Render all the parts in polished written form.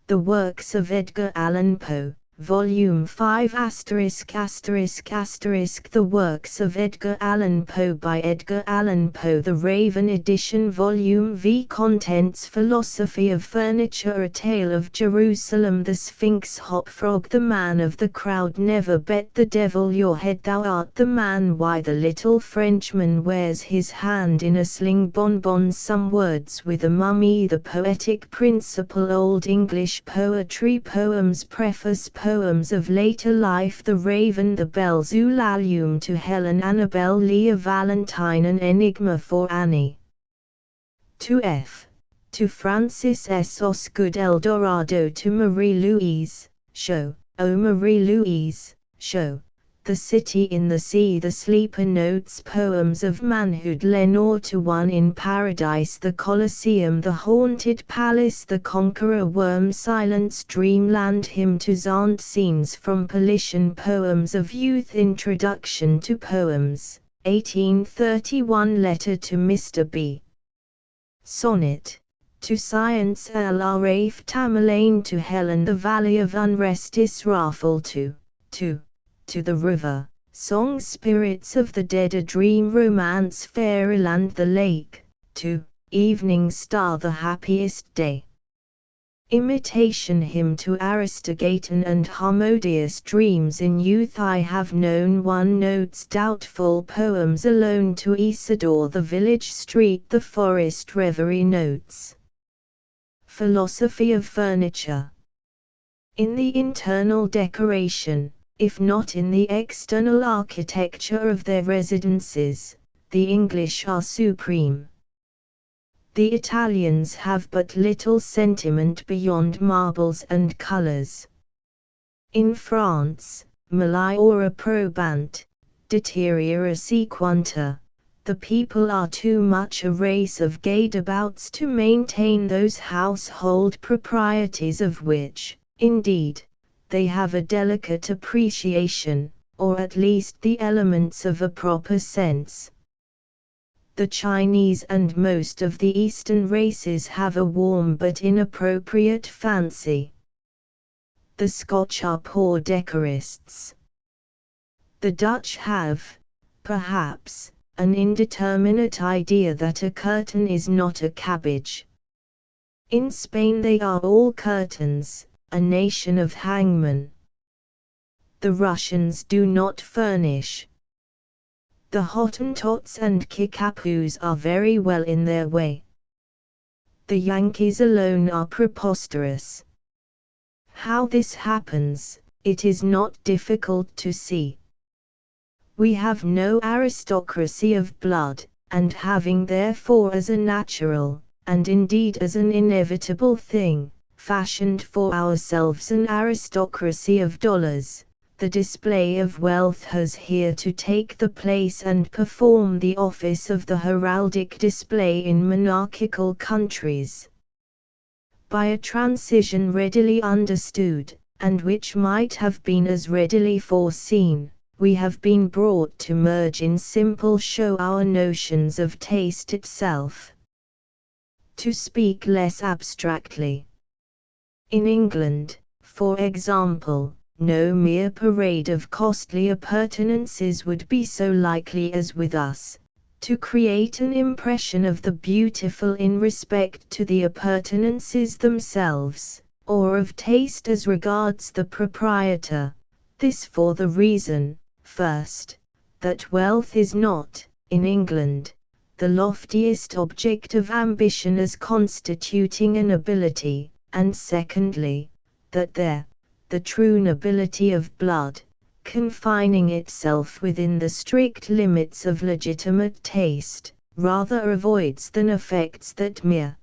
The Works of Edgar Allan Poe, Volume 5 ******. The Works of Edgar Allan Poe by Edgar Allan Poe. The Raven Edition, Volume V. Contents: Philosophy of Furniture, A Tale of Jerusalem, The Sphinx, Hop Frog, The Man of the Crowd, Never Bet the Devil Your Head, Thou Art the Man, Why the Little Frenchman Wears His Hand in a Sling, Bonbons, Some Words with a Mummy, The Poetic Principle, Old English Poetry, Poems, Preface, Poems of Later Life, The Raven, The Bells, Eulalume to Helen, Annabel Lee, A Valentine, An Enigma for Annie. To F. To Francis S. Osgood, El Dorado. To Marie-Louise, Show, Oh Marie-Louise, Show, The City in the Sea, The Sleeper Notes, Poems of Manhood, Lenore to One in Paradise, The Colosseum, The Haunted Palace, The Conqueror, Worm, Silence, Dreamland, Hymn to Zant, Scenes from Polition, Poems of Youth, Introduction to Poems, 1831, Letter to Mr. B. Sonnet. To Science, El Araf Tamerlane, To Helen, The Valley of Unrest, Israfel, to the River, Song, Spirits of the Dead, A Dream, Romance, Fairyland, The Lake, to Evening Star, The Happiest Day. Imitation Hymn to Aristogaton and Harmodious Dreams, In Youth I Have Known One, Notes, Doubtful Poems, Alone to Isidore, The Village Street, The Forest, Reverie, Notes. Philosophy of Furniture. In the internal decoration, if not in the external architecture of their residences, the English are supreme. The Italians have but little sentiment beyond marbles and colors. In France, maliora probant, deteriora sequuntur, the people are too much a race of gadabouts to maintain those household proprieties of which, indeed, they have a delicate appreciation, or at least the elements of a proper sense. The Chinese and most of the Eastern races have a warm but inappropriate fancy. The Scotch are poor decorists. The Dutch have, perhaps, an indeterminate idea that a curtain is not a cabbage. In Spain they are all curtains, a nation of hangmen. The Russians do not furnish. The Hottentots and Kickapoos are very well in their way. The Yankees alone are preposterous. How this happens, it is not difficult to see. We have no aristocracy of blood, and having therefore as a natural, and indeed as an inevitable thing, fashioned for ourselves an aristocracy of dollars, the display of wealth has here to take the place and perform the office of the heraldic display in monarchical countries. By a transition readily understood, and which might have been as readily foreseen, we have been brought to merge in simple show our notions of taste itself. To speak less abstractly, in England, for example, no mere parade of costly appurtenances would be so likely as with us, to create an impression of the beautiful in respect to the appurtenances themselves, or of taste as regards the proprietor. This for the reason, first, that wealth is not, in England, the loftiest object of ambition as constituting a nobility, and secondly, that there, the true nobility of blood, confining itself within the strict limits of legitimate taste, rather avoids than affects that mere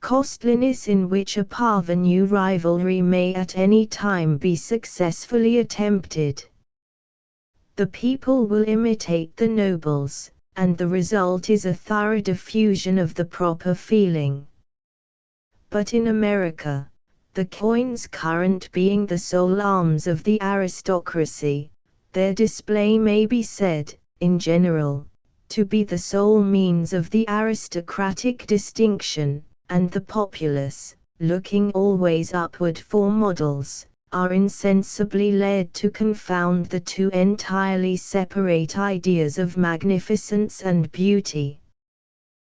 costliness in which a parvenu rivalry may at any time be successfully attempted. The people will imitate the nobles, and the result is a thorough diffusion of the proper feeling. But in America, the coins current being the sole arms of the aristocracy, their display may be said, in general, to be the sole means of the aristocratic distinction, and the populace, looking always upward for models, are insensibly led to confound the two entirely separate ideas of magnificence and beauty.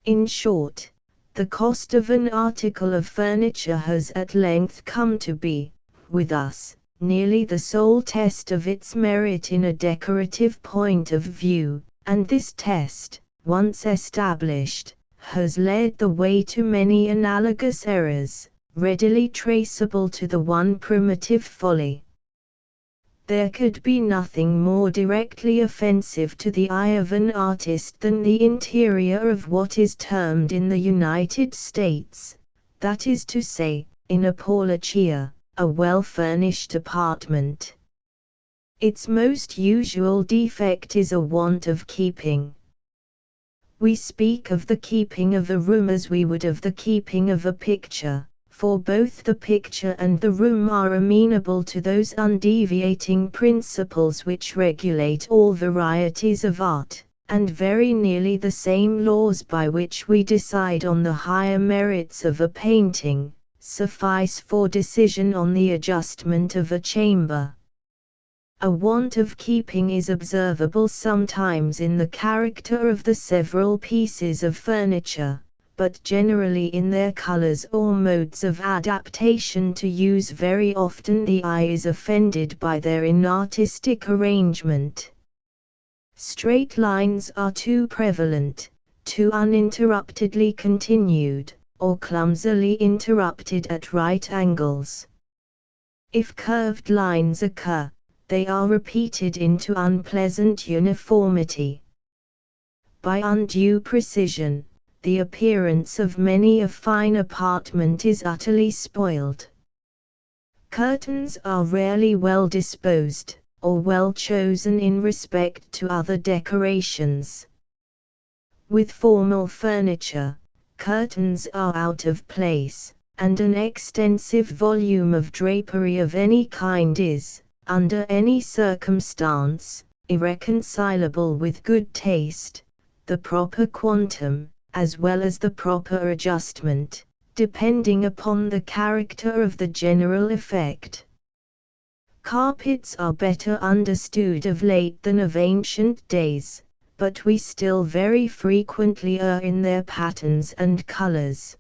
In short, the cost of an article of furniture has at length come to be, with us, nearly the sole test of its merit in a decorative point of view, and this test, once established, has led the way to many analogous errors, readily traceable to the one primitive folly. There could be nothing more directly offensive to the eye of an artist than the interior of what is termed in the United States, that is to say, in Appalachia, a well-furnished apartment. Its most usual defect is a want of keeping. We speak of the keeping of a room as we would of the keeping of a picture, for both the picture and the room are amenable to those undeviating principles which regulate all varieties of art, and very nearly the same laws by which we decide on the higher merits of a painting, suffice for decision on the adjustment of a chamber. A want of keeping is observable sometimes in the character of the several pieces of furniture, but generally in their colors or modes of adaptation to use. Very often the eye is offended by their inartistic arrangement. Straight lines are too prevalent, too uninterruptedly continued, or clumsily interrupted at right angles. If curved lines occur, they are repeated into unpleasant uniformity. By undue precision, the appearance of many a fine apartment is utterly spoiled. Curtains are rarely well disposed, or well chosen in respect to other decorations. With formal furniture, curtains are out of place, and an extensive volume of drapery of any kind is, under any circumstance, irreconcilable with good taste. The proper quantum, as well as the proper adjustment, depending upon the character of the general effect. Carpets are better understood of late than of ancient days, but we still very frequently err in their patterns and colors.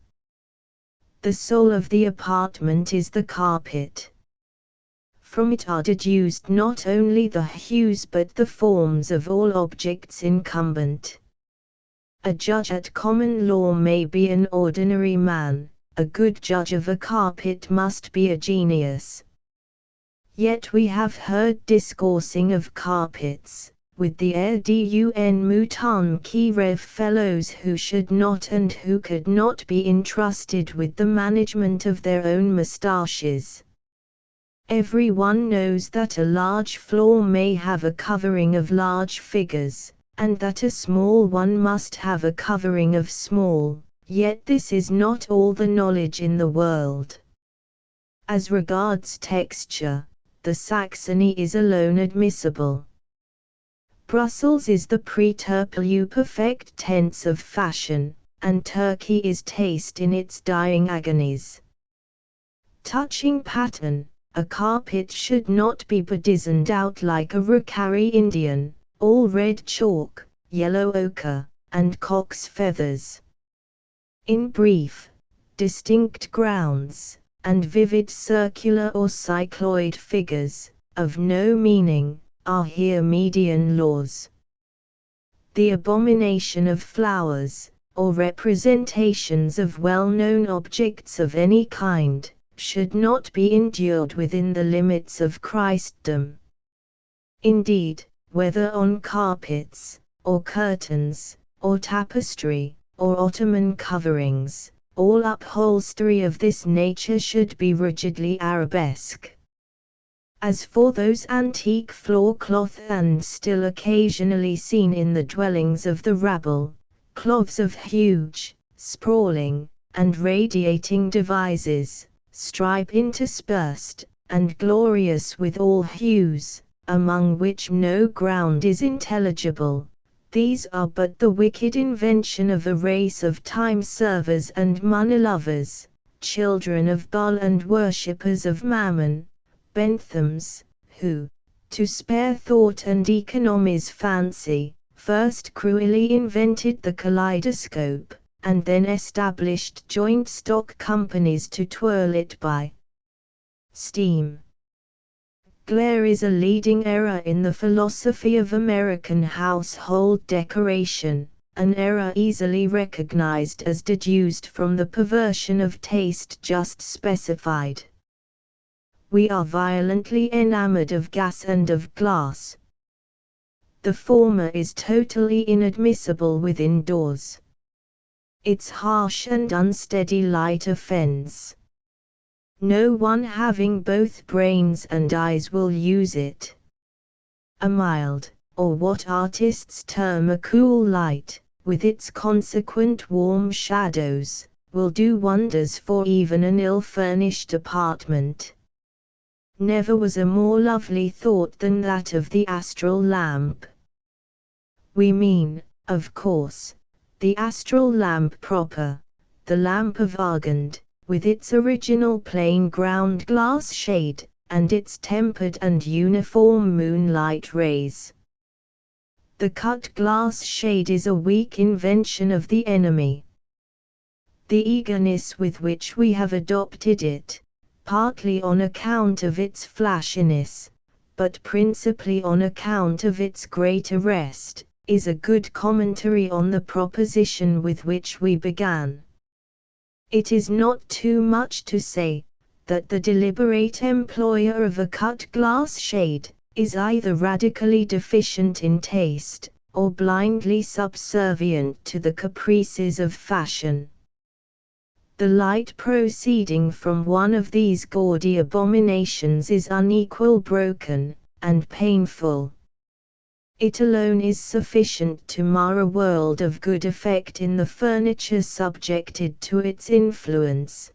The soul of the apartment is the carpet. From it are deduced not only the hues but the forms of all objects incumbent. A judge at common law may be an ordinary man, a good judge of a carpet must be a genius. Yet we have heard discoursing of carpets, with the air d'un mouton qui rêve fellows who should not and who could not be entrusted with the management of their own moustaches. Every one knows that a large floor may have a covering of large figures, and that a small one must have a covering of small, yet this is not all the knowledge in the world. As regards texture, the Saxony is alone admissible. Brussels is the preterpluperfect tense of fashion, and Turkey is taste in its dying agonies. Touching pattern, a carpet should not be bedizened out like a Rookery Indian, all red chalk, yellow ochre, and cock's feathers. In brief, distinct grounds, and vivid circular or cycloid figures, of no meaning, are here median laws. The abomination of flowers, or representations of well-known objects of any kind, should not be endured within the limits of Christendom. Indeed, whether on carpets, or curtains, or tapestry, or ottoman coverings, all upholstery of this nature should be rigidly arabesque. As for those antique floor cloth and still occasionally seen in the dwellings of the rabble, cloths of huge, sprawling, and radiating devices, stripe interspersed, and glorious with all hues, among which no ground is intelligible, these are but the wicked invention of a race of time-servers and money-lovers, children of Baal and worshippers of Mammon, Benthams, who, to spare thought and economize fancy, first cruelly invented the kaleidoscope, and then established joint stock companies to twirl it by steam. Glare is a leading error in the philosophy of American household decoration, an error easily recognized as deduced from the perversion of taste just specified. We are violently enamored of gas and of glass. The former is totally inadmissible within doors. Its harsh and unsteady light offends. No one having both brains and eyes will use it. A mild, or what artists term a cool light, with its consequent warm shadows, will do wonders for even an ill-furnished apartment. Never was a more lovely thought than that of the astral lamp. We mean, of course, the astral lamp proper, the lamp of Argand, with its original plain ground glass shade, and its tempered and uniform moonlight rays. The cut glass shade is a weak invention of the enemy. The eagerness with which we have adopted it, partly on account of its flashiness, but principally on account of its great arrest, is a good commentary on the proposition with which we began. It is not too much to say, that the deliberate employer of a cut glass shade, is either radically deficient in taste, or blindly subservient to the caprices of fashion. The light proceeding from one of these gaudy abominations is unequal, broken, and painful. It alone is sufficient to mar a world of good effect in the furniture subjected to its influence.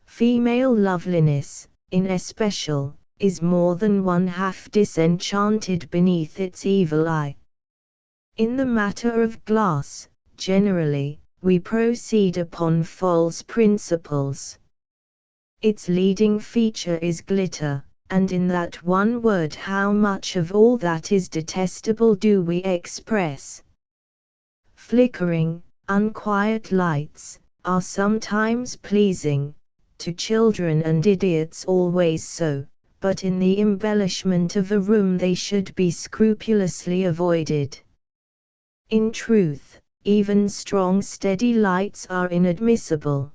Female loveliness, in especial, is more than one half disenchanted beneath its evil eye. In the matter of glass, generally, we proceed upon false principles. Its leading feature is glitter. And in that one word how much of all that is detestable do we express? Flickering, unquiet lights, are sometimes pleasing, to children and idiots always so, but in the embellishment of a room they should be scrupulously avoided. In truth, even strong steady lights are inadmissible.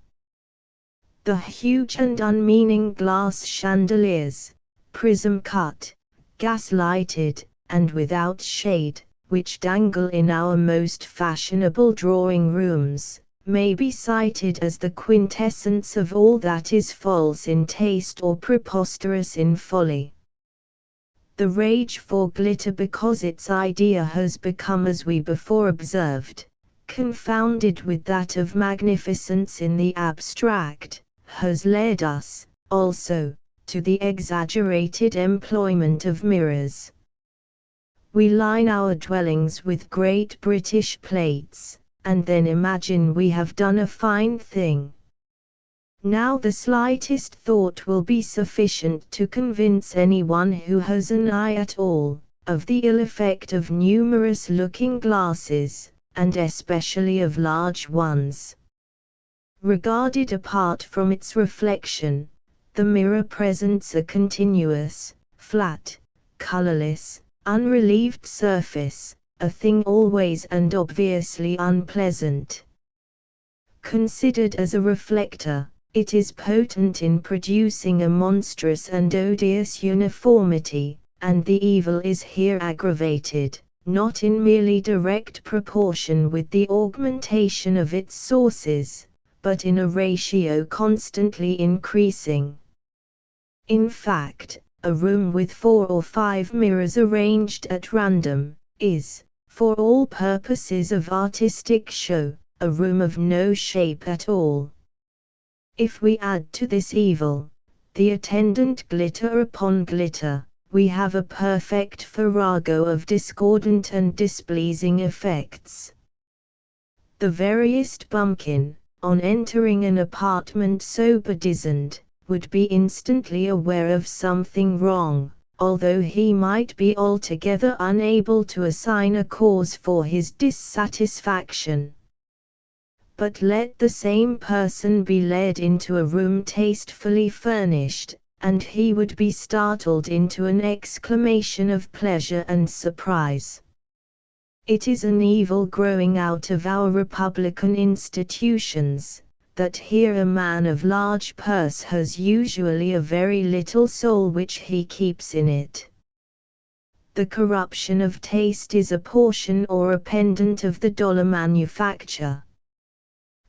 The huge and unmeaning glass chandeliers, prism-cut, gas-lighted, and without shade, which dangle in our most fashionable drawing-rooms, may be cited as the quintessence of all that is false in taste or preposterous in folly. The rage for glitter, because its idea has become, as we before observed, confounded with that of magnificence in the abstract, has led us, also, to the exaggerated employment of mirrors. We line our dwellings with great British plates, and then imagine we have done a fine thing. Now the slightest thought will be sufficient to convince anyone who has an eye at all, of the ill effect of numerous looking glasses, and especially of large ones. Regarded apart from its reflection, the mirror presents a continuous, flat, colorless, unrelieved surface, a thing always and obviously unpleasant. Considered as a reflector, it is potent in producing a monstrous and odious uniformity, and the evil is here aggravated, not in merely direct proportion with the augmentation of its sources, but in a ratio constantly increasing. In fact, a room with 4 or 5 mirrors arranged at random, is, for all purposes of artistic show, a room of no shape at all. If we add to this evil, the attendant glitter upon glitter, we have a perfect farrago of discordant and displeasing effects. The veriest bumpkin, on entering an apartment so bedizened, would be instantly aware of something wrong, although he might be altogether unable to assign a cause for his dissatisfaction. But let the same person be led into a room tastefully furnished, and he would be startled into an exclamation of pleasure and surprise. It is an evil growing out of our republican institutions, that here a man of large purse has usually a very little soul which he keeps in it. The corruption of taste is a portion or a pendant of the dollar manufacture.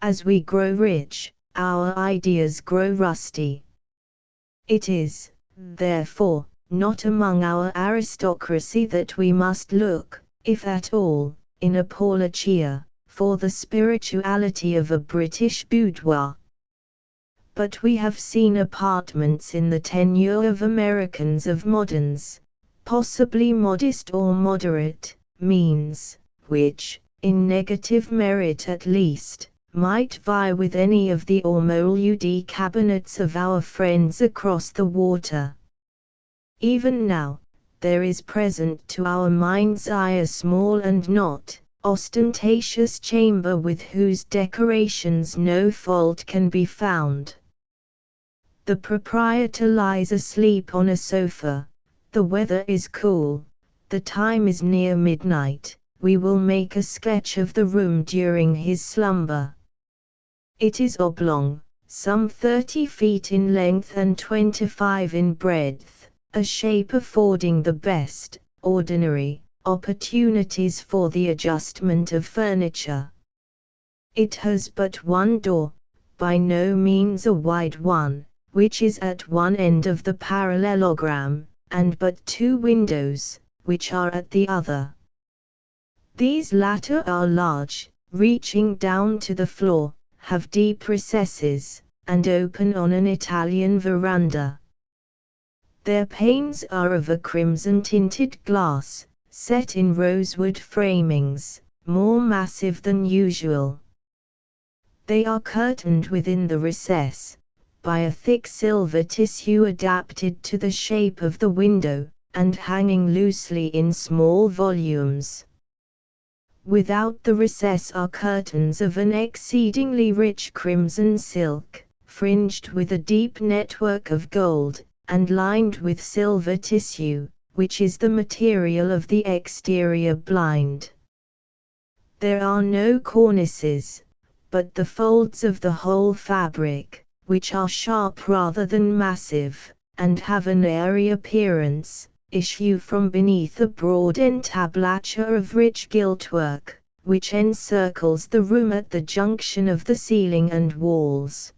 As we grow rich, our ideas grow rusty. It is, therefore, not among our aristocracy that we must look, if at all, in Apologia, for the spirituality of a British boudoir. But we have seen apartments in the tenure of Americans of moderns, possibly modest or moderate, means, which, in negative merit at least, might vie with any of the Ormolu cabinets of our friends across the water. Even now, there is present to our mind's eye a small and not ostentatious chamber with whose decorations no fault can be found. The proprietor lies asleep on a sofa, the weather is cool, the time is near midnight, we will make a sketch of the room during his slumber. It is oblong, some 30 feet in length and 25 in breadth, a shape affording the best, ordinary, opportunities for the adjustment of furniture. It has but one door, by no means a wide one, which is at one end of the parallelogram, and but 2 windows, which are at the other. These latter are large, reaching down to the floor, have deep recesses, and open on an Italian veranda. Their panes are of a crimson-tinted glass, set in rosewood framings, more massive than usual. They are curtained within the recess, by a thick silver tissue adapted to the shape of the window, and hanging loosely in small volumes. Without the recess are curtains of an exceedingly rich crimson silk, fringed with a deep network of gold, and lined with silver tissue, which is the material of the exterior blind. There are no cornices, but the folds of the whole fabric, which are sharp rather than massive, and have an airy appearance, issue from beneath a broad entablature of rich giltwork, which encircles the room at the junction of the ceiling and walls.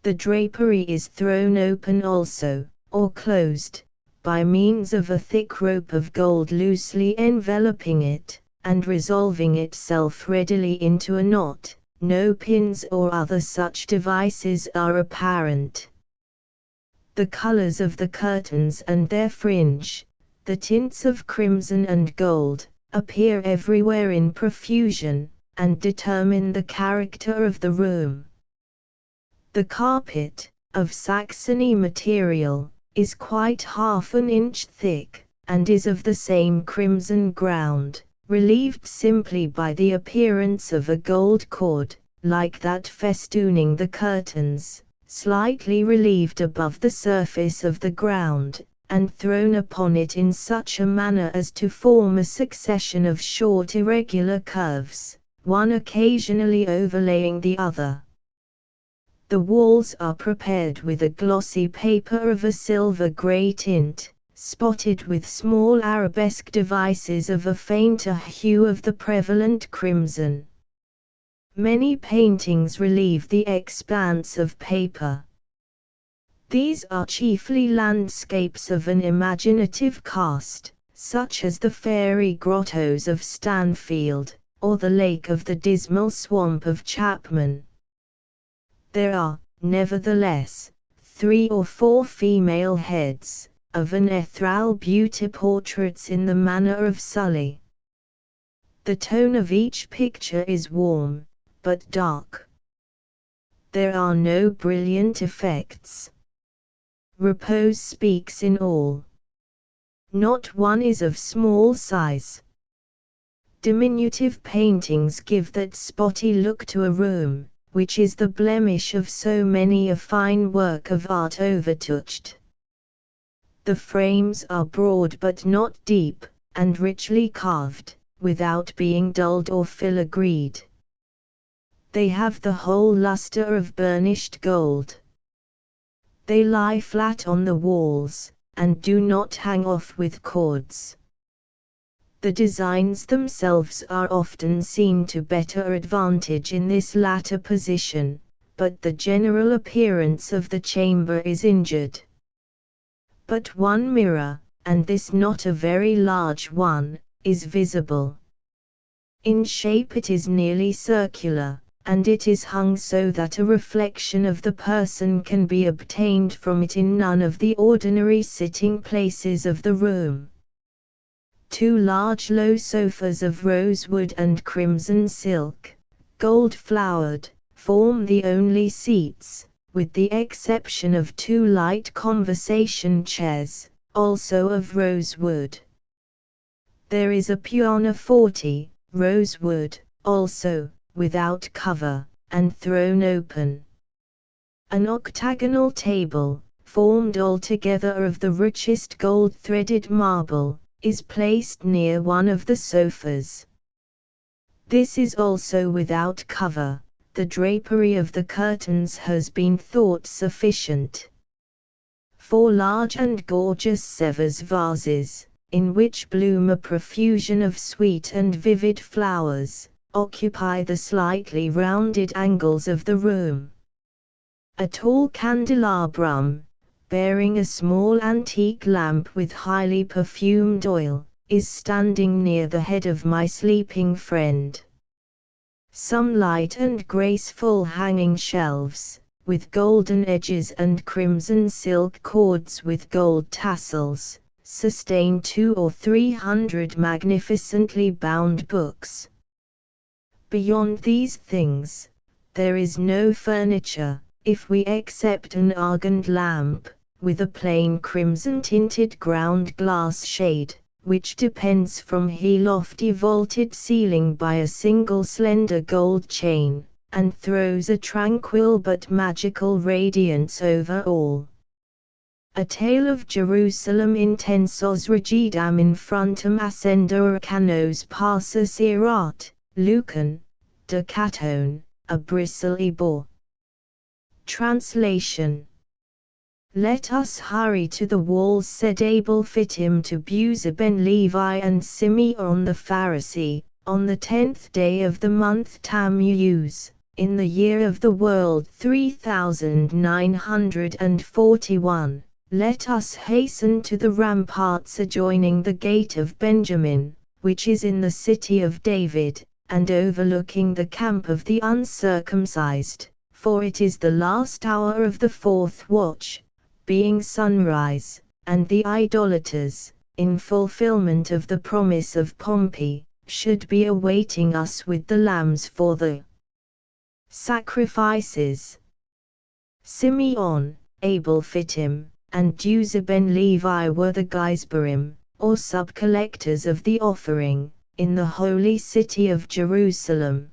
The drapery is thrown open also, or closed, by means of a thick rope of gold loosely enveloping it, and resolving itself readily into a knot. No pins or other such devices are apparent. The colors of the curtains and their fringe, the tints of crimson and gold, appear everywhere in profusion, and determine the character of the room. The carpet, of Saxony material, is quite half an inch thick, and is of the same crimson ground, relieved simply by the appearance of a gold cord, like that festooning the curtains, slightly relieved above the surface of the ground, and thrown upon it in such a manner as to form a succession of short irregular curves, one occasionally overlaying the other. The walls are prepared with a glossy paper of a silver-grey tint, spotted with small arabesque devices of a fainter hue of the prevalent crimson. Many paintings relieve the expanse of paper. These are chiefly landscapes of an imaginative cast, such as the fairy grottos of Stanfield, or the lake of the dismal swamp of Chapman. There are, nevertheless, 3 or 4 female heads, of an ethereal beauty, portraits in the manner of Sully. The tone of each picture is warm, but dark. There are no brilliant effects. Repose speaks in all. Not one is of small size. Diminutive paintings give that spotty look to a room, which is the blemish of so many a fine work of art overtouched. The frames are broad but not deep, and richly carved, without being dulled or filigreed. They have the whole luster of burnished gold. They lie flat on the walls, and do not hang off with cords. The designs themselves are often seen to better advantage in this latter position, but the general appearance of the chamber is injured. But one mirror, and this not a very large one, is visible. In shape it is nearly circular, and it is hung so that a reflection of the person can be obtained from it in none of the ordinary sitting places of the room. 2 large low sofas of rosewood and crimson silk, gold-flowered, form the only seats, with the exception of 2 light conversation chairs, also of rosewood. There is a pianoforte, rosewood, also, without cover, and thrown open. An octagonal table, formed altogether of the richest gold-threaded marble, is placed near one of the sofas. This is also without cover. The drapery of the curtains has been thought sufficient. 4 large and gorgeous Sevres vases, in which bloom a profusion of sweet and vivid flowers, occupy the slightly rounded angles of the room. A tall candelabrum, bearing a small antique lamp with highly perfumed oil, is standing near the head of my sleeping friend. Some light and graceful hanging shelves, with golden edges and crimson silk cords with gold tassels, sustain 200 or 300 magnificently bound books. Beyond these things, there is no furniture, if we except an argand lamp, with a plain crimson-tinted ground glass shade, which depends from the lofty vaulted ceiling by a single slender gold chain, and throws a tranquil but magical radiance over all. A tale of Jerusalem intensos rigidam in frontem ascendere canos passus erat, Lucan, de Catone, a bristly boar. Translation. Let us hurry to the walls, said Abel Fittim to Buza ben Levi and Simeon the Pharisee, on the 10th day of the month Tammuz, in the year of the world 3941. Let us hasten to the ramparts adjoining the gate of Benjamin, which is in the city of David, and overlooking the camp of the uncircumcised, for it is the last hour of the 4th watch, being sunrise, and the idolaters, in fulfillment of the promise of Pompey, should be awaiting us with the lambs for the sacrifices. Simeon, Abel Fittim, and Buza ben Levi were the Gizbarim, or sub-collectors of the offering, in the holy city of Jerusalem.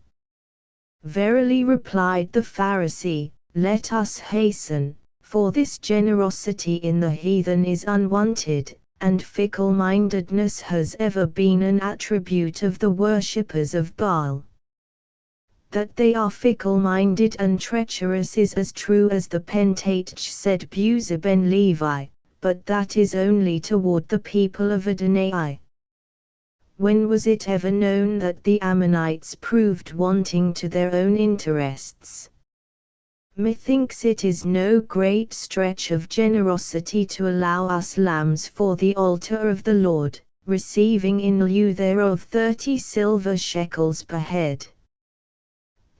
Verily, replied the Pharisee, let us hasten, for this generosity in the heathen is unwanted, and fickle-mindedness has ever been an attribute of the worshippers of Baal. That they are fickle-minded and treacherous is as true as the Pentateuch, said Buza ben Levi, but that is only toward the people of Adonai. When was it ever known that the Ammonites proved wanting to their own interests? Methinks it is no great stretch of generosity to allow us lambs for the altar of the Lord, receiving in lieu thereof 30 silver shekels per head.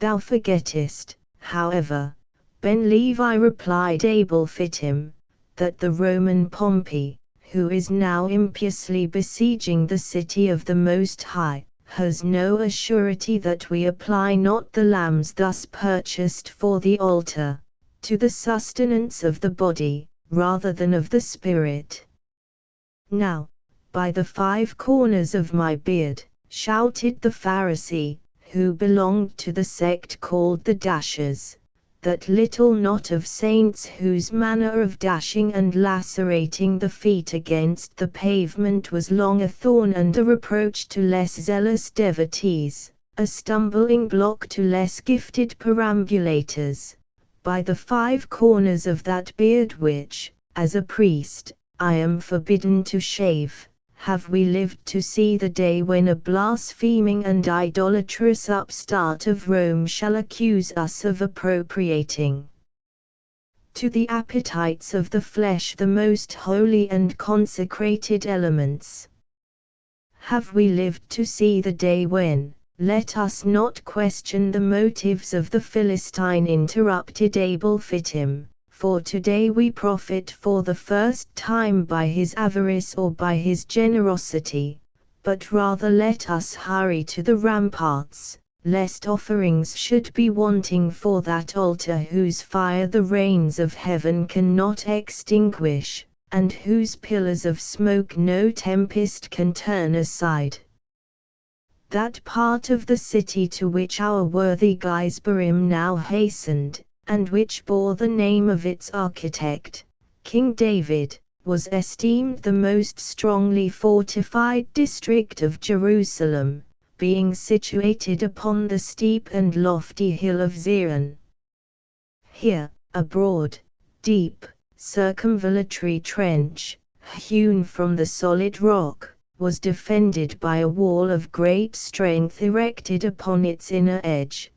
Thou forgettest, however, Ben Levi, replied Abel Fittim, that the Roman Pompey, who is now impiously besieging the city of the Most High, has no assurity that we apply not the lambs thus purchased for the altar, to the sustenance of the body, rather than of the spirit. Now, by the 5 corners of my beard, shouted the Pharisee, who belonged to the sect called the Dashers, that little knot of saints whose manner of dashing and lacerating the feet against the pavement was long a thorn and a reproach to less zealous devotees, a stumbling block to less gifted perambulators, by the 5 corners of that beard which, as a priest, I am forbidden to shave, have we lived to see the day when a blaspheming and idolatrous upstart of Rome shall accuse us of appropriating to the appetites of the flesh the most holy and consecrated elements? Have we lived to see the day when, let us not question the motives of the Philistine interrupted Abel Fittim, for today we profit for the first time by his avarice or by his generosity, but rather let us hurry to the ramparts, lest offerings should be wanting for that altar whose fire the rains of heaven cannot extinguish, and whose pillars of smoke no tempest can turn aside. That part of the city to which our worthy Gizbarim now hastened, and which bore the name of its architect, King David, was esteemed the most strongly fortified district of Jerusalem, being situated upon the steep and lofty hill of Zion. Here, a broad, deep, circumvallatory trench, hewn from the solid rock, was defended by a wall of great strength erected upon its inner edge.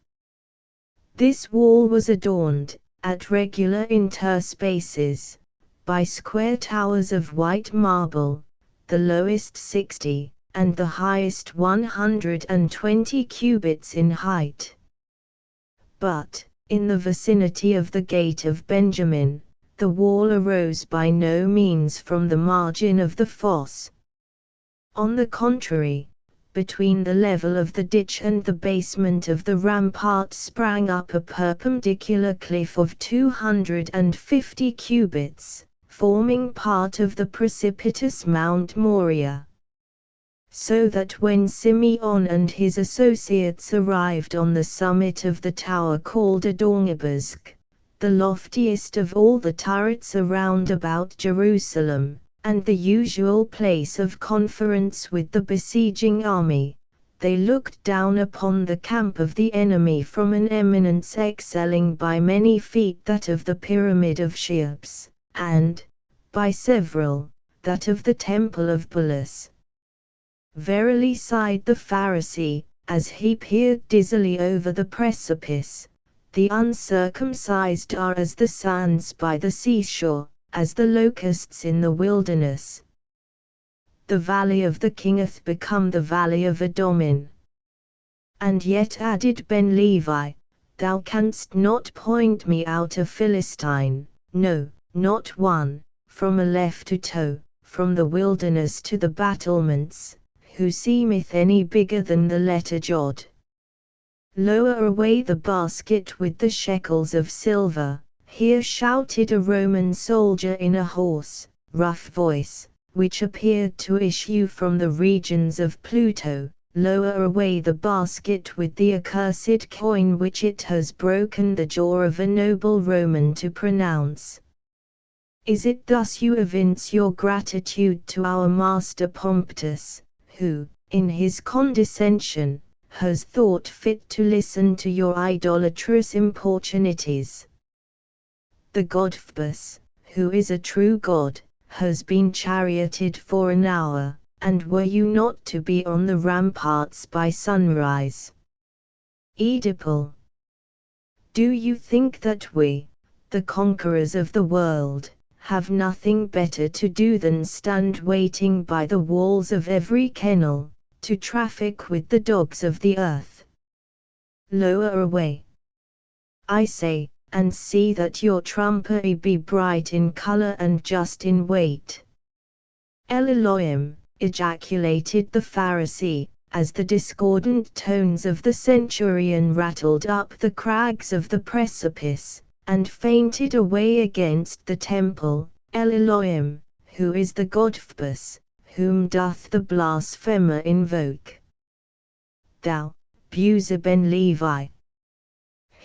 This wall was adorned, at regular interspaces, by square towers of white marble, the lowest 60, and the highest 120 cubits in height. But, in the vicinity of the gate of Benjamin, the wall arose by no means from the margin of the fosse. On the contrary, between the level of the ditch and the basement of the rampart sprang up a perpendicular cliff of 250 cubits, forming part of the precipitous Mount Moriah. So that when Simeon and his associates arrived on the summit of the tower called Adornibusque, the loftiest of all the turrets around about Jerusalem, and the usual place of conference with the besieging army, they looked down upon the camp of the enemy from an eminence excelling by many feet that of the Pyramid of Cheops, and, by several, that of the Temple of Belus. Verily, sighed the Pharisee, as he peered dizzily over the precipice, the uncircumcised are as the sands by the seashore, as the locusts in the wilderness. The valley of the king hath become the valley of Edomin. And yet, added Ben Levi, thou canst not point me out a Philistine, no, not one, from Aleph to toe, from the wilderness to the battlements, who seemeth any bigger than the letter Jod. Lower away the basket with the shekels of silver. Here shouted a Roman soldier in a hoarse, rough voice, which appeared to issue from the regions of Pluto. Lower away the basket with the accursed coin which it has broken the jaw of a noble Roman to pronounce. Is it thus you evince your gratitude to our master Pomptus, who, in his condescension, has thought fit to listen to your idolatrous importunities? The god Phoebus, who is a true god, has been charioted for an hour, and were you not to be on the ramparts by sunrise? Oedipal. Do you think that we, the conquerors of the world, have nothing better to do than stand waiting by the walls of every kennel, to traffic with the dogs of the earth? Lower away, I say, and see that your trumpery be bright in color and just in weight. El Elohim, ejaculated the Pharisee, as the discordant tones of the centurion rattled up the crags of the precipice, and fainted away against the temple. El Elohim, who is the God Phoebus, whom doth the blasphemer invoke? Thou, Buzer ben Levi,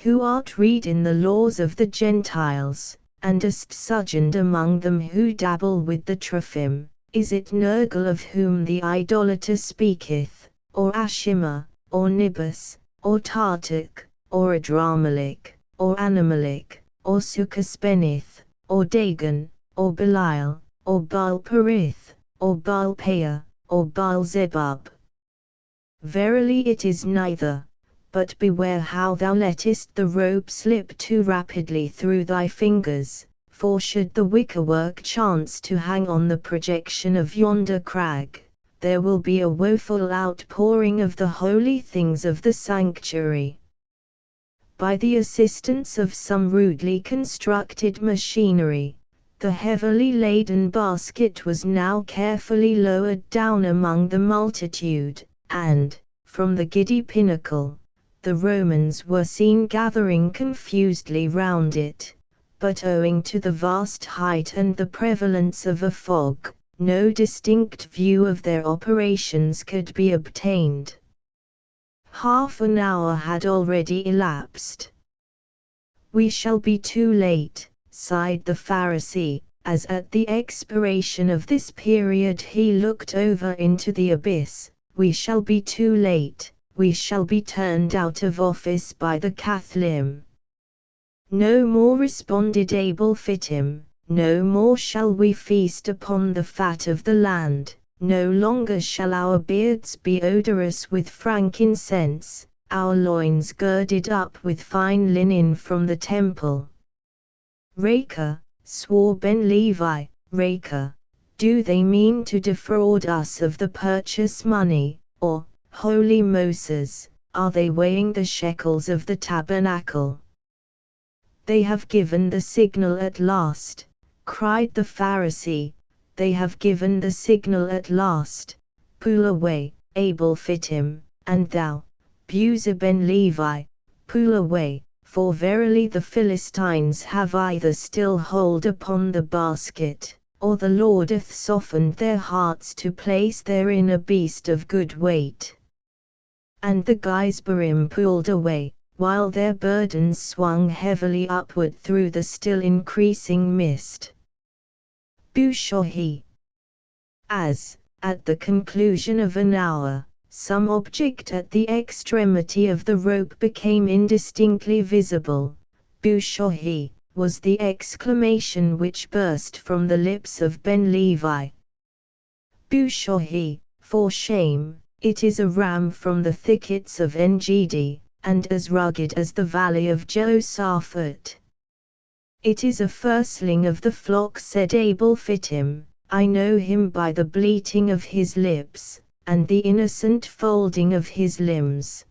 who art read in the laws of the Gentiles, and hast sojourned among them who dabble with the Teraphim, is it Nergal of whom the idolater speaketh, or Ashima, or Nibus, or Tartak, or Adramelech, or Anamelech, or Sukkaspenith, or Dagon, or Belial, or Baal-Perith, or Baal-Peah, or Baal-Zebub? Verily it is neither. But beware how thou lettest the rope slip too rapidly through thy fingers, for should the wickerwork chance to hang on the projection of yonder crag, there will be a woeful outpouring of the holy things of the sanctuary. By the assistance of some rudely constructed machinery, the heavily laden basket was now carefully lowered down among the multitude, and, from the giddy pinnacle, the Romans were seen gathering confusedly round it, but owing to the vast height and the prevalence of a fog, no distinct view of their operations could be obtained. Half an hour had already elapsed. "We shall be too late," sighed the Pharisee, as at the expiration of this period he looked over into the abyss. "We shall be too late. We shall be turned out of office by the Cathlim." "No more," responded Abel Fittim, "no more shall we feast upon the fat of the land, no longer shall our beards be odorous with frankincense, our loins girded up with fine linen from the temple." "Reka," swore Ben Levi, "Reka, do they mean to defraud us of the purchase money, or, Holy Moses, are they weighing the shekels of the tabernacle?" "They have given the signal at last," cried the Pharisee, "they have given the signal at last. Pull away, Abel Fittim, and thou, Buzer ben Levi, pull away, for verily the Philistines have either still hold upon the basket, or the Lord hath softened their hearts to place therein a beast of good weight." And the Gizbarim pulled away, while their burdens swung heavily upward through the still increasing mist. Bushohi. As, at the conclusion of an hour, some object at the extremity of the rope became indistinctly visible, "Bushohi," was the exclamation which burst from the lips of Ben Levi. "Bushohi, for shame, it is a ram from the thickets of Engedi, and as rugged as the valley of Jehoshaphat." "It is a firstling of the flock," said Abel Fittim, "I know him by the bleating of his lips, and the innocent folding of his limbs.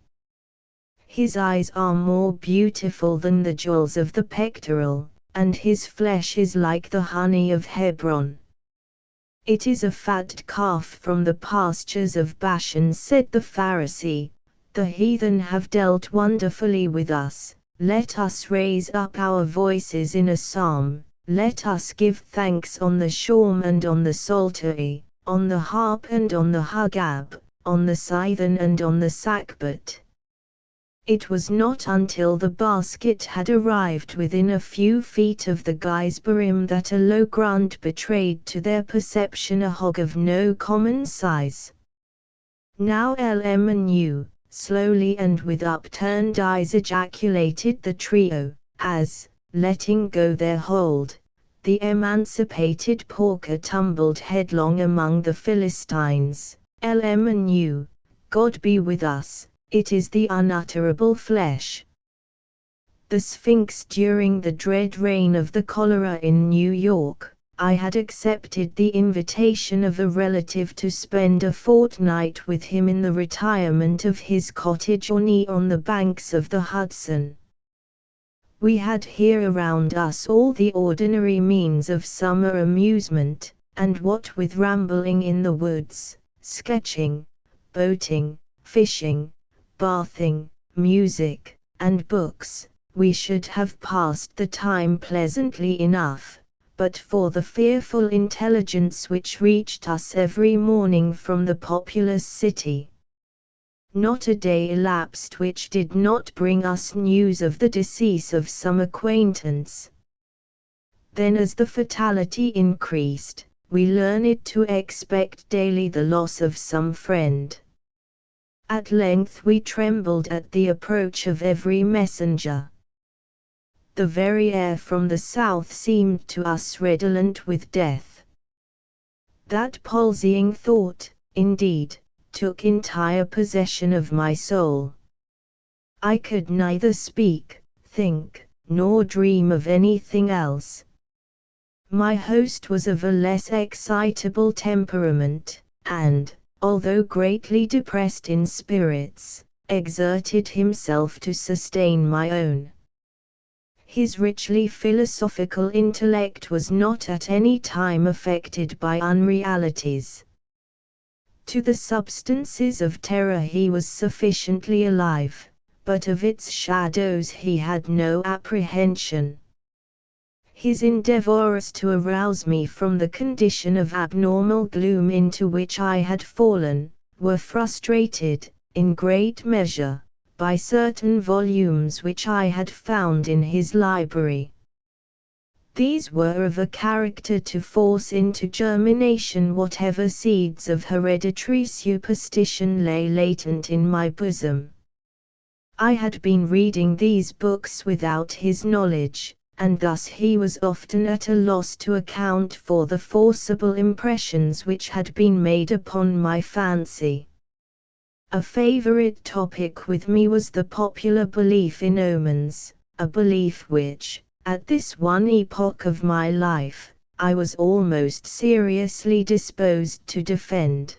His eyes are more beautiful than the jewels of the pectoral, and his flesh is like the honey of Hebron." "It is a fat calf from the pastures of Bashan," said the Pharisee. "The heathen have dealt wonderfully with us. Let us raise up our voices in a psalm, let us give thanks on the shawm and on the psaltery, on the harp and on the hugab, on the scythen and on the sackbut." It was not until the basket had arrived within a few feet of the Gizbarim that a low grunt betrayed to their perception a hog of no common size. "Now Elmanu," slowly and with upturned eyes ejaculated the trio, as, letting go their hold, the emancipated porker tumbled headlong among the Philistines. "Elmanu, God be with us, it is the unutterable flesh." The Sphinx. During the dread reign of the cholera in New York, I had accepted the invitation of a relative to spend a fortnight with him in the retirement of his cottage on the banks of the Hudson. We had here around us all the ordinary means of summer amusement, and what with rambling in the woods, sketching, boating, fishing, bathing, music, and books, we should have passed the time pleasantly enough, but for the fearful intelligence which reached us every morning from the populous city. Not a day elapsed which did not bring us news of the decease of some acquaintance. Then as the fatality increased, we learned to expect daily the loss of some friend. At length we trembled at the approach of every messenger. The very air from the south seemed to us redolent with death. That palsying thought, indeed, took entire possession of my soul. I could neither speak, think, nor dream of anything else. My host was of a less excitable temperament, and, although greatly depressed in spirits, exerted himself to sustain my own. His richly philosophical intellect was not at any time affected by unrealities. To the substances of terror he was sufficiently alive, but of its shadows he had no apprehension. His endeavors to arouse me from the condition of abnormal gloom into which I had fallen, were frustrated, in great measure, by certain volumes which I had found in his library. These were of a character to force into germination whatever seeds of hereditary superstition lay latent in my bosom. I had been reading these books without his knowledge, and thus he was often at a loss to account for the forcible impressions which had been made upon my fancy. A favorite topic with me was the popular belief in omens, a belief which, at this one epoch of my life, I was almost seriously disposed to defend.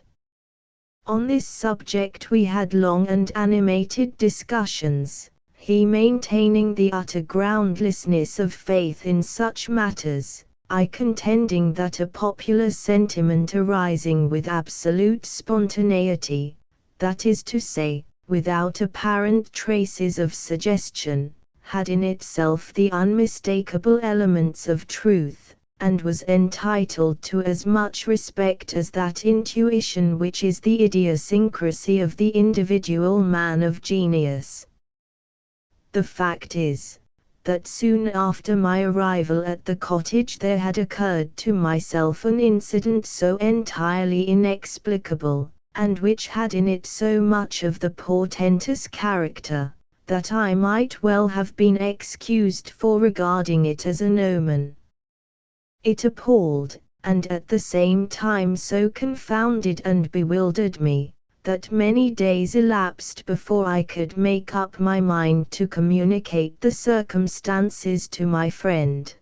On this subject we had long and animated discussions, he maintaining the utter groundlessness of faith in such matters, I contending that a popular sentiment arising with absolute spontaneity, that is to say, without apparent traces of suggestion, had in itself the unmistakable elements of truth, and was entitled to as much respect as that intuition which is the idiosyncrasy of the individual man of genius. The fact is, that soon after my arrival at the cottage there had occurred to myself an incident so entirely inexplicable, and which had in it so much of the portentous character, that I might well have been excused for regarding it as an omen. It appalled, and at the same time so confounded and bewildered me, that many days elapsed before I could make up my mind to communicate the circumstances to my friend.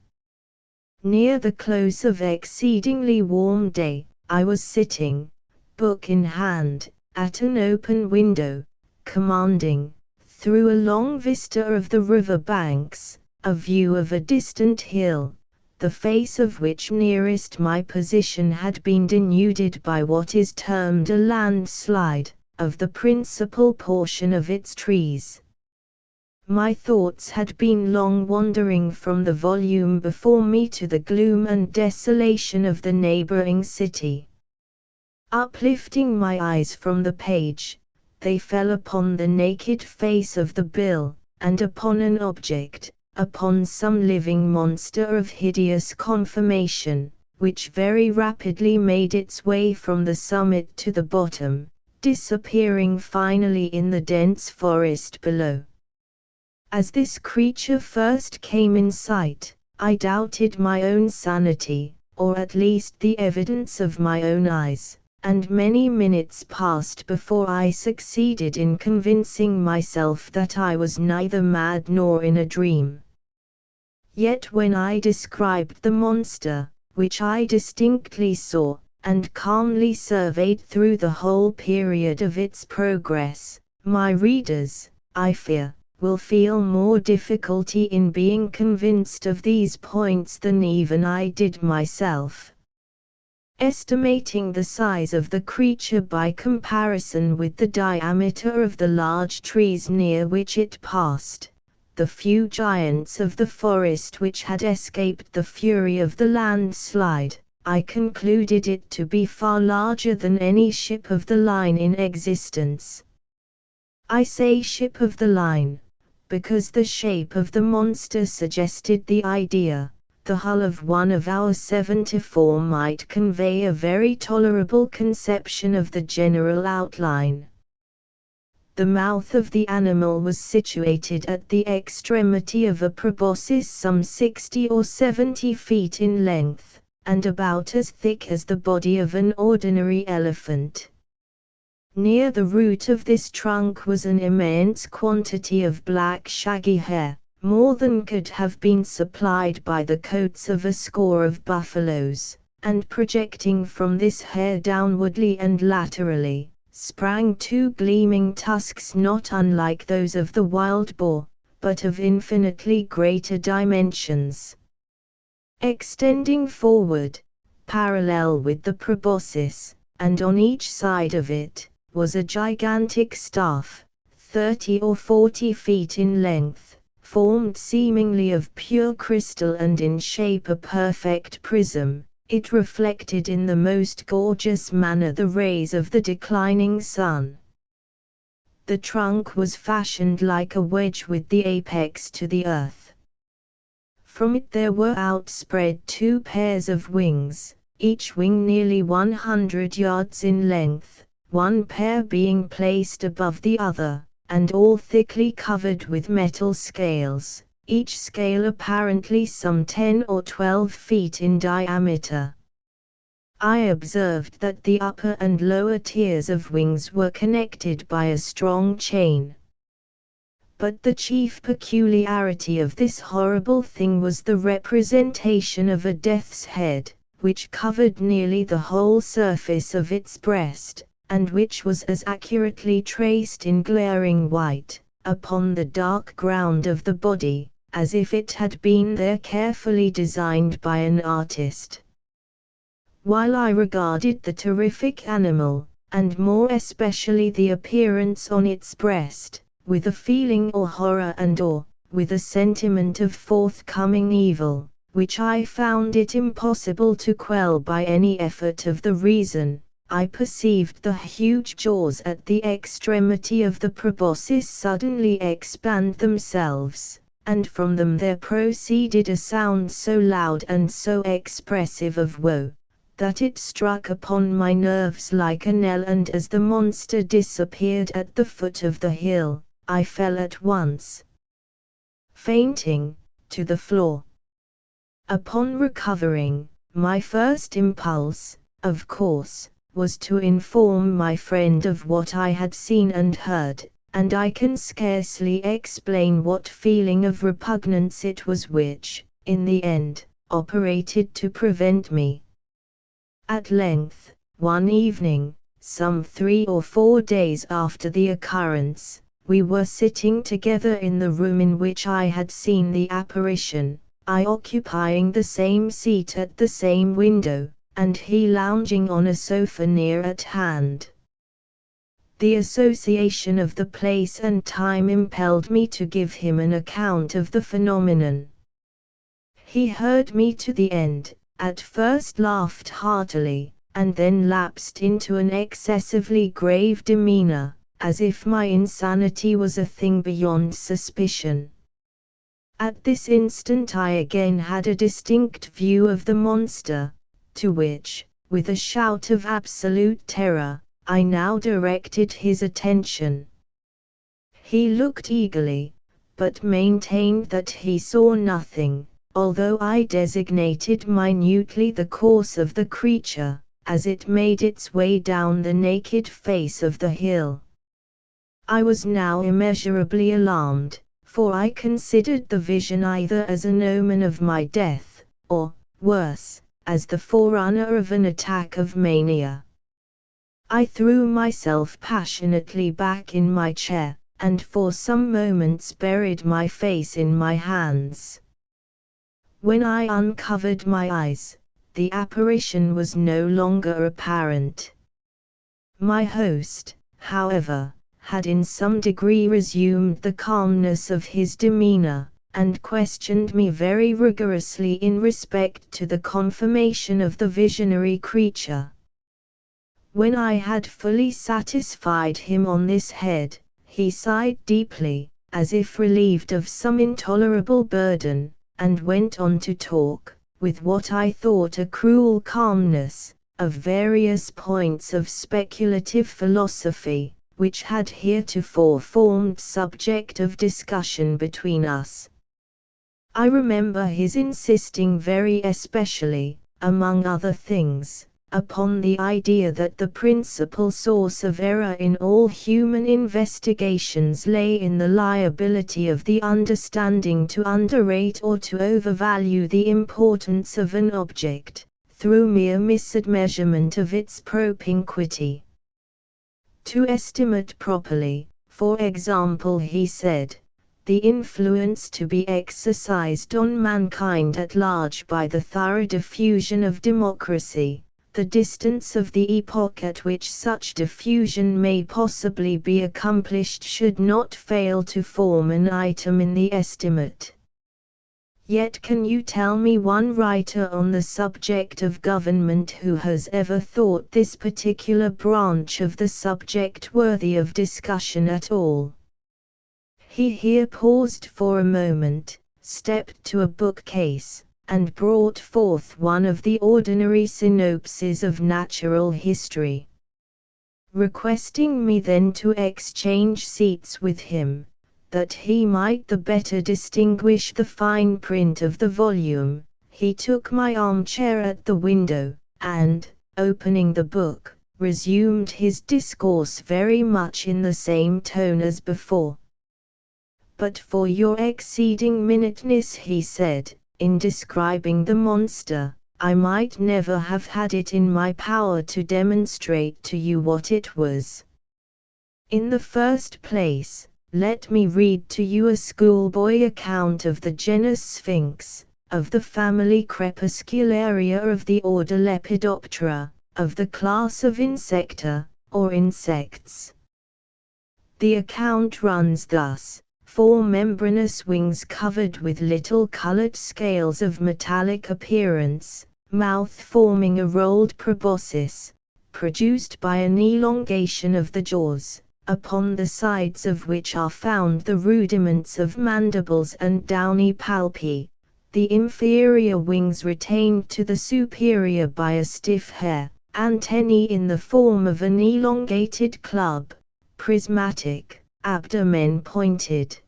Near the close of exceedingly warm day, I was sitting, book in hand, at an open window, commanding, through a long vista of the river banks, a view of a distant hill, the face of which nearest my position had been denuded by what is termed a landslide, of the principal portion of its trees. My thoughts had been long wandering from the volume before me to the gloom and desolation of the neighboring city. Uplifting my eyes from the page, they fell upon the naked face of the bill, and upon an object, upon some living monster of hideous conformation, which very rapidly made its way from the summit to the bottom, disappearing finally in the dense forest below. As this creature first came in sight, I doubted my own sanity, or at least the evidence of my own eyes, and many minutes passed before I succeeded in convincing myself that I was neither mad nor in a dream. Yet when I described the monster, which I distinctly saw, and calmly surveyed through the whole period of its progress, my readers, I fear, will feel more difficulty in being convinced of these points than even I did myself. Estimating the size of the creature by comparison with the diameter of the large trees near which it passed, the few giants of the forest which had escaped the fury of the landslide, I concluded it to be far larger than any ship of the line in existence. I say ship of the line, because the shape of the monster suggested the idea. The hull of one of our 74 might convey a very tolerable conception of the general outline. The mouth of the animal was situated at the extremity of a proboscis some 60 or 70 feet in length, and about as thick as the body of an ordinary elephant. Near the root of this trunk was an immense quantity of black shaggy hair, more than could have been supplied by the coats of a score of buffaloes, and projecting from this hair downwardly and laterally, sprang two gleaming tusks not unlike those of the wild boar, but of infinitely greater dimensions. Extending forward, parallel with the proboscis, and on each side of it, was a gigantic staff, 30 or 40 feet in length, formed seemingly of pure crystal and in shape a perfect prism. It reflected in the most gorgeous manner the rays of the declining sun. The trunk was fashioned like a wedge with the apex to the earth. From it there were outspread two pairs of wings, each wing nearly 100 yards in length, one pair being placed above the other, and all thickly covered with metal scales, each scale apparently some 10 or 12 feet in diameter. I observed that the upper and lower tiers of wings were connected by a strong chain. But the chief peculiarity of this horrible thing was the representation of a death's head, which covered nearly the whole surface of its breast, and which was as accurately traced in glaring white, upon the dark ground of the body, as if it had been there carefully designed by an artist. While I regarded the terrific animal, and more especially the appearance on its breast, with a feeling of horror and awe, with a sentiment of forthcoming evil, which I found it impossible to quell by any effort of the reason, I perceived the huge jaws at the extremity of the proboscis suddenly expand themselves, and from them there proceeded a sound so loud and so expressive of woe, that it struck upon my nerves like a knell, and as the monster disappeared at the foot of the hill, I fell at once, fainting, to the floor. Upon recovering, my first impulse, of course, was to inform my friend of what I had seen and heard, and I can scarcely explain what feeling of repugnance it was which, in the end, operated to prevent me. At length, one evening, some 3 or 4 days after the occurrence, we were sitting together in the room in which I had seen the apparition, I occupying the same seat at the same window, and he lounging on a sofa near at hand. The association of the place and time impelled me to give him an account of the phenomenon. He heard me to the end, at first laughed heartily, and then lapsed into an excessively grave demeanor, as if my insanity was a thing beyond suspicion. At this instant I again had a distinct view of the monster, to which, with a shout of absolute terror, I now directed his attention. He looked eagerly, but maintained that he saw nothing, although I designated minutely the course of the creature, as it made its way down the naked face of the hill. I was now immeasurably alarmed, for I considered the vision either as an omen of my death, or, worse, as the forerunner of an attack of mania. I threw myself passionately back in my chair, and for some moments buried my face in my hands. When I uncovered my eyes, the apparition was no longer apparent. My host, however, had in some degree resumed the calmness of his demeanor, and questioned me very rigorously in respect to the confirmation of the visionary creature. When I had fully satisfied him on this head, he sighed deeply, as if relieved of some intolerable burden, and went on to talk, with what I thought a cruel calmness, of various points of speculative philosophy, which had heretofore formed subject of discussion between us. I remember his insisting very especially, among other things, upon the idea that the principal source of error in all human investigations lay in the liability of the understanding to underrate or to overvalue the importance of an object, through mere misadmeasurement of its propinquity. To estimate properly, for example, he said, the influence to be exercised on mankind at large by the thorough diffusion of democracy, the distance of the epoch at which such diffusion may possibly be accomplished should not fail to form an item in the estimate. Yet can you tell me one writer on the subject of government who has ever thought this particular branch of the subject worthy of discussion at all? He here paused for a moment, stepped to a bookcase, and brought forth one of the ordinary synopses of natural history. Requesting me then to exchange seats with him, that he might the better distinguish the fine print of the volume, he took my armchair at the window, and, opening the book, resumed his discourse very much in the same tone as before. But for your exceeding minuteness, he said, in describing the monster, I might never have had it in my power to demonstrate to you what it was. In the first place, let me read to you a schoolboy account of the genus Sphinx, of the family Crepuscularia, of the order Lepidoptera, of the class of Insecta, or insects. The account runs thus: 4 membranous wings covered with little colored scales of metallic appearance, mouth forming a rolled proboscis, produced by an elongation of the jaws, upon the sides of which are found the rudiments of mandibles and downy palpi, the inferior wings retained to the superior by a stiff hair, antennae in the form of an elongated club, prismatic, abdomen pointed.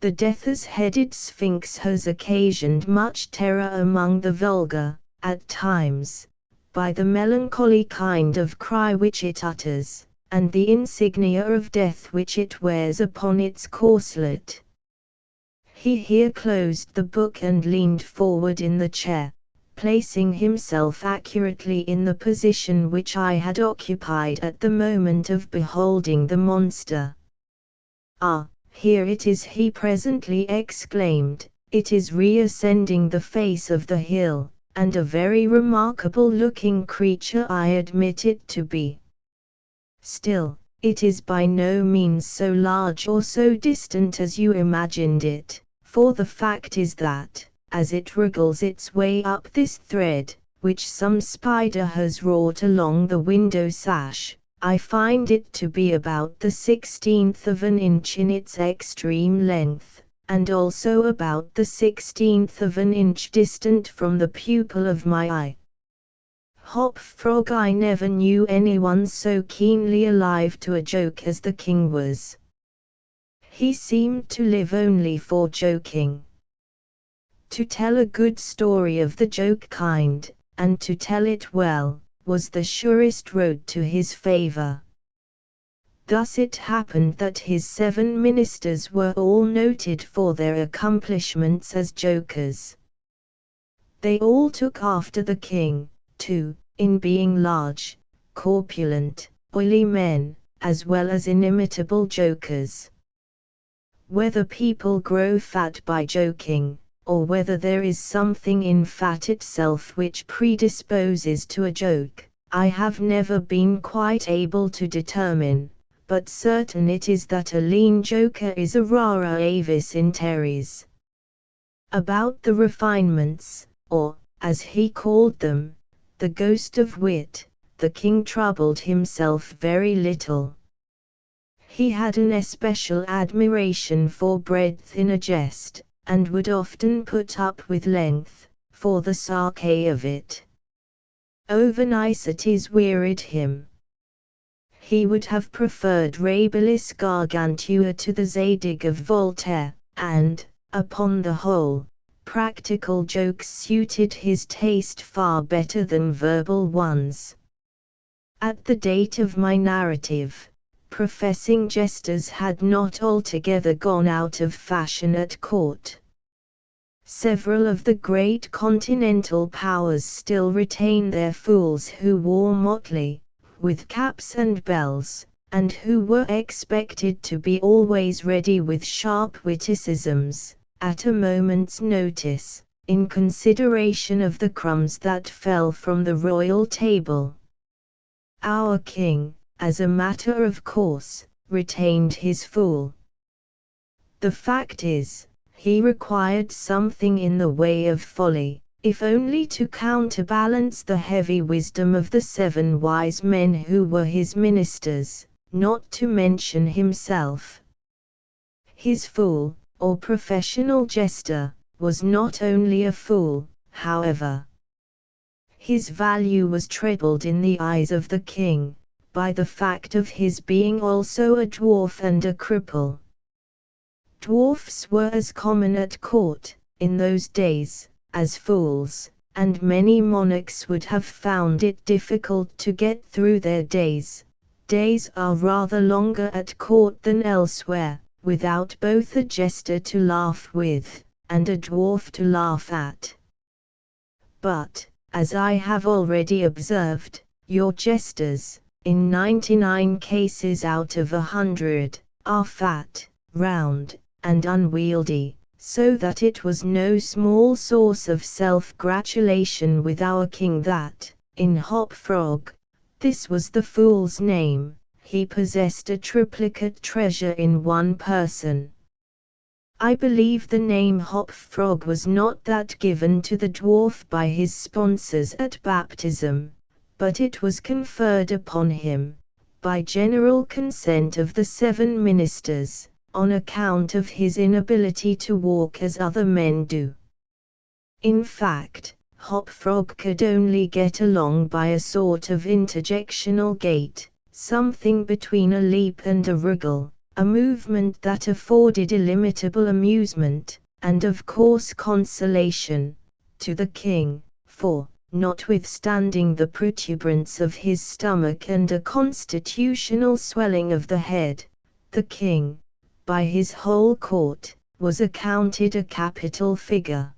The death's-headed sphinx has occasioned much terror among the vulgar, at times, by the melancholy kind of cry which it utters, and the insignia of death which it wears upon its corselet. He here closed the book and leaned forward in the chair, placing himself accurately in the position which I had occupied at the moment of beholding the monster. "Ah, here it is," he presently exclaimed, "it is reascending the face of the hill, and a very remarkable-looking creature I admit it to be. Still, it is by no means so large or so distant as you imagined it, for the fact is that, as it wriggles its way up this thread, which some spider has wrought along the window sash, I find it to be about the 16th of an inch in its extreme length, and also about the 16th of an inch distant from the pupil of my eye. Hop Frog, I never knew anyone so keenly alive to a joke as the king was. He seemed to live only for joking. To tell a good story of the joke kind, and to tell it well, was the surest road to his favor. Thus it happened that his 7 ministers were all noted for their accomplishments as jokers. They all took after the king, too, in being large, corpulent, oily men, as well as inimitable jokers. Whether people grow fat by joking, or whether there is something in fat itself which predisposes to a joke, I have never been quite able to determine, but certain it is that a lean joker is a rara avis in terris. About the refinements, or, as he called them, the ghost of wit, the king troubled himself very little. He had an especial admiration for breadth in a jest, and would often put up with length, for the sarcasm of it. Over-niceties wearied him. He would have preferred Rabilis Gargantua to the Zadig of Voltaire, and, upon the whole, practical jokes suited his taste far better than verbal ones. At the date of my narrative, professing jesters had not altogether gone out of fashion at court. Several of the great continental powers still retain their fools who wore motley, with caps and bells, and who were expected to be always ready with sharp witticisms, at a moment's notice, in consideration of the crumbs that fell from the royal table. Our king, as a matter of course, retained his fool. The fact is, he required something in the way of folly, if only to counterbalance the heavy wisdom of the 7 wise men who were his ministers, not to mention himself. His fool, or professional jester, was not only a fool, however. His value was trebled in the eyes of the king, by the fact of his being also a dwarf and a cripple. Dwarfs were as common at court, in those days, as fools, and many monarchs would have found it difficult to get through their days. Days are rather longer at court than elsewhere, without both a jester to laugh with, and a dwarf to laugh at. But, as I have already observed, your jesters, in 99 cases out of 100, are fat, round, and unwieldy, so that it was no small source of self-gratulation with our king that, in Hop Frog, this was the fool's name, he possessed a triplicate treasure in one person. I believe the name Hop Frog was not that given to the dwarf by his sponsors at baptism, but it was conferred upon him, by general consent of the 7 ministers, on account of his inability to walk as other men do. In fact, Hop Frog could only get along by a sort of interjectional gait, something between a leap and a wriggle, a movement that afforded illimitable amusement, and of course consolation, to the king, for, notwithstanding the protuberance of his stomach and a constitutional swelling of the head, the king, by his whole court, was accounted a capital figure.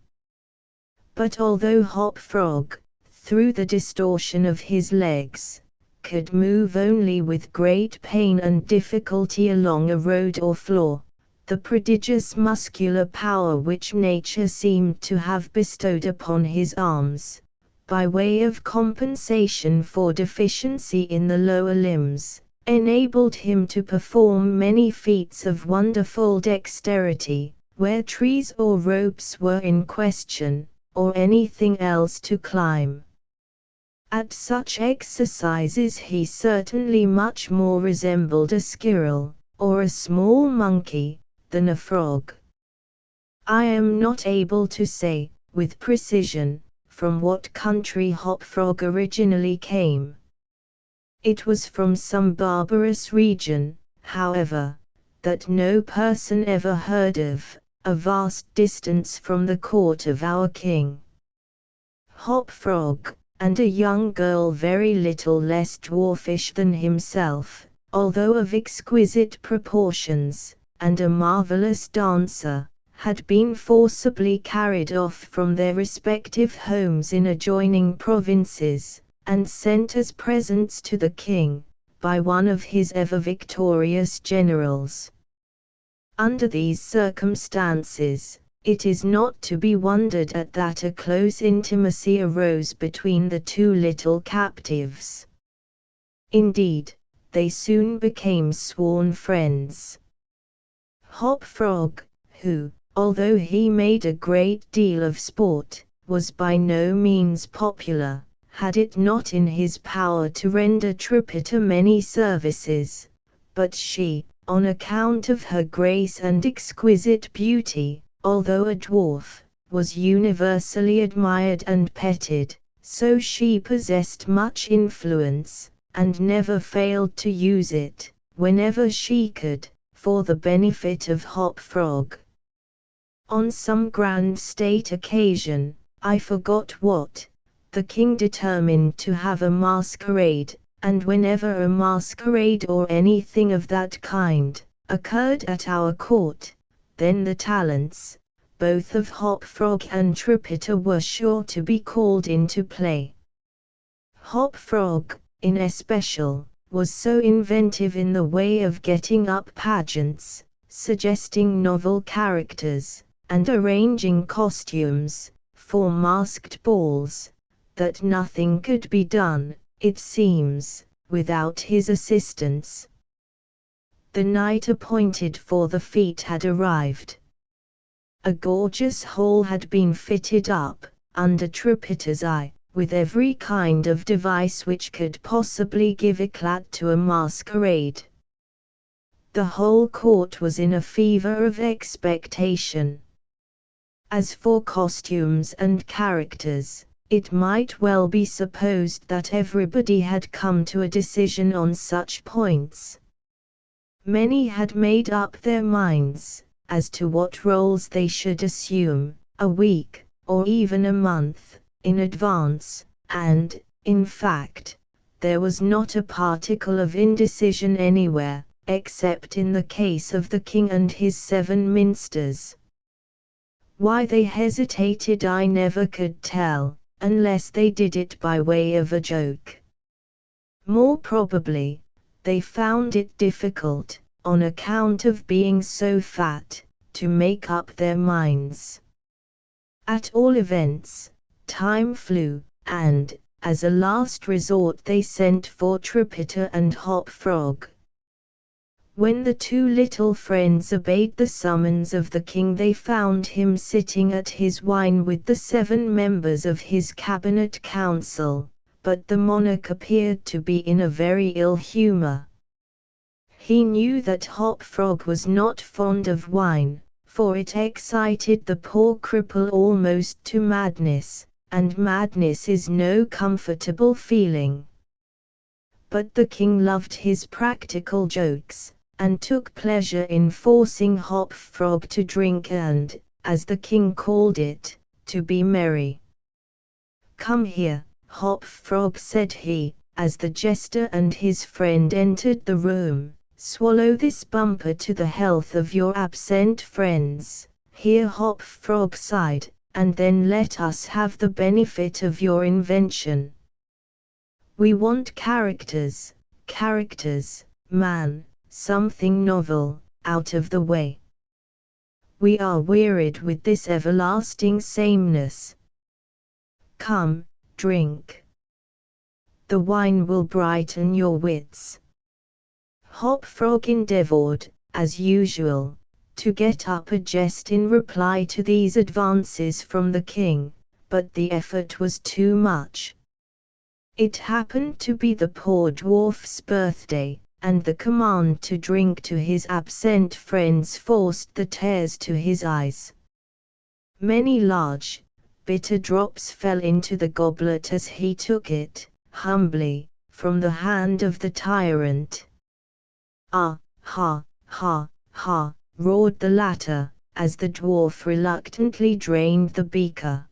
But although Hop Frog, through the distortion of his legs, could move only with great pain and difficulty along a road or floor, the prodigious muscular power which nature seemed to have bestowed upon his arms, by way of compensation for deficiency in the lower limbs, enabled him to perform many feats of wonderful dexterity, where trees or ropes were in question, or anything else to climb. At such exercises he certainly much more resembled a squirrel, or a small monkey, than a frog. I am not able to say, with precision, from what country Hop Frog originally came. It was from some barbarous region, however, that no person ever heard of, a vast distance from the court of our king. Hop Frog, and a young girl very little less dwarfish than himself, although of exquisite proportions, and a marvelous dancer, had been forcibly carried off from their respective homes in adjoining provinces, and sent as presents to the king, by one of his ever victorious generals. Under these circumstances, It is not to be wondered at that a close intimacy arose between the two little captives. Indeed, they soon became sworn friends. Hop Frog, who, although he made a great deal of sport, was by no means popular, had it not in his power to render Tripita many services, but she, on account of her grace and exquisite beauty, although a dwarf, was universally admired and petted, so she possessed much influence, and never failed to use it, whenever she could, for the benefit of Hop Frog. On some grand state occasion, I forgot what, the king determined to have a masquerade, and whenever a masquerade or anything of that kind occurred at our court, then the talents, both of Hop Frog and Tripita, were sure to be called into play. Hop Frog, in especial, was so inventive in the way of getting up pageants, suggesting novel characters, and arranging costumes for masked balls, that nothing could be done, it seems, without his assistance. The night appointed for the feat had arrived. A gorgeous hall had been fitted up, under Tripita's eye, with every kind of device which could possibly give eclat to a masquerade. The whole court was in a fever of expectation. As for costumes and characters, it might well be supposed that everybody had come to a decision on such points. Many had made up their minds as to what roles they should assume, a week, or even a month, in advance, and, in fact, there was not a particle of indecision anywhere, except in the case of the king and his 7 minsters. Why they hesitated I never could tell, unless they did it by way of a joke. More probably, they found it difficult, on account of being so fat, to make up their minds. At all events, time flew, and, as a last resort, they sent for Tripita and Hop Frog. When the 2 little friends obeyed the summons of the king, they found him sitting at his wine with the 7 members of his cabinet council, but the monarch appeared to be in a very ill humor. He knew that Hop Frog was not fond of wine, for it excited the poor cripple almost to madness, and madness is no comfortable feeling. But the king loved his practical jokes, and took pleasure in forcing Hop Frog to drink and, as the king called it, to be merry. "Come here, Hop Frog," said he, as the jester and his friend entered the room. "Swallow this bumper to the health of your absent friends." Here Hop Frog sighed, "and then let us have the benefit of your invention. We want characters, man, something novel, out of the way. We are wearied with this everlasting sameness. Come, drink. The wine will brighten your wits." Hop Frog endeavored, as usual, to get up a jest in reply to these advances from the king, but the effort was too much. It happened to be the poor dwarf's birthday, and the command to drink to his absent friends forced the tears to his eyes. Many large, bitter drops fell into the goblet as he took it, humbly, from the hand of the tyrant. "Ah, ha, ha, ha," roared the latter, as the dwarf reluctantly drained the beaker.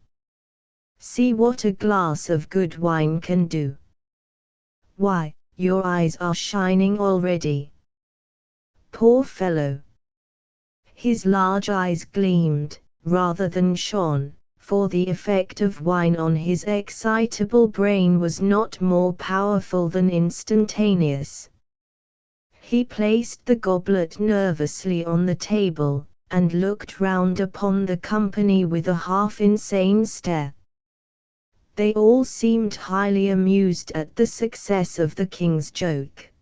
"See what a glass of good wine can do. Why, your eyes are shining already." Poor fellow! His large eyes gleamed, rather than shone, for the effect of wine on his excitable brain was not more powerful than instantaneous. He placed the goblet nervously on the table, and looked round upon the company with a half-insane stare. They all seemed highly amused at the success of the king's joke.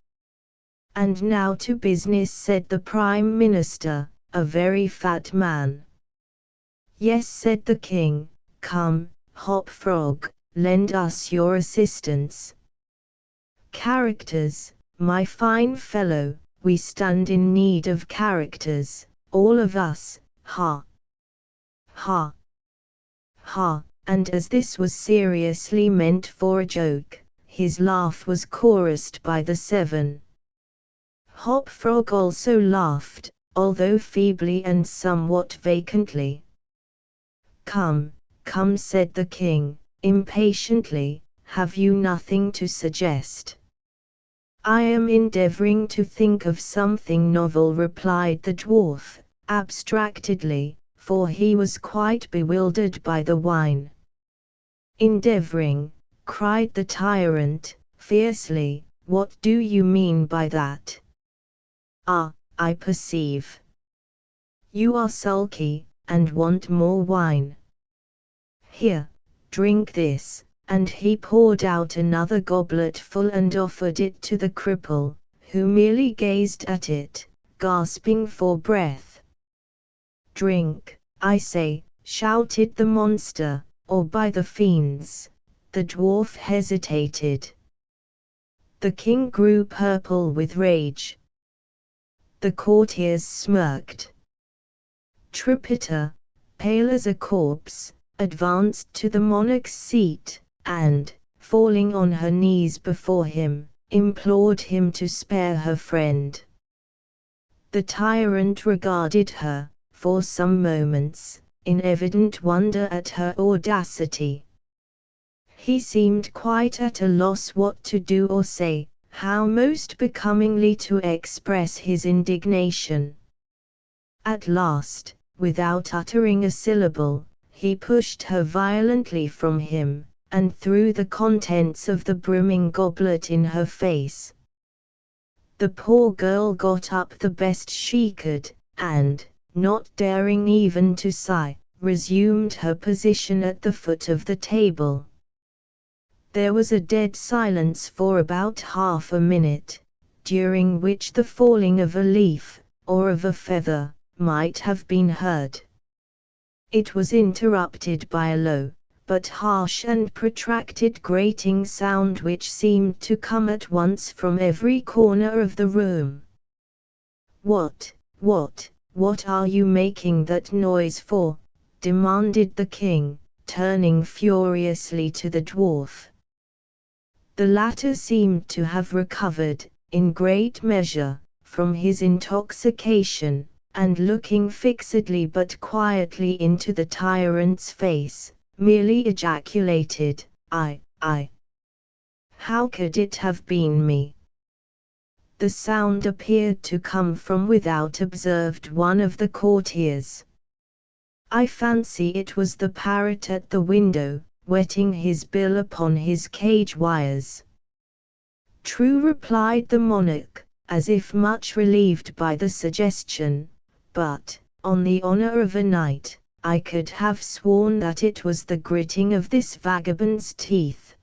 "And now to business," said the Prime Minister, a very fat man. "Yes," said the king, "come, Hop Frog, lend us your assistance. Characters, my fine fellow, we stand in need of characters, all of us, ha! Ha! Ha!" And as this was seriously meant for a joke, his laugh was chorused by the 7. Hop Frog also laughed, although feebly and somewhat vacantly. "Come, come," said the king, impatiently, "have you nothing to suggest?" "I am endeavoring to think of something novel," replied the dwarf, abstractedly, for he was quite bewildered by the wine. "Endeavoring," cried the tyrant, fiercely, "what do you mean by that? Ah, I perceive. You are sulky, and want more wine. Here, drink this," and he poured out another goblet full and offered it to the cripple, who merely gazed at it, gasping for breath. "Drink, I say," shouted the monster, "or by the fiends." The dwarf hesitated. The king grew purple with rage. The courtiers smirked. Trippetta, pale as a corpse, advanced to the monarch's seat, and, falling on her knees before him, implored him to spare her friend. The tyrant regarded her, for some moments, in evident wonder at her audacity. He seemed quite at a loss what to do or say, how most becomingly to express his indignation. At last, without uttering a syllable, he pushed her violently from him, and threw the contents of the brimming goblet in her face. The poor girl got up the best she could, and, not daring even to sigh, resumed her position at the foot of the table. There was a dead silence for about half a minute, during which the falling of a leaf, or of a feather, might have been heard. It was interrupted by a low, but harsh and protracted grating sound which seemed to come at once from every corner of the room. What are you making that noise for?" demanded the king, turning furiously to the dwarf. The latter seemed to have recovered, in great measure, from his intoxication, and looking fixedly but quietly into the tyrant's face, merely ejaculated, I. How could it have been me?" The sound appeared to come from without, observed one of the courtiers. "I fancy it was the parrot at the window, wetting his bill upon his cage wires." "True," replied the monarch, as if much relieved by the suggestion, "but, on the honor of a knight, I could have sworn that it was the gritting of this vagabond's teeth."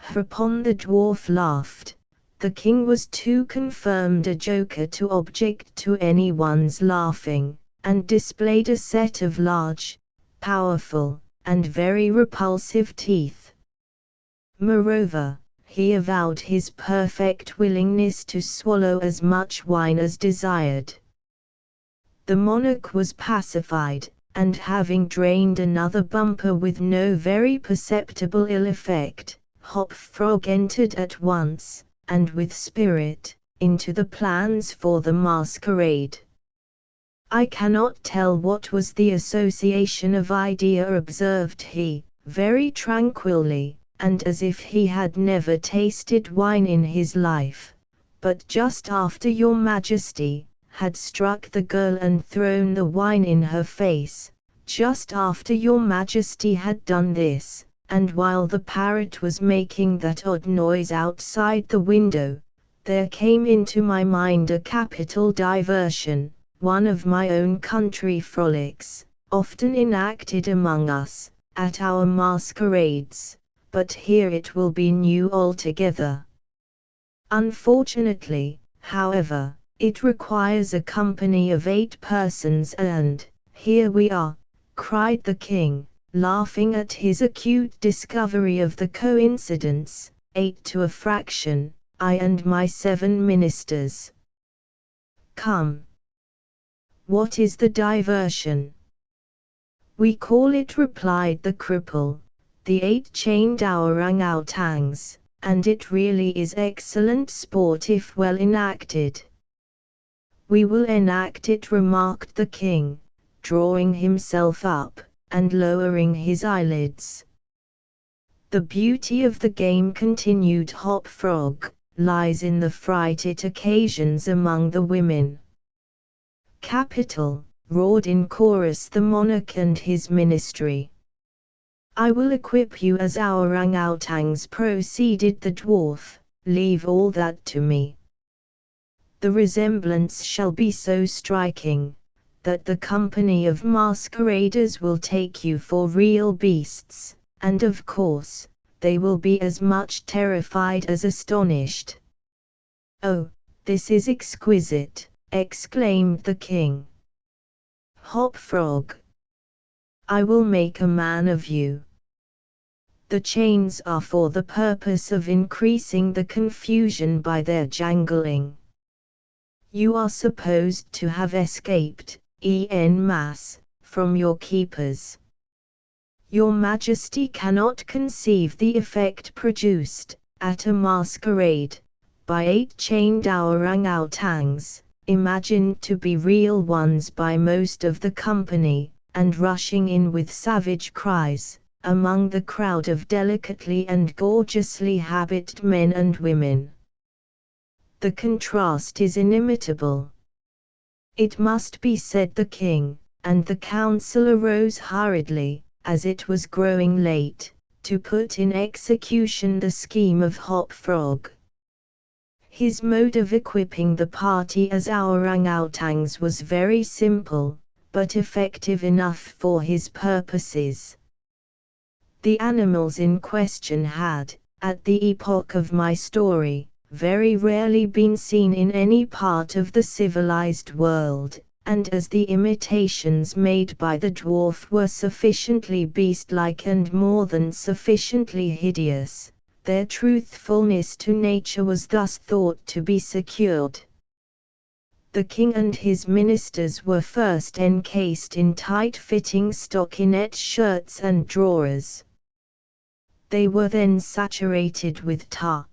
Whereupon the dwarf laughed. The king was too confirmed a joker to object to anyone's laughing, and displayed a set of large, powerful, and very repulsive teeth. Moreover, he avowed his perfect willingness to swallow as much wine as desired. The monarch was pacified, and having drained another bumper with no very perceptible ill effect, Hop Frog entered at once, and with spirit, into the plans for the masquerade. "I cannot tell what was the association of idea," observed he, very tranquilly, and as if he had never tasted wine in his life, "but just after your Majesty had struck the girl and thrown the wine in her face, just after your Majesty had done this, and while the parrot was making that odd noise outside the window, there came into my mind a capital diversion, one of my own country frolics, often enacted among us, at our masquerades, but here it will be new altogether. Unfortunately, however, it requires a company of 8 persons and, here we are, cried the king, laughing at his acute discovery of the coincidence, 8 to a fraction, I and my 7 ministers. Come. What is the diversion? We call it, replied the cripple, the 8 chained orang-outans, and it really is excellent sport if well enacted. We will enact it, remarked the king, drawing himself up, and lowering his eyelids. The beauty of the game, continued Hop Frog, lies in the fright it occasions among the women. Capital, roared in chorus the monarch and his ministry. I will equip you as orang-outans, proceeded the dwarf, leave all that to me. The resemblance shall be so striking, that the company of masqueraders will take you for real beasts, and of course, they will be as much terrified as astonished. Oh, this is exquisite, exclaimed the king. Hop Frog, I will make a man of you. The chains are for the purpose of increasing the confusion by their jangling. You are supposed to have escaped, en masse, from your keepers. Your Majesty cannot conceive the effect produced, at a masquerade, by 8 chained orang-outans, imagined to be real ones by most of the company, and rushing in with savage cries, among the crowd of delicately and gorgeously habited men and women. The contrast is inimitable. It must be, said the king, and the council arose hurriedly, as it was growing late, to put in execution the scheme of Hop Frog. His mode of equipping the party as orang-outans was very simple, but effective enough for his purposes. The animals in question had, at the epoch of my story, very rarely been seen in any part of the civilized world, and as the imitations made by the dwarf were sufficiently beast-like and more than sufficiently hideous, their truthfulness to nature was thus thought to be secured. The king and his ministers were first encased in tight-fitting stockinette shirts and drawers. They were then saturated with tar.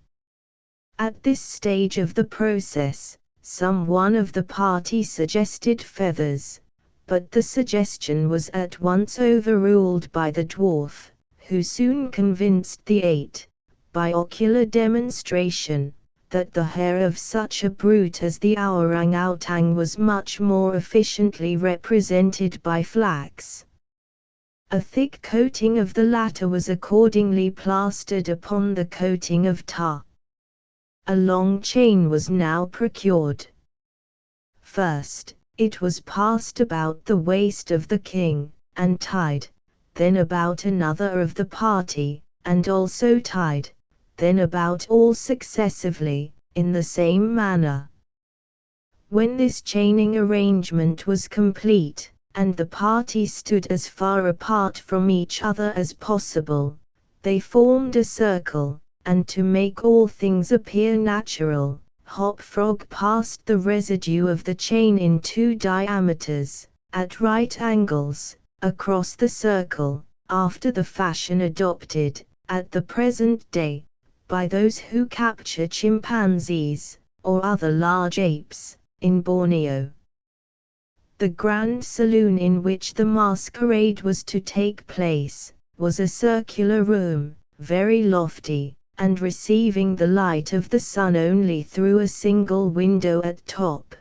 At this stage of the process, some one of the party suggested feathers, but the suggestion was at once overruled by the dwarf, who soon convinced the 8, by ocular demonstration, that the hair of such a brute as the orang-outan was much more efficiently represented by flax. A thick coating of the latter was accordingly plastered upon the coating of tar. A long chain was now procured. First, it was passed about the waist of the king, and tied, then about another of the party, and also tied, then about all successively, in the same manner. When this chaining arrangement was complete, and the party stood as far apart from each other as possible, they formed a circle, and to make all things appear natural, Hop Frog passed the residue of the chain in 2 diameters, at right angles, across the circle, after the fashion adopted, at the present day, by those who capture chimpanzees, or other large apes, in Borneo. The grand saloon in which the masquerade was to take place, was a circular room, very lofty, and receiving the light of the sun only through a single window at top.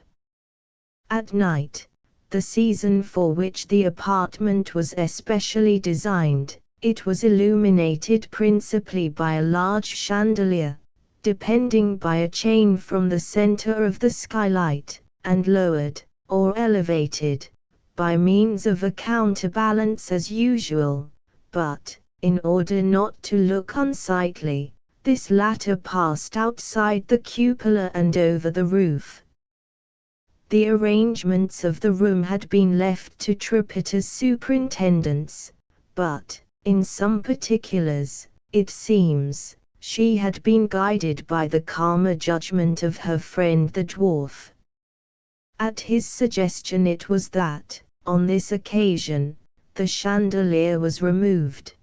At night, the season for which the apartment was especially designed, it was illuminated principally by a large chandelier, depending by a chain from the center of the skylight, and lowered, or elevated, by means of a counterbalance as usual, but, in order not to look unsightly, this latter passed outside the cupola and over the roof. The arrangements of the room had been left to Tripita's superintendence, but, in some particulars, it seems, she had been guided by the calmer judgment of her friend the dwarf. At his suggestion it was that, on this occasion, the chandelier was removed.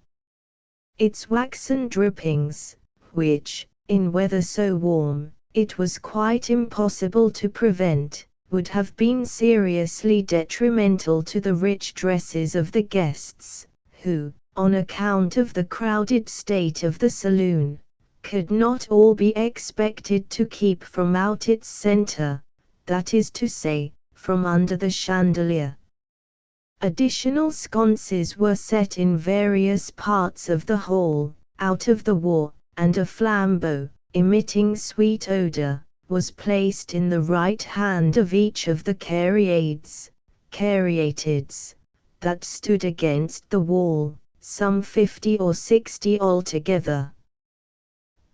Its waxen drippings, which, in weather so warm, it was quite impossible to prevent, would have been seriously detrimental to the rich dresses of the guests, who, on account of the crowded state of the saloon, could not all be expected to keep from out its center, that is to say, from under the chandelier. Additional sconces were set in various parts of the hall, out of the wall, and a flambeau, emitting sweet odor, was placed in the right hand of each of the caryatids, that stood against the wall, some 50 or 60 altogether.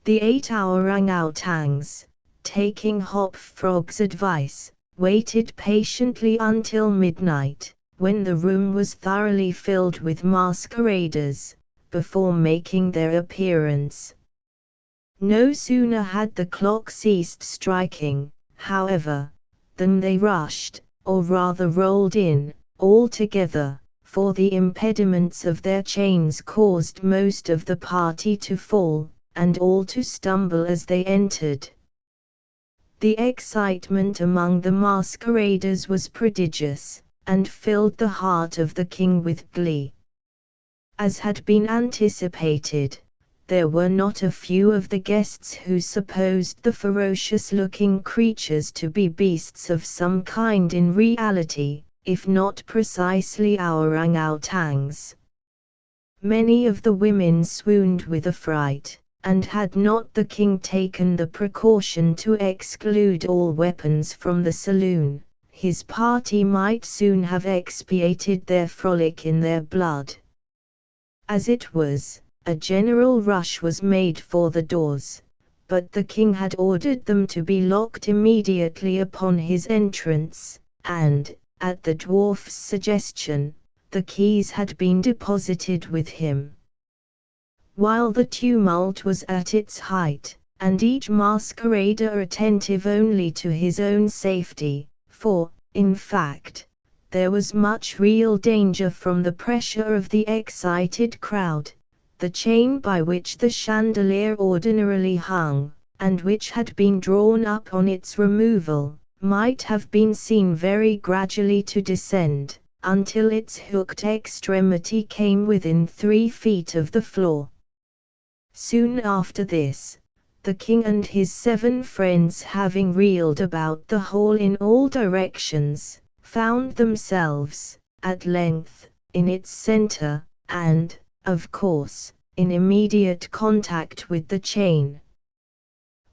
The 8 orang-outans, taking Hop Frog's advice, waited patiently until midnight, when the room was thoroughly filled with masqueraders, before making their appearance. No sooner had the clock ceased striking, however, than they rushed, or rather rolled in, all together, for the impediments of their chains caused most of the party to fall, and all to stumble as they entered. The excitement among the masqueraders was prodigious, and filled the heart of the king with glee. As had been anticipated, there were not a few of the guests who supposed the ferocious-looking creatures to be beasts of some kind in reality, if not precisely orang-outans. Many of the women swooned with affright, and had not the king taken the precaution to exclude all weapons from the saloon, his party might soon have expiated their frolic in their blood. As it was, a general rush was made for the doors, but the king had ordered them to be locked immediately upon his entrance, and, at the dwarf's suggestion, the keys had been deposited with him. While the tumult was at its height, and each masquerader attentive only to his own safety, for, in fact, there was much real danger from the pressure of the excited crowd, the chain by which the chandelier ordinarily hung, and which had been drawn up on its removal, might have been seen very gradually to descend, until its hooked extremity came within 3 feet of the floor. Soon after this, the king and his 7 friends, having reeled about the hall in all directions, found themselves, at length, in its center, and, of course, in immediate contact with the chain.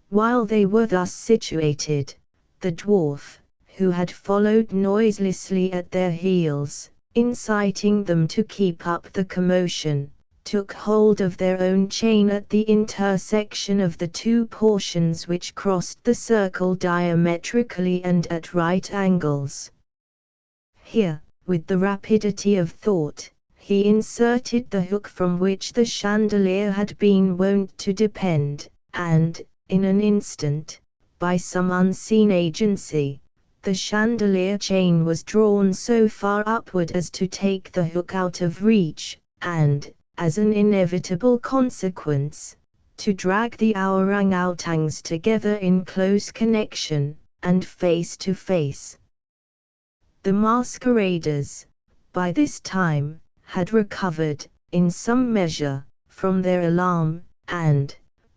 While they were thus situated, the dwarf, who had followed noiselessly at their heels, inciting them to keep up the commotion, took hold of their own chain at the intersection of the 2 portions which crossed the circle diametrically and at right angles. Here, with the rapidity of thought, he inserted the hook from which the chandelier had been wont to depend, and, in an instant, by some unseen agency, the chandelier chain was drawn so far upward as to take the hook out of reach, and, as an inevitable consequence, to drag the orang-outans together in close connection, and face to face. The masqueraders, by this time, had recovered, in some measure, from their alarm, and,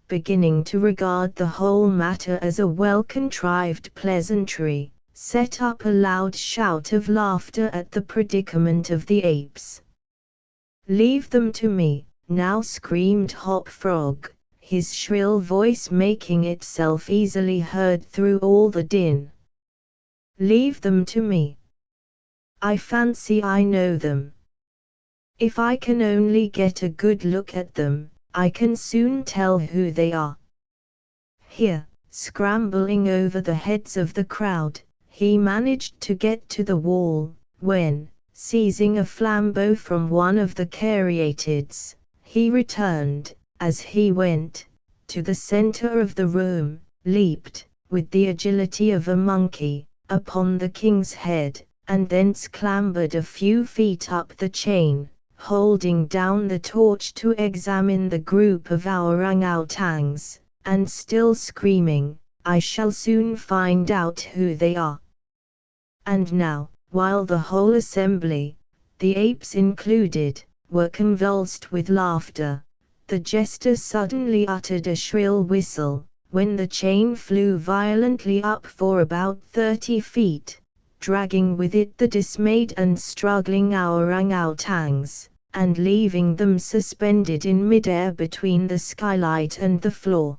beginning to regard the whole matter as a well-contrived pleasantry, set up a loud shout of laughter at the predicament of the apes. "Leave them to me," now screamed Hop Frog, his shrill voice making itself easily heard through all the din. Leave them to me. I fancy I know them. If I can only get a good look at them, I can soon tell who they are. Here, scrambling over the heads of the crowd, he managed to get to the wall, when, seizing a flambeau from one of the caryatids, he returned, as he went, to the center of the room, leaped, with the agility of a monkey, upon the king's head, and thence clambered a few feet up the chain, holding down the torch to examine the group of orang-outans, and still screaming, "I shall soon find out who they are." And now, while the whole assembly, the apes included, were convulsed with laughter, the jester suddenly uttered a shrill whistle, when the chain flew violently up for about 30 feet, dragging with it the dismayed and struggling orang-outans, and leaving them suspended in midair between the skylight and the floor.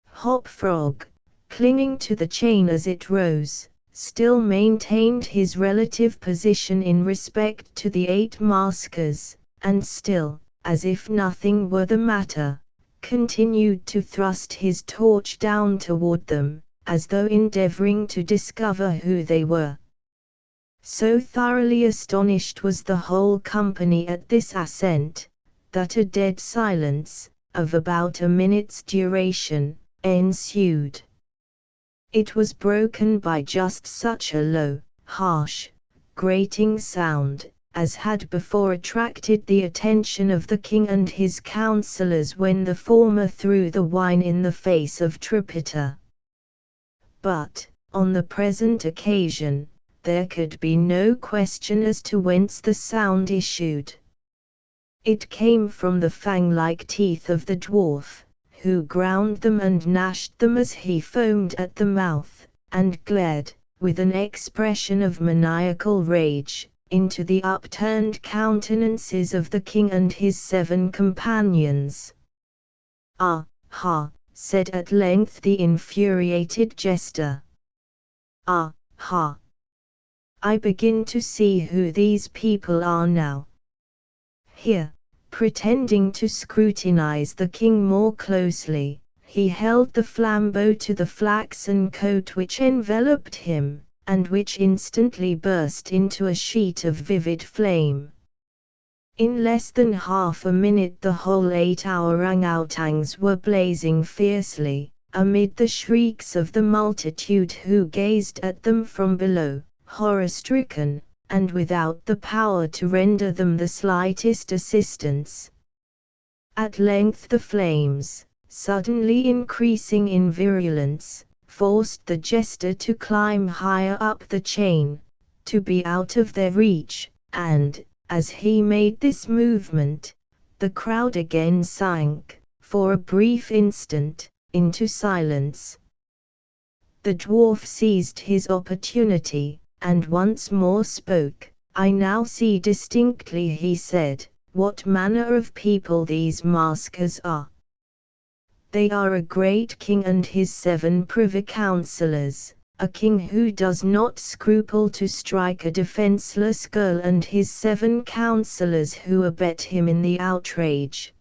Hop Frog, clinging to the chain as it rose, still maintained his relative position in respect to the 8 maskers, and still, as if nothing were the matter, continued to thrust his torch down toward them, as though endeavoring to discover who they were. So thoroughly astonished was the whole company at this ascent, that a dead silence, of about a minute's duration, ensued. It was broken by just such a low, harsh, grating sound, as had before attracted the attention of the king and his counselors when the former threw the wine in the face of Tripita. But, on the present occasion, there could be no question as to whence the sound issued. It came from the fang-like teeth of the dwarf, who ground them and gnashed them as he foamed at the mouth, and glared, with an expression of maniacal rage, into the upturned countenances of the king and his 7 companions. "Ah, ha," said at length the infuriated jester. "Ah, ha. I begin to see who these people are now." Here, pretending to scrutinize the king more closely, he held the flambeau to the flaxen coat which enveloped him, and which instantly burst into a sheet of vivid flame. In less than half a minute the whole 8 orang-outans were blazing fiercely, amid the shrieks of the multitude who gazed at them from below, horror-stricken, and without the power to render them the slightest assistance. At length the flames, suddenly increasing in virulence, forced the jester to climb higher up the chain, to be out of their reach, and, as he made this movement, the crowd again sank, for a brief instant, into silence. The dwarf seized his opportunity, and once more spoke. "I now see distinctly," he said, "what manner of people these maskers are. They are a great king and his 7 privy councillors, a king who does not scruple to strike a defenseless girl and his 7 councillors who abet him in the outrage.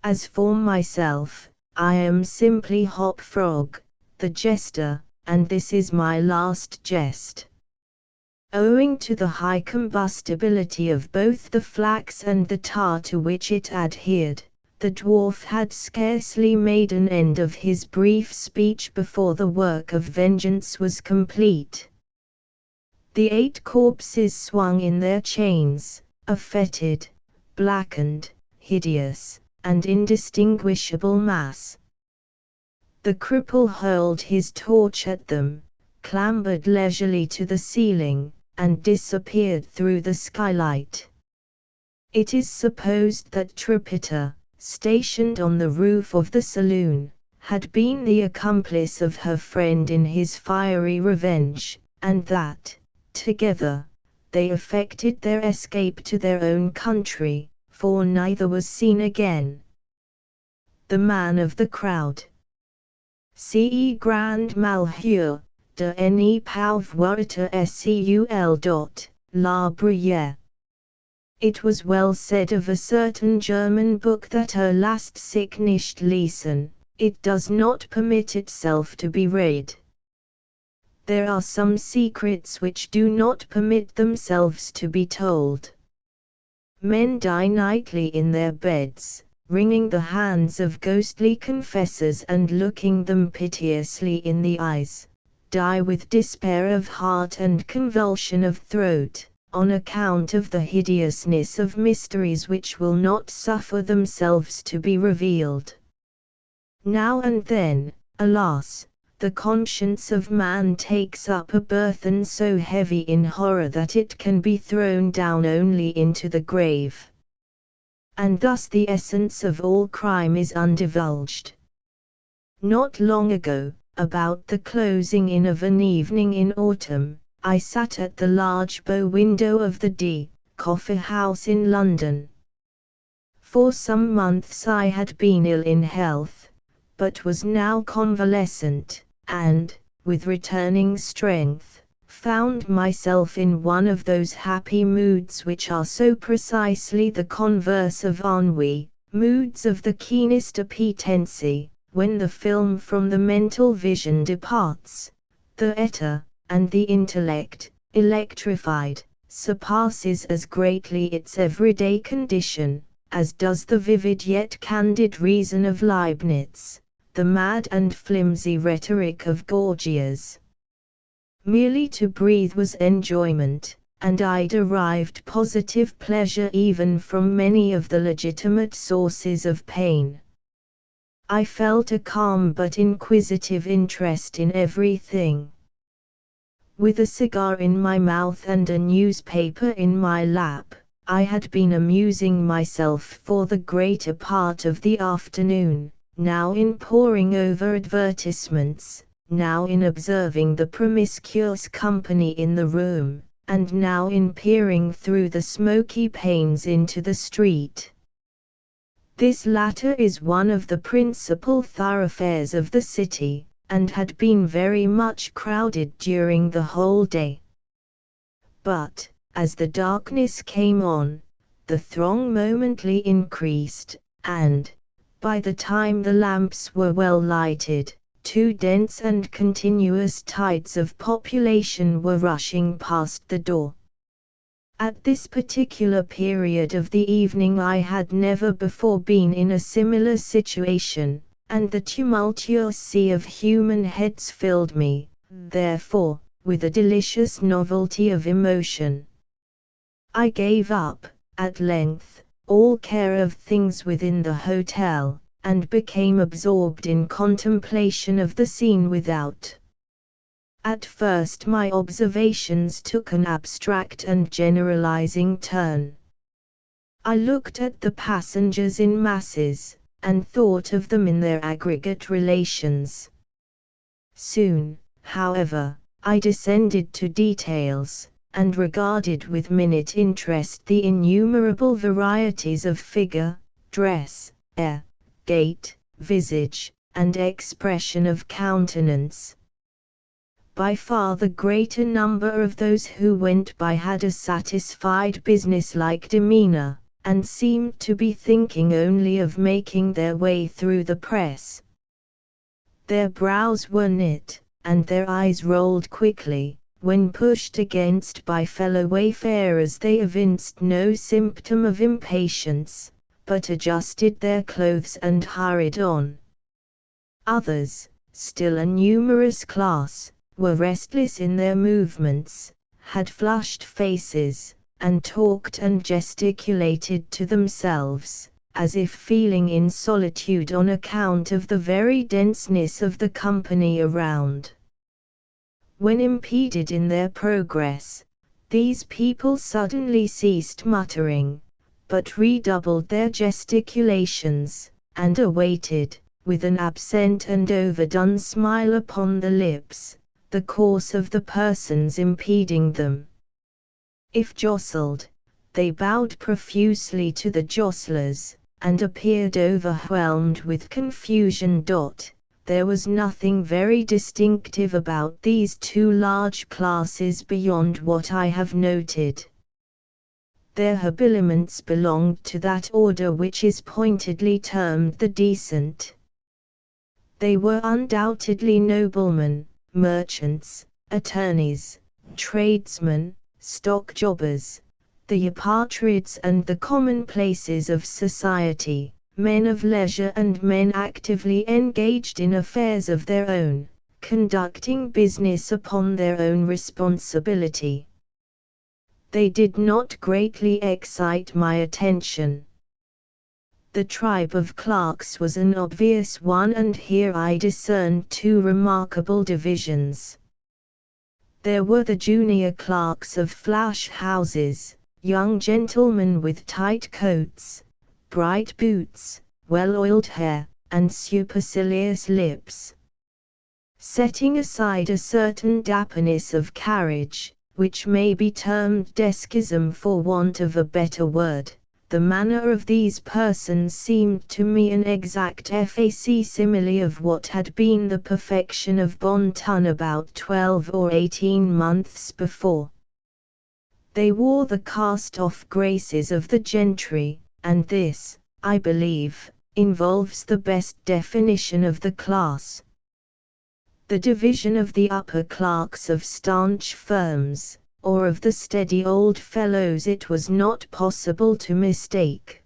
As for myself, I am simply Hop Frog, the jester, and this is my last jest." Owing to the high combustibility of both the flax and the tar to which it adhered, the dwarf had scarcely made an end of his brief speech before the work of vengeance was complete. The 8 corpses swung in their chains, a fetid, blackened, hideous, and indistinguishable mass. The cripple hurled his torch at them, clambered leisurely to the ceiling, and disappeared through the skylight. It is supposed that Tripita, stationed on the roof of the saloon, had been the accomplice of her friend in his fiery revenge, and that, together, they effected their escape to their own country, for neither was seen again. The man of the crowd. C. Grand Malheur, de ne pauvreté seul. L'Arbre. It was well said of a certain German book that lasst sich nicht lesen, it does not permit itself to be read. There are some secrets which do not permit themselves to be told. Men die nightly in their beds, wringing the hands of ghostly confessors and looking them piteously in the eyes, die with despair of heart and convulsion of throat, on account of the hideousness of mysteries which will not suffer themselves to be revealed. Now and then, alas, the conscience of man takes up a burthen so heavy in horror that it can be thrown down only into the grave. And thus the essence of all crime is undivulged. Not long ago, about the closing in of an evening in autumn, I sat at the large bow window of the D. Coffee House in London. For some months I had been ill in health, but was now convalescent, and, with returning strength, found myself in one of those happy moods which are so precisely the converse of ennui, moods of the keenest appetency, when the film from the mental vision departs, the ether, and the intellect, electrified, surpasses as greatly its everyday condition, as does the vivid yet candid reason of Leibniz, the mad and flimsy rhetoric of Gorgias. Merely to breathe was enjoyment, and I derived positive pleasure even from many of the legitimate sources of pain. I felt a calm but inquisitive interest in everything. With a cigar in my mouth and a newspaper in my lap, I had been amusing myself for the greater part of the afternoon, now in poring over advertisements, now in observing the promiscuous company in the room, and now in peering through the smoky panes into the street. This latter is one of the principal thoroughfares of the city, and had been very much crowded during the whole day. But, as the darkness came on, the throng momently increased, and, by the time the lamps were well lighted, two dense and continuous tides of population were rushing past the door. At this particular period of the evening I had never before been in a similar situation, and the tumultuous sea of human heads filled me, therefore, with a delicious novelty of emotion. I gave up, at length, all care of things within the hotel, and became absorbed in contemplation of the scene without. At first my observations took an abstract and generalizing turn. I looked at the passengers in masses, and thought of them in their aggregate relations. Soon, however, I descended to details, and regarded with minute interest the innumerable varieties of figure, dress, air, gait, visage, and expression of countenance. By far the greater number of those who went by had a satisfied business-like demeanor, and seemed to be thinking only of making their way through the press. Their brows were knit, and their eyes rolled quickly. When pushed against by fellow wayfarers they evinced no symptom of impatience, but adjusted their clothes and hurried on. Others, still a numerous class, were restless in their movements, had flushed faces, and talked and gesticulated to themselves, as if feeling in solitude on account of the very denseness of the company around. When impeded in their progress, these people suddenly ceased muttering, but redoubled their gesticulations, and awaited, with an absent and overdone smile upon the lips, the course of the persons impeding them. If jostled, they bowed profusely to the jostlers, and appeared overwhelmed with confusion. there was nothing very distinctive about these two large classes beyond what I have noted. Their habiliments belonged to that order which is pointedly termed the decent. They were undoubtedly noblemen, merchants, attorneys, tradesmen, stock jobbers, the eupatrids and the commonplaces of society, men of leisure and men actively engaged in affairs of their own, conducting business upon their own responsibility. They did not greatly excite my attention. The tribe of clerks was an obvious one, and here I discerned two remarkable divisions. There were the junior clerks of flash houses, young gentlemen with tight coats, bright boots, well-oiled hair, and supercilious lips. Setting aside a certain dapperness of carriage, which may be termed deschism for want of a better word, the manner of these persons seemed to me an exact facsimile of what had been the perfection of bon ton about 12 or 18 months before. They wore the cast-off graces of the gentry, and this, I believe, involves the best definition of the class. The division of the upper clerks of stanch firms, or of the steady old fellows, it was not possible to mistake.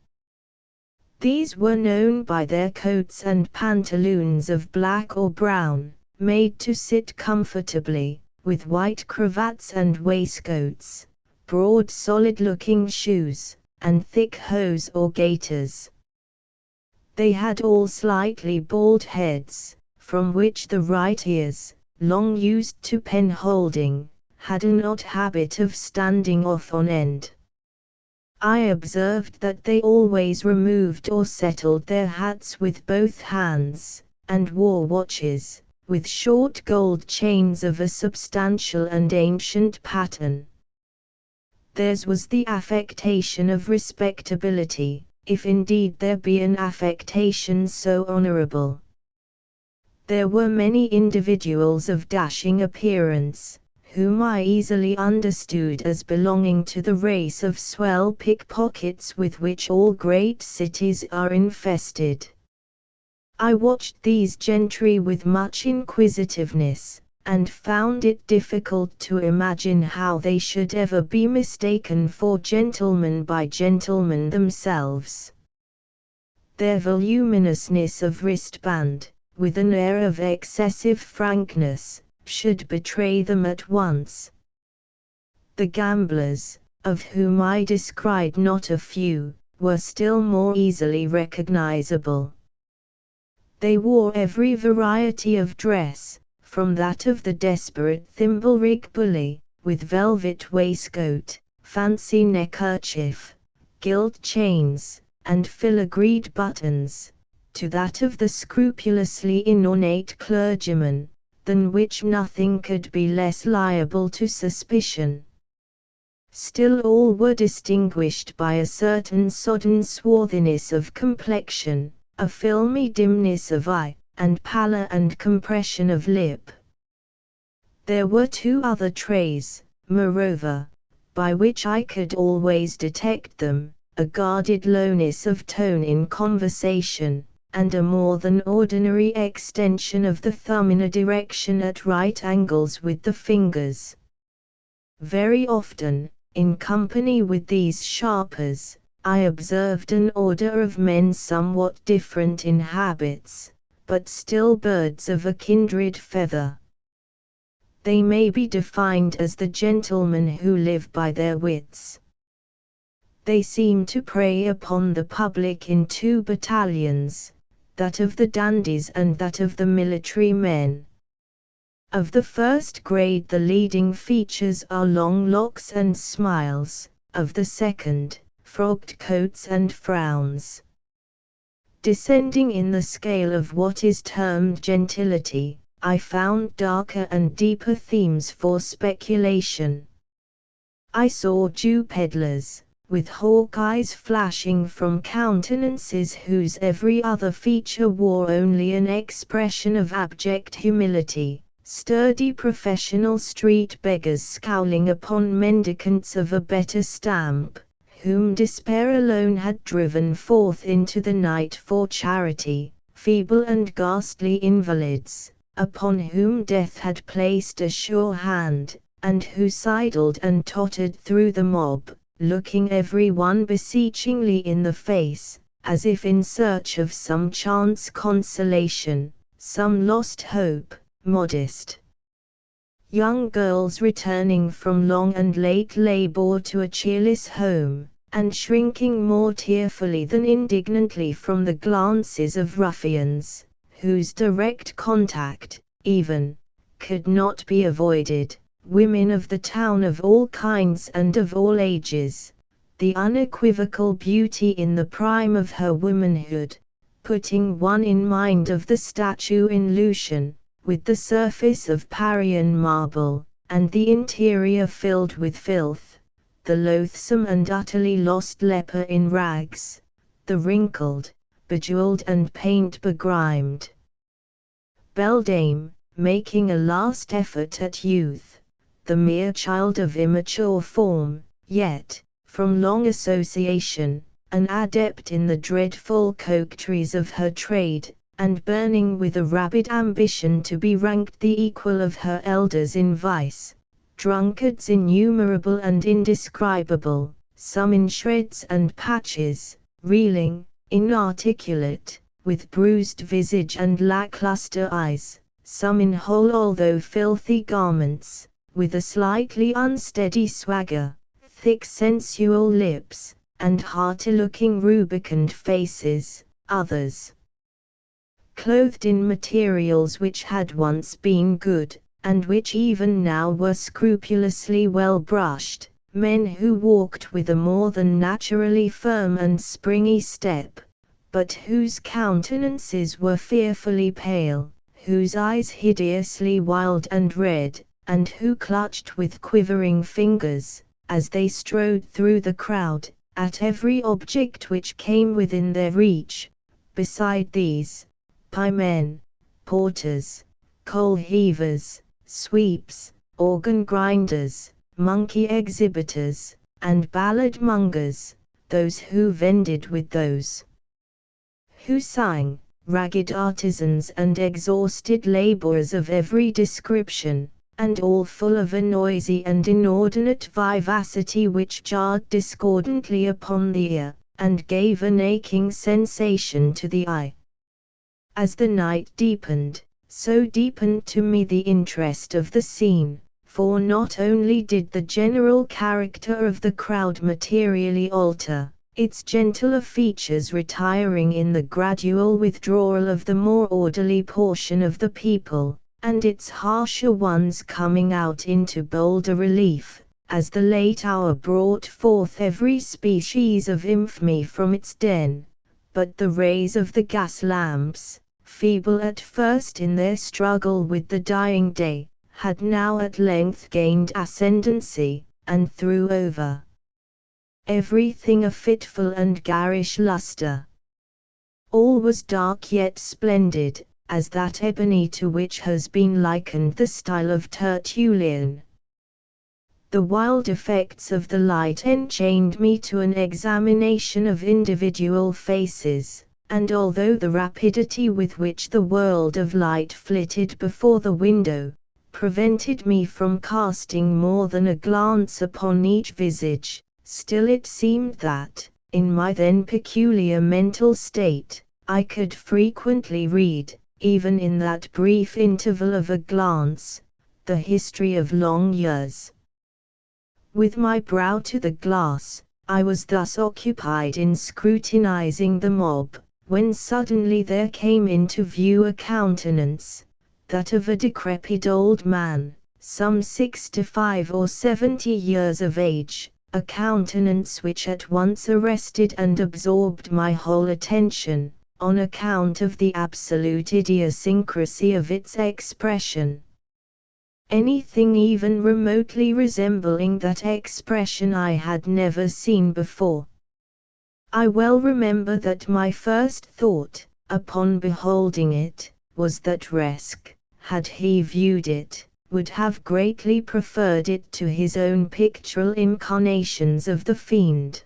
These were known by their coats and pantaloons of black or brown, made to sit comfortably, with white cravats and waistcoats, broad solid-looking shoes, and thick hose or gaiters. They had all slightly bald heads, from which the right ears, long used to pen-holding, had an odd habit of standing off on end. I observed that they always removed or settled their hats with both hands, and wore watches, with short gold chains of a substantial and ancient pattern. Theirs was the affectation of respectability, if indeed there be an affectation so honorable. There were many individuals of dashing appearance, whom I easily understood as belonging to the race of swell pickpockets with which all great cities are infested. I watched these gentry with much inquisitiveness, and found it difficult to imagine how they should ever be mistaken for gentlemen by gentlemen themselves. Their voluminousness of wristband, with an air of excessive frankness, should betray them at once. The gamblers, of whom I descried not a few, were still more easily recognizable. They wore every variety of dress, from that of the desperate thimble-rig bully, with velvet waistcoat, fancy neckerchief, gilt chains, and filigreed buttons, to that of the scrupulously inornate clergyman, than which nothing could be less liable to suspicion. Still all were distinguished by a certain sodden swarthiness of complexion, a filmy dimness of eye, and pallor and compression of lip. There were two other traits, moreover, by which I could always detect them, a guarded lowness of tone in conversation, and a more than ordinary extension of the thumb in a direction at right angles with the fingers. Very often, in company with these sharpers, I observed an order of men somewhat different in habits, but still birds of a kindred feather. They may be defined as the gentlemen who live by their wits. They seem to prey upon the public in two battalions, that of the dandies and that of the military men. Of the first grade the leading features are long locks and smiles, of the second, frogged coats and frowns. Descending in the scale of what is termed gentility, I found darker and deeper themes for speculation. I saw Jew peddlers, with hawk eyes flashing from countenances whose every other feature wore only an expression of abject humility, sturdy professional street beggars scowling upon mendicants of a better stamp, whom despair alone had driven forth into the night for charity, feeble and ghastly invalids, upon whom death had placed a sure hand, and who sidled and tottered through the mob, looking every one beseechingly in the face, as if in search of some chance consolation, some lost hope, modest young girls returning from long and late labor to a cheerless home, and shrinking more tearfully than indignantly from the glances of ruffians, whose direct contact, even, could not be avoided, women of the town of all kinds and of all ages, the unequivocal beauty in the prime of her womanhood, putting one in mind of the statue in Lucian, with the surface of Parian marble, and the interior filled with filth, the loathsome and utterly lost leper in rags, the wrinkled, bejeweled and paint-begrimed beldame, making a last effort at youth, the mere child of immature form, yet, from long association, an adept in the dreadful coquetries of her trade, and burning with a rabid ambition to be ranked the equal of her elders in vice, drunkards innumerable and indescribable, some in shreds and patches, reeling, inarticulate, with bruised visage and lackluster eyes, some in whole although filthy garments, with a slightly unsteady swagger, thick sensual lips, and hearty-looking rubicund faces, others clothed in materials which had once been good, and which even now were scrupulously well brushed, men who walked with a more than naturally firm and springy step, but whose countenances were fearfully pale, whose eyes hideously wild and red, and who clutched with quivering fingers, as they strode through the crowd, at every object which came within their reach. Beside these, piemen, porters, coal heavers, sweeps, organ grinders, monkey exhibitors, and ballad mongers, those who vended with those who sang, ragged artisans and exhausted laborers of every description, and all full of a noisy and inordinate vivacity which jarred discordantly upon the ear, and gave an aching sensation to the eye. As the night deepened, so deepened to me the interest of the scene, for not only did the general character of the crowd materially alter, its gentler features retiring in the gradual withdrawal of the more orderly portion of the people, and its harsher ones coming out into bolder relief, as the late hour brought forth every species of infamy from its den, but the rays of the gas lamps, feeble at first in their struggle with the dying day, had now at length gained ascendancy, and threw over everything a fitful and garish lustre. All was dark yet splendid, as that ebony to which has been likened the style of Tertullian. The wild effects of the light enchained me to an examination of individual faces, and although the rapidity with which the world of light flitted before the window, prevented me from casting more than a glance upon each visage, still it seemed that, in my then peculiar mental state, I could frequently read, even in that brief interval of a glance, the history of long years. With my brow to the glass, I was thus occupied in scrutinizing the mob, when suddenly there came into view a countenance, that of a decrepit old man, some 65 or 70 years of age, a countenance which at once arrested and absorbed my whole attention, on account of the absolute idiosyncrasy of its expression. Anything even remotely resembling that expression I had never seen before. I well remember that my first thought, upon beholding it, was that Resk, had he viewed it, would have greatly preferred it to his own pictorial incarnations of the fiend.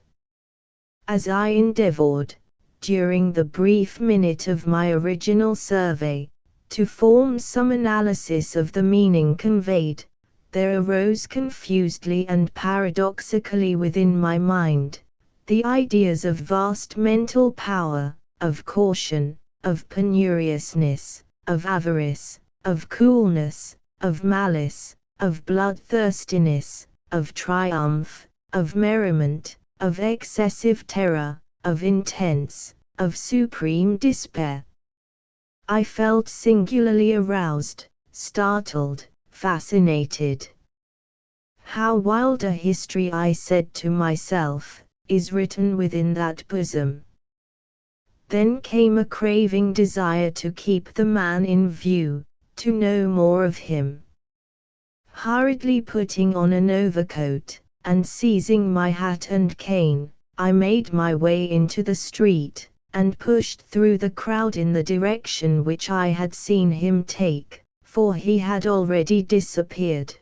As I endeavored, during the brief minute of my original survey, to form some analysis of the meaning conveyed, there arose confusedly and paradoxically within my mind, the ideas of vast mental power, of caution, of penuriousness, of avarice, of coolness, of malice, of bloodthirstiness, of triumph, of merriment, of excessive terror, of intense, of supreme despair. I felt singularly aroused, startled, fascinated. How wild a history, I said to myself, is written within that bosom. Then came a craving desire to keep the man in view, to know more of him. Hurriedly putting on an overcoat, and seizing my hat and cane, I made my way into the street, and pushed through the crowd in the direction which I had seen him take, for he had already disappeared.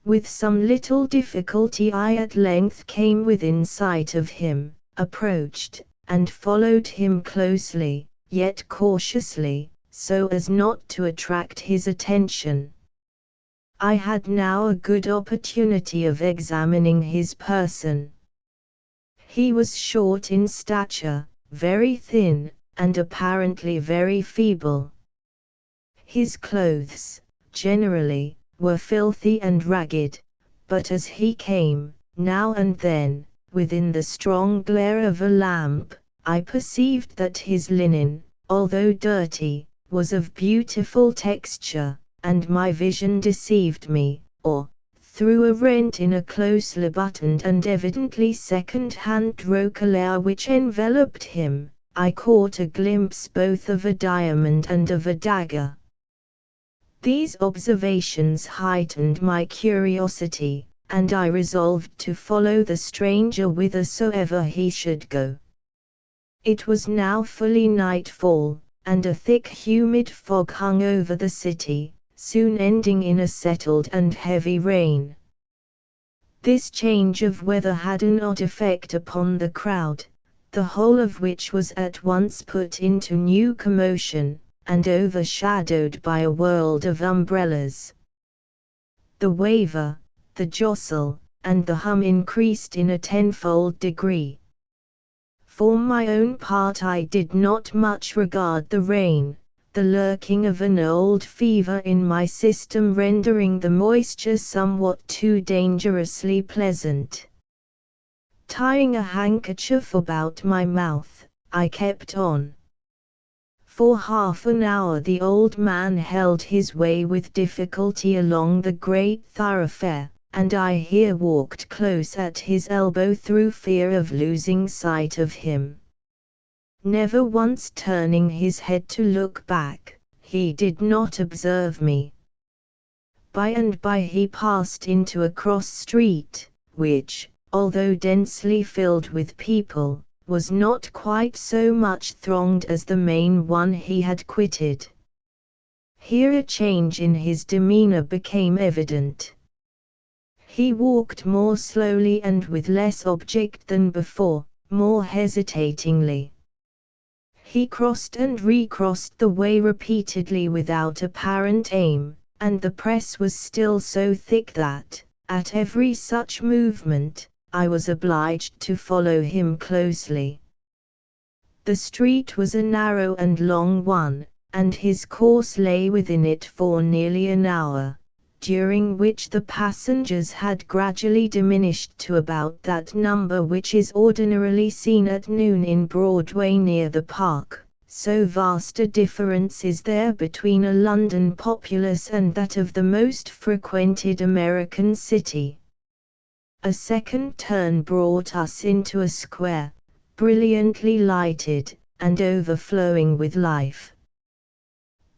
With some little difficulty I at length came within sight of him, approached, and followed him closely, yet cautiously, so as not to attract his attention. I had now a good opportunity of examining his person. He was short in stature, very thin, and apparently very feeble. His clothes, generally, were filthy and ragged, but as he came, now and then, within the strong glare of a lamp, I perceived that his linen, although dirty, was of beautiful texture, and my vision deceived me, or, through a rent in a closely buttoned and evidently second-hand roquelaire which enveloped him, I caught a glimpse both of a diamond and of a dagger. These observations heightened my curiosity, and I resolved to follow the stranger whithersoever he should go. It was now fully nightfall, and a thick humid fog hung over the city, soon ending in a settled and heavy rain. This change of weather had an odd effect upon the crowd, the whole of which was at once put into new commotion, and overshadowed by a world of umbrellas. The waver, the jostle, and the hum increased in a tenfold degree. For my own part I did not much regard the rain, the lurking of an old fever in my system rendering the moisture somewhat too dangerously pleasant. Tying a handkerchief about my mouth, I kept on. For half an hour the old man held his way with difficulty along the great thoroughfare, and I here walked close at his elbow through fear of losing sight of him. Never once turning his head to look back, he did not observe me. By and by he passed into a cross street, which, although densely filled with people, was not quite so much thronged as the main one he had quitted. Here a change in his demeanor became evident. He walked more slowly and with less object than before, more hesitatingly. He crossed and recrossed the way repeatedly without apparent aim, and the press was still so thick that, at every such movement, I was obliged to follow him closely. The street was a narrow and long one, and his course lay within it for nearly an hour, during which the passengers had gradually diminished to about that number which is ordinarily seen at noon in Broadway near the Park, so vast a difference is there between a London populace and that of the most frequented American city. A second turn brought us into a square, brilliantly lighted, and overflowing with life.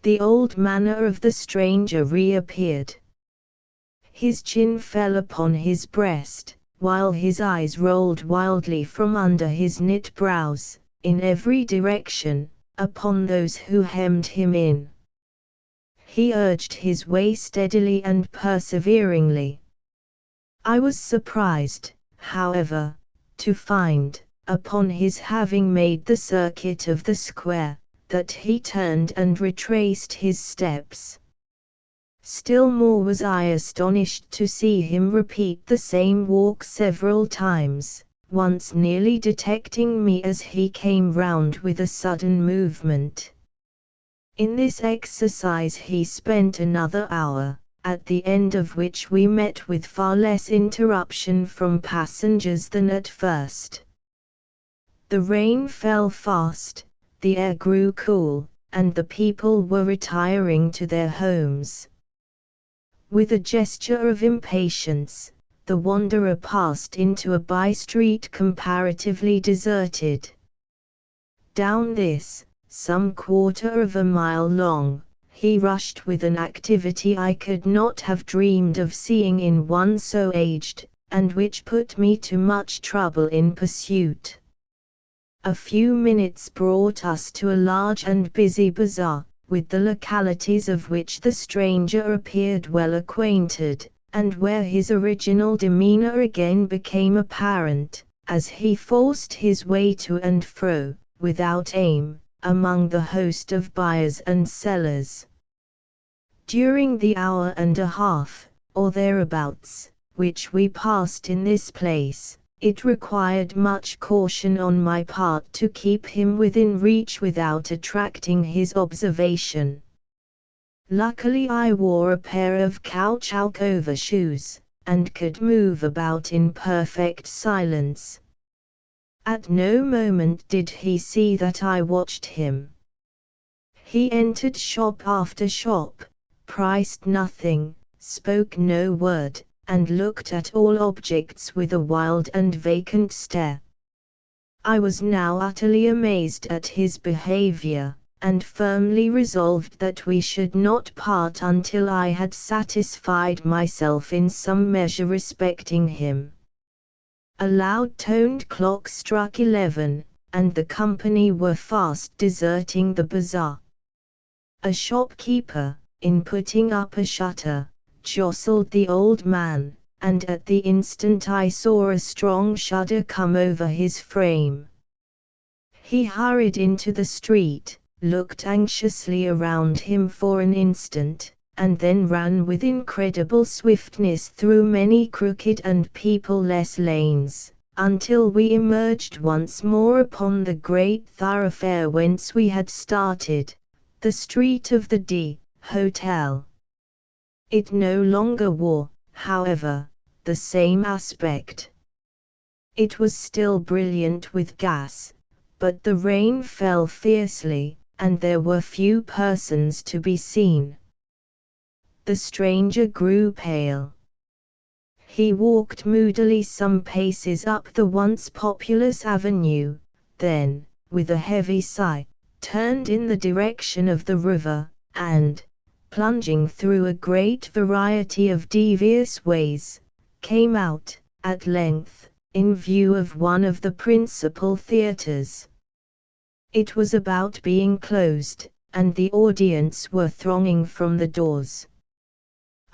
the old manner of the stranger reappeared. His chin fell upon his breast, while his eyes rolled wildly from under his knit brows, in every direction, upon those who hemmed him in. He urged his way steadily and perseveringly. I was surprised, however, to find, upon his having made the circuit of the square, that he turned and retraced his steps. Still more was I astonished to see him repeat the same walk several times, once nearly detecting me as he came round with a sudden movement. In this exercise he spent another hour, at the end of which we met with far less interruption from passengers than at first. The rain fell fast, the air grew cool, and the people were retiring to their homes. With a gesture of impatience, the wanderer passed into a by-street comparatively deserted. Down this, some quarter of a mile long, he rushed with an activity I could not have dreamed of seeing in one so aged, and which put me to much trouble in pursuit. A few minutes brought us to a large and busy bazaar, with the localities of which the stranger appeared well acquainted, and where his original demeanor again became apparent, as he forced his way to and fro, without aim, among the host of buyers and sellers. During the hour and a half, or thereabouts, which we passed in this place, it required much caution on my part to keep him within reach without attracting his observation. Luckily I wore a pair of caoutchouc overshoes, and could move about in perfect silence. At no moment did he see that I watched him. He entered shop after shop, priced nothing, spoke no word, and looked at all objects with a wild and vacant stare. I was now utterly amazed at his behavior, and firmly resolved that we should not part until I had satisfied myself in some measure respecting him. A loud-toned clock struck 11, and the company were fast deserting the bazaar. A shopkeeper, in putting up a shutter, jostled the old man, and at the instant I saw a strong shudder come over his frame. He hurried into the street, looked anxiously around him for an instant, and then ran with incredible swiftness through many crooked and people-less lanes, until we emerged once more upon the great thoroughfare whence we had started, the street of the D. Hotel. It no longer wore, however, the same aspect. It was still brilliant with gas, but the rain fell fiercely, and there were few persons to be seen. The stranger grew pale. He walked moodily some paces up the once populous avenue, then, with a heavy sigh, turned in the direction of the river, and, plunging through a great variety of devious ways, came out, at length, in view of one of the principal theatres. It was about being closed, and the audience were thronging from the doors.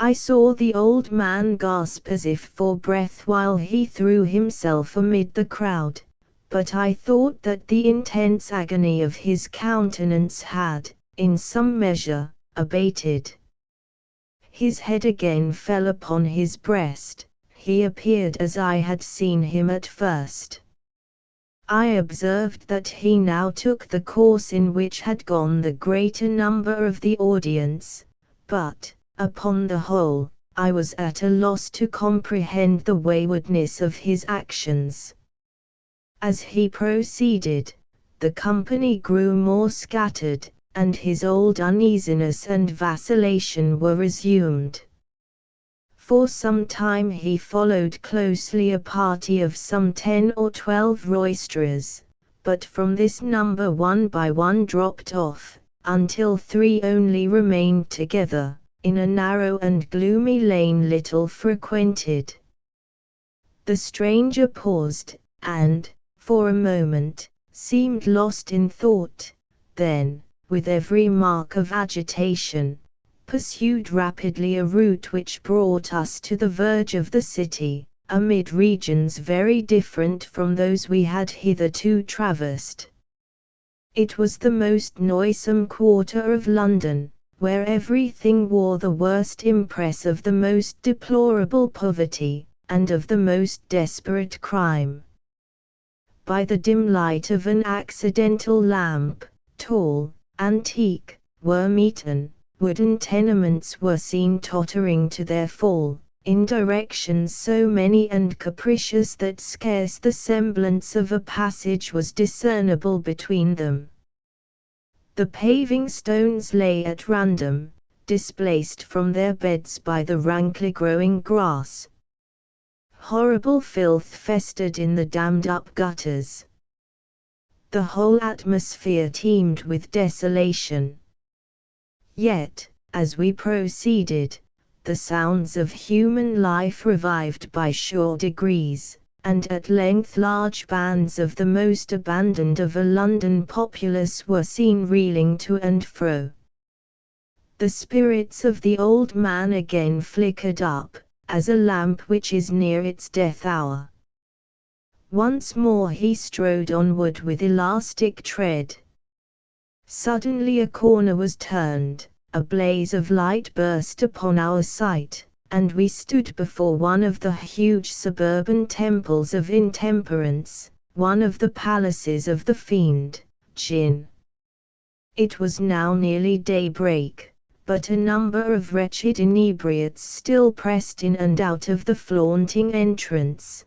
I saw the old man gasp as if for breath while he threw himself amid the crowd, but I thought that the intense agony of his countenance had, in some measure, abated. His head again fell upon his breast. He appeared as I had seen him at first. I observed that he now took the course in which had gone the greater number of the audience, but, upon the whole, I was at a loss to comprehend the waywardness of his actions. As he proceeded, the company grew more scattered, and his old uneasiness and vacillation were resumed. For some time he followed closely a party of some 10 or 12 roisterers, but from this number one by one dropped off, until three only remained together, in a narrow and gloomy lane little frequented. The stranger paused, and, for a moment, seemed lost in thought, then, with every mark of agitation, pursued rapidly a route which brought us to the verge of the city, amid regions very different from those we had hitherto traversed. It was the most noisome quarter of London, where everything wore the worst impress of the most deplorable poverty, and of the most desperate crime. By the dim light of an accidental lamp, tall, antique, worm-eaten, wooden tenements were seen tottering to their fall, in directions so many and capricious that scarce the semblance of a passage was discernible between them. The paving stones lay at random, displaced from their beds by the rankly growing grass. Horrible filth festered in the dammed-up gutters. The whole atmosphere teemed with desolation. Yet, as we proceeded, the sounds of human life revived by sure degrees, and at length large bands of the most abandoned of a London populace were seen reeling to and fro. The spirits of the old man again flickered up, as a lamp which is near its death hour. Once more he strode onward with elastic tread. Suddenly a corner was turned, a blaze of light burst upon our sight, and we stood before one of the huge suburban temples of intemperance, one of the palaces of the fiend, Gin. It was now nearly daybreak, but a number of wretched inebriates still pressed in and out of the flaunting entrance.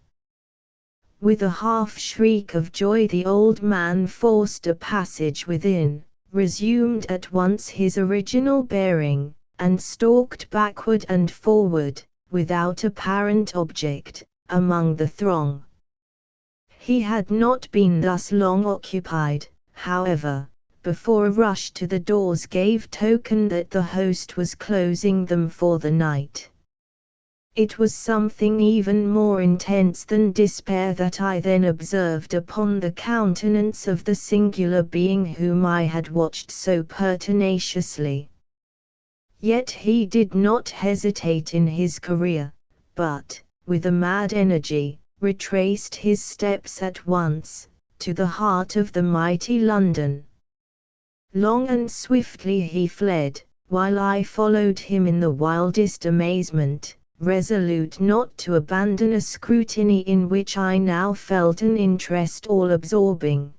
With a half-shriek of joy the old man forced a passage within, resumed at once his original bearing, and stalked backward and forward, without apparent object, among the throng. He had not been thus long occupied, however, before a rush to the doors gave token that the host was closing them for the night. It was something even more intense than despair that I then observed upon the countenance of the singular being whom I had watched so pertinaciously. Yet he did not hesitate in his career, but, with a mad energy, retraced his steps at once, to the heart of the mighty London. Long and swiftly he fled, while I followed him in the wildest amazement, resolute not to abandon a scrutiny in which I now felt an interest all-absorbing.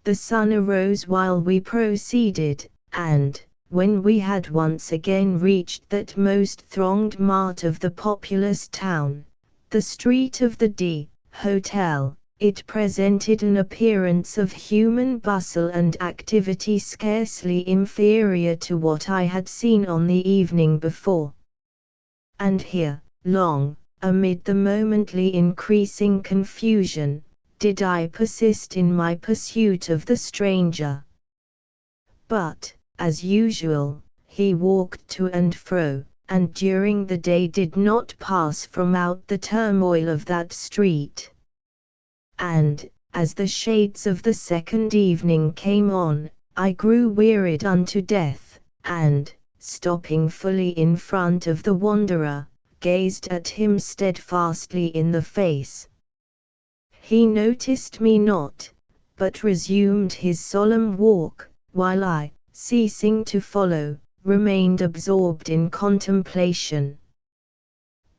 The sun arose while we proceeded, and, when we had once again reached that most thronged mart of the populous town, the street of the D. Hotel, it presented an appearance of human bustle and activity scarcely inferior to what I had seen on the evening before. And here, long, amid the momently increasing confusion, did I persist in my pursuit of the stranger. But, as usual, he walked to and fro, and during the day did not pass from out the turmoil of that street. And, as the shades of the second evening came on, I grew wearied unto death, and, stopping fully in front of the wanderer, gazed at him steadfastly in the face. He noticed me not, but resumed his solemn walk, while I, ceasing to follow, remained absorbed in contemplation.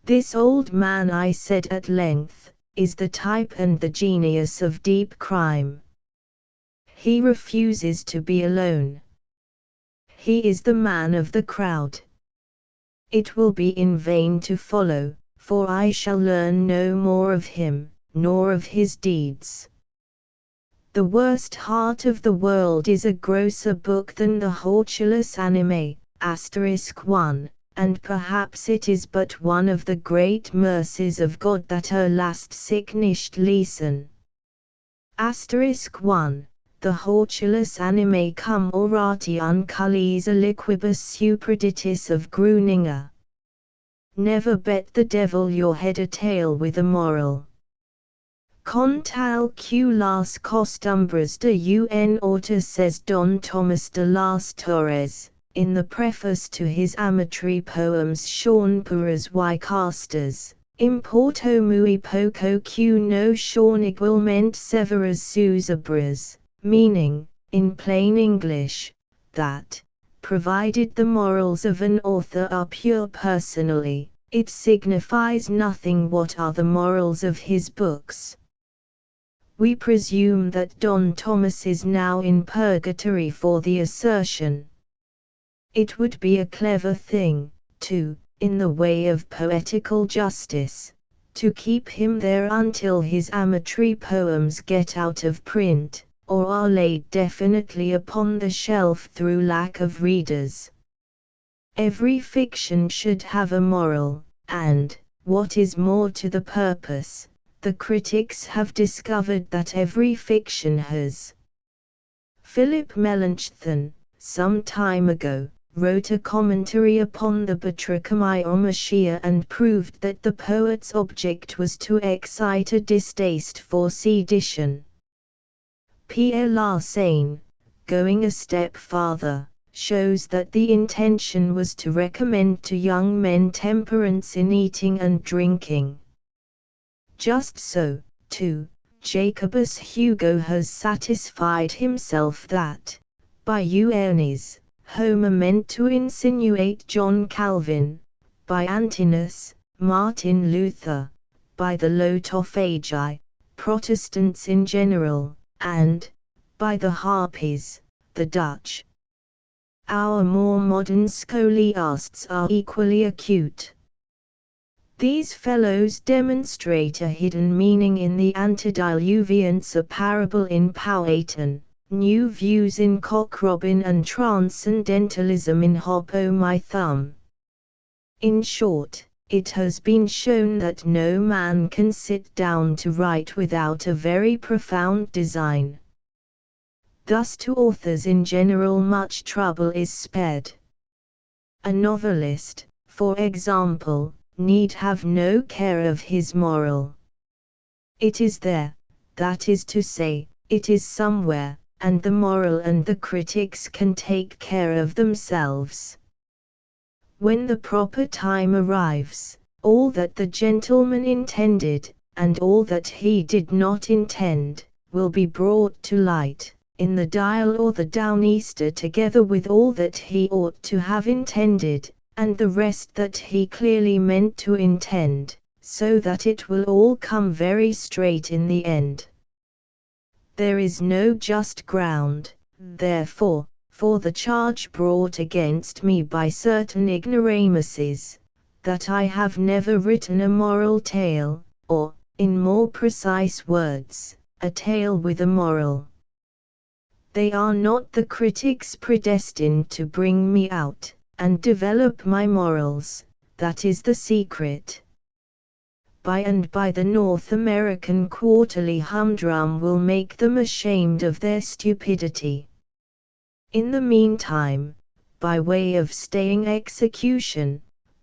"This old man," I said at length, "is the type and the genius of deep crime. He refuses to be alone. He is the man of the crowd. It will be in vain to follow, for I shall learn no more of him, nor of his deeds. The worst heart of the world is a grosser book than the Hortulus Animae, *1, and perhaps it is but one of the great mercies of God that er lasst sich nicht lesen. *1. the hortulus anime cum orati uncullis aliquibus supraditis of Gruninger. Never bet the devil your head a tale with a moral. Con tal que las costumbres de un autor, says Don Tomás de las Torres, in the preface to his amatory poems Sean Puras y Castas, importo muy poco que no sean igualmente severas sus obras, meaning, in plain English, that, provided the morals of an author are pure personally, it signifies nothing what are the morals of his books. We presume that Don Tomás is now in purgatory for the assertion. It would be a clever thing, too, in the way of poetical justice, to keep him there until his amatory poems get out of print, or are laid definitely upon the shelf through lack of readers. Every fiction should have a moral, and, what is more to the purpose, the critics have discovered that every fiction has. Philip Melanchthon, some time ago, wrote a commentary upon the Batrachomyomachia and proved that the poet's object was to excite a distaste for sedition. Pierre Larsain, going a step farther, shows that the intention was to recommend to young men temperance in eating and drinking. Just so, too, Jacobus Hugo has satisfied himself that, by Euenis, Homer meant to insinuate John Calvin, by Antinous, Martin Luther, by the Lotophagi, Protestants in general, and, by the Harpies, the Dutch. Our more modern scholiasts are equally acute. These fellows demonstrate a hidden meaning in the antediluvians, a parable in Powhatan, new views in Cock Robin, and transcendentalism in Hop o' My Thumb. In short, it has been shown that no man can sit down to write without a very profound design. Thus to authors in general much trouble is spared. A novelist, for example, need have no care of his moral. It is there, that is to say, it is somewhere, and the moral and the critics can take care of themselves. When the proper time arrives, all that the gentleman intended, and all that he did not intend, will be brought to light, in the Dial or the Downeaster, together with all that he ought to have intended, and the rest that he clearly meant to intend, so that it will all come very straight in the end. There is no just ground, therefore, for the charge brought against me by certain ignoramuses, that I have never written a moral tale, or, in more precise words, a tale with a moral. They are not the critics predestined to bring me out and develop my morals, that is the secret. By and by the North American Quarterly humdrum will make them ashamed of their stupidity. In the meantime, by way of staying execution,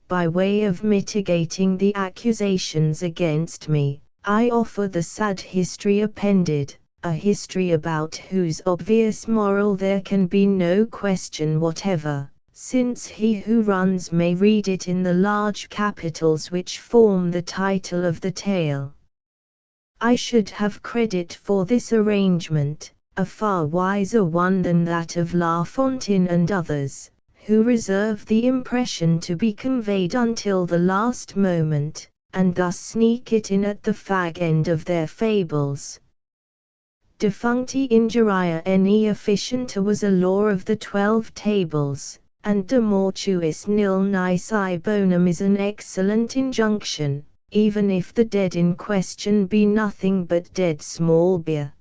by way of mitigating the accusations against me, I offer the sad history appended, a history about whose obvious moral there can be no question whatever, since he who runs may read it in the large capitals which form the title of the tale. I should have credit for this arrangement, a far wiser one than that of La Fontaine and others, who reserve the impression to be conveyed until the last moment, and thus sneak it in at the fag end of their fables. Defuncti injuria ne efficienta was a law of the 12 Tables, and de mortuis nil nisi bonum is an excellent injunction, even if the dead in question be nothing but dead small beer.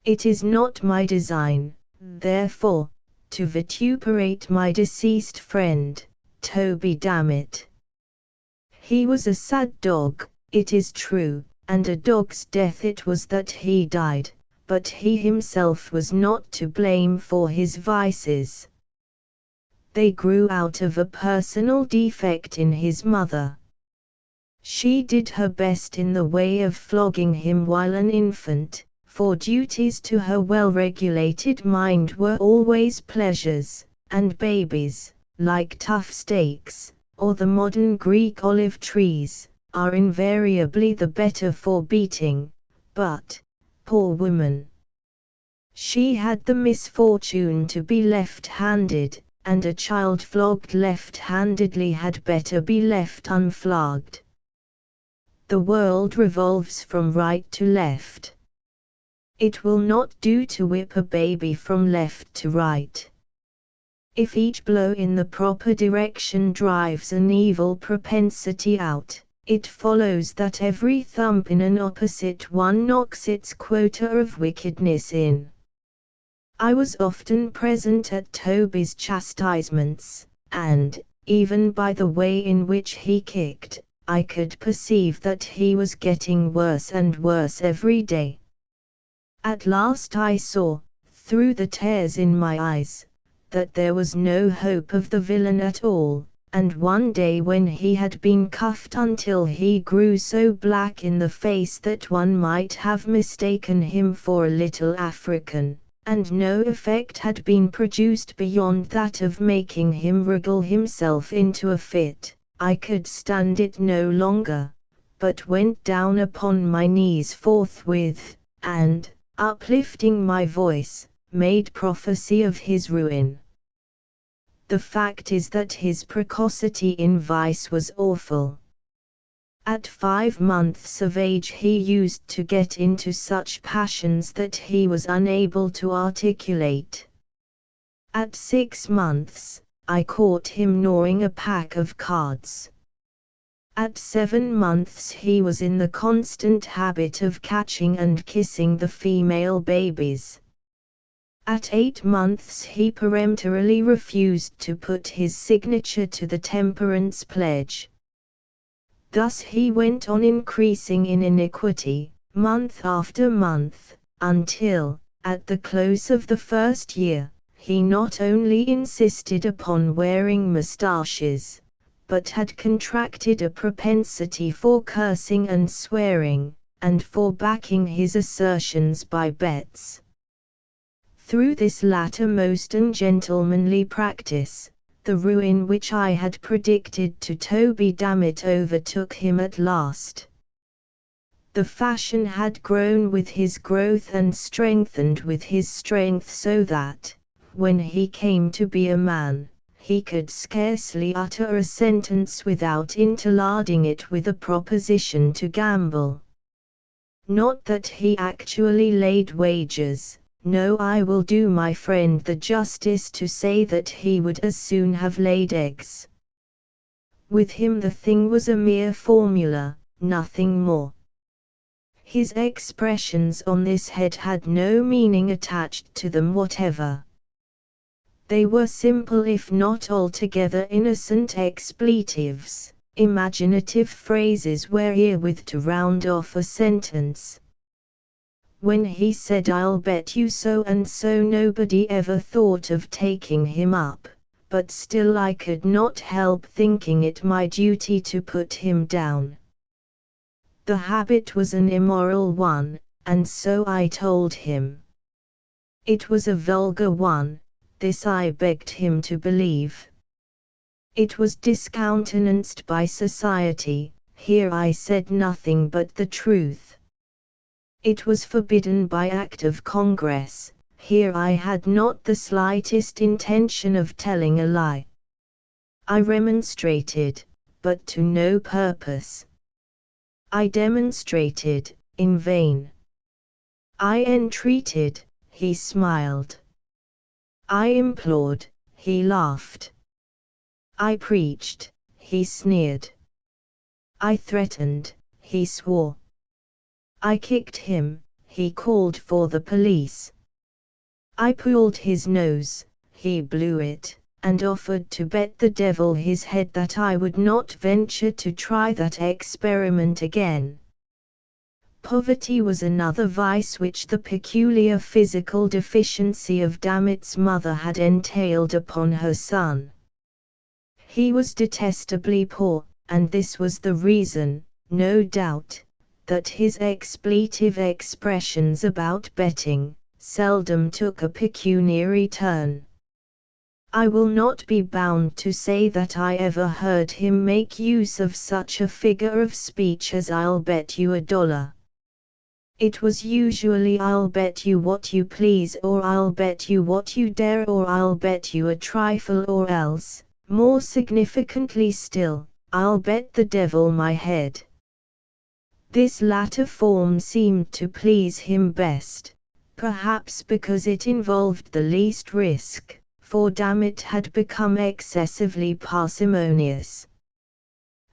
It is not my design, therefore, to vituperate my deceased friend, Toby Dammit. He was a sad dog, it is true, and a dog's death it was that he died, but he himself was not to blame for his vices. They grew out of a personal defect in his mother. She did her best in the way of flogging him while an infant, for duties to her well-regulated mind were always pleasures, and babies, like tough steaks, or the modern Greek olive trees, are invariably the better for beating, but, poor woman, she had the misfortune to be left-handed, and a child flogged left-handedly had better be left unflogged. The world revolves from right to left. It will not do to whip a baby from left to right. If each blow in the proper direction drives an evil propensity out, it follows that every thump in an opposite one knocks its quota of wickedness in. I was often present at Toby's chastisements, and, even by the way in which he kicked, I could perceive that he was getting worse and worse every day. At last I saw, through the tears in my eyes, that there was no hope of the villain at all, and one day when he had been cuffed until he grew so black in the face that one might have mistaken him for a little African, and no effect had been produced beyond that of making him wriggle himself into a fit, I could stand it no longer, but went down upon my knees forthwith, and, uplifting my voice, made prophecy of his ruin. The fact is that his precocity in vice was awful. At 5 months of age he used to get into such passions that he was unable to articulate. At 6 months, I caught him gnawing a pack of cards. At 7 months he was in the constant habit of catching and kissing the female babies. At 8 months he peremptorily refused to put his signature to the temperance pledge. Thus he went on increasing in iniquity, month after month, until, at the close of the first year, he not only insisted upon wearing moustaches, but had contracted a propensity for cursing and swearing, and for backing his assertions by bets. Through this latter most ungentlemanly practice, the ruin which I had predicted to Toby Dammit overtook him at last. The fashion had grown with his growth and strengthened with his strength so that, when he came to be a man, he could scarcely utter a sentence without interlarding it with a proposition to gamble. Not that he actually laid wagers. No, I will do my friend the justice to say that he would as soon have laid eggs. With him the thing was a mere formula, nothing more. His expressions on this head had no meaning attached to them whatever. They were simple if not altogether innocent expletives, imaginative phrases wherewith to round off a sentence. When he said I'll bet you so and so, nobody ever thought of taking him up, but still I could not help thinking it my duty to put him down. The habit was an immoral one, and so I told him. It was a vulgar one, this I begged him to believe. It was discountenanced by society, here I said nothing but the truth. It was forbidden by Act of Congress, here I had not the slightest intention of telling a lie. I remonstrated, but to no purpose. I demonstrated, in vain. I entreated, he smiled. I implored, he laughed. I preached, he sneered. I threatened, he swore. I kicked him, he called for the police. I pulled his nose, he blew it, and offered to bet the devil his head that I would not venture to try that experiment again. Poverty was another vice which the peculiar physical deficiency of Damit's mother had entailed upon her son. He was detestably poor, and this was the reason, no doubt, that his expletive expressions about betting seldom took a pecuniary turn. I will not be bound to say that I ever heard him make use of such a figure of speech as "I'll bet you $1." It was usually "I'll bet you what you please," or "I'll bet you what you dare," or "I'll bet you a trifle," or else, more significantly still, "I'll bet the devil my head." This latter form seemed to please him best, perhaps because it involved the least risk, for Damit had become excessively parsimonious.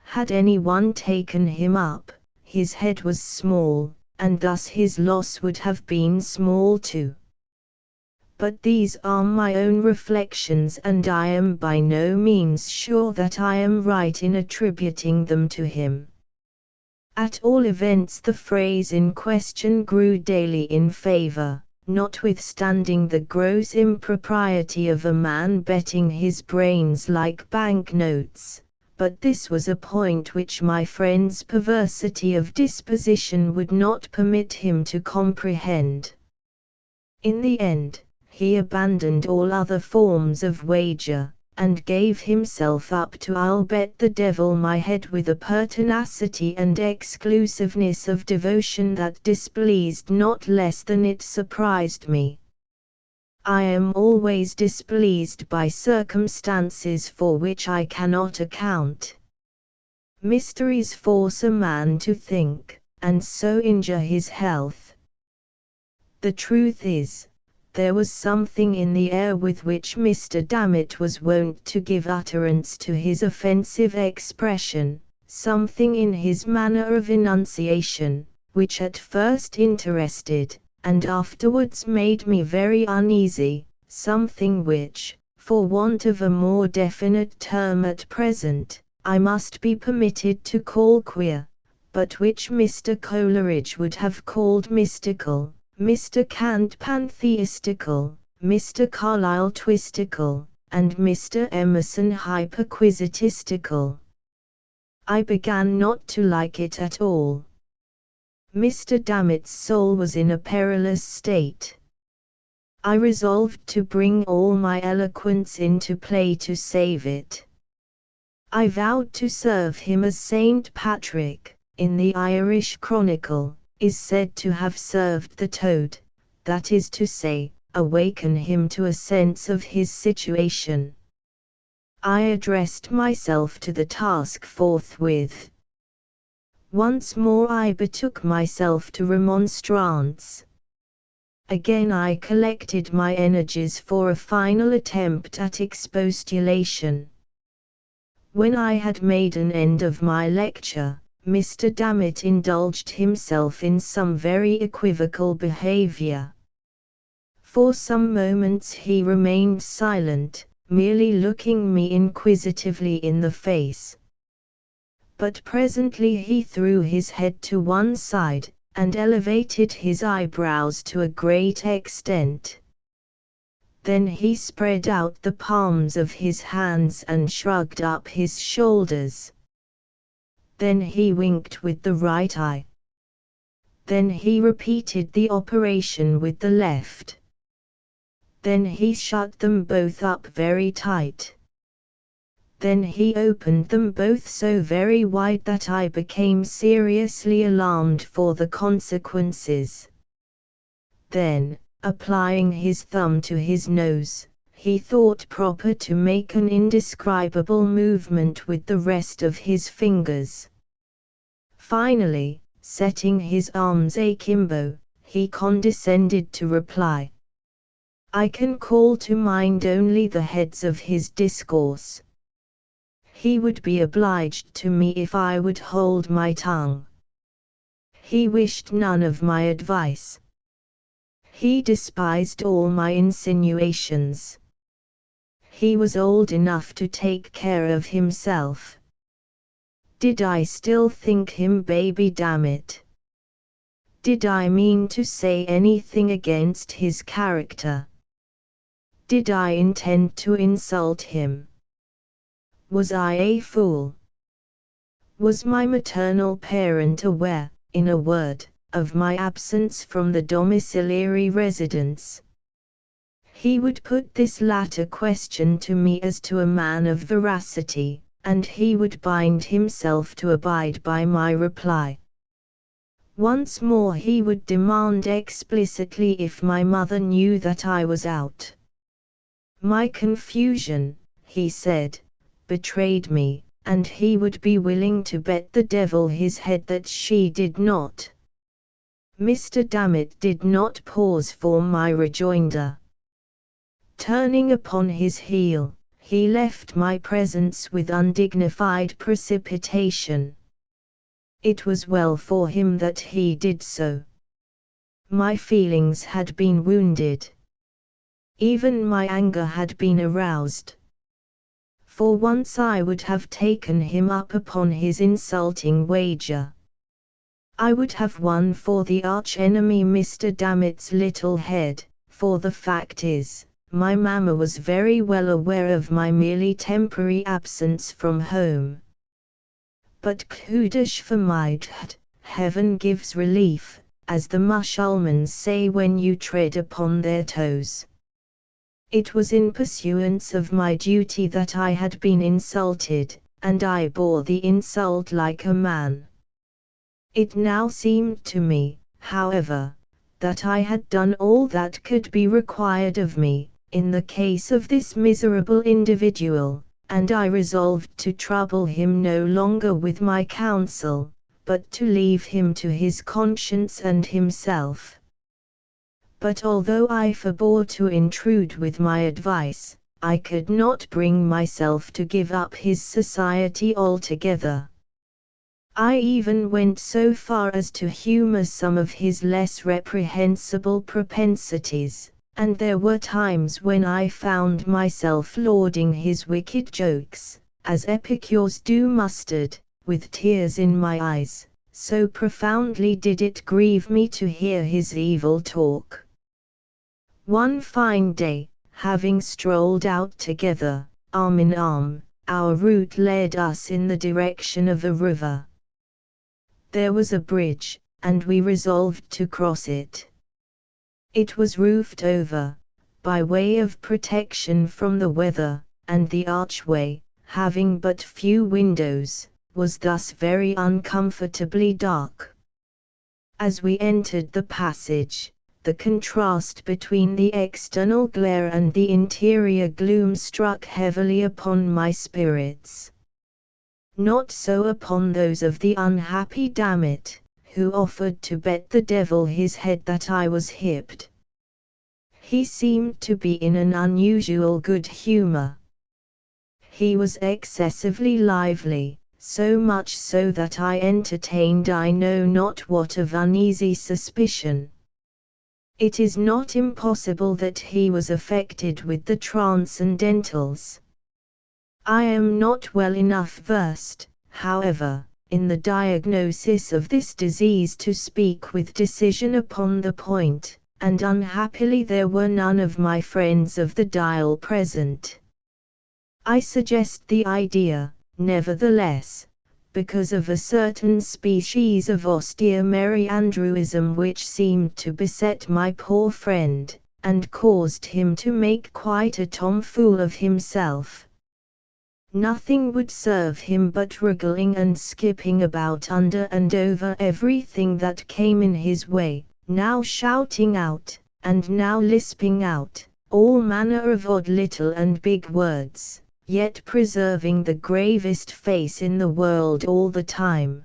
Had anyone taken him up, his head was small, and thus his loss would have been small too. But these are my own reflections, and I am by no means sure that I am right in attributing them to him. At all events, the phrase in question grew daily in favor, notwithstanding the gross impropriety of a man betting his brains like bank notes. But this was a point which my friend's perversity of disposition would not permit him to comprehend. In the end, he abandoned all other forms of wager, and gave himself up to "I'll bet the devil my head" with a pertinacity and exclusiveness of devotion that displeased not less than it surprised me. I am always displeased by circumstances for which I cannot account. Mysteries force a man to think, and so injure his health. The truth is, there was something in the air with which Mr. Damit was wont to give utterance to his offensive expression, something in his manner of enunciation, which at first interested, and afterwards made me very uneasy, something which, for want of a more definite term at present, I must be permitted to call queer, but which Mr. Coleridge would have called mystical, Mr. Kant pantheistical, Mr. Carlyle twistical, and Mr. Emerson hyperquisitistical. I began not to like it at all. Mr. Damit's soul was in a perilous state. I resolved to bring all my eloquence into play to save it. I vowed to serve him as Saint Patrick, in the Irish Chronicle, is said to have served the toad, that is to say, awaken him to a sense of his situation. I addressed myself to the task forthwith. Once more I betook myself to remonstrance. Again I collected my energies for a final attempt at expostulation. When I had made an end of my lecture, Mr. Damit indulged himself in some very equivocal behavior. For some moments he remained silent, merely looking me inquisitively in the face. But presently he threw his head to one side, and elevated his eyebrows to a great extent. Then he spread out the palms of his hands and shrugged up his shoulders. Then he winked with the right eye. Then he repeated the operation with the left. Then he shut them both up very tight. Then he opened them both so very wide that I became seriously alarmed for the consequences. Then, applying his thumb to his nose, he thought proper to make an indescribable movement with the rest of his fingers. Finally, setting his arms akimbo, he condescended to reply. I can call to mind only the heads of his discourse. He would be obliged to me if I would hold my tongue. He wished none of my advice. He despised all my insinuations. He was old enough to take care of himself. Did I still think him baby Damit? Did I mean to say anything against his character? Did I intend to insult him? Was I a fool? Was my maternal parent aware, in a word, of my absence from the domiciliary residence? He would put this latter question to me as to a man of veracity, and he would bind himself to abide by my reply. Once more he would demand explicitly if my mother knew that I was out. My confusion, he said, betrayed me, and he would be willing to bet the devil his head that she did not. Mr. Dammit did not pause for my rejoinder. Turning upon his heel, he left my presence with undignified precipitation. It was well for him that he did so. My feelings had been wounded. Even my anger had been aroused. For once I would have taken him up upon his insulting wager. I would have won for the arch-enemy Mr. Dammit's little head, for the fact is, my mamma was very well aware of my merely temporary absence from home. But kudosh vermeidet, heaven gives relief, as the Mussulmans say when you tread upon their toes. It was in pursuance of my duty that I had been insulted, and I bore the insult like a man. It now seemed to me, however, that I had done all that could be required of me, in the case of this miserable individual, and I resolved to trouble him no longer with my counsel, but to leave him to his conscience and himself. But although I forbore to intrude with my advice, I could not bring myself to give up his society altogether. I even went so far as to humor some of his less reprehensible propensities, and there were times when I found myself lauding his wicked jokes, as epicures do mustard, with tears in my eyes, so profoundly did it grieve me to hear his evil talk. One fine day, having strolled out together, arm in arm, our route led us in the direction of a river. There was a bridge, and we resolved to cross it. It was roofed over, by way of protection from the weather, and the archway, having but few windows, was thus very uncomfortably dark. As we entered the passage, the contrast between the external glare and the interior gloom struck heavily upon my spirits. Not so upon those of the unhappy Dammit, who offered to bet the devil his head that I was hipped. He seemed to be in an unusual good humor. He was excessively lively, so much so that I entertained I know not what of uneasy suspicion. It is not impossible that he was affected with the transcendentals. I am not well enough versed, however, in the diagnosis of this disease to speak with decision upon the point, and unhappily there were none of my friends of the dial present. I suggest the idea, nevertheless, because of a certain species of austere merryandrewism which seemed to beset my poor friend, and caused him to make quite a tomfool of himself. Nothing would serve him but wriggling and skipping about under and over everything that came in his way, now shouting out, and now lisping out, all manner of odd little and big words, yet preserving the gravest face in the world all the time.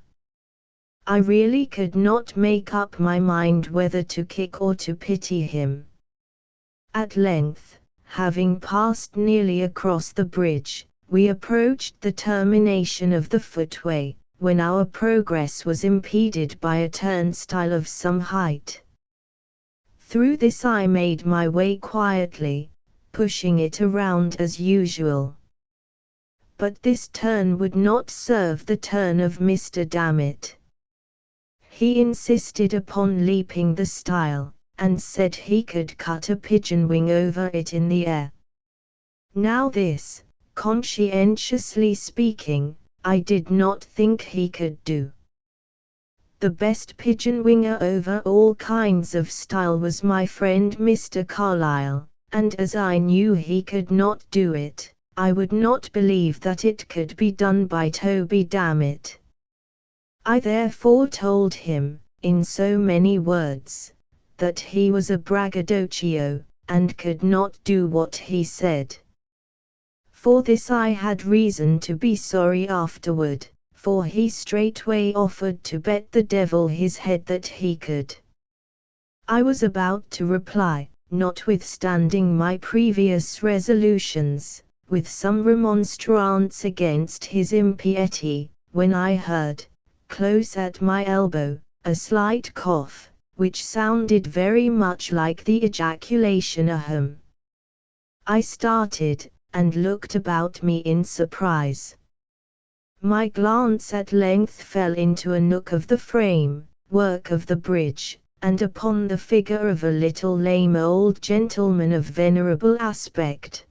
I really could not make up my mind whether to kick or to pity him. At length, having passed nearly across the bridge, we approached the termination of the footway, when our progress was impeded by a turnstile of some height. Through this I made my way quietly, pushing it around as usual. But this turn would not serve the turn of Mr. Dammit. He insisted upon leaping the stile, and said he could cut a pigeon wing over it in the air. Now this, conscientiously speaking, I did not think he could do. The best pigeon winger over all kinds of style was my friend Mr. Carlyle, and as I knew he could not do it, I would not believe that it could be done by Toby Dammit. I therefore told him, in so many words, that he was a braggadocio, and could not do what he said. For this I had reason to be sorry afterward, for he straightway offered to bet the devil his head that he could. I was about to reply, notwithstanding my previous resolutions, with some remonstrance against his impiety, when I heard, close at my elbow, a slight cough, which sounded very much like the ejaculation "ahem." I started, and looked about me in surprise. My glance at length fell into a nook of the frame, work of the bridge, and upon the figure of a little lame old gentleman of venerable aspect.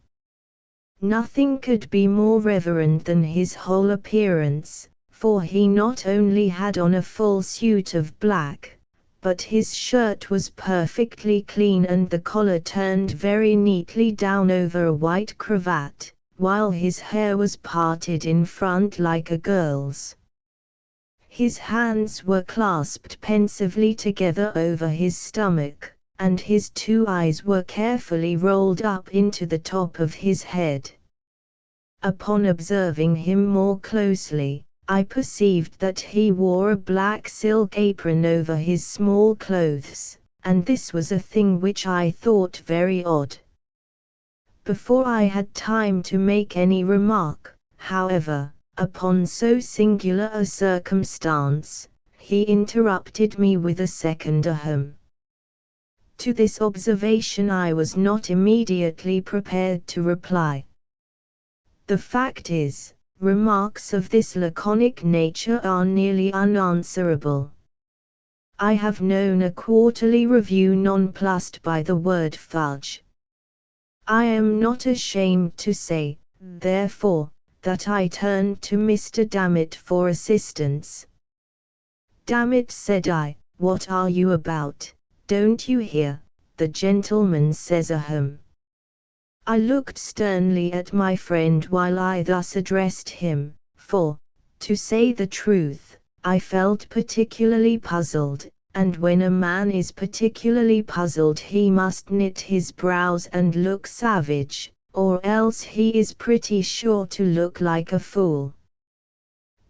Nothing could be more reverend than his whole appearance, for he not only had on a full suit of black, but his shirt was perfectly clean and the collar turned very neatly down over a white cravat, while his hair was parted in front like a girl's. His hands were clasped pensively together over his stomach, and his 2 eyes were carefully rolled up into the top of his head. Upon observing him more closely, I perceived that he wore a black silk apron over his small clothes, and this was a thing which I thought very odd. Before I had time to make any remark, however, upon so singular a circumstance, he interrupted me with a second "ahem." To this observation I was not immediately prepared to reply. The fact is, remarks of this laconic nature are nearly unanswerable. I have known a quarterly review nonplussed by the word fudge. I am not ashamed to say, therefore, that I turned to Mr. Dammit for assistance. "Dammit," said I, "what are you about? Don't you hear? The gentleman says ahem." I looked sternly at my friend while I thus addressed him, for, to say the truth, I felt particularly puzzled, and when a man is particularly puzzled he must knit his brows and look savage, or else he is pretty sure to look like a fool.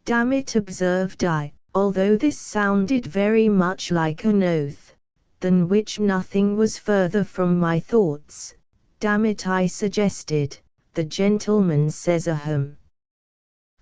"Damn it," observed I, although this sounded very much like an oath, than which nothing was further from my thoughts. "Damn it," I suggested, "the gentleman says ahem."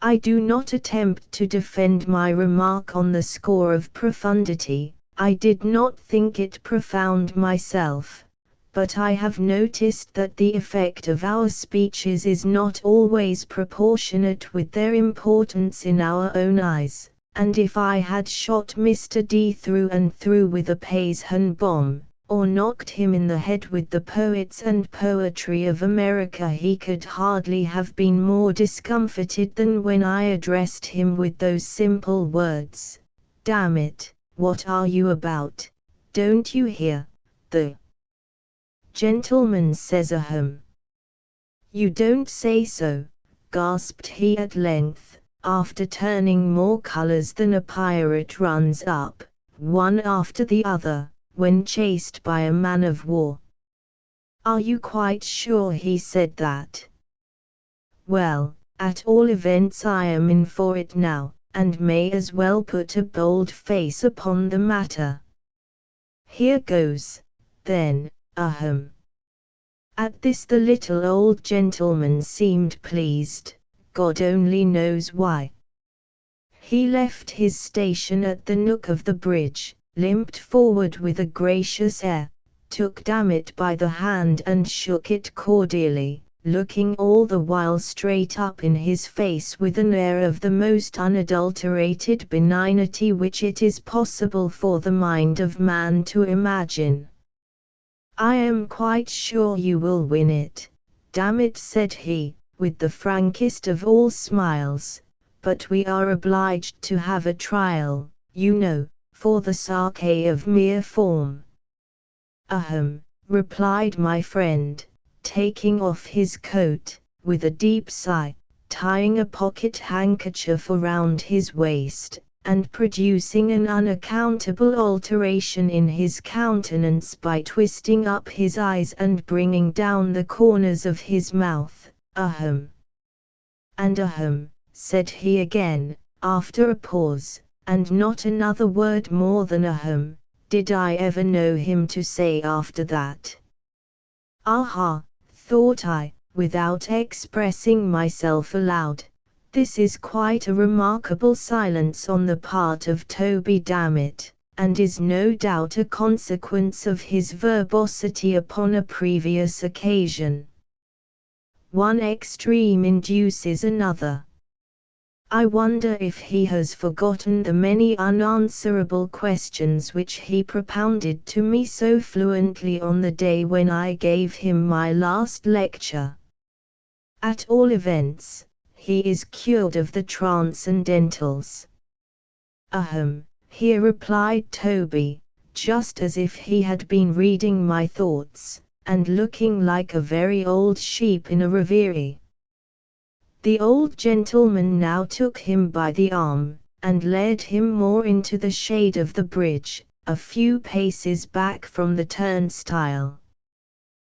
I do not attempt to defend my remark on the score of profundity. I did not think it profound myself, but I have noticed that the effect of our speeches is not always proportionate with their importance in our own eyes, and if I had shot Mr. D through and through with a Payshun bomb, or knocked him in the head with the poets and poetry of America, he could hardly have been more discomfited than when I addressed him with those simple words, "Damn it, what are you about? Don't you hear? The gentleman says ahem." "You don't say so," gasped he at length, after turning more colors than a pirate runs up, one after the other, when chased by a man of war. "Are you quite sure he said that?" "Well, at all events I am in for it now, and may as well put a bold face upon the matter. Here goes, then, ahem." At this the little old gentleman seemed pleased, God only knows why. He left his station at the nook of the bridge, limped forward with a gracious air, took Dammit by the hand and shook it cordially, looking all the while straight up in his face with an air of the most unadulterated benignity which it is possible for the mind of man to imagine. "I am quite sure you will win it, damn it," said he, with the frankest of all smiles, "but we are obliged to have a trial, you know, for the sake of mere form." "Ahem," replied my friend, taking off his coat, with a deep sigh, tying a pocket handkerchief around his waist, and producing an unaccountable alteration in his countenance by twisting up his eyes and bringing down the corners of his mouth. "Ahem." "And ahem," said he again, after a pause, and not another word more than ahem, did I ever know him to say after that. "Aha," thought I, without expressing myself aloud, "this is quite a remarkable silence on the part of Toby Dammit, and is no doubt a consequence of his verbosity upon a previous occasion. One extreme induces another. I wonder if he has forgotten the many unanswerable questions which he propounded to me so fluently on the day when I gave him my last lecture. At all events, he is cured of the transcendentals." "Ahem," here replied Toby, just as if he had been reading my thoughts, and looking like a very old sheep in a reverie. The old gentleman now took him by the arm, and led him more into the shade of the bridge, a few paces back from the turnstile.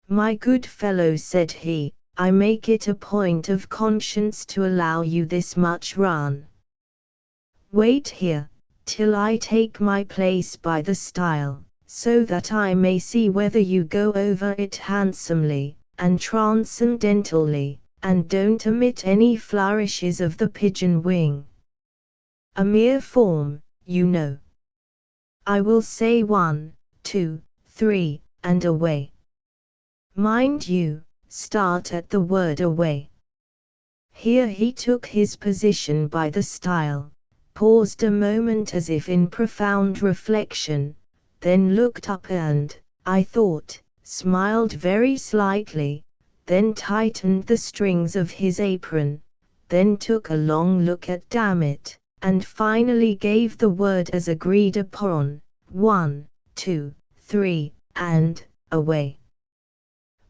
"My good fellow," said he, "I make it a point of conscience to allow you this much run. Wait here, till I take my place by the stile, so that I may see whether you go over it handsomely, and transcendentally, and don't omit any flourishes of the pigeon wing. A mere form, you know. I will say 1, 2, 3, and away. Mind you, start at the word away." Here he took his position by the stile, paused a moment as if in profound reflection, then looked up and, I thought, smiled very slightly, then tightened the strings of his apron, then took a long look at Dammit, and finally gave the word as agreed upon, 1, 2, 3, and away.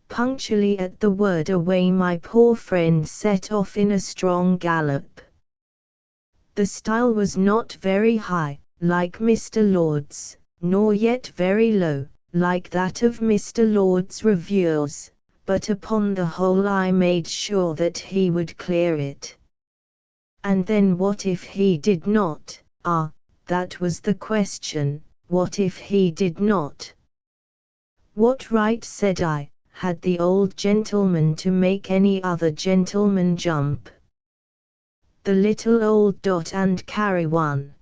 Punctually at the word away my poor friend set off in a strong gallop. The stile was not very high, like Mr. Lord's, nor yet very low, like that of Mr. Lord's reviewers, but upon the whole I made sure that he would clear it. And then what if he did not? Ah, that was the question, what if he did not? What right, said I, had the old gentleman to make any other gentleman jump? The little old dot and carry one.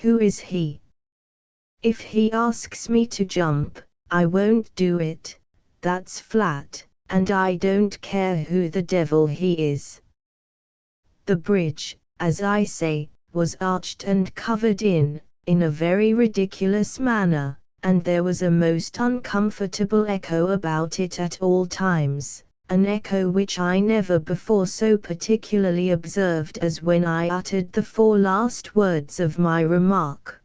Who is he? If he asks me to jump, I won't do it, that's flat, and I don't care who the devil he is. The bridge, as I say, was arched and covered in a very ridiculous manner, and there was a most uncomfortable echo about it at all times, an echo which I never before so particularly observed as when I uttered the 4 last words of my remark.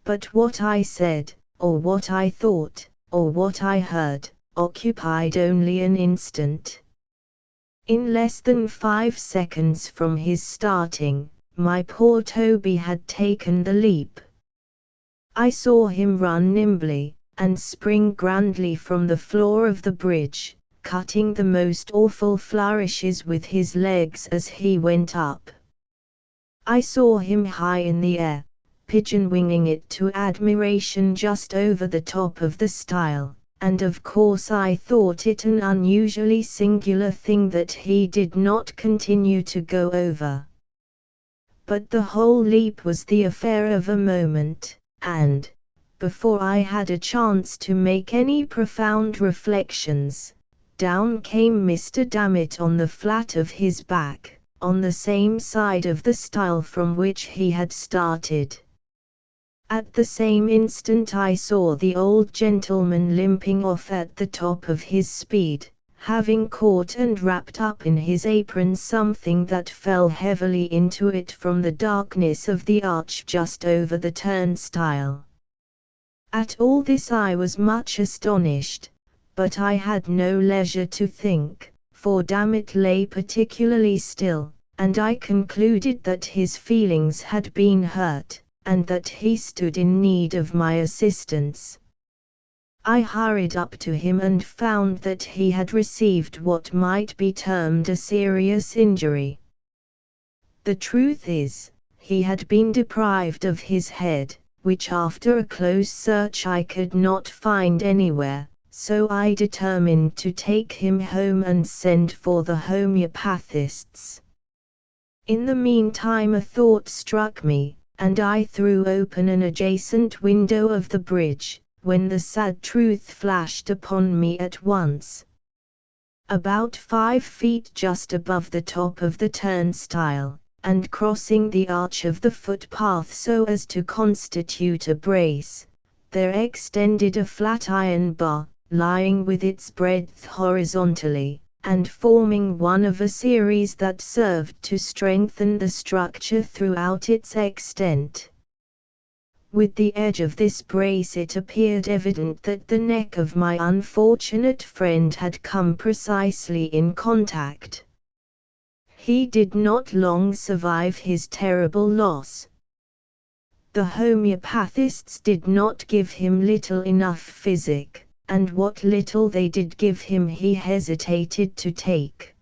But what I said, or what I thought, or what I heard, occupied only an instant. In less than 5 seconds from his starting, my poor Toby had taken the leap. I saw him run nimbly, and spring grandly from the floor of the bridge, cutting the most awful flourishes with his legs as he went up. I saw him high in the air, pigeon-winging it to admiration just over the top of the stile, and of course I thought it an unusually singular thing that he did not continue to go over. But the whole leap was the affair of a moment, and, before I had a chance to make any profound reflections, down came Mr. Dammit on the flat of his back, on the same side of the stile from which he had started. At the same instant I saw the old gentleman limping off at the top of his speed, having caught and wrapped up in his apron something that fell heavily into it from the darkness of the arch just over the turnstile. At all this I was much astonished, but I had no leisure to think, for Dammit lay particularly still, and I concluded that his feelings had been hurt, and that he stood in need of my assistance. I hurried up to him and found that he had received what might be termed a serious injury. The truth is, he had been deprived of his head, which after a close search I could not find anywhere, so I determined to take him home and send for the homeopathists. In the meantime a thought struck me, and I threw open an adjacent window of the bridge, when the sad truth flashed upon me at once. About 5 feet just above the top of the turnstile, and crossing the arch of the footpath so as to constitute a brace, there extended a flat iron bar, lying with its breadth horizontally, and forming one of a series that served to strengthen the structure throughout its extent. With the edge of this brace it appeared evident that the neck of my unfortunate friend had come precisely in contact. He did not long survive his terrible loss. The homeopathists did not give him little enough physic, and what little they did give him he hesitated to take.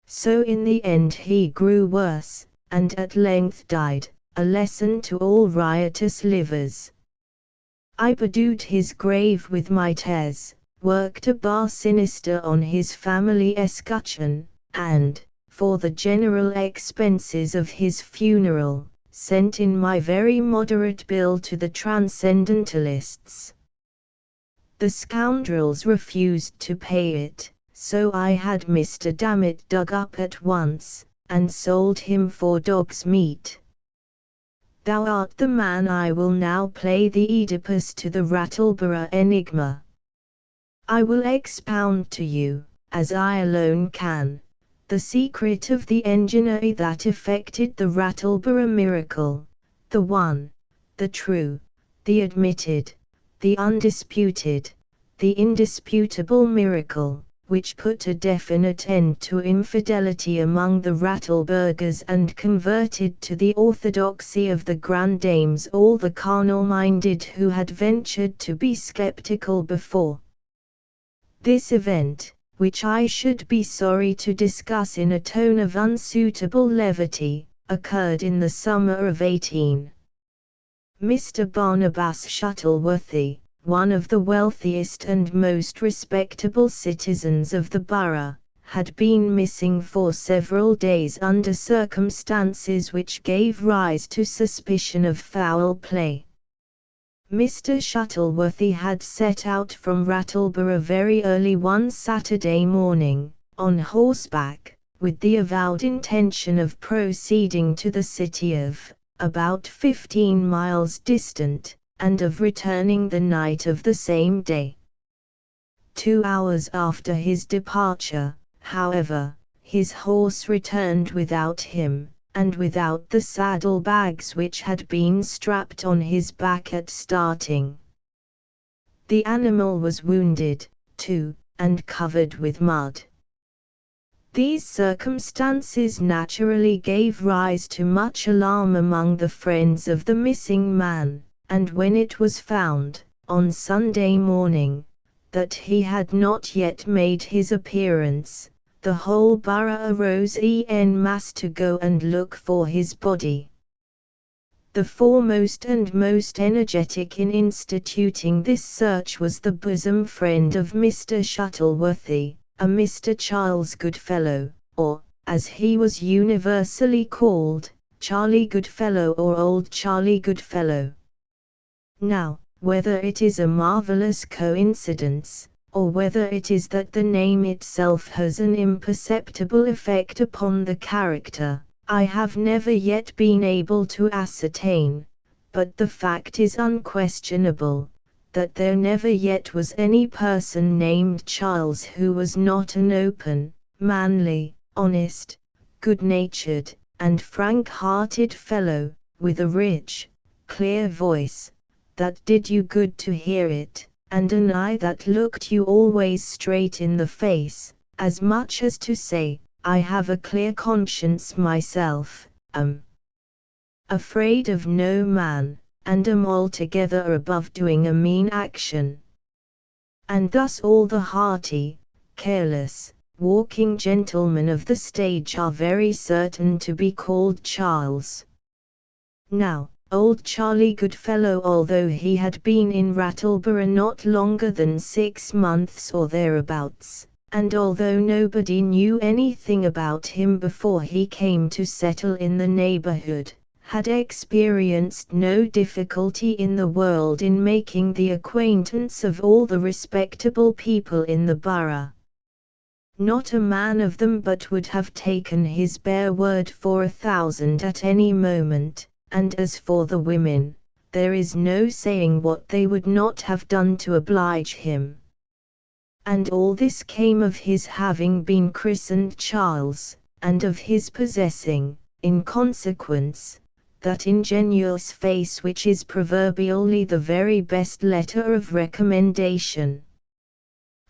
So in the end he grew worse, and at length died, a lesson to all riotous livers. I bedewed his grave with my tears, worked a bar sinister on his family escutcheon, and, for the general expenses of his funeral, sent in my very moderate bill to the transcendentalists. The scoundrels refused to pay it, so I had Mr. Dammit dug up at once, and sold him for dog's meat. Thou art the man. I will now play the Oedipus to the Rattleborough enigma. I will expound to you, as I alone can, the secret of the enginery that effected the Rattleborough miracle, the one, the true, the admitted, the undisputed, the indisputable miracle, which put a definite end to infidelity among the Rattleburghers and converted to the orthodoxy of the grandames all the carnal-minded who had ventured to be skeptical before. This event, which I should be sorry to discuss in a tone of unsuitable levity, occurred in the summer of 18. Mr. Barnabas Shuttleworthy, one of the wealthiest and most respectable citizens of the borough, had been missing for several days under circumstances which gave rise to suspicion of foul play. Mr. Shuttleworthy had set out from Rattleborough very early one Saturday morning, on horseback, with the avowed intention of proceeding to the city of, about 15 miles distant, and of returning the night of the same day. 2 hours after his departure, however, his horse returned without him, and without the saddle-bags which had been strapped on his back at starting. The animal was wounded, too, and covered with mud. These circumstances naturally gave rise to much alarm among the friends of the missing man, and when it was found, on Sunday morning, that he had not yet made his appearance, the whole borough arose en masse to go and look for his body. The foremost and most energetic in instituting this search was the bosom friend of Mr. Shuttleworthy, a Mr. Charles Goodfellow, or, as he was universally called, Charlie Goodfellow or Old Charlie Goodfellow. Now, whether it is a marvelous coincidence, or whether it is that the name itself has an imperceptible effect upon the character, I have never yet been able to ascertain, but the fact is unquestionable, that there never yet was any person named Charles who was not an open, manly, honest, good-natured, and frank-hearted fellow, with a rich, clear voice, that did you good to hear it, and an eye that looked you always straight in the face, as much as to say, I have a clear conscience myself, am afraid of no man, and am altogether above doing a mean action. And thus all the hearty, careless, walking gentlemen of the stage are very certain to be called Charles. Now, old Charlie Goodfellow, although he had been in Rattleborough not longer than 6 months or thereabouts, and although nobody knew anything about him before he came to settle in the neighborhood, had experienced no difficulty in the world in making the acquaintance of all the respectable people in the borough. Not a man of them but would have taken his bare word for 1,000 at any moment, and as for the women, there is no saying what they would not have done to oblige him. And all this came of his having been christened Charles, and of his possessing, in consequence, that ingenuous face which is proverbially the very best letter of recommendation.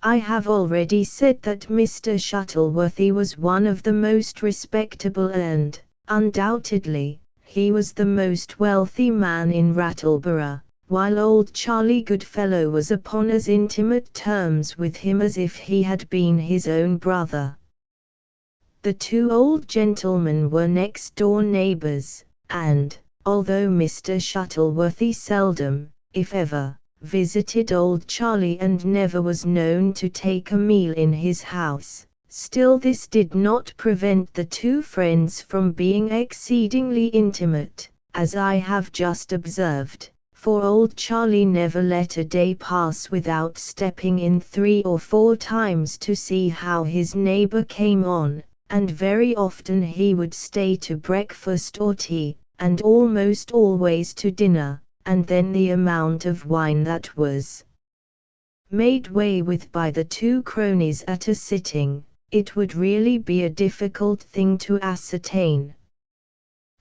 I have already said that Mr. Shuttleworthy was one of the most respectable and, undoubtedly, he was the most wealthy man in Rattleborough, while old Charlie Goodfellow was upon as intimate terms with him as if he had been his own brother. The two old gentlemen were next-door neighbors, and, although Mr. Shuttleworthy seldom, if ever, visited old Charlie and never was known to take a meal in his house, still this did not prevent the two friends from being exceedingly intimate, as I have just observed, for old Charlie never let a day pass without stepping in 3 or 4 times to see how his neighbor came on, and very often he would stay to breakfast or tea, and almost always to dinner, and then the amount of wine that was made way with by the two cronies at a sitting, it would really be a difficult thing to ascertain.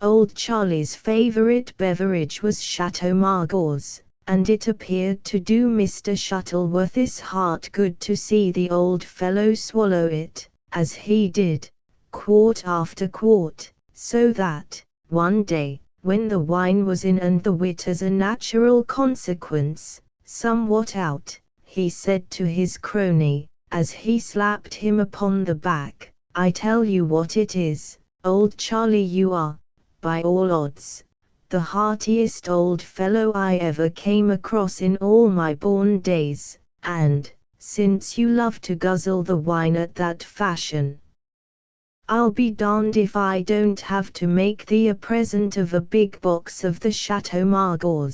Old Charlie's favorite beverage was Chateau Margaux, and it appeared to do Mr. Shuttleworthy's heart good to see the old fellow swallow it, as he did, quart after quart, so that, one day, when the wine was in and the wit as a natural consequence, somewhat out, he said to his crony, as he slapped him upon the back, I tell you what it is, old Charlie, you are, by all odds, the heartiest old fellow I ever came across in all my born days, and, since you love to guzzle the wine at that fashion, I'll be darned if I don't have to make thee a present of a big box of the Chateau Margaux.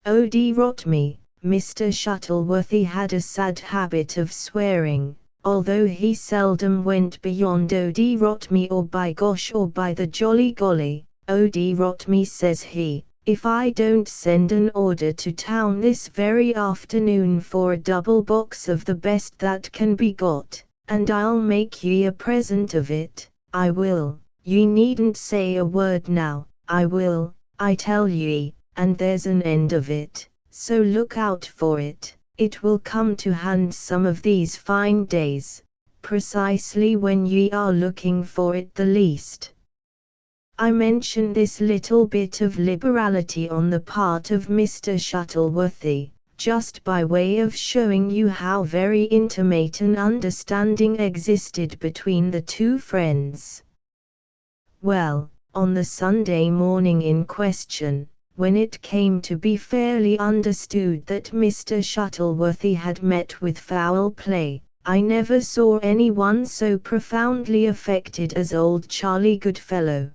Oh, rot me, Mr. Shuttleworthy had a sad habit of swearing, although he seldom went beyond oh, rot me or by gosh or by the jolly golly. Oh, rot me, says he, if I don't send an order to town this very afternoon for a double box of the best that can be got, and I'll make ye a present of it, I will, ye needn't say a word now, I will, I tell ye, and there's an end of it, so look out for it, it will come to hand some of these fine days, precisely when ye are looking for it the least. I mention this little bit of liberality on the part of Mr. Shuttleworthy, just by way of showing you how very intimate an understanding existed between the two friends. Well, on the Sunday morning in question, when it came to be fairly understood that Mr. Shuttleworthy had met with foul play, I never saw anyone so profoundly affected as old Charlie Goodfellow.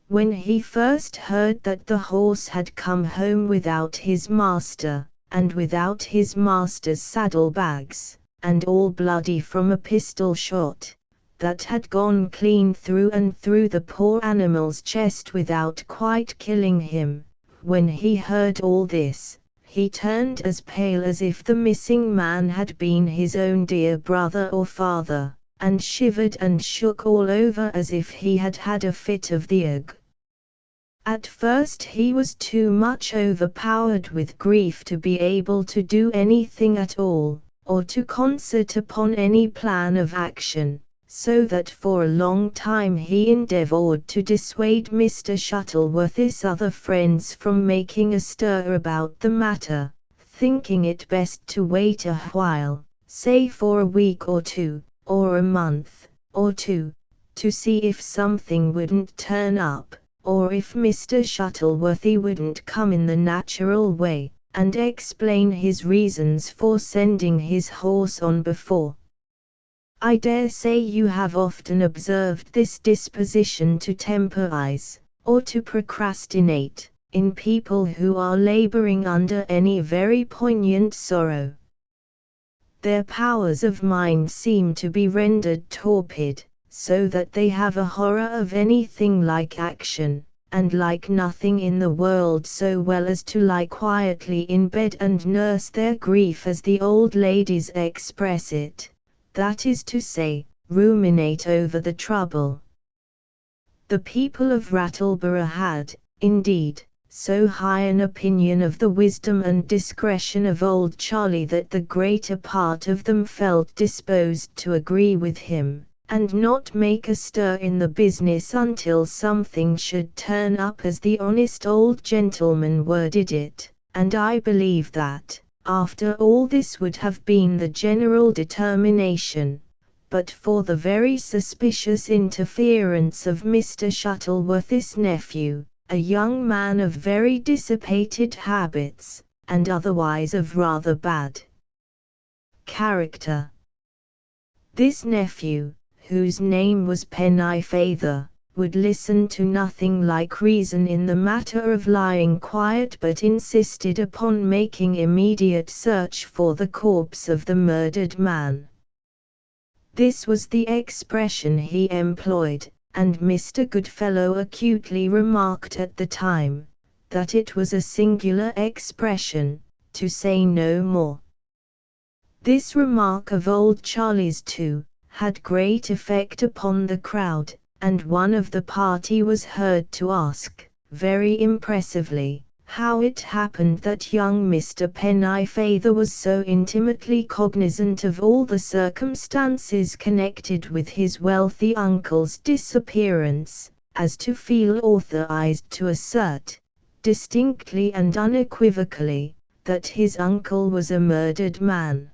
When he first heard that the horse had come home without his master, and without his master's saddlebags, and all bloody from a pistol shot, that had gone clean through and through the poor animal's chest without quite killing him. When he heard all this, he turned as pale as if the missing man had been his own dear brother or father, and shivered and shook all over as if he had had a fit of the ague. At first he was too much overpowered with grief to be able to do anything at all, or to concert upon any plan of action, so that for a long time he endeavoured to dissuade Mr. Shuttleworth's other friends from making a stir about the matter, thinking it best to wait a while, say for a week or two, or a month, or two, to see if something wouldn't turn up, or if Mr. Shuttleworth wouldn't come in the natural way, and explain his reasons for sending his horse on before. I dare say you have often observed this disposition to temporize, or to procrastinate, in people who are laboring under any very poignant sorrow. Their powers of mind seem to be rendered torpid, so that they have a horror of anything like action, and like nothing in the world so well as to lie quietly in bed and nurse their grief, as the old ladies express it. That is to say, ruminate over the trouble. The people of Rattleborough had, indeed, so high an opinion of the wisdom and discretion of old Charlie that the greater part of them felt disposed to agree with him, and not make a stir in the business until something should turn up, as the honest old gentleman worded it, and I believe that, after all, this would have been the general determination, but for the very suspicious interference of Mr. Shuttleworth's nephew, a young man of very dissipated habits, and otherwise of rather bad character. This nephew, whose name was Pennyfather, would listen to nothing like reason in the matter of lying quiet, but insisted upon making immediate search for the corpse of the murdered man. This was the expression he employed, and Mr. Goodfellow acutely remarked at the time, that it was a singular expression, to say no more. This remark of old Charlie's too, had great effect upon the crowd, and one of the party was heard to ask, very impressively, how it happened that young Mr. Pennyfather was so intimately cognizant of all the circumstances connected with his wealthy uncle's disappearance, as to feel authorized to assert, distinctly and unequivocally, that his uncle was a murdered man.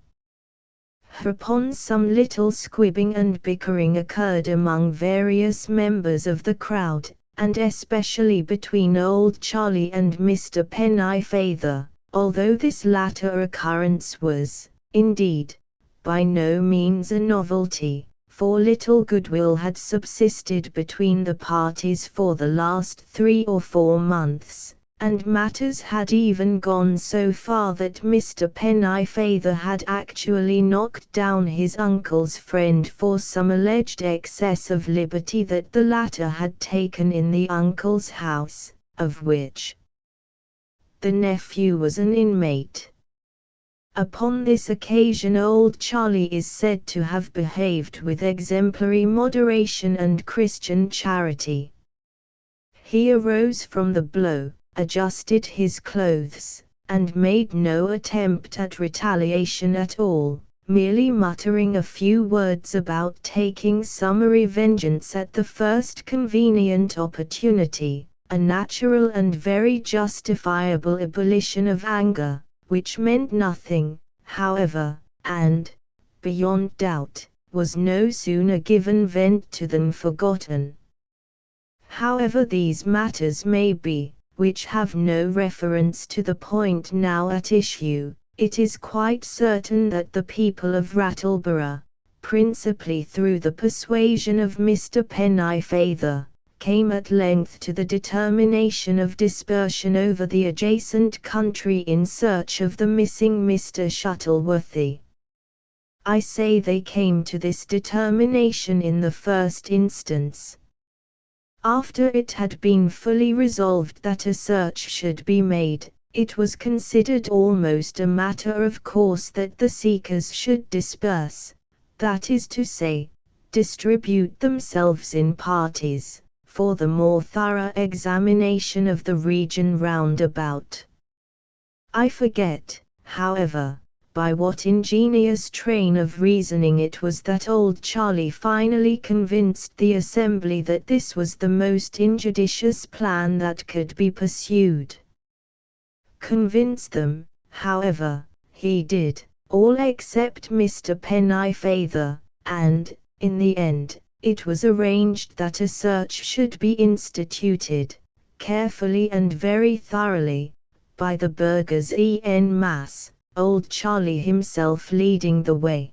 Hereupon some little squibbing and bickering occurred among various members of the crowd, and especially between old Charlie and Mr. Pennyfather, although this latter occurrence was, indeed, by no means a novelty, for little goodwill had subsisted between the parties for the last 3 or 4 months, and matters had even gone so far that Mr. Pennyfather had actually knocked down his uncle's friend for some alleged excess of liberty that the latter had taken in the uncle's house, of which the nephew was an inmate. Upon this occasion old Charlie is said to have behaved with exemplary moderation and Christian charity. He arose from the blow, adjusted his clothes, and made no attempt at retaliation at all, merely muttering a few words about taking summary vengeance at the first convenient opportunity, a natural and very justifiable ebullition of anger, which meant nothing, however, and, beyond doubt, was no sooner given vent to than forgotten. However these matters may be, which have no reference to the point now at issue, it is quite certain that the people of Rattleborough, principally through the persuasion of Mr. Pennyfather, came at length to the determination of dispersion over the adjacent country in search of the missing Mr. Shuttleworthy. I say they came to this determination in the first instance. After it had been fully resolved that a search should be made, it was considered almost a matter of course that the seekers should disperse, that is to say, distribute themselves in parties, for the more thorough examination of the region round about. I forget, however, by what ingenious train of reasoning it was that old Charlie finally convinced the assembly that this was the most injudicious plan that could be pursued. Convince them, however, he did, all except Mr. Pennyfeather, and, in the end, it was arranged that a search should be instituted, carefully and very thoroughly, by the burghers en masse, old Charlie himself leading the way.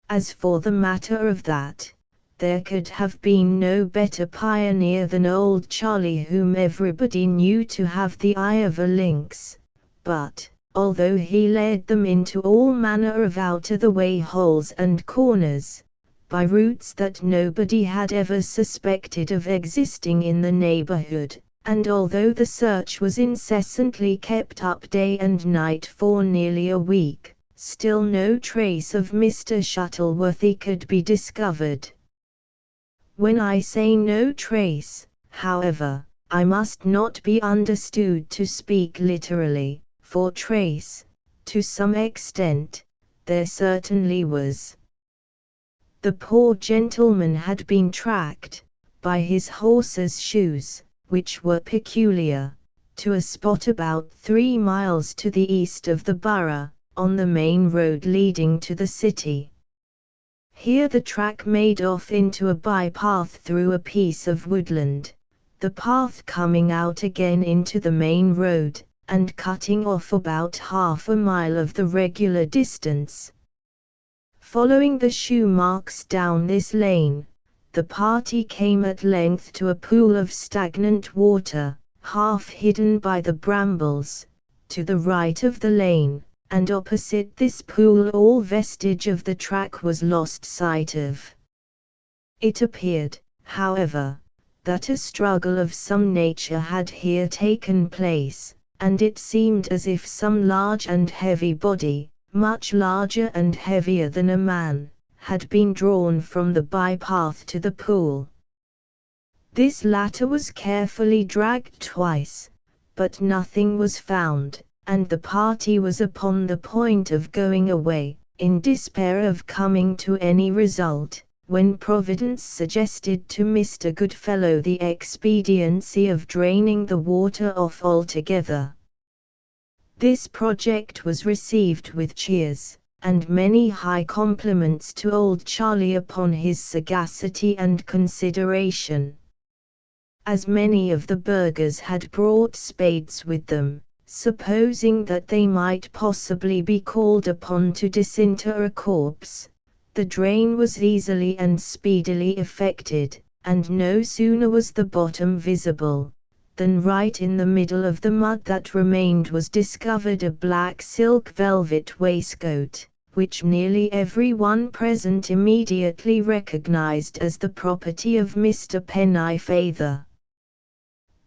As for the matter of that, there could have been no better pioneer than old Charlie, whom everybody knew to have the eye of a lynx, but, although he led them into all manner of out-of-the-way holes and corners, by routes that nobody had ever suspected of existing in the neighborhood, and although the search was incessantly kept up day and night for nearly a week, still no trace of Mr. Shuttleworthy could be discovered. When I say no trace, however, I must not be understood to speak literally, for trace, to some extent, there certainly was. The poor gentleman had been tracked, by his horse's shoes, which were peculiar, to a spot about 3 miles to the east of the borough, on the main road leading to the city. Here the track made off into a bypath through a piece of woodland, the path coming out again into the main road, and cutting off about half a mile of the regular distance. Following the shoe marks down this lane, the party came at length to a pool of stagnant water, half hidden by the brambles, to the right of the lane, and opposite this pool all vestige of the track was lost sight of. It appeared, however, that a struggle of some nature had here taken place, and it seemed as if some large and heavy body, much larger and heavier than a man, had been drawn from the bypath to the pool. This latter was carefully dragged twice, but nothing was found, and the party was upon the point of going away, in despair of coming to any result, when Providence suggested to Mr. Goodfellow the expediency of draining the water off altogether. This project was received with cheers, and many high compliments to old Charlie upon his sagacity and consideration. As many of the burghers had brought spades with them, supposing that they might possibly be called upon to disinter a corpse, the drain was easily and speedily effected, and no sooner was the bottom visible, than right in the middle of the mud that remained was discovered a black silk velvet waistcoat, which nearly every one present immediately recognized as the property of Mr. Pennyfeather.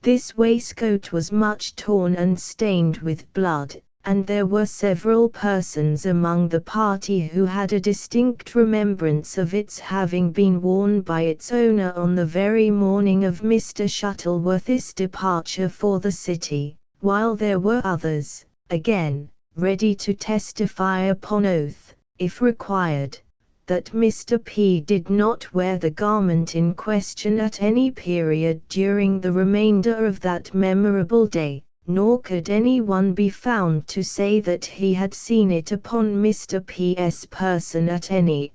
This waistcoat was much torn and stained with blood, and there were several persons among the party who had a distinct remembrance of its having been worn by its owner on the very morning of Mr. Shuttleworthy's departure for the city, while there were others, again, ready to testify upon oath, if required, that Mr. P. did not wear the garment in question at any period during the remainder of that memorable day, nor could any one be found to say that he had seen it upon Mr. P.'s person at any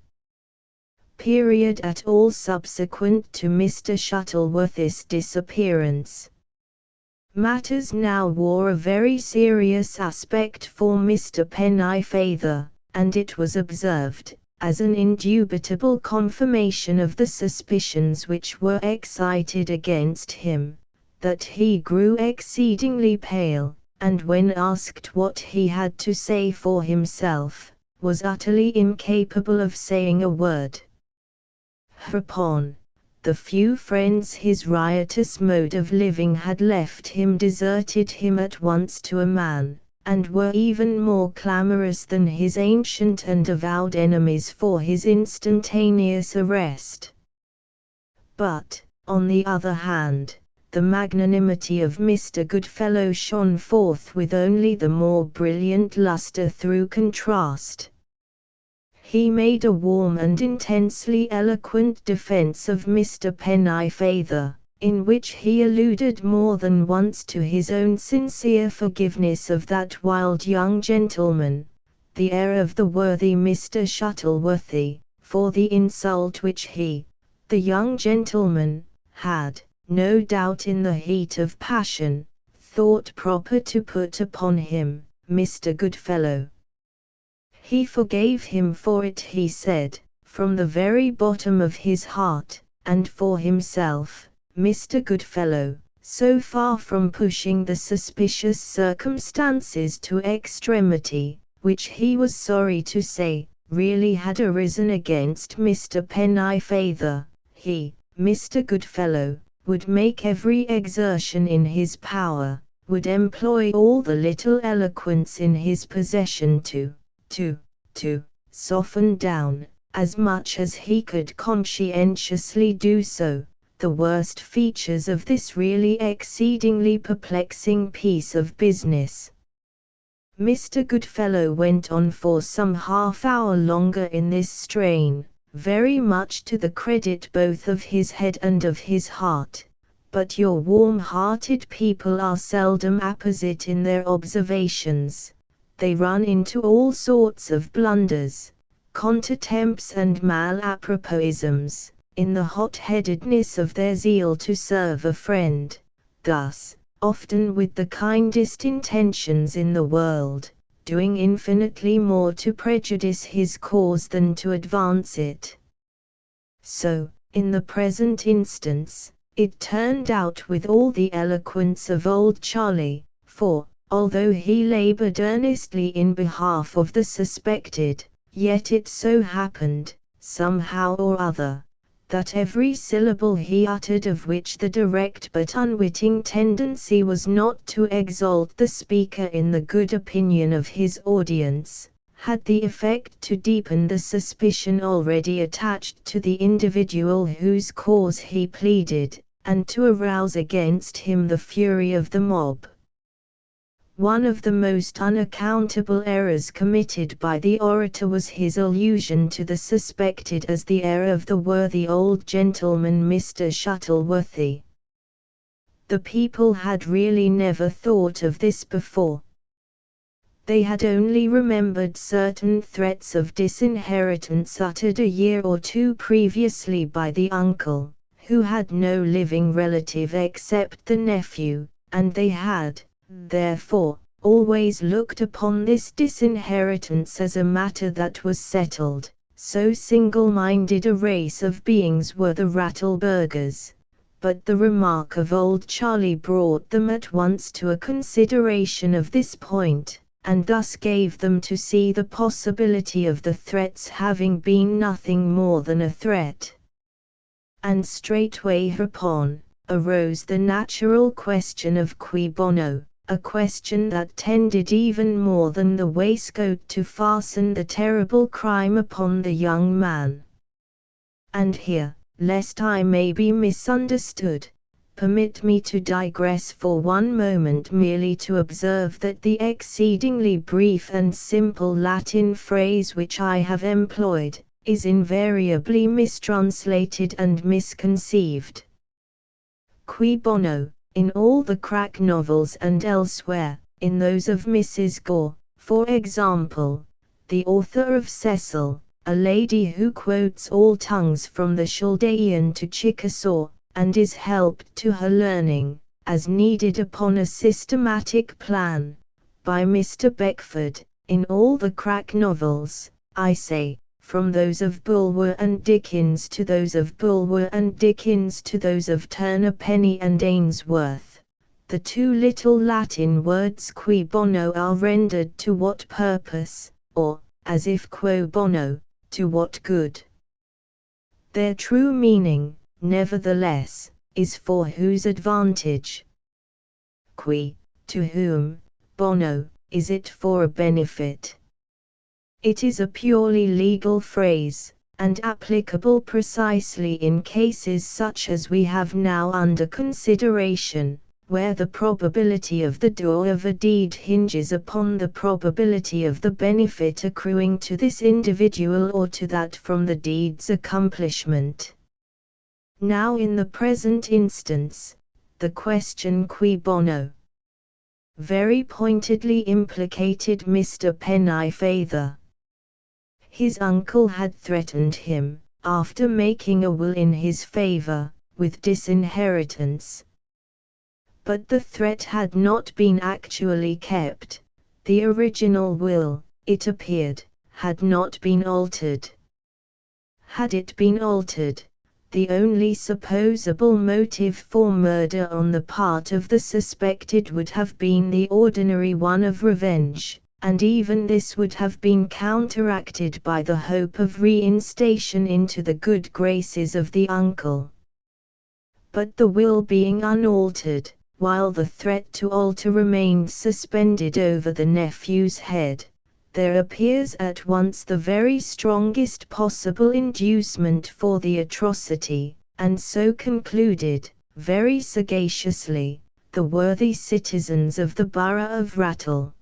period at all subsequent to Mr. Shuttleworthy's disappearance. Matters now wore a very serious aspect for Mr. Pennyfeather, and it was observed, as an indubitable confirmation of the suspicions which were excited against him, that he grew exceedingly pale, and when asked what he had to say for himself, was utterly incapable of saying a word. Hereupon, the few friends his riotous mode of living had left him deserted him at once to a man, and were even more clamorous than his ancient and avowed enemies for his instantaneous arrest. But, on the other hand, the magnanimity of Mr. Goodfellow shone forth with only the more brilliant lustre through contrast. He made a warm and intensely eloquent defense of Mr. Pennyfeather, in which he alluded more than once to his own sincere forgiveness of that wild young gentleman, the heir of the worthy Mr. Shuttleworthy, for the insult which he, the young gentleman, had, no doubt in the heat of passion, thought proper to put upon him, Mr. Goodfellow. He forgave him for it, he said, from the very bottom of his heart, and for himself, Mr. Goodfellow, so far from pushing the suspicious circumstances to extremity, which he was sorry to say, really had arisen against Mr. Pennyfeather, he, Mr. Goodfellow, would make every exertion in his power, would employ all the little eloquence in his possession to soften down, as much as he could conscientiously do so, the worst features of this really exceedingly perplexing piece of business. Mr. Goodfellow went on for some half-hour longer in this strain, very much to the credit both of his head and of his heart, but your warm-hearted people are seldom apposite in their observations. They run into all sorts of blunders, contretemps and malaproposisms, in the hot-headedness of their zeal to serve a friend, thus, often with the kindest intentions in the world, doing infinitely more to prejudice his cause than to advance it. So, in the present instance, it turned out with all the eloquence of old Charlie, for, although he labored earnestly in behalf of the suspected, yet it so happened, somehow or other, that every syllable he uttered, of which the direct but unwitting tendency was not to exalt the speaker in the good opinion of his audience, had the effect to deepen the suspicion already attached to the individual whose cause he pleaded, and to arouse against him the fury of the mob. One of the most unaccountable errors committed by the orator was his allusion to the suspected as the heir of the worthy old gentleman Mr. Shuttleworthy. The people had really never thought of this before. They had only remembered certain threats of disinheritance uttered a year or two previously by the uncle, who had no living relative except the nephew, and they had, therefore, always looked upon this disinheritance as a matter that was settled, so single-minded a race of beings were the Rattleburghers. But the remark of old Charlie brought them at once to a consideration of this point, and thus gave them to see the possibility of the threats having been nothing more than a threat. And straightway hereupon arose the natural question of cui bono, a question that tended even more than the waistcoat to fasten the terrible crime upon the young man. And here, lest I may be misunderstood, permit me to digress for one moment merely to observe that the exceedingly brief and simple Latin phrase which I have employed, is invariably mistranslated and misconceived. Cui bono, in all the crack novels and elsewhere, in those of Mrs. Gore, for example, the author of Cecil, a lady who quotes all tongues from the Chaldean to Chickasaw, and is helped to her learning, as needed upon a systematic plan, by Mr. Beckford, in all the crack novels, I say, from those of Bulwer and Dickens to those of Bulwer and Dickens to those of Turner, Penny and Ainsworth. The two little Latin words cui bono are rendered to what purpose, or, as if quo bono, to what good. Their true meaning, nevertheless, is for whose advantage. Qui, to whom, bono, is it for a benefit. It is a purely legal phrase, and applicable precisely in cases such as we have now under consideration, where the probability of the doer of a deed hinges upon the probability of the benefit accruing to this individual or to that from the deed's accomplishment. Now in the present instance, the question cui bono very pointedly implicated Mr. Pennifeather. His uncle had threatened him, after making a will in his favor, with disinheritance. But the threat had not been actually kept. The original will, it appeared, had not been altered. Had it been altered, the only supposable motive for murder on the part of the suspected would have been the ordinary one of revenge, and even this would have been counteracted by the hope of reinstation into the good graces of the uncle. But the will being unaltered, while the threat to alter remained suspended over the nephew's head, there appears at once the very strongest possible inducement for the atrocity, and so concluded, very sagaciously, the worthy citizens of the borough of Rattle.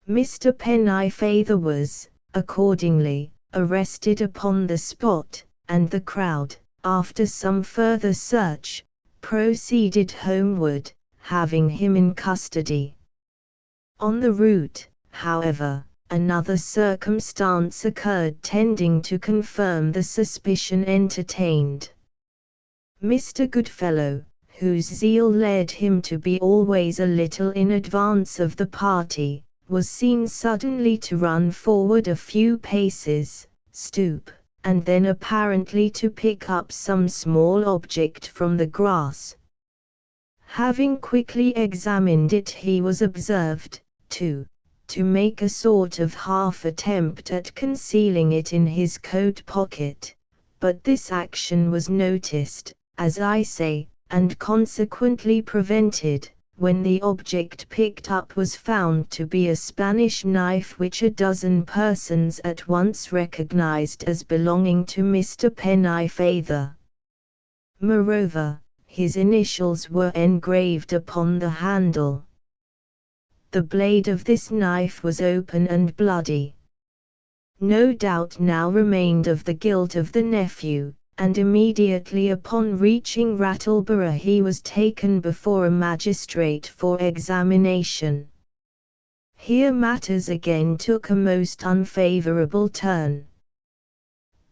Mr. Pennifeather was, accordingly, arrested upon the spot, and the crowd, after some further search, proceeded homeward, having him in custody. On the route, however, another circumstance occurred tending to confirm the suspicion entertained. Mr. Goodfellow, whose zeal led him to be always a little in advance of the party, was seen suddenly to run forward a few paces, stoop, and then apparently to pick up some small object from the grass. Having quickly examined it, he was observed to make a sort of half attempt at concealing it in his coat pocket, but this action was noticed, as I say, and consequently prevented, when the object picked up was found to be a Spanish knife which a dozen persons at once recognized as belonging to Mr. Pennifeather. Moreover, his initials were engraved upon the handle. The blade of this knife was open and bloody. No doubt now remained of the guilt of the nephew, and immediately upon reaching Rattleborough he was taken before a magistrate for examination. Here matters again took a most unfavorable turn.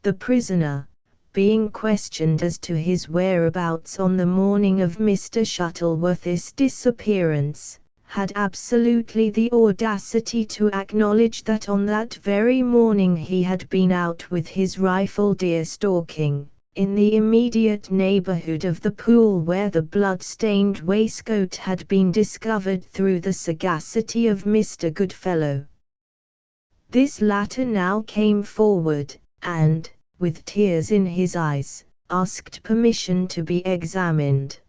The prisoner, being questioned as to his whereabouts on the morning of Mr. Shuttleworth's disappearance, had absolutely the audacity to acknowledge that on that very morning he had been out with his rifle deer stalking, in the immediate neighborhood of the pool where the blood-stained waistcoat had been discovered through the sagacity of Mr. Goodfellow. This latter now came forward, and, with tears in his eyes, asked permission to be examined.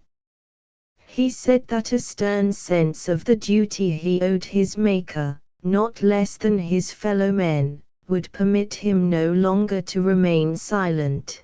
He said that a stern sense of the duty he owed his Maker, not less than his fellow men, would permit him no longer to remain silent.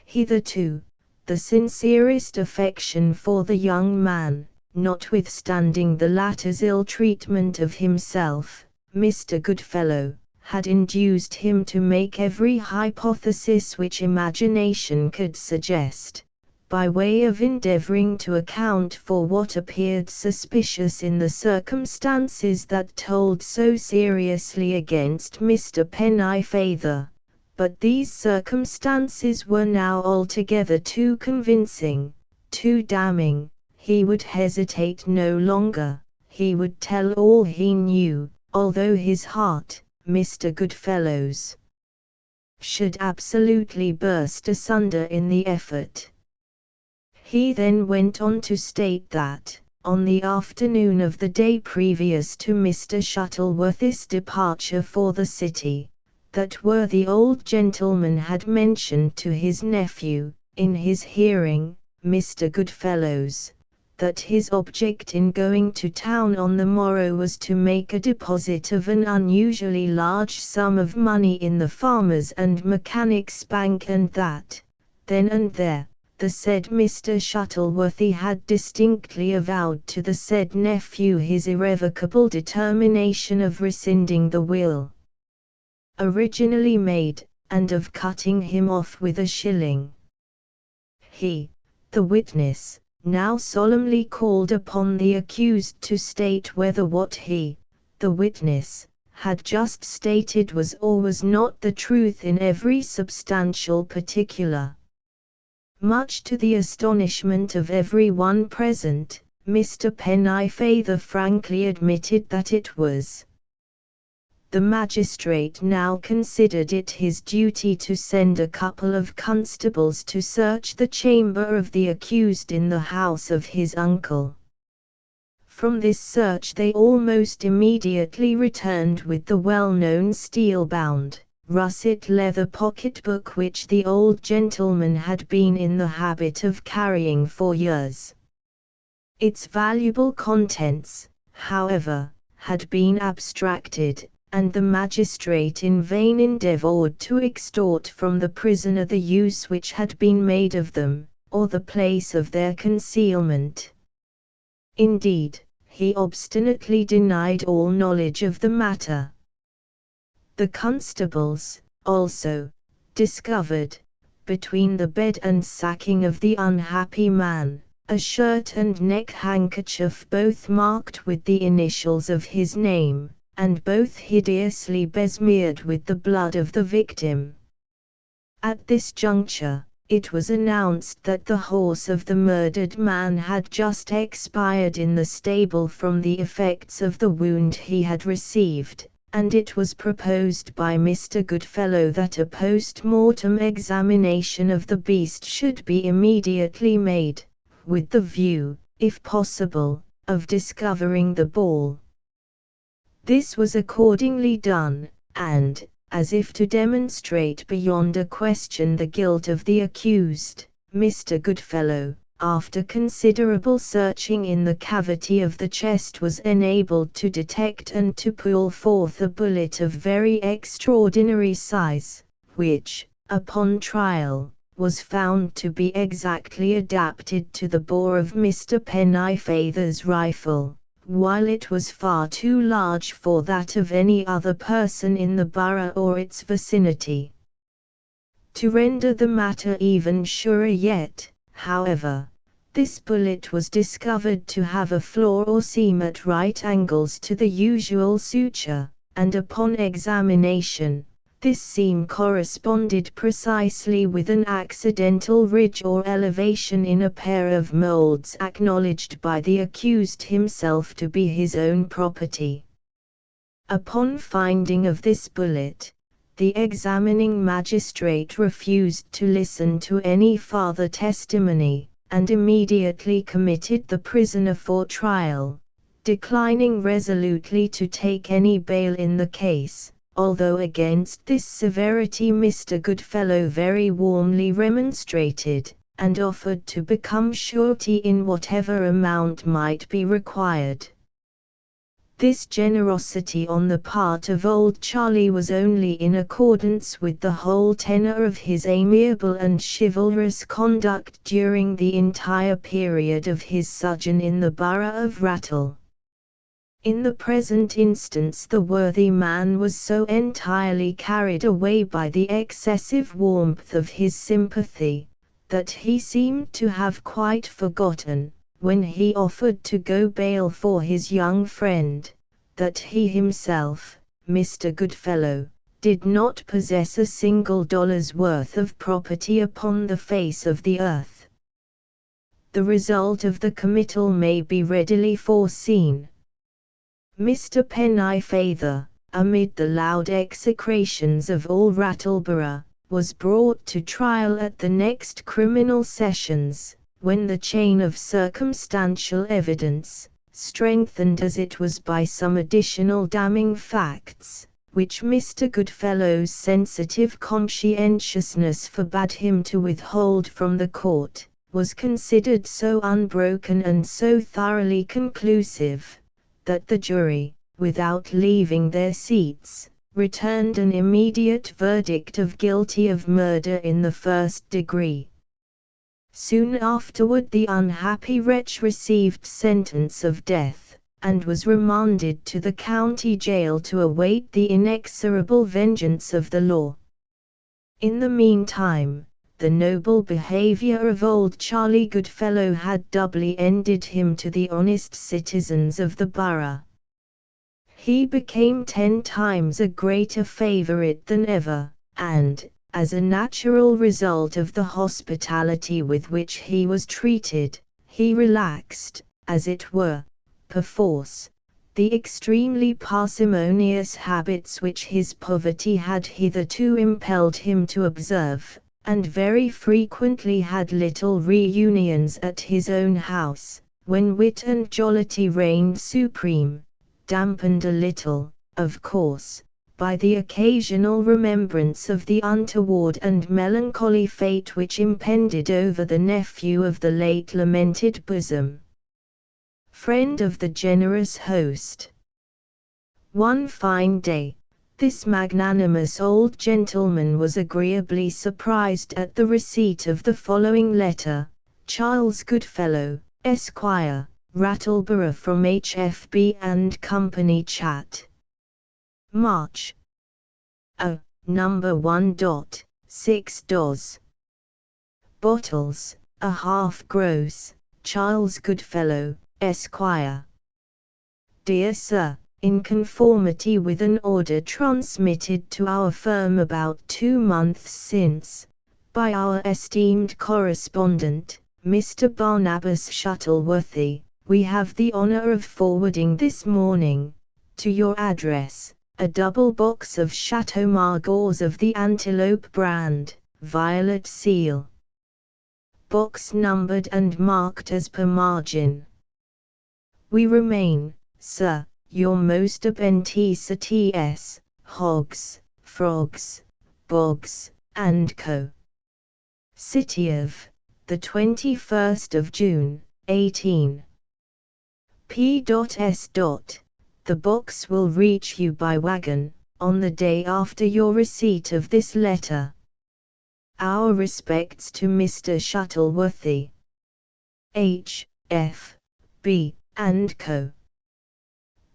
Hitherto, the sincerest affection for the young man, notwithstanding the latter's ill treatment of himself, Mr. Goodfellow, had induced him to make every hypothesis which imagination could suggest, by way of endeavoring to account for what appeared suspicious in the circumstances that told so seriously against Mr. Pennifeather, but these circumstances were now altogether too convincing, too damning. He would hesitate no longer, he would tell all he knew, although his heart, Mr. Goodfellow's, should absolutely burst asunder in the effort. He then went on to state that, on the afternoon of the day previous to Mr. Shuttleworth's departure for the city, that worthy old gentleman had mentioned to his nephew, in his hearing, Mr. Goodfellow's, that his object in going to town on the morrow was to make a deposit of an unusually large sum of money in the Farmers and Mechanics' Bank, and that, then and there, the said Mr. Shuttleworthy had distinctly avowed to the said nephew his irrevocable determination of rescinding the will originally made, and of cutting him off with a shilling. He, the witness, now solemnly called upon the accused to state whether what he, the witness, had just stated was or was not the truth in every substantial particular. Much to the astonishment of every one present, Mr. Pennifeather frankly admitted that it was. The magistrate now considered it his duty to send a couple of constables to search the chamber of the accused in the house of his uncle. From this search they almost immediately returned with the well-known steel-bound, russet leather pocket-book which the old gentleman had been in the habit of carrying for years. Its valuable contents, however, had been abstracted, and the magistrate in vain endeavoured to extort from the prisoner the use which had been made of them, or the place of their concealment. Indeed, he obstinately denied all knowledge of the matter. The constables, also, discovered, between the bed and sacking of the unhappy man, a shirt and neck-handkerchief both marked with the initials of his name, and both hideously besmeared with the blood of the victim. At this juncture, it was announced that the horse of the murdered man had just expired in the stable from the effects of the wound he had received, and it was proposed by Mr. Goodfellow that a post-mortem examination of the beast should be immediately made, with the view, if possible, of discovering the ball. This was accordingly done, and, as if to demonstrate beyond a question the guilt of the accused, Mr. Goodfellow, after considerable searching in the cavity of the chest, was enabled to detect and to pull forth a bullet of very extraordinary size, which, upon trial, was found to be exactly adapted to the bore of Mr. Pennifeather's rifle, while it was far too large for that of any other person in the borough or its vicinity. To render the matter even surer yet, however, this bullet was discovered to have a flaw or seam at right angles to the usual suture, and upon examination, this seam corresponded precisely with an accidental ridge or elevation in a pair of molds acknowledged by the accused himself to be his own property. Upon finding of this bullet, the examining magistrate refused to listen to any farther testimony, and immediately committed the prisoner for trial, declining resolutely to take any bail in the case, although against this severity Mr. Goodfellow very warmly remonstrated, and offered to become surety in whatever amount might be required. This generosity on the part of old Charlie was only in accordance with the whole tenor of his amiable and chivalrous conduct during the entire period of his sojourn in the borough of Rattle. In the present instance the worthy man was so entirely carried away by the excessive warmth of his sympathy, that he seemed to have quite forgotten, when he offered to go bail for his young friend, that he himself, Mr. Goodfellow, did not possess a single dollar's worth of property upon the face of the earth. The result of the committal may be readily foreseen. Mr. Pennifeather, amid the loud execrations of all Rattleborough, was brought to trial at the next criminal sessions, when the chain of circumstantial evidence, strengthened as it was by some additional damning facts, which Mr. Goodfellow's sensitive conscientiousness forbade him to withhold from the court, was considered so unbroken and so thoroughly conclusive, that the jury, without leaving their seats, returned an immediate verdict of guilty of murder in the first degree. Soon afterward the unhappy wretch received sentence of death, and was remanded to the county jail to await the inexorable vengeance of the law. In the meantime, the noble behavior of old Charlie Goodfellow had doubly endeared him to the honest citizens of the borough. He became 10 times a greater favorite than ever, and, as a natural result of the hospitality with which he was treated, he relaxed, as it were, perforce, the extremely parsimonious habits which his poverty had hitherto impelled him to observe, and very frequently had little reunions at his own house, when wit and jollity reigned supreme, dampened a little, of course, by the occasional remembrance of the untoward and melancholy fate which impended over the nephew of the late lamented bosom. Friend of the generous host. One fine day, this magnanimous old gentleman was agreeably surprised at the receipt of the following letter: Charles Goodfellow, Esquire, Rattleborough, from H.F.B. and Company, Chat. March. Number 1.6 Dos. Bottles, a half gross, Charles Goodfellow, Esquire. Dear Sir, in conformity with an order transmitted to our firm about 2 months since, by our esteemed correspondent, Mr. Barnabas Shuttleworthy, we have the honor of forwarding this morning, to your address, a double box of Chateau Margaux of the Antelope brand, violet seal. Box numbered and marked as per margin. We remain, Sir, your most obentise T.S., Hogs, Frogs, Boggs, and Co. City of, the 21st of June, 18. P.S. The box will reach you by wagon, on the day after your receipt of this letter. Our respects to Mr. Shuttleworthy. H. F. B. and Co.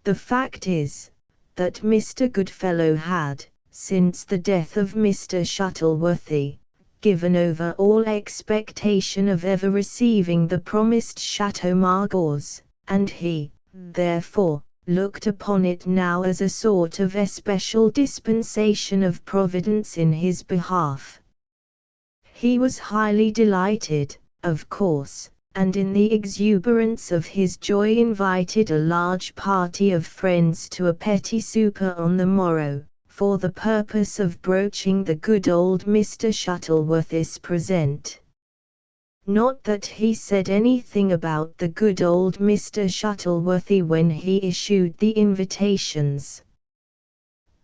The fact is, that Mr. Goodfellow had, since the death of Mr. Shuttleworthy, given over all expectation of ever receiving the promised Chateau Margaux, and he, therefore, looked upon it now as a sort of especial dispensation of Providence in his behalf. He was highly delighted, of course, and in the exuberance of his joy invited a large party of friends to a petit souper on the morrow, for the purpose of broaching the good old Mr. Shuttleworthy's present. Not that he said anything about the good old Mr. Shuttleworthy when he issued the invitations.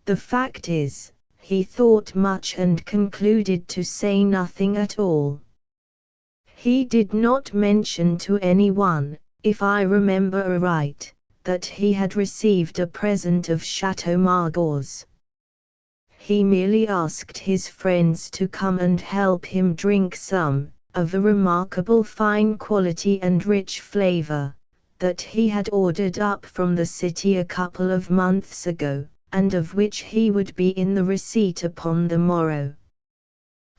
The fact is, he thought much and concluded to say nothing at all. He did not mention to anyone, if I remember aright, that he had received a present of Chateau Margaux. He merely asked his friends to come and help him drink some, of a remarkable fine quality and rich flavor, that he had ordered up from the city a couple of months ago, and of which he would be in the receipt upon the morrow.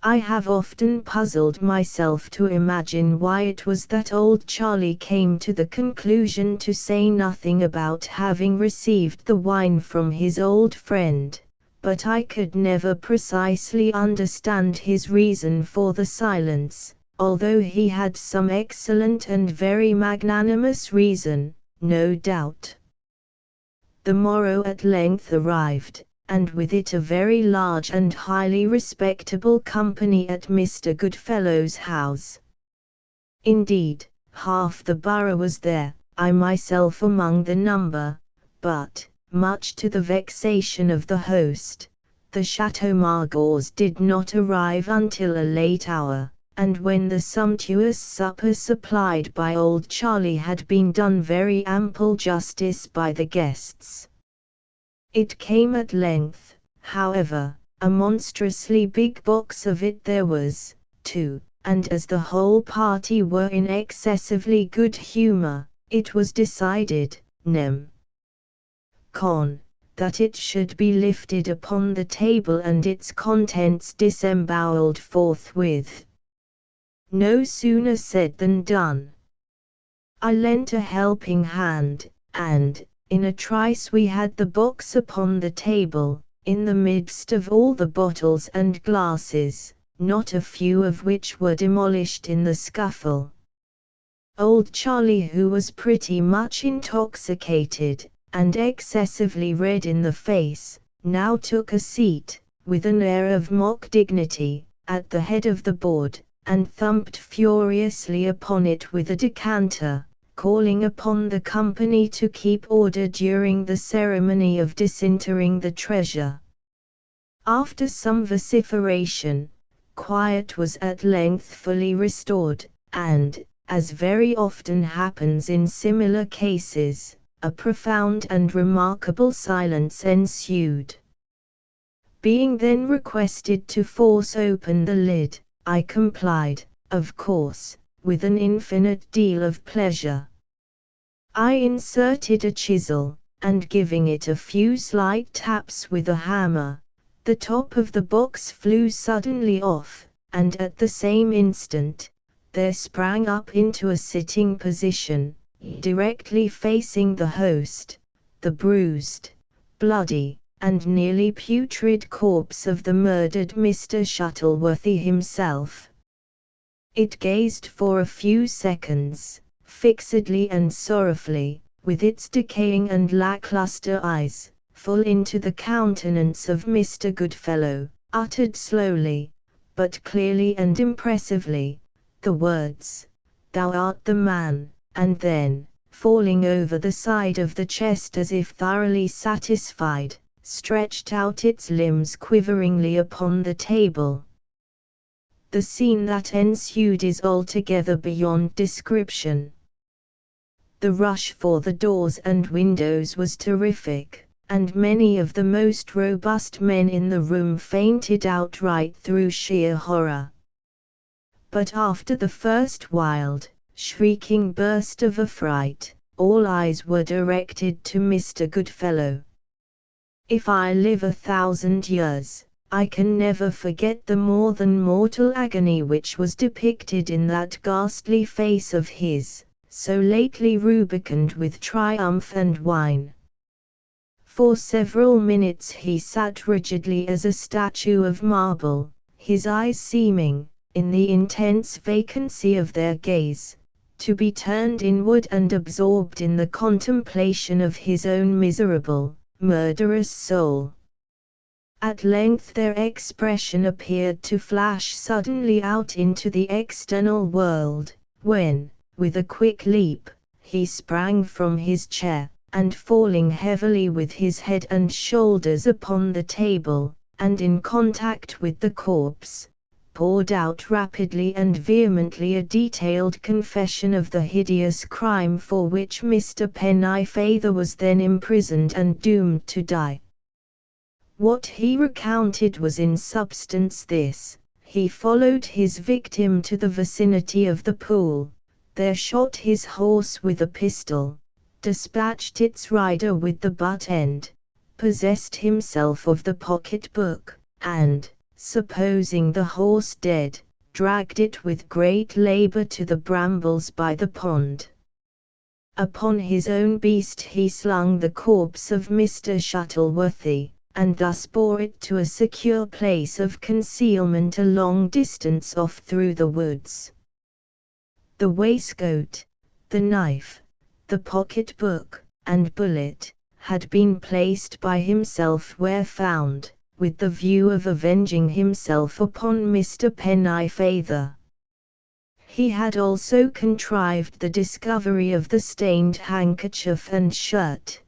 I have often puzzled myself to imagine why it was that old Charlie came to the conclusion to say nothing about having received the wine from his old friend, but I could never precisely understand his reason for the silence, although he had some excellent and very magnanimous reason, no doubt. The morrow at length arrived, and with it a very large and highly respectable company at Mr. Goodfellow's house. Indeed, half the borough was there, I myself among the number, but, much to the vexation of the host, the Chateau Margaux did not arrive until a late hour, and when the sumptuous supper supplied by old Charlie had been done very ample justice by the guests. It came at length, however, a monstrously big box of it there was, too, and as the whole party were in excessively good humour, it was decided, nem. Con. That it should be lifted upon the table and its contents disembowelled forthwith. No sooner said than done. I lent a helping hand, and, in a trice we had the box upon the table, in the midst of all the bottles and glasses, not a few of which were demolished in the scuffle. Old Charlie, who was pretty much intoxicated, and excessively red in the face, now took a seat, with an air of mock dignity, at the head of the board, and thumped furiously upon it with a decanter, calling upon the company to keep order during the ceremony of disinterring the treasure. After some vociferation, quiet was at length fully restored, and, as very often happens in similar cases, a profound and remarkable silence ensued. Being then requested to force open the lid, I complied, of course, with an infinite deal of pleasure. I inserted a chisel, and giving it a few slight taps with a hammer, the top of the box flew suddenly off, and at the same instant, there sprang up into a sitting position, directly facing the host, the bruised, bloody, and nearly putrid corpse of the murdered Mr. Shuttleworthy himself. It gazed for a few seconds, fixedly and sorrowfully, with its decaying and lacklustre eyes, full into the countenance of Mr. Goodfellow, uttered slowly, but clearly and impressively, the words, "Thou art the man," and then, falling over the side of the chest as if thoroughly satisfied, stretched out its limbs quiveringly upon the table. The scene that ensued is altogether beyond description. The rush for the doors and windows was terrific, and many of the most robust men in the room fainted outright through sheer horror. But after the first wild, shrieking burst of affright, all eyes were directed to Mr. Goodfellow. If I live 1,000 years, I can never forget the more than mortal agony which was depicted in that ghastly face of his, so lately rubicund with triumph and wine. For several minutes he sat rigidly as a statue of marble, his eyes seeming, in the intense vacancy of their gaze, to be turned inward and absorbed in the contemplation of his own miserable, murderous soul. At length their expression appeared to flash suddenly out into the external world, when, with a quick leap, he sprang from his chair, and falling heavily with his head and shoulders upon the table, and in contact with the corpse, poured out rapidly and vehemently a detailed confession of the hideous crime for which Mr. Pennyfeather was then imprisoned and doomed to die. What he recounted was in substance this: he followed his victim to the vicinity of the pool, there shot his horse with a pistol, dispatched its rider with the butt end, possessed himself of the pocket-book, and, supposing the horse dead, dragged it with great labor to the brambles by the pond. Upon his own beast he slung the corpse of Mr. Shuttleworthy, and thus bore it to a secure place of concealment a long distance off through the woods. The waistcoat, the knife, the pocket-book, and bullet, had been placed by himself where found, with the view of avenging himself upon Mr. Pennyfeather. He had also contrived the discovery of the stained handkerchief and shirt.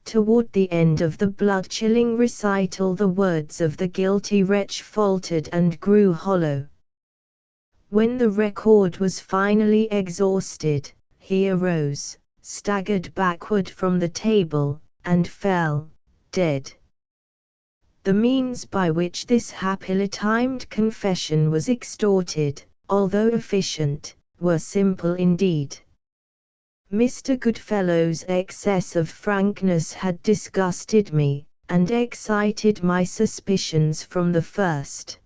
Toward the end of the blood-chilling recital the words of the guilty wretch faltered and grew hollow. When the record was finally exhausted, he arose, staggered backward from the table, and fell, dead. The means by which this happily timed confession was extorted, although efficient, were simple indeed. Mr. Goodfellow's excess of frankness had disgusted me, and excited my suspicions from the first.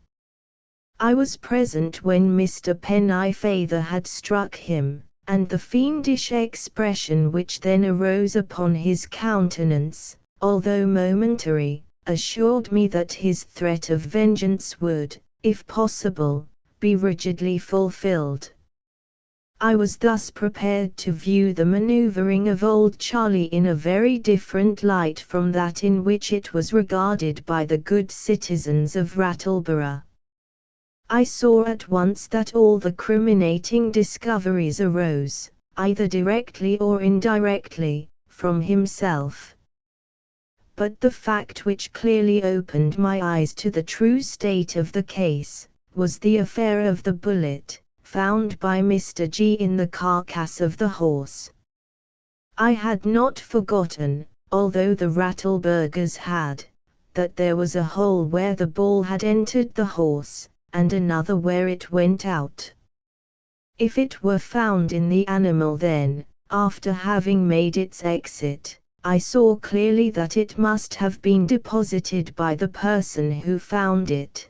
I was present when Mr. Pennyfeather had struck him, and the fiendish expression which then arose upon his countenance, although momentary, assured me that his threat of vengeance would, if possible, be rigidly fulfilled. I was thus prepared to view the manoeuvring of old Charlie in a very different light from that in which it was regarded by the good citizens of Rattleborough. I saw at once that all the criminating discoveries arose, either directly or indirectly, from himself. But the fact which clearly opened my eyes to the true state of the case, was the affair of the bullet, found by Mr. G in the carcass of the horse. I had not forgotten, although the Rattleburghers had, that there was a hole where the ball had entered the horse, and another where it went out. If it were found in the animal then, after having made its exit, I saw clearly that it must have been deposited by the person who found it.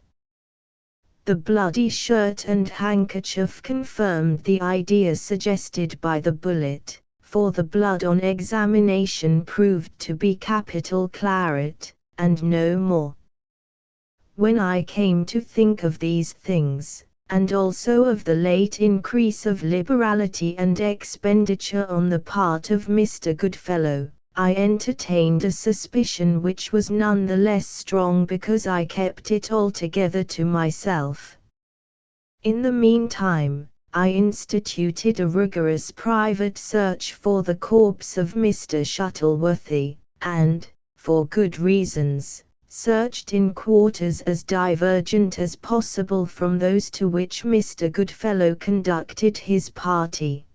The bloody shirt and handkerchief confirmed the idea suggested by the bullet, for the blood on examination proved to be capital claret, and no more. When I came to think of these things, and also of the late increase of liberality and expenditure on the part of Mr. Goodfellow, I entertained a suspicion which was none the less strong because I kept it altogether to myself. In the meantime, I instituted a rigorous private search for the corpse of Mr. Shuttleworthy, and, for good reasons, searched in quarters as divergent as possible from those to which Mr. Goodfellow conducted his party.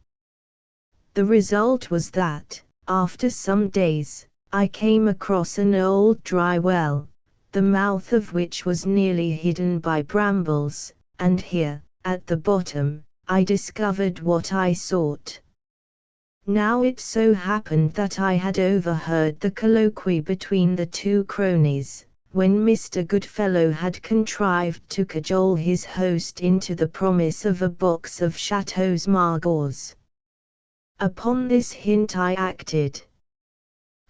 The result was that, after some days, I came across an old dry well, the mouth of which was nearly hidden by brambles, and here, at the bottom, I discovered what I sought. Now it so happened that I had overheard the colloquy between the two cronies, when Mr. Goodfellow had contrived to cajole his host into the promise of a box of Chateau's Margaux. Upon this hint I acted.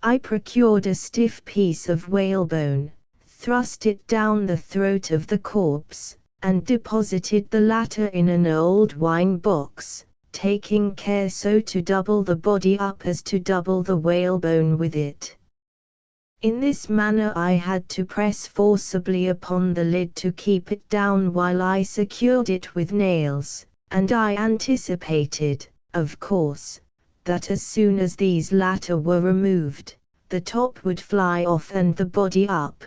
I procured a stiff piece of whalebone, thrust it down the throat of the corpse, and deposited the latter in an old wine box, taking care so to double the body up as to double the whalebone with it. In this manner I had to press forcibly upon the lid to keep it down while I secured it with nails, and I anticipated, of course, that as soon as these latter were removed, the top would fly off and the body up.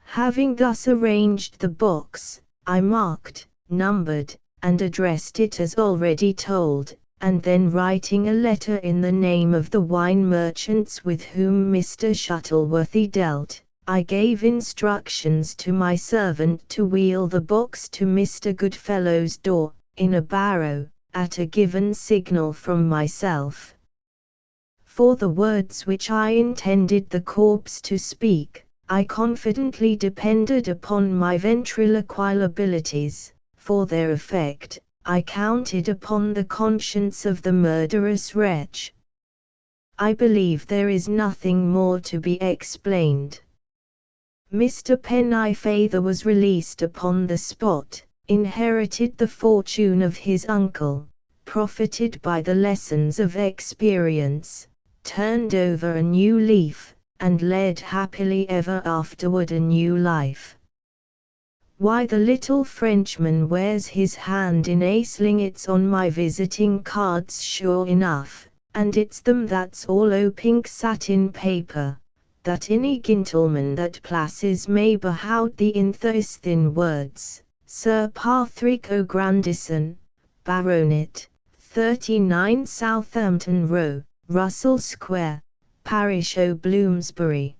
Having thus arranged the box, I marked, numbered, and addressed it as already told, and then writing a letter in the name of the wine merchants with whom Mr. Shuttleworthy dealt, I gave instructions to my servant to wheel the box to Mr. Goodfellow's door, in a barrow, at a given signal from myself. For the words which I intended the corpse to speak, I confidently depended upon my ventriloquial abilities; for their effect, I counted upon the conscience of the murderous wretch. I believe there is nothing more to be explained. Mr. Pennyfeather was released upon the spot, inherited the fortune of his uncle, profited by the lessons of experience, turned over a new leaf, and led happily ever afterward a new life. Why the little Frenchman wears his hand in a sling, it's on my visiting cards sure enough, and it's them that's all o' pink satin paper, that any gentleman that places may behoud the in those thin words, Sir Patrick O'Grandison, Baronet, 39 Southampton Row, Russell Square, Parish o' Bloomsbury.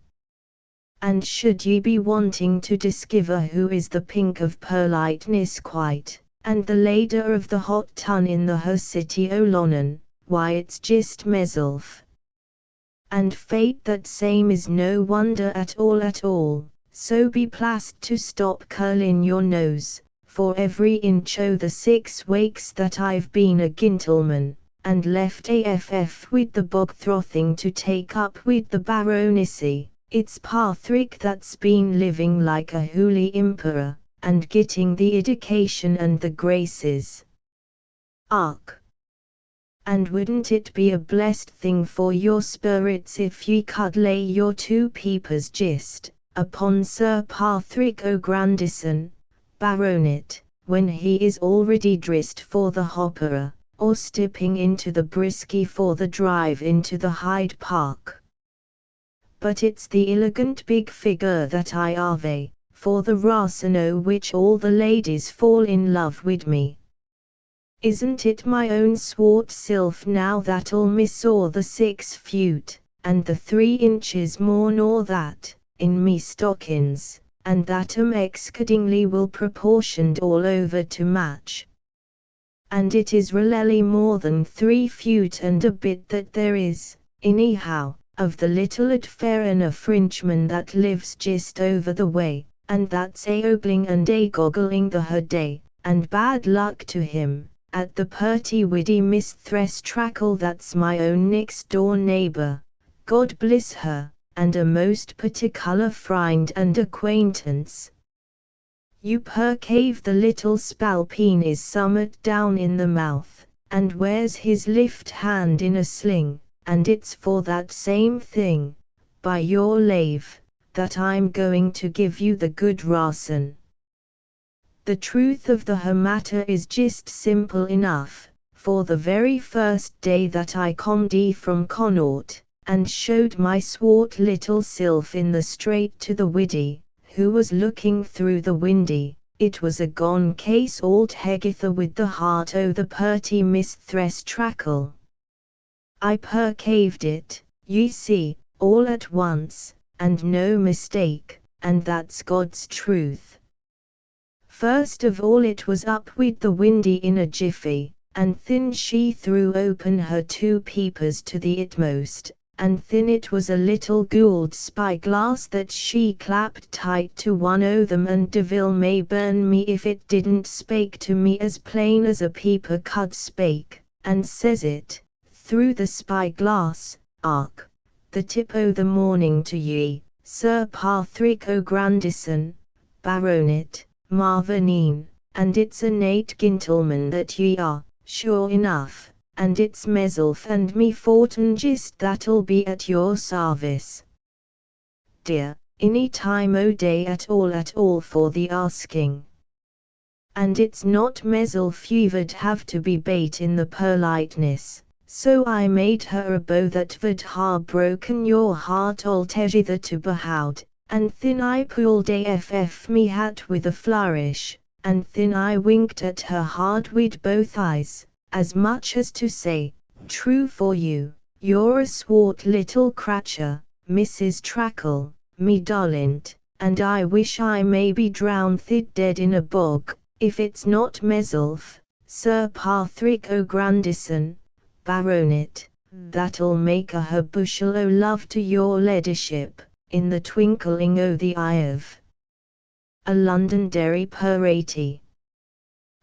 And should ye be wanting to discover who is the pink of politeness quite, and the lader of the hot tun in the her city o' Lonnon, why it's just meself. And fate that same is no wonder at all, so be plast to stop curling your nose, for every inch o' the 6 weeks that I've been a gentleman, and left AFF with the bog throthing to take up with the baronessy. It's Patrick that's been living like a holy emperor, and getting the education and the graces. Ark! And wouldn't it be a blessed thing for your spirits if ye could lay your 2 peepers just upon Sir Patrick O'Grandison, Baronet, when he is already dressed for the opera, or stepping into the brisky for the drive into the Hyde Park? But it's the elegant big figure that I ave, for the reason o' which all the ladies fall in love with me. Isn't it my own swart self now that'll miss all the 6 foot, and the 3 inches more nor that, in me stockings, and that exceedingly well proportioned all over to match? And it is really more than 3 foot and a bit that there is, anyhow, of the little fair and a Frenchman that lives just over the way, and that's a-ogling and a-goggling the her day, and bad luck to him, at the purty widdy Mistress Trackle that's my own next door neighbour, God bless her, and a most particular friend and acquaintance. You percave the little spalpeen is summat down in the mouth, and wears his left hand in a sling, and it's for that same thing, by your lave, that I'm going to give you the good rason. The truth of the matter is just simple enough, for the very first day that I com'd from Connaught, and showed my swart little self in the street to the widdy, who was looking through the windy, it was a gone case altogether with the heart o' the purty Mistress Trackle. I percaved it, ye see, all at once, and no mistake, and that's God's truth. First of all it was up with the windy in a jiffy, and then she threw open her 2 peepers to the utmost, and then it was a little gould spyglass that she clapped tight to one o' them, and devil may burn me if it didn't spake to me as plain as a peeper could spake, and says it, through the spyglass, Ark, the tip o' the morning to ye, Sir Patrick O'Grandison, Baronet, Marvenine, and it's a nate gentleman that ye are, sure enough, and it's meself and me fortin just that'll be at your sarvice. Dear, any time o' day at all for the asking. And it's not meself you'd have to be bait in the politeness. So I made her a bow that would ha broken your heart altogether to behoud, and then I pulled AFF me hat with a flourish, and then I winked at her hard with both eyes, as much as to say, true for you, you're a swart little cratcher, Mrs. Trackle, me darlint, and I wish I may be drowned dead in a bog, if it's not meself, Sir Patrick O'Grandison, Baronet, that'll make a her bushel o' love to your ladyship, in the twinkling o' the eye of a Londonderry parati.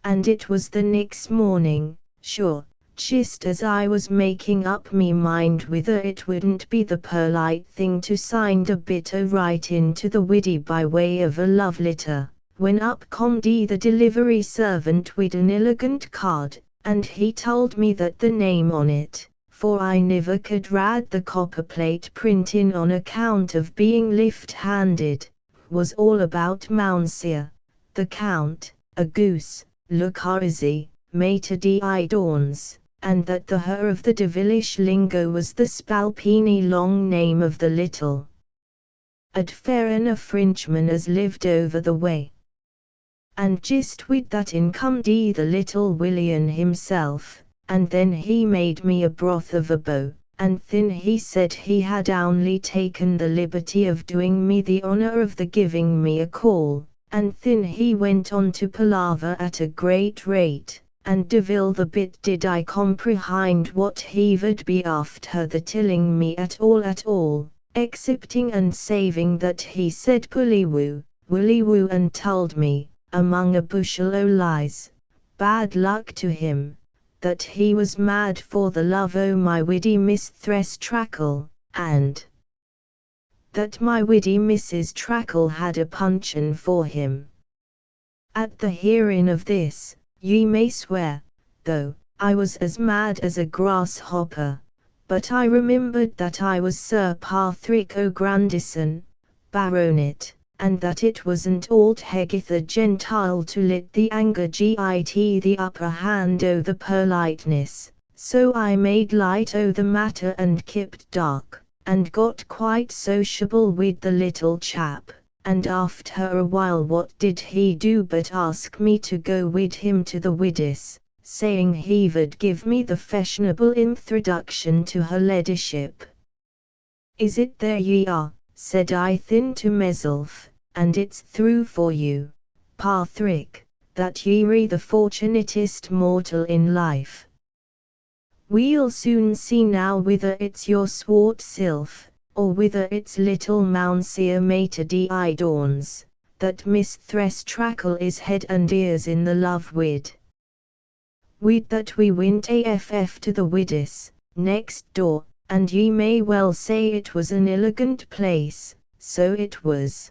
And it was the next morning, sure, just as I was making up me mind whether it wouldn't be the polite thing to send a bit o' writing to the widdy by way of a love letter, when up com'd the delivery servant with an elegant card, and he told me that the name on it, for I never could rad the copperplate printin' on account of being lift-handed, was all about Mounseer, the Count, a goose, Lucarizzi, Mater di Dawns, and that the her of the devilish lingo was the Spalpini long name of the little ad fair a Frenchman as lived over the way. And just with that in comed the little William himself, and then he made me a broth of a beau, and then he said he had only taken the liberty of doing me the honor of the giving me a call, and then he went on to palaver at a great rate, and devil the bit did I comprehend what he would be after the telling me at all, excepting and saving that he said pullywoo, woolly-woo and told me, among a bushel o' lies, bad luck to him, that he was mad for the love o' my widdy Mistress Trackle, and that my widdy Mrs. Trackle had a puncheon for him. At the hearing of this, ye may swear, though, I was as mad as a grasshopper, but I remembered that I was Sir Patrick O'Grandison, Baronet, and that it wasn't altogether gentile to let the anger get the upper hand o' the politeness, so I made light o' the matter and kept dark, and got quite sociable with the little chap, and after a while what did he do but ask me to go with him to the widow's, saying he would give me the fashionable introduction to her ladyship. Is it there ye are, said I thin to meself, and it's through for you, Patrick, that ye re the fortunatest mortal in life. We'll soon see now whether it's your swart sylph, or whether it's little Mounseer Mater di Dawns, that Mistress Trackle is head and ears in the love with. With that we went aff to the widow's, next door, and ye may well say it was an elegant place, so it was.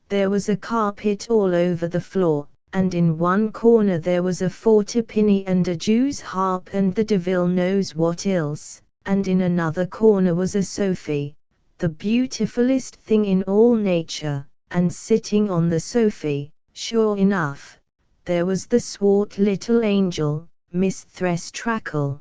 There was a carpet all over the floor, and in one corner there was a fortepinney and a Jew's harp and the devil knows what else, and in another corner was a sofy, the beautifulest thing in all nature, and sitting on the sofy, sure enough, there was the swart little angel, Mistress Trackle.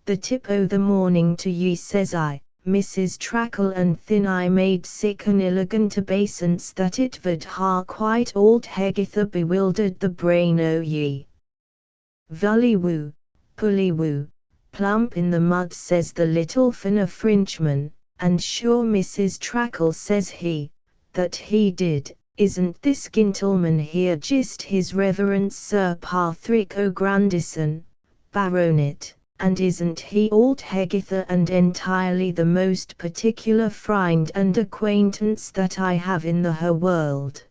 The tip o' the morning to ye, says I, Mrs. Trackle, and thin I made sic an elegant obeisance that it would ha quite altogether bewildered the brain o' ye. Vully-woo, pulley-woo, plump in the mud, says the little finna Frenchman, and sure Mrs. Trackle, says he, that he did. Isn't this gentleman here just his reverence Sir Patrick O'Grandison, Baronet, and isn't he altogether and entirely the most particular friend and acquaintance that I have in the whole world?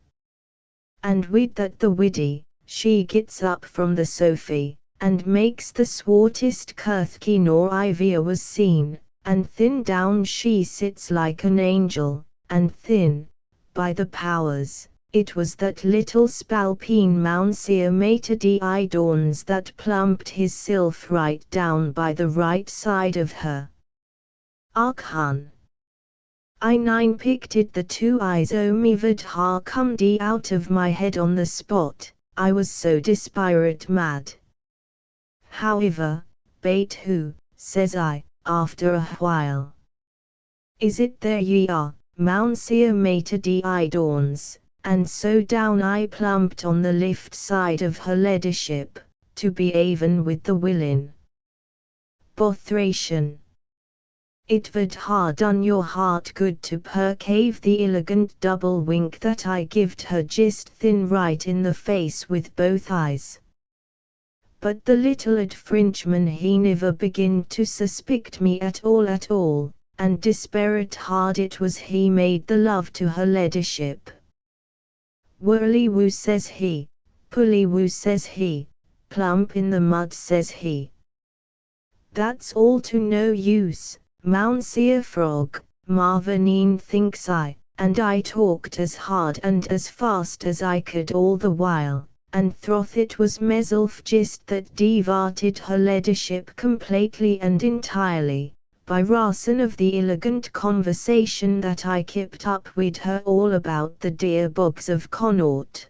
And with that the widdy, she gets up from the sofy, and makes the swartest curtsy nor ever was seen, and thin down she sits like an angel, and thin, by the powers, it was that little spalpeen Mounseer Mater di Dawns that plumped his sylph right down by the right side of her. Och hun! I nine picked it the two eyes o' me would ha comed out of my head on the spot, I was so desperate mad. However, bait who, says I, after a while. Is it there ye are, Mounseer Mater di Dawns? And so down I plumped on the left side of her ladyship, to be even with the willin'. Bothration! It would ha done your heart good to perceive the elegant double wink that I gived her just thin right in the face with both eyes. But the little old Frenchman he never began to suspect me at all, and desperate hard it was he made the love to her ladyship. Whirly-woo, says he, pulley-woo, says he, plump in the mud, says he. That's all to no use, Mounseer Frog, Marvenine, thinks I, and I talked as hard and as fast as I could all the while, and throth it was meself just that devarted her ladyship completely and entirely, by reason of the elegant conversation that I kept up with her all about the dear books of Connaught.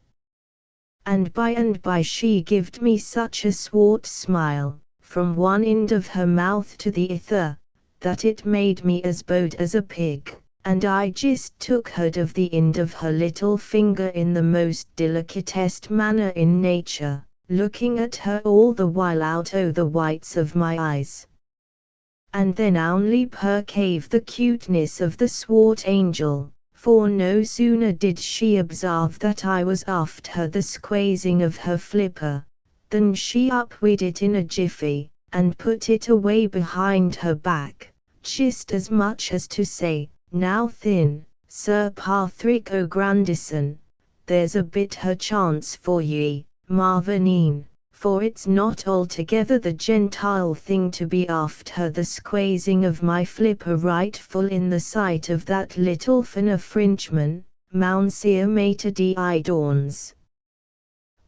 And by she gived me such a swart smile, from one end of her mouth to the ither, that it made me as bold as a pig, and I just took hold of the end of her little finger in the most delicatest manner in nature, looking at her all the while out o' the whites of my eyes. And then only perceive the cuteness of the swart angel, for no sooner did she observe that I was after her the squeezing of her flipper, than she up with it in a jiffy, and put it away behind her back, just as much as to say, "Now thin, Sir Patrick O'Grandison, there's a bit her chance for ye, Marvenine, for it's not altogether the gentile thing to be after her the squeezing of my flipper right full in the sight of that little finna Frenchman, Mounseer Mater de Dawns."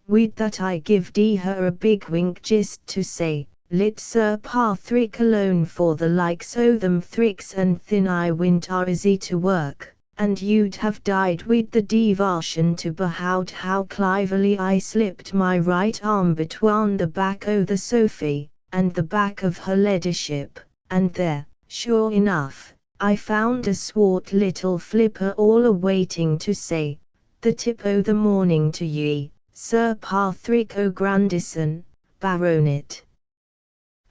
With that I gived her a big wink just to say, "Let Sir Patrick alone for the likes o' them thricks, and thin I went easy to work, and you'd have died with the devotion to behoud how cleverly I slipped my right arm between the back o' the sofy, and the back of her ladyship, and there, sure enough, I found a swart little flipper all a-waiting to say, 'The tip o' the morning to ye, Sir Patrick O'Grandison, Baronet.'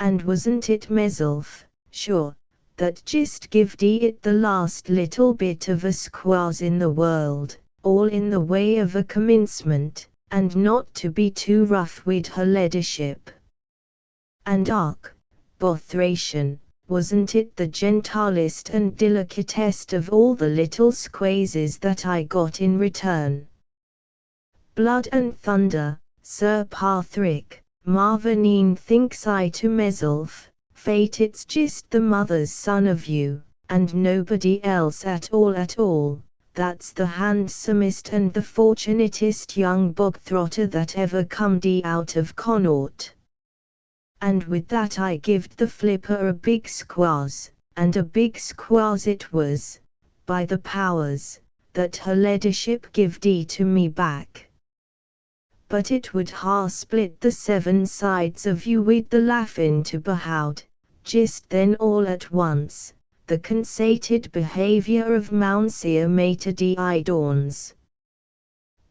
And wasn't it meself, sure, that just gived it the last little bit of a squaws in the world, all in the way of a commencement, and not to be too rough with her ladyship. And ark, bothration, wasn't it the gentilest and delicatest of all the little squeezes that I got in return? Blood and thunder, Sir Patrick, Marvenine, thinks I to meself, fate it's just the mother's son of you, and nobody else at all, that's the handsomest and the fortunatest young bog-trotter that ever comed out of Connaught. And with that I gived the flipper a big squaws, and a big squaws it was, by the powers, that her ladyship gived to me back. But it would ha' split the seven sides of you with the laughin' to behoud, just then all at once, the conceited behaviour of Mounseer Mater de Dawns.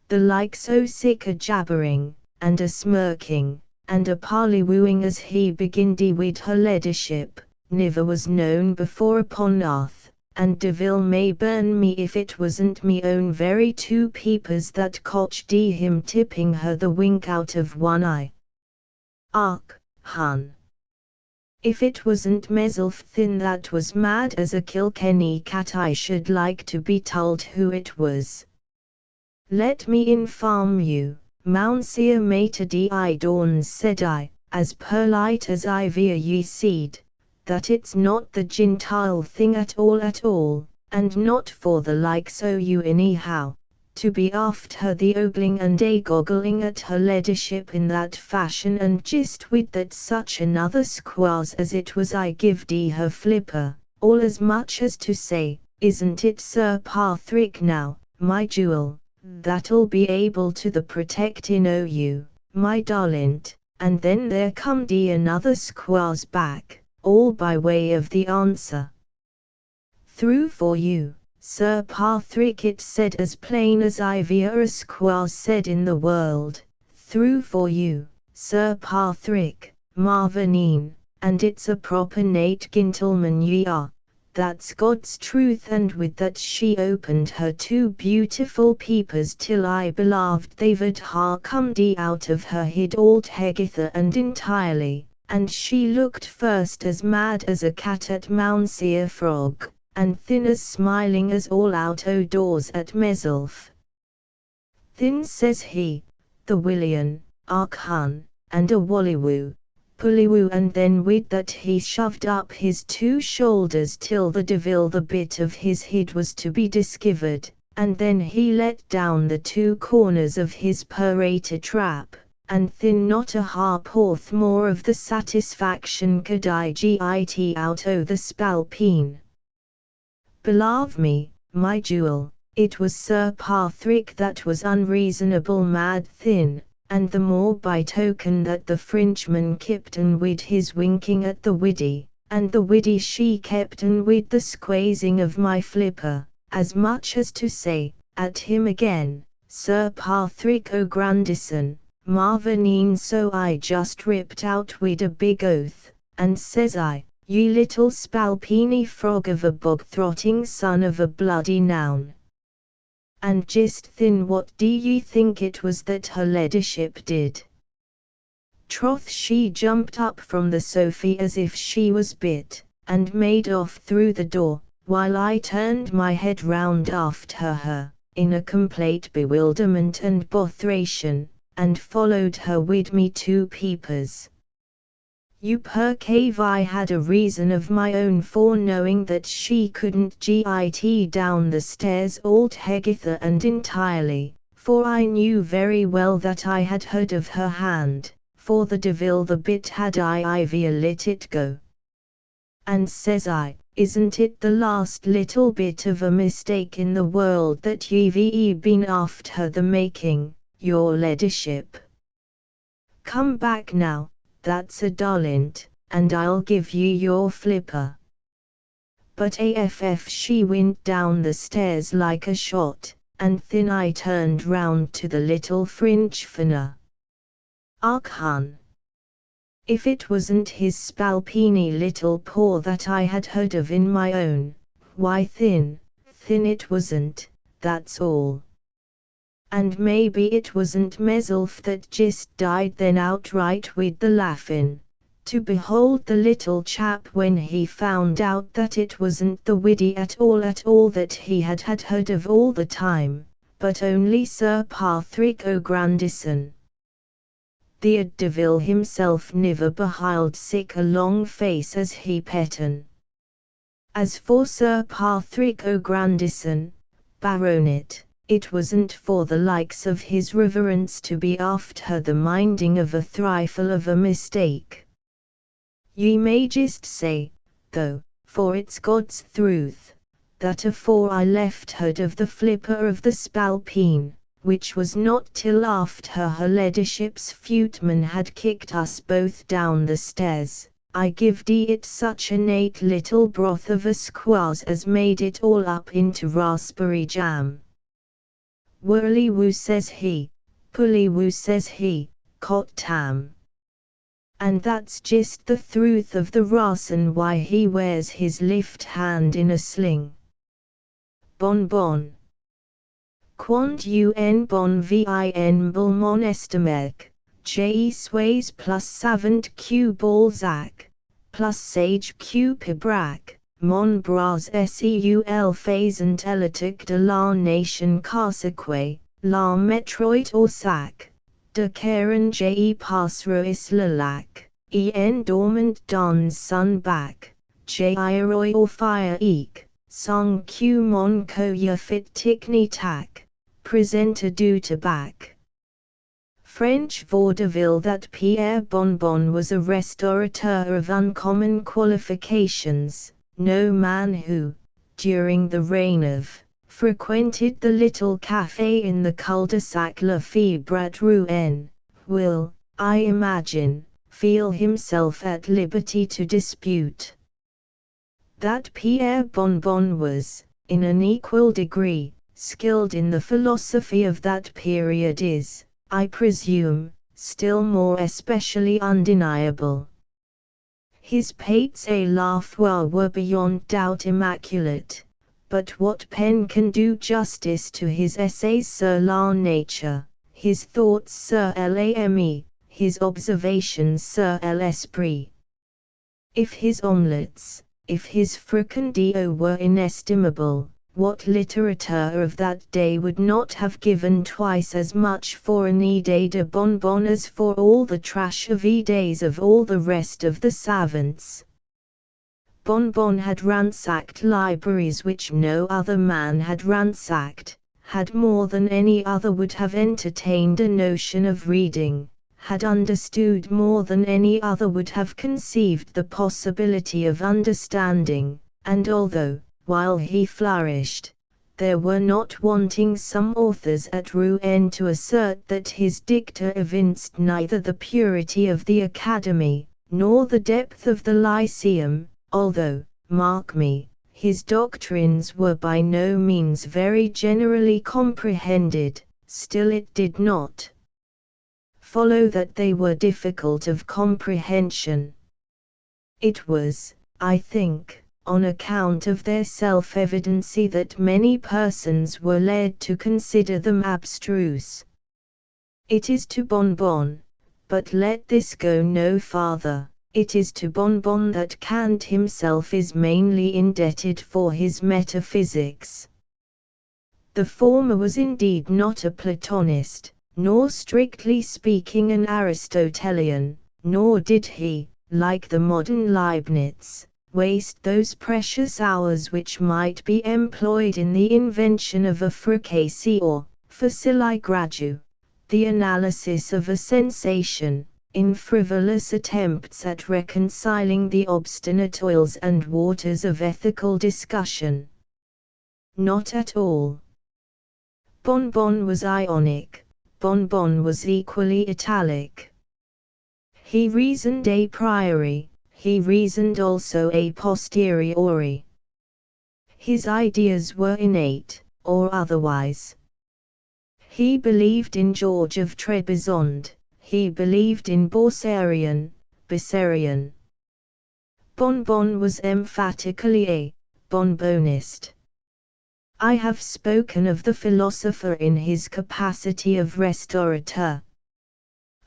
The like so sick a jabbering, and a smirking, and a parley-wooing as he beginned with her ladyship, niver was known before upon earth. And devil may burn me if it wasn't me own very two peepers that cotched him tipping her the wink out of one eye. Ark, hun! If it wasn't meself thin that was mad as a Kilkenny cat, I should like to be told who it was. Let me inform you, Mounseer Mater de Dawns, said I, as polite as I veer ye seed, that it's not the gentile thing at all, and not for the likes o' you anyhow, to be after her the ogling and goggling at her ladyship in that fashion, and just with that such another squaws as it was I gived her flipper, all as much as to say, "Isn't it Sir Patrick now, my jewel, that'll be able to the protectin' o' you, my darlint," and then there comed another squaws back, all by way of the answer. "Through for you, Sir Patrick," it said as plain as ever a squaw said in the world, "through for you, Sir Patrick, Marvenine, and it's a proper nate gentleman ye are, that's God's truth." And with that she opened her two beautiful peepers till I believed they would ha' comed out of her head altogether and entirely, and she looked first as mad as a cat at Mounseer Frog, and thin as smiling as all out o' doors at meself. "Thin," says he, "the Willian, ark hun, and a wallywoo, pullywoo," and then with that he shoved up his two shoulders till the devil the bit of his head was to be discovered, and then he let down the two corners of his perrator trap, and thin not a ha'porth more of the satisfaction could I git out o' the spalpeen. Believe me, my jewel, it was Sir Patrick that was unreasonable mad thin, and the more by token that the Frenchman kept on wid his winking at the widdy, and the widdy she kept on wid the squazing of my flipper, as much as to say, at him again, Sir Patrick O'Grandison, Marvenine. So I just ripped out wid a big oath, and says I, "You little spalpeeny frog of a bog-throtting son of a bloody noun." And just thin what do ye think it was that her ladyship did? Troth, she jumped up from the sofa as if she was bit, and made off through the door, while I turned my head round after her, in a complete bewilderment and botheration, and followed her wid me two peepers. You percave I had a reason of my own for knowing that she couldn't git down the stairs altogether and entirely, for I knew very well that I had heard of her hand, for the devil the bit had I ever let it go. And says I, isn't it the last little bit of a mistake in the world that you've been after the making, your ladyship? Come back now, that's a darlint, and I'll give you your flipper. But aff she went down the stairs like a shot, and thin I turned round to the little Frenchfoner. Och hun! If it wasn't his spalpeeny little paw that I had heard of in my own, why thin it wasn't, that's all. And maybe it wasn't meself that just died then outright wid the laughin', to behold the little chap when he found out that it wasn't the widdy at all that he had heard of all the time, but only Sir Patrick O'Grandison. The devil himself niver behild sic a long face as he petten. As for Sir Patrick O'Grandison, Baronet, it wasn't for the likes of his reverence to be after the minding of a thrifle of a mistake. Ye may just say, though, for it's God's truth, that afore I left heard of the flipper of the spalpeen, which was not till after her ladyship's footman had kicked us both down the stairs, I gived it such a neat little broth of a squaz as made it all up into raspberry jam. Whirly woo says he, pulley woo says he, cot tam. And that's just the truth of the rason why he wears his left hand in a sling. Bon bon. Quant un bon vin bull mon estomach, je sways plus savant q balzac, plus sage q pibrac. Mon bras seul faisant elitic de la nation carseque, la metroit or sac, de Karen je passerois le lac, en dormant dans sun back, je iroy or fire eek, sang q mon coya fit tickney tack, presenta du tabac. French vaudeville. That Pierre Bonbon was a restaurateur of uncommon qualifications. No man who, during the reign of, frequented the little café in the cul-de-sac La Fibre at Rouen, will, I imagine, feel himself at liberty to dispute that Pierre Bonbon was, in an equal degree, skilled in the philosophy of that period is, I presume, still more especially undeniable. His pates à la fois were beyond doubt immaculate, but what pen can do justice to his essays sur la nature, his thoughts sur l'âme, his observations sur l'esprit? If his omelettes, if his fricandeau were inestimable, what littérateur of that day would not have given twice as much for an idée de bonbon as for all the trash of idées of all the rest of the savants? Bonbon had ransacked libraries which no other man had ransacked, had more than any other would have entertained a notion of reading, had understood more than any other would have conceived the possibility of understanding, and although, while he flourished, there were not wanting some authors at Rouen to assert that his dicta evinced neither the purity of the Academy, nor the depth of the Lyceum, although, mark me, his doctrines were by no means very generally comprehended, still it did not follow that they were difficult of comprehension. It was, I think, on account of their self-evidency that many persons were led to consider them abstruse. It is to Bonbon, but let this go no farther, it is to Bonbon that Kant himself is mainly indebted for his metaphysics. The former was indeed not a Platonist, nor strictly speaking an Aristotelian, nor did he, like the modern Leibniz, waste those precious hours which might be employed in the invention of a fricassee or, facili gradu, the analysis of a sensation, in frivolous attempts at reconciling the obstinate oils and waters of ethical discussion. Not at all. Bonbon was Ionic, Bonbon was equally Italic. He reasoned a priori, he reasoned also a posteriori. His ideas were innate, or otherwise. He believed in George of Trebizond, he believed in Bessarion. Bonbon was emphatically a Bonbonist. I have spoken of the philosopher in his capacity of restaurateur.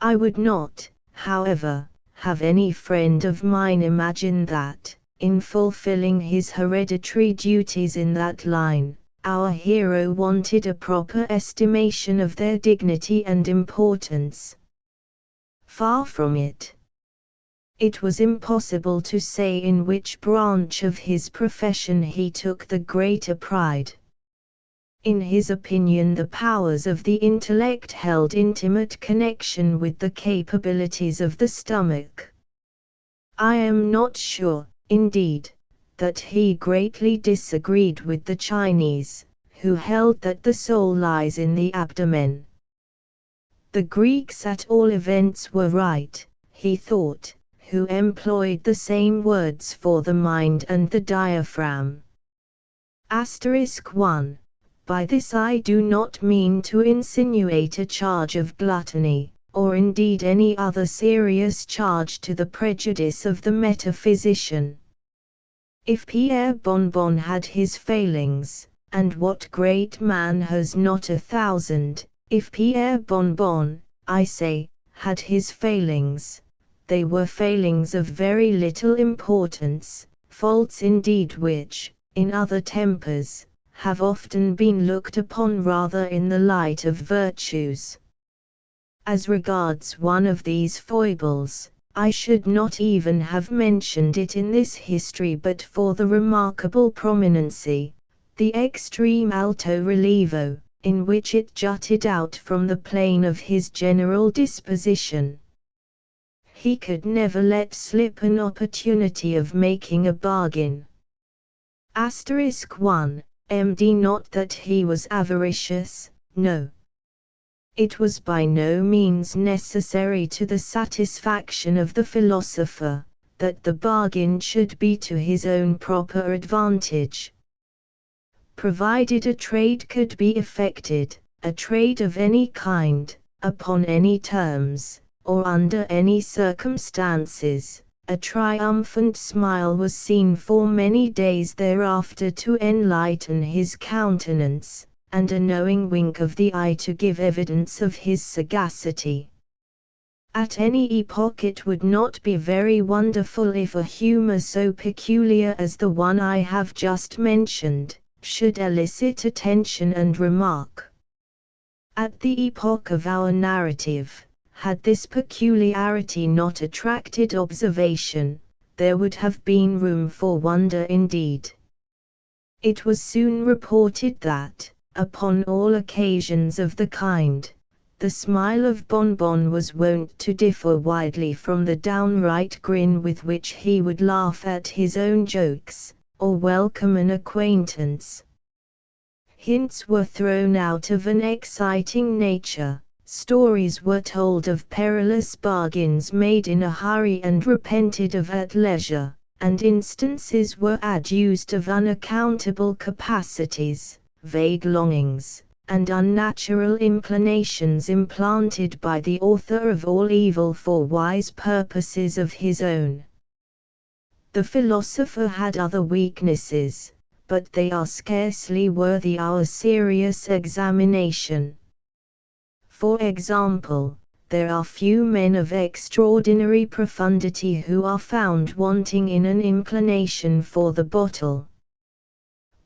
I would not, however, have any friend of mine imagine that, in fulfilling his hereditary duties in that line, our hero wanted a proper estimation of their dignity and importance. Far from it. It was impossible to say in which branch of his profession he took the greater pride. In his opinion, the powers of the intellect held intimate connection with the capabilities of the stomach. I am not sure, indeed, that he greatly disagreed with the Chinese, who held that the soul lies in the abdomen. The Greeks at all events were right, he thought, who employed the same words for the mind and the diaphragm. *1. By this I do not mean to insinuate a charge of gluttony, or indeed any other serious charge to the prejudice of the metaphysician. If Pierre Bonbon had his failings, and what great man has not 1,000, if Pierre Bonbon, I say, had his failings, they were failings of very little importance, faults indeed which, in other tempers, have often been looked upon rather in the light of virtues. As regards one of these foibles, I should not even have mentioned it in this history but for the remarkable prominency, the extreme alto relievo, in which it jutted out from the plane of his general disposition. He could never let slip an opportunity of making a bargain. *1. MD not that he was avaricious, no. It was by no means necessary to the satisfaction of the philosopher, that the bargain should be to his own proper advantage. Provided a trade could be effected, a trade of any kind, upon any terms, or under any circumstances, a triumphant smile was seen for many days thereafter to enlighten his countenance, and a knowing wink of the eye to give evidence of his sagacity. At any epoch it would not be very wonderful if a humor so peculiar as the one I have just mentioned, should elicit attention and remark. At the epoch of our narrative, had this peculiarity not attracted observation, there would have been room for wonder indeed. It was soon reported that, upon all occasions of the kind. The smile of Bon Bon was wont to differ widely from the downright grin with which he would laugh at his own jokes, or welcome an acquaintance. Hints were thrown out of an exciting nature, stories were told of perilous bargains made in a hurry and repented of at leisure, and instances were adduced of unaccountable capacities, vague longings, and unnatural inclinations implanted by the author of all evil for wise purposes of his own. The philosopher had other weaknesses, but they are scarcely worthy our serious examination. For example, there are few men of extraordinary profundity who are found wanting in an inclination for the bottle.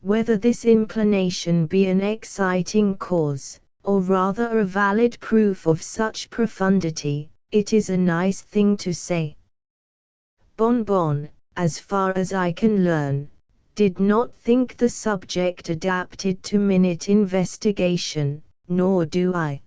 Whether this inclination be an exciting cause, or rather a valid proof of such profundity, it is a nice thing to say. Bon Bon, as far as I can learn, did not think the subject adapted to minute investigation, nor do I.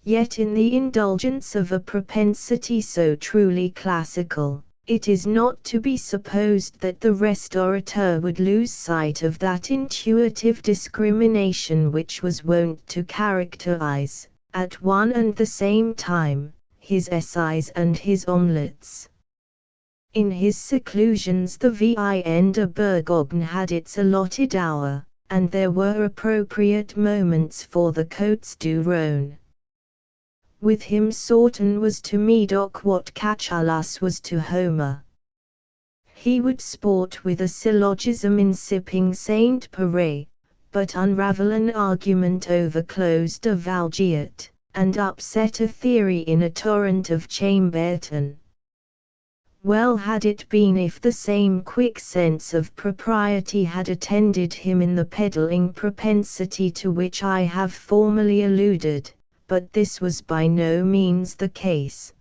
Yet in the indulgence of a propensity so truly classical, it is not to be supposed that the restaurateur would lose sight of that intuitive discrimination which was wont to characterize, at one and the same time, his essays and his omelettes. In his seclusions the Vin de Bourgogne had its allotted hour, and there were appropriate moments for the Côtes du Rhône. With him Sauton was to Medoc what Catullus was to Homer. He would sport with a syllogism in sipping Saint Péray, but unravel an argument over close de Valgiat, and upset a theory in a torrent of Chambertin. Well had it been if the same quick sense of propriety had attended him in the peddling propensity to which I have formerly alluded, but this was by no means the case.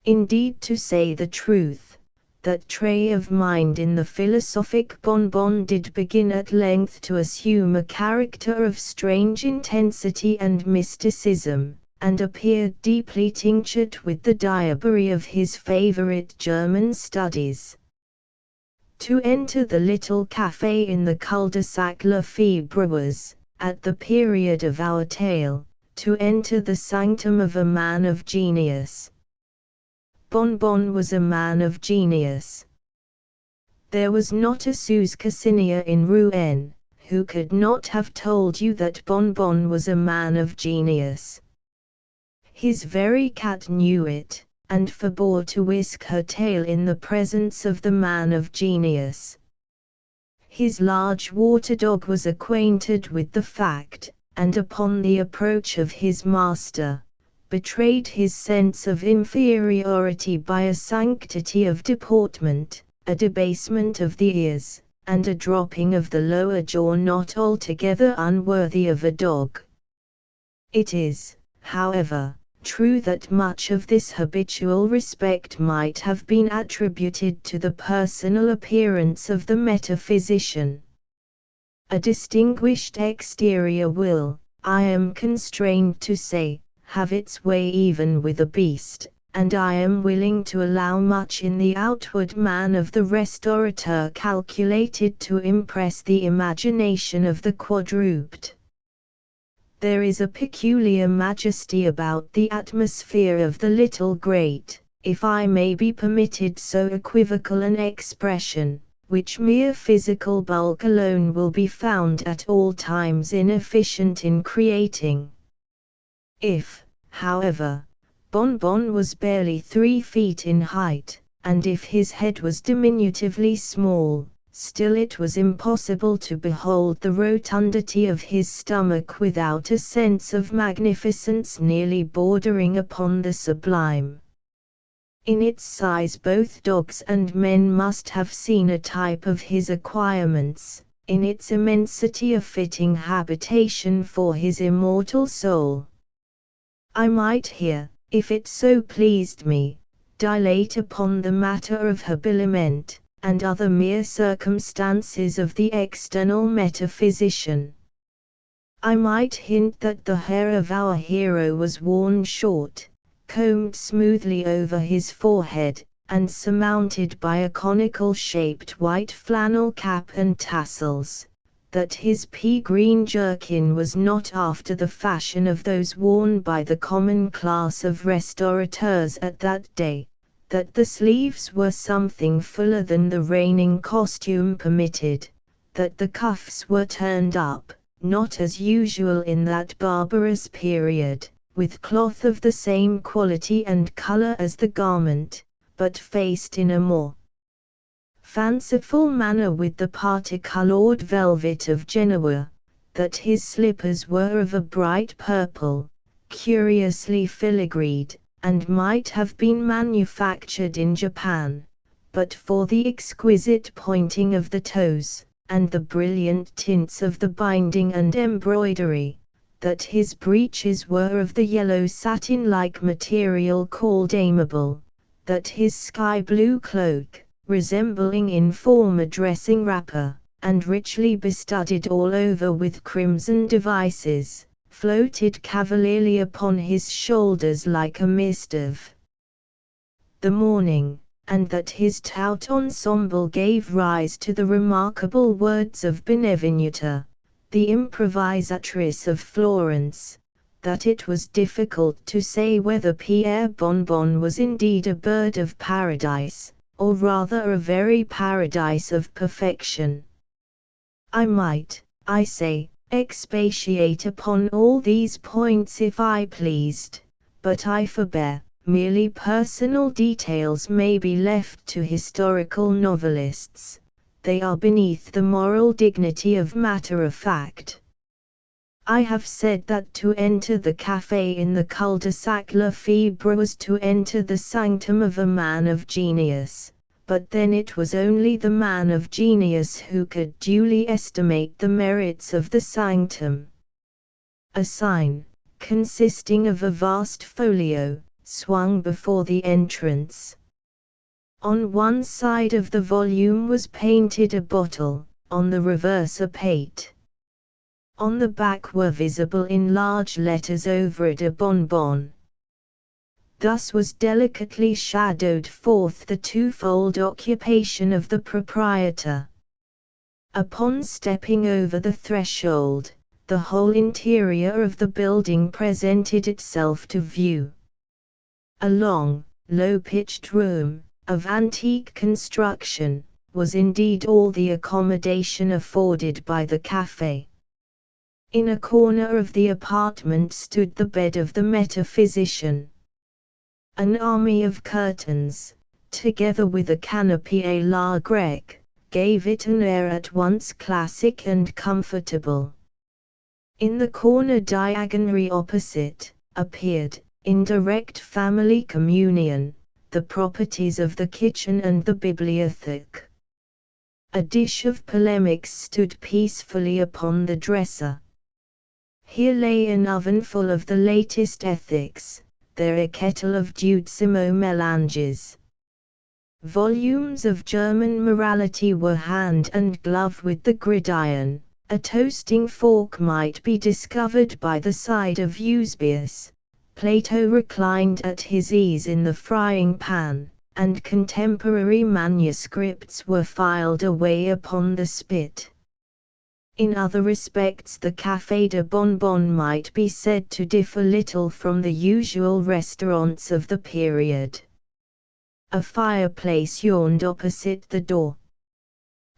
Indeed, to say the truth, that trait of mind in the philosophic Bon Bon did begin at length to assume a character of strange intensity and mysticism, and appeared deeply tinctured with the diabery of his favorite German studies. To enter the little café in the cul-de-sac Lefebvre was, at the period of our tale, to enter the sanctum of a man of genius. Bon Bon was a man of genius. There was not a Suscassinia in Rouen, who could not have told you that Bon Bon was a man of genius. His very cat knew it, and forbore to whisk her tail in the presence of the man of genius. His large water dog was acquainted with the fact, and upon the approach of his master, betrayed his sense of inferiority by a sanctity of deportment, a debasement of the ears, and a dropping of the lower jaw not altogether unworthy of a dog. It is, however, true that much of this habitual respect might have been attributed to the personal appearance of the metaphysician. A distinguished exterior will, I am constrained to say, have its way even with a beast, and I am willing to allow much in the outward man of the restaurateur calculated to impress the imagination of the quadruped. There is a peculiar majesty about the atmosphere of the little grate, if I may be permitted so equivocal an expression, which mere physical bulk alone will be found at all times inefficient in creating. If, however, Bon Bon was barely 3 feet in height, and if his head was diminutively small, still it was impossible to behold the rotundity of his stomach without a sense of magnificence nearly bordering upon the sublime. In its size both dogs and men must have seen a type of his acquirements, in its immensity a fitting habitation for his immortal soul. I might here, if it so pleased me, dilate upon the matter of habiliment, and other mere circumstances of the external metaphysician. I might hint that the hair of our hero was worn short, combed smoothly over his forehead, and surmounted by a conical-shaped white flannel cap and tassels, that his pea-green jerkin was not after the fashion of those worn by the common class of restaurateurs at that day, that the sleeves were something fuller than the reigning costume permitted, that the cuffs were turned up, not as usual in that barbarous period, with cloth of the same quality and color as the garment, but faced in a more fanciful manner with the parti-colored velvet of Genoa, that his slippers were of a bright purple, curiously filigreed, and might have been manufactured in Japan, but for the exquisite pointing of the toes, and the brilliant tints of the binding and embroidery, that his breeches were of the yellow satin-like material called amiable, that his sky-blue cloak, resembling in form a dressing wrapper, and richly bestudded all over with crimson devices, floated cavalierly upon his shoulders like a mist of the morning, and that his tout ensemble gave rise to the remarkable words of Benvenuta, the improvisatrice of Florence, that it was difficult to say whether Pierre Bonbon was indeed a bird of paradise, or rather a very paradise of perfection. I might, I say, expatiate upon all these points if I pleased, but I forbear. Merely personal details may be left to historical novelists, they are beneath the moral dignity of matter of fact. I have said that to enter the café in the cul-de-sac La Fibre was to enter the sanctum of a man of genius, but then it was only the man of genius who could duly estimate the merits of the sanctum. A sign, consisting of a vast folio, swung before the entrance. On one side of the volume was painted a bottle, on the reverse a pate. On the back were visible in large letters over it a bonbon. Thus was delicately shadowed forth the twofold occupation of the proprietor. Upon stepping over the threshold, the whole interior of the building presented itself to view. A long, low-pitched room, of antique construction, was indeed all the accommodation afforded by the café. In a corner of the apartment stood the bed of the metaphysician. An army of curtains, together with a canopy à la grecque, gave it an air at once classic and comfortable. In the corner diagonally opposite, appeared, in direct family communion, the properties of the kitchen and the bibliothèque. A dish of polemics stood peacefully upon the dresser. Here lay an oven full of the latest ethics, there a kettle of duodecimo melanges. Volumes of German morality were hand and glove with the gridiron, a toasting fork might be discovered by the side of Eusebius. Plato reclined at his ease in the frying pan, and contemporary manuscripts were filed away upon the spit. In other respects the Café de Bonbon might be said to differ little from the usual restaurants of the period. A fireplace yawned opposite the door.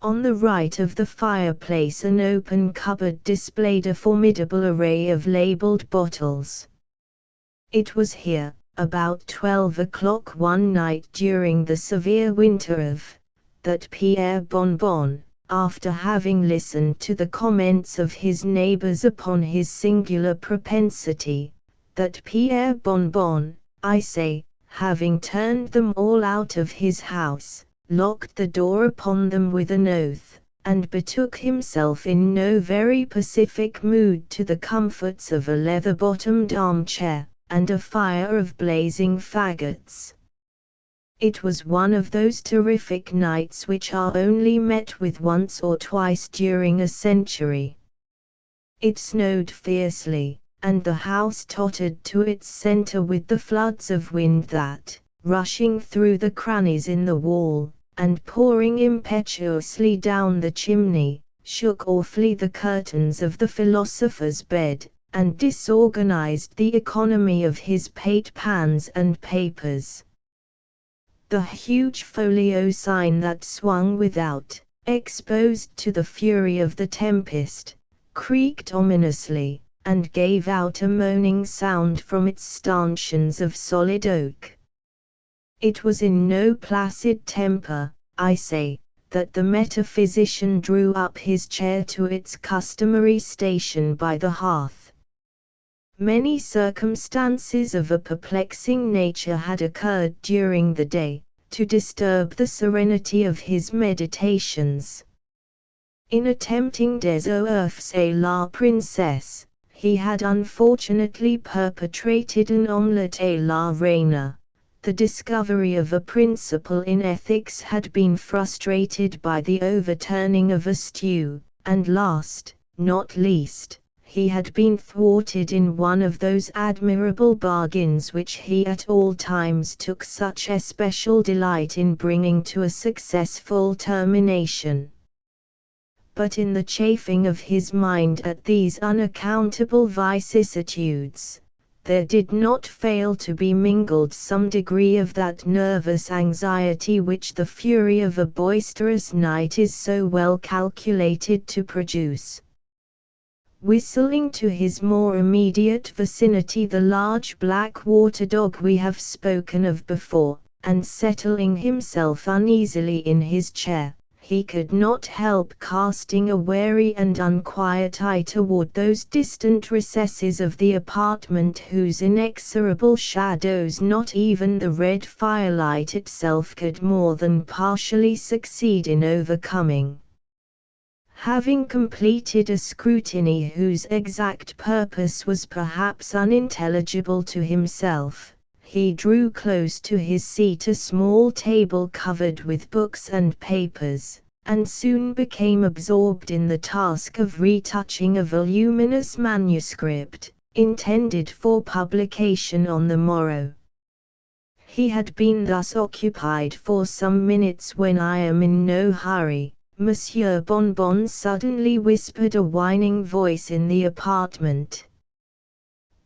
On the right of the fireplace an open cupboard displayed a formidable array of labeled bottles. It was here, about 12 o'clock one night during the severe winter of, that Pierre Bonbon, after having listened to the comments of his neighbors upon his singular propensity, that Pierre Bonbon, I say, having turned them all out of his house, locked the door upon them with an oath, and betook himself in no very pacific mood to the comforts of a leather-bottomed armchair, and a fire of blazing faggots. It was one of those terrific nights which are only met with once or twice during a century. It snowed fiercely, and the house tottered to its center with the floods of wind that, rushing through the crannies in the wall, and pouring impetuously down the chimney, shook awfully the curtains of the philosopher's bed, and disorganized the economy of his plate pans and papers. The huge folio sign that swung without, exposed to the fury of the tempest, creaked ominously, and gave out a moaning sound from its stanchions of solid oak. It was in no placid temper, I say, that the metaphysician drew up his chair to its customary station by the hearth. Many circumstances of a perplexing nature had occurred during the day, to disturb the serenity of his meditations. In attempting des oeufs et la princesse, he had unfortunately perpetrated an omelette et la reine. The discovery of a principle in ethics had been frustrated by the overturning of a stew, and last, not least, he had been thwarted in one of those admirable bargains which he at all times took such especial delight in bringing to a successful termination. But in the chafing of his mind at these unaccountable vicissitudes, there did not fail to be mingled some degree of that nervous anxiety which the fury of a boisterous night is so well calculated to produce. Whistling to his more immediate vicinity the large black water dog we have spoken of before, and settling himself uneasily in his chair, he could not help casting a wary and unquiet eye toward those distant recesses of the apartment whose inexorable shadows not even the red firelight itself could more than partially succeed in overcoming. Having completed a scrutiny whose exact purpose was perhaps unintelligible to himself, he drew close to his seat a small table covered with books and papers, and soon became absorbed in the task of retouching a voluminous manuscript, intended for publication on the morrow. He had been thus occupied for some minutes when "I am in no hurry," Monsieur Bonbon suddenly whispered a whining voice in the apartment.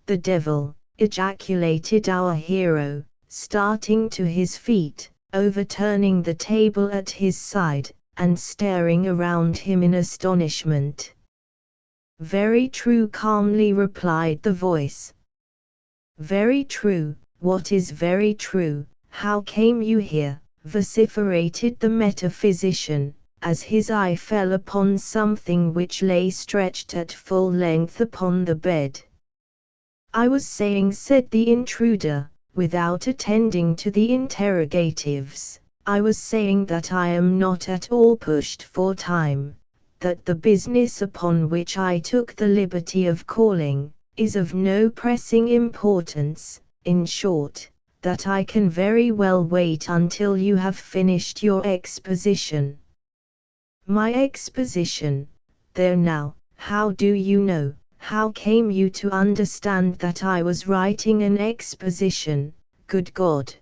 "The devil!" ejaculated our hero, starting to his feet, overturning the table at his side, and staring around him in astonishment. "Very true," calmly replied the voice. "Very true. What is very true? How came you here?" vociferated the metaphysician, as his eye fell upon something which lay stretched at full length upon the bed. "I was saying," said the intruder, without attending to the interrogatives, "I was saying that I am not at all pushed for time, that the business upon which I took the liberty of calling, is of no pressing importance, in short, that I can very well wait until you have finished your exposition." "My exposition? There now, how do you know? How came you to understand that I was writing an exposition, good God?"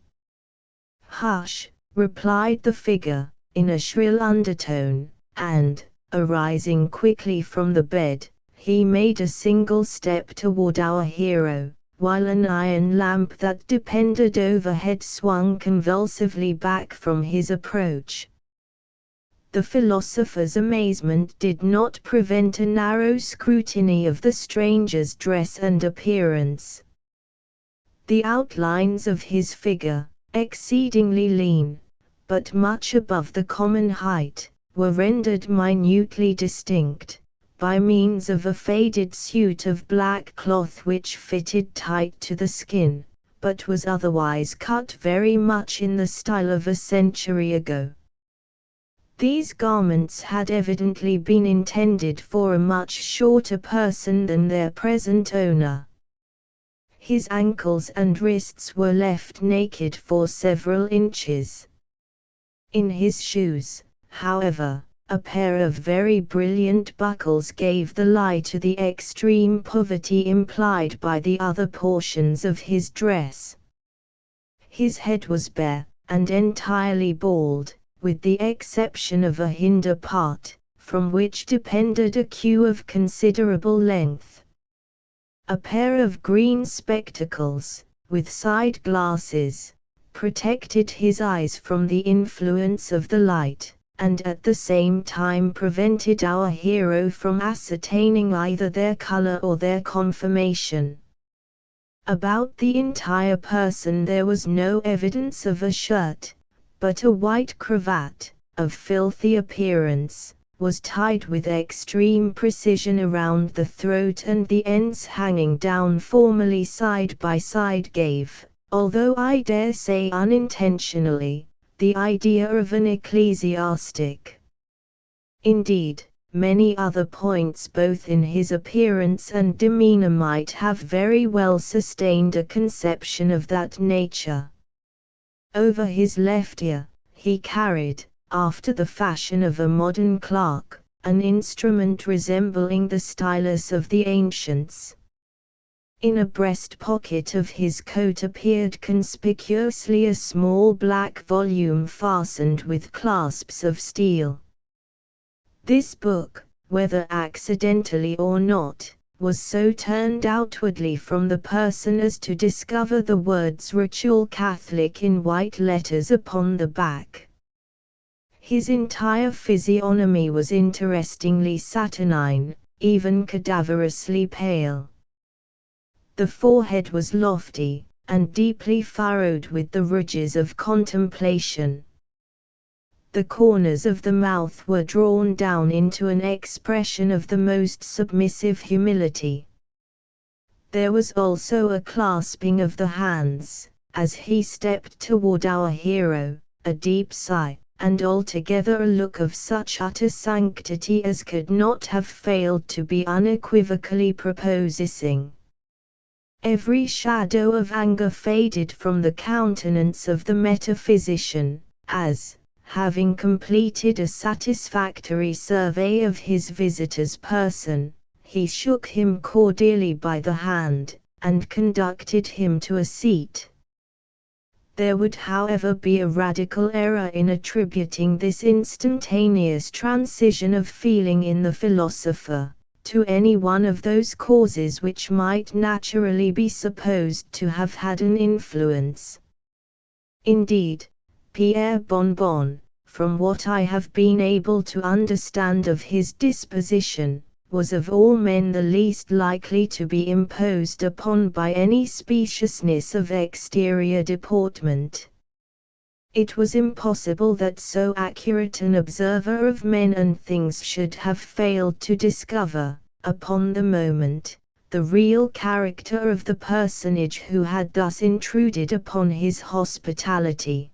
"Hush," replied the figure, in a shrill undertone, and, arising quickly from the bed, he made a single step toward our hero, while an iron lamp that depended overhead swung convulsively back from his approach. The philosopher's amazement did not prevent a narrow scrutiny of the stranger's dress and appearance. The outlines of his figure, exceedingly lean, but much above the common height, were rendered minutely distinct, by means of a faded suit of black cloth which fitted tight to the skin, but was otherwise cut very much in the style of a century ago. These garments had evidently been intended for a much shorter person than their present owner. His ankles and wrists were left naked for several inches. In his shoes, however, A pair of very brilliant buckles gave the lie to the extreme poverty implied by the other portions of his dress. His head was bare, and entirely bald, with the exception of a hinder part, from which depended a queue of considerable length. A pair of green spectacles, with side glasses, protected his eyes from the influence of the light, and at the same time prevented our hero from ascertaining either their color or their conformation. About the entire person there was no evidence of a shirt, but a white cravat, of filthy appearance, was tied with extreme precision around the throat, and the ends hanging down formally side by side gave, although I dare say unintentionally, the idea of an ecclesiastic. Indeed, many other points both in his appearance and demeanor might have very well sustained a conception of that nature. Over his left ear, he carried, after the fashion of a modern clerk, an instrument resembling the stylus of the ancients. In a breast pocket of his coat appeared conspicuously a small black volume fastened with clasps of steel. This book, whether accidentally or not, was so turned outwardly from the person as to discover the words Ritual Catholic in white letters upon the back. His entire physiognomy was interestingly saturnine, even cadaverously pale. The forehead was lofty, and deeply furrowed with the ridges of contemplation. The corners of the mouth were drawn down into an expression of the most submissive humility. There was also a clasping of the hands, as he stepped toward our hero, a deep sigh, and altogether a look of such utter sanctity as could not have failed to be unequivocally prepossessing. Every shadow of anger faded from the countenance of the metaphysician, as, having completed a satisfactory survey of his visitor's person, he shook him cordially by the hand, and conducted him to a seat. There would however be a radical error in attributing this instantaneous transition of feeling in the philosopher, to any one of those causes which might naturally be supposed to have had an influence. Indeed, Pierre Bonbon, from what I have been able to understand of his disposition, was of all men the least likely to be imposed upon by any speciousness of exterior deportment. It was impossible that so accurate an observer of men and things should have failed to discover, upon the moment, the real character of the personage who had thus intruded upon his hospitality.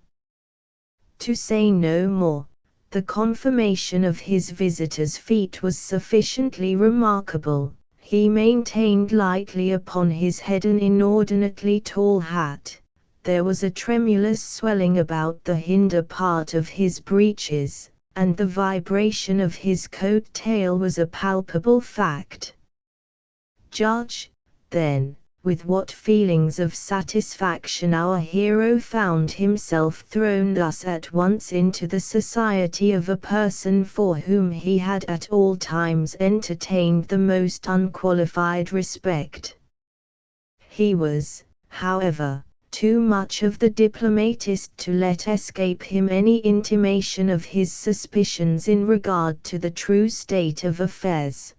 To say no more, the conformation of his visitor's feet was sufficiently remarkable. He maintained lightly upon his head an inordinately tall hat. There was a tremulous swelling about the hinder part of his breeches, and the vibration of his coat tail was a palpable fact. Judge, then, with what feelings of satisfaction our hero found himself thrown thus at once into the society of a person for whom he had at all times entertained the most unqualified respect. He was, however, too much of the diplomatist to let escape him any intimation of his suspicions in regard to the true state of affairs.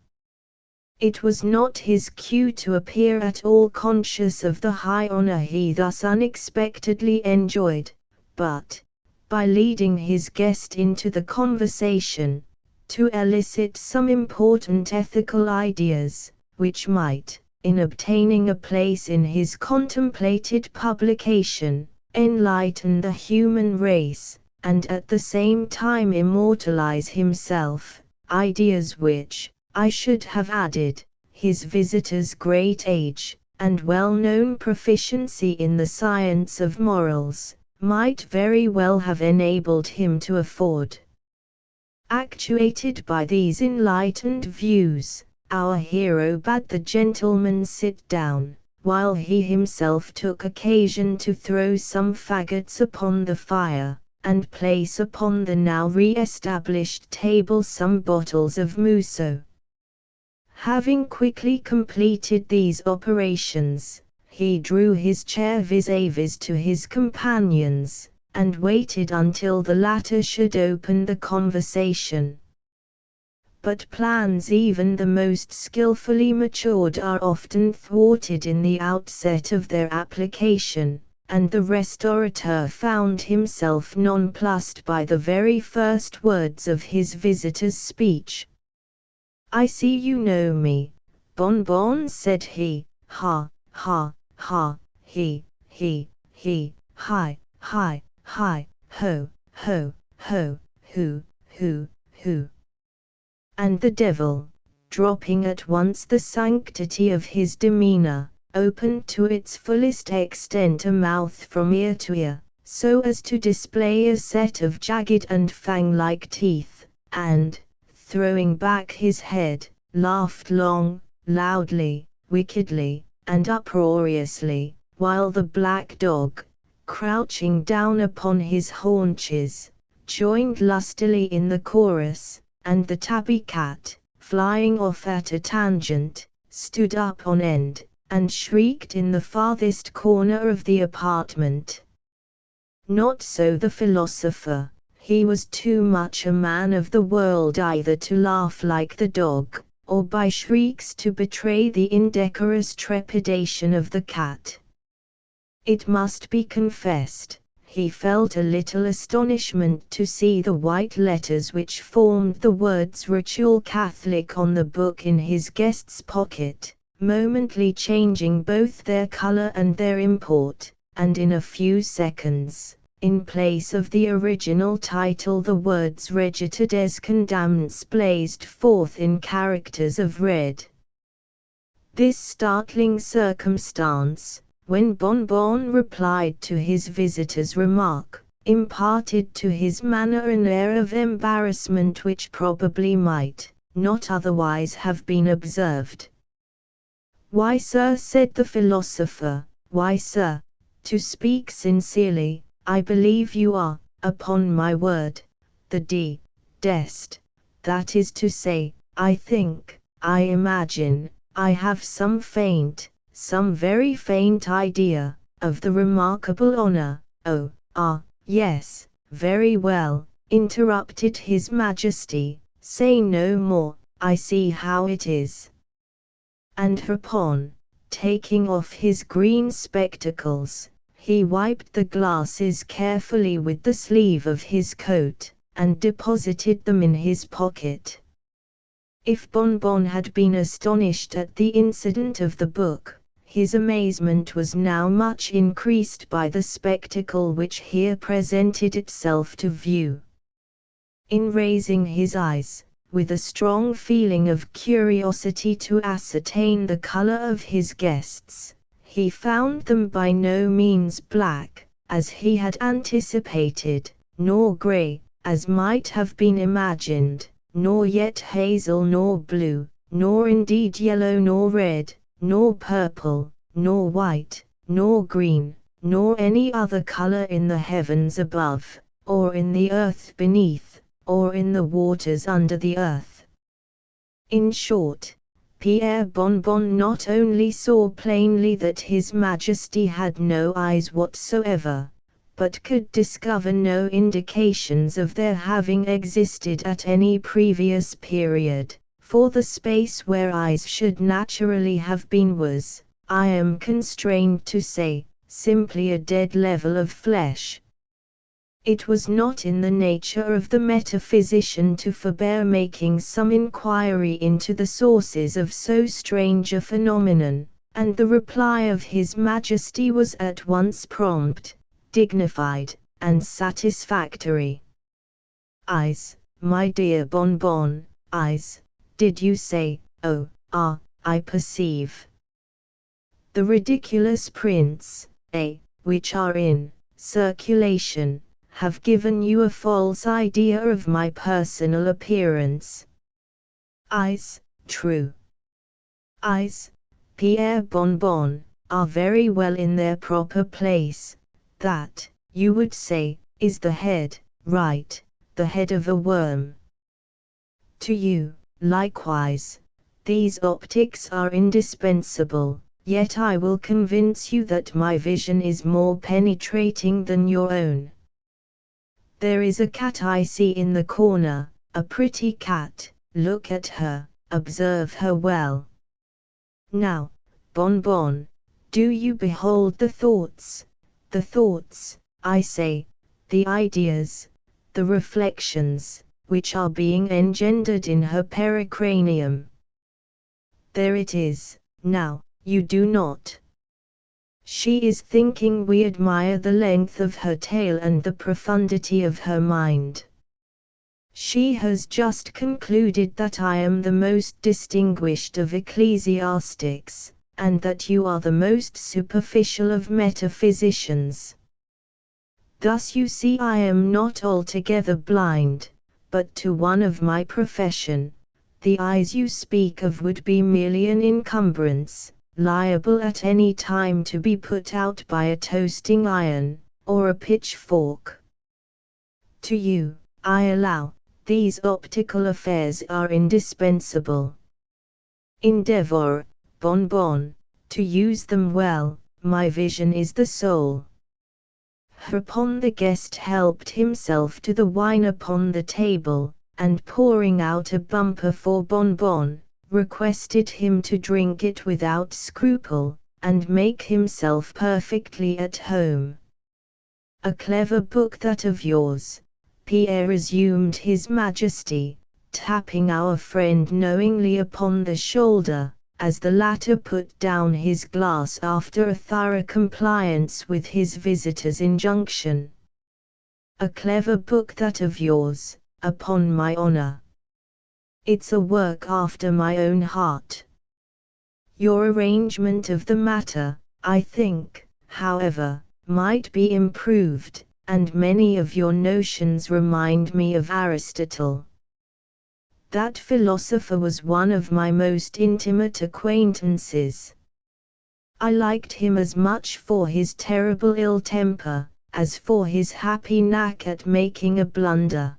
It was not his cue to appear at all conscious of the high honor he thus unexpectedly enjoyed, but, by leading his guest into the conversation, to elicit some important ethical ideas, which might, in obtaining a place in his contemplated publication, enlighten the human race, and at the same time immortalize himself, ideas which, I should have added, his visitor's great age, and well-known proficiency in the science of morals, might very well have enabled him to afford. Actuated by these enlightened views, our hero bade the gentleman sit down, while he himself took occasion to throw some faggots upon the fire, and place upon the now re-established table some bottles of Musso. Having quickly completed these operations, he drew his chair vis-à-vis to his companions, and waited until the latter should open the conversation. But plans even the most skillfully matured are often thwarted in the outset of their application, and the restaurateur found himself nonplussed by the very first words of his visitor's speech. "I see you know me, Bonbon," said he. "Ha, ha, ha, he, hi, hi, ho, ho, hu, hu. And the devil, dropping at once the sanctity of his demeanor, opened to its fullest extent a mouth from ear to ear, so as to display a set of jagged and fang-like teeth, and, throwing back his head, laughed long, loudly, wickedly, and uproariously, while the black dog, crouching down upon his haunches, joined lustily in the chorus, and the tabby cat, flying off at a tangent, stood up on end, and shrieked in the farthest corner of the apartment. Not so the philosopher. He was too much a man of the world either to laugh like the dog, or by shrieks to betray the indecorous trepidation of the cat. It must be confessed, he felt a little astonishment to see the white letters which formed the words Ritual Catholic on the book in his guest's pocket, momently changing both their color and their import, and in a few seconds, in place of the original title the words Regita des Condamnés blazed forth in characters of red. This startling circumstance, when Bonbon replied to his visitor's remark, imparted to his manner an air of embarrassment which probably might not otherwise have been observed. "Why, sir," said the philosopher, "why, sir, to speak sincerely, I believe you are, upon my word, the d—dest, that is to say, I think, I imagine, I have some very faint idea, of the remarkable honor." "Oh, yes, very well," interrupted His Majesty, "say no more, I see how it is." And hereupon, taking off his green spectacles, he wiped the glasses carefully with the sleeve of his coat, and deposited them in his pocket. If Bonbon had been astonished at the incident of the book, his amazement was now much increased by the spectacle which here presented itself to view. In raising his eyes, with a strong feeling of curiosity to ascertain the color of his guests, he found them by no means black, as he had anticipated, nor gray, as might have been imagined, nor yet hazel nor blue, nor indeed yellow nor red, nor purple, nor white, nor green, nor any other color in the heavens above, or in the earth beneath, or in the waters under the earth. In short, Pierre Bonbon not only saw plainly that His Majesty had no eyes whatsoever, but could discover no indications of their having existed at any previous period, for the space where eyes should naturally have been was, I am constrained to say, simply a dead level of flesh. It was not in the nature of the metaphysician to forbear making some inquiry into the sources of so strange a phenomenon, and the reply of His Majesty was at once prompt, dignified, and satisfactory. "Eyes, my dear Bonbon, eyes, did you say? Oh, I perceive. The ridiculous prints, which are in circulation, have given you a false idea of my personal appearance. Eyes, true. Eyes, Pierre Bonbon, are very well in their proper place. That, you would say, is the head, right, the head of a worm. To you, likewise, these optics are indispensable, yet I will convince you that my vision is more penetrating than your own. There is a cat I see in the corner, a pretty cat. Look at her, observe her well. Now, Bonbon, do you behold the thoughts, I say, the ideas, the reflections, which are being engendered in her pericranium? There it is, now, you do not. She is thinking we admire the length of her tail and the profundity of her mind. She has just concluded that I am the most distinguished of ecclesiastics, and that you are the most superficial of metaphysicians. Thus you see I am not altogether blind, but to one of my profession, the eyes you speak of would be merely an encumbrance, liable at any time to be put out by a toasting iron, or a pitchfork. To you, I allow, these optical affairs are indispensable. Endeavor, Bonbon, to use them well, my vision is the soul. Hereupon the guest helped himself to the wine upon the table, and pouring out a bumper for Bonbon, requested him to drink it without scruple, and make himself perfectly at home. A clever book that of yours, Pierre resumed his Majesty, tapping our friend knowingly upon the shoulder, as the latter put down his glass after a thorough compliance with his visitor's injunction. A clever book that of yours, upon my honor. It's a work after my own heart. Your arrangement of the matter, I think, however, might be improved, and many of your notions remind me of Aristotle. That philosopher was one of my most intimate acquaintances. I liked him as much for his terrible ill temper, as for his happy knack at making a blunder.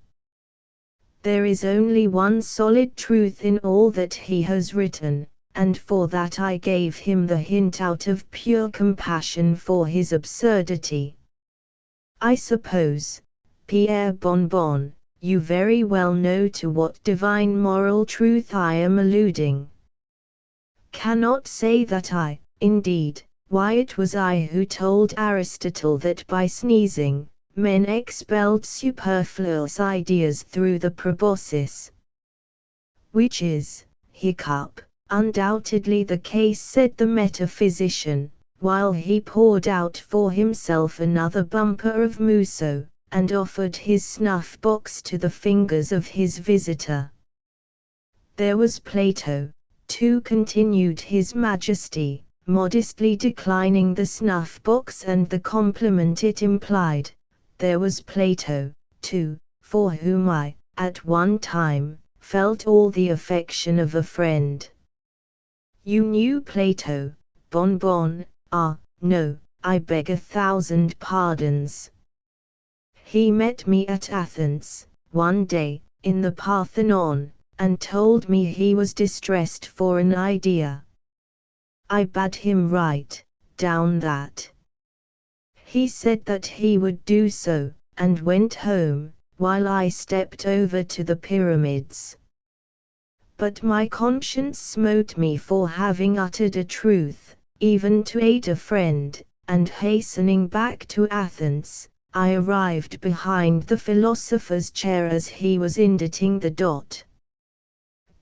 There is only one solid truth in all that he has written, and for that I gave him the hint out of pure compassion for his absurdity. I suppose, Pierre Bonbon, you very well know to what divine moral truth I am alluding. Cannot say that I, indeed, why it was I who told Aristotle that by sneezing, men expelled superfluous ideas through the proboscis. Which is, hiccup, undoubtedly the case, said the metaphysician, while he poured out for himself another bumper of Musso, and offered his snuff-box to the fingers of his visitor. There was Plato, too, continued his Majesty, modestly declining the snuff-box and the compliment it implied. There was Plato, too, for whom I, at one time, felt all the affection of a friend. You knew Plato, Bonbon? Ah, no, I beg 1,000 pardons. He met me at Athens, one day, in the Parthenon, and told me he was distressed for an idea. I bade him write down that. He said that he would do so, and went home, while I stepped over to the pyramids. But my conscience smote me for having uttered a truth, even to aid a friend, and hastening back to Athens, I arrived behind the philosopher's chair as he was inditing the dot.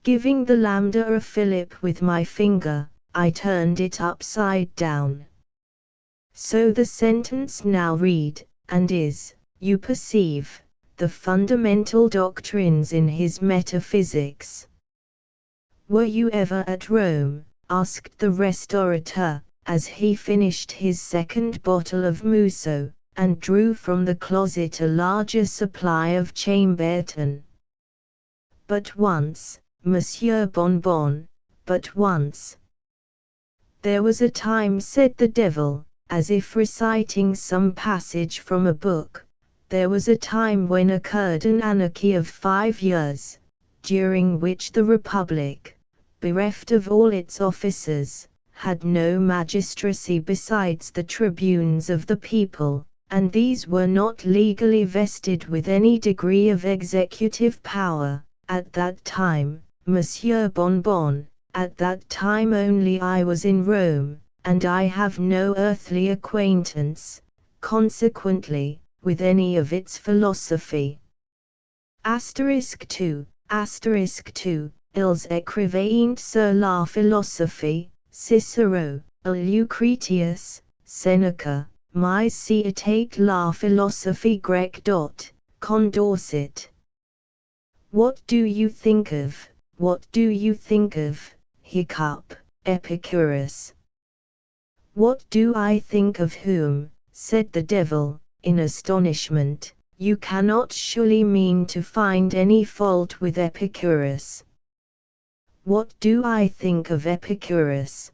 Giving the lambda a fillip with my finger, I turned it upside down. So the sentence now read, and is, you perceive, the fundamental doctrines in his metaphysics. Were you ever at Rome? Asked the restaurateur, as he finished his second bottle of Musso, and drew from the closet a larger supply of Chambertin. But once, Monsieur Bonbon, but once. There was a time, said the devil, as if reciting some passage from a book, there was a time when occurred an anarchy of 5 years, during which the Republic, bereft of all its officers, had no magistracy besides the tribunes of the people, and these were not legally vested with any degree of executive power. At that time, Monsieur Bonbon, at that time only I was in Rome, and I have no earthly acquaintance, consequently, with any of its philosophy. *2 Ils écrivaient sur la philosophie, Cicero, Lucretius, Seneca, mais c'était la philosophie grecque. Condorcet. What do you think of, hiccup, Epicurus? What do I think of whom, said the devil, in astonishment, you cannot surely mean to find any fault with Epicurus. What do I think of Epicurus?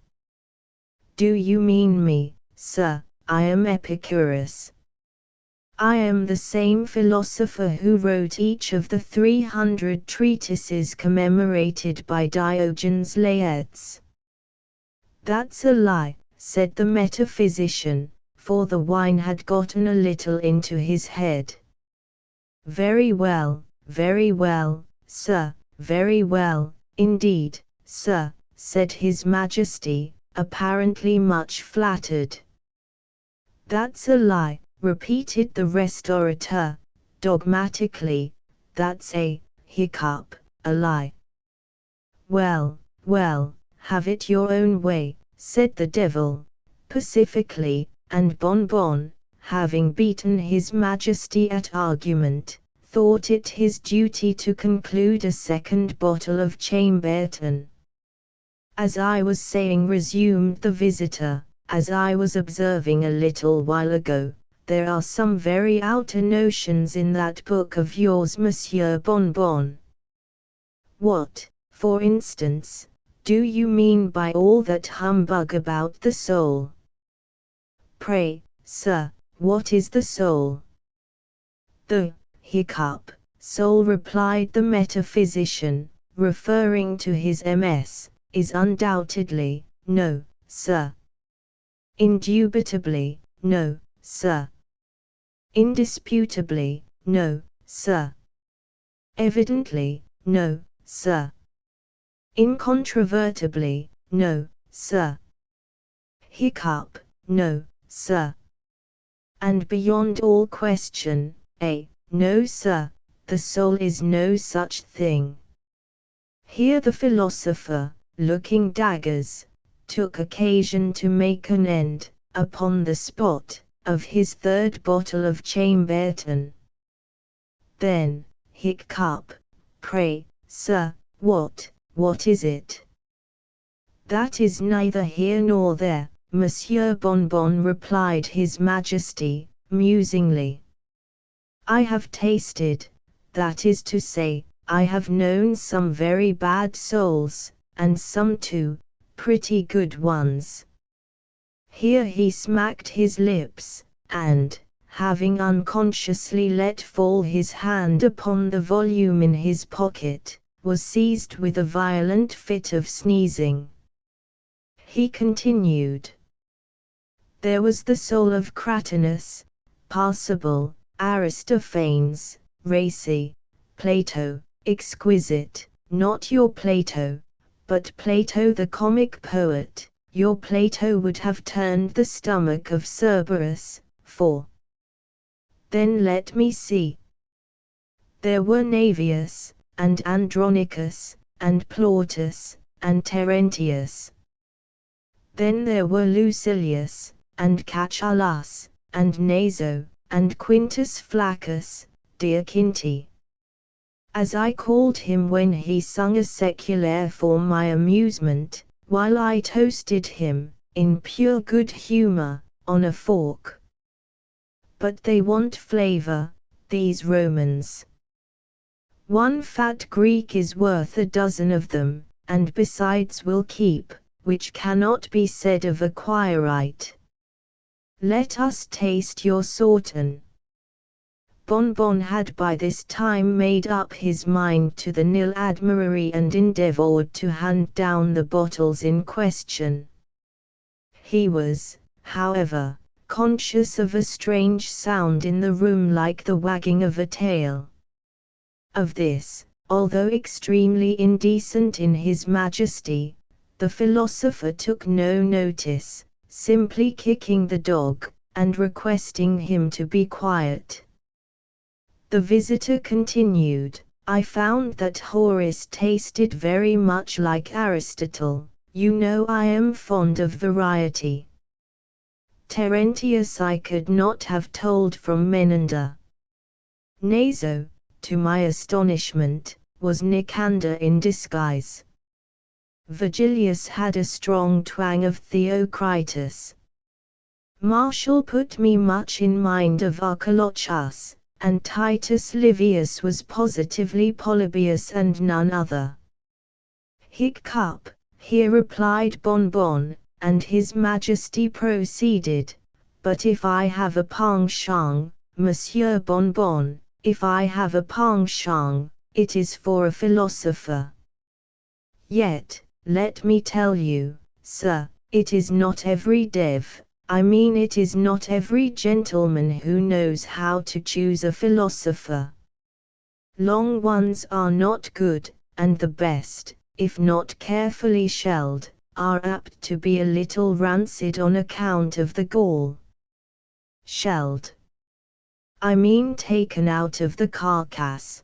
Do you mean me, sir? I am Epicurus. I am the same philosopher who wrote each of the 300 treatises commemorated by Diogenes Laertes. That's a lie, said the metaphysician, for the wine had gotten a little into his head. Very well, sir, very well, indeed, sir, said his Majesty, apparently much flattered. That's a lie, repeated the restaurateur, dogmatically, that's a hiccup, a lie. Well, have it your own way, said the devil, pacifically, and Bonbon, having beaten his Majesty at argument, thought it his duty to conclude a second bottle of Chambertin. As I was saying, resumed the visitor, as I was observing a little while ago, there are some very outer notions in that book of yours, Monsieur Bonbon. What, for instance, do you mean by all that humbug about the soul? Pray, sir, what is the soul? The hiccup soul, replied the metaphysician, referring to his MS, is undoubtedly, no, sir. Indubitably, no, sir. Indisputably, no, sir. Evidently, no, sir. Incontrovertibly, no, sir. Hiccup, no, sir. And beyond all question, no, sir, the soul is no such thing. Here the philosopher, looking daggers, took occasion to make an end, upon the spot, of his third bottle of Chambertin. Then, hiccup, pray, sir, what is it? That is neither here nor there, Monsieur Bonbon, replied his Majesty, musingly. I have tasted, that is to say, I have known some very bad souls, and some too, pretty good ones. Here he smacked his lips, and, having unconsciously let fall his hand upon the volume in his pocket, was seized with a violent fit of sneezing. He continued. There was the soul of Cratinus, passable, Aristophanes, racy, Plato, exquisite, not your Plato, but Plato the comic poet. Your Plato would have turned the stomach of Cerberus, for. Then let me see. There were Navius, and Andronicus, and Plautus, and Terentius. Then there were Lucilius, and Catullus, and Naso, and Quintus Flaccus, Diakinti. As I called him when he sung a secular for my amusement, while I toasted him, in pure good humor, on a fork. But they want flavor, these Romans. One fat Greek is worth a dozen of them, and besides will keep, which cannot be said of a Quirite. Let us taste your Sauterne. Bon Bon had by this time made up his mind to the nil admirary and endeavoured to hand down the bottles in question. He was, however, conscious of a strange sound in the room like the wagging of a tail. Of this, although extremely indecent in his Majesty, the philosopher took no notice, simply kicking the dog, and requesting him to be quiet. The visitor continued, I found that Horace tasted very much like Aristotle. You know I am fond of variety. Terentius I could not have told from Menander. Naso, to my astonishment, was Nicander in disguise. Virgilius had a strong twang of Theocritus. Martial put me much in mind of Archilochus, and Titus Livius was positively Polybius and none other. Hiccup, here replied Bon Bon, and his Majesty proceeded, but if I have a penchant, Monsieur Bon Bon, if I have a penchant, it is for a philosopher. Yet, let me tell you, sir, it is not every I mean it is not every gentleman who knows how to choose a philosopher. Long ones are not good, and the best, if not carefully shelled, are apt to be a little rancid on account of the gall. Shelled. I mean taken out of the carcass.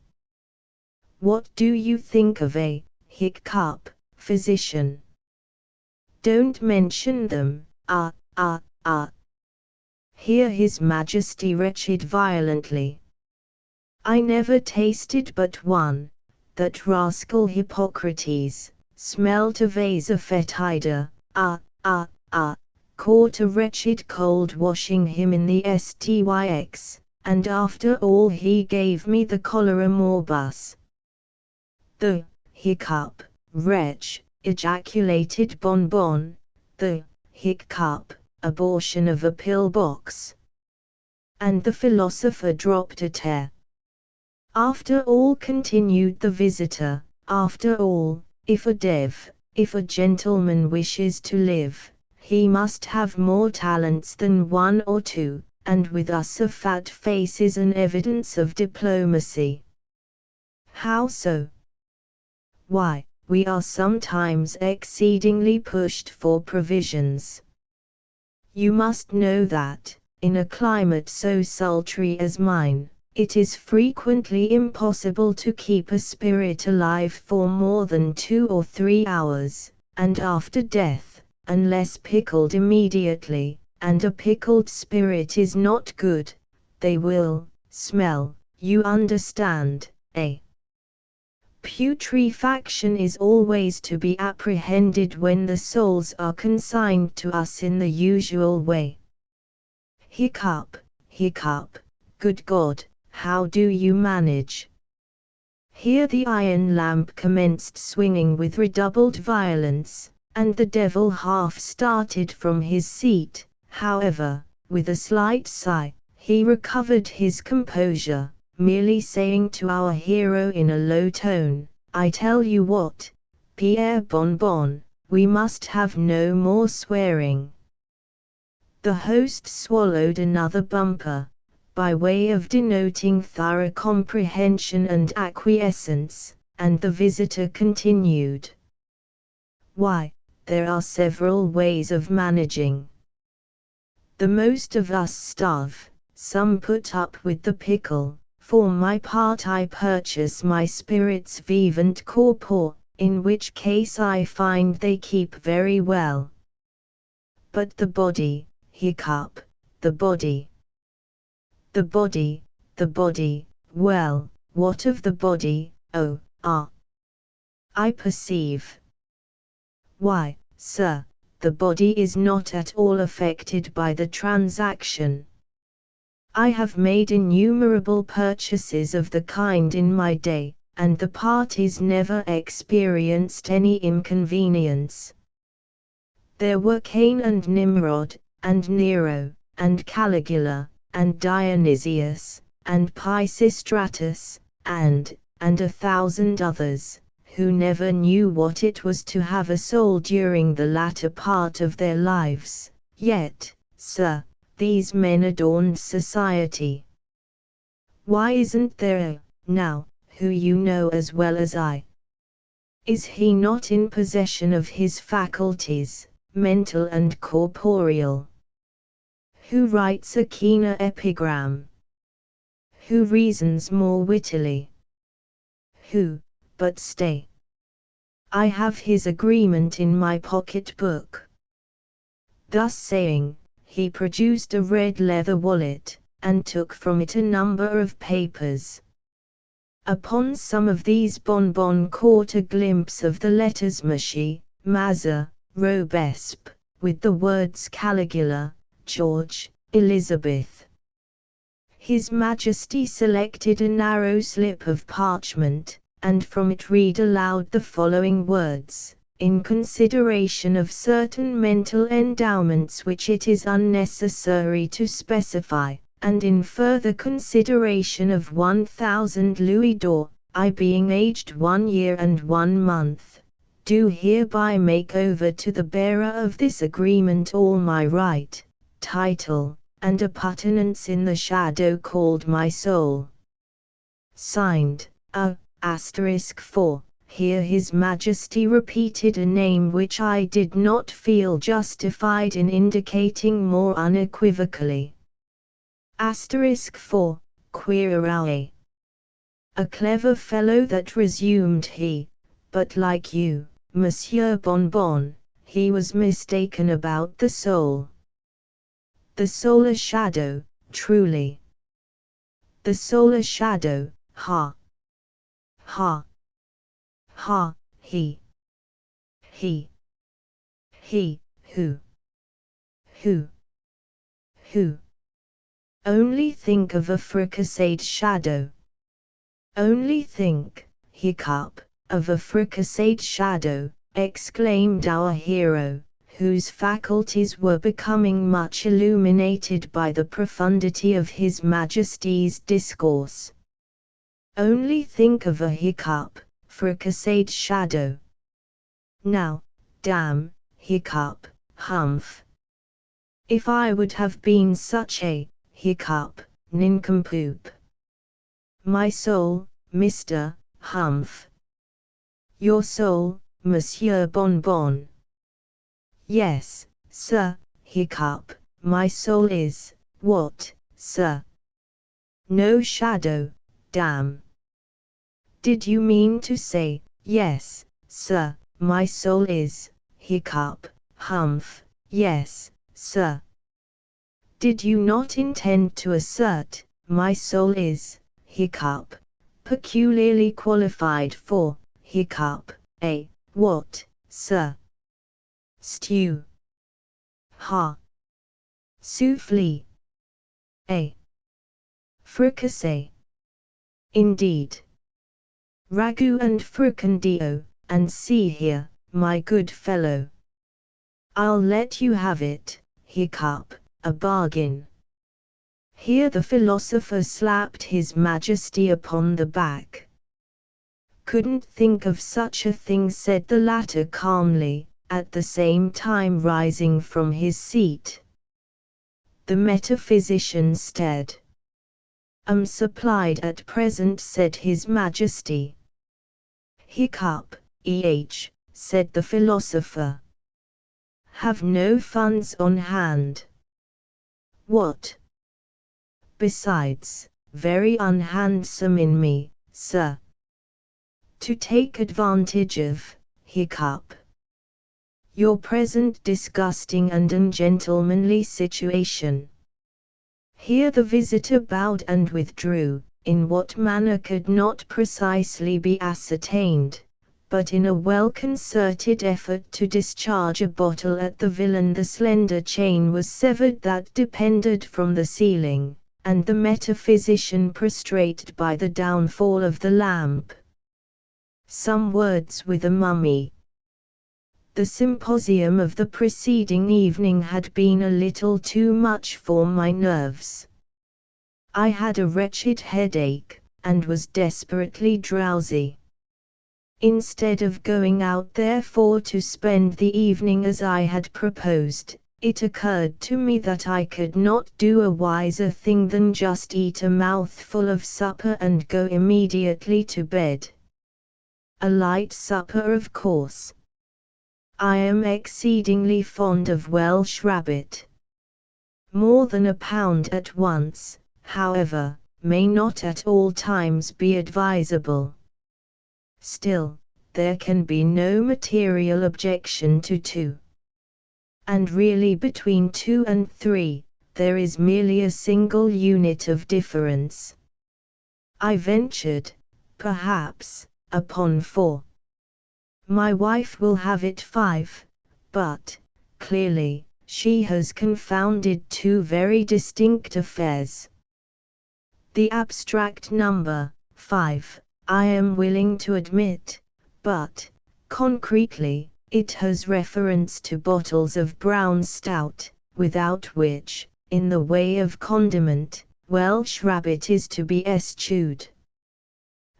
What do you think of a hiccup, physician? Don't mention them, Here His Majesty retched violently. I never tasted but one, that rascal Hippocrates, smelt a vasa fetida, caught a wretched cold washing him in the Styx, and after all he gave me the cholera morbus. The hiccup, wretch, ejaculated Bon Bon, the hiccup, abortion of a pill-box. And the philosopher dropped a tear. After all, continued the visitor, after all, if a gentleman wishes to live, he must have more talents than one or two, and with us a fat face is an evidence of diplomacy. How so? Why, we are sometimes exceedingly pushed for provisions. You must know that, in a climate so sultry as mine, it is frequently impossible to keep a spirit alive for more than 2 or 3 hours, and after death, unless pickled immediately, and a pickled spirit is not good, they will smell, you understand, Putrefaction is always to be apprehended when the souls are consigned to us in the usual way. Hiccup, hiccup, good God, how do you manage? Here the iron lamp commenced swinging with redoubled violence, and the devil half started from his seat. However, with a slight sigh, he recovered his composure, merely saying to our hero in a low tone, I tell you what, Pierre Bon Bon, we must have no more swearing. The host swallowed another bumper, by way of denoting thorough comprehension and acquiescence, and the visitor continued. Why, there are several ways of managing. The most of us starve, some put up with the pickle. For my part I purchase my spirits vivant corpore, in which case I find they keep very well. But the body, hiccup, the body. The body, well, what of the body, I perceive. Why, sir, the body is not at all affected by the transaction. I have made innumerable purchases of the kind in my day, and the parties never experienced any inconvenience. There were Cain and Nimrod, and Nero, and Caligula, and Dionysius, and Pisistratus, and 1,000 others, who never knew what it was to have a soul during the latter part of their lives, yet, sir, these men adorned society. Why isn't there a, now, who you know as well as I? Is he not in possession of his faculties, mental and corporeal? Who writes a keener epigram? Who reasons more wittily? Who, but stay. I have his agreement in my pocket-book. Thus saying, he produced a red leather wallet, and took from it a number of papers. Upon some of these Bonbon caught a glimpse of the letters Machi, Mazza, Robesp, with the words Caligula, George, Elizabeth. His Majesty selected a narrow slip of parchment, and from it read aloud the following words: in consideration of certain mental endowments which it is unnecessary to specify, and in further consideration of 1,000 louis d'or, I being aged 1 year and 1 month, do hereby make over to the bearer of this agreement all my right, title, and appurtenance in the shadow called my soul. Signed, *4. Here His Majesty repeated a name which I did not feel justified in indicating more unequivocally. *4. Quirerae. A clever fellow, that resumed he, but like you, Monsieur Bonbon, he was mistaken about the soul. The soul a shadow, truly. The soul a shadow, ha. Ha. Ha, he. Who. Only think of a fricasseed shadow. Only think, hiccup, of a fricasseed shadow, exclaimed our hero, whose faculties were becoming much illuminated by the profundity of His Majesty's discourse. Only think of a hiccup, fricasseed shadow. Now, damn, hiccup, humph. If I would have been such a, hiccup, nincompoop. My soul, Mr. Humph. Your soul, Monsieur Bonbon. Yes, sir, hiccup, my soul is, what, sir? No shadow, damn. Did you mean to say, yes, sir, my soul is, hiccup, humph, yes, sir? Did you not intend to assert, my soul is, hiccup, peculiarly qualified for, hiccup, a, what, sir? Stew. Ha. Soufflé. A. Fricassee. Indeed. Ragout and fricandeau, and see here, my good fellow. I'll let you have it, hiccup, a bargain. Here the philosopher slapped His Majesty upon the back. Couldn't think of such a thing, said the latter calmly, at the same time rising from his seat. The metaphysician stared. Supplied at present, said His Majesty. Hiccup, said the philosopher. Have no funds on hand. What? Besides, very unhandsome in me, sir. To take advantage of, hiccup, your present disgusting and ungentlemanly situation. Here the visitor bowed and withdrew, in what manner could not precisely be ascertained, but in a well-concerted effort to discharge a bottle at the villain. The slender chain was severed that depended from the ceiling, and the metaphysician prostrated by the downfall of the lamp. Some words with a mummy. The symposium of the preceding evening had been a little too much for my nerves. I had a wretched headache, and was desperately drowsy. Instead of going out therefore to spend the evening as I had proposed, it occurred to me that I could not do a wiser thing than just eat a mouthful of supper and go immediately to bed. A light supper, of course. I am exceedingly fond of Welsh rabbit. More than a pound at once, however, may not at all times be advisable. Still, there can be no material objection to 2. And really between 2 and 3, there is merely a single unit of difference. I ventured, perhaps, upon 4. My wife will have it 5, but, clearly, she has confounded 2 very distinct affairs. The abstract number, 5, I am willing to admit, but, concretely, it has reference to bottles of brown stout, without which, in the way of condiment, Welsh rabbit is to be eschewed.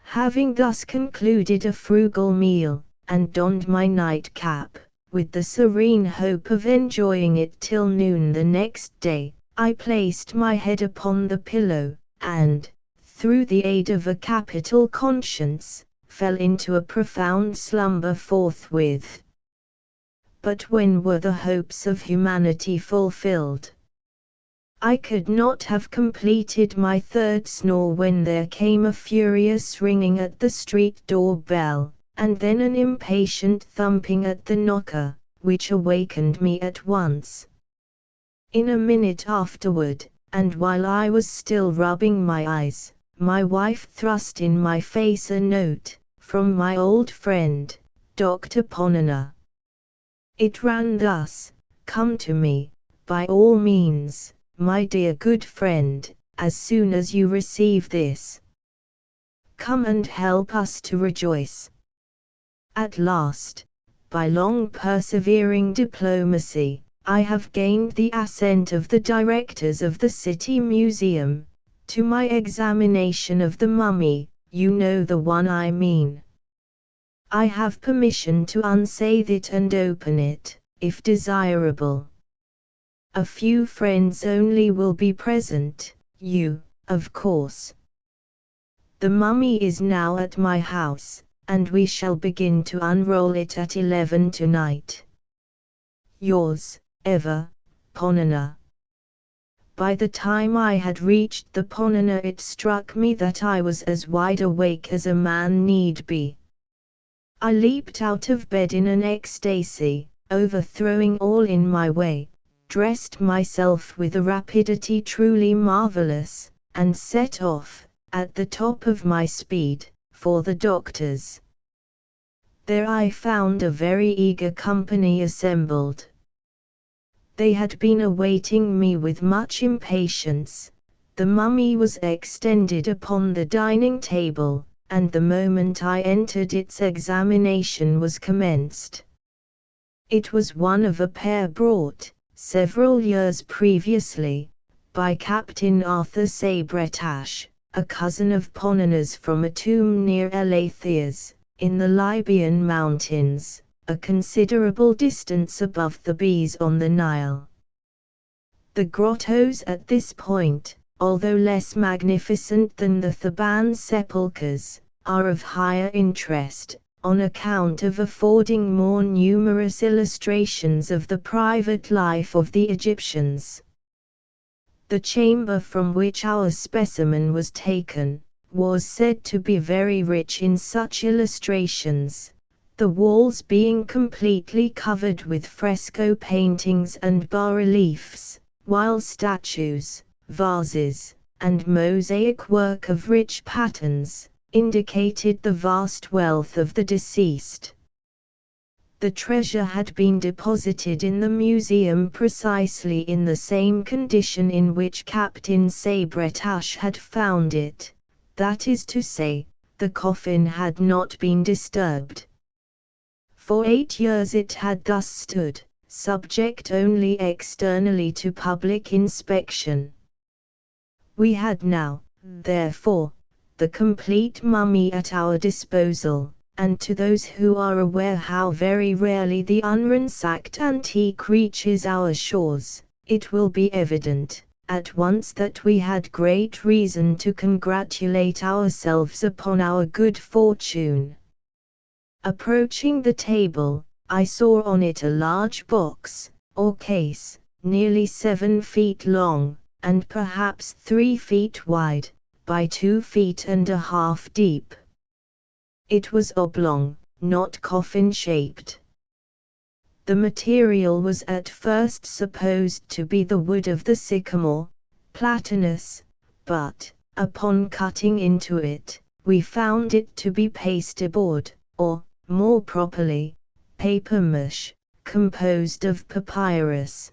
Having thus concluded a frugal meal, and donned my nightcap, with the serene hope of enjoying it till noon the next day, I placed my head upon the pillow, and, through the aid of a capital conscience, fell into a profound slumber forthwith. But when were the hopes of humanity fulfilled? I could not have completed my 3rd snore when there came a furious ringing at the street door bell, and then an impatient thumping at the knocker, which awakened me at once. In a minute afterward, and while I was still rubbing my eyes, my wife thrust in my face a note, from my old friend, Dr. Ponner. It ran thus: "Come to me, by all means, my dear good friend, as soon as you receive this. Come and help us to rejoice. At last, by long persevering diplomacy, I have gained the assent of the directors of the City Museum, to my examination of the mummy, you know the one I mean. I have permission to unsathe it and open it, if desirable. A few friends only will be present, you, of course. The mummy is now at my house, and we shall begin to unroll it at 11 tonight. Yours, ever, Ponner." By the time I had reached the Ponner it struck me that I was as wide awake as a man need be. I leaped out of bed in an ecstasy, overthrowing all in my way, dressed myself with a rapidity truly marvelous, and set off, at the top of my speed, for the doctor's. There I found a very eager company assembled. They had been awaiting me with much impatience. The mummy was extended upon the dining table, and the moment I entered its examination was commenced. It was one of a pair brought, several years previously, by Captain Arthur Sabretash, a cousin of Ponner's, from a tomb near Elatheas, in the Libyan mountains, a considerable distance above the Bees on the Nile. The grottos at this point, although less magnificent than the Theban sepulchres, are of higher interest, on account of affording more numerous illustrations of the private life of the Egyptians. The chamber from which our specimen was taken, was said to be very rich in such illustrations, the walls being completely covered with fresco paintings and bas-reliefs, while statues, vases, and mosaic work of rich patterns indicated the vast wealth of the deceased. The treasure had been deposited in the museum precisely in the same condition in which Captain Sabretash had found it, that is to say, the coffin had not been disturbed. For 8 years it had thus stood, subject only externally to public inspection. We had now, therefore, the complete mummy at our disposal, and to those who are aware how very rarely the unransacked antique reaches our shores, it will be evident, at once that we had great reason to congratulate ourselves upon our good fortune. Approaching the table, I saw on it a large box, or case, nearly 7 feet long, and perhaps 3 feet wide, by 2.5 feet deep. It was oblong, not coffin-shaped. The material was at first supposed to be the wood of the sycamore, platanus, but, upon cutting into it, we found it to be pasteboard, or, more properly, papier-mâché, composed of papyrus.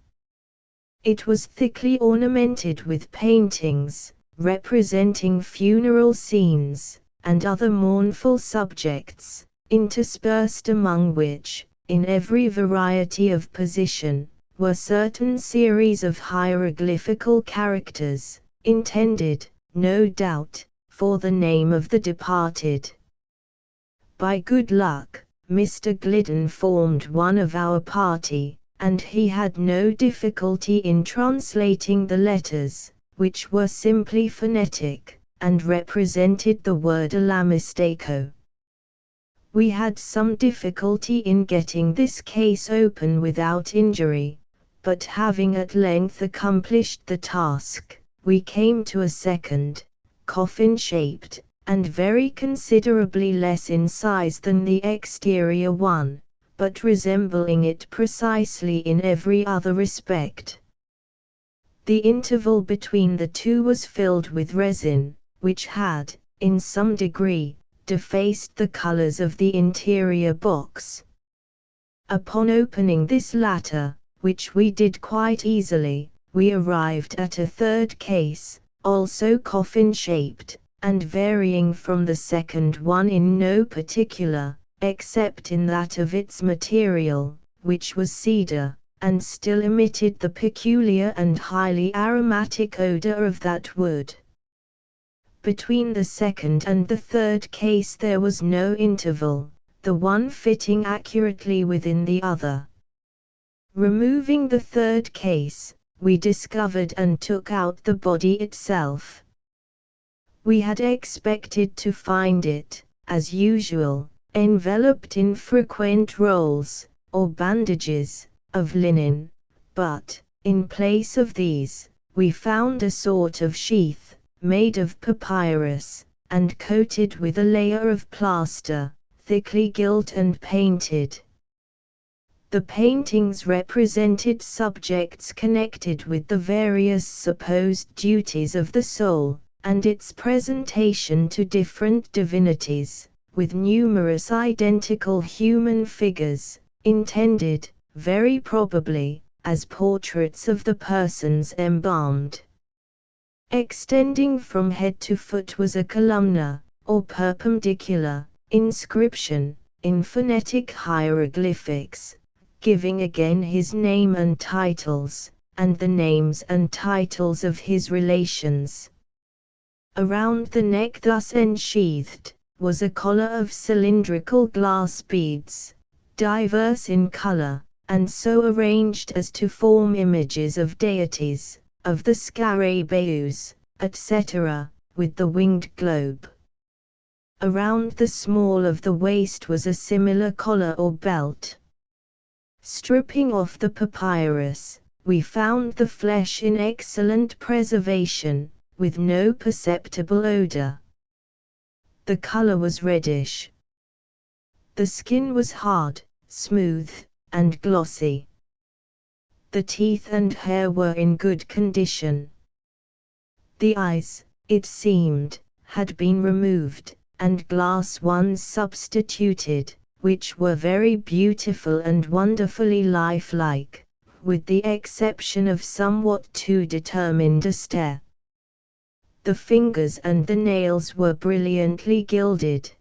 It was thickly ornamented with paintings, representing funeral scenes, and other mournful subjects, interspersed among which, in every variety of position, were certain series of hieroglyphical characters, intended, no doubt, for the name of the departed. By good luck, Mr. Glidden formed one of our party, and he had no difficulty in translating the letters, which were simply phonetic, and represented the word alamisteco. We had some difficulty in getting this case open without injury, but having at length accomplished the task, we came to a second, coffin-shaped, and very considerably less in size than the exterior one, but resembling it precisely in every other respect. The interval between the two was filled with resin, which had, in some degree, defaced the colors of the interior box. Upon opening this latter, which we did quite easily, we arrived at a third case, also coffin-shaped, and varying from the second one in no particular, except in that of its material, which was cedar, and still emitted the peculiar and highly aromatic odor of that wood. Between the second and the third case there was no interval, the one fitting accurately within the other. Removing the third case, we discovered and took out the body itself. We had expected to find it, as usual, enveloped in frequent rolls, or bandages, of linen, but, in place of these, we found a sort of sheath, made of papyrus, and coated with a layer of plaster, thickly gilt and painted. The paintings represented subjects connected with the various supposed duties of the soul, and its presentation to different divinities, with numerous identical human figures, intended, very probably, as portraits of the persons embalmed. Extending from head to foot was a columnar, or perpendicular, inscription, in phonetic hieroglyphics, giving again his name and titles, and the names and titles of his relations. Around the neck thus ensheathed, was a collar of cylindrical glass beads, diverse in color, and so arranged as to form images of deities, of the scarabaeus, etc., with the winged globe. Around the small of the waist was a similar collar or belt. Stripping off the papyrus, we found the flesh in excellent preservation, with no perceptible odor. The color was reddish. The skin was hard, smooth, and glossy. The teeth and hair were in good condition. The eyes, it seemed, had been removed, and glass ones substituted, which were very beautiful and wonderfully lifelike, with the exception of somewhat too determined a stare. The fingers and the nails were brilliantly gilded.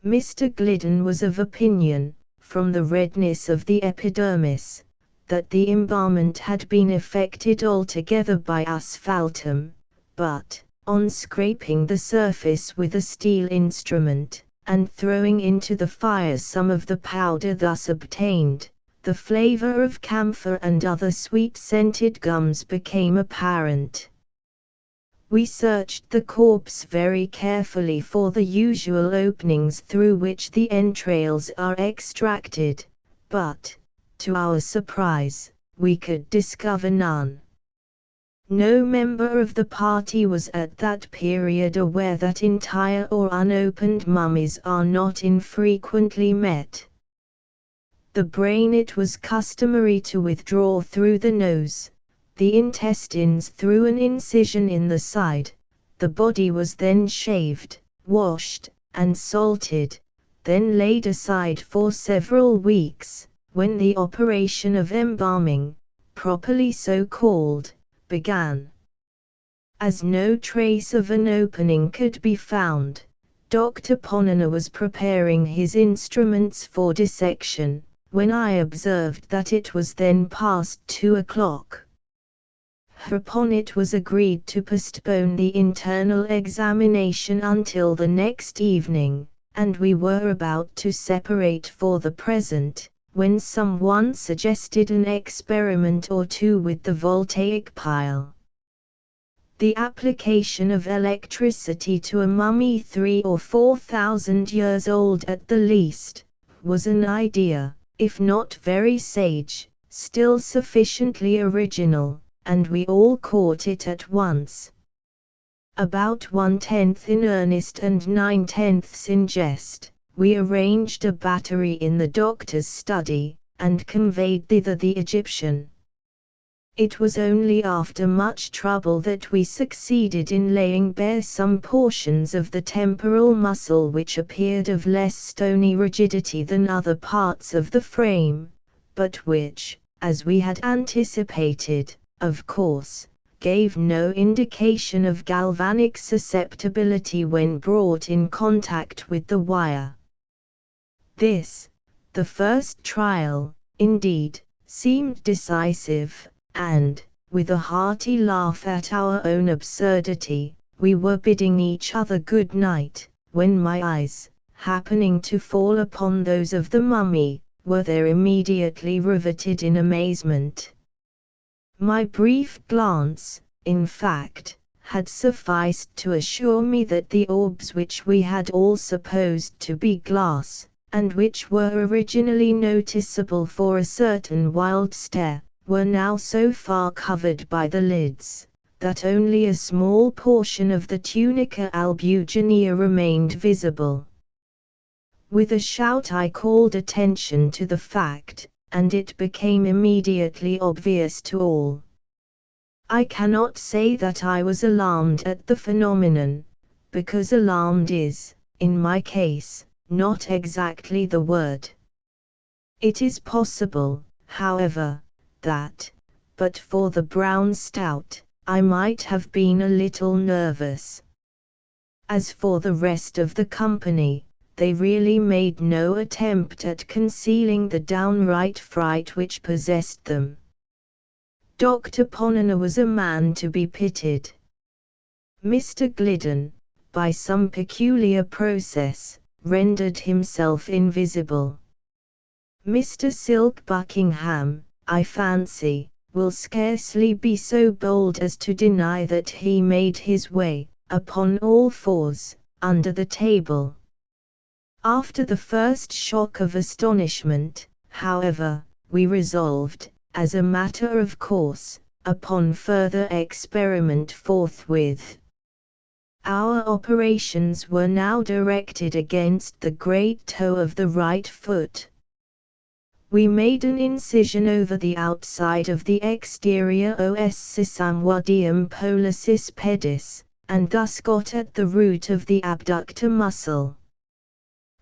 Mr. Glidden was of opinion, from the redness of the epidermis, that the embalmment had been effected altogether by asphaltum, but, on scraping the surface with a steel instrument, and throwing into the fire some of the powder thus obtained, the flavor of camphor and other sweet-scented gums became apparent. We searched the corpse very carefully for the usual openings through which the entrails are extracted, but, to our surprise, we could discover none. No member of the party was at that period aware that entire or unopened mummies are not infrequently met. The brain it was customary to withdraw through the nose, the intestines through an incision in the side. The body was then shaved, washed, and salted, then laid aside for several weeks, when the operation of embalming, properly so called, began. As no trace of an opening could be found, Dr. Ponner was preparing his instruments for dissection, when I observed that it was then past 2 o'clock. Hereupon it was agreed to postpone the internal examination until the next evening, and we were about to separate for the present, when someone suggested an experiment or two with the voltaic pile. The application of electricity to a mummy 3,000 or 4,000 years old at the least, was an idea, if not very sage, still sufficiently original, and we all caught it at once. About 1/10 in earnest and 9/10 in jest, we arranged a battery in the doctor's study, and conveyed thither the Egyptian. It was only after much trouble that we succeeded in laying bare some portions of the temporal muscle which appeared of less stony rigidity than other parts of the frame, but which, as we had anticipated, of course, gave no indication of galvanic susceptibility when brought in contact with the wire. This, the first trial, indeed, seemed decisive, and, with a hearty laugh at our own absurdity, we were bidding each other good night, when my eyes, happening to fall upon those of the mummy, were there immediately riveted in amazement. My brief glance, in fact, had sufficed to assure me that the orbs which we had all supposed to be glass, and which were originally noticeable for a certain wild stare, were now so far covered by the lids, that only a small portion of the tunica albuginea remained visible. With a shout I called attention to the fact, and it became immediately obvious to all. I cannot say that I was alarmed at the phenomenon, because alarmed is, in my case, not exactly the word. It is possible, however, that, but for the brown stout, I might have been a little nervous. As for the rest of the company, they really made no attempt at concealing the downright fright which possessed them. Dr. Ponner was a man to be pitied. Mr. Glidden, by some peculiar process, rendered himself invisible. Mr. Silk Buckingham, I fancy, will scarcely be so bold as to deny that he made his way, upon all fours, under the table. After the first shock of astonishment, however, we resolved, as a matter of course, upon further experiment forthwith. Our operations were now directed against the great toe of the right foot. We made an incision over the outside of the exterior os sisamwadium pollicis pedis, and thus got at the root of the abductor muscle.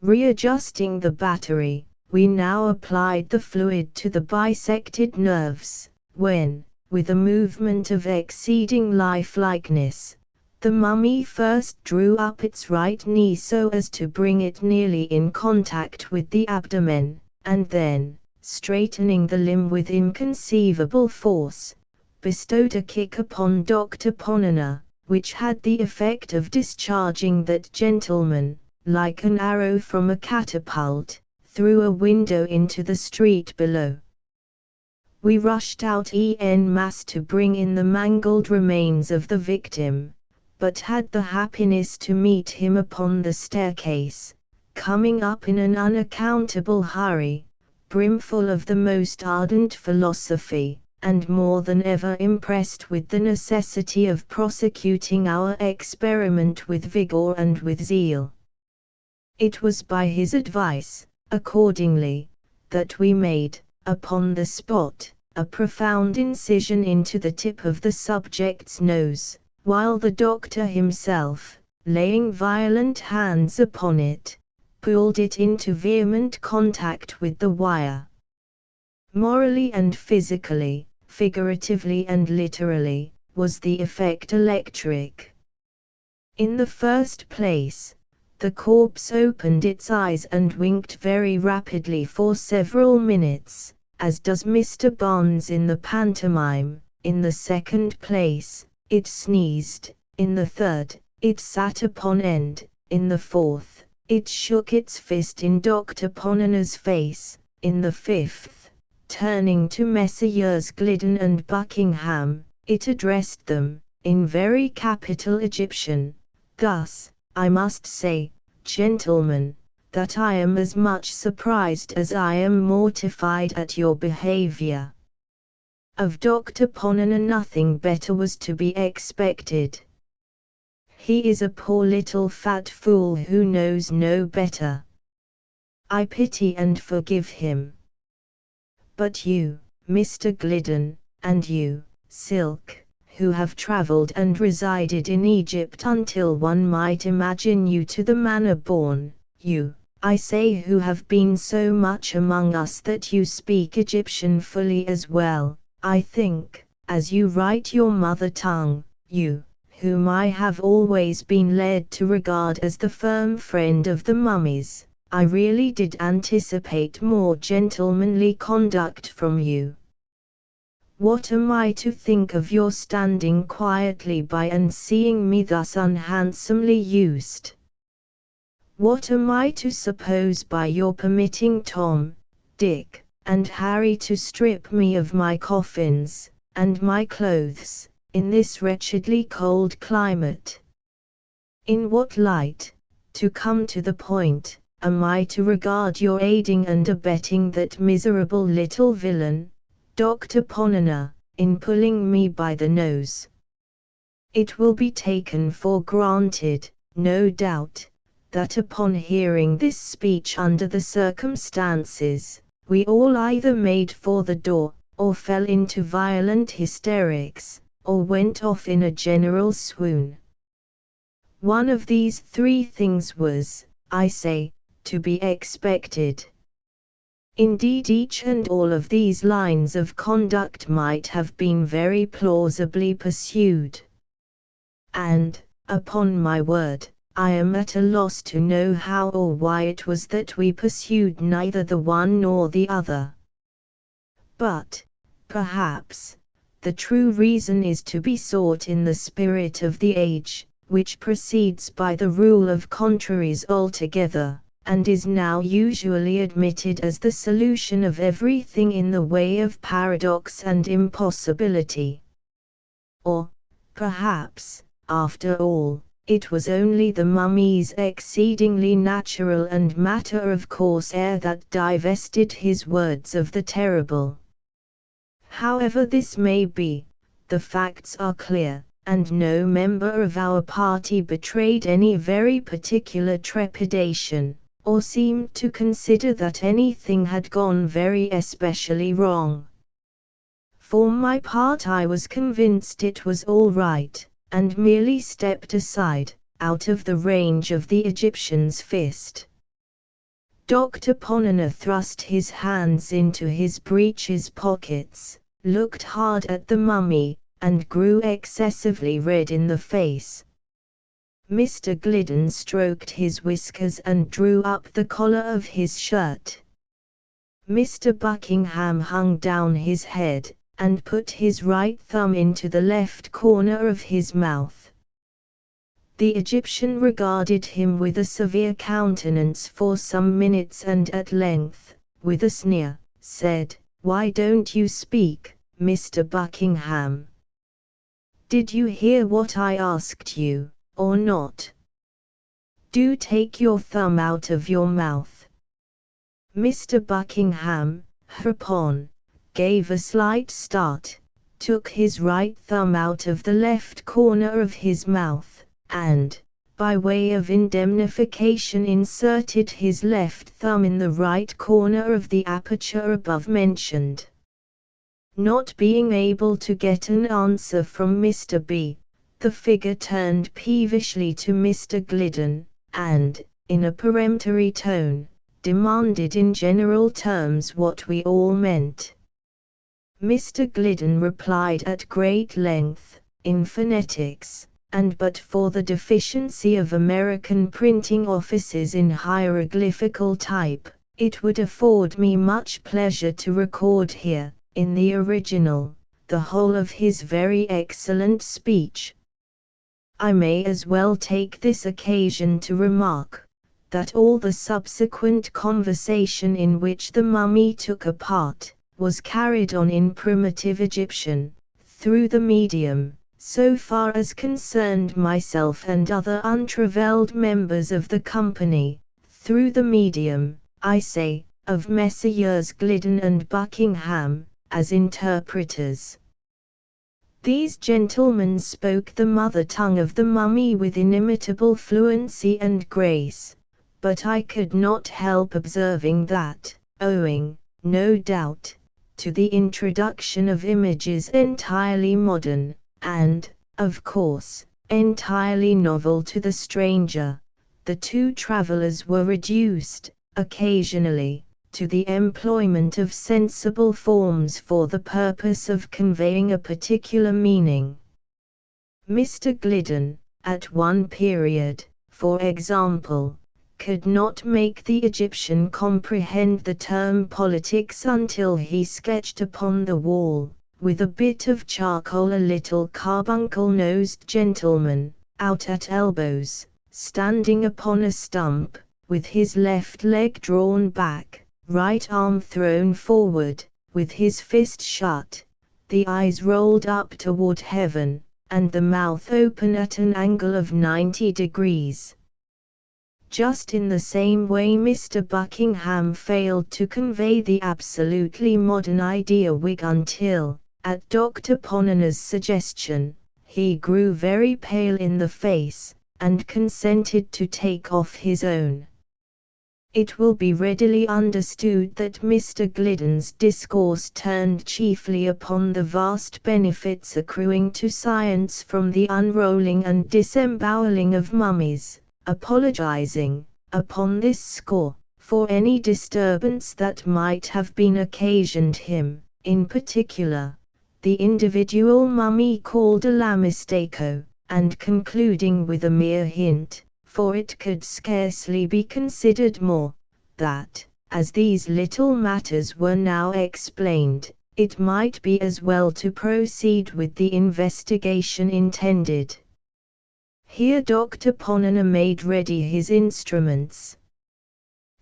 Readjusting the battery, we now applied the fluid to the bisected nerves, when, with a movement of exceeding lifelikeness, the mummy first drew up its right knee so as to bring it nearly in contact with the abdomen, and then, straightening the limb with inconceivable force, bestowed a kick upon Dr. Ponana, which had the effect of discharging that gentleman, like an arrow from a catapult, through a window into the street below. We rushed out en masse to bring in the mangled remains of the victim, but had the happiness to meet him upon the staircase, coming up in an unaccountable hurry, brimful of the most ardent philosophy, and more than ever impressed with the necessity of prosecuting our experiment with vigor and with zeal. It was by his advice, accordingly, that we made, upon the spot, a profound incision into the tip of the subject's nose, while the doctor himself, laying violent hands upon it, pulled it into vehement contact with the wire. Morally and physically, figuratively and literally, was the effect electric. In the first place, the corpse opened its eyes and winked very rapidly for several minutes, as does Mr. Barnes in the pantomime. In the second place, it sneezed. In the third, it sat upon end. In the fourth, it shook its fist in Dr. Ponana's face. In the fifth, turning to Messrs. Gliddon and Buckingham, it addressed them, in very capital Egyptian, thus: "I must say, gentlemen, that I am as much surprised as I am mortified at your behavior." Of Dr. Ponana nothing better was to be expected. He is a poor little fat fool who knows no better. I pity and forgive him. But you, Mr. Gliddon, and you, Silk, who have travelled and resided in Egypt until one might imagine you to the manner born, you, I say, who have been so much among us that you speak Egyptian fully as well, I think, as you write your mother tongue, you, whom I have always been led to regard as the firm friend of the mummies, I really did anticipate more gentlemanly conduct from you. What am I to think of your standing quietly by and seeing me thus unhandsomely used? What am I to suppose by your permitting Tom, Dick, and Harry to strip me of my coffins, and my clothes, in this wretchedly cold climate? In what light, to come to the point, am I to regard your aiding and abetting that miserable little villain, Dr. Ponana, in pulling me by the nose? It will be taken for granted, no doubt, that upon hearing this speech under the circumstances, we all either made for the door, or fell into violent hysterics, or went off in a general swoon. One of these three things was, I say, to be expected. Indeed, each and all of these lines of conduct might have been very plausibly pursued. And, upon my word, I am at a loss to know how or why it was that we pursued neither the one nor the other. But, perhaps, the true reason is to be sought in the spirit of the age, which proceeds by the rule of contraries altogether, and is now usually admitted as the solution of everything in the way of paradox and impossibility. Or, perhaps, after all, it was only the mummy's exceedingly natural and matter-of-course air that divested his words of the terrible. However this may be, the facts are clear, and no member of our party betrayed any very particular trepidation, or seemed to consider that anything had gone very especially wrong. For my part, I was convinced it was all right, and merely stepped aside, out of the range of the Egyptian's fist. Dr. Ponana thrust his hands into his breeches pockets, looked hard at the mummy, and grew excessively red in the face. Mr. Glidden stroked his whiskers and drew up the collar of his shirt. Mr. Buckingham hung down his head, and put his right thumb into the left corner of his mouth. The Egyptian regarded him with a severe countenance for some minutes and at length, with a sneer, said, "Why don't you speak, Mr. Buckingham? Did you hear what I asked you, or not? Do take your thumb out of your mouth." Mr. Buckingham, hereupon, gave a slight start, took his right thumb out of the left corner of his mouth, and, by way of indemnification, inserted his left thumb in the right corner of the aperture above mentioned. Not being able to get an answer from Mr. B., the figure turned peevishly to Mr. Glidden, and, in a peremptory tone, demanded in general terms what we all meant. Mr. Glidden replied at great length, in phonetics, and but for the deficiency of American printing offices in hieroglyphical type, it would afford me much pleasure to record here, in the original, the whole of his very excellent speech. I may as well take this occasion to remark, that all the subsequent conversation in which the mummy took a part, was carried on in primitive Egyptian, through the medium, so far as concerned myself and other untravelled members of the company, through the medium, I say, of Messrs. Glidden and Buckingham, as interpreters. These gentlemen spoke the mother tongue of the mummy with inimitable fluency and grace, but I could not help observing that, owing, no doubt, to the introduction of images entirely modern, and, of course, entirely novel to the stranger, the two travellers were reduced, occasionally, to the employment of sensible forms for the purpose of conveying a particular meaning. Mr. Glidden, at one period, for example, could not make the Egyptian comprehend the term politics until he sketched upon the wall, with a bit of charcoal, a little carbuncle-nosed gentleman, out at elbows, standing upon a stump, with his left leg drawn back, right arm thrown forward, with his fist shut, the eyes rolled up toward heaven, and the mouth open at an angle of 90 degrees. Just in the same way Mr. Buckingham failed to convey the absolutely modern idea wig until, at Dr. Ponana's suggestion, he grew very pale in the face, and consented to take off his own. It will be readily understood that Mr. Glidden's discourse turned chiefly upon the vast benefits accruing to science from the unrolling and disemboweling of mummies, apologizing, upon this score, for any disturbance that might have been occasioned him, in particular, the individual mummy called a lamistaco, and concluding with a mere hint, for it could scarcely be considered more, that, as these little matters were now explained, it might be as well to proceed with the investigation intended. Here Dr. Ponana made ready his instruments.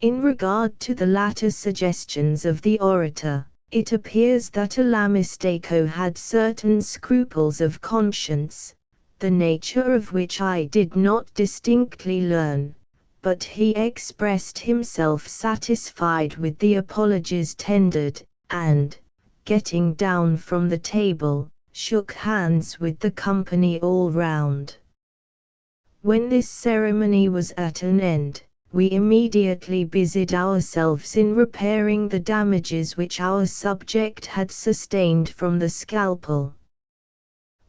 In regard to the latter suggestions of the orator, it appears that a lamistaco had certain scruples of conscience, the nature of which I did not distinctly learn, but he expressed himself satisfied with the apologies tendered, and, getting down from the table, shook hands with the company all round. When this ceremony was at an end, we immediately busied ourselves in repairing the damages which our subject had sustained from the scalpel.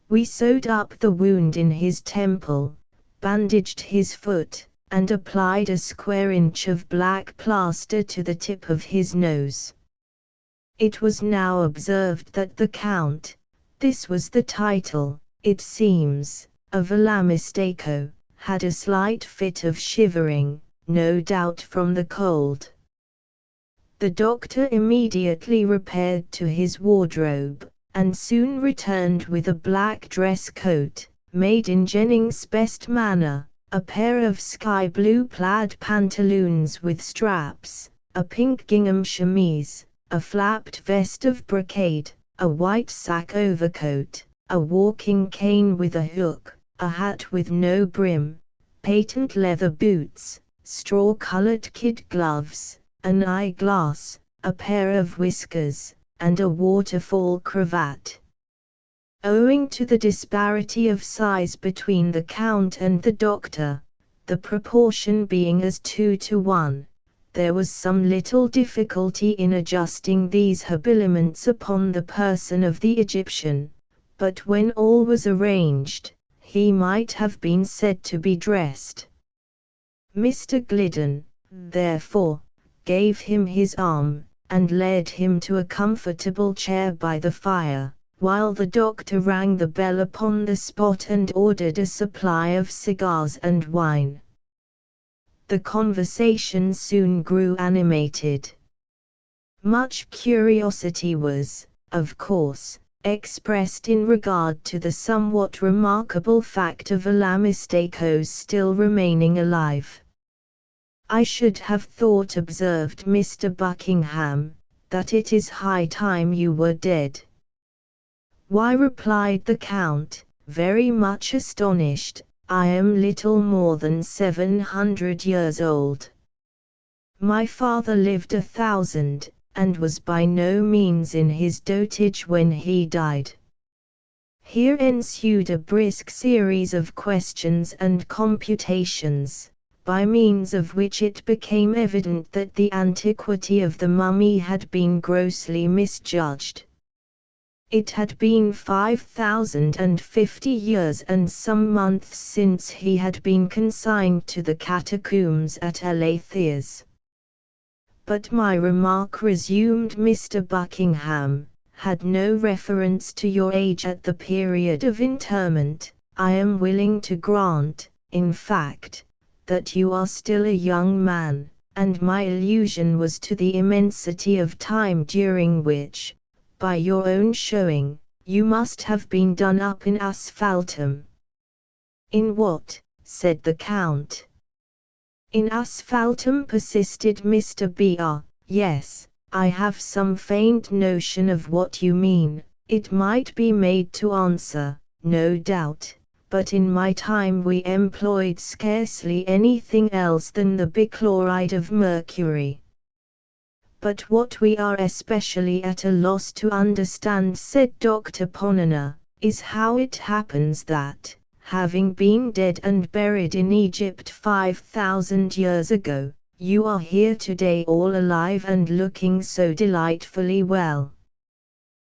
We sewed up the wound in his temple, bandaged his foot, and applied a square inch of black plaster to the tip of his nose. It was now observed that the Count, this was the title, it seems, of Allamisteco, had a slight fit of shivering, no doubt from the cold. The doctor immediately repaired to his wardrobe, and soon returned with a black dress coat, made in Jennings' best manner, a pair of sky blue plaid pantaloons with straps, a pink gingham chemise, a flapped vest of brocade, a white sack overcoat, a walking cane with a hook, a hat with no brim, patent leather boots, straw-colored kid gloves, an eyeglass, a pair of whiskers, and a waterfall cravat. Owing to the disparity of size between the Count and the doctor, the proportion being as 2-to-1, there was some little difficulty in adjusting these habiliments upon the person of the Egyptian, but when all was arranged, he might have been said to be dressed. Mr. Gliddon, therefore, gave him his arm, and led him to a comfortable chair by the fire, while the doctor rang the bell upon the spot and ordered a supply of cigars and wine. The conversation soon grew animated. Much curiosity was, of course, expressed in regard to the somewhat remarkable fact of Allamisteco's still remaining alive. "I should have thought," observed Mr. Buckingham, "that it is high time you were dead." "Why," replied the Count, very much astonished, "I am little more than 700 years old. My father lived 1,000, and was by no means in his dotage when he died." Here ensued a brisk series of questions and computations, by means of which it became evident that the antiquity of the mummy had been grossly misjudged. It had been 5,050 years and some months since he had been consigned to the catacombs at Elatheus. "But my remark," resumed Mr. Buckingham, "had no reference to your age at the period of interment. I am willing to grant, in fact, that you are still a young man, and my allusion was to the immensity of time during which, by your own showing, you must have been done up in asphaltum." "In what?" said the Count. "In asphaltum," persisted Mr. Br. "Yes, I have some faint notion of what you mean. It might be made to answer, no doubt, but in my time we employed scarcely anything else than the bichloride of mercury." "But what we are especially at a loss to understand," said Dr. Ponnonner, "is how it happens that, having been dead and buried in Egypt 5,000 years ago, you are here today all alive and looking so delightfully well."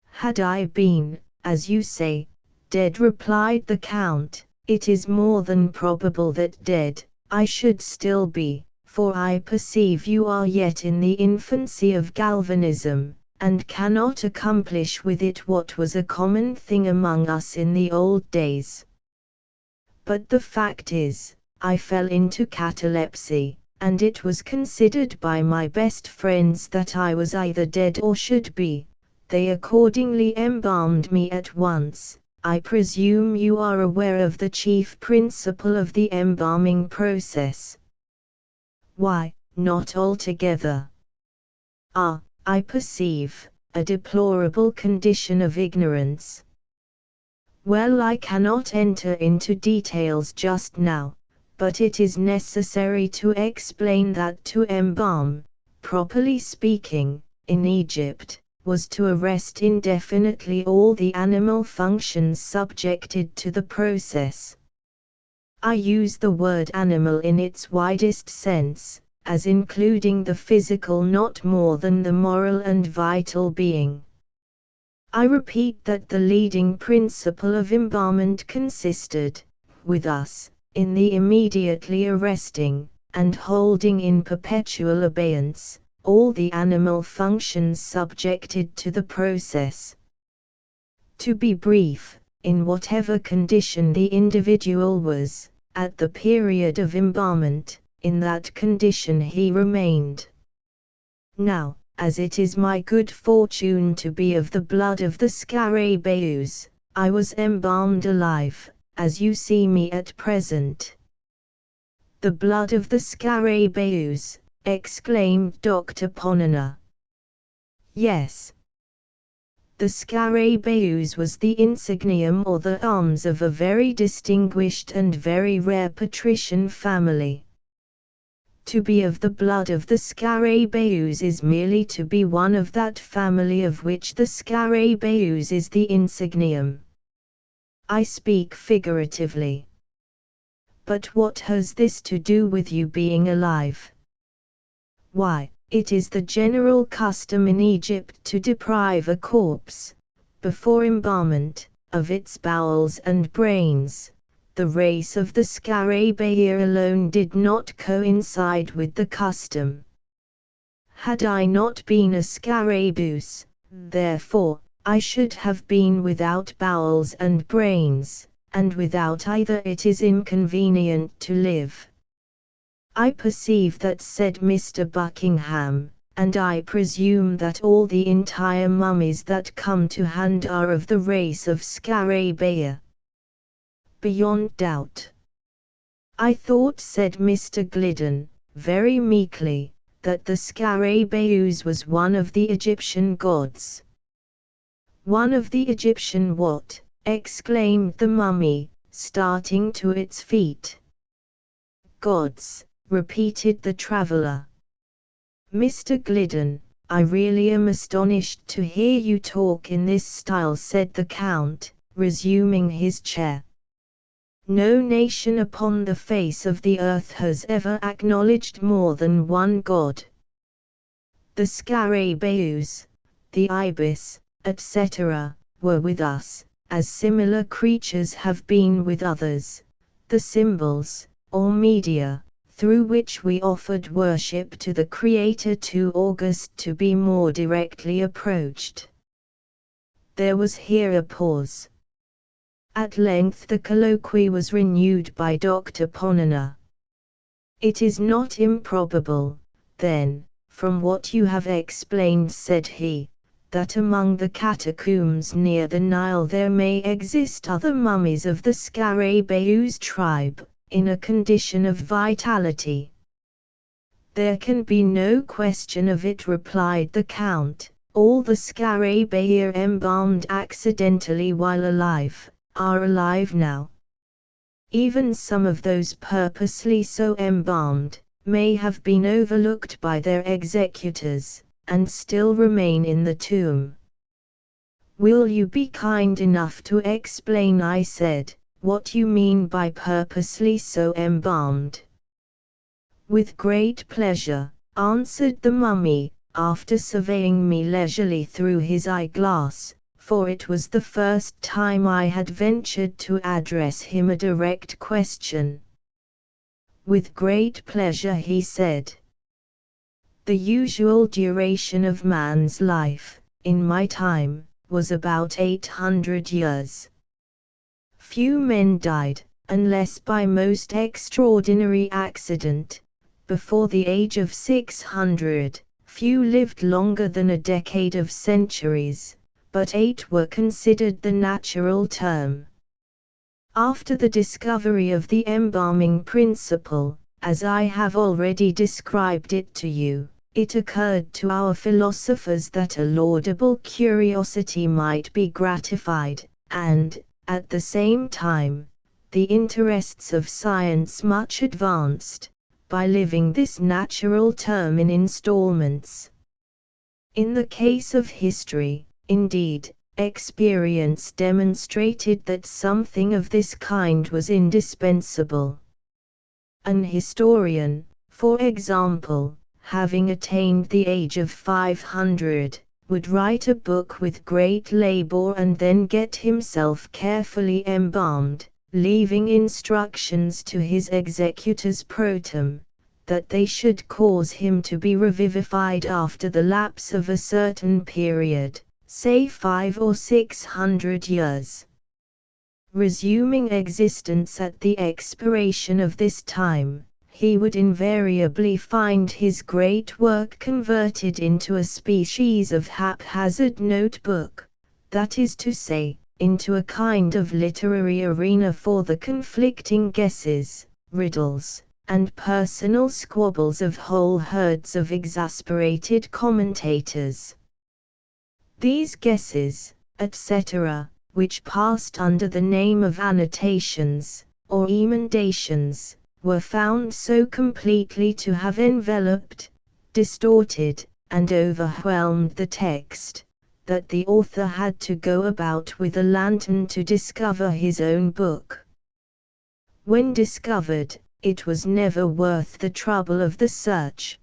"Had I been, as you say, dead," replied the Count, "it is more than probable that dead I should still be, for I perceive you are yet in the infancy of galvanism, and cannot accomplish with it what was a common thing among us in the old days. But the fact is, I fell into catalepsy, and it was considered by my best friends that I was either dead or should be. They accordingly embalmed me at once. I presume you are aware of the chief principle of the embalming process." "Why, not altogether." "Ah, I perceive, a deplorable condition of ignorance. Well, I cannot enter into details just now, but it is necessary to explain that to embalm, properly speaking, in Egypt, was to arrest indefinitely all the animal functions subjected to the process. I use the word animal in its widest sense, as including the physical not more than the moral and vital being. I repeat that the leading principle of embalmment consisted, with us, in the immediately arresting, and holding in perpetual abeyance all the animal functions subjected to the process. To be brief, in whatever condition the individual was, at the period of embalmment, in that condition he remained. Now, as it is my good fortune to be of the blood of the Scarabaeus, I was embalmed alive, as you see me at present. The blood of the Scarabaeus, exclaimed Dr. Ponana. Yes. The Scarabaeus was the insignium or the arms of a very distinguished and very rare patrician family. To be of the blood of the Scarabaeus is merely to be one of that family of which the Scarabaeus is the insignium. I speak figuratively. But what has this to do with you being alive? Why, it is the general custom in Egypt to deprive a corpse, before embalmment, of its bowels and brains. The race of the Scarabaei alone did not coincide with the custom. Had I not been a Scarabaeus, therefore, I should have been without bowels and brains, and without either it is inconvenient to live. I perceive that, said Mr. Buckingham, and I presume that all the entire mummies that come to hand are of the race of Scarabaei. Beyond doubt. I thought, said Mr. Gliddon, very meekly, that the Scarabaeus was one of the Egyptian gods. One of the Egyptian what? Exclaimed the mummy, starting to its feet. Gods, repeated the traveller. Mr. Gliddon, I really am astonished to hear you talk in this style, said the Count, resuming his chair. No nation upon the face of the earth has ever acknowledged more than one god. The Scarabaeus, the ibis, etc., were with us, as similar creatures have been with others, the symbols, or media, through which we offered worship to the Creator too august to be more directly approached. There was here a pause. At length the colloquy was renewed by Dr. Ponana. It is not improbable, then, from what you have explained, said he, that among the catacombs near the Nile there may exist other mummies of the Scarabaeus tribe, in a condition of vitality. There can be no question of it, replied the Count. All the Scarabaei embalmed accidentally while alive, are alive now. Even some of those purposely so embalmed, may have been overlooked by their executors, and still remain in the tomb. Will you be kind enough to explain, I said, what you mean by purposely so embalmed? With great pleasure, answered the mummy, after surveying me leisurely through his eyeglass, for it was the first time I had ventured to address him a direct question. With great pleasure, he said. The usual duration of man's life, in my time, was about 800 years. Few men died, unless by most extraordinary accident, before the age of 600, few lived longer than a decade of centuries, but 8 were considered the natural term. After the discovery of the embalming principle, as I have already described it to you, it occurred to our philosophers that a laudable curiosity might be gratified, and, at the same time, the interests of science much advanced, by living this natural term in installments. In the case of history, indeed, experience demonstrated that something of this kind was indispensable. An historian, for example, having attained the age of 500, would write a book with great labor and then get himself carefully embalmed, leaving instructions to his executors pro tem, that they should cause him to be revivified after the lapse of a certain period, say 500 or 600 years. Resuming existence at the expiration of this time, he would invariably find his great work converted into a species of haphazard notebook, that is to say, into a kind of literary arena for the conflicting guesses, riddles, and personal squabbles of whole herds of exasperated commentators. These guesses, etc., which passed under the name of annotations, or emendations, were found so completely to have enveloped, distorted, and overwhelmed the text, that the author had to go about with a lantern to discover his own book. When discovered, it was never worth the trouble of the search.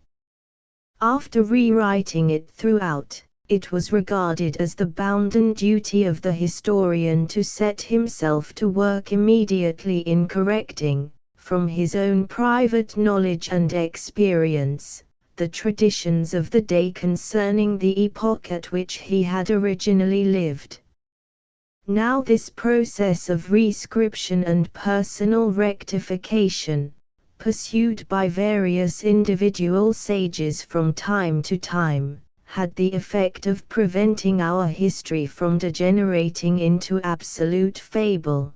After rewriting it throughout, it was regarded as the bounden duty of the historian to set himself to work immediately in correcting, from his own private knowledge and experience, the traditions of the day concerning the epoch at which he had originally lived. Now this process of rescription and personal rectification, pursued by various individual sages from time to time, had the effect of preventing our history from degenerating into absolute fable.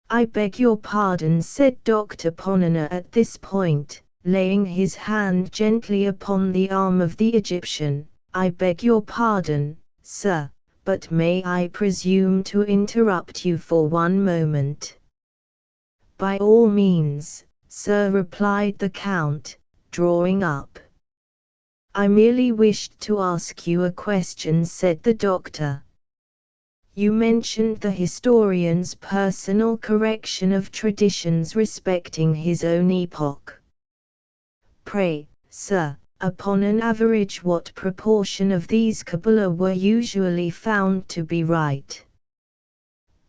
"I beg your pardon," said Dr. Ponana at this point, laying his hand gently upon the arm of the Egyptian. "I beg your pardon, sir, but may I presume to interrupt you for one moment?" "By all means, sir," replied the Count, drawing up. "I merely wished to ask you a question," said the doctor. "You mentioned the historian's personal correction of traditions respecting his own epoch. Pray, sir, upon an average what proportion of these Kabbalah were usually found to be right?"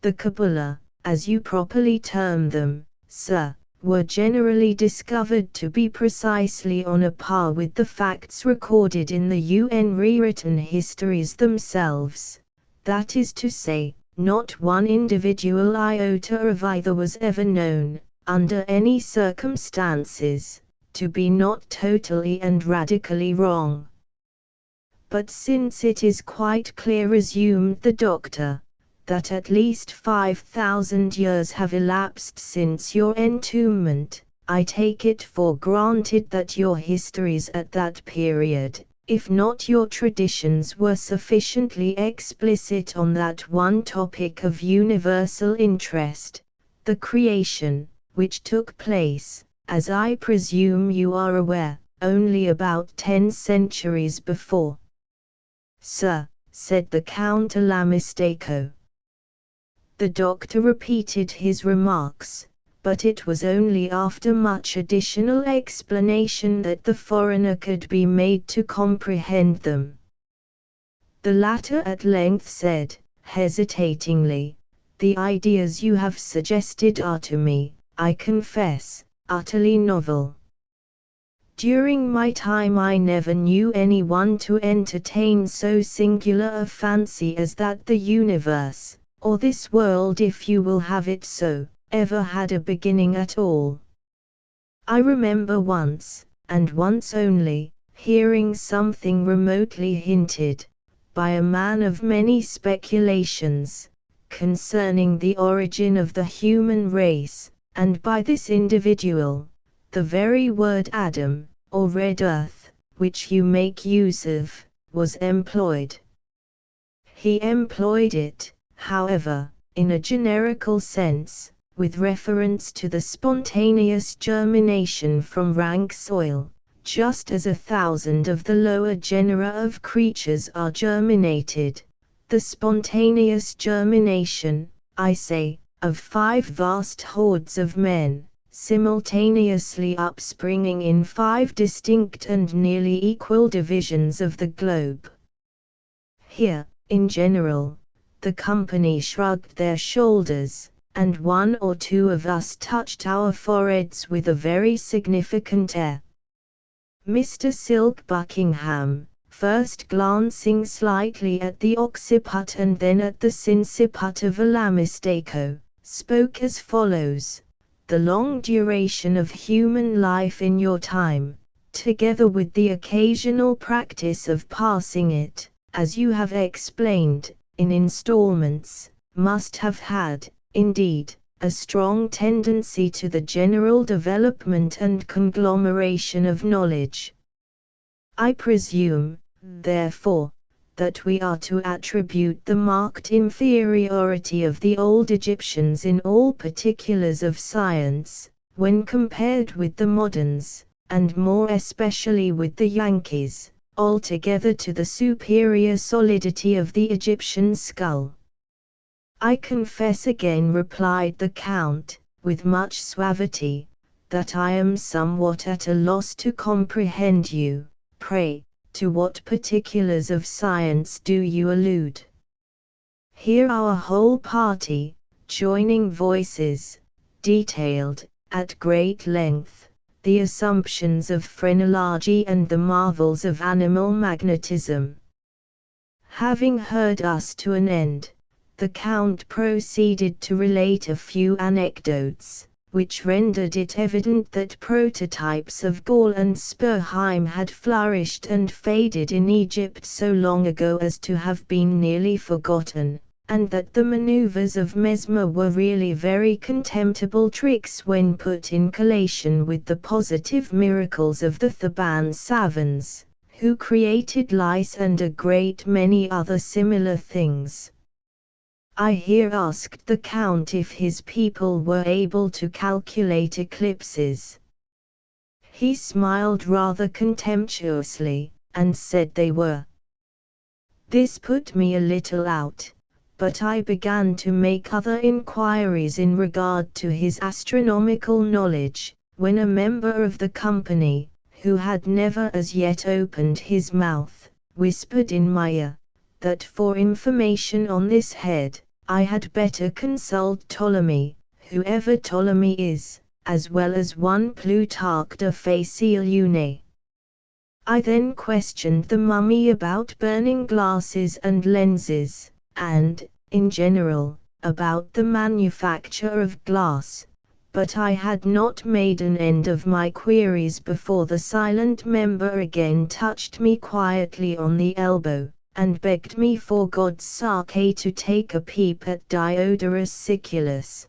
"The Kabbalah, as you properly term them, sir, were generally discovered to be precisely on a par with the facts recorded in the UN rewritten histories themselves. That is to say, not one individual iota of either was ever known, under any circumstances, to be not totally and radically wrong." "But since it is quite clear," resumed the doctor, "that at least 5,000 years have elapsed since your entombment, I take it for granted that your histories at that period, if not your traditions, were sufficiently explicit on that one topic of universal interest, the creation, which took place, as I presume you are aware, only about 10 centuries before." "Sir," said the Count Alamisteco. The doctor repeated his remarks, but it was only after much additional explanation that the foreigner could be made to comprehend them. The latter at length said, hesitatingly, "The ideas you have suggested are to me, I confess, utterly novel. During my time I never knew anyone to entertain so singular a fancy as that the universe, or this world if you will have it so, ever had a beginning at all. I remember once, and once only, hearing something remotely hinted, by a man of many speculations, concerning the origin of the human race, and by this individual, the very word Adam, or red earth, which you make use of, was employed. He employed it, however, in a generical sense, with reference to the spontaneous germination from rank soil, just as 1,000 of the lower genera of creatures are germinated, the spontaneous germination, I say, of 5 vast hordes of men, simultaneously upspringing in 5 distinct and nearly equal divisions of the globe. Here, in general, the company shrugged their shoulders, and one or two of us touched our foreheads with a very significant air. Mr. Silk Buckingham, first glancing slightly at the occiput and then at the sinciput of Alamistaco, spoke as follows: "The long duration of human life in your time, together with the occasional practice of passing it, as you have explained, in installments, must have had, indeed, a strong tendency to the general development and conglomeration of knowledge. I presume, therefore, that we are to attribute the marked inferiority of the old Egyptians in all particulars of science, when compared with the moderns, and more especially with the Yankees, altogether to the superior solidity of the Egyptian skull." "I confess again," replied the Count, with much suavity, "that I am somewhat at a loss to comprehend you. Pray, to what particulars of science do you allude?" Here our whole party, joining voices, detailed, at great length, the assumptions of phrenology and the marvels of animal magnetism. Having heard us to an end, the Count proceeded to relate a few anecdotes, which rendered it evident that prototypes of Gaul and Sperheim had flourished and faded in Egypt so long ago as to have been nearly forgotten, and that the maneuvers of Mesmer were really very contemptible tricks when put in collation with the positive miracles of the Theban savans, who created lice and a great many other similar things. I here asked the Count if his people were able to calculate eclipses. He smiled rather contemptuously, and said they were. This put me a little out, but I began to make other inquiries in regard to his astronomical knowledge, when a member of the company, who had never as yet opened his mouth, whispered in my ear, that for information on this head, I had better consult Ptolemy, whoever Ptolemy is, as well as one Plutarch de Facilione. I then questioned the mummy about burning glasses and lenses, and, in general, about the manufacture of glass, but I had not made an end of my queries before the silent member again touched me quietly on the elbow, and begged me for God's sake to take a peep at Diodorus Siculus.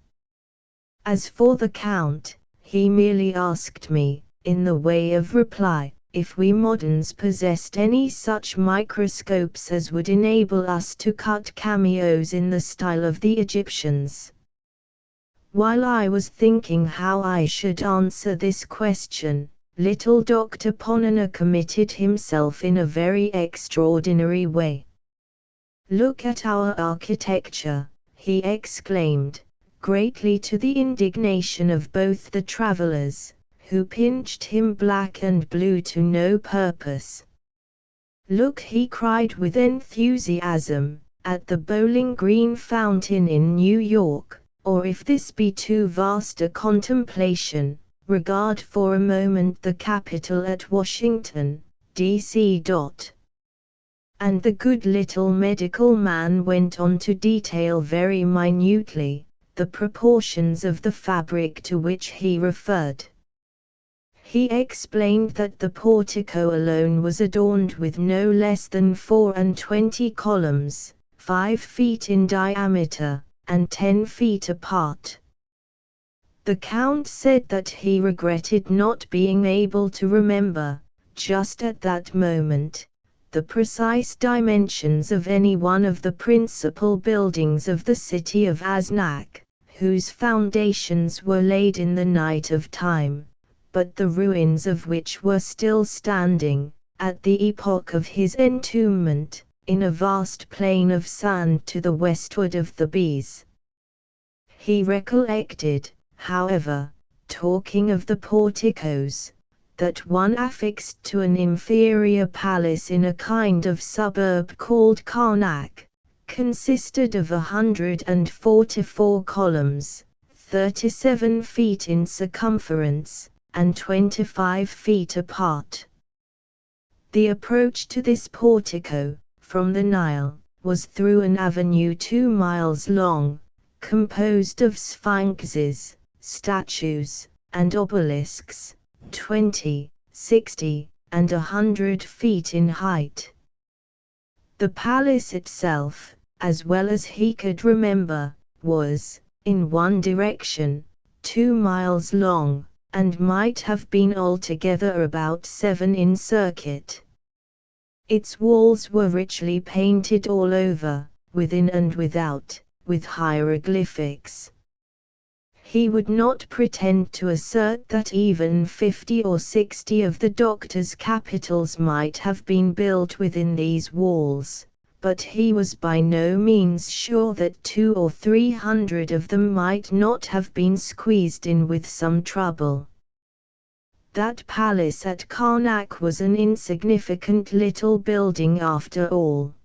As for the Count, he merely asked me, in the way of reply, if we moderns possessed any such microscopes as would enable us to cut cameos in the style of the Egyptians. While I was thinking how I should answer this question, little Dr. Ponnonner committed himself in a very extraordinary way. "Look at our architecture," he exclaimed, greatly to the indignation of both the travellers, who pinched him black and blue to no purpose. "Look," he cried with enthusiasm, "at the Bowling Green fountain in New York, or if this be too vast a contemplation, regard for a moment the Capitol at Washington, D.C. And the good little medical man went on to detail very minutely the proportions of the fabric to which he referred. He explained that the portico alone was adorned with no less than 24 columns, 5 feet in diameter, and 10 feet apart. The Count said that he regretted not being able to remember, just at that moment, the precise dimensions of any one of the principal buildings of the city of Aznak, whose foundations were laid in the night of time, but the ruins of which were still standing, at the epoch of his entombment, in a vast plain of sand to the westward of the Bees. He recollected, however, talking of the porticos, that one affixed to an inferior palace in a kind of suburb called Karnak, consisted of 144 columns, 37 feet in circumference, and 25 feet apart. The approach to this portico, from the Nile, was through an avenue 2 miles long, composed of sphinxes, statues, and obelisks, 20, 60, and 100 feet in height. The palace itself, as well as he could remember, was, in one direction, 2 miles long, and might have been altogether about 7 in circuit. Its walls were richly painted all over, within and without, with hieroglyphics. He would not pretend to assert that even 50 or 60 of the doctor's capitals might have been built within these walls, but he was by no means sure that 200 or 300 of them might not have been squeezed in with some trouble. That palace at Karnak was an insignificant little building after all.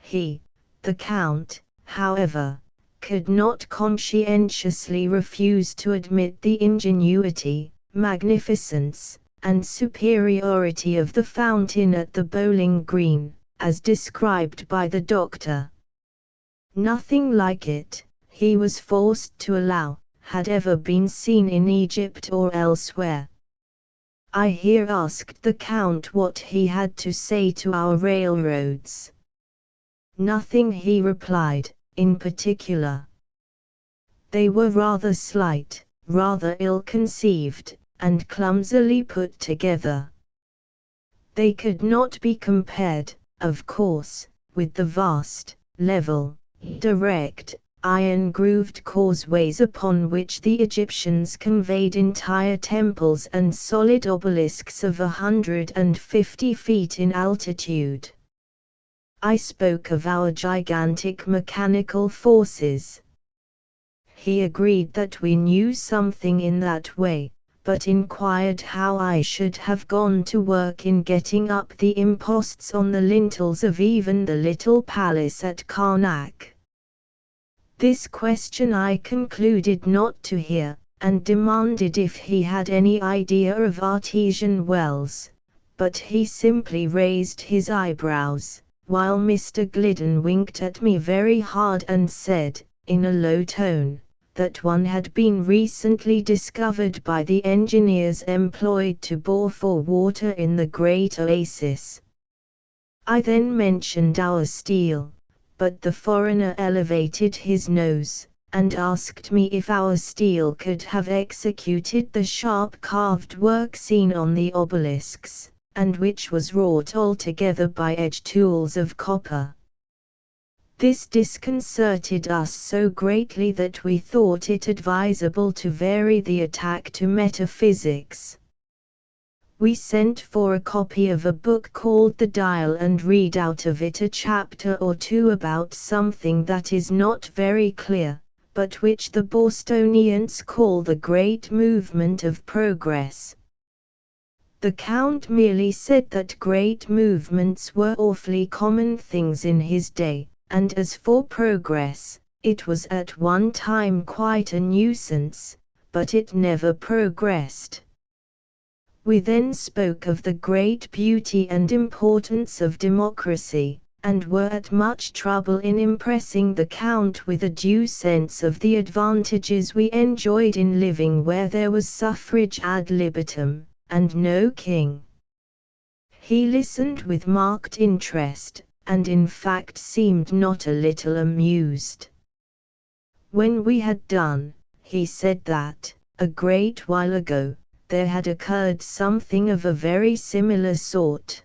He, the Count, however, could not conscientiously refuse to admit the ingenuity, magnificence, and superiority of the fountain at the Bowling Green, as described by the doctor. Nothing like it, he was forced to allow, had ever been seen in Egypt or elsewhere. I here asked the Count what he had to say to our railroads. Nothing, he replied, in particular. They were rather slight, rather ill-conceived, and clumsily put together. They could not be compared, of course, with the vast, level, direct, iron-grooved causeways upon which the Egyptians conveyed entire temples and solid obelisks of 150 feet in altitude. I spoke of our gigantic mechanical forces. He agreed that we knew something in that way, but inquired how I should have gone to work in getting up the imposts on the lintels of even the little palace at Karnak. This question I concluded not to hear, and demanded if he had any idea of artesian wells, but he simply raised his eyebrows, while Mr. Glidden winked at me very hard and said, in a low tone, that one had been recently discovered by the engineers employed to bore for water in the great oasis. I then mentioned our steel, but the foreigner elevated his nose, and asked me if our steel could have executed the sharp carved work seen on the obelisks, and which was wrought altogether by edge tools of copper. This disconcerted us so greatly that we thought it advisable to vary the attack to metaphysics. We sent for a copy of a book called The Dial and read out of it a chapter or two about something that is not very clear, but which the Bostonians call the Great Movement of Progress. The Count merely said that great movements were awfully common things in his day, and as for progress, it was at one time quite a nuisance, but it never progressed. We then spoke of the great beauty and importance of democracy, and were at much trouble in impressing the Count with a due sense of the advantages we enjoyed in living where there was suffrage ad libitum, and no king. He listened with marked interest, and in fact seemed not a little amused. When we had done, he said that, a great while ago, there had occurred something of a very similar sort.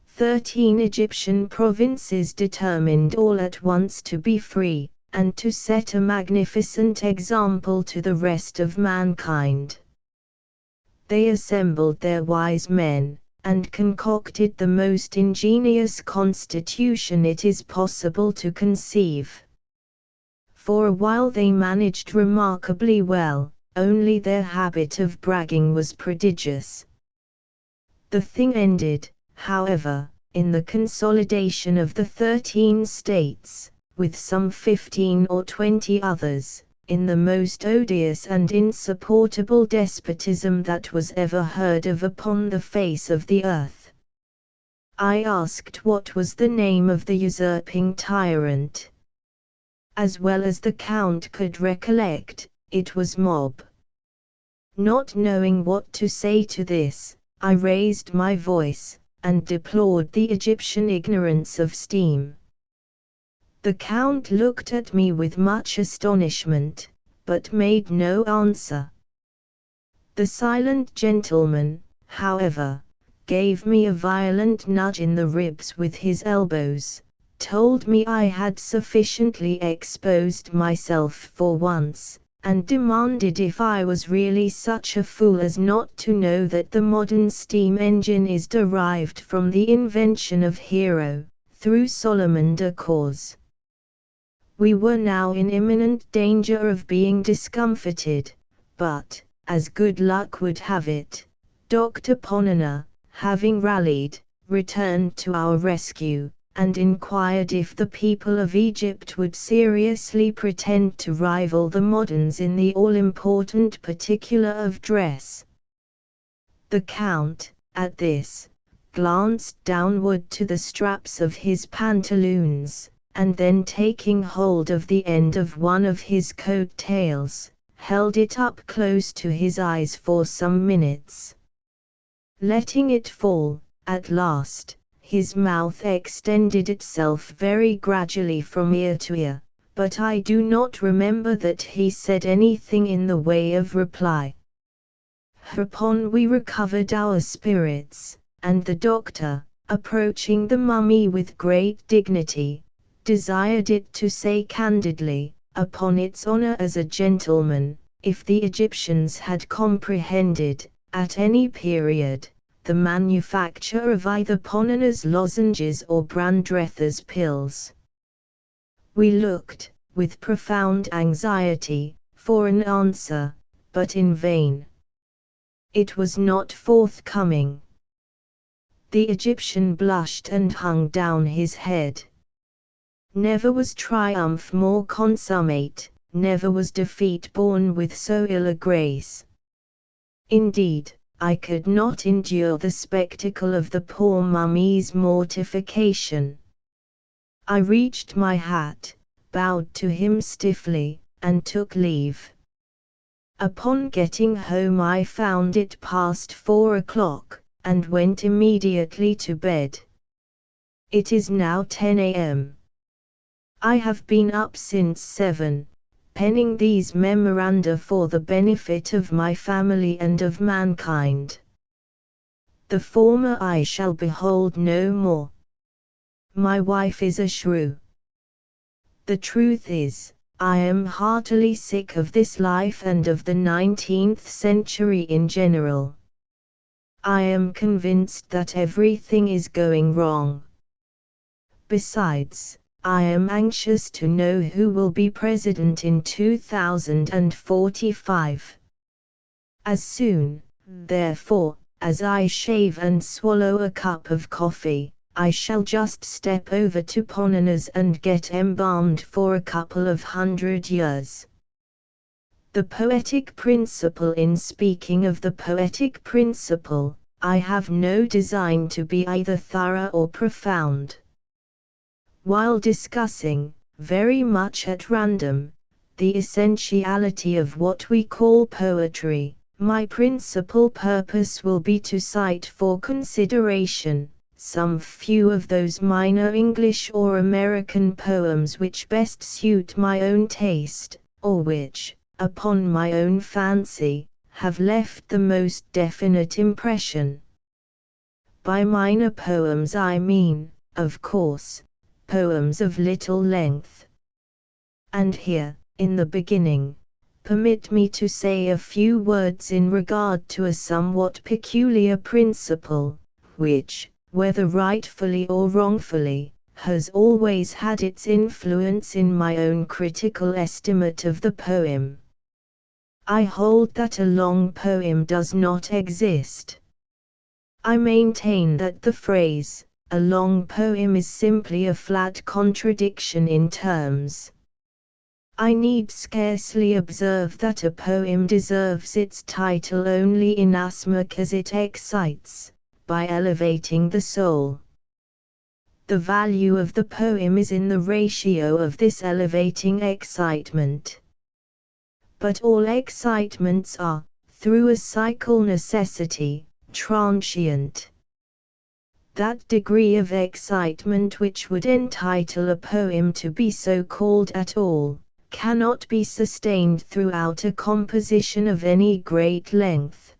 13 Egyptian provinces determined all at once to be free, and to set a magnificent example to the rest of mankind. They assembled their wise men, and concocted the most ingenious constitution it is possible to conceive. For a while they managed remarkably well, only their habit of bragging was prodigious. The thing ended, however, in the consolidation of the 13 states, with some 15 or 20 others, in the most odious and insupportable despotism that was ever heard of upon the face of the earth. I asked what was the name of the usurping tyrant. As well as the Count could recollect, it was Mob. Not knowing what to say to this, I raised my voice, and deplored the Egyptian ignorance of steam. The Count looked at me with much astonishment, but made no answer. The silent gentleman, however, gave me a violent nudge in the ribs with his elbows, told me I had sufficiently exposed myself for once, and demanded if I was really such a fool as not to know that the modern steam engine is derived from the invention of Hero, through Solomon de Cause. We were now in imminent danger of being discomfited, but, as good luck would have it, Dr. Ponana, having rallied, returned to our rescue, and inquired if the people of Egypt would seriously pretend to rival the moderns in the all-important particular of dress. The Count, at this, glanced downward to the straps of his pantaloons, and then taking hold of the end of one of his coat-tails, held it up close to his eyes for some minutes. Letting it fall, at last, his mouth extended itself very gradually from ear to ear, but I do not remember that he said anything in the way of reply. Hereupon we recovered our spirits, and the doctor, approaching the mummy with great dignity, desired it to say candidly, upon its honor as a gentleman, if the Egyptians had comprehended, at any period, the manufacture of either Ponana's lozenges or Brandreth's pills. We looked, with profound anxiety, for an answer, but in vain. It was not forthcoming. The Egyptian blushed and hung down his head. Never was triumph more consummate, never was defeat borne with so ill a grace. Indeed, I could not endure the spectacle of the poor mummy's mortification. I reached my hat, bowed to him stiffly, and took leave. Upon getting home I found it past 4 o'clock, and went immediately to bed. It is now 10 a.m. I have been up since 7, penning these memoranda for the benefit of my family and of mankind. The former I shall behold no more. My wife is a shrew. The truth is, I am heartily sick of this life and of the 19th century in general. I am convinced that everything is going wrong. Besides, I am anxious to know who will be president in 2045. As soon, therefore, as I shave and swallow a cup of coffee, I shall just step over to Ponana's and get embalmed for a couple of 100 years. The poetic principle. In speaking of the poetic principle, I have no design to be either thorough or profound. While discussing, very much at random, the essentiality of what we call poetry, my principal purpose will be to cite for consideration some few of those minor English or American poems which best suit my own taste, or which, upon my own fancy, have left the most definite impression. By minor poems I mean, of course, poems of little length. And here, in the beginning, permit me to say a few words in regard to a somewhat peculiar principle, which, whether rightfully or wrongfully, has always had its influence in my own critical estimate of the poem. I hold that a long poem does not exist. I maintain that the phrase, a long poem is simply a flat contradiction in terms. I need scarcely observe that a poem deserves its title only inasmuch as it excites, by elevating the soul. The value of the poem is in the ratio of this elevating excitement. But all excitements are, through a cycle necessity, transient. That degree of excitement which would entitle a poem to be so called at all, cannot be sustained throughout a composition of any great length.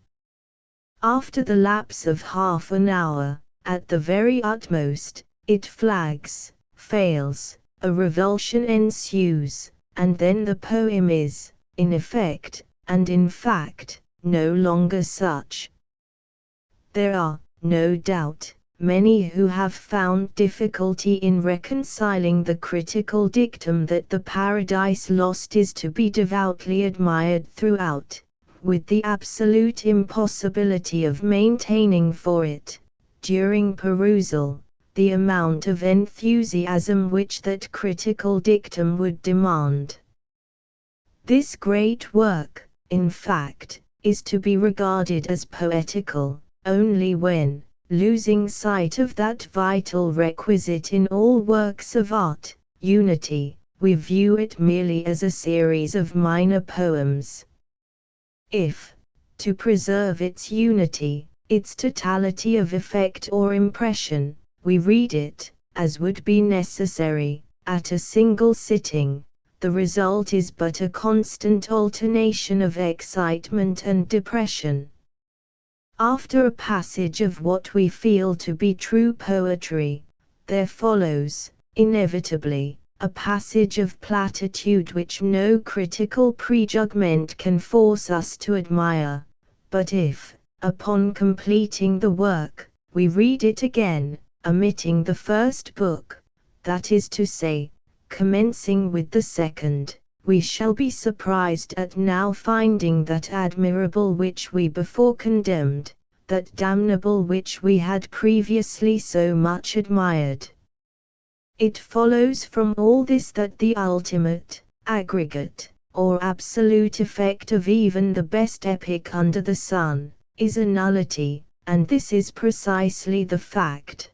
After the lapse of half an hour, at the very utmost, it flags, fails, a revulsion ensues, and then the poem is, in effect, and in fact, no longer such. There are, no doubt, many who have found difficulty in reconciling the critical dictum that the Paradise Lost is to be devoutly admired throughout, with the absolute impossibility of maintaining for it, during perusal, the amount of enthusiasm which that critical dictum would demand. This great work, in fact, is to be regarded as poetical, only when, losing sight of that vital requisite in all works of art, unity, we view it merely as a series of minor poems. If, to preserve its unity, its totality of effect or impression, we read it, as would be necessary, at a single sitting, the result is but a constant alternation of excitement and depression. After a passage of what we feel to be true poetry, there follows, inevitably, a passage of platitude which no critical prejudgment can force us to admire, but if, upon completing the work, we read it again, omitting the first book, that is to say, commencing with the second, we shall be surprised at now finding that admirable which we before condemned, that damnable which we had previously so much admired. It follows from all this that the ultimate, aggregate, or absolute effect of even the best epic under the sun, is a nullity, and this is precisely the fact.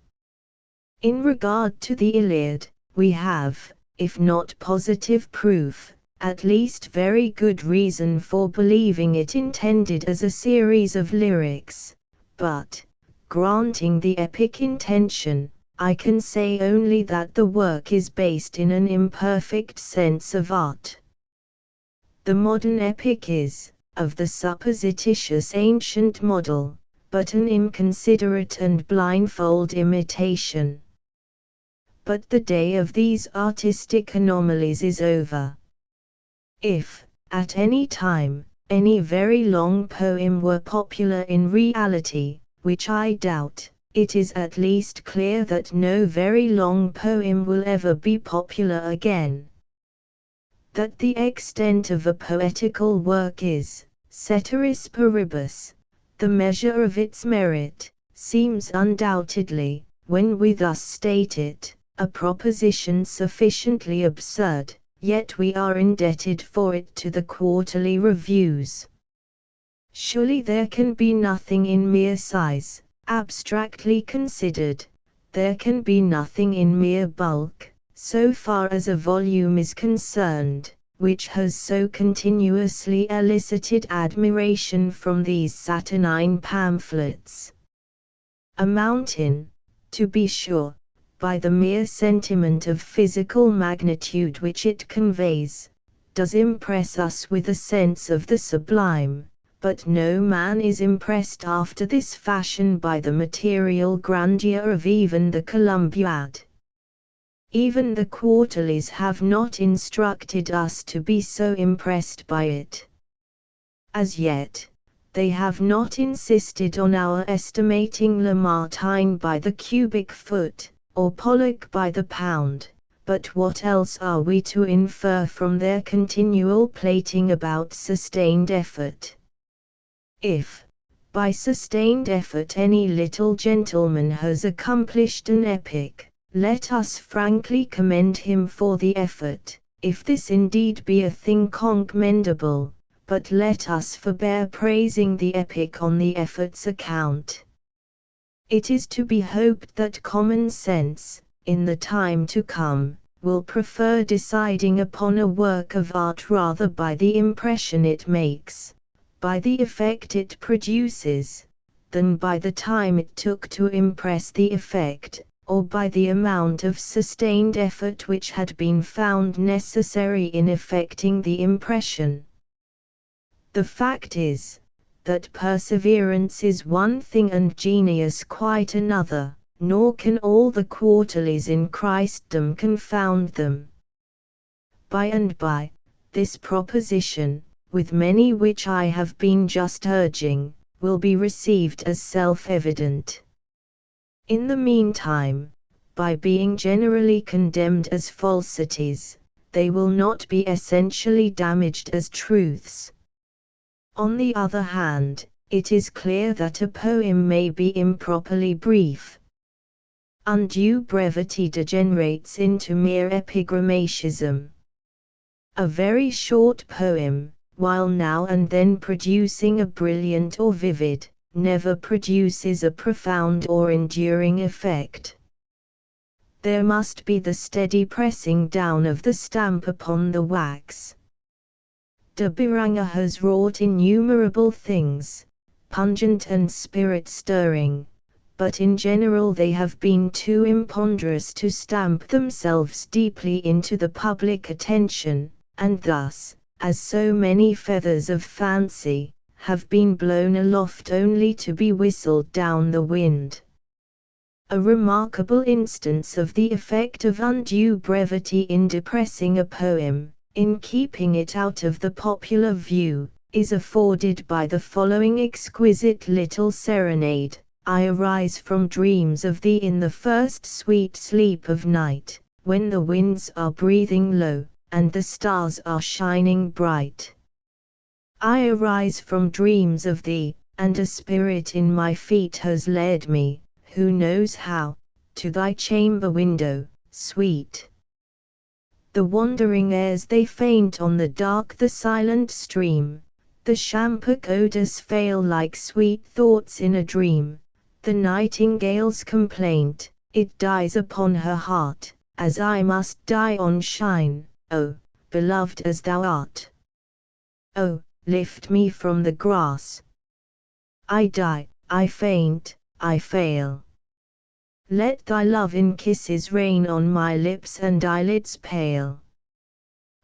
In regard to the Iliad, we have, if not positive proof, at least very good reason for believing it intended as a series of lyrics, but, granting the epic intention, I can say only that the work is based in an imperfect sense of art. The modern epic is, of the supposititious ancient model, but an inconsiderate and blindfold imitation. But the day of these artistic anomalies is over. If, at any time, any very long poem were popular in reality, which I doubt, it is at least clear that no very long poem will ever be popular again. That the extent of a poetical work is, ceteris paribus, the measure of its merit, seems undoubtedly, when we thus state it, a proposition sufficiently absurd, yet we are indebted for it to the quarterly reviews. Surely there can be nothing in mere size, abstractly considered, there can be nothing in mere bulk, so far as a volume is concerned, which has so continuously elicited admiration from these saturnine pamphlets. A mountain, to be sure, by the mere sentiment of physical magnitude which it conveys, does impress us with a sense of the sublime, but no man is impressed after this fashion by the material grandeur of even the Columbiad. Even the quarterlies have not instructed us to be so impressed by it. As yet, they have not insisted on our estimating Lamartine by the cubic foot, or Pollock by the pound, but what else are we to infer from their continual plating about sustained effort? If, By sustained effort any little gentleman has accomplished an epic, let us frankly commend him for the effort, if this indeed be a thing commendable, but let us forbear praising the epic on the effort's account. It is to be hoped that common sense, in the time to come, will prefer deciding upon a work of art rather by the impression it makes, by the effect it produces, than by the time it took to impress the effect, or by the amount of sustained effort which had been found necessary in effecting the impression. The fact is, that perseverance is one thing and genius quite another, nor can all the quarterlies in Christendom confound them. By and by, this proposition, with many which I have been just urging, will be received as self-evident. In the meantime, by being generally condemned as falsities, they will not be essentially damaged as truths. On the other hand, it is clear that a poem may be improperly brief. Undue brevity degenerates into mere epigrammatism. A very short poem, while now and then producing a brilliant or vivid, never produces a profound or enduring effect. There must be the steady pressing down of the stamp upon the wax. De Beranger has wrought innumerable things, pungent and spirit-stirring, but in general they have been too imponderous to stamp themselves deeply into the public attention, and thus, as so many feathers of fancy, have been blown aloft only to be whistled down the wind. A remarkable instance of the effect of undue brevity in depressing a poem, in keeping it out of the popular view, is afforded by the following exquisite little serenade. I arise from dreams of thee in the first sweet sleep of night, when the winds are breathing low, and the stars are shining bright. I arise from dreams of thee, and a spirit in my feet has led me, who knows how, to thy chamber window, sweet. The wandering airs they faint on the dark the silent stream, the champoc odors fail like sweet thoughts in a dream, the nightingale's complaint, it dies upon her heart, as I must die on shine, O, beloved as thou art. O, lift me from the grass. I die, I faint, I fail. Let thy love in kisses rain on my lips and eyelids pale.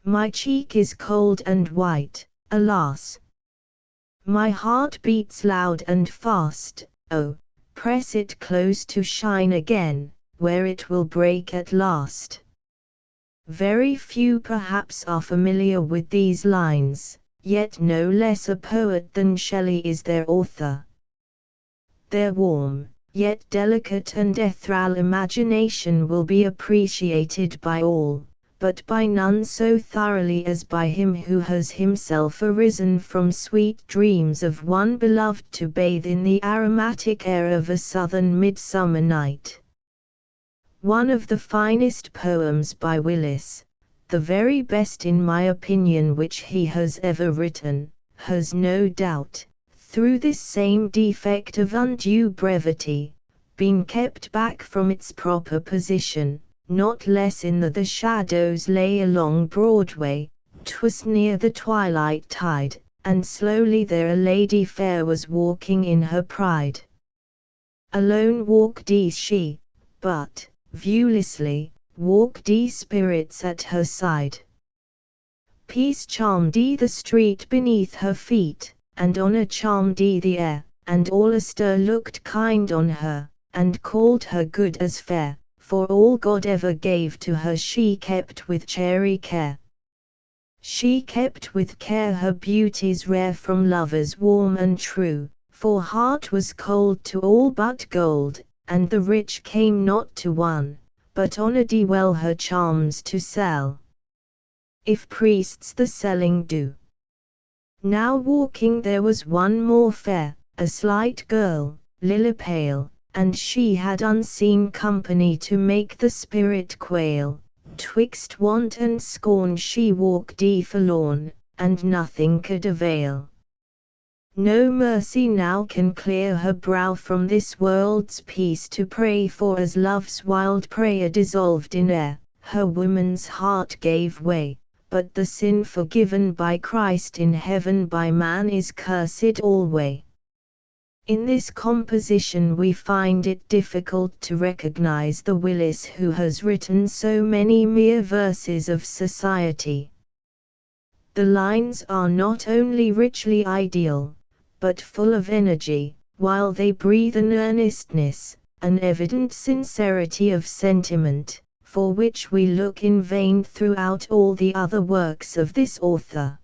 My cheek is cold and white, alas! My heart beats loud and fast, oh, press it close to shine again, where it will break at last. Very few perhaps are familiar with these lines, yet no less a poet than Shelley is their author. Their warm, yet delicate and ethereal imagination will be appreciated by all, but by none so thoroughly as by him who has himself arisen from sweet dreams of one beloved to bathe in the aromatic air of a southern midsummer night. One of the finest poems by Willis, the very best in my opinion which he has ever written, has no doubt, through this same defect of undue brevity, been kept back from its proper position, not less in the shadows lay along Broadway, 'twas near the twilight tide, and slowly there a lady fair was walking in her pride. Alone walked she, but, viewlessly, walked spirits at her side. Peace charmed the street beneath her feet, and honor charmed the air, and all astir looked kind on her, and called her good as fair, for all God ever gave to her she kept with chary care. She kept with care her beauties rare from lovers warm and true, for heart was cold to all but gold, and the rich came not to one, but honored well her charms to sell. If priests the selling do. Now walking there was one more fair, a slight girl, lily pale, and she had unseen company to make the spirit quail. Twixt want and scorn she walked forlorn, and nothing could avail. No mercy now can clear her brow from this world's peace to pray for, as love's wild prayer dissolved in air, her woman's heart gave way. But the sin forgiven by Christ in heaven by man is cursed alway. In this composition we find it difficult to recognize the Willis who has written so many mere verses of society. The lines are not only richly ideal, but full of energy, while they breathe an earnestness, an evident sincerity of sentiment, for which we look in vain throughout all the other works of this author.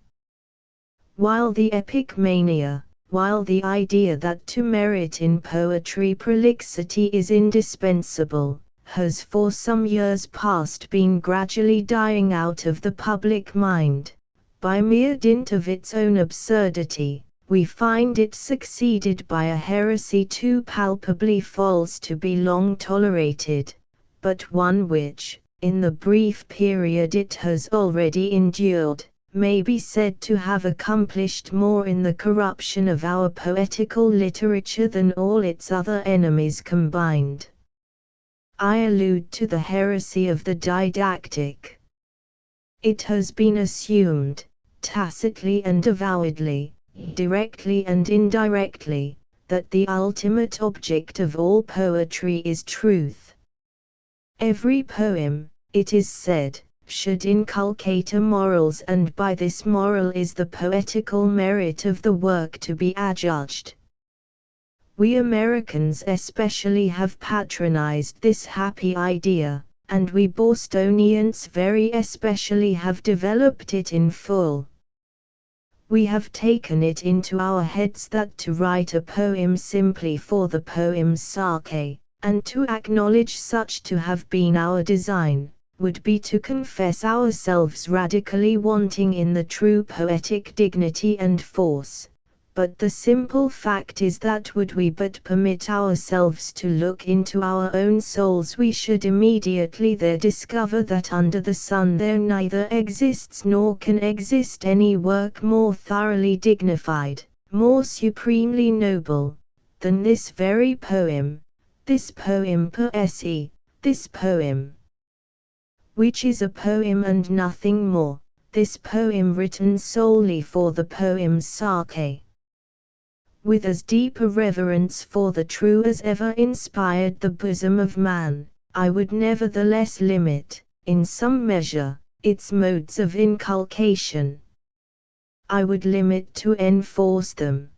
While the epic mania, while the idea that to merit in poetry prolixity is indispensable, has for some years past been gradually dying out of the public mind, by mere dint of its own absurdity, we find it succeeded by a heresy too palpably false to be long tolerated, but one which, in the brief period it has already endured, may be said to have accomplished more in the corruption of our poetical literature than all its other enemies combined. I allude to the heresy of the didactic. It has been assumed, tacitly and avowedly, directly and indirectly, that the ultimate object of all poetry is truth. Every poem, it is said, should inculcate a morals, and by this moral is the poetical merit of the work to be adjudged. We Americans especially have patronized this happy idea, and we Bostonians very especially have developed it in full. We have taken it into our heads that to write a poem simply for the poem's sake, and to acknowledge such to have been our design, would be to confess ourselves radically wanting in the true poetic dignity and force. But the simple fact is that would we but permit ourselves to look into our own souls, we should immediately there discover that under the sun there neither exists nor can exist any work more thoroughly dignified, more supremely noble, than this very poem, this poem per se, this poem, which is a poem and nothing more, this poem written solely for the poem's sake. With as deep a reverence for the true as ever inspired the bosom of man, I would nevertheless limit, in some measure, its modes of inculcation. I would limit to enforce them.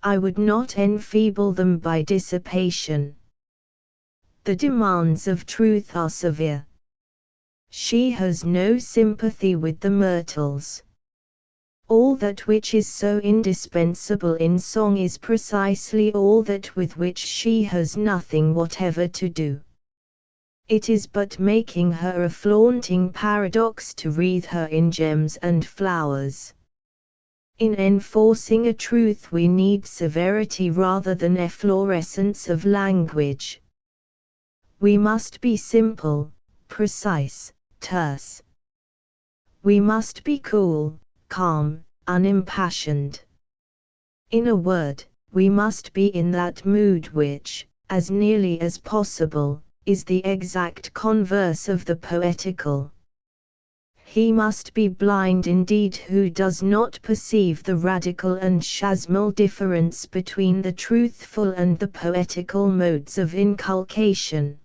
I would not enfeeble them by dissipation. The demands of truth are severe. She has no sympathy with the myrtles. All that which is so indispensable in song is precisely all that with which she has nothing whatever to do. It is but making her a flaunting paradox to wreathe her in gems and flowers. In enforcing a truth we need severity rather than efflorescence of language. We must be simple, precise, terse. We must be cool, calm, unimpassioned. In a word, we must be in that mood which, as nearly as possible, is the exact converse of the poetical. He must be blind indeed who does not perceive the radical and chasmal difference between the truthful and the poetical modes of inculcation.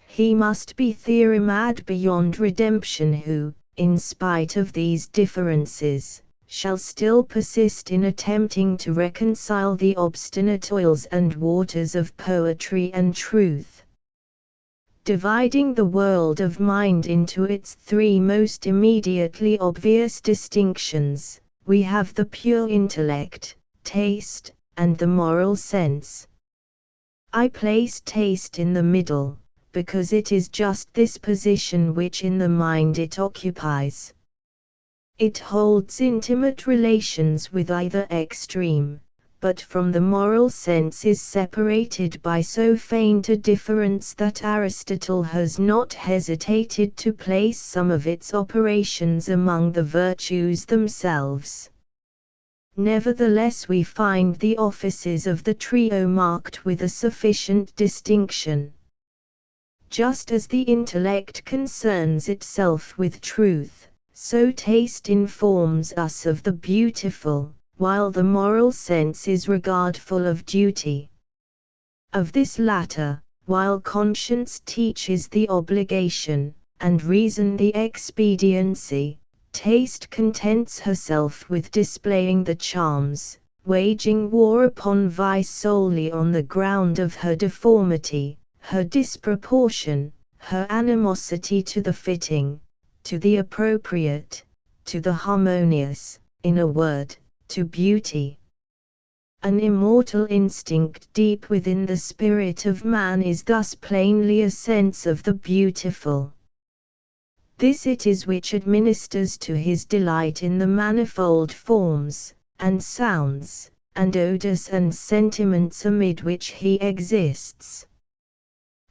He must be theory-mad beyond redemption who, in spite of these differences, shall still persist in attempting to reconcile the obstinate oils and waters of poetry and truth. Dividing the world of mind into its three most immediately obvious distinctions, we have the pure intellect, taste, and the moral sense. I place taste in the middle, because it is just this position which in the mind it occupies. It holds intimate relations with either extreme, but from the moral sense is separated by so faint a difference that Aristotle has not hesitated to place some of its operations among the virtues themselves. Nevertheless, we find the offices of the trio marked with a sufficient distinction. Just as the intellect concerns itself with truth, so taste informs us of the beautiful, while the moral sense is regardful of duty. Of this latter, while conscience teaches the obligation, and reason the expediency, taste contents herself with displaying the charms, waging war upon vice solely on the ground of her deformity, her disproportion, her animosity to the fitting, to the appropriate, to the harmonious, in a word, to beauty. An immortal instinct deep within the spirit of man is thus plainly a sense of the beautiful. This it is which administers to his delight in the manifold forms, and sounds, and odors and sentiments amid which he exists.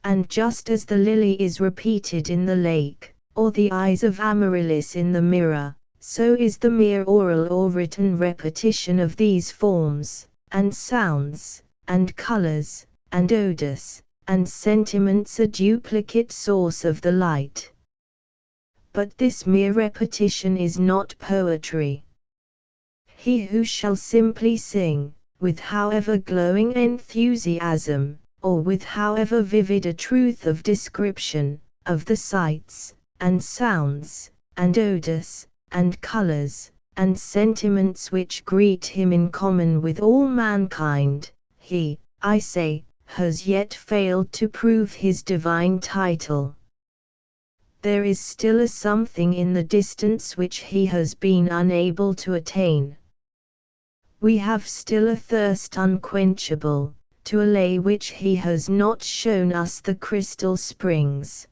And just as the lily is repeated in the lake, or the eyes of Amaryllis in the mirror, so is the mere oral or written repetition of these forms, and sounds, and colors, and odors, and sentiments a duplicate source of the light. But this mere repetition is not poetry. He who shall simply sing, with however glowing enthusiasm, or with however vivid a truth of description, of the sights, and sounds, and odors, and colors, and sentiments which greet him in common with all mankind, he, I say, has yet failed to prove his divine title. There is still a something in the distance which he has been unable to attain. We have still a thirst unquenchable, to allay which he has not shown us the crystal springs.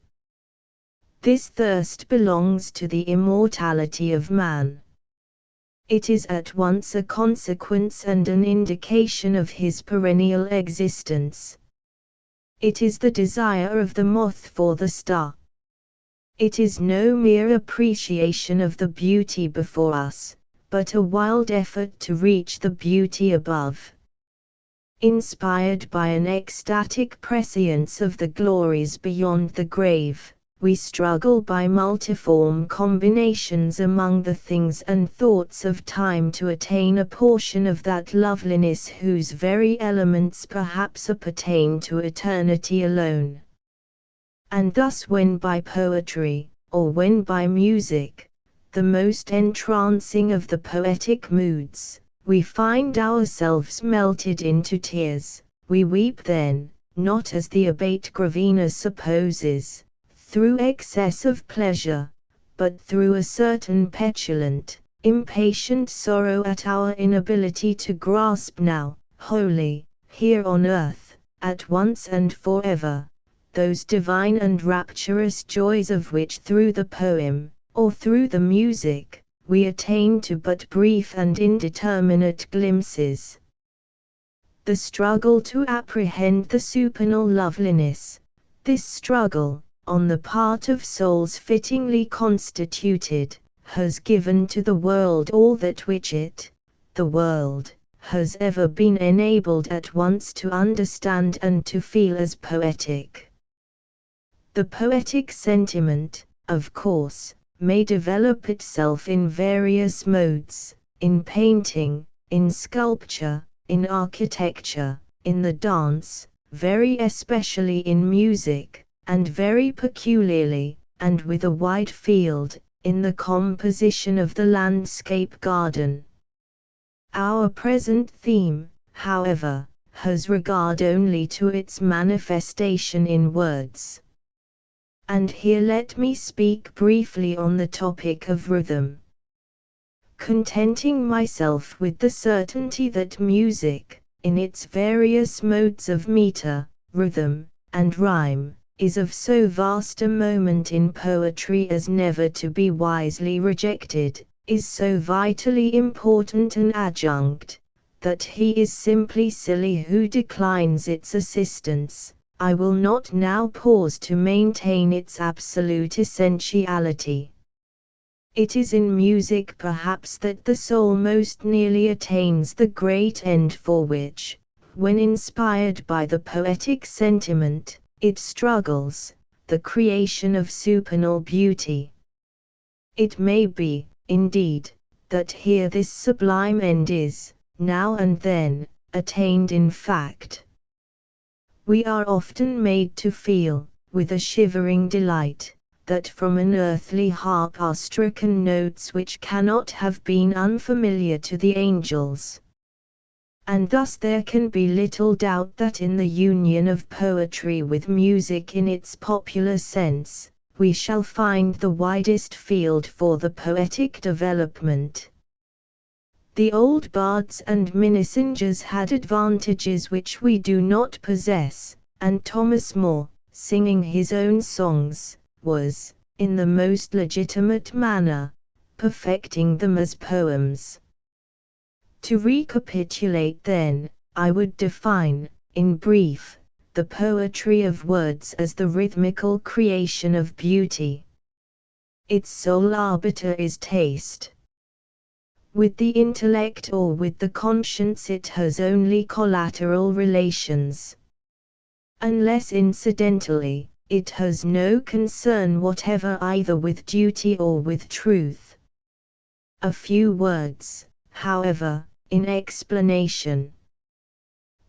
This thirst belongs to the immortality of man. It is at once a consequence and an indication of his perennial existence. It is the desire of the moth for the star. It is no mere appreciation of the beauty before us, but a wild effort to reach the beauty above. Inspired by an ecstatic prescience of the glories beyond the grave, we struggle by multiform combinations among the things and thoughts of time to attain a portion of that loveliness whose very elements perhaps appertain to eternity alone. And thus when by poetry, or when by music, the most entrancing of the poetic moods, we find ourselves melted into tears, we weep then, not as the Abate Gravina supposes, through excess of pleasure, but through a certain petulant, impatient sorrow at our inability to grasp now, wholly, here on earth, at once and forever, those divine and rapturous joys of which through the poem, or through the music, we attain to but brief and indeterminate glimpses. The struggle to apprehend the supernal loveliness, this struggle, on the part of souls fittingly constituted, has given to the world all that which it, the world, has ever been enabled at once to understand and to feel as poetic. The poetic sentiment, of course, may develop itself in various modes, in painting, in sculpture, in architecture, in the dance, very especially in music, and very peculiarly, and with a wide field, in the composition of the landscape garden. Our present theme, however, has regard only to its manifestation in words. And here let me speak briefly on the topic of rhythm. Contenting myself with the certainty that music, in its various modes of meter, rhythm, and rhyme, is of so vast a moment in poetry as never to be wisely rejected, is so vitally important an adjunct, that he is simply silly who declines its assistance, I will not now pause to maintain its absolute essentiality. It is in music perhaps that the soul most nearly attains the great end for which, when inspired by the poetic sentiment, it struggles, the creation of supernal beauty. It may be, indeed, that here this sublime end is, now and then, attained in fact. We are often made to feel, with a shivering delight, that from an earthly harp are stricken notes which cannot have been unfamiliar to the angels. And thus there can be little doubt that in the union of poetry with music in its popular sense, we shall find the widest field for the poetic development. The old bards and minnesingers had advantages which we do not possess, and Thomas Moore, singing his own songs, was, in the most legitimate manner, perfecting them as poems. To recapitulate then, I would define, in brief, the poetry of words as the rhythmical creation of beauty. Its sole arbiter is taste. With the intellect or with the conscience it has only collateral relations. Unless incidentally, it has no concern whatever either with duty or with truth. A few words, however, in explanation.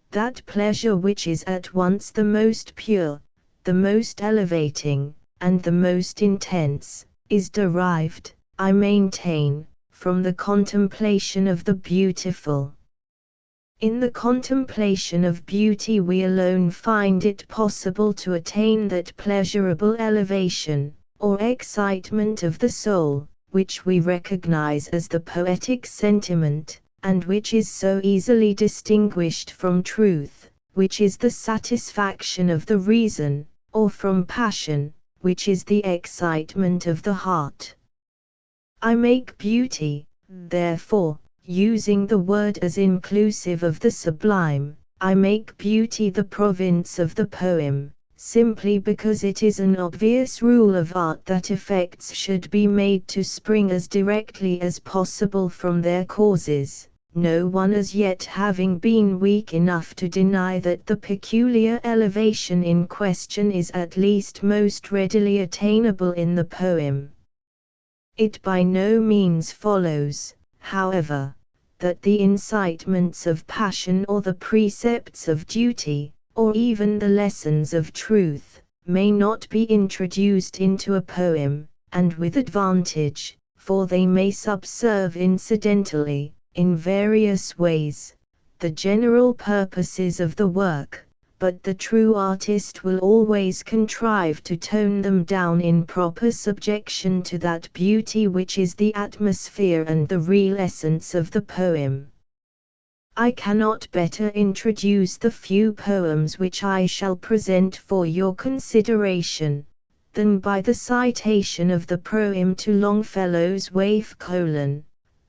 That pleasure which is at once the most pure, the most elevating, and the most intense, is derived, I maintain, from the contemplation of the beautiful. In the contemplation of beauty we alone find it possible to attain that pleasurable elevation, or excitement of the soul, which we recognize as the poetic sentiment, and which is so easily distinguished from truth, which is the satisfaction of the reason, or from passion, which is the excitement of the heart. I make beauty, therefore, using the word as inclusive of the sublime, I make beauty the province of the poem, simply because it is an obvious rule of art that effects should be made to spring as directly as possible from their causes, no one as yet having been weak enough to deny that the peculiar elevation in question is at least most readily attainable in the poem. It by no means follows, however, that the incitements of passion or the precepts of duty, or even the lessons of truth, may not be introduced into a poem, and with advantage, for they may subserve incidentally, in various ways, the general purposes of the work, but the true artist will always contrive to tone them down in proper subjection to that beauty which is the atmosphere and the real essence of the poem. I cannot better introduce the few poems which I shall present for your consideration, than by the citation of the proem to Longfellow's waif: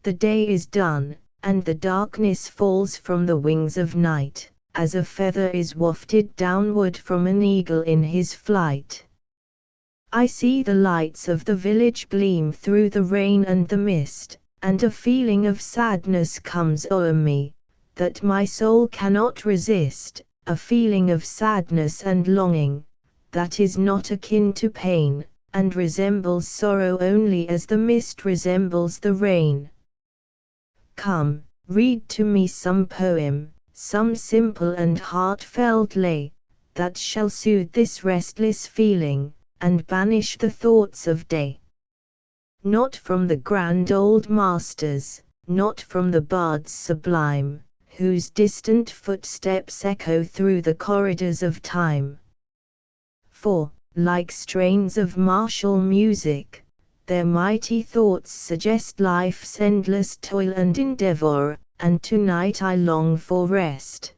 "The day is done, and the darkness falls from the wings of night, as a feather is wafted downward from an eagle in his flight. I see the lights of the village gleam through the rain and the mist, and a feeling of sadness comes o'er me, that my soul cannot resist, a feeling of sadness and longing, that is not akin to pain, and resembles sorrow only as the mist resembles the rain. Come, read to me some poem, some simple and heartfelt lay, that shall soothe this restless feeling, and banish the thoughts of day. Not from the grand old masters, not from the bards sublime, whose distant footsteps echo through the corridors of time. For, like strains of martial music, their mighty thoughts suggest life's endless toil and endeavor, and tonight I long for rest.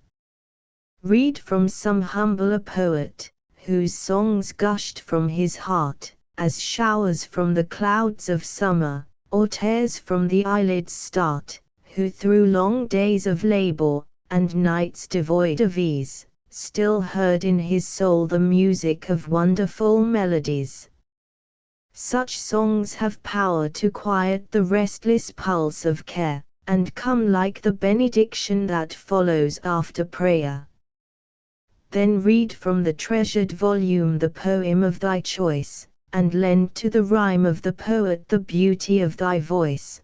Read from some humbler poet, whose songs gushed from his heart, as showers from the clouds of summer, or tears from the eyelids start, who through long days of labor, and nights devoid of ease, still heard in his soul the music of wonderful melodies. Such songs have power to quiet the restless pulse of care, and come like the benediction that follows after prayer. Then read from the treasured volume the poem of thy choice, and lend to the rhyme of the poet the beauty of thy voice.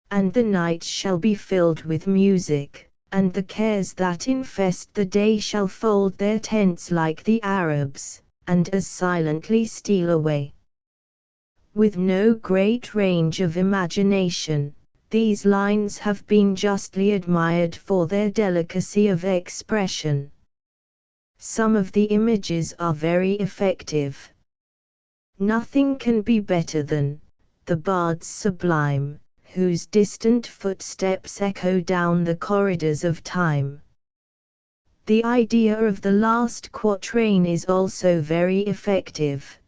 And the night shall be filled with music, and the cares that infest the day shall fold their tents like the Arabs, and as silently steal away. With no great range of imagination, these lines have been justly admired for their delicacy of expression. Some of the images are very effective. Nothing can be better than the bards sublime, whose distant footsteps echo down the corridors of time. The idea of the last quatrain is also very effective.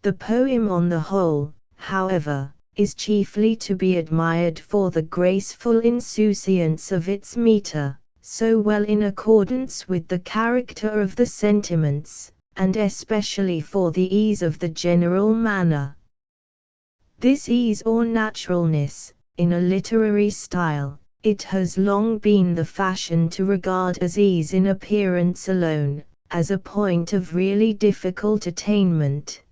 The poem on the whole, however, is chiefly to be admired for the graceful insouciance of its meter, so well in accordance with the character of the sentiments, and especially for the ease of the general manner. This ease or naturalness, in a literary style, it has long been the fashion to regard as ease in appearance alone, as a point of really difficult attainment.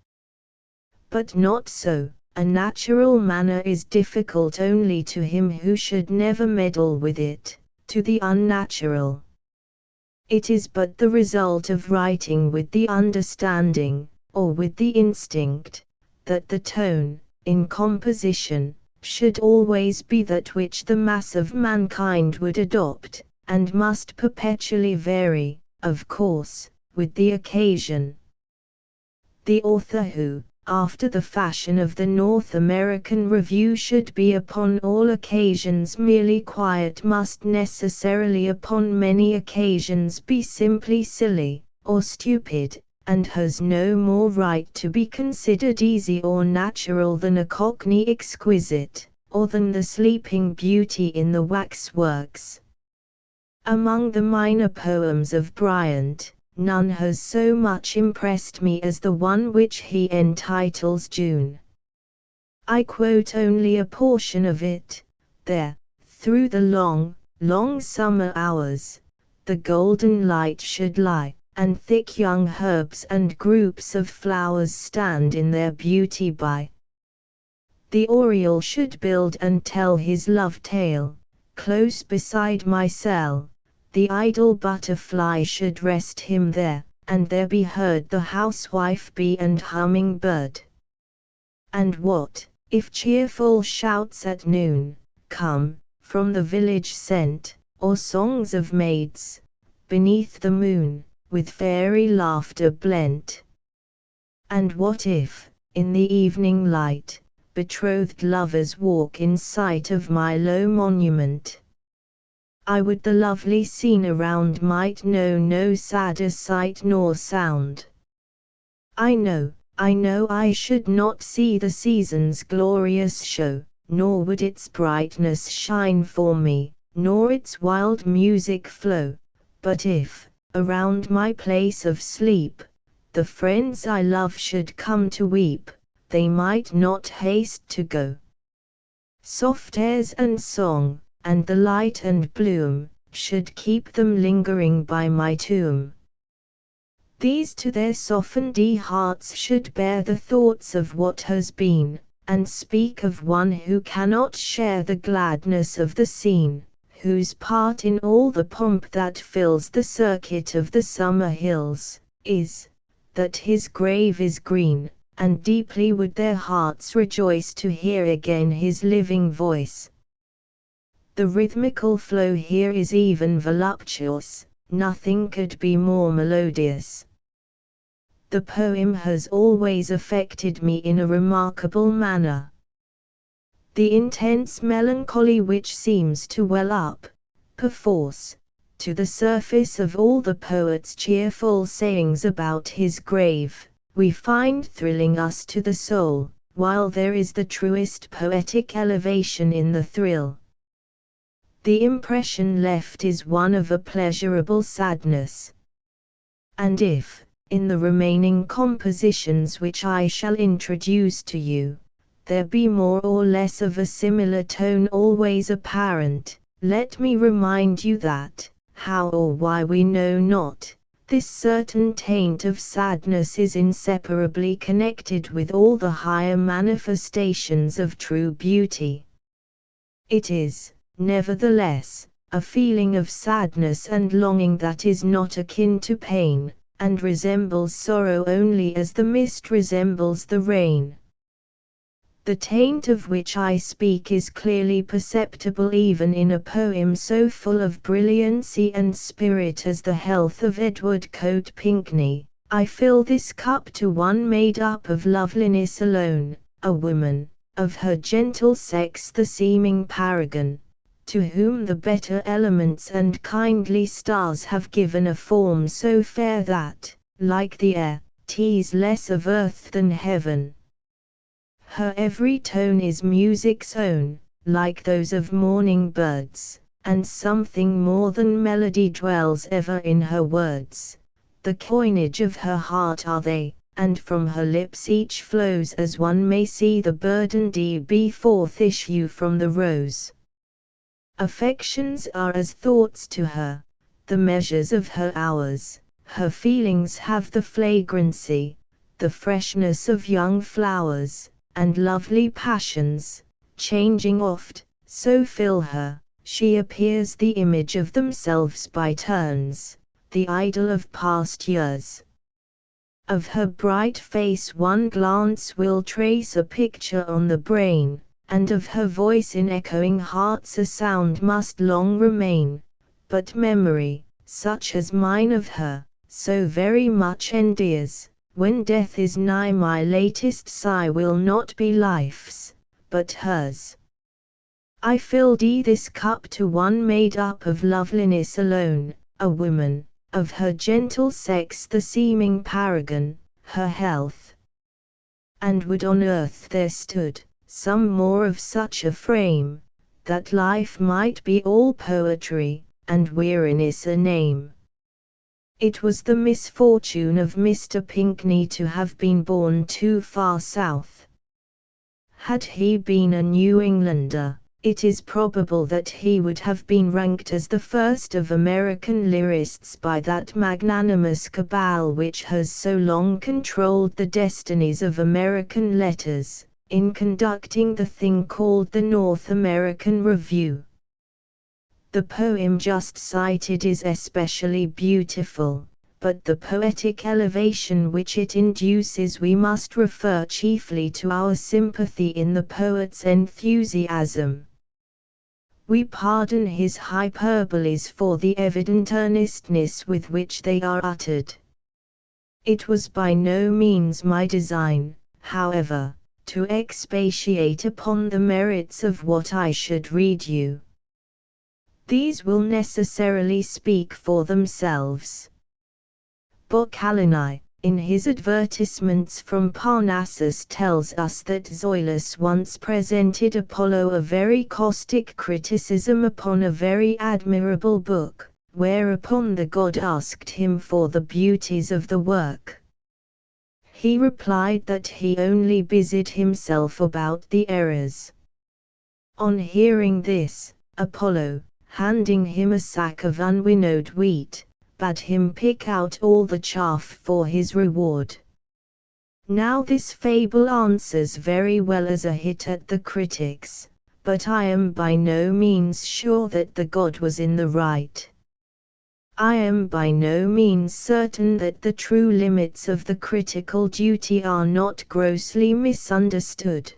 But not so. A natural manner is difficult only to him who should never meddle with it, to the unnatural. It is but the result of writing with the understanding, or with the instinct, that the tone, in composition, should always be that which the mass of mankind would adopt, and must perpetually vary, of course, with the occasion. The author who, after the fashion of the North American Review, should be upon all occasions merely quiet must necessarily upon many occasions be simply silly, or stupid, and has no more right to be considered easy or natural than a Cockney exquisite, or than the Sleeping Beauty in the waxworks. Among the minor poems of Bryant, none has so much impressed me as the one which he entitles June. I quote only a portion of it. There, through the long, long summer hours, the golden light should lie, and thick young herbs and groups of flowers stand in their beauty by. The oriole should build and tell his love tale, close beside my cell. The idle butterfly should rest him there, and there be heard the housewife bee and humming-bird. And what, if cheerful shouts at noon, come, from the village scent, or songs of maids, beneath the moon, with fairy laughter blent? And what if, in the evening light, betrothed lovers walk in sight of my low monument? I would the lovely scene around might know no sadder sight nor sound. I know I should not see the season's glorious show, nor would its brightness shine for me, nor its wild music flow, but if, around my place of sleep, the friends I love should come to weep, they might not haste to go. Soft airs and song, and the light and bloom, should keep them lingering by my tomb. These to their softened hearts should bear the thoughts of what has been, and speak of one who cannot share the gladness of the scene, whose part in all the pomp that fills the circuit of the summer hills, is, that his grave is green, and deeply would their hearts rejoice to hear again his living voice. The rhythmical flow here is even voluptuous, nothing could be more melodious. The poem has always affected me in a remarkable manner. The intense melancholy which seems to well up, perforce, to the surface of all the poet's cheerful sayings about his grave, we find thrilling us to the soul, while there is the truest poetic elevation in the thrill, the impression left is one of a pleasurable sadness. And if, in the remaining compositions which I shall introduce to you, there be more or less of a similar tone always apparent, let me remind you that, how or why we know not, this certain taint of sadness is inseparably connected with all the higher manifestations of true beauty. It is, nevertheless, a feeling of sadness and longing that is not akin to pain, and resembles sorrow only as the mist resembles the rain. The taint of which I speak is clearly perceptible even in a poem so full of brilliancy and spirit as The Health of Edward Coate Pinkney. I fill this cup to one made up of loveliness alone, a woman, of her gentle sex the seeming paragon, to whom the better elements and kindly stars have given a form so fair that, like the air, 'tis less of earth than heaven. Her every tone is music's own, like those of morning birds, and something more than melody dwells ever in her words. The coinage of her heart are they, and from her lips each flows as one may see the burden be forth issue from the rose. Affections are as thoughts to her, the measures of her hours, her feelings have the flagrancy, the freshness of young flowers, and lovely passions, changing oft, so fill her, she appears the image of themselves by turns, the idol of past years. Of her bright face one glance will trace a picture on the brain, and of her voice in echoing hearts a sound must long remain, but memory, such as mine of her, so very much endears. When death is nigh my latest sigh will not be life's, but hers. I fill this cup to one made up of loveliness alone, a woman, of her gentle sex the seeming paragon, her health. And would on earth there stood, some more of such a frame, that life might be all poetry, and weariness a name. It was the misfortune of Mr. Pinkney to have been born too far south. Had he been a New Englander, it is probable that he would have been ranked as the first of American lyrists by that magnanimous cabal which has so long controlled the destinies of American letters, in conducting the thing called the North American Review. The poem just cited is especially beautiful, but the poetic elevation which it induces we must refer chiefly to our sympathy in the poet's enthusiasm. We pardon his hyperboles for the evident earnestness with which they are uttered. It was by no means my design, however, to expatiate upon the merits of what I should read you. These will necessarily speak for themselves. Boccaccini, in his advertisements from Parnassus, tells us that Zoilus once presented Apollo a very caustic criticism upon a very admirable book, whereupon the god asked him for the beauties of the work. He replied that he only busied himself about the errors. On hearing this, Apollo, handing him a sack of unwinnowed wheat, bade him pick out all the chaff for his reward. Now this fable answers very well as a hit at the critics, but I am by no means sure that the god was in the right. I am by no means certain that the true limits of the critical duty are not grossly misunderstood.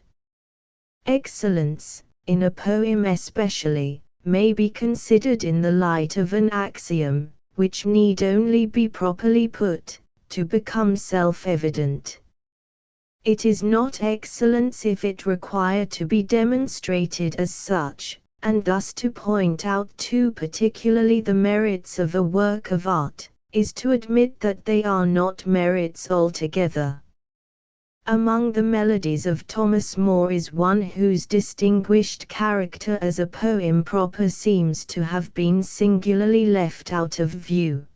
Excellence, in a poem especially, may be considered in the light of an axiom, which need only be properly put, to become self-evident. It is not excellence if it require to be demonstrated as such, and thus to point out too particularly the merits of a work of art, is to admit that they are not merits altogether. Among the melodies of Thomas Moore is one whose distinguished character as a poem proper seems to have been singularly left out of view.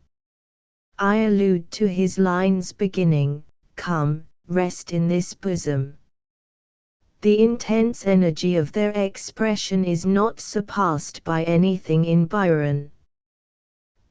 I allude to his lines beginning, "Come, rest in this bosom." The intense energy of their expression is not surpassed by anything in Byron.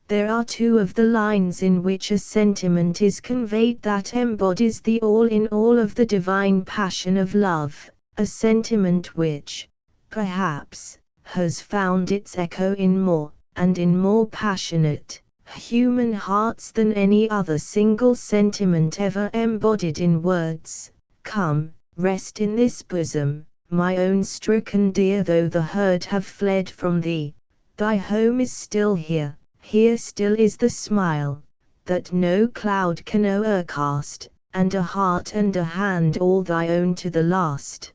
There are two of the lines in which a sentiment is conveyed that embodies the all-in-all of the divine passion of love, a sentiment which, perhaps, has found its echo in more, and in more passionate, human hearts than any other single sentiment ever embodied in words. Come, rest in this bosom, my own stricken dear, though the herd have fled from thee, thy home is still here. Here still is the smile, that no cloud can o'ercast, and a heart and a hand all thy own to the last.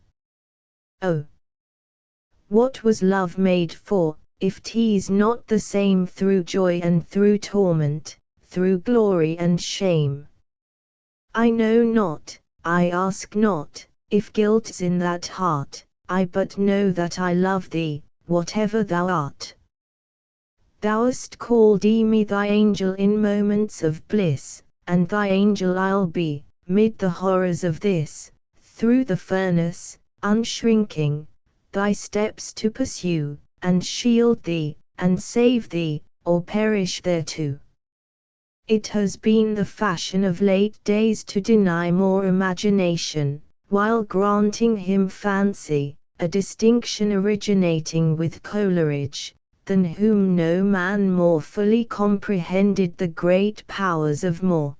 Oh, what was love made for, if 'tis not the same through joy and through torment, through glory and shame? I know not, I ask not, if guilt's in that heart, I but know that I love thee, whatever thou art. Thou'st called me thy angel in moments of bliss, and thy angel I'll be, mid the horrors of this, through the furnace, unshrinking, thy steps to pursue, and shield thee, and save thee, or perish thereto. It has been the fashion of late days to deny more imagination, while granting him fancy, a distinction originating with Coleridge, than whom no man more fully comprehended the great powers of Moore.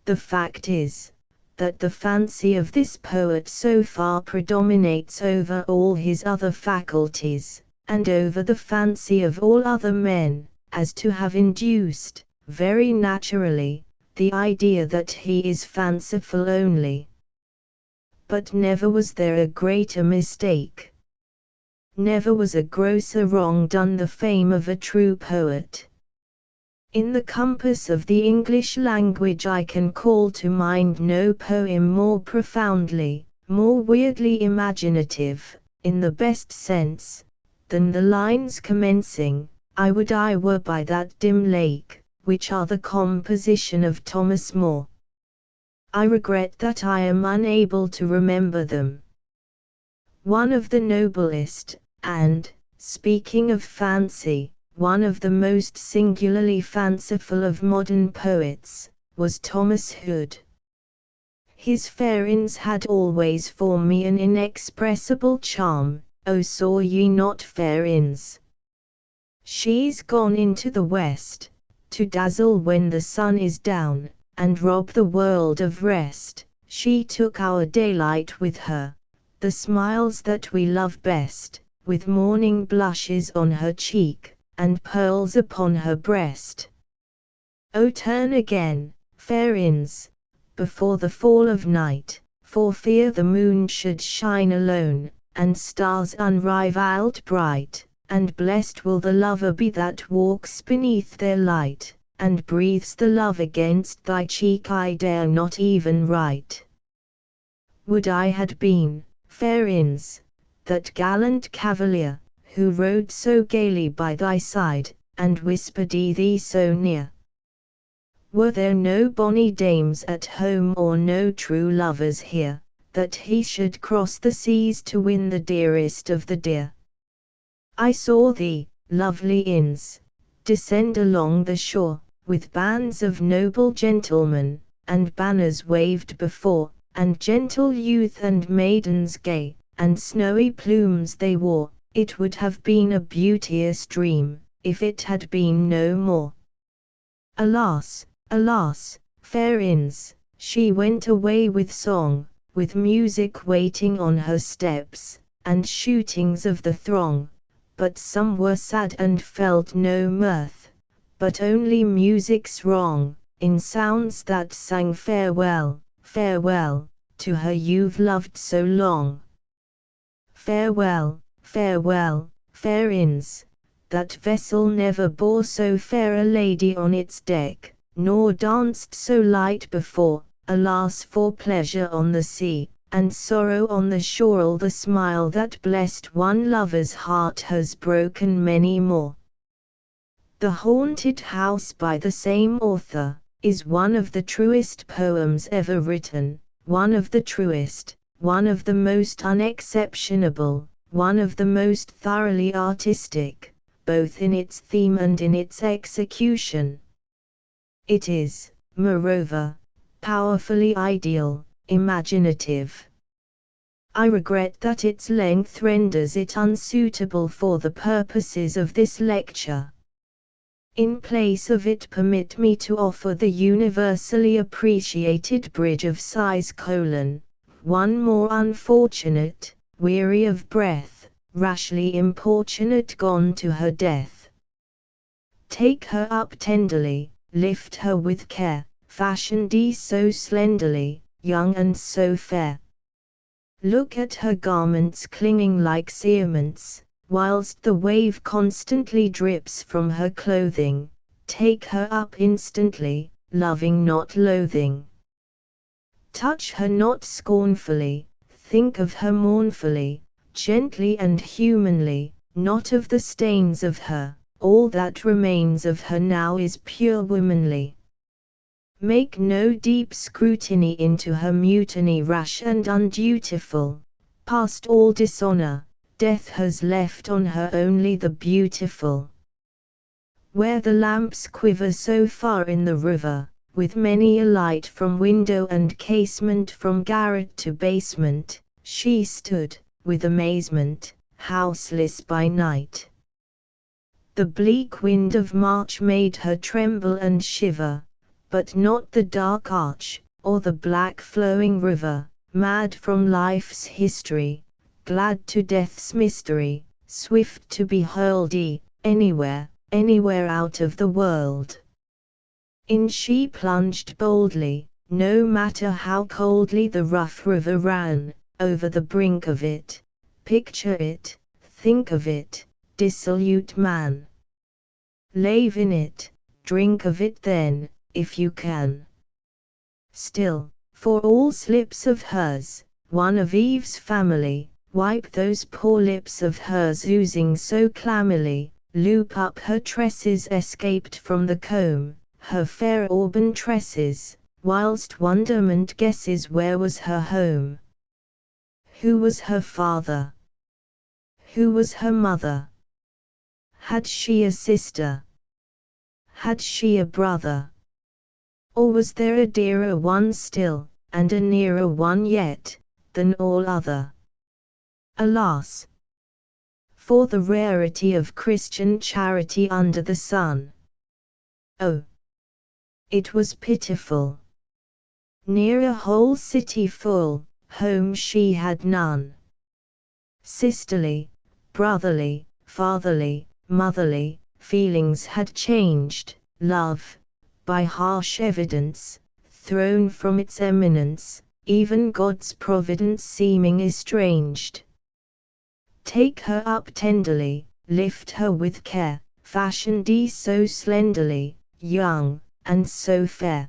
The fact is, that the fancy of this poet so far predominates over all his other faculties, and over the fancy of all other men, as to have induced, very naturally, the idea that he is fanciful only. But never was there a greater mistake. Never was a grosser wrong done the fame of a true poet. In the compass of the English language I can call to mind no poem more profoundly, more weirdly imaginative, in the best sense, than the lines commencing, "I would I were by that dim lake," which are the composition of Thomas Moore. I regret that I am unable to remember them. One of the noblest, and, speaking of fancy, one of the most singularly fanciful of modern poets, was Thomas Hood. His fair Inns had always for me an inexpressible charm. Oh, saw ye not fair Inns? She's gone into the west, to dazzle when the sun is down, and rob the world of rest. She took our daylight with her, the smiles that we love best, with morning blushes on her cheek, and pearls upon her breast. O turn again, fair Inns, before the fall of night, for fear the moon should shine alone, and stars unrivalled bright, and blessed will the lover be that walks beneath their light, and breathes the love against thy cheek I dare not even write. Would I had been, fair Inns, that gallant cavalier, who rode so gaily by thy side, and whispered thee so near. Were there no bonny dames at home or no true lovers here, that he should cross the seas to win the dearest of the dear? I saw thee, lovely Inns, descend along the shore, with bands of noble gentlemen, and banners waved before, and gentle youth and maidens gay, and snowy plumes they wore. It would have been a beauteous dream, if it had been no more. Alas, alas, fair Inns, she went away with song, with music waiting on her steps, and shootings of the throng, but some were sad and felt no mirth, but only music's wrong, in sounds that sang farewell, farewell, to her you've loved so long. Farewell, farewell, fair Inns, that vessel never bore so fair a lady on its deck, nor danced so light before, alas for pleasure on the sea, and sorrow on the shore. All the smile that blessed one lover's heart has broken many more. The Haunted House by the same author is one of the truest poems ever written, one of the truest, one of the most unexceptionable, one of the most thoroughly artistic, both in its theme and in its execution. It is, moreover, powerfully ideal, imaginative. I regret that its length renders it unsuitable for the purposes of this lecture. In place of it, permit me to offer the universally appreciated Bridge of Sighs: one more unfortunate, weary of breath, rashly importunate, gone to her death. Take her up tenderly, lift her with care, fashioned so slenderly, young and so fair. Look at her garments clinging like cerements, whilst the wave constantly drips from her clothing. Take her up instantly, loving not loathing. Touch her not scornfully, think of her mournfully, gently and humanly, not of the stains of her. All that remains of her now is pure womanly. Make no deep scrutiny into her mutiny, rash and undutiful. Past all dishonor, death has left on her only the beautiful. Where the lamps quiver so far in the river, with many a light from window and casement, from garret to basement, she stood, with amazement, houseless by night. The bleak wind of March made her tremble and shiver, but not the dark arch, or the black flowing river, mad from life's history, glad to death's mystery, swift to be hurled anywhere, anywhere out of the world. In she plunged boldly, no matter how coldly the rough river ran, over the brink of it. Picture it, think of it, dissolute man. Lave in it, drink of it then, if you can. Still, for all slips of hers, one of Eve's family, wipe those poor lips of hers oozing so clammily, loop up her tresses escaped from the comb, her fair auburn tresses, whilst wonderment guesses where was her home. Who was her father? Who was her mother? Had she a sister? Had she a brother? Or was there a dearer one still, and a nearer one yet, than all other? Alas! For the rarity of Christian charity under the sun. Oh! It was pitiful. Near a whole city full, home she had none. Sisterly, brotherly, fatherly, motherly, feelings had changed, love, by harsh evidence, thrown from its eminence, even God's providence seeming estranged. Take her up tenderly, lift her with care, fashioned so slenderly, young, and so fair.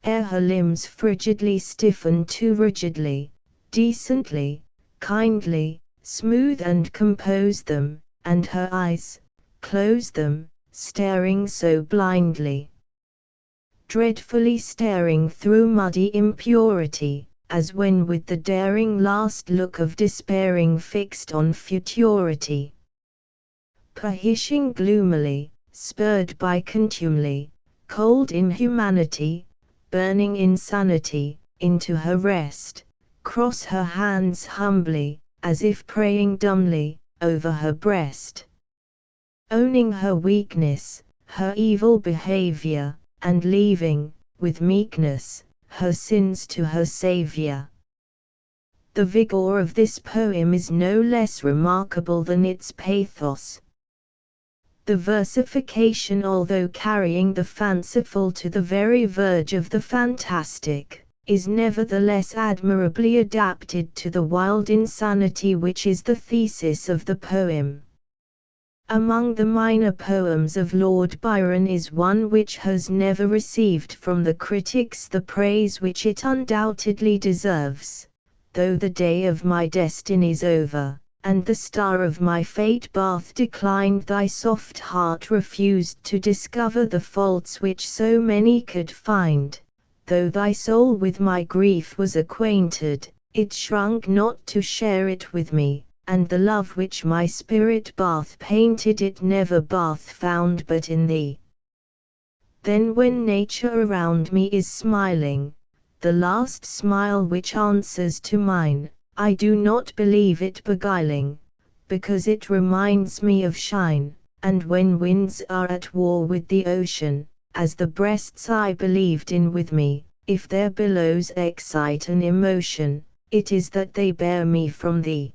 Ere her limbs frigidly stiffen too rigidly, decently, kindly, smooth and compose them, and her eyes, close them, staring so blindly. Dreadfully staring through muddy impurity, as when with the daring last look of despairing fixed on futurity. Perishing gloomily, spurred by contumely, cold inhumanity, burning insanity, into her rest, cross her hands humbly, as if praying dumbly, over her breast. Owning her weakness, her evil behavior, and leaving, with meekness, her sins to her Saviour. The vigor of this poem is no less remarkable than its pathos. The versification, although carrying the fanciful to the very verge of the fantastic, is nevertheless admirably adapted to the wild insanity which is the thesis of the poem. Among the minor poems of Lord Byron is one which has never received from the critics the praise which it undoubtedly deserves. Though the day of my destiny's over, and the star of my fate bath declined, thy soft heart refused to discover the faults which so many could find. Though thy soul with my grief was acquainted, it shrunk not to share it with me. And the love which my spirit bath painted it never bath found but in thee. Then when nature around me is smiling, the last smile which answers to mine, I do not believe it beguiling, because it reminds me of shine. And when winds are at war with the ocean, as the breasts I believed in with me, if their billows excite an emotion, it is that they bear me from thee.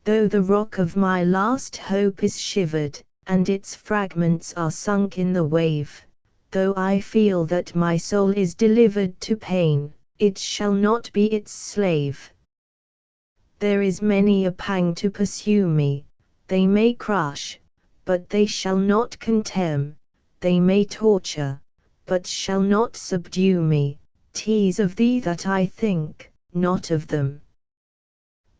Though the rock of my last hope is shivered, and its fragments are sunk in the wave, though I feel that my soul is delivered to pain, it shall not be its slave. There is many a pang to pursue me, they may crush, but they shall not contemn, they may torture, but shall not subdue me. 'Tis of thee that I think, not of them.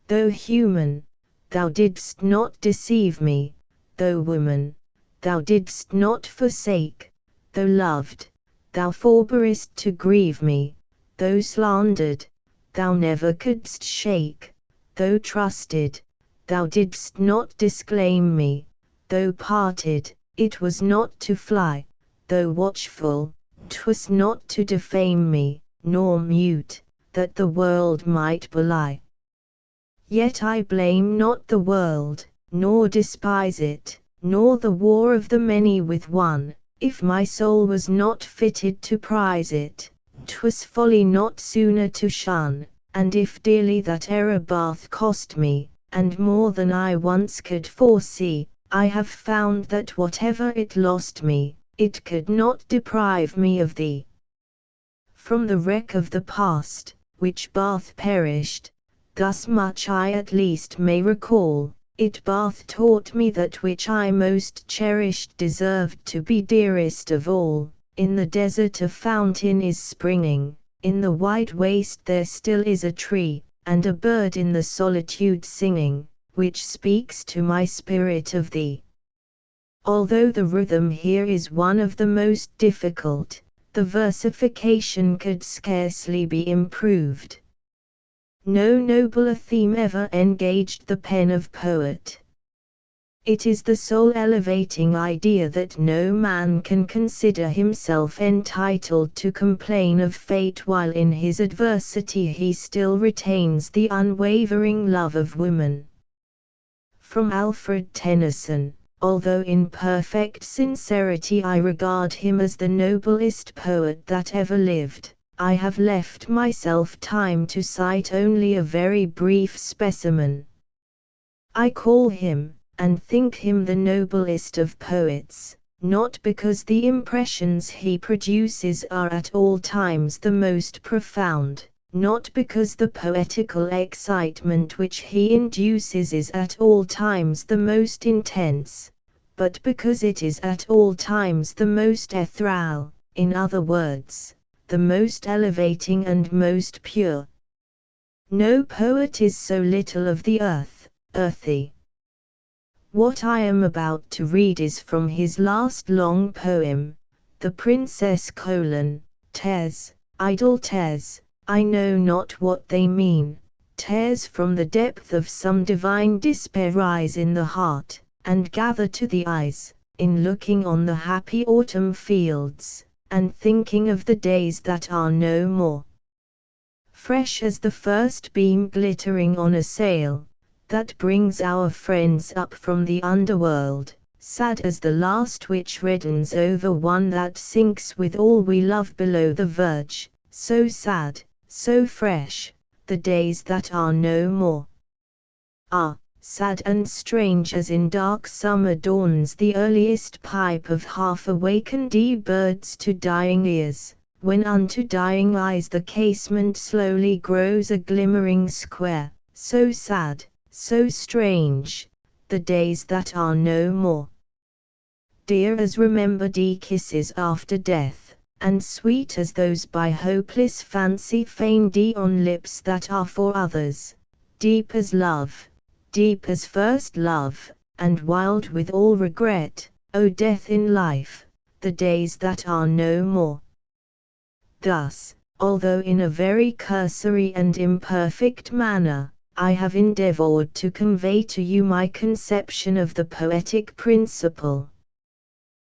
Though human, thou didst not deceive me, though woman, thou didst not forsake, though loved, thou forborest to grieve me, though slandered, thou never couldst shake, though trusted, thou didst not disclaim me, though parted, it was not to fly, though watchful, 'twas not to defame me, nor mute, that the world might belie. Yet I blame not the world, nor despise it, nor the war of the many with one. If my soul was not fitted to prize it, 'twas folly not sooner to shun. And if dearly that error bath cost me, and more than I once could foresee, I have found that whatever it lost me, it could not deprive me of thee. From the wreck of the past, which bath perished, thus much I at least may recall, it bath taught me that which I most cherished deserved to be dearest of all. In the desert a fountain is springing, in the wide waste there still is a tree, and a bird in the solitude singing, which speaks to my spirit of thee. Although the rhythm here is one of the most difficult, the versification could scarcely be improved. No nobler theme ever engaged the pen of poet. It is the sole elevating idea that no man can consider himself entitled to complain of fate while in his adversity he still retains the unwavering love of woman. From Alfred Tennyson, although in perfect sincerity I regard him as the noblest poet that ever lived, I have left myself time to cite only a very brief specimen. I call him, and think him the noblest of poets, not because the impressions he produces are at all times the most profound, not because the poetical excitement which he induces is at all times the most intense, but because it is at all times the most ethereal, in other words, the most elevating and most pure. No poet is so little of the earth, earthy. What I am about to read is from his last long poem, The Princess Tears, idle tears, I know not what they mean, tears from the depth of some divine despair rise in the heart, and gather to the eyes, in looking on the happy autumn fields, and thinking of the days that are no more. Fresh as the first beam glittering on a sail, that brings our friends up from the underworld, sad as the last which reddens over one that sinks with all we love below the verge, so sad, so fresh, the days that are no more. Ah, sad and strange as in dark summer dawns the earliest pipe of half-awakened birds to dying ears, when unto dying eyes the casement slowly grows a glimmering square, so sad, so strange, the days that are no more. Dear as remembered kisses after death, and sweet as those by hopeless fancy feigned on lips that are for others, deep as love, deep as first love, and wild with all regret, O death in life, the days that are no more. Thus, although in a very cursory and imperfect manner, I have endeavored to convey to you my conception of the poetic principle,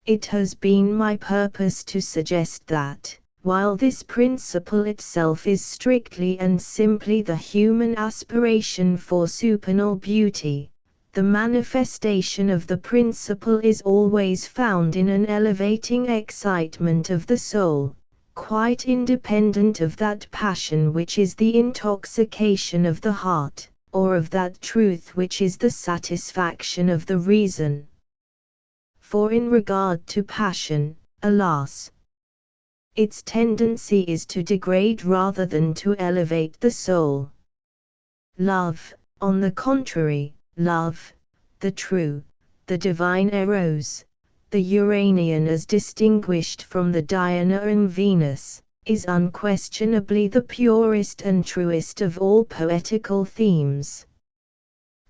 it has been my purpose to suggest that, while this principle itself is strictly and simply the human aspiration for supernal beauty, the manifestation of the principle is always found in an elevating excitement of the soul, quite independent of that passion which is the intoxication of the heart, or of that truth which is the satisfaction of the reason. For in regard to passion, alas, its tendency is to degrade rather than to elevate the soul. Love, on the contrary, love, the true, the divine Eros, the Uranian as distinguished from the Diana and Venus, is unquestionably the purest and truest of all poetical themes.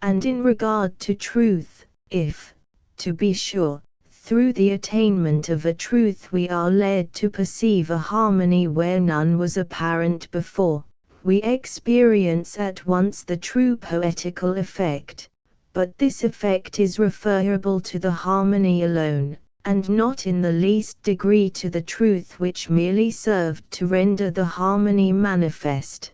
And in regard to truth, if, to be sure, through the attainment of a truth we are led to perceive a harmony where none was apparent before, we experience at once the true poetical effect, but this effect is referable to the harmony alone, and not in the least degree to the truth which merely served to render the harmony manifest.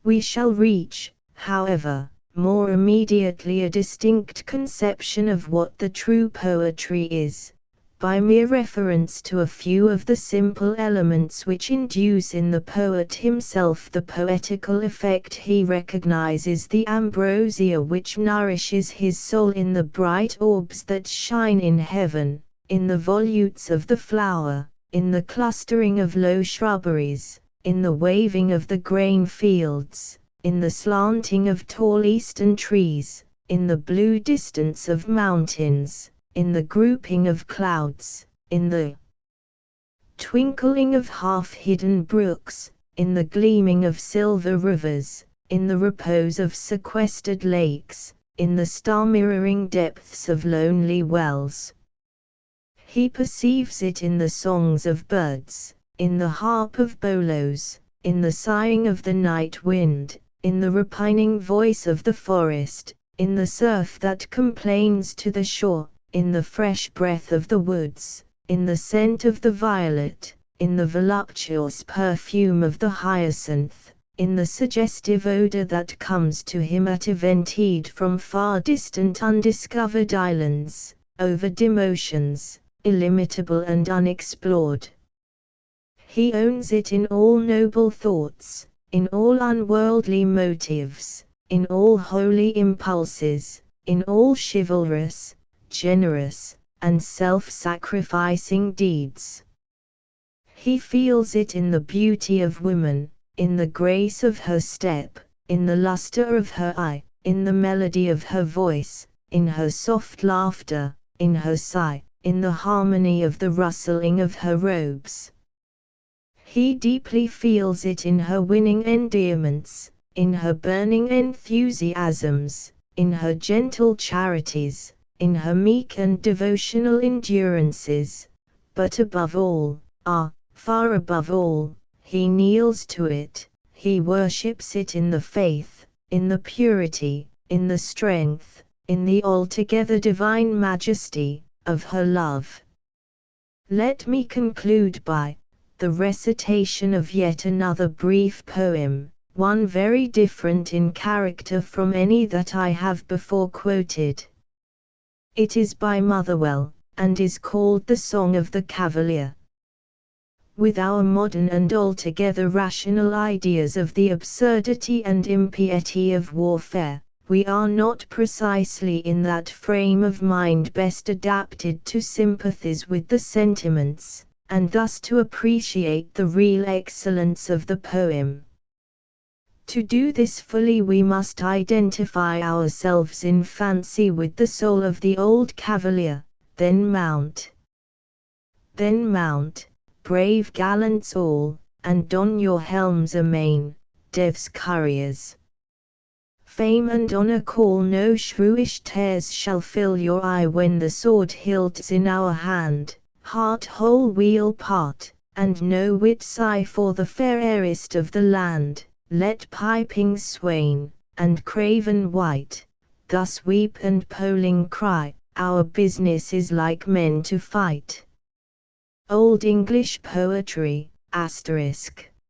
We shall reach, however, more immediately a distinct conception of what the true poetry is, by mere reference to a few of the simple elements which induce in the poet himself the poetical effect he recognizes, the ambrosia which nourishes his soul in the bright orbs that shine in heaven, in the volutes of the flower, in the clustering of low shrubberies, in the waving of the grain fields, in the slanting of tall eastern trees, in the blue distance of mountains, in the grouping of clouds, in the twinkling of half-hidden brooks, in the gleaming of silver rivers, in the repose of sequestered lakes, in the star-mirroring depths of lonely wells. He perceives it in the songs of birds, in the harp of bolos, in the sighing of the night wind, in the repining voice of the forest, in the surf that complains to the shore, in the fresh breath of the woods, in the scent of the violet, in the voluptuous perfume of the hyacinth, in the suggestive odor that comes to him at eventide from far distant undiscovered islands, over dim oceans, illimitable and unexplored. He owns it in all noble thoughts, in all unworldly motives, in all holy impulses, in all chivalrous, generous, and self-sacrificing deeds. He feels it in the beauty of woman, in the grace of her step, in the luster of her eye, in the melody of her voice, in her soft laughter, in her sigh, in the harmony of the rustling of her robes. He deeply feels it in her winning endearments, in her burning enthusiasms, in her gentle charities, in her meek and devotional endurances, but above all, far above all, he kneels to it, he worships it in the faith, in the purity, in the strength, in the altogether divine majesty of her love. Let me conclude by the recitation of yet another brief poem, one very different in character from any that I have before quoted. It is by Motherwell, and is called The Song of the Cavalier. With our modern and altogether rational ideas of the absurdity and impiety of warfare, we are not precisely in that frame of mind best adapted to sympathize with the sentiments, and thus to appreciate the real excellence of the poem. To do this fully we must identify ourselves in fancy with the soul of the old cavalier, then mount. Then mount, brave gallants all, and don your helms amain, Dev's couriers. Fame and honor call, no shrewish tears shall fill your eye when the sword hilt's in our hand, heart whole we'll part, and no wit sigh for the fair heiress of the land. Let piping swain, and craven wight, thus weep and poling cry, our business is like men to fight. Old English Poetry, **.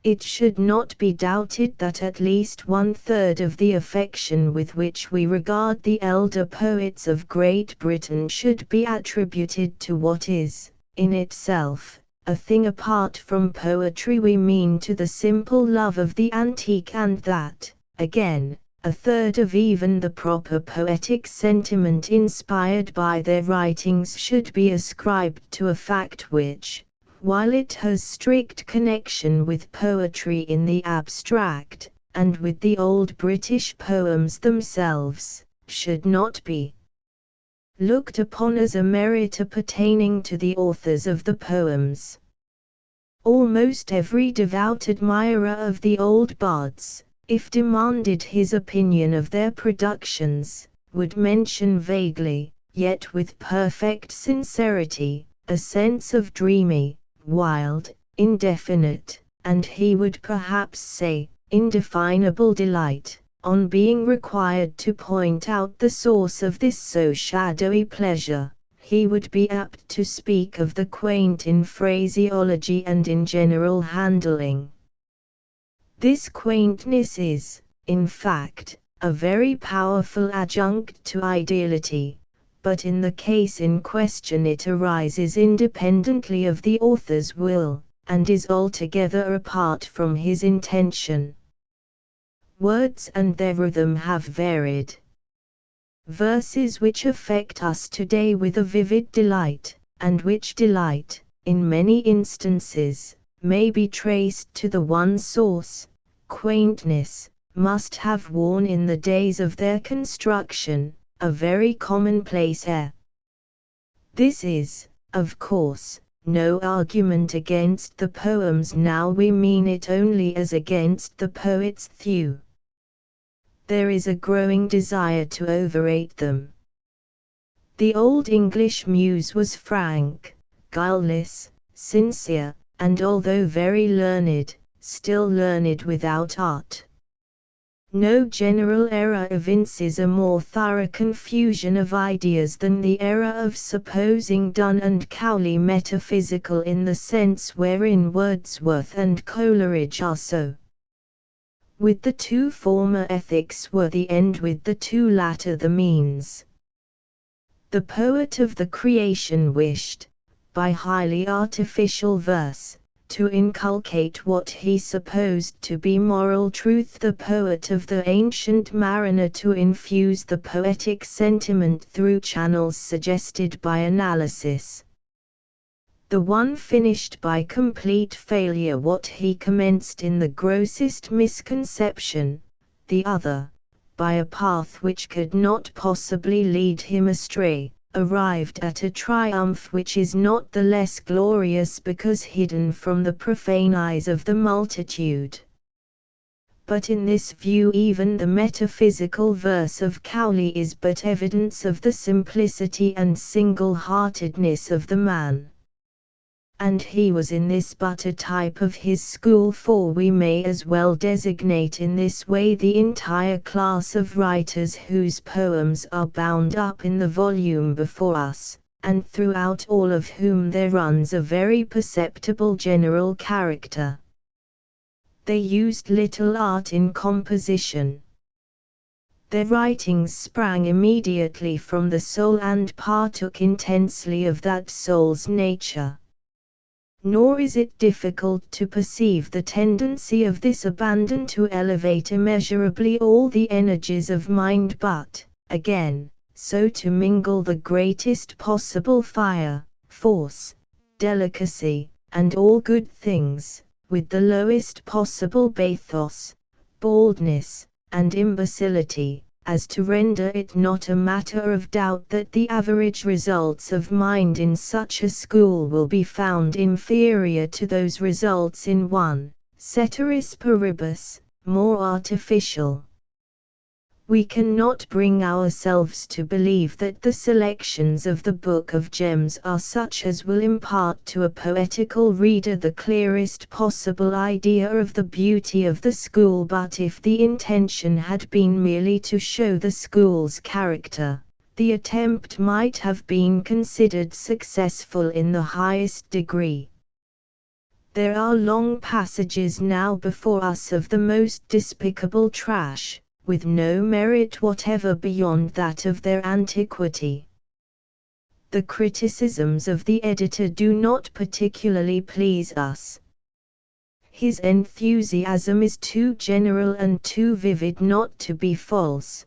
It should not be doubted that at least 1/3 of the affection with which we regard the elder poets of Great Britain should be attributed to what is, in itself, a thing apart from poetry. We mean to the simple love of the antique, and that, again, 1/3 of even the proper poetic sentiment inspired by their writings should be ascribed to a fact which, while it has strict connection with poetry in the abstract, and with the old British poems themselves, should not be looked upon as a merit appertaining to the authors of the poems. Almost every devout admirer of the old bards, if demanded his opinion of their productions, would mention vaguely, yet with perfect sincerity, a sense of dreamy, wild, indefinite, and he would perhaps say, indefinable delight, on being required to point out the source of this so shadowy pleasure. He would be apt to speak of the quaint in phraseology and in general handling. This quaintness is, in fact, a very powerful adjunct to ideality, but in the case in question it arises independently of the author's will, and is altogether apart from his intention. Words and their rhythm have varied. Verses which affect us today with a vivid delight, and which delight, in many instances, may be traced to the one source, quaintness, must have worn in the days of their construction, a very commonplace air. This is, of course, no argument against the poems now, we mean it only as against the poet's thew. There is a growing desire to overrate them. The Old English muse was frank, guileless, sincere, and although very learned, still learned without art. No general error evinces a more thorough confusion of ideas than the error of supposing Donne and Cowley metaphysical in the sense wherein Wordsworth and Coleridge are so. With the two former ethics were the end, with the two latter the means. The poet of the creation wished, by highly artificial verse, to inculcate what he supposed to be moral truth, the poet of the ancient mariner to infuse the poetic sentiment through channels suggested by analysis. The one finished by complete failure what he commenced in the grossest misconception, the other, by a path which could not possibly lead him astray, arrived at a triumph which is not the less glorious because hidden from the profane eyes of the multitude. But in this view even the metaphysical verse of Cowley is but evidence of the simplicity and single-heartedness of the man. And he was in this but a type of his school, for we may as well designate in this way the entire class of writers whose poems are bound up in the volume before us, and throughout all of whom there runs a very perceptible general character. They used little art in composition. Their writings sprang immediately from the soul and partook intensely of that soul's nature. Nor is it difficult to perceive the tendency of this abandon to elevate immeasurably all the energies of mind, but, again, so to mingle the greatest possible fire, force, delicacy, and all good things, with the lowest possible bathos, baldness, and imbecility, as to render it not a matter of doubt that the average results of mind in such a school will be found inferior to those results in one, ceteris paribus, more artificial. We cannot bring ourselves to believe that the selections of the Book of Gems are such as will impart to a poetical reader the clearest possible idea of the beauty of the school, but if the intention had been merely to show the school's character, the attempt might have been considered successful in the highest degree. There are long passages now before us of the most despicable trash, with no merit whatever beyond that of their antiquity. The criticisms of the editor do not particularly please us. His enthusiasm is too general and too vivid not to be false.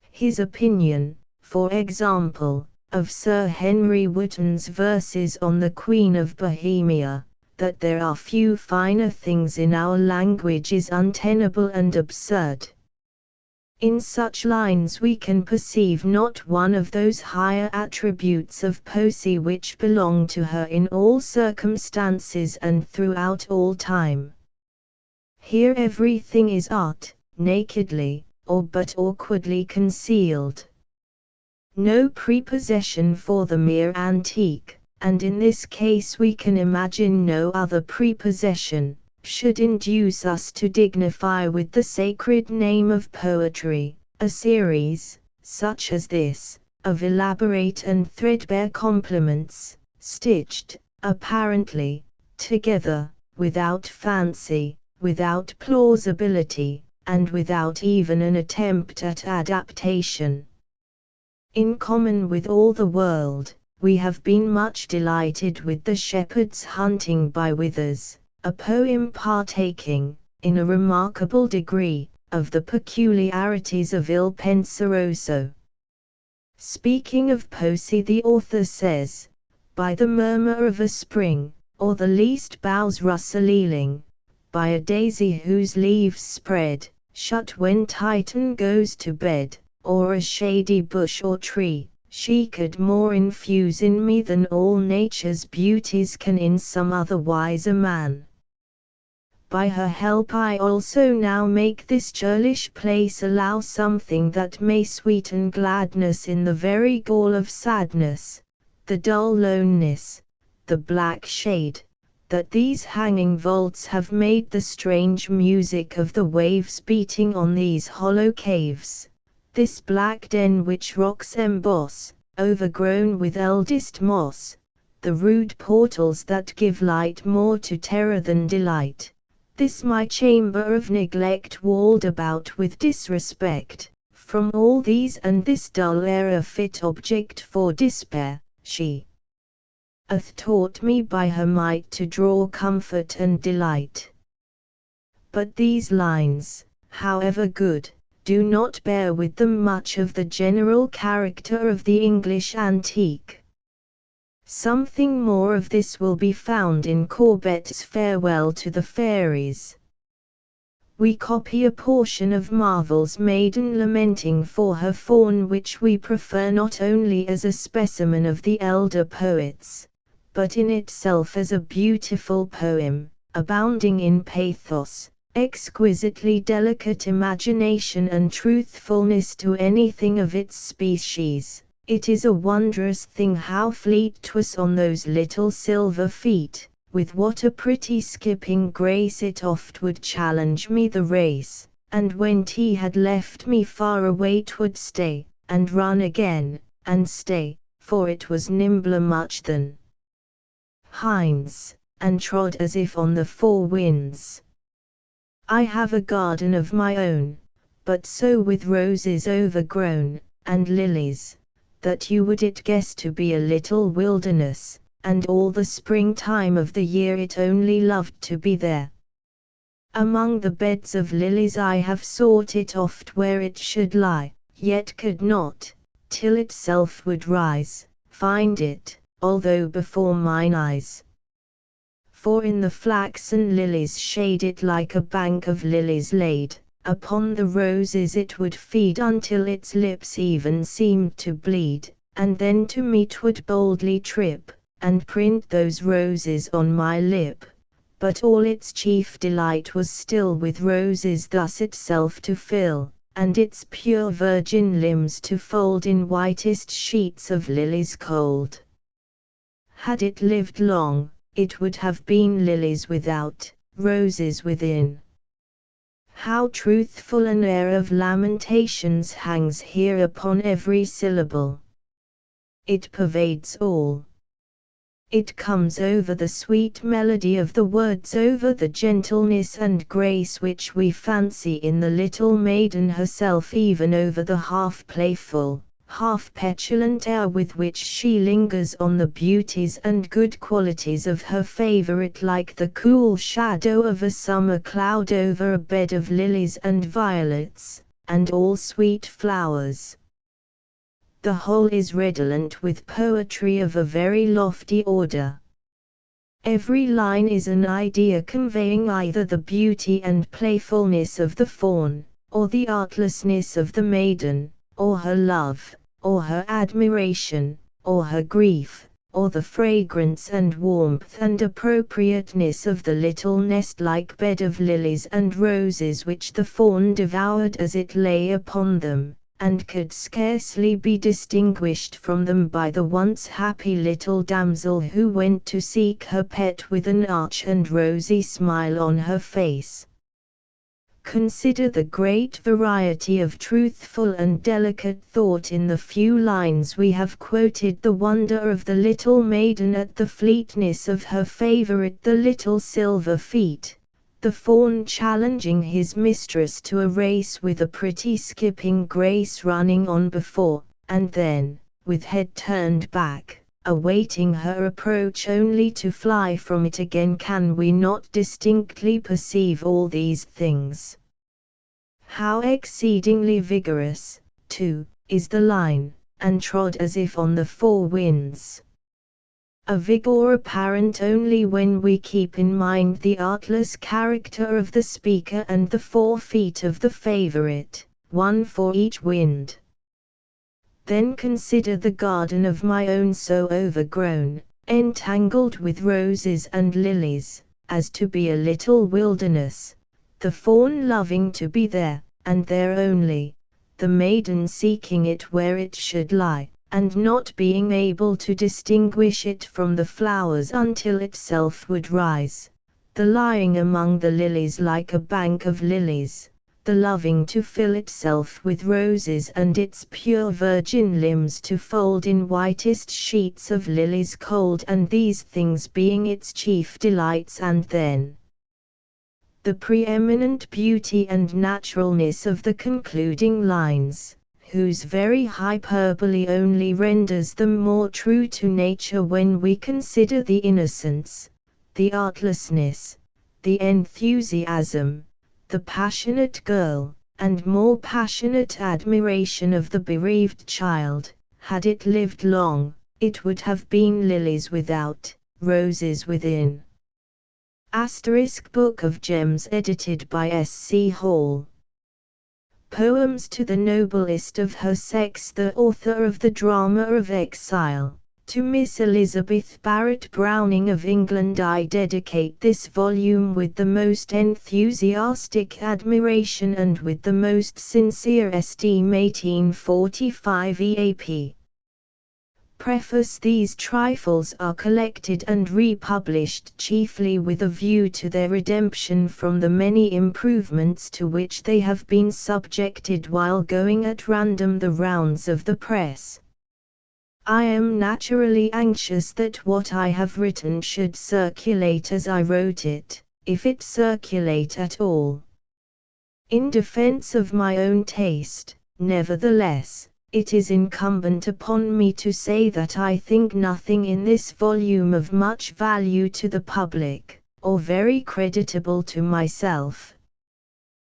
His opinion, for example, of Sir Henry Wotton's verses on the Queen of Bohemia, that there are few finer things in our language, is untenable and absurd. In such lines we can perceive not one of those higher attributes of poesy which belong to her in all circumstances and throughout all time. Here everything is art, nakedly, or but awkwardly concealed. No prepossession for the mere antique, and in this case we can imagine no other prepossession, should induce us to dignify with the sacred name of poetry, a series, such as this, of elaborate and threadbare compliments, stitched, apparently, together, without fancy, without plausibility, and without even an attempt at adaptation. In common with all the world, we have been much delighted with the Shepherd's Hunting by Withers, a poem partaking, in a remarkable degree, of the peculiarities of Il Penseroso. Speaking of poesy, the author says, by the murmur of a spring, or the least boughs rustling, by a daisy whose leaves spread, shut when Titan goes to bed, or a shady bush or tree, she could more infuse in me than all nature's beauties can in some other wiser man. By her help I also now make this churlish place allow something that may sweeten gladness in the very gall of sadness, the dull loneness, the black shade, that these hanging vaults have made the strange music of the waves beating on these hollow caves, this black den which rocks emboss, overgrown with eldest moss, the rude portals that give light more to terror than delight. This my chamber of neglect walled about with disrespect, from all these and this dull air a fit object for despair, she hath taught me by her might to draw comfort and delight. But these lines, however good, do not bear with them much of the general character of the English antique. Something more of this will be found in Courbet's Farewell to the Fairies. We copy a portion of Marvell's Maiden lamenting for her fawn, which we prefer not only as a specimen of the elder poets, but in itself as a beautiful poem, abounding in pathos, exquisitely delicate imagination and truthfulness to anything of its species. It is a wondrous thing how fleet 'twas on those little silver feet, with what a pretty skipping grace it oft would challenge me the race, and when 't had left me far away 'twould stay, and run again, and stay, for it was nimbler much than hinds, and trod as if on the four winds. I have a garden of my own, but so with roses overgrown, and lilies, that you would it guess to be a little wilderness, and all the springtime of the year it only loved to be there. Among the beds of lilies I have sought it oft where it should lie, yet could not, till itself would rise, find it, although before mine eyes. for in the flaxen lilies shade it like a bank of lilies laid, upon the roses it would feed until its lips even seemed to bleed, and then to me 'twould boldly trip, and print those roses on my lip. But all its chief delight was still with roses thus itself to fill, and its pure virgin limbs to fold in whitest sheets of lilies cold. Had it lived long, it would have been lilies without, roses within. How truthful an air of lamentations hangs here upon every syllable! It pervades all. It comes over the sweet melody of the words, over the gentleness and grace which we fancy in the little maiden herself, even over the half-playful, half-petulant air with which she lingers on the beauties and good qualities of her favorite, like the cool shadow of a summer cloud over a bed of lilies and violets, and all sweet flowers. The whole is redolent with poetry of a very lofty order. Every line is an idea conveying either the beauty and playfulness of the faun, or the artlessness of the maiden, or her love, or her admiration, or her grief, or the fragrance and warmth and appropriateness of the little nest-like bed of lilies and roses which the faun devoured as it lay upon them, and could scarcely be distinguished from them by the once happy little damsel who went to seek her pet with an arch and rosy smile on her face. Consider the great variety of truthful and delicate thought in the few lines we have quoted, the wonder of the little maiden at the fleetness of her favorite, the little silver feet, the faun challenging his mistress to a race with a pretty skipping grace running on before, and then, with head turned back, awaiting her approach only to fly from it again. Can we not distinctly perceive all these things? How exceedingly vigorous, too, is the line, and trod as if on the four winds. A vigor apparent only when we keep in mind the artless character of the speaker and the 4 feet of the favorite, one for each wind. Then consider the garden of my own, so overgrown, entangled with roses and lilies, as to be a little wilderness, the faun loving to be there, and there only, the maiden seeking it where it should lie, and not being able to distinguish it from the flowers until itself would rise, the lying among the lilies like a bank of lilies, the loving to fill itself with roses and its pure virgin limbs to fold in whitest sheets of lilies cold, and these things being its chief delights, and then the preeminent beauty and naturalness of the concluding lines, whose very hyperbole only renders them more true to nature when we consider the innocence, the artlessness, the enthusiasm, the passionate girl, and more passionate admiration of the bereaved child. Had it lived long, it would have been lilies without, roses within. Book of Gems, edited by S.C. Hall. Poems to the noblest of her sex. The author of the Drama of Exile, to Miss Elizabeth Barrett Browning of England, I dedicate this volume with the most enthusiastic admiration and with the most sincere esteem. 1845 EAP. Preface. These trifles are collected and republished chiefly with a view to their redemption from the many improvements to which they have been subjected while going at random the rounds of the press. I am naturally anxious that what I have written should circulate as I wrote it, if it circulate at all. In defense of my own taste, nevertheless, it is incumbent upon me to say that I think nothing in this volume of much value to the public, or very creditable to myself.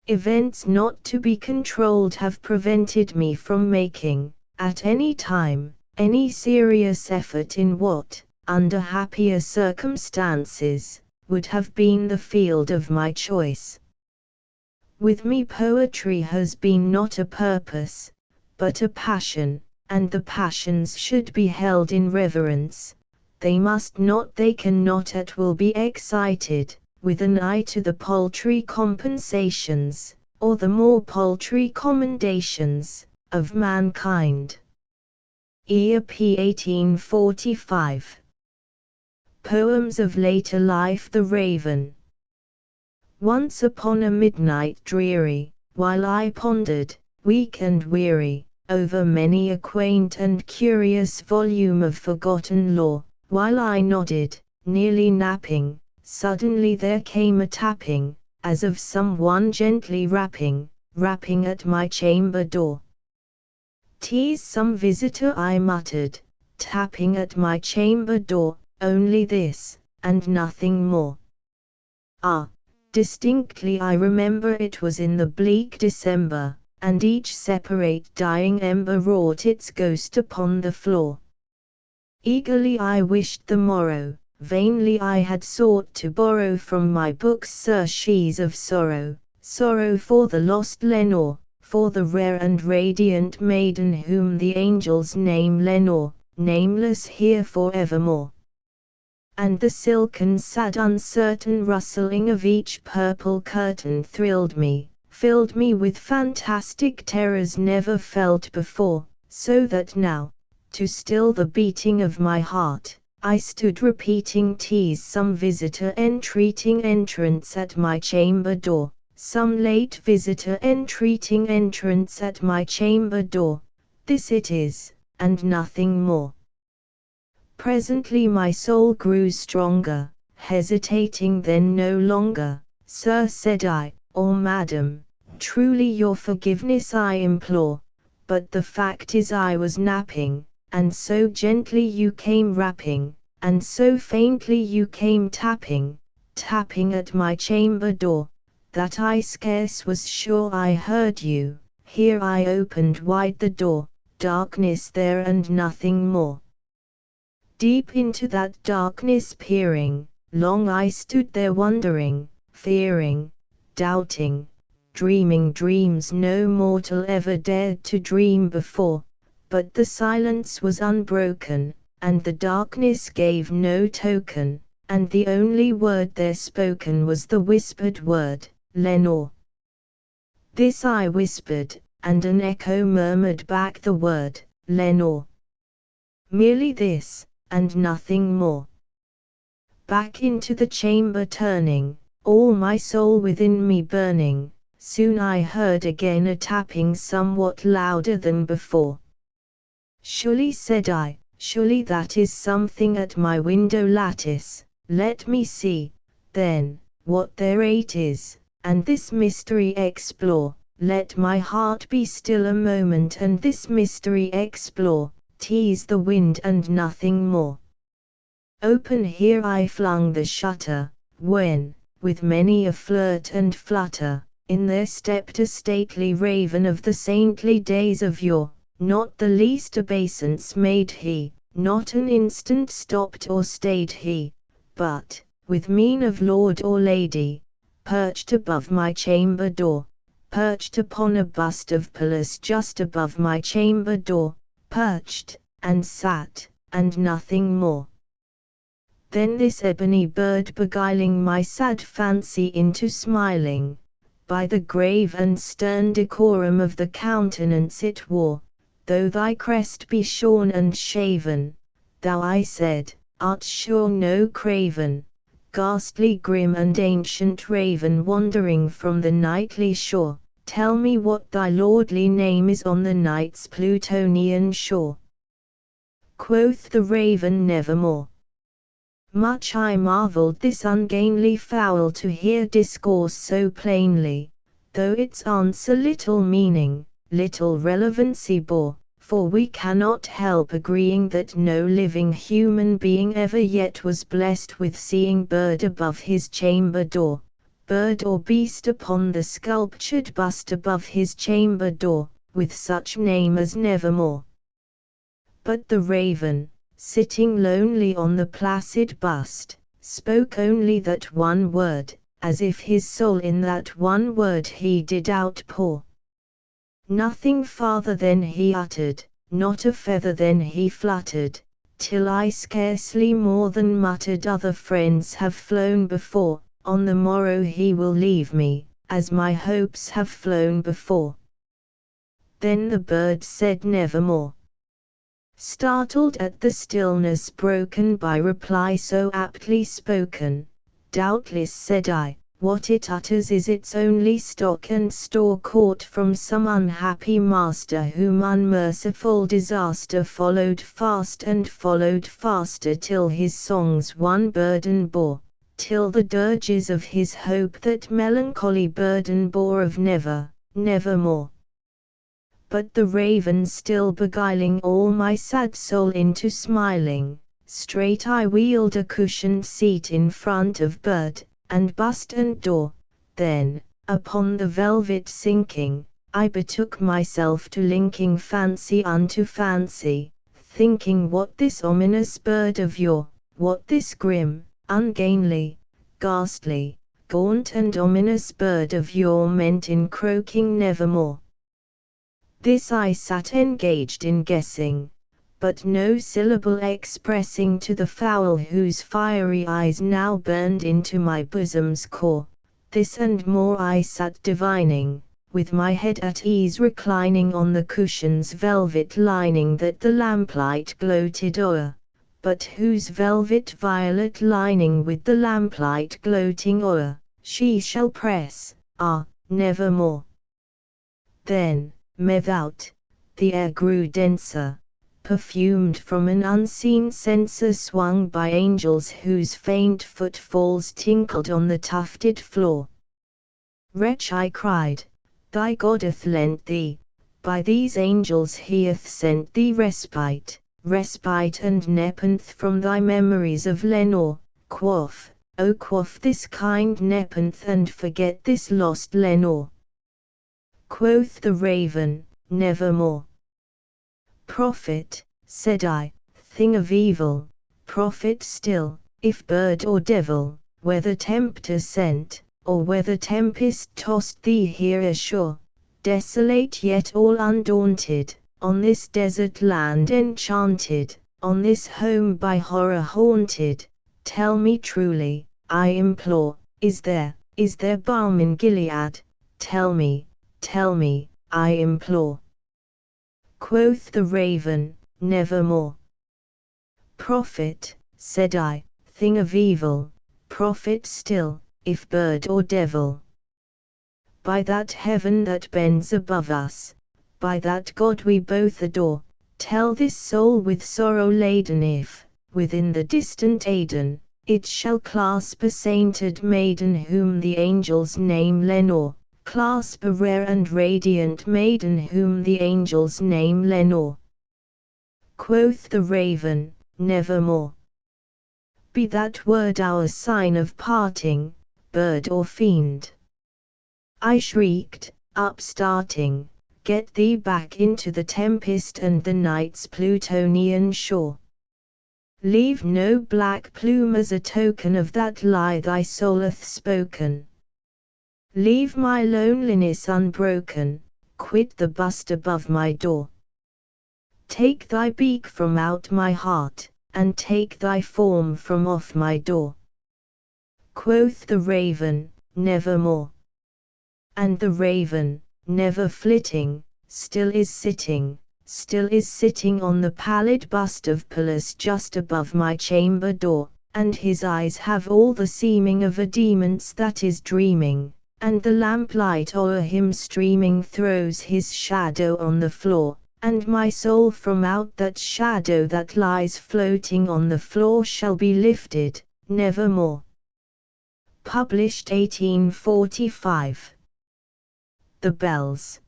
Events not to be controlled have prevented me from making, at any time, any serious effort in what, under happier circumstances, would have been the field of my choice. With me poetry has been not a purpose, but a passion, and the passions should be held in reverence. They must not, they cannot at will be excited, with an eye to the paltry compensations, or the more paltry commendations, of mankind. E.A.P. 1845. Poems of Later Life. The Raven. Once upon a midnight dreary, while I pondered, weak and weary, over many a quaint and curious volume of forgotten lore, while I nodded, nearly napping, suddenly there came a tapping, as of some one gently rapping at my chamber door. "'Tis some visitor," I muttered, tapping at my chamber door, "only this, and nothing more." Ah! Distinctly I remember it was in the bleak December, and each separate dying ember wrought its ghost upon the floor. Eagerly I wished the morrow, vainly I had sought to borrow from my books surcease of sorrow, sorrow for the lost Lenore, for the rare and radiant maiden whom the angels name Lenore, nameless here for evermore. And the silken sad uncertain rustling of each purple curtain thrilled me, filled me with fantastic terrors never felt before, so that now, to still the beating of my heart, I stood repeating, "'Tis some visitor entreating entrance at my chamber door, some late visitor entreating entrance at my chamber door, this it is, and nothing more." Presently my soul grew stronger, hesitating then no longer. "Sir," said I, "or madam, truly your forgiveness I implore, but the fact is I was napping, and so gently you came rapping, and so faintly you came tapping at my chamber door, that I scarce was sure I heard you." Here I opened wide the door, darkness there and nothing more. Deep into that darkness peering, long I stood there wondering, fearing, doubting, dreaming dreams no mortal ever dared to dream before, but the silence was unbroken, and the darkness gave no token, and the only word there spoken was the whispered word, "Lenore." This I whispered, and an echo murmured back the word, "Lenore." Merely this, and nothing more. Back into the chamber turning, all my soul within me burning, soon I heard again a tapping somewhat louder than before. "Surely," said I, "surely that is something at my window lattice. Let me see, then, what thereat is, and this mystery explore. Let my heart be still a moment and this mystery explore. 'Tis the wind and nothing more." Open here I flung the shutter, when, with many a flirt and flutter, in there stepped a stately raven of the saintly days of yore. Not the least obeisance made he, not an instant stopped or stayed he, but, with mien of lord or lady, perched above my chamber door, perched upon a bust of Pallas just above my chamber door, perched, and sat, and nothing more. Then this ebony bird beguiling my sad fancy into smiling, by the grave and stern decorum of the countenance it wore, "Though thy crest be shorn and shaven, thou," I said, "art sure no craven, ghastly grim and ancient raven wandering from the nightly shore. Tell me what thy lordly name is on the night's Plutonian shore." Quoth the raven, "Nevermore." Much I marvelled this ungainly fowl to hear discourse so plainly, though its answer little meaning, little relevancy bore, for we cannot help agreeing that no living human being ever yet was blessed with seeing bird above his chamber door, bird or beast upon the sculptured bust above his chamber door, with such name as Nevermore. But the raven, sitting lonely on the placid bust, spoke only that one word, as if his soul in that one word he did outpour. Nothing farther than he uttered, not a feather than he fluttered, till I scarcely more than muttered, other friends have flown before, on the morrow he will leave me, as my hopes have flown before. Then the bird said nevermore. Startled at the stillness broken by reply so aptly spoken, doubtless said I, what it utters is its only stock and store caught from some unhappy master whom unmerciful disaster followed fast and followed faster till his songs one burden bore, till the dirges of his hope that melancholy burden bore of never, nevermore. But the raven still beguiling all my sad soul into smiling, straight I wheeled a cushioned seat in front of bird, and bust and door, then, upon the velvet sinking, I betook myself to linking fancy unto fancy, thinking what this ominous bird of yore, what this grim, ungainly, ghastly, gaunt and ominous bird of yore meant in croaking nevermore. This I sat engaged in guessing, but no syllable expressing to the fowl whose fiery eyes now burned into my bosom's core. This and more I sat divining, with my head at ease reclining on the cushion's velvet lining that the lamplight gloated o'er, but whose velvet violet lining with the lamplight gloating o'er, she shall press, nevermore. Then, methought, the air grew denser, perfumed from an unseen censer swung by angels whose faint footfalls tinkled on the tufted floor. Wretch, I cried, thy God hath lent thee, by these angels he hath sent thee respite, respite and nepenthe from thy memories of Lenore, quaff, O quaff this kind nepenthe and forget this lost Lenore. Quoth the raven, nevermore. Prophet, said I, thing of evil, prophet still, if bird or devil, whether tempter sent, or whether tempest tossed thee here ashore, desolate yet all undaunted, on this desert land enchanted, on this home by horror haunted, tell me truly, I implore, is there balm in Gilead? Tell me, I implore. Quoth the raven, nevermore. Prophet, said I, thing of evil, prophet still, if bird or devil. By that heaven that bends above us, by that God we both adore, tell this soul with sorrow laden if, within the distant Aidenn, it shall clasp a sainted maiden whom the angels name Lenore, clasp a rare and radiant maiden whom the angels name Lenore. Quoth the raven, nevermore. Be that word our sign of parting, bird or fiend. I shrieked, upstarting, get thee back into the tempest and the night's Plutonian shore. Leave no black plume as a token of that lie thy soul hath spoken. Leave my loneliness unbroken, quit the bust above my door. Take thy beak from out my heart, and take thy form from off my door. Quoth the raven, nevermore. And the raven, never flitting, still is sitting on the pallid bust of Pallas just above my chamber door, and his eyes have all the seeming of a demon's that is dreaming, and the lamplight o'er him streaming throws his shadow on the floor, and my soul from out that shadow that lies floating on the floor shall be lifted, nevermore. Published 1845. The bells.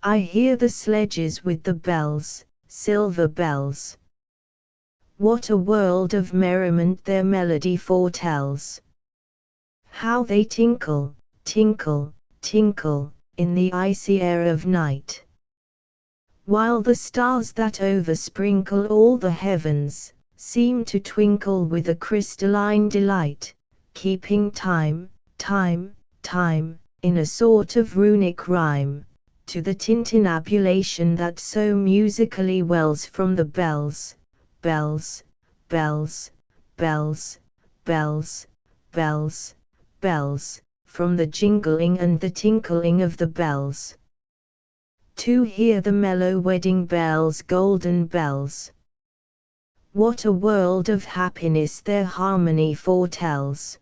I hear the sledges with the bells, silver bells. What a world of merriment their melody foretells! How they tinkle, tinkle, tinkle, in the icy air of night. While the stars that oversprinkle all the heavens, seem to twinkle with a crystalline delight, keeping time, time, time, in a sort of runic rhyme, to the tintinnabulation that so musically wells from the bells, bells, bells, bells, bells, bells, bells, from the jingling and the tinkling of the bells. To hear the mellow wedding bells, golden bells. What a world of happiness their harmony foretells.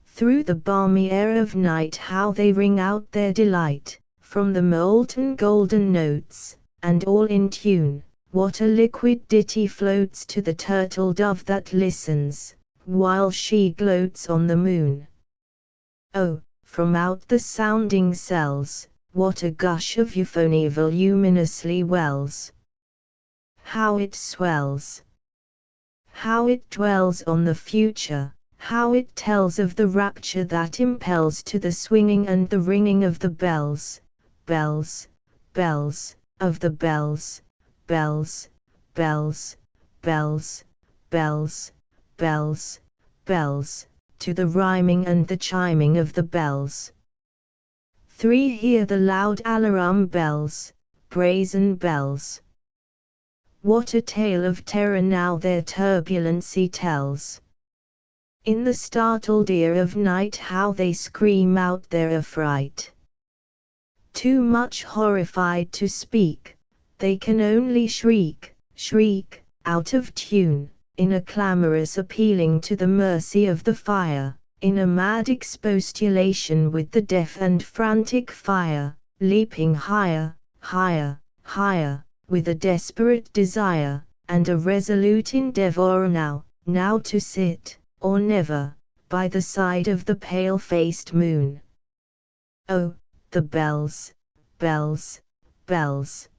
Through the balmy air of night how they ring out their delight, from the molten golden notes, and all in tune, what a liquid ditty floats to the turtle dove that listens, while she gloats on the moon. Oh, from out the sounding cells, what a gush of euphony voluminously wells. How it swells. How it dwells on the future, how it tells of the rapture that impels to the swinging and the ringing of the bells, bells, bells, of the bells, bells, bells, bells, bells, bells, bells, to the rhyming and the chiming of the bells. 3. Hear the loud alarum bells, brazen bells. What a tale of terror now their turbulency tells. In the startled ear of night how they scream out their affright. Too much horrified to speak, they can only shriek, shriek, out of tune, in a clamorous appealing to the mercy of the fire, in a mad expostulation with the deaf and frantic fire, leaping higher, higher, higher, with a desperate desire, and a resolute endeavor now to sit, or never, by the side of the pale-faced moon. Oh, the bells, bells, bells.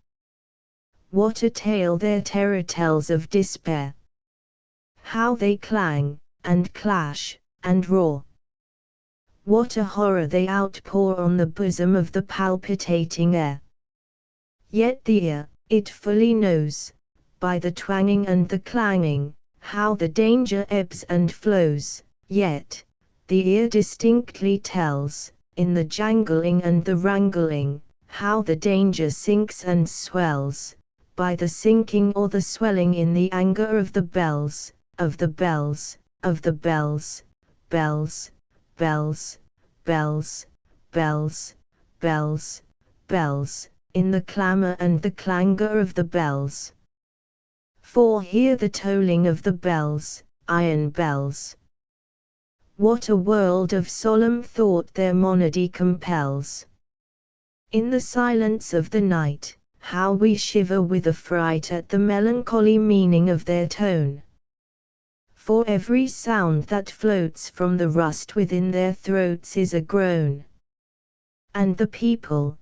What a tale their terror tells of despair. How they clang, and clash, and roar. What a horror they outpour on the bosom of the palpitating air. Yet the ear, it fully knows, by the twanging and the clanging, how the danger ebbs and flows, yet, the ear distinctly tells, in the jangling and the wrangling, how the danger sinks and swells, by the sinking or the swelling in the anger of the bells, of the bells, of the bells, bells, bells, bells, bells, bells, bells, in the clamor and the clangor of the bells. 4. Hear the tolling of the bells, iron bells. What a world of solemn thought their monody compels. In the silence of the night, how we shiver with affright at the melancholy meaning of their tone. For every sound that floats from the rust within their throats is a groan. And the people,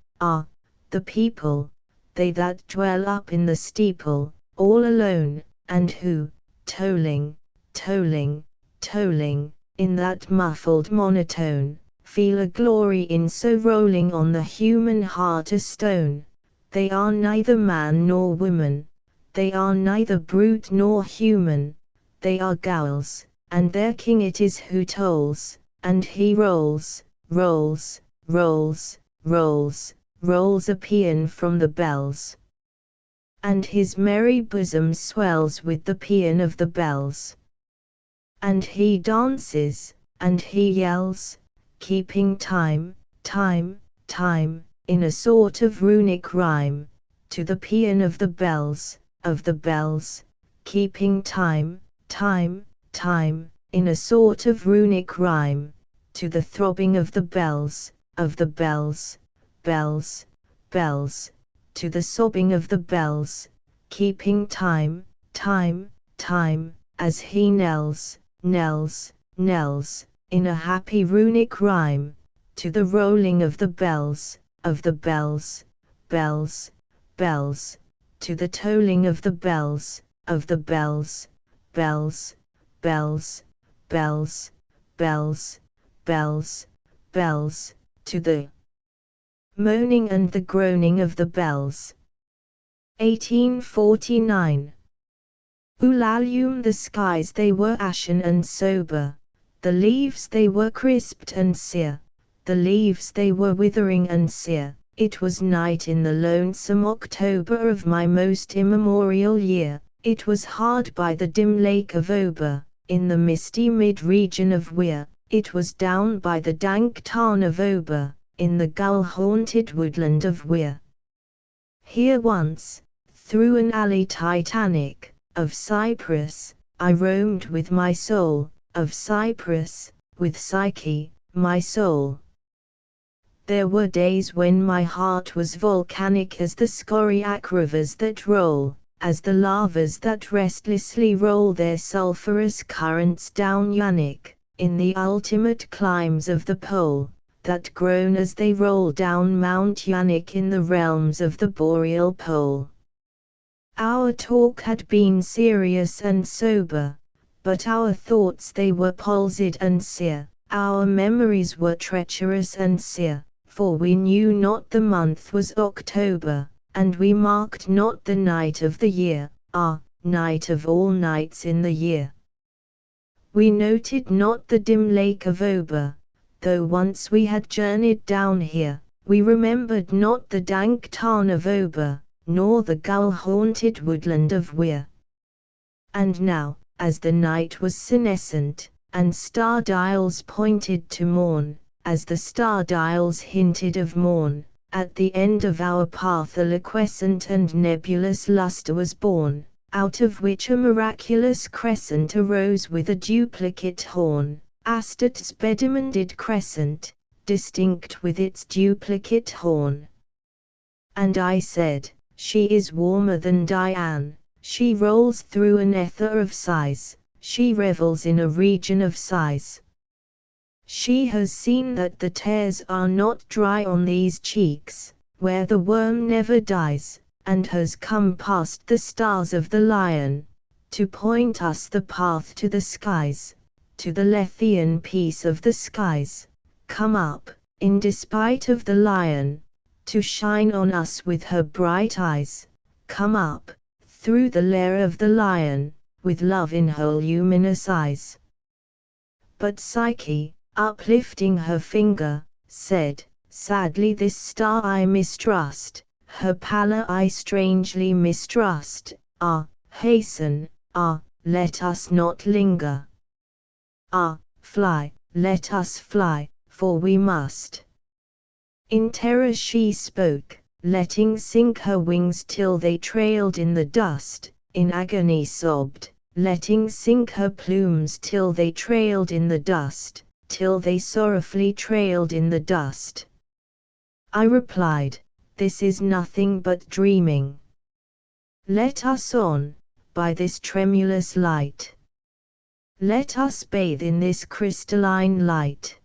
the people, they that dwell up in the steeple, all alone, and who, tolling, tolling, tolling, in that muffled monotone, feel a glory in so rolling on the human heart a stone. They are neither man nor woman, they are neither brute nor human, they are ghouls, and their king it is who tolls, and he rolls, rolls, rolls, rolls, rolls a paean from the bells. And his merry bosom swells with the paean of the bells. And he dances, and he yells, keeping time, time, time, in a sort of runic rhyme, to the paean of the bells, keeping time, time, time, in a sort of runic rhyme, to the throbbing of the bells, bells, bells, to the sobbing of the bells, keeping time, time, time, as he knells, knells, knells, in a happy runic rhyme, to the rolling of the bells, bells, bells, to the tolling of the bells, bells, bells, bells, bells, bells, bells, bells, to the moaning and the groaning of the bells. 1849. Ulalume the skies they were ashen and sober, the leaves they were crisped and sere, the leaves they were withering and sere. It was night in the lonesome October of my most immemorial year, it was hard by the dim lake of Ober, in the misty mid-region of Weir, it was down by the dank tarn of Ober, in the gull-haunted woodland of Weir. Here once, through an alley titanic, of cypress, I roamed with my soul, of cypress, with Psyche, my soul. There were days when my heart was volcanic as the scoriac rivers that roll, as the lavas that restlessly roll their sulphurous currents down Yaanek, in the ultimate climes of the pole, that groan as they roll down Mount Yaanek in the realms of the boreal pole. Our talk had been serious and sober, but our thoughts they were palsied and sere, our memories were treacherous and sere, for we knew not the month was October, and we marked not the night of the year, night of all nights in the year. We noted not the dim lake of Ober, though once we had journeyed down here, we remembered not the dank tarn of Ober, nor the gull-haunted woodland of Weir. And now, as the night was senescent, and star-dials pointed to morn, as the star-dials hinted of morn, at the end of our path a liquescent and nebulous lustre was born, out of which a miraculous crescent arose with a duplicate horn, Astat's bedimonded crescent, distinct with its duplicate horn. And I said, she is warmer than Diane, she rolls through an ether of sighs, she revels in a region of sighs. She has seen that the tears are not dry on these cheeks, where the worm never dies, and has come past the stars of the lion, to point us the path to the skies, to the Lethean peace of the skies, come up, in despite of the lion, to shine on us with her bright eyes, come up, through the lair of the lion, with love in her luminous eyes. But Psyche, uplifting her finger, said, sadly this star I mistrust, her pallor I strangely mistrust, hasten, let us not linger. Fly, let us fly, for we must. In terror she spoke, letting sink her wings till they trailed in the dust, in agony sobbed, letting sink her plumes till they trailed in the dust, till they sorrowfully trailed in the dust. I replied, this is nothing but dreaming. Let us on, by this tremulous light. Let us bathe in this crystalline light.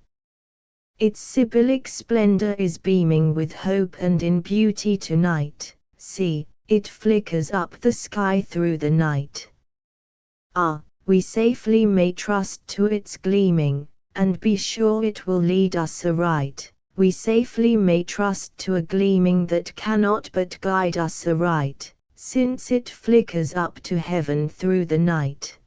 Its sibyllic splendor is beaming with hope and in beauty tonight, see, it flickers up the sky through the night. We safely may trust to its gleaming, and be sure it will lead us aright. We safely may trust to a gleaming that cannot but guide us aright, since it flickers up to heaven through the night.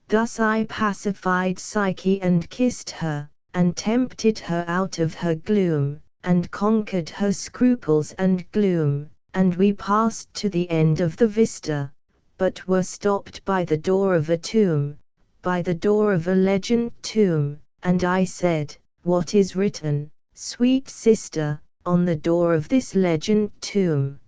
Thus I pacified Psyche and kissed her, and tempted her out of her gloom, and conquered her scruples and gloom, and we passed to the end of the vista, but were stopped by the door of a tomb, by the door of a legend tomb, and I said, what is written, sweet sister, on the door of this legend tomb?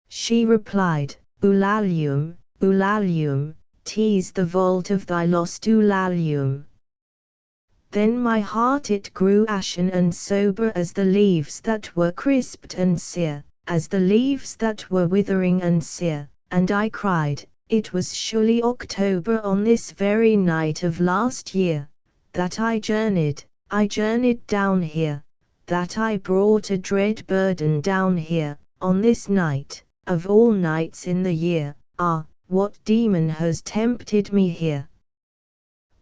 She replied, Ulalume, Ulalume, 'tis the vault of thy lost Ulalume. Then my heart it grew ashen and sober as the leaves that were crisped and sere, as the leaves that were withering and sere, and I cried, it was surely October on this very night of last year, that I journeyed down here, that I brought a dread burden down here, on this night, of all nights in the year. What demon has tempted me here?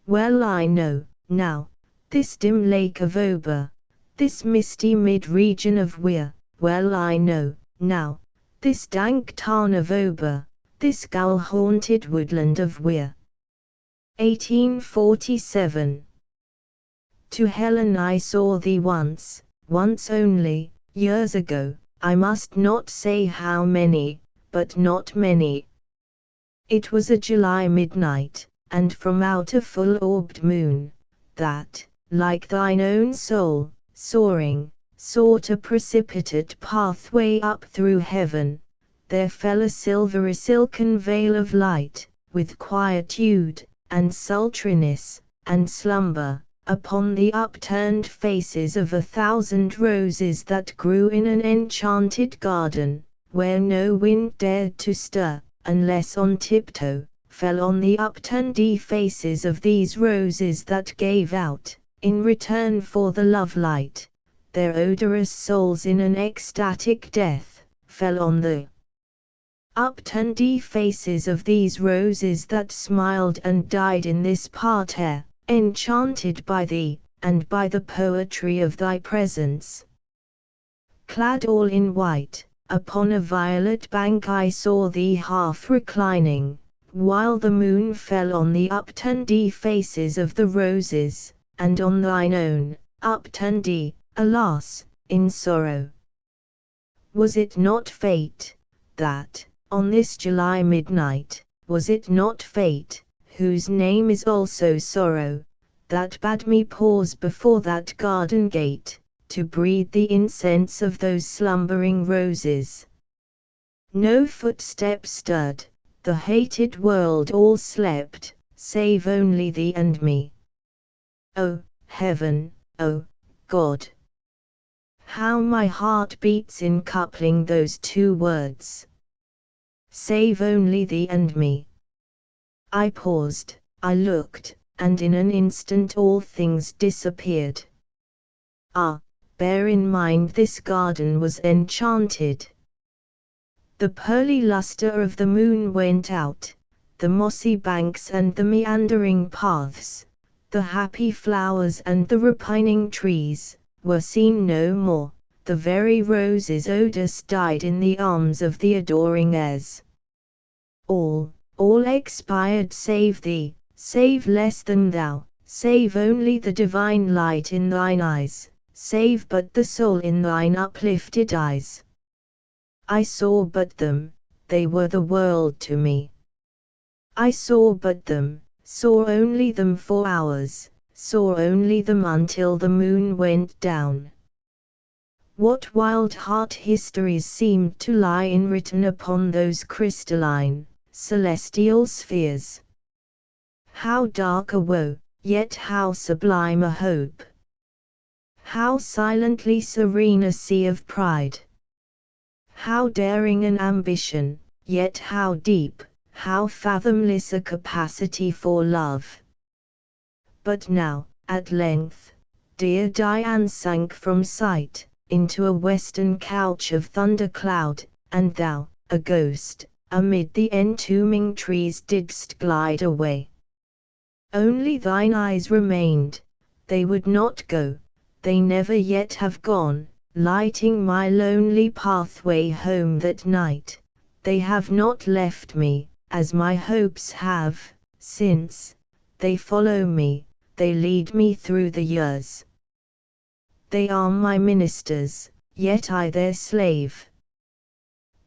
Well I know, now, this dim lake of Ober, this misty mid-region of Weir, well I know, now, this dank tarn of Ober, this gull-haunted woodland of Weir. 1847. To Helen I saw thee once only, years ago, I must not say how many, but not many. It was a July midnight, and from out a full-orbed moon, that, like thine own soul, soaring, sought a precipitate pathway up through heaven, there fell a silvery silken veil of light, with quietude, and sultriness, and slumber, upon the upturned faces of 1,000 roses that grew in an enchanted garden, where no wind dared to stir, unless on tiptoe, fell on the upturned faces of these roses that gave out, in return for the love-light, their odorous souls in an ecstatic death, fell on the upturned faces of these roses that smiled and died in this parterre, enchanted by thee, and by the poetry of thy presence. Clad all in white, upon a violet bank I saw thee half reclining, while the moon fell on the upturned faces of the roses, and on thine own, upturned, alas, in sorrow. Was it not fate, that, on this July midnight, was it not fate, whose name is also sorrow, that bade me pause before that garden gate, to breathe the incense of those slumbering roses? No footstep stirred, the hated world all slept, save only thee and me. O heaven, O God! How my heart beats in coupling those two words. Save only thee and me. I paused, I looked, and in an instant all things disappeared. Ah, bear in mind this garden was enchanted. The pearly luster of the moon went out, the mossy banks and the meandering paths, the happy flowers and the repining trees, were seen no more, the very roses' odors died in the arms of the adoring airs. All expired save thee, save less than thou, save only the divine light in thine eyes, save but the soul in thine uplifted eyes. I saw but them, they were the world to me. I saw but them, saw only them for hours, saw only them until the moon went down. What wild heart histories seemed to lie enwritten upon those crystalline, celestial spheres! How dark a woe, yet how sublime a hope! How silently serene a sea of pride! How daring an ambition, yet how deep, how fathomless a capacity for love! But now, at length, dear Diane sank from sight, into a western couch of thundercloud, and thou, a ghost, amid the entombing trees didst glide away. Only thine eyes remained, they would not go, they never yet have gone, lighting my lonely pathway home that night. They have not left me, as my hopes have, since, they follow me, they lead me through the years. They are my ministers, yet I their slave.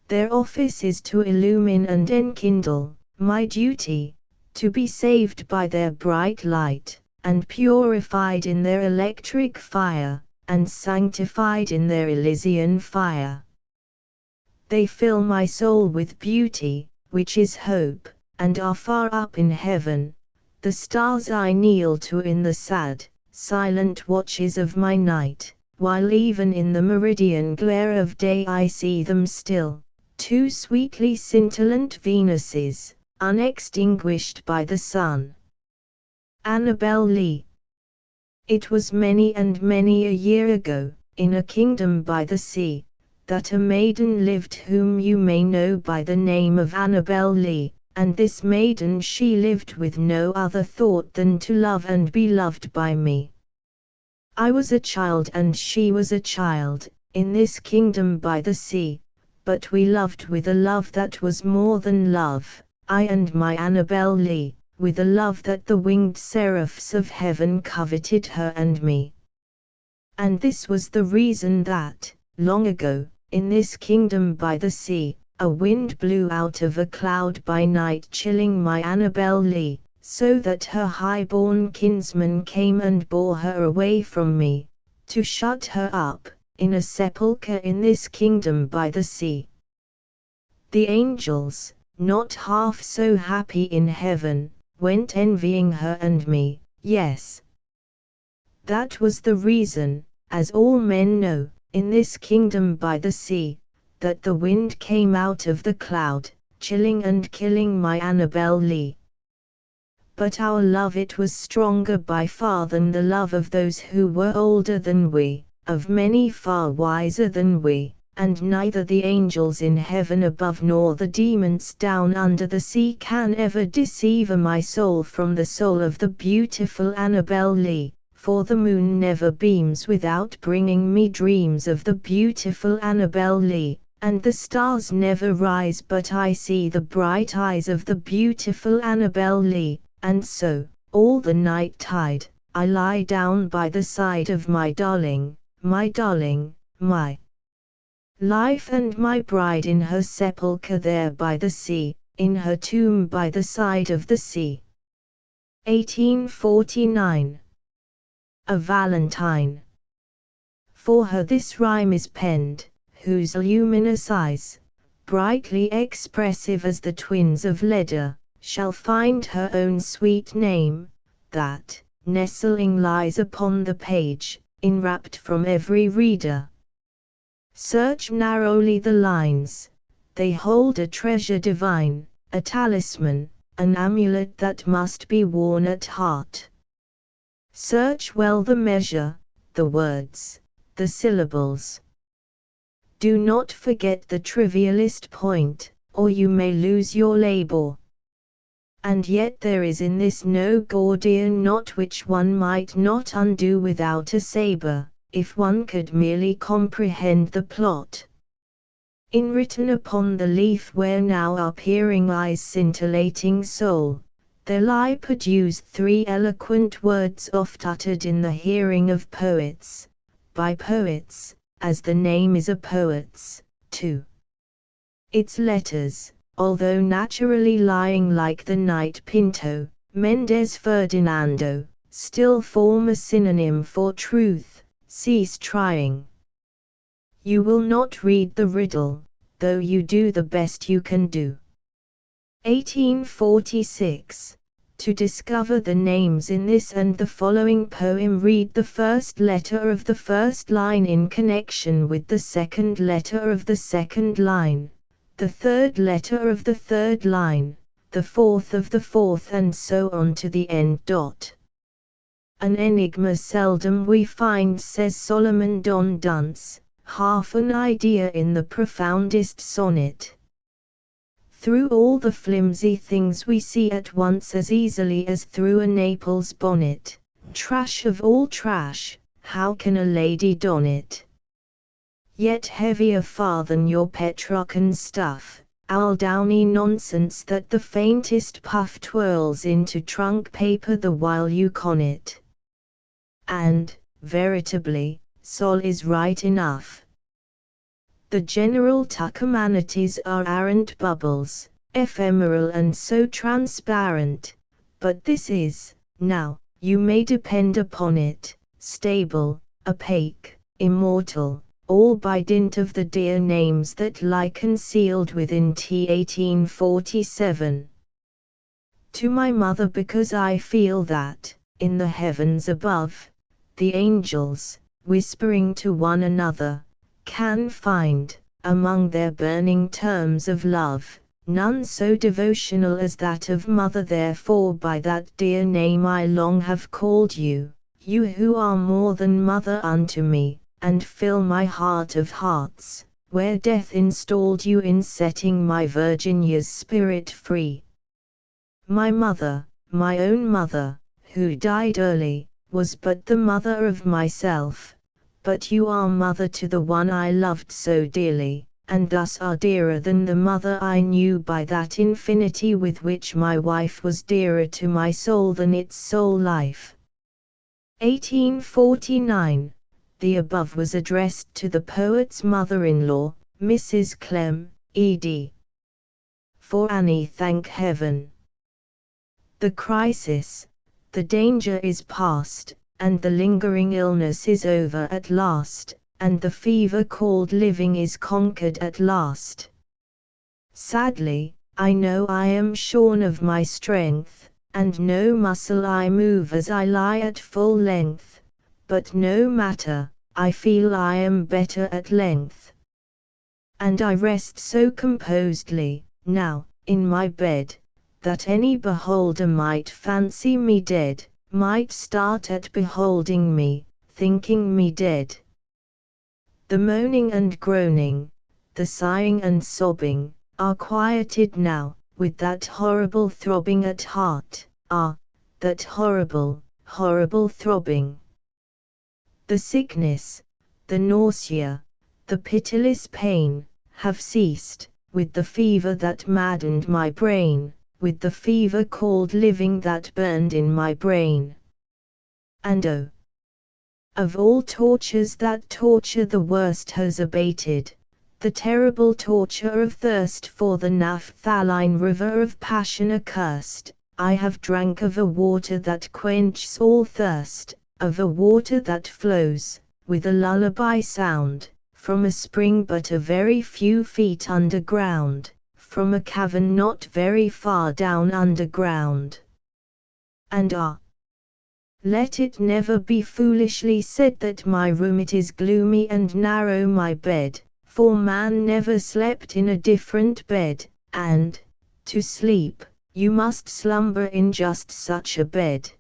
Their office is to illumine and enkindle, my duty, to be saved by their bright light, and purified in their electric fire, and sanctified in their Elysian fire. They fill my soul with beauty, which is hope, and are far up in heaven, the stars I kneel to in the sad, silent watches of my night, while even in the meridian glare of day I see them still, two sweetly scintillant Venuses, unextinguished by the sun. Annabel Lee. It was many and many a year ago, in a kingdom by the sea, that a maiden lived whom you may know by the name of Annabel Lee, and this maiden she lived with no other thought than to love and be loved by me. I was a child and she was a child, in this kingdom by the sea, but we loved with a love that was more than love, I and my Annabel Lee, with a love that the winged seraphs of heaven coveted her and me. And this was the reason that, long ago, in this kingdom by the sea, a wind blew out of a cloud by night chilling my Annabel Lee, so that her high-born kinsman came and bore her away from me, to shut her up, in a sepulchre in this kingdom by the sea. The angels, not half so happy in heaven, went envying her and me, yes. That was the reason, as all men know, in this kingdom by the sea, that the wind came out of the cloud, chilling and killing my Annabel Lee. But our love, it was stronger by far than the love of those who were older than we, of many far wiser than we, and neither the angels in heaven above nor the demons down under the sea can ever deceive my soul from the soul of the beautiful Annabel Lee, for the moon never beams without bringing me dreams of the beautiful Annabel Lee, and the stars never rise but I see the bright eyes of the beautiful Annabel Lee, and so, all the night tide, I lie down by the side of my darling, my life and my bride in her sepulchre there by the sea, in her tomb by the side of the sea. 1849. A Valentine. For her this rhyme is penned, whose luminous eyes, brightly expressive as the twins of Leda, shall find her own sweet name, that, nestling lies upon the page, enwrapped from every reader. Search narrowly the lines, they hold a treasure divine, a talisman, an amulet that must be worn at heart. Search well the measure, the words, the syllables. Do not forget the trivialist point, or you may lose your label. And yet there is in this no Gordian knot which one might not undo without a saber, if one could merely comprehend the plot. Written upon the leaf where now are peering eyes scintillating soul, there lie produced 3 eloquent words oft uttered in the hearing of poets, by poets, as the name is a poet's, too. Its letters, although naturally lying like the night Pinto, Mendez Ferdinando, still form a synonym for truth. Cease trying. You will not read the riddle, though you do the best you can do. 1846. To discover the names in this and the following poem, read the first letter of the first line in connection with the second letter of the second line, the third letter of the third line, the fourth of the fourth, and so on to the end. An enigma seldom we find, says Solomon Don Dunce, half an idea in the profoundest sonnet. Through all the flimsy things we see at once as easily as through a Naples bonnet, trash of all trash, how can a lady don it? Yet heavier far than your Petrarchan stuff, owl downy nonsense that the faintest puff twirls into trunk paper the while you con it. And, veritably, Sol is right enough. The general tuckmanities are arrant bubbles, ephemeral and so transparent, but this is, now, you may depend upon it, stable, opaque, immortal, all by dint of the dear names that lie concealed within T. 1847. To my mother, because I feel that, in the heavens above, the angels, whispering to one another, can find, among their burning terms of love, none so devotional as that of mother. Therefore by that dear name I long have called you, you who are more than mother unto me, and fill my heart of hearts, where death installed you in setting my Virginia's spirit free. My mother, my own mother, who died early, was but the mother of myself, but you are mother to the one I loved so dearly, and thus are dearer than the mother I knew by that infinity with which my wife was dearer to my soul than its soul life. 1849. The above was addressed to the poet's mother-in-law, Mrs. Clem, ed. For Annie, thank heaven. The crisis, the danger is past, and the lingering illness is over at last, and the fever called living is conquered at last. Sadly, I know I am shorn of my strength, and no muscle I move as I lie at full length, but no matter, I feel I am better at length. And I rest so composedly, now, in my bed, that any beholder might fancy me dead, might start at beholding me, thinking me dead. The moaning and groaning, the sighing and sobbing, are quieted now, with that horrible throbbing at heart, that horrible, horrible throbbing. The sickness, the nausea, the pitiless pain, have ceased, with the fever that maddened my brain, with the fever called living that burned in my brain. And oh, of all tortures that torture the worst has abated, the terrible torture of thirst for the naphthaline river of passion accursed. I have drank of a water that quenches all thirst, of a water that flows, with a lullaby sound, from a spring but a very few feet underground, from a cavern not very far down underground. And let it never be foolishly said that my room it is gloomy and narrow my bed, for man never slept in a different bed, and, to sleep, you must slumber in just such a bed.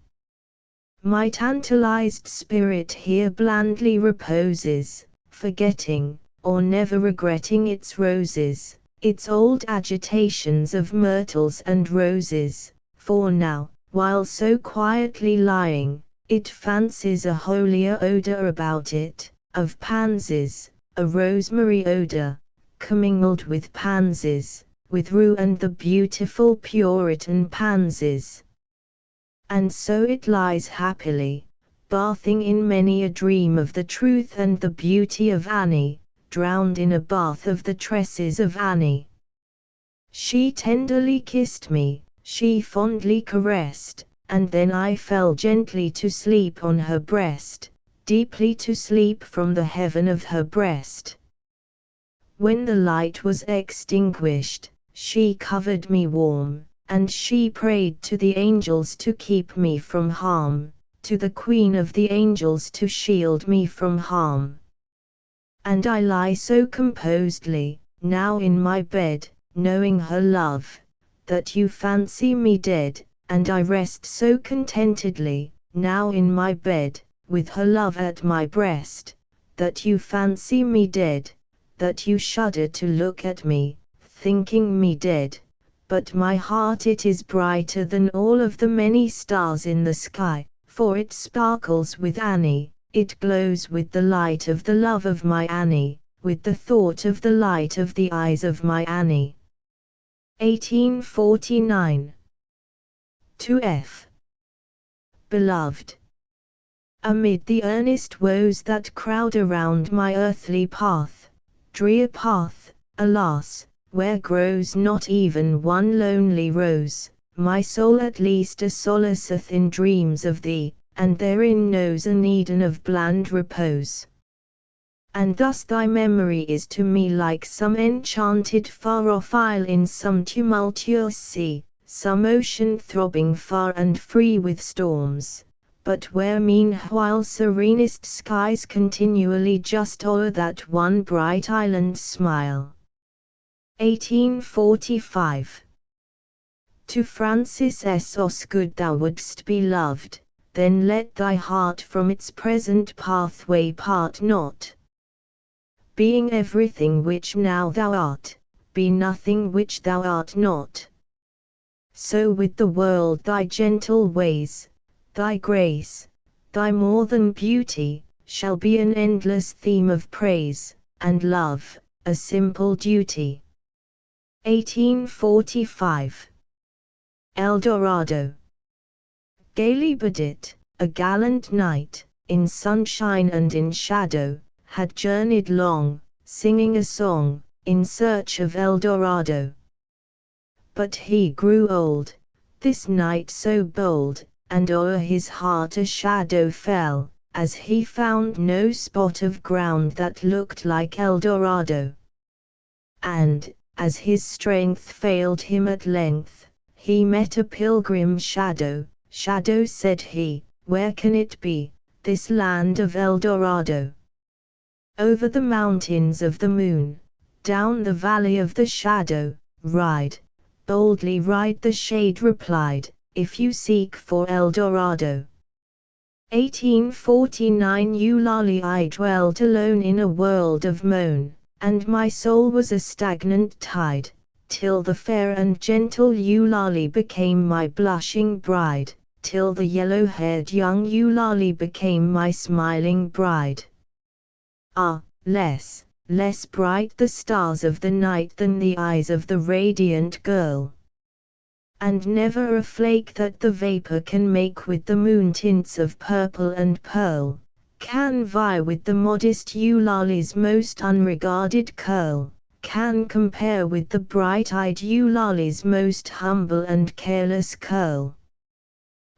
My tantalized spirit here blandly reposes, forgetting, or never regretting its roses, its old agitations of myrtles and roses, for now, while so quietly lying, it fancies a holier odor about it, of pansies, a rosemary odor, commingled with pansies, with rue and the beautiful Puritan pansies. And so it lies happily, bathing in many a dream of the truth and the beauty of Annie, drowned in a bath of the tresses of Annie. She tenderly kissed me, she fondly caressed, and then I fell gently to sleep on her breast, deeply to sleep from the heaven of her breast. When the light was extinguished, she covered me warm, and she prayed to the angels to keep me from harm, to the Queen of the angels to shield me from harm. And I lie so composedly, now in my bed, knowing her love, that you fancy me dead, and I rest so contentedly, now in my bed, with her love at my breast, that you fancy me dead, that you shudder to look at me, thinking me dead. But my heart it is brighter than all of the many stars in the sky, for it sparkles with Annie, it glows with the light of the love of my Annie, with the thought of the light of the eyes of my Annie. 1849. To F. Beloved. Amid the earnest woes that crowd around my earthly path, drear path, alas, where grows not even one lonely rose, my soul at least solaceth in dreams of thee, and therein knows an Eden of bland repose. And thus thy memory is to me like some enchanted far-off isle in some tumultuous sea, some ocean throbbing far and free with storms, but where meanwhile serenest skies continually just o'er that one bright island smile. 1845. To Francis S. Osgood. Thou wouldst be loved, then let thy heart from its present pathway part not. Being everything which now thou art, be nothing which thou art not. So with the world thy gentle ways, thy grace, thy more than beauty, shall be an endless theme of praise, and love, a simple duty. 1845. El Dorado. Gaily bedight, a gallant knight, in sunshine and in shadow, had journeyed long, singing a song, in search of El Dorado. But he grew old, this knight so bold, and o'er his heart a shadow fell, as he found no spot of ground that looked like El Dorado. And, as his strength failed him at length, he met a pilgrim shadow. Shadow, said he, where can it be, this land of El Dorado? Over the mountains of the moon, down the valley of the shadow, ride, boldly ride, the shade replied, if you seek for El Dorado. 1849. Eulalie. I dwelt alone in a world of moan, and my soul was a stagnant tide, till the fair and gentle Eulalie became my blushing bride, till the yellow-haired young Eulalie became my smiling bride. Ah, less bright the stars of the night than the eyes of the radiant girl. And never a flake that the vapor can make with the moon tints of purple and pearl, can vie with the modest Eulalie's most unregarded curl, can compare with the bright-eyed Eulalie's most humble and careless curl.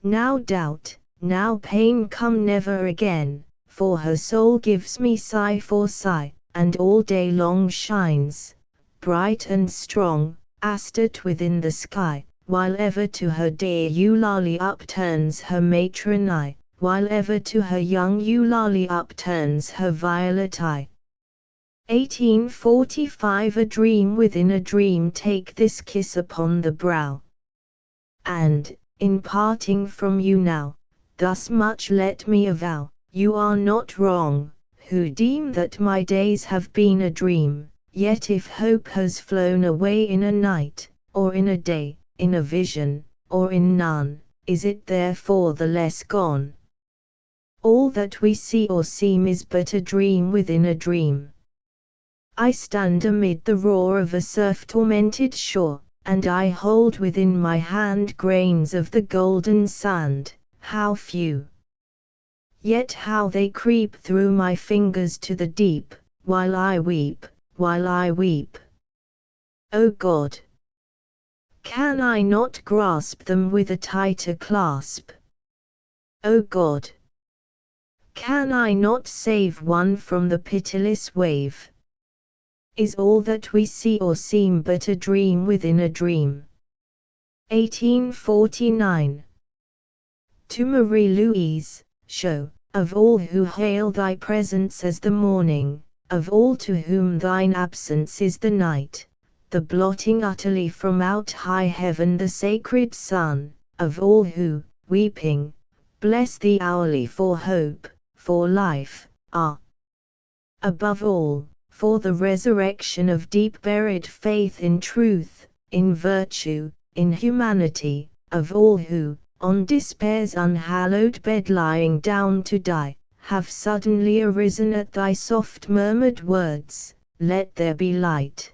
Now doubt, now pain come never again, for her soul gives me sigh for sigh, and all day long shines, bright and strong, astute within the sky, while ever to her dear Eulalie upturns her matron eye, while ever to her young Eulalie upturns her violet eye. 1845. A dream within a dream, take this kiss upon the brow. And, in parting from you now, thus much let me avow, you are not wrong, who deem that my days have been a dream, yet if hope has flown away in a night, or in a day, in a vision, or in none, is it therefore the less gone? All that we see or seem is but a dream within a dream. I stand amid the roar of a surf-tormented shore, and I hold within my hand grains of the golden sand, how few! Yet how they creep through my fingers to the deep, while I weep, while I weep. O God! Can I not grasp them with a tighter clasp? O God! Can I not save one from the pitiless wave? Is all that we see or seem but a dream within a dream? 1849. To Marie-Louise, show, of all who hail thy presence as the morning, of all to whom thine absence is the night, the blotting utterly from out high heaven the sacred sun, of all who, weeping, bless thee hourly for hope, for life, above all, for the resurrection of deep-buried faith in truth, in virtue, in humanity, of all who, on despair's unhallowed bed lying down to die, have suddenly arisen at thy soft murmured words, let there be light.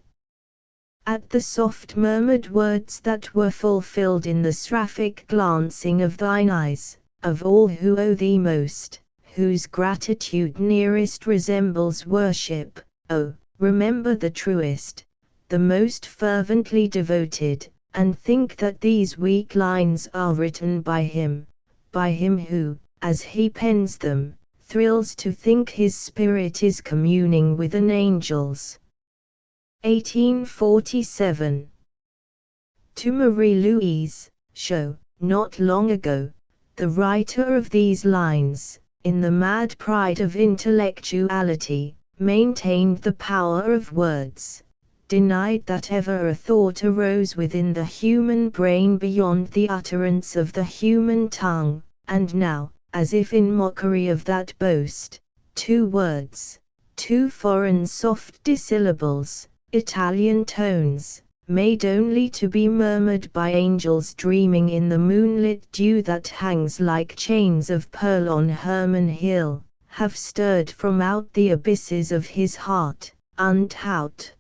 At the soft murmured words that were fulfilled in the seraphic glancing of thine eyes, of all who owe thee most, whose gratitude nearest resembles worship, oh, remember the truest, the most fervently devoted, and think that these weak lines are written by him who, as he pens them, thrills to think his spirit is communing with an angel's. 1847. To Marie-Louise, show, not long ago, the writer of these lines, in the mad pride of intellectuality, maintained the power of words, denied that ever a thought arose within the human brain beyond the utterance of the human tongue, and now, as if in mockery of that boast, two words, two foreign soft dissyllables, Italian tones, made only to be murmured by angels dreaming in the moonlit dew that hangs like chains of pearl on Hermon Hill, have stirred from out the abysses of his heart, untaught.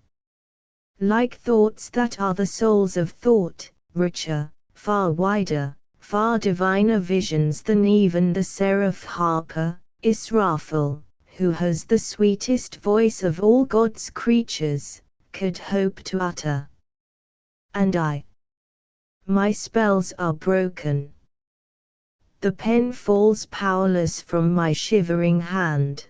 Like thoughts that are the souls of thought, richer, far wider, far diviner visions than even the seraph harper, Israfel, who has the sweetest voice of all God's creatures, could hope to utter. And my spells are broken. The pen falls powerless from my shivering hand.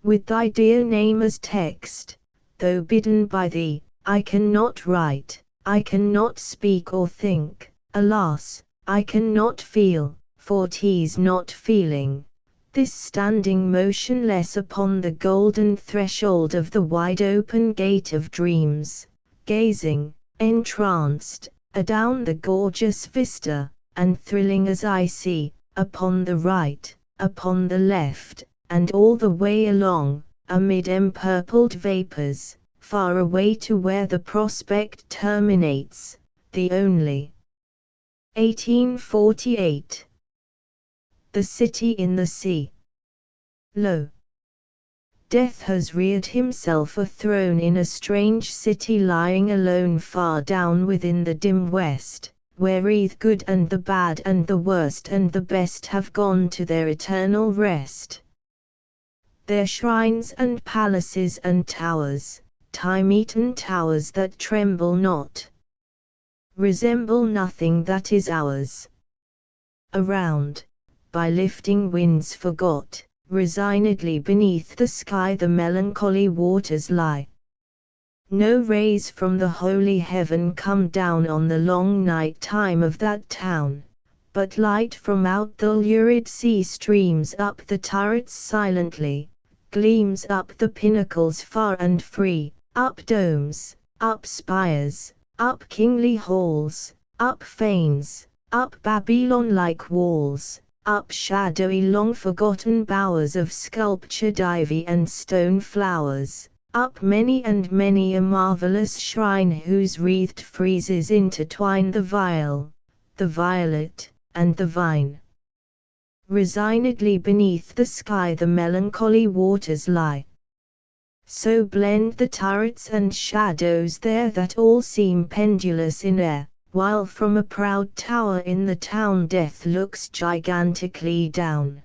With thy dear name as text, though bidden by thee, I cannot write, I cannot speak or think, alas, I cannot feel, for 'tis not feeling, this standing motionless upon the golden threshold of the wide-open gate of dreams, gazing, entranced, adown the gorgeous vista, and thrilling as I see, upon the right, upon the left, and all the way along, amid empurpled vapors, far away to where the prospect terminates, the only. 1848. The City in the Sea. Lo! Death has reared himself a throne in a strange city lying alone far down within the dim west, where the good and the bad and the worst and the best have gone to their eternal rest. Their shrines and palaces and towers, time-eaten towers that tremble not, resemble nothing that is ours. Around, by lifting winds forgot, resignedly beneath the sky the melancholy waters lie. No rays from the holy heaven come down on the long night time of that town, but light from out the lurid sea streams up the turrets silently, gleams up the pinnacles far and free, up domes, up spires, up kingly halls, up fanes, up Babylon-like walls, up shadowy long-forgotten bowers of sculptured ivy and stone flowers, up many and many a marvelous shrine whose wreathed friezes intertwine the viol, the violet, and the vine. Resignedly beneath the sky the melancholy waters lie. So blend the turrets and shadows there that all seem pendulous in air, while from a proud tower in the town death looks gigantically down.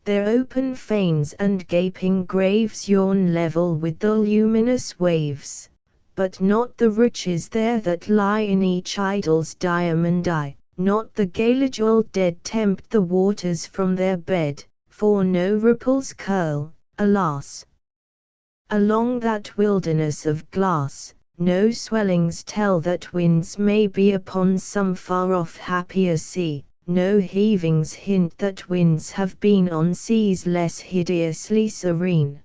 Their open fanes and gaping graves yawn level with the luminous waves, but not the riches there that lie in each idol's diamond eye, not the gala jeweled dead tempt the waters from their bed, for no ripples curl, alas, along that wilderness of glass. No swellings tell that winds may be upon some far-off happier sea, no heavings hint that winds have been on seas less hideously serene.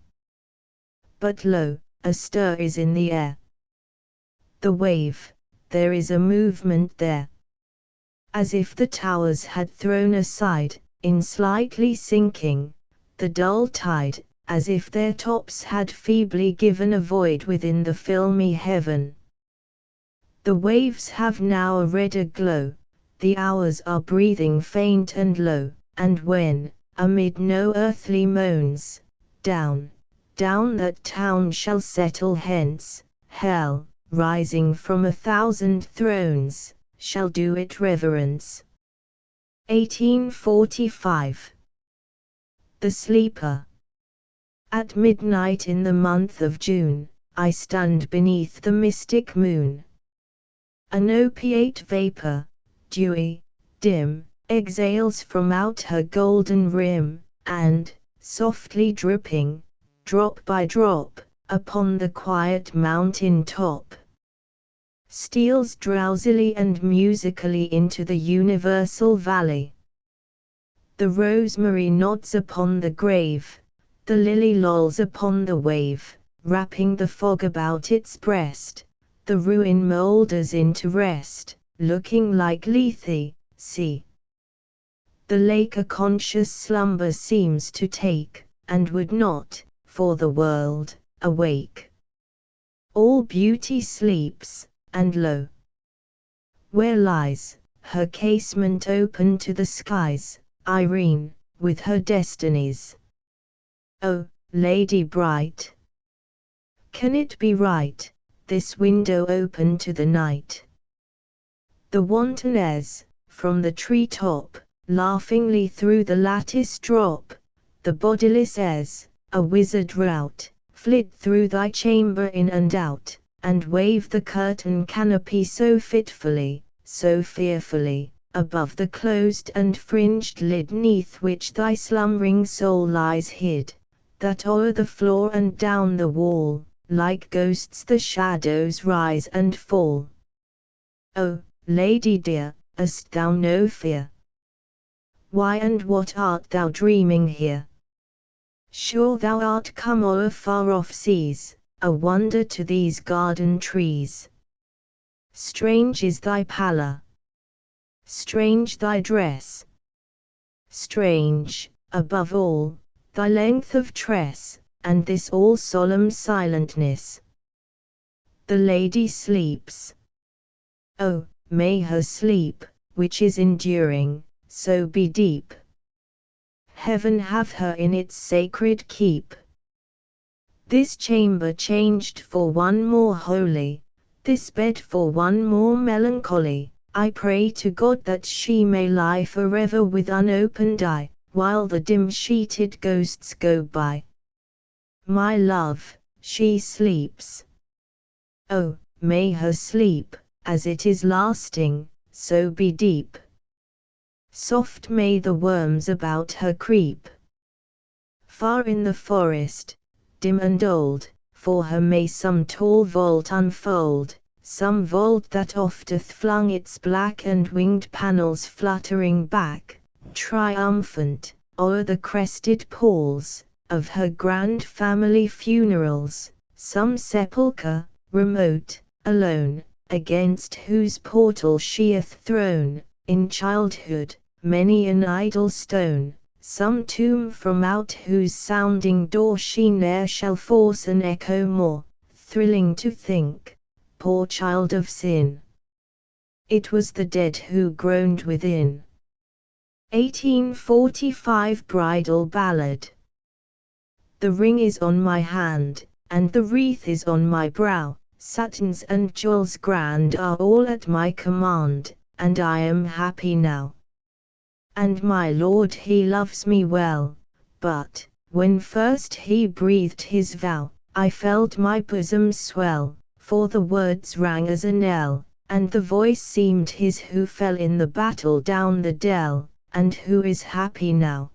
But lo, a stir is in the air. The wave, there is a movement there. As if the towers had thrown aside, in slightly sinking, the dull tide, as if their tops had feebly given a void within the filmy heaven. The waves have now a redder glow, the hours are breathing faint and low, and when, amid no earthly moans, down, down that town shall settle hence, hell, rising from 1,000 thrones, shall do it reverence. 1845. The Sleeper. At midnight in the month of June, I stand beneath the mystic moon. An opiate vapor, dewy, dim, exhales from out her golden rim, and, softly dripping, drop by drop, upon the quiet mountain top, steals drowsily and musically into the universal valley. The rosemary nods upon the grave, the lily lolls upon the wave, wrapping the fog about its breast, the ruin moulders into rest, looking like Lethe, see. The lake a conscious slumber seems to take, and would not, for the world, awake. All beauty sleeps, and lo! Where lies, her casement open to the skies, Irene, with her destinies. O, Lady bright, can it be right, this window open to the night? The wantoness, from the tree-top, laughingly through the lattice drop, the bodiless as, a wizard rout, flit through thy chamber in and out, and wave the curtain canopy so fitfully, so fearfully, above the closed and fringed lid 'neath which thy slumbering soul lies hid, that o'er the floor and down the wall, like ghosts the shadows rise and fall. O, lady dear, hast thou no fear? Why and what art thou dreaming here? Sure thou art come o'er far-off seas, a wonder to these garden trees. Strange is thy pallor, strange thy dress, strange, above all, thy length of tress, and this all solemn silentness. The lady sleeps. Oh, may her sleep, which is enduring, so be deep. Heaven have her in its sacred keep. This chamber changed for one more holy, this bed for one more melancholy, I pray to God that she may lie forever with unopened eye, while the dim-sheeted ghosts go by. My love, she sleeps. Oh, may her sleep, as it is lasting, so be deep. Soft may the worms about her creep. Far in the forest, dim and old, for her may some tall vault unfold, some vault that oft hath flung its black and winged panels fluttering back, triumphant, o'er the crested palls of her grand family funerals, some sepulchre, remote, alone, against whose portal she hath thrown, in childhood, many an idle stone, some tomb from out whose sounding door she ne'er shall force an echo more, thrilling to think, poor child of sin, it was the dead who groaned within. 1845 Bridal Ballad. The ring is on my hand, and the wreath is on my brow, satins and jewels grand are all at my command, and I am happy now. And my lord he loves me well, but, when first he breathed his vow, I felt my bosom swell, for the words rang as a knell, and the voice seemed his who fell in the battle down the dell, and who is happy now.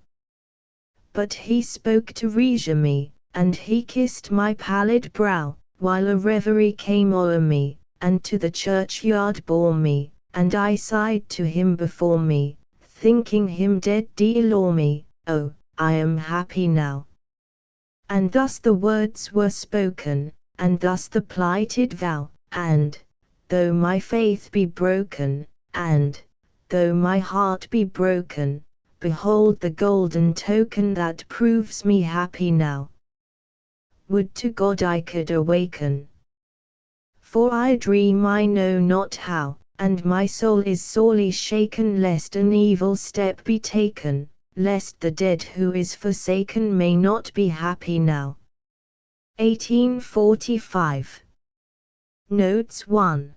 But he spoke to reassure me, and he kissed my pallid brow, while a reverie came o'er me, and to the churchyard bore me, and I sighed to him before me, thinking him dead delore me, oh, I am happy now. And thus the words were spoken, and thus the plighted vow, and, though my faith be broken, and, though my heart be broken, behold the golden token that proves me happy now. Would to God I could awaken, for I dream I know not how, and my soul is sorely shaken lest an evil step be taken, lest the dead who is forsaken may not be happy now. 1845. Notes 1.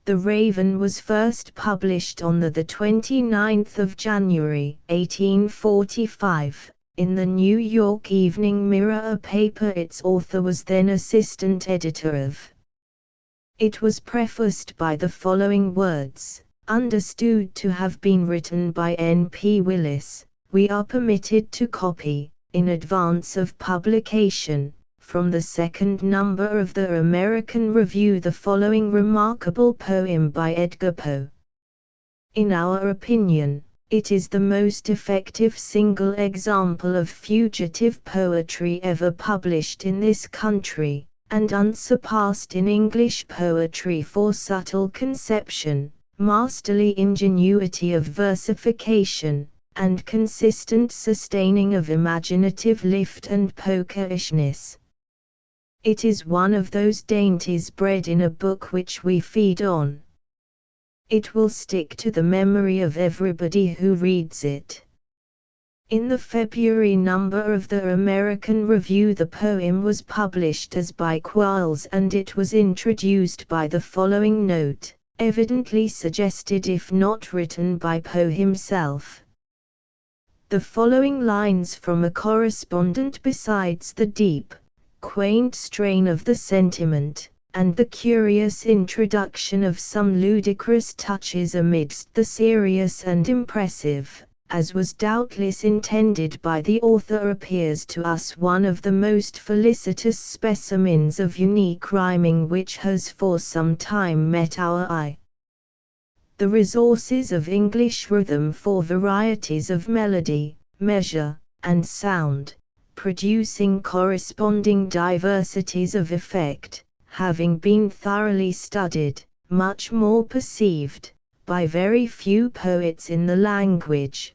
The Raven was first published on the 29th of January, 1845, in the New York Evening Mirror, a paper its author was then assistant editor of. It was prefaced by the following words, understood to have been written by N.P. Willis. We are permitted to copy, in advance of publication, from the second number of the American Review the following remarkable poem by Edgar Poe. In our opinion, it is the most effective single example of fugitive poetry ever published in this country, and unsurpassed in English poetry for subtle conception, masterly ingenuity of versification, and consistent sustaining of imaginative lift and pokerishness. It is one of those dainties bred in a book which we feed on. It will stick to the memory of everybody who reads it. In the February number of the American Review, the poem was published as by Quarles, and it was introduced by the following note, evidently suggested if not written by Poe himself. The following lines from a correspondent, besides the deep, quaint strain of the sentiment, and the curious introduction of some ludicrous touches amidst the serious and impressive, as was doubtless intended by the author, appears to us one of the most felicitous specimens of unique rhyming which has for some time met our eye. The resources of English rhythm for varieties of melody, measure, and sound, producing corresponding diversities of effect, having been thoroughly studied, much more perceived, by very few poets in the language.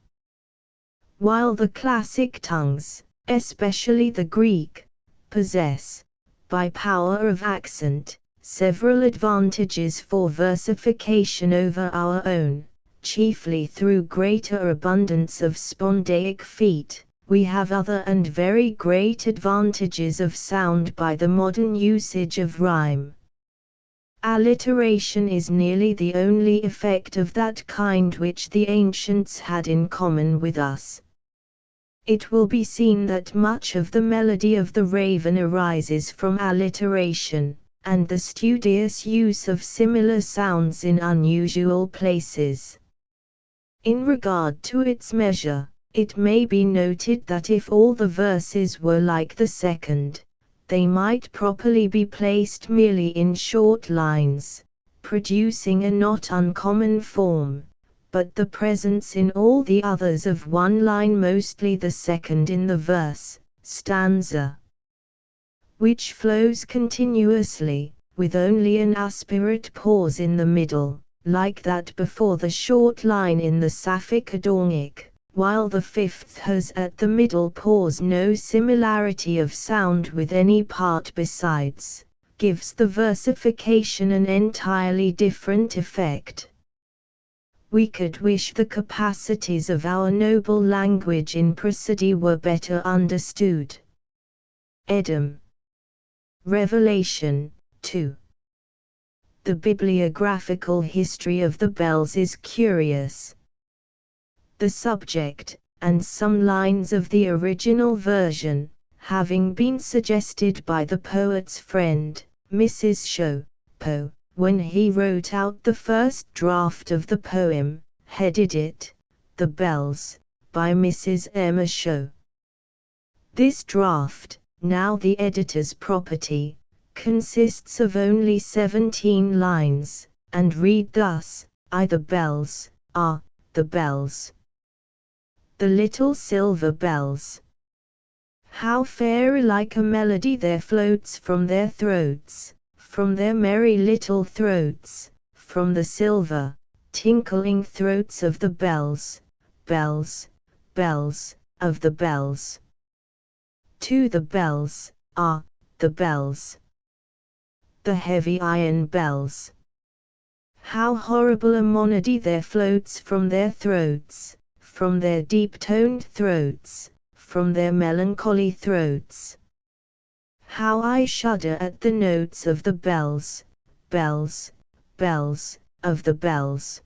While the classic tongues, especially the Greek, possess, by power of accent, several advantages for versification over our own, chiefly through greater abundance of spondaic feet, we have other and very great advantages of sound by the modern usage of rhyme. Alliteration is nearly the only effect of that kind which the ancients had in common with us. It will be seen that much of the melody of the Raven arises from alliteration, and the studious use of similar sounds in unusual places. In regard to its measure, it may be noted that if all the verses were like the second, they might properly be placed merely in short lines, producing a not uncommon form, but the presence in all the others of one line, mostly the second in the verse, stanza, which flows continuously, with only an aspirate pause in the middle, like that before the short line in the Sapphic Adornic, while the fifth has at the middle pause no similarity of sound with any part besides, gives the versification an entirely different effect. We could wish the capacities of our noble language in prosody were better understood. Edom. Revelation 2. The bibliographical history of the bells is curious. The subject, and some lines of the original version, having been suggested by the poet's friend, Mrs. Shaw, Poe, when he wrote out the first draft of the poem, headed it, "The Bells," by Mrs. Emma Shaw. This draft, now the editor's property, consists of only 17 lines, and read thus: "I the bells, are, the bells. The little silver bells. How fair like a melody there floats from their throats, from their merry little throats, from the silver, tinkling throats of the bells, bells, bells, of the bells. To the bells, are, the bells. The heavy iron bells. How horrible a monody there floats from their throats, from their deep-toned throats, from their melancholy throats. How I shudder at the notes of the bells, bells, bells, of the bells."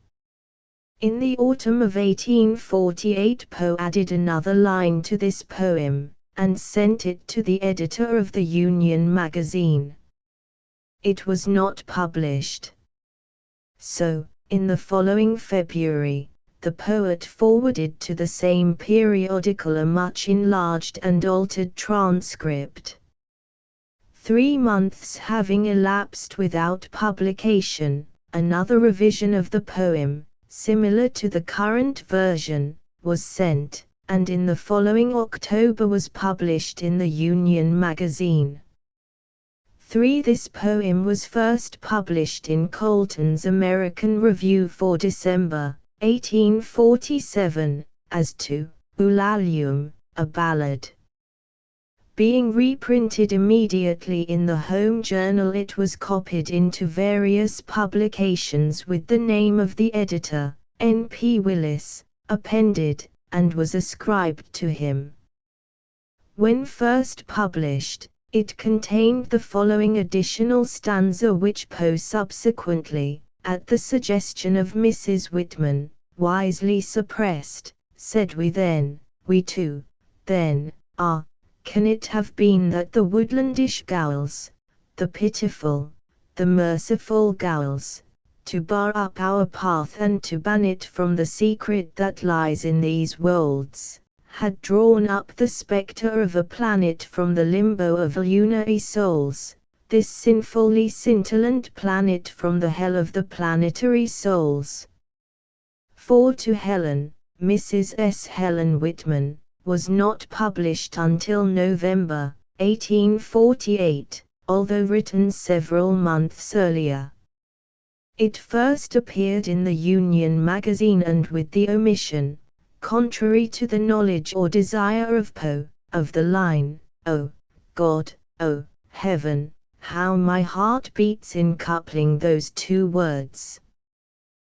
In the autumn of 1848 Poe added another line to this poem, and sent it to the editor of the Union magazine. It was not published. So, in the following February, the poet forwarded to the same periodical a much enlarged and altered transcript. 3 months having elapsed without publication, another revision of the poem, similar to the current version, was sent, and in the following October was published in the Union magazine. 3. This poem was first published in Colton's American Review for December, 1847, as to Eulalium, a ballad. Being reprinted immediately in the home journal, it was copied into various publications with the name of the editor, N. P. Willis, appended, and was ascribed to him. When first published, it contained the following additional stanza which Poe subsequently, at the suggestion of Mrs. Whitman, wisely suppressed. Said we then, we too, then, ah, can it have been that the woodlandish gowls, the pitiful, the merciful gowls, to bar up our path and to ban it from the secret that lies in these wolds, had drawn up the spectre of a planet from the limbo of lunar souls, this sinfully scintillant planet from the hell of the planetary souls. For to Helen, Mrs. S. Helen Whitman, was not published until November, 1848, although written several months earlier. It first appeared in the Union magazine and with the omission, contrary to the knowledge or desire of Poe, of the line, "Oh, God, oh, heaven, how my heart beats in coupling those two words."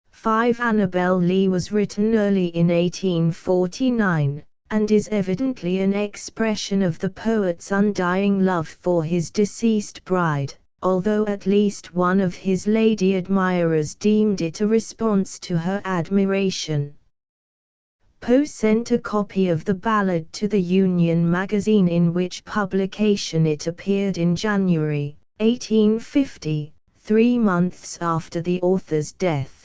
5. Annabel Lee was written early in 1849, and is evidently an expression of the poet's undying love for his deceased bride, although at least one of his lady admirers deemed it a response to her admiration. Poe sent a copy of the ballad to the Union magazine, in which publication it appeared in January, 1850, 3 months after the author's death.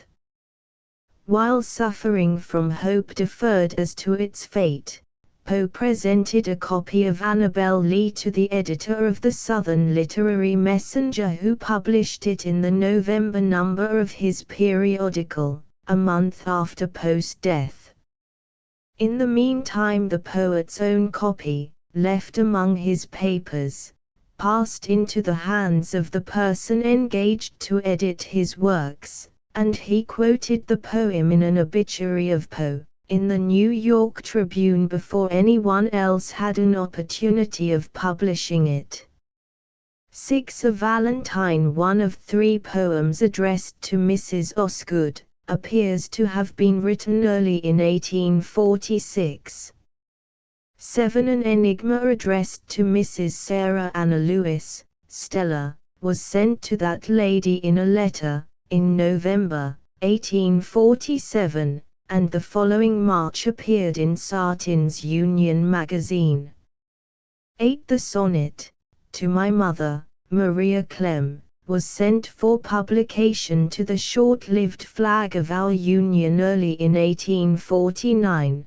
While suffering from hope deferred as to its fate, Poe presented a copy of Annabel Lee to the editor of the Southern Literary Messenger, who published it in the November number of his periodical, a month after Poe's death. In the meantime, the poet's own copy, left among his papers, passed into the hands of the person engaged to edit his works, and he quoted the poem in an obituary of Poe, in the New York Tribune, before anyone else had an opportunity of publishing it. 6. A Valentine, one of 3 poems addressed to Mrs. Osgood, appears to have been written early in 1846. 7. An enigma addressed to Mrs. Sarah Anna Lewis, Stella, was sent to that lady in a letter, in November, 1847, and the following March appeared in Sartin's Union magazine. 8. The sonnet, To My Mother, Maria Clem, was sent for publication to the short-lived Flag of Our Union early in 1849,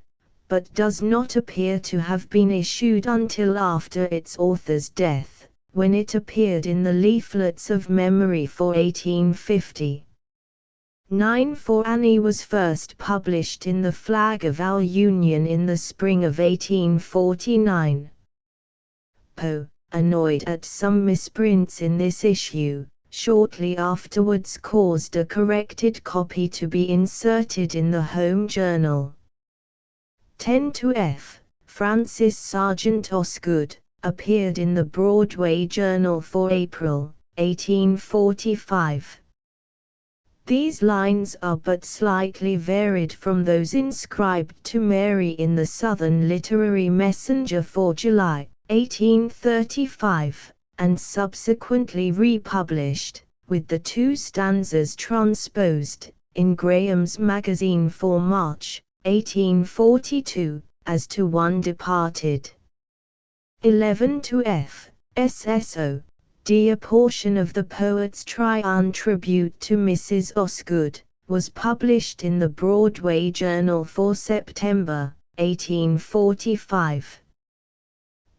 but does not appear to have been issued until after its author's death, when it appeared in the leaflets of memory for 1850. 9. For Annie was first published in the Flag of Our Union in the spring of 1849. Poe, annoyed at some misprints in this issue, shortly afterwards caused a corrected copy to be inserted in the home journal. 10. To F. Francis Sargent Osgood, appeared in the Broadway Journal for April, 1845. These lines are but slightly varied from those inscribed to Mary in the Southern Literary Messenger for July, 1835, and subsequently republished, with the 2 stanzas transposed, in Graham's Magazine for March, 1842, as to one departed. 11. To F. SSO, D. A portion of the poet's Tryon tribute to Mrs. Osgood, was published in the Broadway Journal for September, 1845.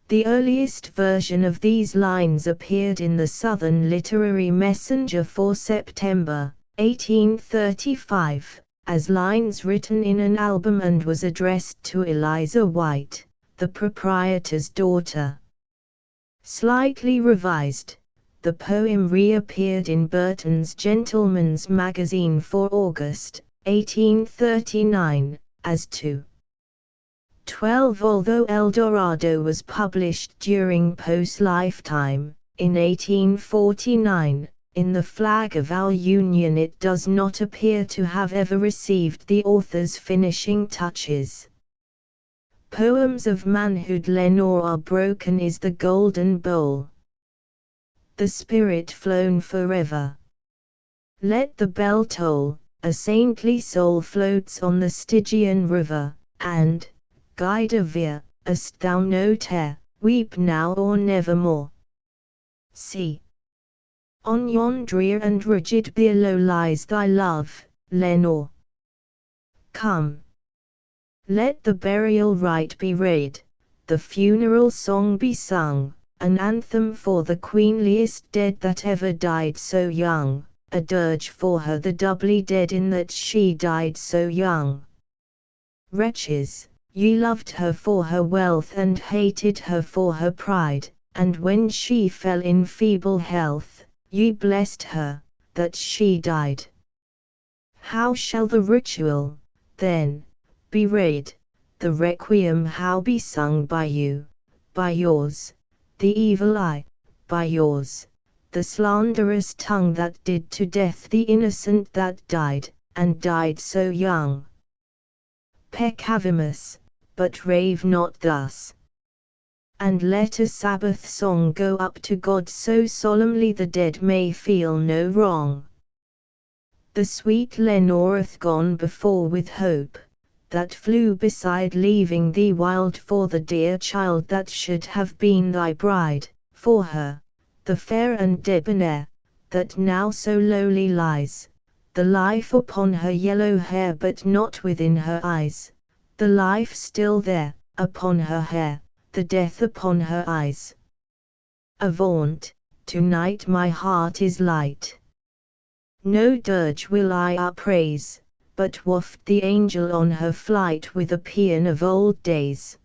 The earliest version of these lines appeared in the Southern Literary Messenger for September, 1835, as lines written in an album, and was addressed to Eliza White, the proprietor's daughter. Slightly revised, the poem reappeared in Burton's Gentleman's Magazine for August, 1839, as to 12. Although El Dorado was published during Poe's lifetime, in 1849, in the Flag of Our Union it does not appear to have ever received the author's finishing touches. Poems of manhood Lenore are broken is the golden bowl. The spirit flown forever. Let the bell toll, a saintly soul floats on the Stygian river, and, guide a veer, hast thou no tear, weep now or nevermore. See. On yon drear and rigid billow lies thy love, Lenore. Come. Let the burial rite be read, the funeral song be sung, an anthem for the queenliest dead that ever died so young, a dirge for her the doubly dead in that she died so young. Wretches, ye loved her for her wealth and hated her for her pride, and when she fell in feeble health, ye blessed her, that she died. How shall the ritual, then, be read, the requiem how be sung by you, by yours, the evil eye, by yours, the slanderous tongue that did to death the innocent that died, and died so young? Peccavimus, but rave not thus. And let a Sabbath song go up to God so solemnly the dead may feel no wrong. The sweet Lenore hath gone before with hope, that flew beside leaving thee wild for the dear child that should have been thy bride, for her, the fair and debonair, that now so lowly lies, the life upon her yellow hair but not within her eyes, the life still there, upon her hair, the death upon her eyes. Avaunt, to-night my heart is light. No dirge will I upraise, but waft the angel on her flight with a paean of old days.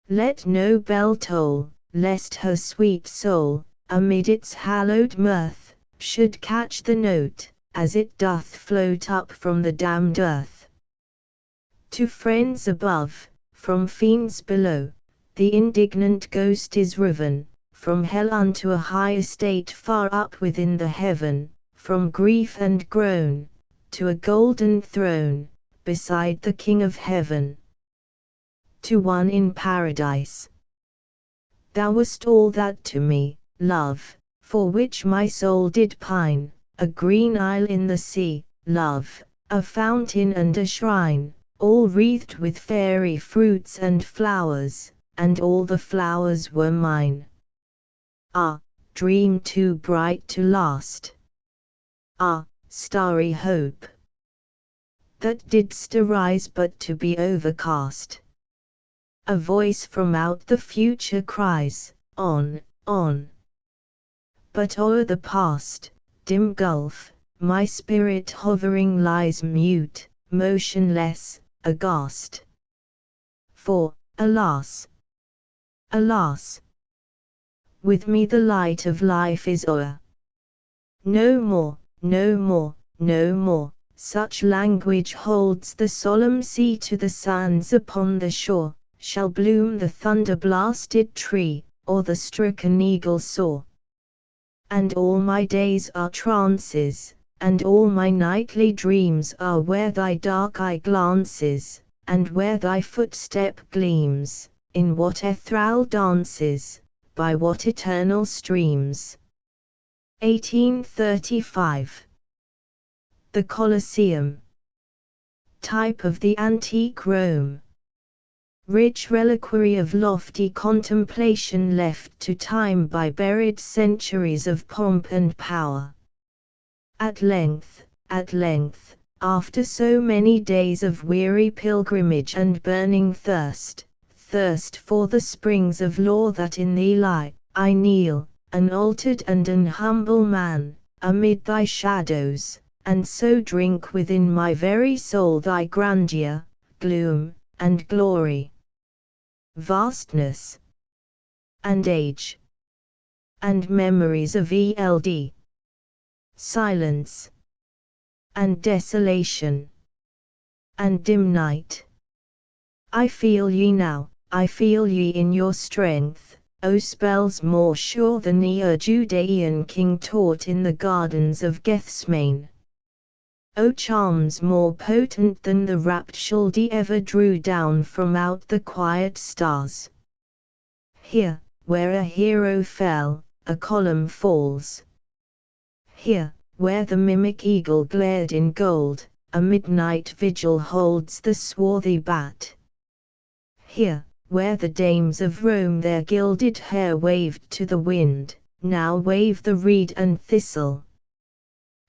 Let no bell toll, lest her sweet soul, amid its hallowed mirth, should catch the note, as it doth float up from the damned earth. To friends above, from fiends below, the indignant ghost is riven, from hell unto a high estate far up within the heaven, from grief and groan, to a golden throne, beside the King of heaven. To one in paradise. Thou wast all that to me, love, for which my soul did pine, a green isle in the sea, love, a fountain and a shrine, all wreathed with fairy fruits and flowers, and all the flowers were mine. Ah, dream too bright to last! Ah, starry hope, that didst arise but to be overcast. A voice from out the future cries, on, on. But o'er the past, dim gulf, my spirit hovering lies mute, motionless, aghast. For, alas! Alas! With me the light of life is o'er. No more, no more, no more, such language holds the solemn sea to the sands upon the shore, shall bloom the thunder-blasted tree, or the stricken eagle soar. And all my days are trances, and all my nightly dreams are where thy dark eye glances, and where thy footstep gleams, in what ethereal dances, by what eternal streams. 1835. The Colosseum. Type of the antique Rome. Rich reliquary of lofty contemplation left to time by buried centuries of pomp and power. At length, after so many days of weary pilgrimage and burning thirst for the springs of law that in thee lie, I kneel, an altered and an humble man, amid thy shadows, and so drink within my very soul thy grandeur, gloom, and glory. Vastness, and age, and memories of eld. Silence, and desolation, and dim night. I feel ye now, I feel ye in your strength, O spells more sure than the Judean king taught in the gardens of Gethsemane. O charms more potent than the rapt Chaldee ever drew down from out the quiet stars. Here, where a hero fell, a column falls. Here, where the mimic eagle glared in gold, a midnight vigil holds the swarthy bat. Here, where the dames of Rome their gilded hair waved to the wind, now wave the reed and thistle.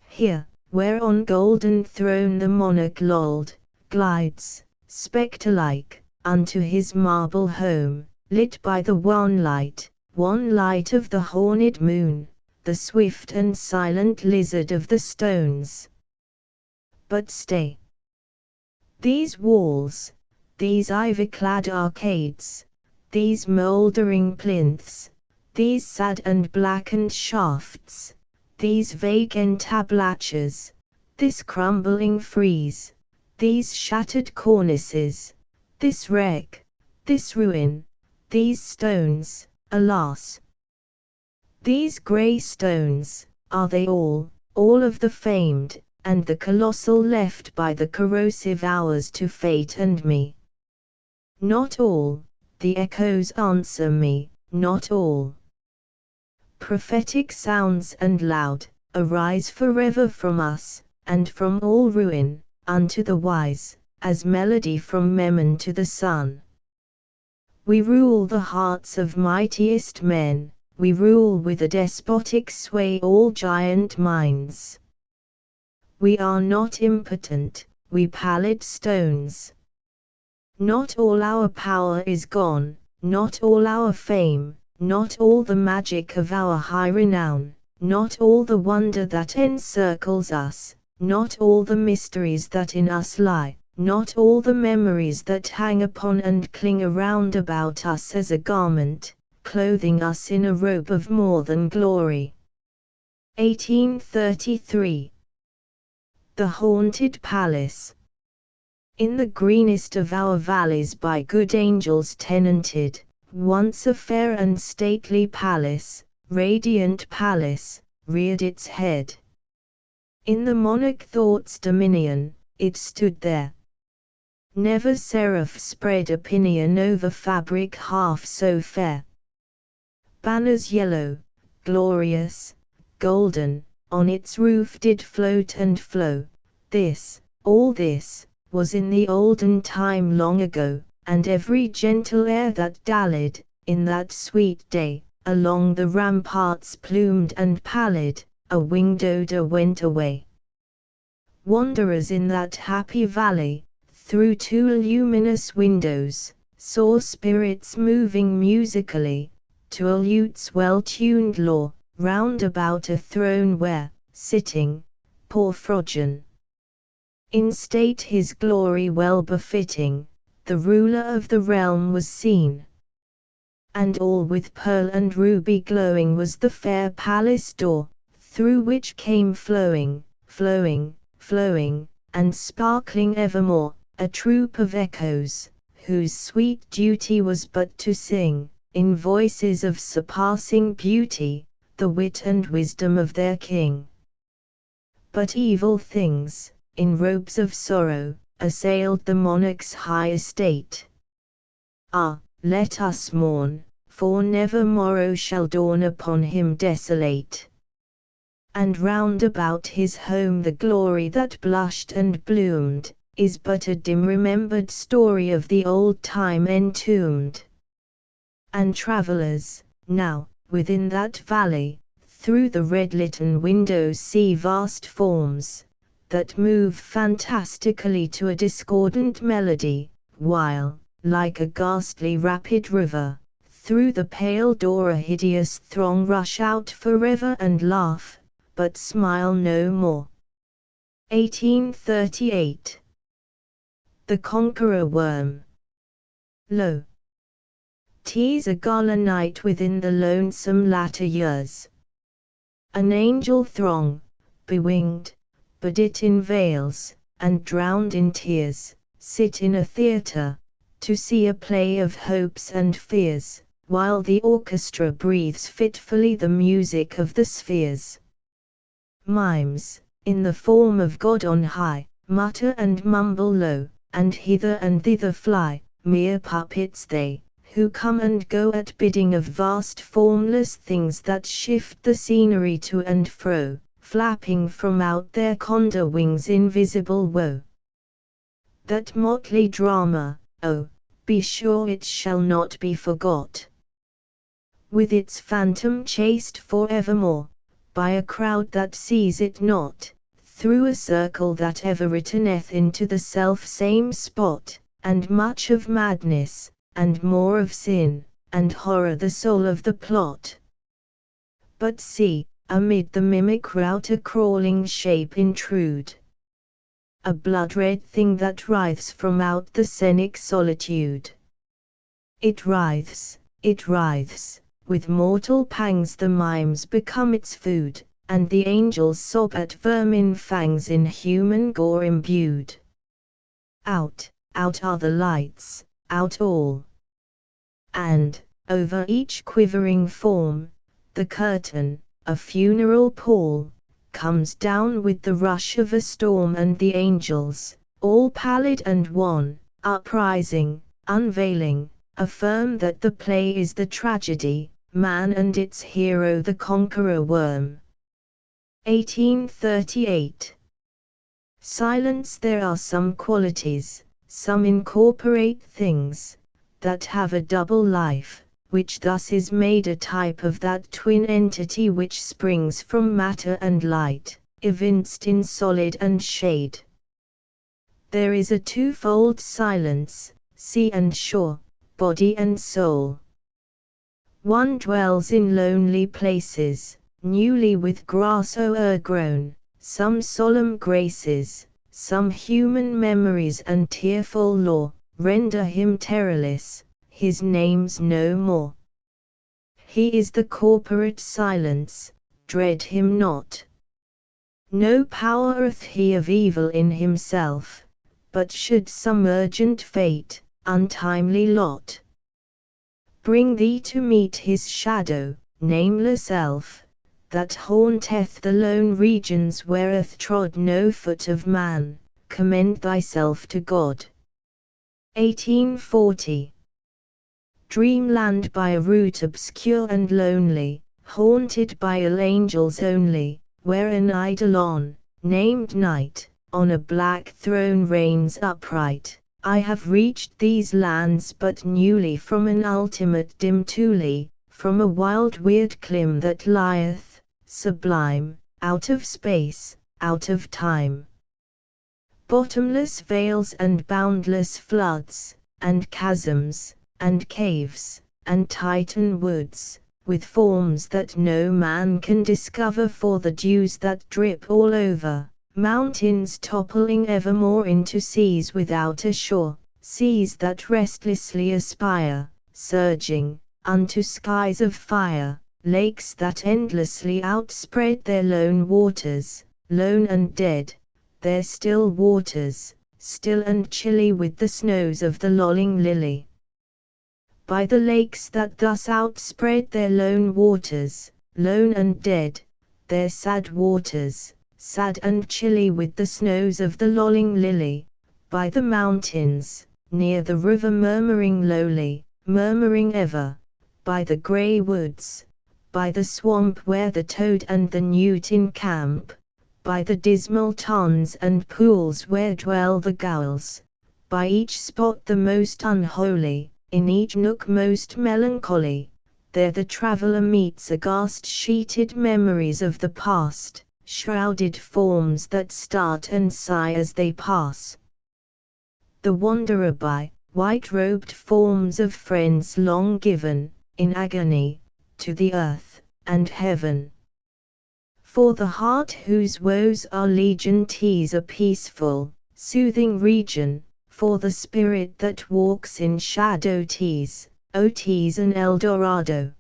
Here, where on golden throne the monarch lolled, glides, spectre-like, unto his marble home, lit by the one light of the horned moon, the swift and silent lizard of the stones. But stay. These walls, these ivy-clad arcades, these mouldering plinths, these sad and blackened shafts, these vague entablatures, this crumbling frieze, these shattered cornices, this wreck, this ruin, these stones, alas! These grey stones, are they all of the famed, and the colossal left by the corrosive hours to fate and me? Not all, the echoes answer me, not all. Prophetic sounds and loud, arise forever from us, and from all ruin, unto the wise, as melody from Memnon to the sun. We rule the hearts of mightiest men, we rule with a despotic sway all giant minds. We are not impotent, we pallid stones. Not all our power is gone, not all our fame, not all the magic of our high renown, not all the wonder that encircles us, not all the mysteries that in us lie, not all the memories that hang upon and cling around about us as a garment, clothing us in a robe of more than glory. 1833. The Haunted Palace. In the greenest of our valleys by good angels tenanted, once a fair and stately palace, radiant palace, reared its head. In the monarch thought's dominion, it stood there. Never seraph spread a pinion over fabric half so fair. Banners yellow, glorious, golden, on its roof did float and flow. This, all this, was in the olden time long ago, and every gentle air that dallied, in that sweet day, along the ramparts plumed and pallid, a winged odor went away. Wanderers in that happy valley, through two luminous windows, saw spirits moving musically, to a lute's well-tuned law, round about a throne where, sitting, poor Phrogion, in state his glory well befitting, the ruler of the realm was seen. And all with pearl and ruby glowing was the fair palace door, through which came flowing, and sparkling evermore, a troop of echoes, whose sweet duty was but to sing, in voices of surpassing beauty, the wit and wisdom of their king. But evil things, in robes of sorrow, assailed the monarch's high estate. Ah, let us mourn, for never morrow shall dawn upon him desolate. And round about his home the glory that blushed and bloomed, is but a dim remembered story of the old time entombed. And travellers, now, within that valley, through the red-litten windows see vast forms, that move fantastically to a discordant melody, while, like a ghastly rapid river, through the pale door a hideous throng rush out forever and laugh, but smile no more. 1838. The Conqueror Worm. Lo! 'Tis a gala night within the lonesome latter years. An angel throng, bewinged, bedit in veils, and drowned in tears, sit in a theatre, to see a play of hopes and fears, while the orchestra breathes fitfully the music of the spheres. Mimes, in the form of God on high, mutter and mumble low, and hither and thither fly, mere puppets they, who come and go at bidding of vast formless things that shift the scenery to and fro, flapping from out their condor wings invisible woe. That motley drama, oh, be sure it shall not be forgot, with its phantom chased forevermore, by a crowd that sees it not, through a circle that ever returneth into the self-same spot, and much of madness, and more of sin, and horror the soul of the plot. But see, amid the mimic rout a crawling shape intrude, a blood-red thing that writhes from out the scenic solitude. It writhes, with mortal pangs the mimes become its food, and the angels sob at vermin fangs in human gore imbued. Out are the lights, out all. And, over each quivering form, the curtain, a funeral pall, comes down with the rush of a storm, and the angels, all pallid and wan, uprising, unveiling, affirm that the play is the tragedy, man and its hero the conqueror worm. 1838. Silence. There are some qualities, some incorporate things, that have a double life, which thus is made a type of that twin entity which springs from matter and light, evinced in solid and shade. There is a twofold silence, sea and shore, body and soul. One dwells in lonely places, newly with grass o'ergrown, some solemn graces, some human memories and tearful lore, render him terrorless, his name's no more. He is the corporate silence, dread him not. No powereth he of evil in himself, but should some urgent fate, untimely lot, bring thee to meet his shadow, nameless elf, that haunteth the lone regions where'th trod no foot of man, commend thyself to God. 1840. Dreamland by a route obscure and lonely, haunted by ill angels only, where an eidolon, named Night, on a black throne reigns upright. I have reached these lands but newly from an ultimate dim Thule, from a wild weird clim that lieth, sublime, out of space, out of time. Bottomless vales and boundless floods, and chasms, and caves, and Titan woods, with forms that no man can discover for the dews that drip all over, mountains toppling evermore into seas without a shore, seas that restlessly aspire, surging, unto skies of fire, lakes that endlessly outspread their lone waters, lone and dead, their still waters, still and chilly with the snows of the lolling lily. By the lakes that thus outspread their lone waters, lone and dead, their sad waters, sad and chilly with the snows of the lolling lily, by the mountains, near the river murmuring lowly, murmuring ever, by the grey woods, by the swamp where the toad and the newt encamp, by the dismal tarns and pools where dwell the gulls, by each spot the most unholy, in each nook most melancholy, there the traveller meets aghast sheeted memories of the past, shrouded forms that start and sigh as they pass. The wanderer by white-robed forms of friends long given, in agony, to the earth and heaven. For the heart whose woes are legion tease a peaceful, soothing region, for the spirit that walks in shadow tease, oh tease an Eldorado.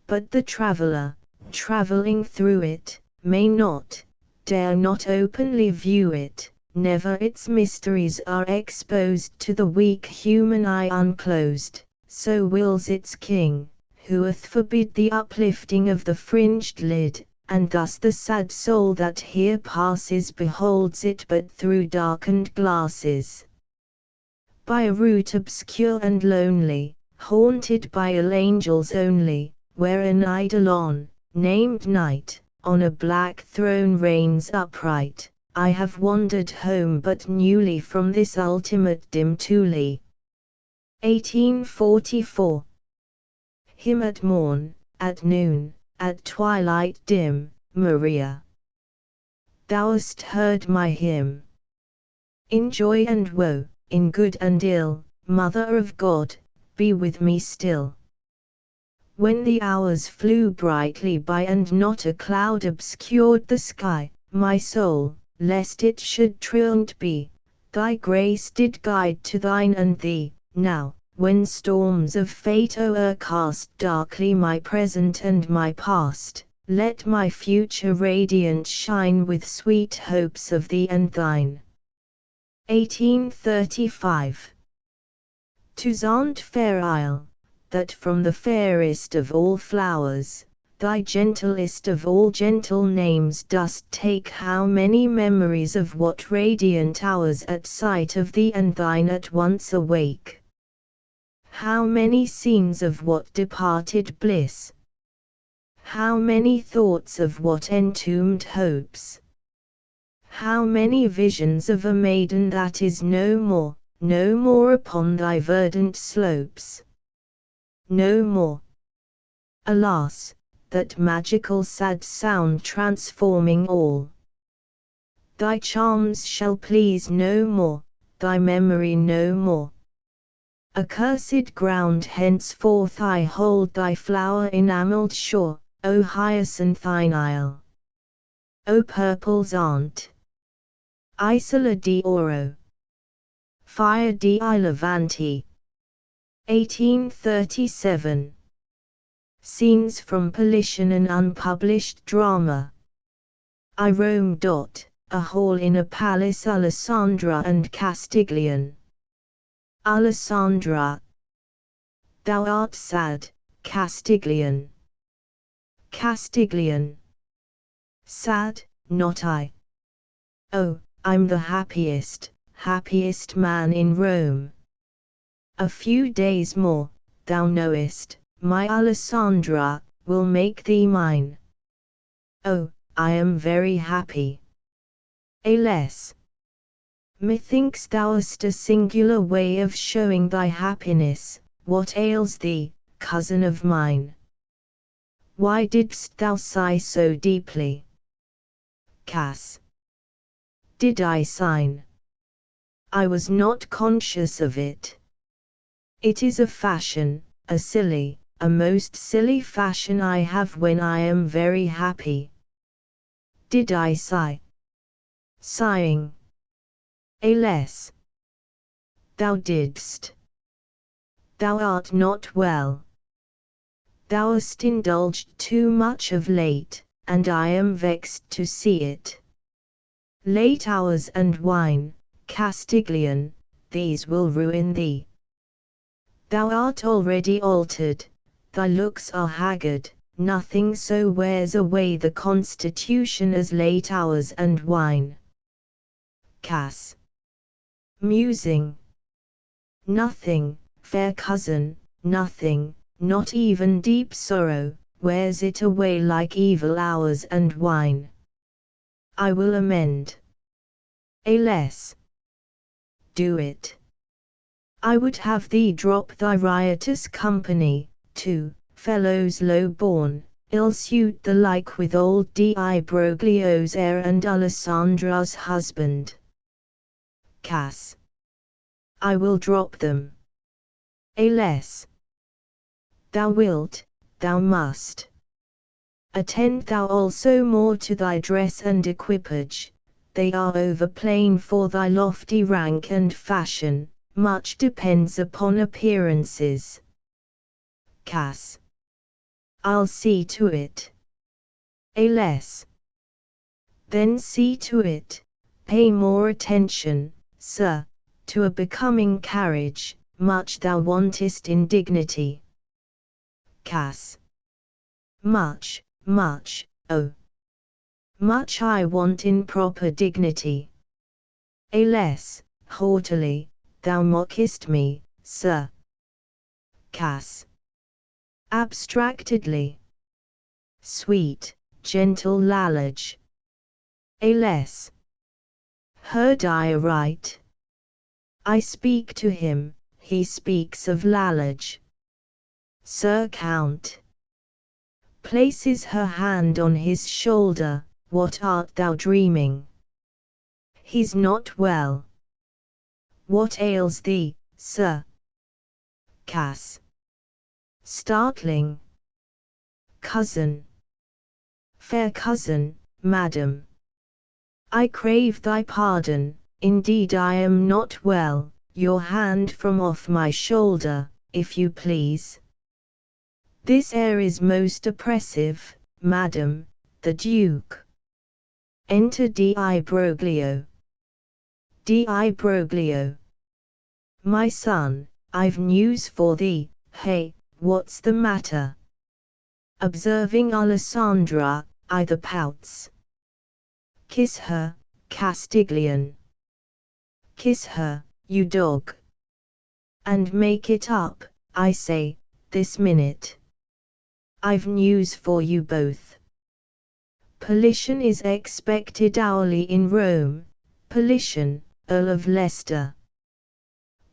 But the traveller, travelling through it, may not, dare not openly view it, never its mysteries are exposed to the weak human eye unclosed, so wills its king, who hath forbid the uplifting of the fringed lid, and thus the sad soul that here passes beholds it but through darkened glasses. By a route obscure and lonely, haunted by ill angels only, where an eidolon, named Night, on a black throne reigns upright, I have wandered home but newly from this ultimate dim Thule. 1844. Hymn at morn, at noon, at twilight dim, Maria. Thou hast heard my hymn. In joy and woe, in good and ill, Mother of God, be with me still. When the hours flew brightly by and not a cloud obscured the sky, my soul, lest it should truant be, thy grace did guide to thine and thee. Now, when storms of fate o'ercast darkly my present and my past, let my future radiant shine with sweet hopes of thee and thine. 1835. To Zant fair isle, that from the fairest of all flowers, thy gentlest of all gentle names dost take, how many memories of what radiant hours at sight of thee and thine at once awake! How many scenes of what departed bliss! How many thoughts of what entombed hopes! How many visions of a maiden that is no more, no more upon thy verdant slopes! No more! Alas, that magical sad sound transforming all! Thy charms shall please no more, thy memory no more. Accursed ground henceforth I hold thy flower enamelled shore, O hyacinthine isle! O purple Zant! Isola di Oro. Fire di Levanti. 1837. Scenes from Politian, an unpublished drama. I roam. A hall in a palace, Alessandra and Castiglione. Alessandra. Thou art sad, Castiglione. Castiglione. Sad, not I. Oh, I'm the happiest, happiest man in Rome. A few days more, thou knowest, my Alessandra, will make thee mine. Oh, I am very happy. Alas! Methinks thou hast a singular way of showing thy happiness. What ails thee, cousin of mine? Why didst thou sigh so deeply? Cass. Did I sigh? I was not conscious of it. It is a fashion, a silly, a most silly fashion I have when I am very happy. Did I sigh? Sighing. Alas! Thou didst. Thou art not well. Thou hast indulged too much of late, and I am vexed to see it. Late hours and wine, Castiglione, these will ruin thee. Thou art already altered, thy looks are haggard, nothing so wears away the constitution as late hours and wine. Cass. Musing. Nothing, fair cousin, nothing, not even deep sorrow, wears it away like evil hours and wine. I will amend. Alas! Do it. I would have thee drop thy riotous company, to fellows low-born, ill-suit the like with old Di Broglio's heir and Alessandra's husband. Cass. I will drop them. Alas! Thou wilt, thou must. Attend thou also more to thy dress and equipage, they are over-plain for thy lofty rank and fashion, much depends upon appearances. Cass. I'll see to it. Alas! Then see to it, pay more attention, sir, to a becoming carriage, much thou wantest in dignity. Cass. Much, much, oh, Much I want in proper dignity. Alas, haughtily, thou mockest me, Sir. Cass. Abstractedly. Sweet, gentle Lalage. Alas. Heard I aright? I speak to him, he speaks of Lalage. Sir Count. Places her hand on his shoulder. What art thou dreaming? He's not well. What ails thee, Sir? Cass. Startling. Cousin. Fair cousin, madam. I crave thy pardon, indeed I am not well, your hand from off my shoulder, if you please. This air is most oppressive, madam, the Duke. Enter D.I. Broglio. D.I. Broglio. My son, I've news for thee. Hey, what's the matter? Observing Alessandra, either pouts. Kiss her, Castiglione. Kiss her, you dog. And make it up, I say, this minute. I've news for you both. Politian is expected hourly in Rome. Politian, Earl of Leicester.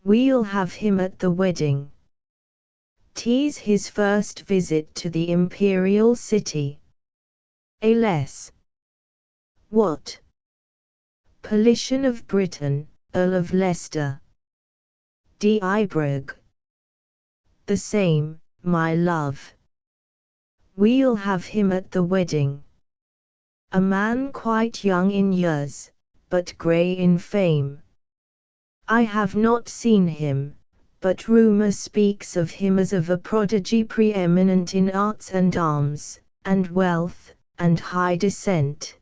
We'll have him at the wedding. 'Tis his first visit to the imperial city. Alas! What? Politian of Britain, Earl of Leicester. D'Ibrog. The same, my love. We'll have him at the wedding. A man quite young in years, but grey in fame. I have not seen him, but rumour speaks of him as of a prodigy preeminent in arts and arms, and wealth, and high descent.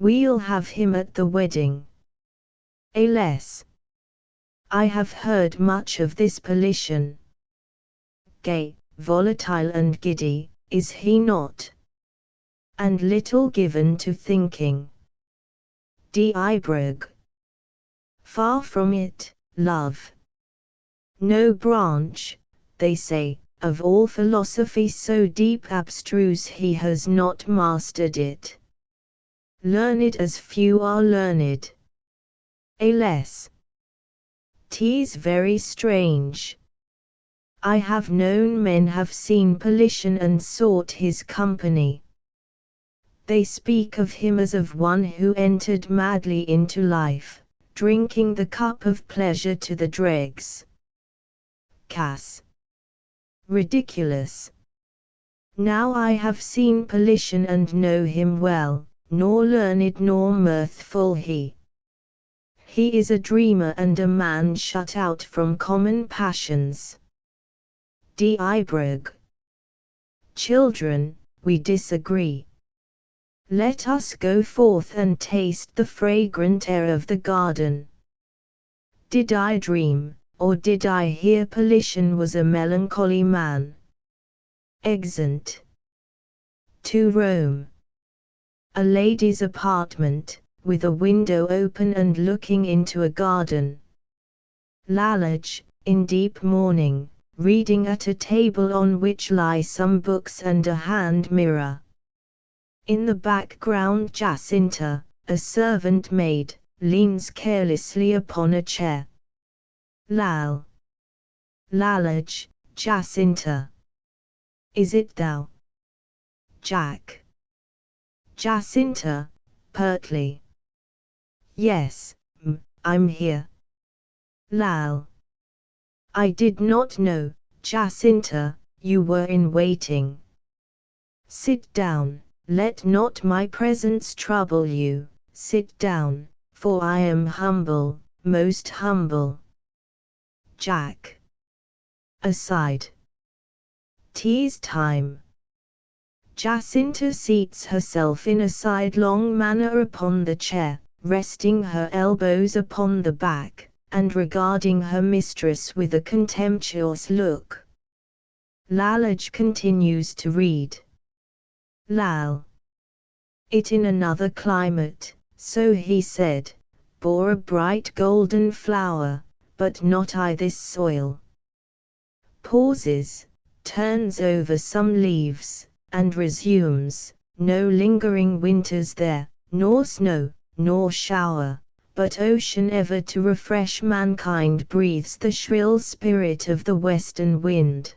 We'll have him at the wedding. Alas! I have heard much of this Politian. Gay, volatile and giddy, is he not? And little given to thinking. D'Ibrog. Far from it, love. No branch, they say, of all philosophy so deep abstruse he has not mastered it. Learned as few are learned. Alas! 'Tis very strange. I have known men have seen Politian and sought his company. They speak of him as of one who entered madly into life, drinking the cup of pleasure to the dregs. Cass. Ridiculous. Now I have seen Politian and know him well, nor learned nor mirthful he. He is a dreamer and a man shut out from common passions. D'Ibrog. Children, we disagree. Let us go forth and taste the fragrant air of the garden. Did I dream, or did I hear Politian was a melancholy man? Exeunt. To Rome. A lady's apartment, with a window open and looking into a garden. Lalage, in deep mourning, reading at a table on which lie some books and a hand mirror. In the background Jacinta, a servant maid, leans carelessly upon a chair. Lalage, Jacinta. Is it thou? Jack. Jacinta, pertly. Yes, I'm here. I did not know, Jacinta, you were in waiting. Sit down. Let not my presence trouble you, sit down, for I am humble, most humble. Jack. Aside. 'Tis time. Jacinta seats herself in a sidelong manner upon the chair, resting her elbows upon the back, and regarding her mistress with a contemptuous look. Lalage continues to read. It in another climate, so he said, bore a bright golden flower, but not I this soil. Pauses, turns over some leaves, and resumes, no lingering winters there, nor snow, nor shower, but ocean ever to refresh mankind breathes the shrill spirit of the western wind.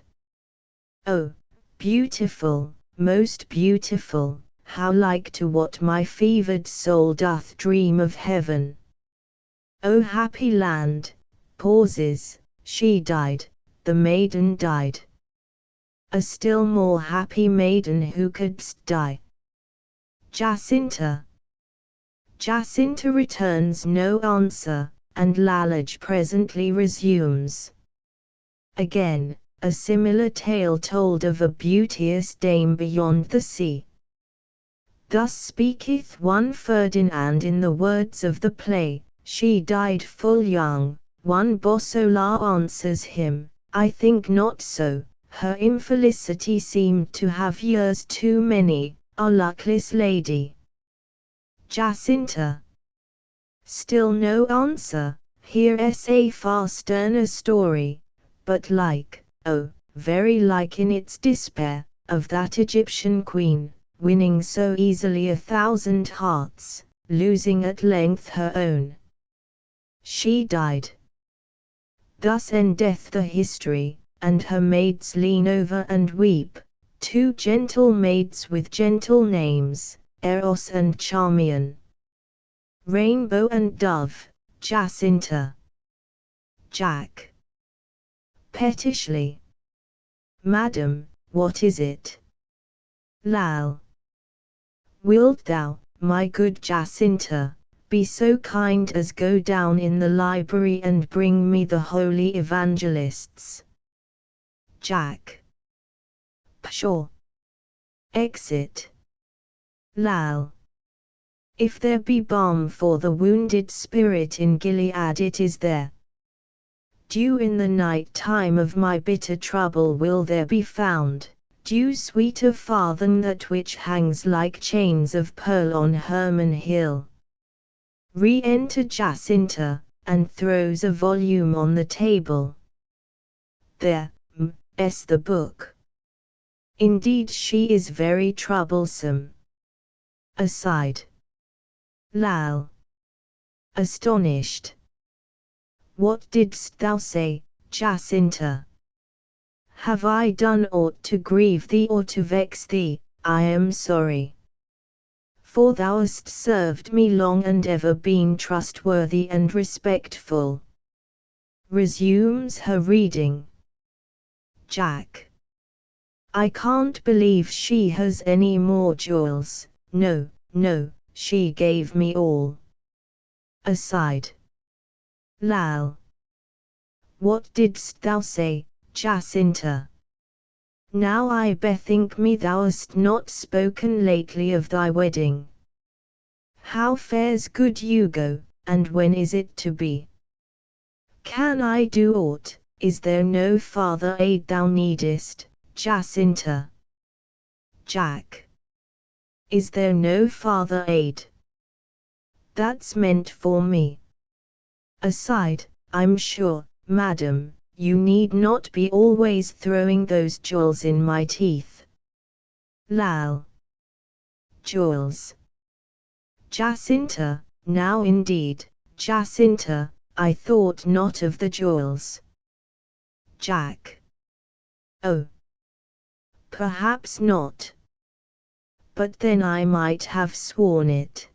Oh, beautiful, most beautiful, how like to what my fevered soul doth dream of heaven. O happy land, pauses, she died, the maiden died. A still more happy maiden who couldst die. Jacinta. Jacinta returns no answer, and Lalage presently resumes. Again, a similar tale told of a beauteous dame beyond the sea. Thus speaketh one Ferdinand in the words of the play, she died full young. One Bossola answers him, I think not so, her infelicity seemed to have years too many, a luckless lady. Jacinta. Still no answer, here's a far sterner story, but like, oh, very like in its despair, of that Egyptian queen, winning so easily 1,000 hearts, losing at length her own. She died. Thus endeth the history, and her maids lean over and weep, two gentle maids with gentle names, Eros and Charmian. Rainbow and Dove, Jacinta. Jack. Pettishly. Madam, what is it? Lal. Wilt thou, my good Jacinta, be so kind as go down in the library and bring me the holy evangelists? Jack. Pshaw. Exit. Lal. If there be balm for the wounded spirit in Gilead it is there. Dew in the night time of my bitter trouble will there be found, dew sweeter far than that which hangs like chains of pearl on Hermon Hill. Re-enter Jacinta, and throws a volume on the table. There, m's the book. Indeed she is very troublesome. Aside. Lal. Astonished. What didst thou say, Jacinta? Have I done aught to grieve thee or to vex thee? I am sorry. For thou hast served me long and ever been trustworthy and respectful. Resumes her reading. Jack. I can't believe she has any more jewels, no, no. She gave me all. Aside. Lal. What didst thou say, Jacinta? Now I bethink me thou hast not spoken lately of thy wedding. How fares good Hugo, and when is it to be? Can I do aught? Is there no farther aid thou needest, Jacinta? Jack. Is there no farther aid? That's meant for me. Aside, I'm sure, madam, you need not be always throwing those jewels in my teeth. Lal. Jewels. Jacinta, now indeed, Jacinta, I thought not of the jewels. Jack. Oh. Perhaps not. But then I might have sworn it.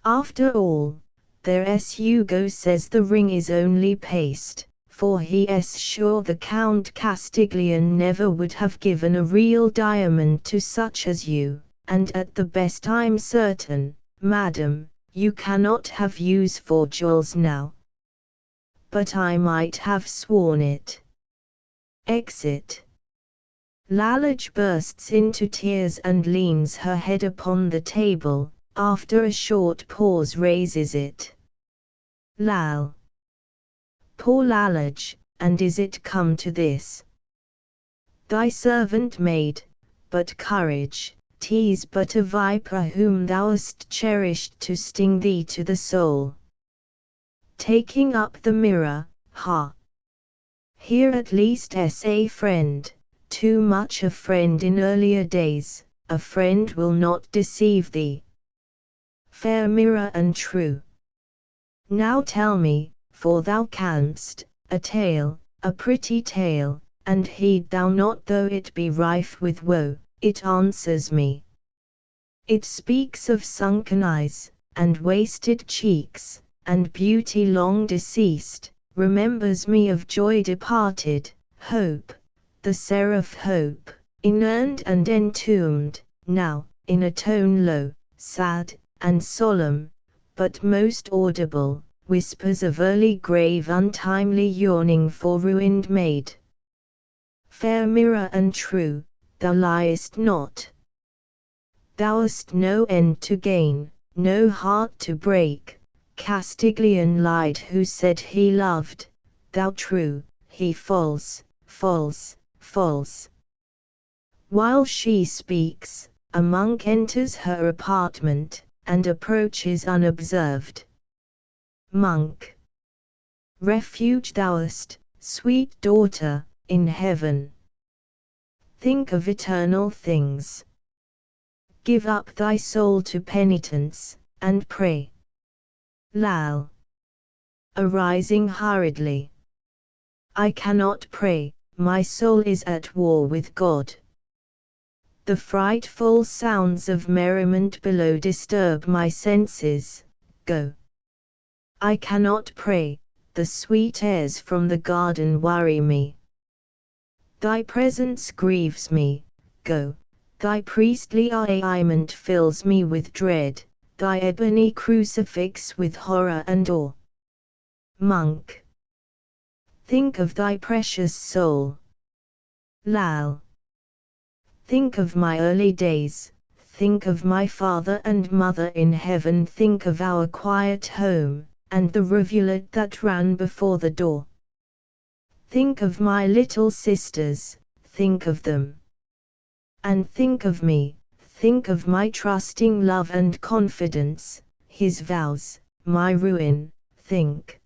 After all, there's Hugo says the ring is only paste, for he's sure the Count Castiglione never would have given a real diamond to such as you, and at the best I'm certain, madam, you cannot have use for jewels now. But I might have sworn it. Exit. Lalage bursts into tears and leans her head upon the table, after a short pause raises it. Lal. Poor Lalage, and is it come to this? Thy servant maid, but courage, 'tis but a viper whom thou hast cherished to sting thee to the soul. Taking up the mirror, ha! Here at least is a friend, too much a friend in earlier days, a friend will not deceive thee. Fair mirror and true. Now tell me, for thou canst, a tale, a pretty tale, and heed thou not though it be rife with woe, it answers me. It speaks of sunken eyes, and wasted cheeks, and beauty long deceased, remembers me of joy departed, hope, the seraph hope, inurned and entombed, now, in a tone low, sad, and solemn, but most audible, whispers of early grave untimely yawning for ruined maid. Fair mirror and true, thou liest not. Thou hast no end to gain, no heart to break. Castiglione lied who said he loved, thou true, he false, false, false. While she speaks, a monk enters her apartment, and approaches unobserved. Monk. Refuge thou hast, sweet daughter, in heaven. Think of eternal things. Give up thy soul to penitence, and pray. Lal. Arising hurriedly. I cannot pray, my soul is at war with God. The frightful sounds of merriment below disturb my senses, go. I cannot pray, the sweet airs from the garden worry me. Thy presence grieves me, go. Thy priestly arraignment fills me with dread, thy ebony crucifix with horror and awe. Monk. Think of thy precious soul. Lal. Think of my early days, think of my father and mother in heaven, think of our quiet home, and the rivulet that ran before the door. Think of my little sisters, think of them. And think of me, think of my trusting love and confidence, his vows, my ruin, think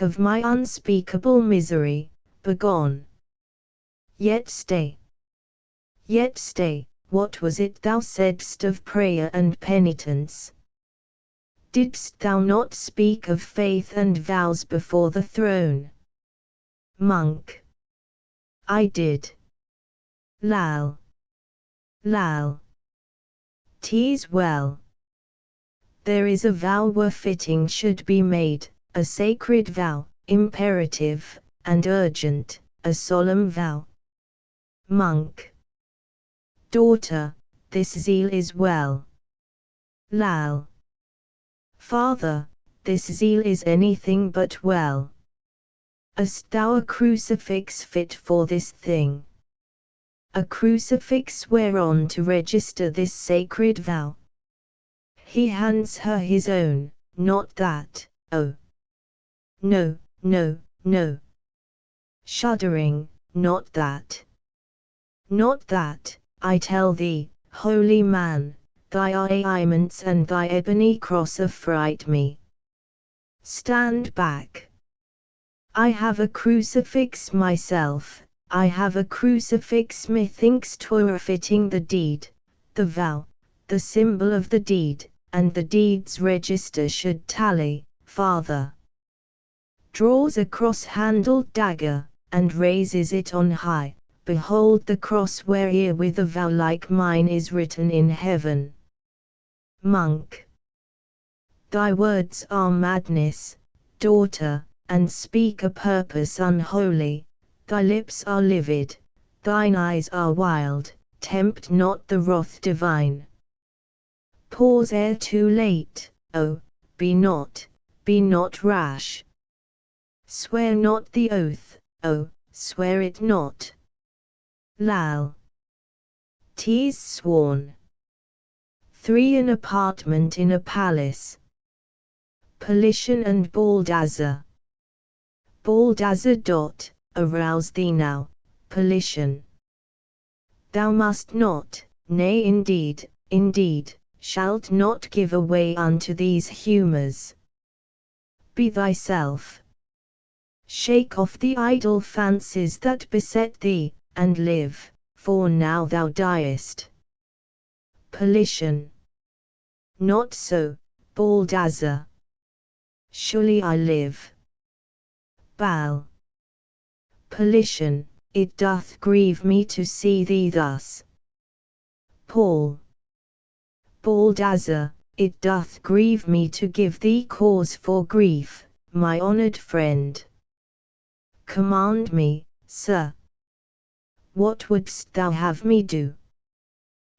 of my unspeakable misery, begone. Yet stay. Yet stay, what was it thou saidst of prayer and penitence? Didst thou not speak of faith and vows before the throne? Monk. I did. Lal. Lal. 'Tis well. There is a vow were fitting should be made, a sacred vow, imperative, and urgent, a solemn vow. Monk. Daughter, this zeal is well. Lal. Father, this zeal is anything but well. Hast thou a crucifix fit for this thing? A crucifix whereon to register this sacred vow? He hands her his own, not that, oh. No, no, no. Shuddering, not that. Not that, I tell thee, holy man, thy arraignments and thy ebony cross affright me. Stand back. I have a crucifix myself, I have a crucifix, methinks 'twere fitting the deed, the vow, the symbol of the deed, and the deed's register should tally, father. Draws a cross-handled dagger, and raises it on high, behold the cross where with a vow like mine is written in heaven. Monk. Thy words are madness, daughter, and speak a purpose unholy, thy lips are livid, thine eyes are wild, tempt not the wrath divine. Pause ere too late, oh, be not rash. Swear not the oath, oh, swear it not. Lal. 'Tis sworn. 3 An apartment in a palace. Politian and Baldazzar. Baldazzar. Arouse thee now, Politian. Thou must not, Nay indeed, indeed, shalt not give away unto these humours. Be thyself. Shake off the idle fancies that beset thee, and live, for now thou diest. Perlition. Not so, Baldassar. Surely I live. Bal. Perlition. It doth grieve me to see thee thus. Paul. Baldassar. It doth grieve me to give thee cause for grief, my honoured friend. Command me, sir. What wouldst thou have me do?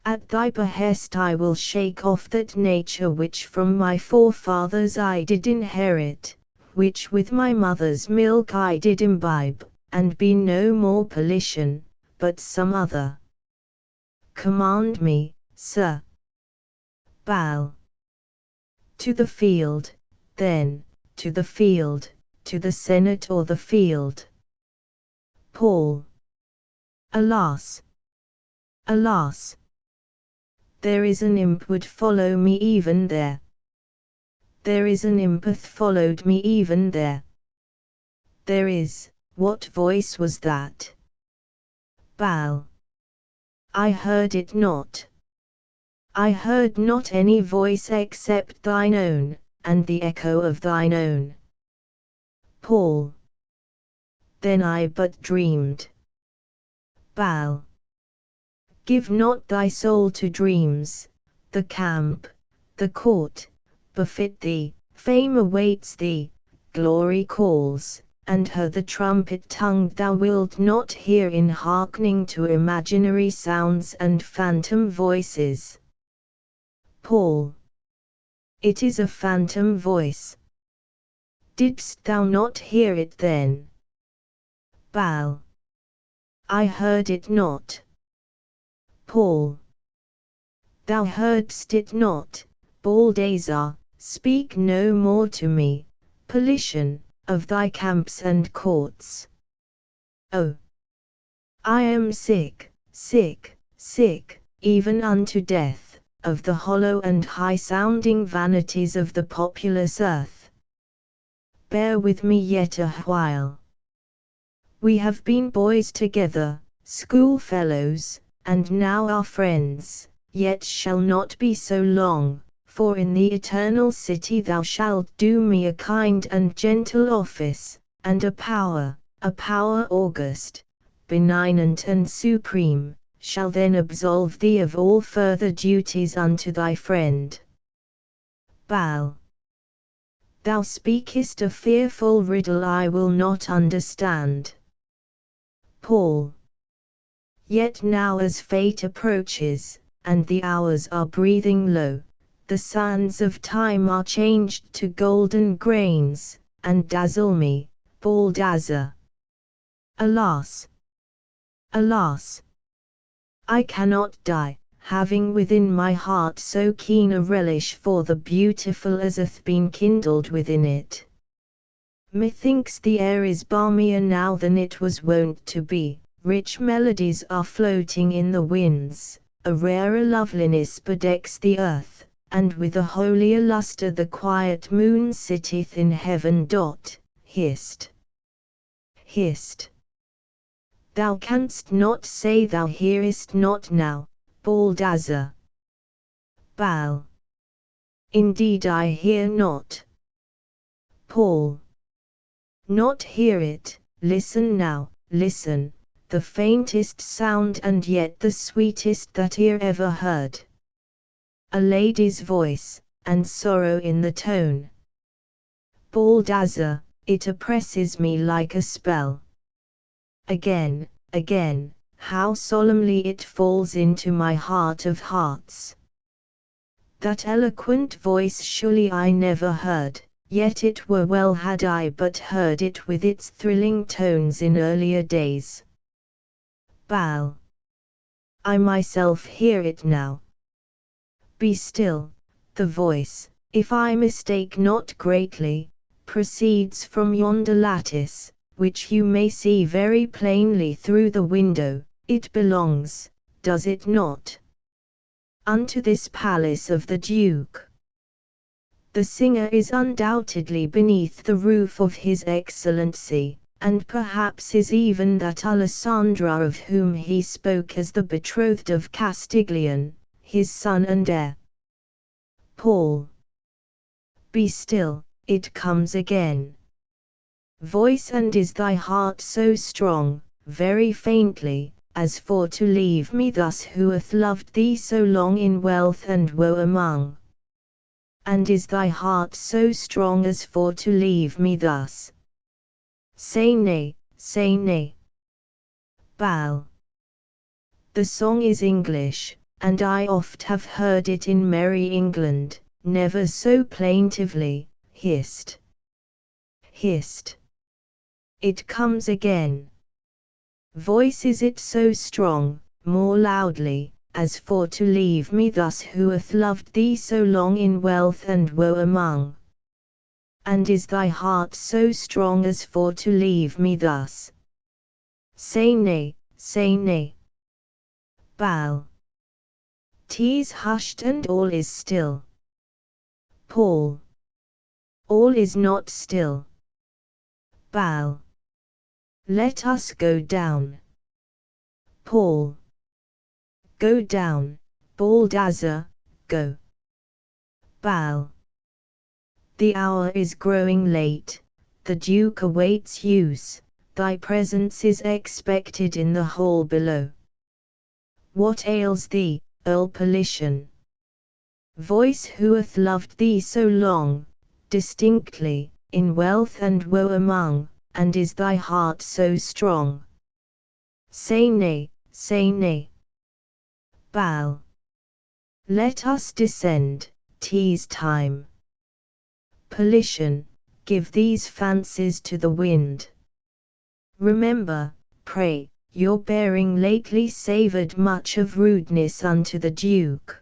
At thy behest I will shake off that nature which from my forefathers I did inherit, which with my mother's milk I did imbibe, and be no more Perlition, but some other. Command me, sir. Bal. To the field, then, to the field, to the senate or the field. Paul. Alas! Alas! There is an imp would follow me even there. There is an imp hath followed me even there. There is, what voice was that? Bal. I heard it not. I heard not any voice except thine own, and the echo of thine own. Paul. Then I but dreamed. Bal. Give not thy soul to dreams. The camp, the court, befit thee, fame awaits thee, glory calls, and her the trumpet tongue thou wilt not hear in hearkening to imaginary sounds and phantom voices. Paul. It is a phantom voice. Didst thou not hear it then? Bal. I heard it not. Paul. Thou heardst it not, Baldassar. Speak no more to me, Perlition, of thy camps and courts. Oh! I am sick, sick, sick, even unto death, of the hollow and high-sounding vanities of the populous earth. Bear with me yet a while. We have been boys together, schoolfellows, and now are friends, yet shall not be so long, for in the eternal city thou shalt do me a kind and gentle office, and a power august, benignant and supreme, shall then absolve thee of all further duties unto thy friend. Bal. Thou speakest a fearful riddle I will not understand. Paul. Yet now as fate approaches, and the hours are breathing low, the sands of time are changed to golden grains, and dazzle me, Baldassar. Alas! Alas! I cannot die, having within my heart so keen a relish for the beautiful as hath been kindled within it. Methinks the air is balmier now than it was wont to be, rich melodies are floating in the winds, a rarer loveliness bedecks the earth, and with a holier lustre the quiet moon sitteth in heaven. Hist! Hist! Thou canst not say thou hearest not now, Baldassar. Bal. Indeed I hear not. Paul. Not hear it, listen now, listen, the faintest sound and yet the sweetest that ear ever heard. A lady's voice, and sorrow in the tone. Baldassar, it oppresses me like a spell. Again, again, how solemnly it falls into my heart of hearts. That eloquent voice surely I never heard, yet it were well had I but heard it with its thrilling tones in earlier days. Bal. I myself hear it now. Be still, the voice, if I mistake not greatly, proceeds from yonder lattice, which you may see very plainly through the window. It belongs, does it not, unto this palace of the Duke. The singer is undoubtedly beneath the roof of His Excellency, and perhaps is even that Alessandra of whom he spoke as the betrothed of Castiglione, his son and heir. Paul. Be still, it comes again. Voice, and is thy heart so strong, very faintly, as for to leave me thus who hath loved thee so long in wealth and woe among? And is thy heart so strong as for to leave me thus? Say nay, say nay. Bow. The song is English, and I oft have heard it in merry England, never so plaintively, hissed. Hissed. It comes again. Voice, is it so strong, more loudly, as for to leave me thus who hath loved thee so long in wealth and woe among? And is thy heart so strong as for to leave me thus? Say nay, say nay. Bow. 'Tis hushed and all is still. Paul. All is not still. Bow. Let us go down. Paul. Go down, Baldassar, go. Bow. The hour is growing late, the Duke awaits use, thy presence is expected in the hall below. What ails thee, Earl Politian? Voice, who hath loved thee so long, distinctly, in wealth and woe among, and is thy heart so strong? Say nay, say nay. Bow. Let us descend, 'tis time. Politian, give these fancies to the wind. Remember, pray, your bearing lately savoured much of rudeness unto the Duke.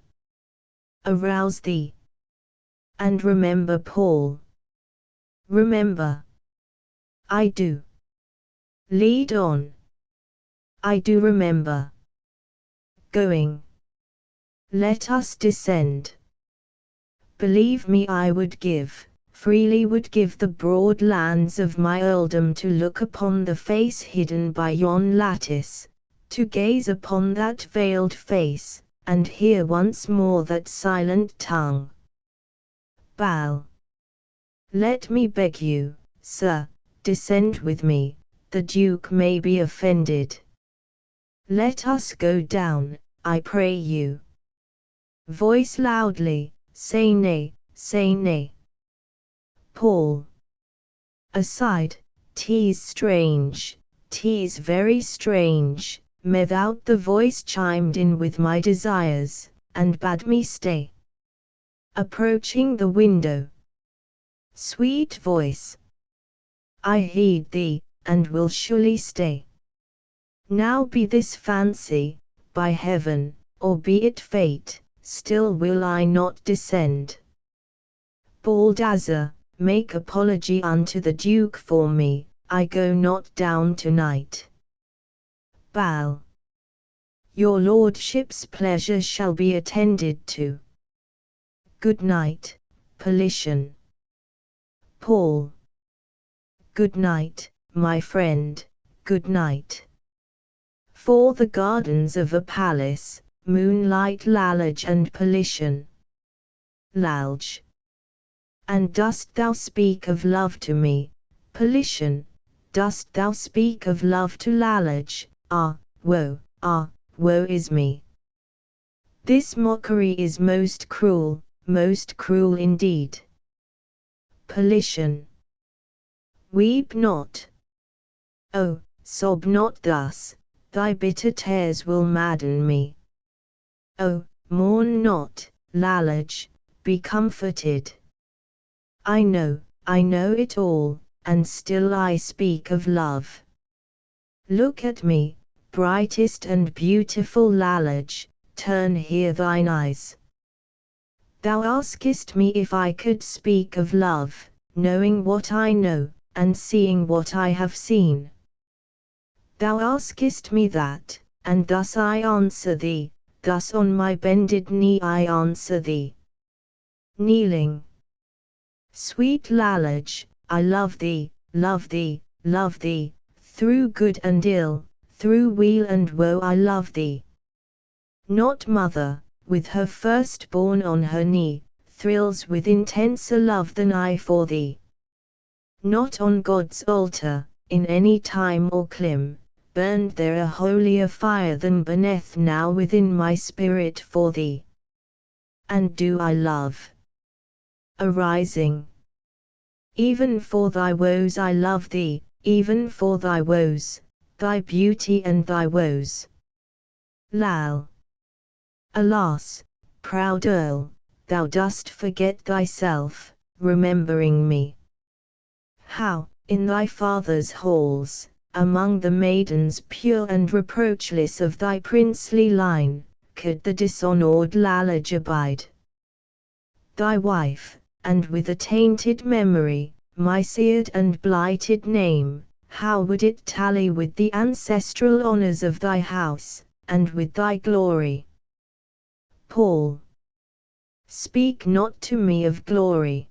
Arouse thee. And remember Paul. Remember. I do. Lead on. I do remember. Going. Let us descend. Believe me, I would give, freely would give the broad lands of my earldom to look upon the face hidden by yon lattice, to gaze upon that veiled face, and hear once more that silent tongue. Bow. Let me beg you, sir, descend with me, the Duke may be offended. Let us go down, I pray you. Voice loudly, say nay, say nay. Paul. Aside, 'tis strange, 'tis very strange, methought the voice chimed in with my desires, and bade me stay. Approaching the window. Sweet voice. I heed thee, and will surely stay. Now be this fancy, by heaven, or be it fate, still will I not descend. Baldassar, make apology unto the Duke for me, I go not down tonight. Bow. Your lordship's pleasure shall be attended to. Good night, Politian. Paul. Good night, my friend, good night. For the gardens of a palace, moonlight Lalage and Politian. Lalage. And dost thou speak of love to me, Politian? Dost thou speak of love to Lalage? Ah, woe is me. This mockery is most cruel indeed. Politian. Weep not. Oh, sob not thus, thy bitter tears will madden me. Oh, mourn not, Lalage, be comforted. I know it all, and still I speak of love. Look at me, brightest and beautiful Lalage, turn here thine eyes. Thou askest me if I could speak of love, knowing what I know, and seeing what I have seen. Thou askest me that, and thus I answer thee, thus on my bended knee I answer thee. Kneeling. Sweet Lalage, I love thee, love thee, love thee, through good and ill, through weal and woe I love thee. Not mother, with her firstborn on her knee, thrills with intenser love than I for thee. Not on God's altar, in any time or clime, burned there a holier fire than burneth now within my spirit for thee. And do I love, arising. Even for thy woes I love thee, even for thy woes, thy beauty and thy woes. Lal. Alas, proud Earl, thou dost forget thyself, remembering me. How, in thy father's halls, among the maidens pure and reproachless of thy princely line, could the dishonoured Lalage abide? Thy wife, and with a tainted memory, my seared and blighted name, how would it tally with the ancestral honours of thy house, and with thy glory? Paul. Speak not to me of glory.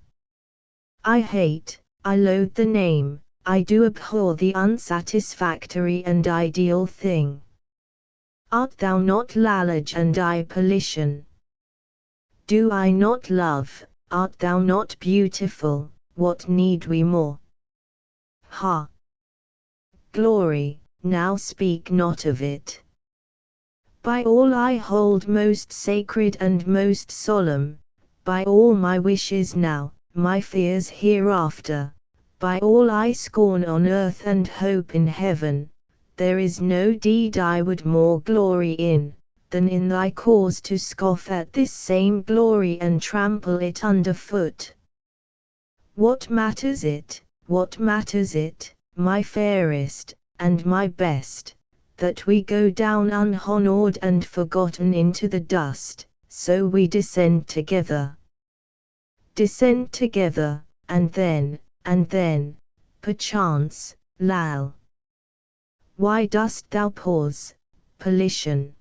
I hate, I loathe the name, I do abhor the unsatisfactory and ideal thing. Art thou not Lalage and I Politian? Do I not love, art thou not beautiful, what need we more? Ha! Glory, now speak not of it. By all I hold most sacred and most solemn, by all my wishes now, my fears hereafter, by all I scorn on earth and hope in heaven, there is no deed I would more glory in, than in thy cause to scoff at this same glory and trample it under foot. What matters it, my fairest, and my best, that we go down unhonoured and forgotten into the dust, so we descend together. Descend together, and then, perchance, Lal. Why dost thou pause, Politian?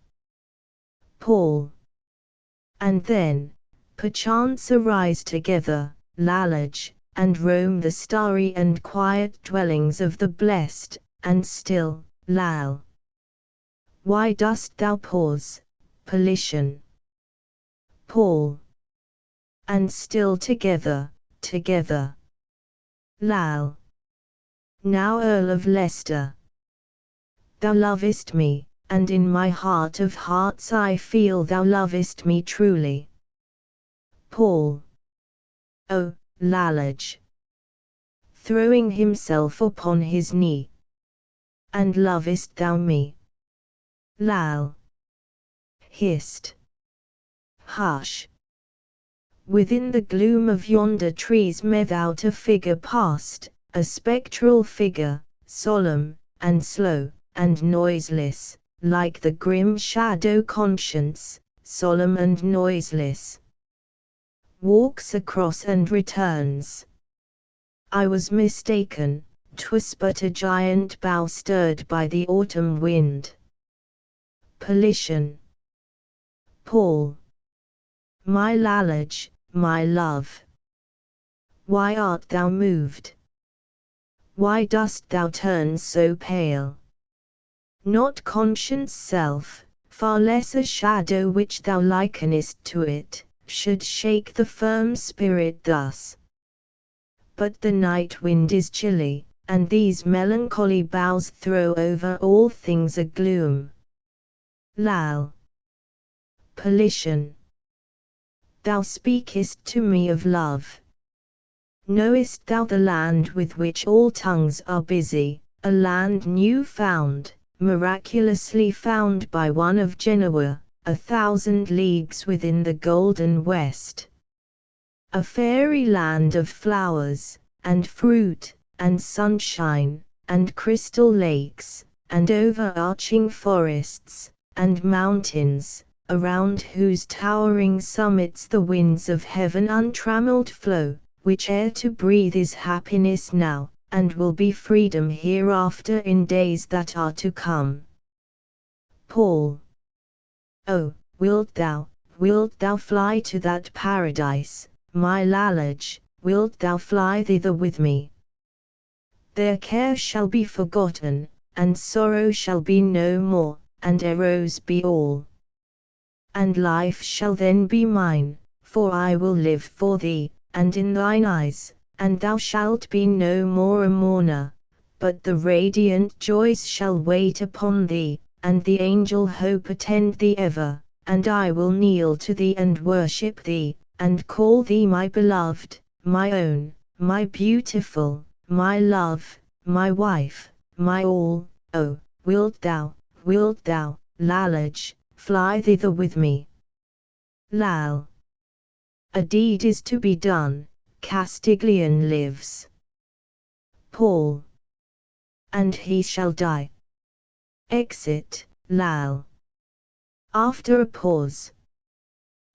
Paul. And then, perchance arise together, Lalage, and roam the starry and quiet dwellings of the blessed, and still, Lal. Why dost thou pause, Politian? Paul. And still together, Lal. Now Earl of Leicester. Thou lovest me, and in my heart of hearts I feel thou lovest me truly. Paul. O, Lalage. Throwing himself upon his knee. And lovest thou me? Lal. Hissed. Hush. Within the gloom of yonder trees methought a figure passed, a spectral figure, solemn, and slow, and noiseless, like the grim shadow Conscience, solemn and noiseless. Walks across and returns. I was mistaken, 'twas but a giant bough stirred by the autumn wind. Politian. Paul. My Lalage, my love. Why art thou moved? Why dost thou turn so pale? Not conscience self, far less a shadow which thou likenest to it, should shake the firm spirit thus. But the night wind is chilly, and these melancholy boughs throw over all things a gloom. Lal. Politian. Thou speakest to me of love. Knowest thou the land with which all tongues are busy, a land new found, miraculously found by one of Genoa, 1,000 leagues within the golden west? A fairy land of flowers, and fruit, and sunshine, and crystal lakes, and overarching forests, and mountains, around whose towering summits the winds of heaven untrammelled flow, which air to breathe is happiness now, and will be freedom hereafter in days that are to come. Paul. Oh, wilt thou fly to that paradise, my Lalage, wilt thou fly thither with me? There care shall be forgotten, and sorrow shall be no more, and arrows be all. And life shall then be mine, for I will live for thee, and in thine eyes, and thou shalt be no more a mourner, but the radiant joys shall wait upon thee, and the angel hope attend thee ever, and I will kneel to thee and worship thee, and call thee my beloved, my own, my beautiful, my love, my wife, my all. Oh, wilt thou, Lalage, fly thither with me? Lal. A deed is to be done, Castiglione lives. Paul. And he shall die. Exit, Lal. After a pause.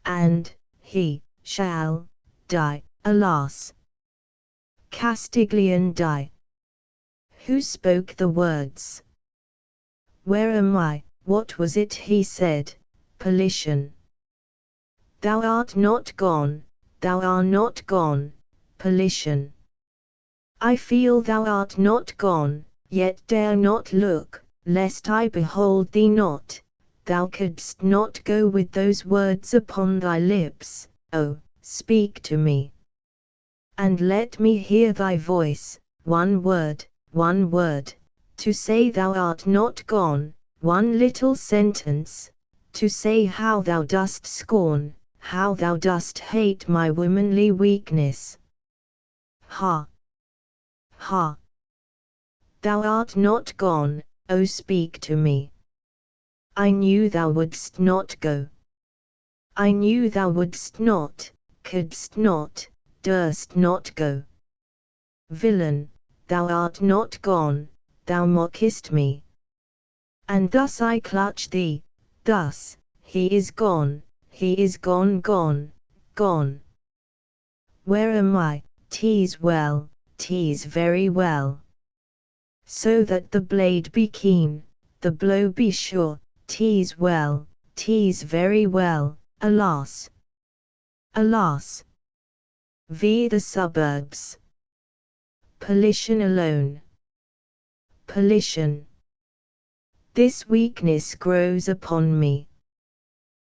And he shall die, alas. Castiglione die. Who spoke the words? Where am I? What was it he said? Politian. Thou art not gone, thou art not gone, Politian. I feel thou art not gone, yet dare not look, lest I behold thee not. Thou couldst not go with those words upon thy lips. Oh, speak to me. And let me hear thy voice, one word, to say thou art not gone, one little sentence, to say how thou dost scorn, how thou dost hate my womanly weakness. Ha! Ha! Thou art not gone, oh speak to me. I knew thou wouldst not go. I knew thou wouldst not, couldst not, durst not go. Villain, thou art not gone, thou mockest me. And thus I clutch thee, thus, he is gone, gone. Where am I? 'Tis well, 'tis very well. So that the blade be keen, the blow be sure, 'tis well, 'tis very well, alas. Alas. V. The suburbs. Politian alone. Politian. This weakness grows upon me.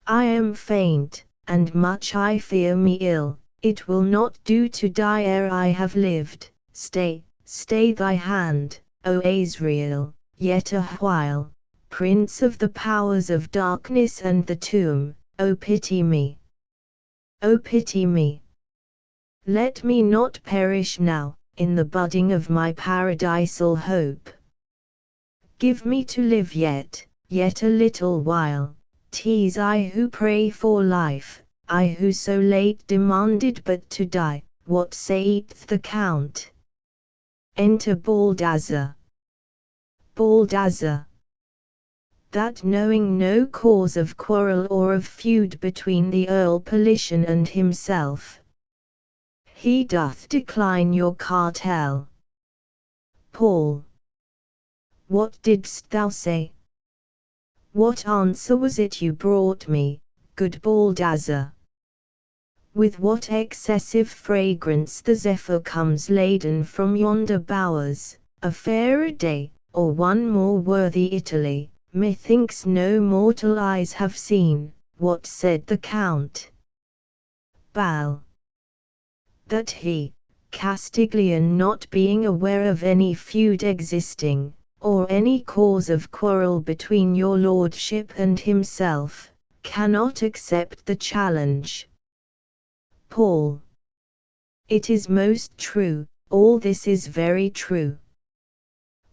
I am faint, and much I fear me ill. It will not do to die ere I have lived. Stay, stay thy hand, O Azrael, yet a while. Prince of the powers of darkness and the tomb, O pity me. O pity me. Let me not perish now, in the budding of my paradisal hope. Give me to live yet a little while. 'Tis I who pray for life, I who so late demanded but to die. What saith the Count? Enter Baldassar. Baldassar. That knowing no cause of quarrel or of feud between the Earl Politian and himself, he doth decline your cartel. Paul. What didst thou say? What answer was it you brought me, good Baldassar? With what excessive fragrance the zephyr comes laden from yonder bowers, a fairer day, or one more worthy Italy, methinks no mortal eyes have seen. What said the Count? Bal. That he, Castiglione, not being aware of any feud existing, or any cause of quarrel between your lordship and himself, cannot accept the challenge. Paul. It is most true, all this is very true.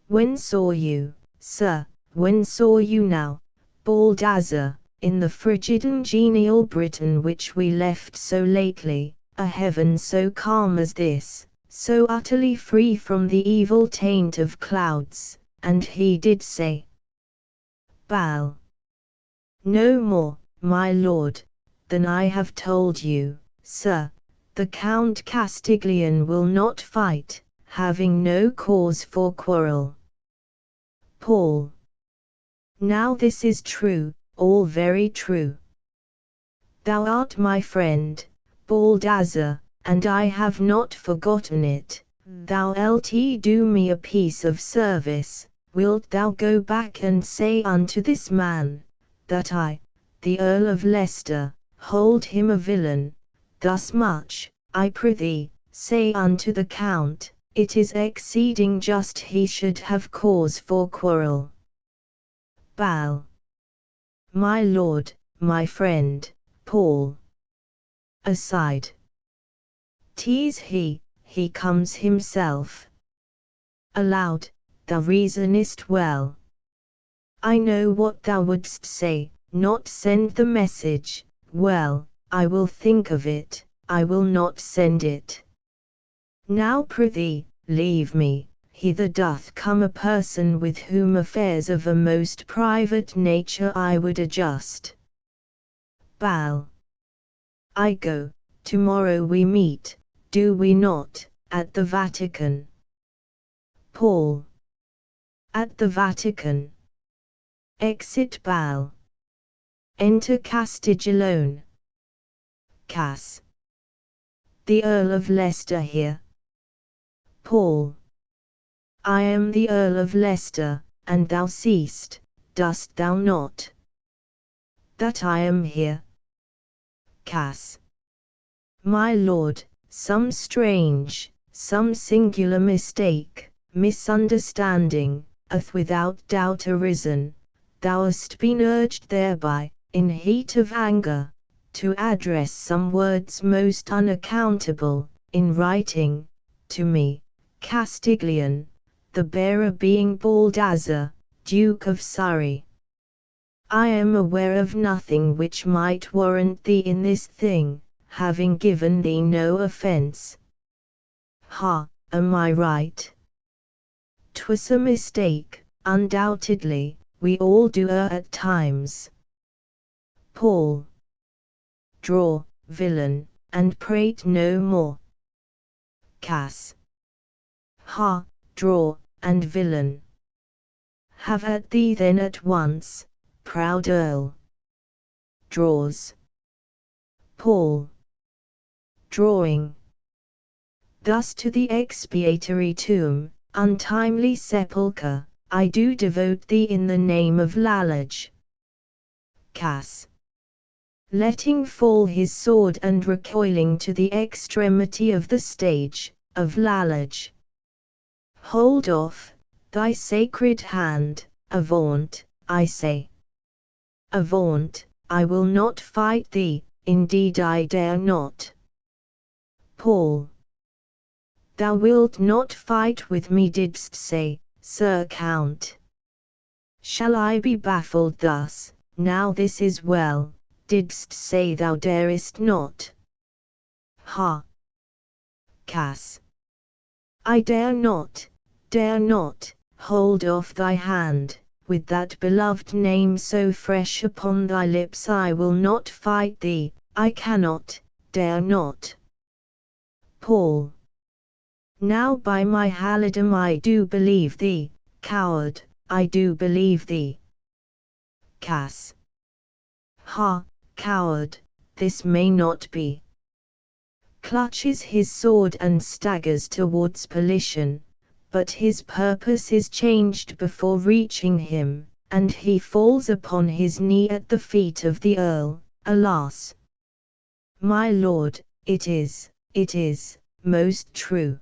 When saw you, sir, when saw you now, Baldassar, in the frigid and genial Britain which we left so lately, a heaven so calm as this, so utterly free from the evil taint of clouds? And he did say, Bal. No more, my lord, than I have told you, sir. The Count Castiglione will not fight, having no cause for quarrel. Paul. Now this is true, all very true. Thou art my friend, Baldassar, and I have not forgotten it. Thou wilt do me a piece of service. Wilt thou go back and say unto this man, that I, the Earl of Leicester, hold him a villain? Thus much, I prithee, say unto the Count, it is exceeding just he should have cause for quarrel. Bal. My lord, my friend, Paul. Aside. 'Tis he comes himself. Aloud, thou reasonest well. I know what thou wouldst say, not send the message. Well, I will think of it, I will not send it. Now prithee, leave me. Hither doth come a person with whom affairs of a most private nature I would adjust. Bal. I go, tomorrow we meet, do we not, at the Vatican? Paul. At the Vatican. Exit Bal. Enter Castiglione. Cass. The Earl of Leicester here. Paul. I am the Earl of Leicester, and thou seest, dost thou not, that I am here? Cass. My lord, some strange, some singular mistake, misunderstanding, hath without doubt arisen. Thou hast been urged thereby, in heat of anger, to address some words most unaccountable, in writing, to me, Castiglione, the bearer being Baldassar, Duke of Surrey. I am aware of nothing which might warrant thee in this thing, having given thee no offence. Ha, am I right? 'Twas a mistake, undoubtedly, we all do err at times. Paul. Draw, villain, and prate no more. Cass. Ha, draw, and villain. Have at thee then at once, proud Earl. Draws. Paul. Drawing. Thus to the expiatory tomb, untimely sepulchre, I do devote thee in the name of Lalage. Cass. Letting fall his sword and recoiling to the extremity of the stage, of Lalage. Hold off, thy sacred hand, avaunt, I say. Avaunt, I will not fight thee, indeed I dare not. Paul. Thou wilt not fight with me didst say, Sir Count. Shall I be baffled thus, now this is well, didst say thou darest not? Ha. Cass. I dare not, hold off thy hand, with that beloved name so fresh upon thy lips I will not fight thee, I cannot, dare not. Paul. Now by my halidom I do believe thee, coward, I do believe thee. Cass. Ha, coward, this may not be. Clutches his sword and staggers towards Politian, but his purpose is changed before reaching him, and he falls upon his knee at the feet of the Earl. Alas! My lord, it is most true.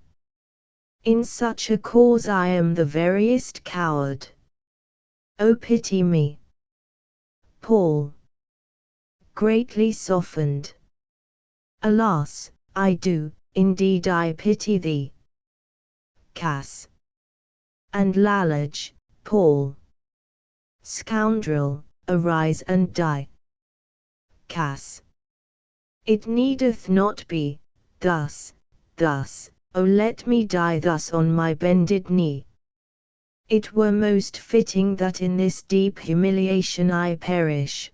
In such a cause I am the veriest coward. O pity me. Paul. Greatly softened. Alas, I do, indeed I pity thee. Cass. And Lalage, Paul. Scoundrel, arise and die. Cass. It needeth not be, thus, O let me die thus on my bended knee. It were most fitting that in this deep humiliation I perish.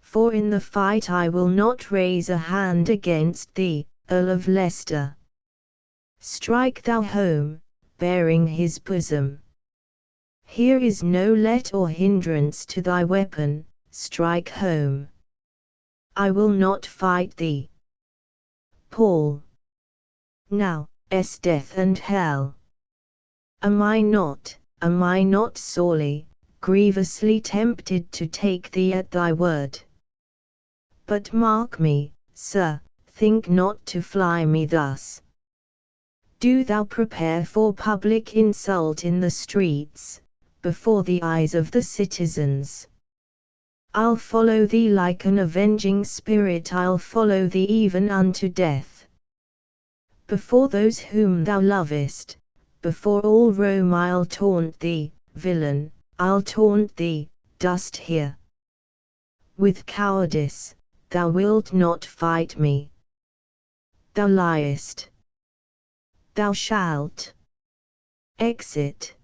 For in the fight I will not raise a hand against thee, Earl of Leicester. Strike thou home, bearing his bosom. Here is no let or hindrance to thy weapon, strike home. I will not fight thee. Paul. Now, death and hell. Am I not sorely, grievously tempted to take thee at thy word? But mark me, sir, think not to fly me thus. Do thou prepare for public insult in the streets, before the eyes of the citizens. I'll follow thee like an avenging spirit, I'll follow thee even unto death. Before those whom thou lovest, before all Rome I'll taunt thee, villain, I'll taunt thee, dost hear? With cowardice, thou wilt not fight me. Thou liest. Thou shalt. Exit.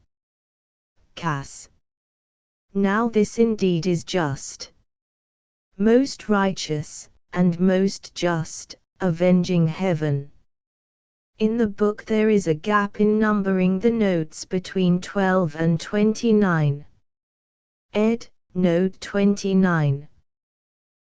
Cass. Now this indeed is just. Most righteous, and most just, avenging heaven. In the book there is a gap in numbering the notes between 12 and 29. Ed. Note 29.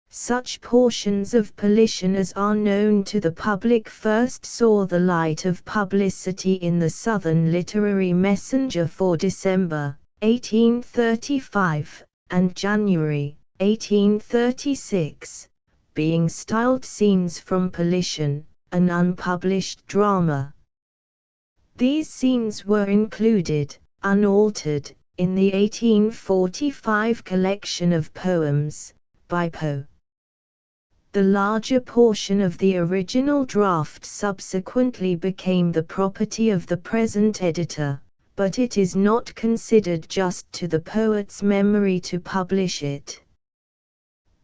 Such portions of Politian as are known to the public first saw the light of publicity in the Southern Literary Messenger for December 1835, and January 1836, being styled Scenes from Politian, an unpublished drama. These scenes were included, unaltered, in the 1845 collection of poems, by Poe. The larger portion of the original draft subsequently became the property of the present editor, but it is not considered just to the poet's memory to publish it.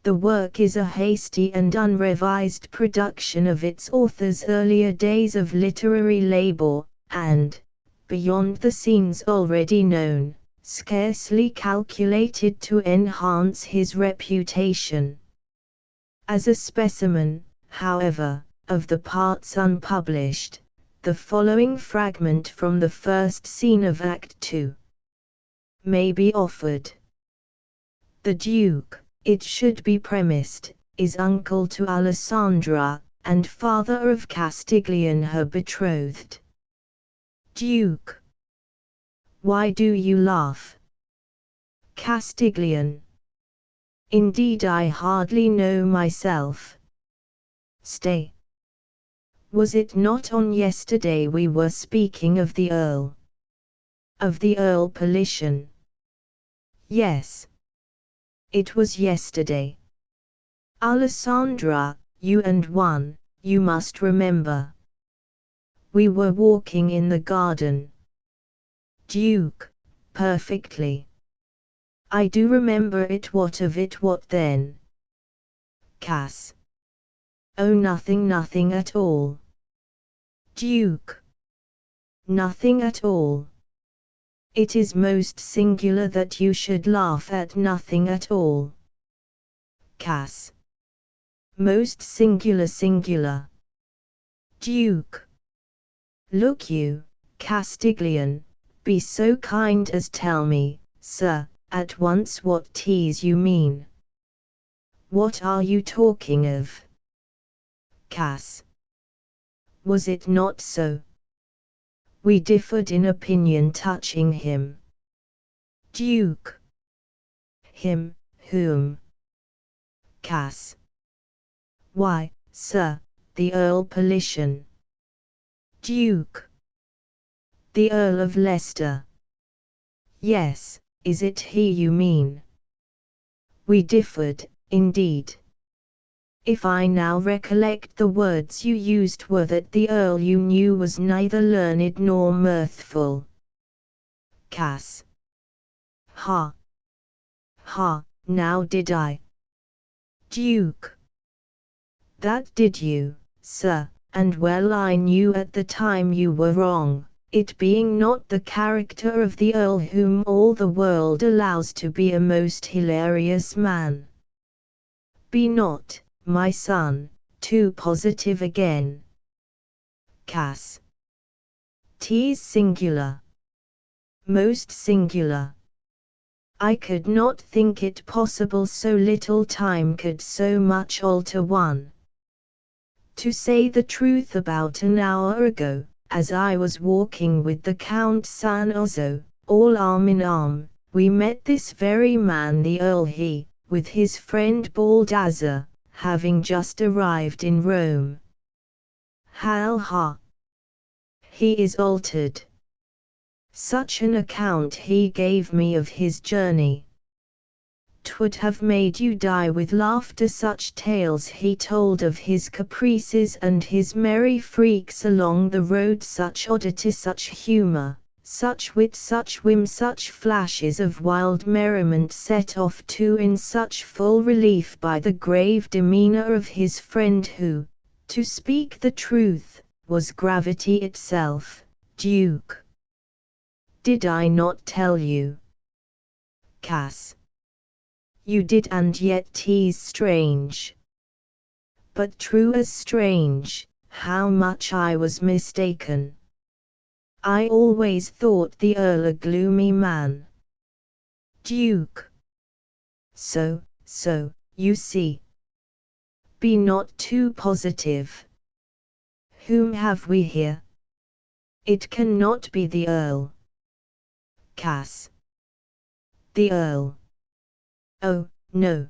The work is a hasty and unrevised production of its author's earlier days of literary labor, and, beyond the scenes already known, scarcely calculated to enhance his reputation. As a specimen, however, of the parts unpublished, the following fragment from the first scene of Act II may be offered. The Duke, it should be premised, is uncle to Alessandra, and father of Castiglione her betrothed. Duke. Why do you laugh? Castiglione. Indeed I hardly know myself. Stay. Was it not on yesterday we were speaking of the Earl? Of the Earl Politian? Yes. It was yesterday. Alessandra, you and one, you must remember. We were walking in the garden. Duke, perfectly. I do remember it. What of it? What then? Cass. Oh, nothing at all. Duke. Nothing at all. It is most singular that you should laugh at nothing at all. Cass. Most singular. Duke. Look you, Castiglione, be so kind as tell me, sir, at once what 'tis you mean. What are you talking of? Cass. Was it not so? We differed in opinion touching him. Duke. Him, whom? Cass. Why, sir, the Earl Politian. Duke. The Earl of Leicester. Yes. Is it he you mean? We differed, indeed. If I now recollect, the words you used were that the Earl you knew was neither learned nor mirthful. Cass. Ha! Ha! Now did I? Duke. That did you, sir, and well I knew at the time you were wrong. It being not the character of the Earl whom all the world allows to be a most hilarious man. Be not, my son, too positive again. Cass. 'Tis singular. Most singular. I could not think it possible so little time could so much alter one. To say the truth, about an hour ago, as I was walking with the Count San Ozzo, all arm in arm, we met this very man the Earl, he, with his friend Baldassar, having just arrived in Rome. Hal ha! He is altered. Such an account he gave me of his journey. 'Twould have made you die with laughter, such tales he told of his caprices and his merry freaks along the road, such oddity, such humor, such wit, such whim, such flashes of wild merriment, set off too in such full relief by the grave demeanor of his friend who, to speak the truth, was gravity itself. Duke, did I not tell you? Cass, you did, and yet 'tis strange, but true as strange, how much I was mistaken. I always thought the Earl a gloomy man. Duke, so, you see. Be not too positive. Whom have we here? It cannot be the Earl. Cass. The Earl. Oh, no.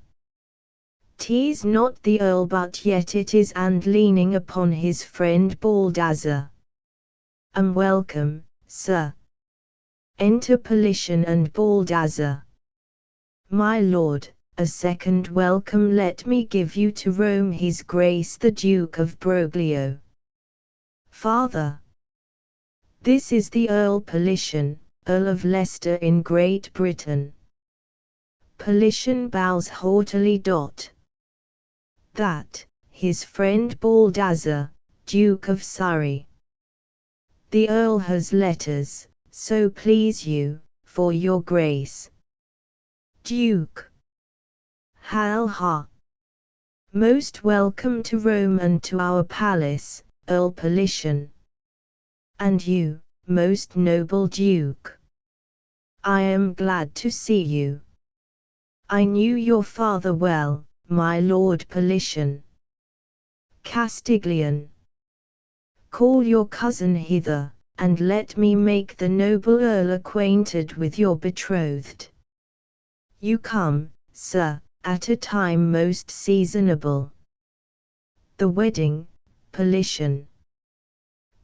'Tis not the Earl, but yet it is, and leaning upon his friend Baldassar. Welcome, sir. Enter Politian and Baldassar. My lord, a second welcome let me give you to Rome, his Grace the Duke of Broglio. Father, this is the Earl Politian, Earl of Leicester in Great Britain. Politian bows haughtily. That, his friend Baldassar, Duke of Surrey. The Earl has letters, so please you, for your grace. Duke. Hal ha! Most welcome to Rome and to our palace, Earl Politian. And you, most noble Duke. I am glad to see you. I knew your father well, my Lord Politian. Castiglione. Call your cousin hither, and let me make the noble Earl acquainted with your betrothed. You come, sir, at a time most seasonable. The wedding, Politian.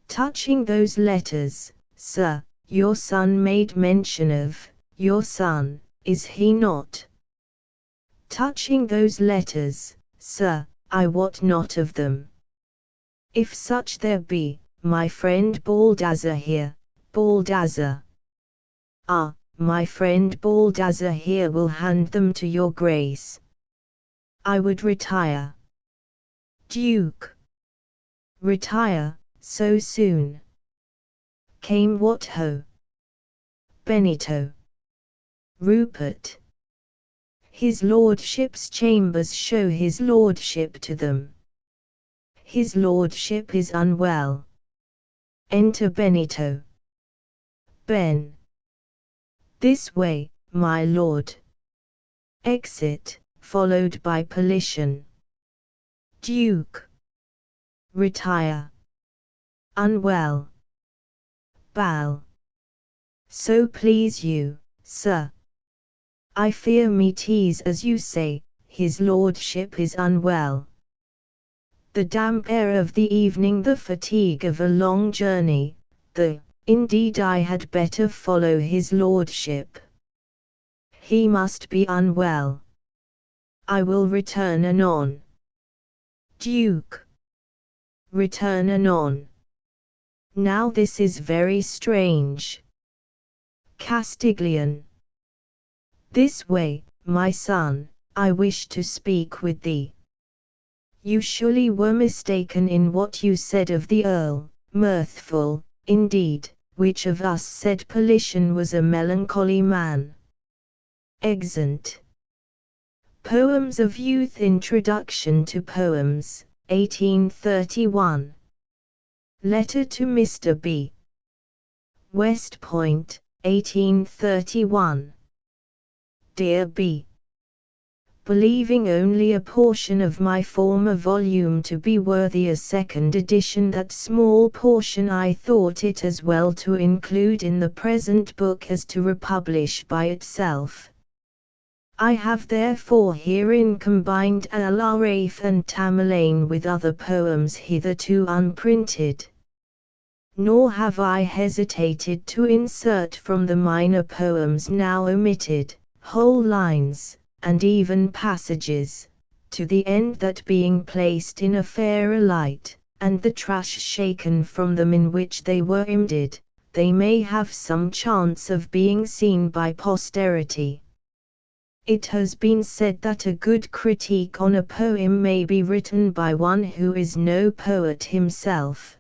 Touching those letters, sir, your son made mention of, your son, is he not? Touching those letters, sir, I wot not of them. If such there be, my friend Baldassar here, Baldassar. Ah, my friend Baldassar here will hand them to your grace. I would retire. Duke. Retire, so soon? Came what ho? Benito. Rupert. His lordship's chambers show his lordship to them. His lordship is unwell. Enter Benito. Ben. This way, my lord. Exit, followed by Politian. Duke. Retire. Unwell. Bow. So please you, sir. I fear me 'tis as you say, his lordship is unwell. The damp air of the evening, the fatigue of a long journey, indeed I had better follow his lordship. He must be unwell. I will return anon. Duke. Return anon. Now this is very strange. Castiglione. This way, my son, I wish to speak with thee. You surely were mistaken in what you said of the Earl, mirthful, indeed, which of us said Politian was a melancholy man? Exeunt. Poems of Youth, Introduction to Poems, 1831. Letter to Mr. B. West Point, 1831. Dear B. Believing only a portion of my former volume to be worthy a second edition, that small portion I thought it as well to include in the present book as to republish by itself. I have therefore herein combined Al-Araf and Tamerlane with other poems hitherto unprinted. Nor have I hesitated to insert from the minor poems now omitted, whole lines, and even passages, to the end that being placed in a fairer light, and the trash shaken from them in which they were imded, they may have some chance of being seen by posterity. It has been said that a good critique on a poem may be written by one who is no poet himself.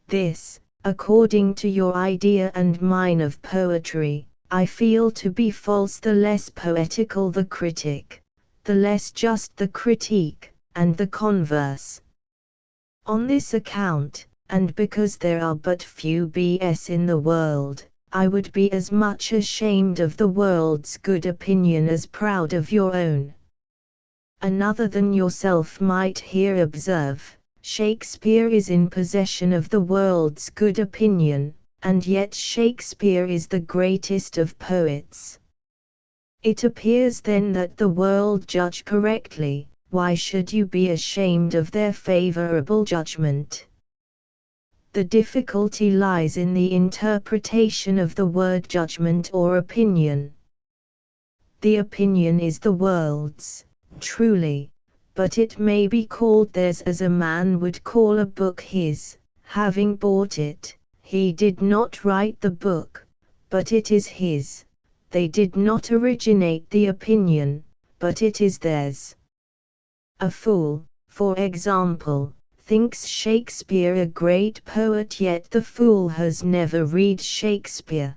This, according to your idea and mine of poetry, I feel to be false. The less poetical the critic, the less just the critique, and the converse. On this account, and because there are but few B.S. in the world, I would be as much ashamed of the world's good opinion as proud of your own. Another than yourself might here observe, Shakespeare is in possession of the world's good opinion, and yet Shakespeare is the greatest of poets. It appears then that the world judge correctly. Why should you be ashamed of their favorable judgment? The difficulty lies in the interpretation of the word judgment or opinion. The opinion is the world's, truly, but it may be called theirs as a man would call a book his. Having bought it, he did not write the book, but it is his. They did not originate the opinion, but it is theirs. A fool, for example, thinks Shakespeare a great poet, yet the fool has never read Shakespeare.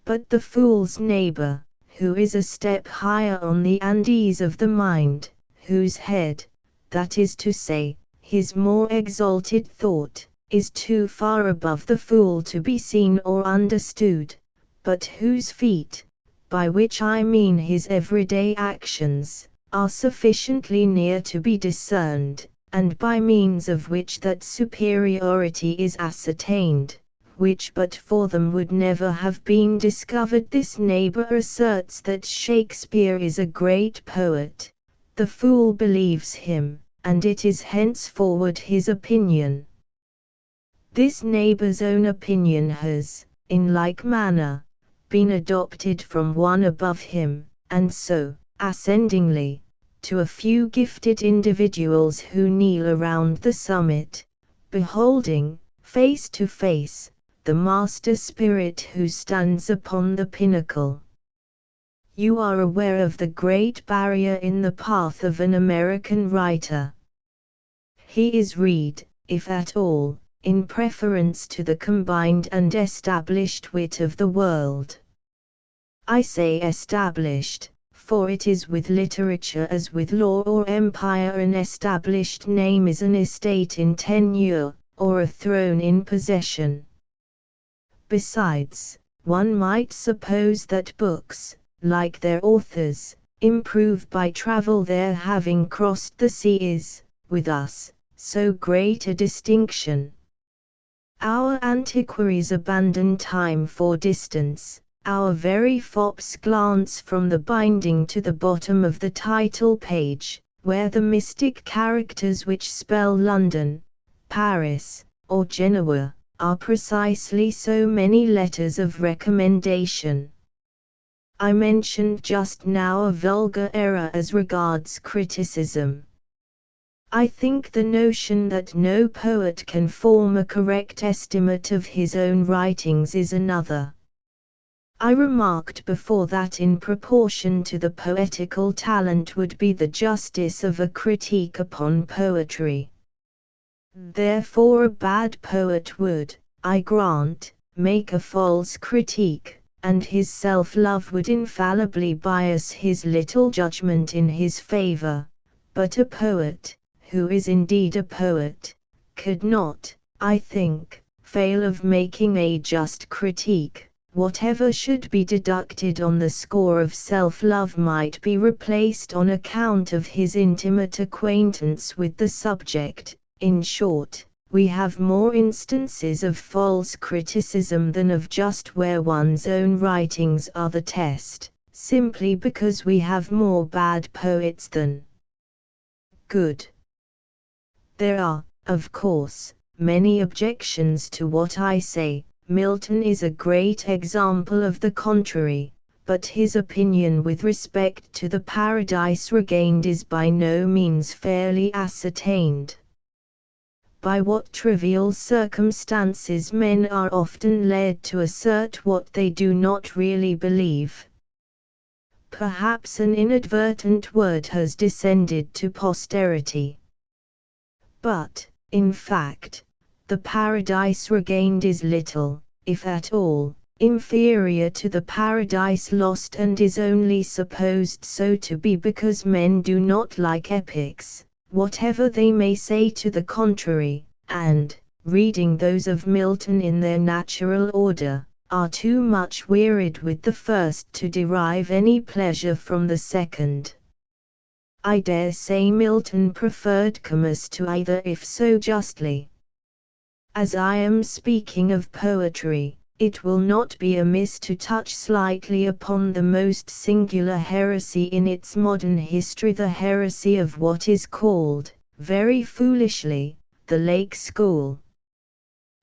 But the fool's neighbor, who is a step higher on the Andes of the mind, whose head, that is to say, his more exalted thought, is too far above the fool to be seen or understood, but whose feet, by which I mean his everyday actions, are sufficiently near to be discerned, and by means of which that superiority is ascertained, which but for them would never have been discovered. This neighbor asserts that Shakespeare is a great poet. The fool believes him, and it is henceforward his opinion. This neighbor's own opinion has, in like manner, been adopted from one above him, and so, ascendingly, to a few gifted individuals who kneel around the summit, beholding, face to face, the master spirit who stands upon the pinnacle. You are aware of the great barrier in the path of an American writer. He is read, if at all, in preference to the combined and established wit of the world. I say established, for it is with literature as with law or empire. An established name is an estate in tenure, or a throne in possession. Besides, one might suppose that books, like their authors, improve by travel. Their having crossed the sea is, with us, so great a distinction. Our antiquaries abandon time for distance. Our very fops glance from the binding to the bottom of the title page, where the mystic characters which spell London, Paris, or Genoa, are precisely so many letters of recommendation. I mentioned just now a vulgar error as regards criticism. I think the notion that no poet can form a correct estimate of his own writings is another. I remarked before that in proportion to the poetical talent would be the justice of a critique upon poetry. Therefore a bad poet would, I grant, make a false critique, and his self-love would infallibly bias his little judgment in his favor, but a poet, who is indeed a poet, could not, I think, fail of making a just critique, whatever should be deducted on the score of self-love might be replaced on account of his intimate acquaintance with the subject. In short, we have more instances of false criticism than of just where one's own writings are the test, simply because we have more bad poets than good. There are, of course, many objections to what I say. Milton is a great example of the contrary, but his opinion with respect to the Paradise Regained is by no means fairly ascertained. By what trivial circumstances men are often led to assert what they do not really believe. Perhaps an inadvertent word has descended to posterity. But, in fact, the Paradise Regained is little, if at all, inferior to the Paradise Lost, and is only supposed so to be because men do not like epics, whatever they may say to the contrary, and, reading those of Milton in their natural order, are too much wearied with the first to derive any pleasure from the second. I dare say Milton preferred Comus to either, if so justly. As I am speaking of poetry, it will not be amiss to touch slightly upon the most singular heresy in its modern history, the heresy of what is called, very foolishly, the Lake School.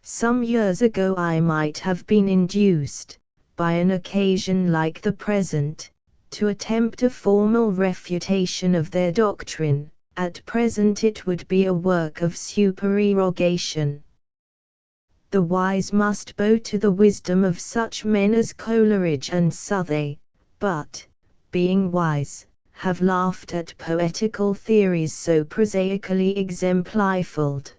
Some years ago I might have been induced, by an occasion like the present, to attempt a formal refutation of their doctrine. At present it would be a work of supererogation. The wise must bow to the wisdom of such men as Coleridge and Southey, but, being wise, have laughed at poetical theories so prosaically exemplified.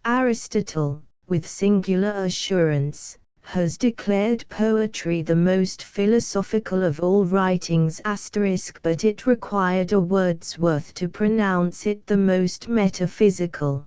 Aristotle, with singular assurance, has declared poetry the most philosophical of all writings *, but it required a Wordsworth to pronounce it the most metaphysical.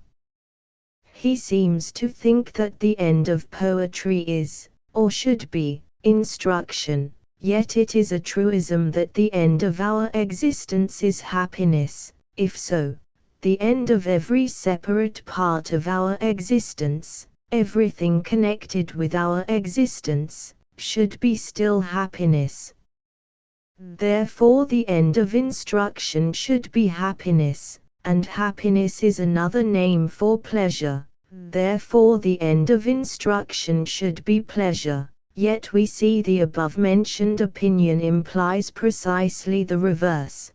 He seems to think that the end of poetry is, or should be, instruction, yet it is a truism that the end of our existence is happiness. If so, the end of every separate part of our existence, everything connected with our existence, should be still happiness. Therefore the end of instruction should be happiness, and happiness is another name for pleasure. Therefore the end of instruction should be pleasure, yet we see the above-mentioned opinion implies precisely the reverse.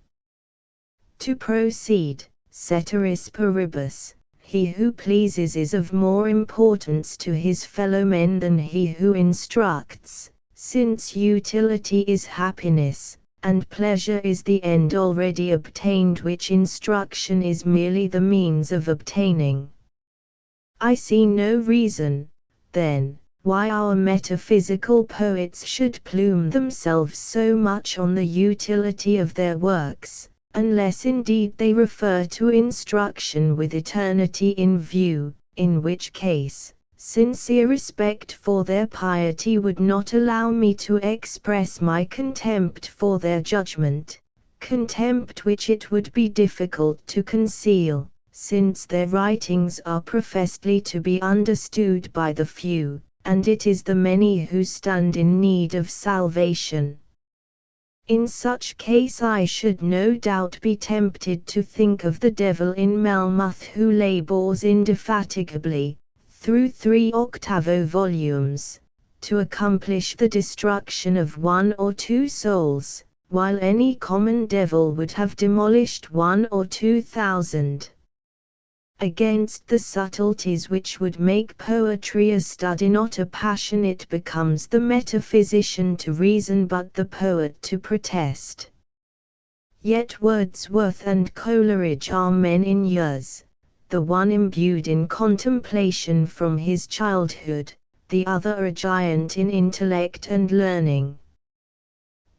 To proceed, ceteris paribus, he who pleases is of more importance to his fellow men than he who instructs, since utility is happiness, and pleasure is the end already obtained which instruction is merely the means of obtaining. I see no reason, then, why our metaphysical poets should plume themselves so much on the utility of their works, unless indeed they refer to instruction with eternity in view, in which case, sincere respect for their piety would not allow me to express my contempt for their judgment, contempt which it would be difficult to conceal, since their writings are professedly to be understood by the few, and it is the many who stand in need of salvation. In such case I should no doubt be tempted to think of the devil in Melmoth, who labors indefatigably, through 3 octavo volumes, to accomplish the destruction of 1 or 2 souls, while any common devil would have demolished 1 or 2,000. Against the subtleties which would make poetry a study, not a passion, it becomes the metaphysician to reason but the poet to protest. Yet Wordsworth and Coleridge are men in years, the one imbued in contemplation from his childhood, the other a giant in intellect and learning.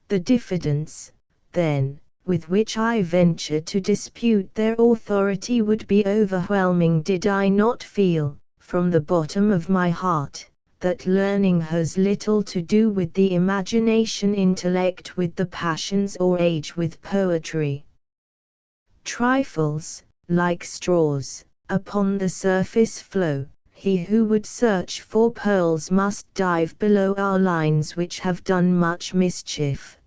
The diffidence, then, with which I venture to dispute their authority would be overwhelming did I not feel, from the bottom of my heart, that learning has little to do with the imagination, intellect with the passions, or age with poetry. Trifles, like straws, upon the surface flow. He who would search for pearls must dive below our lines, which have done much mischief.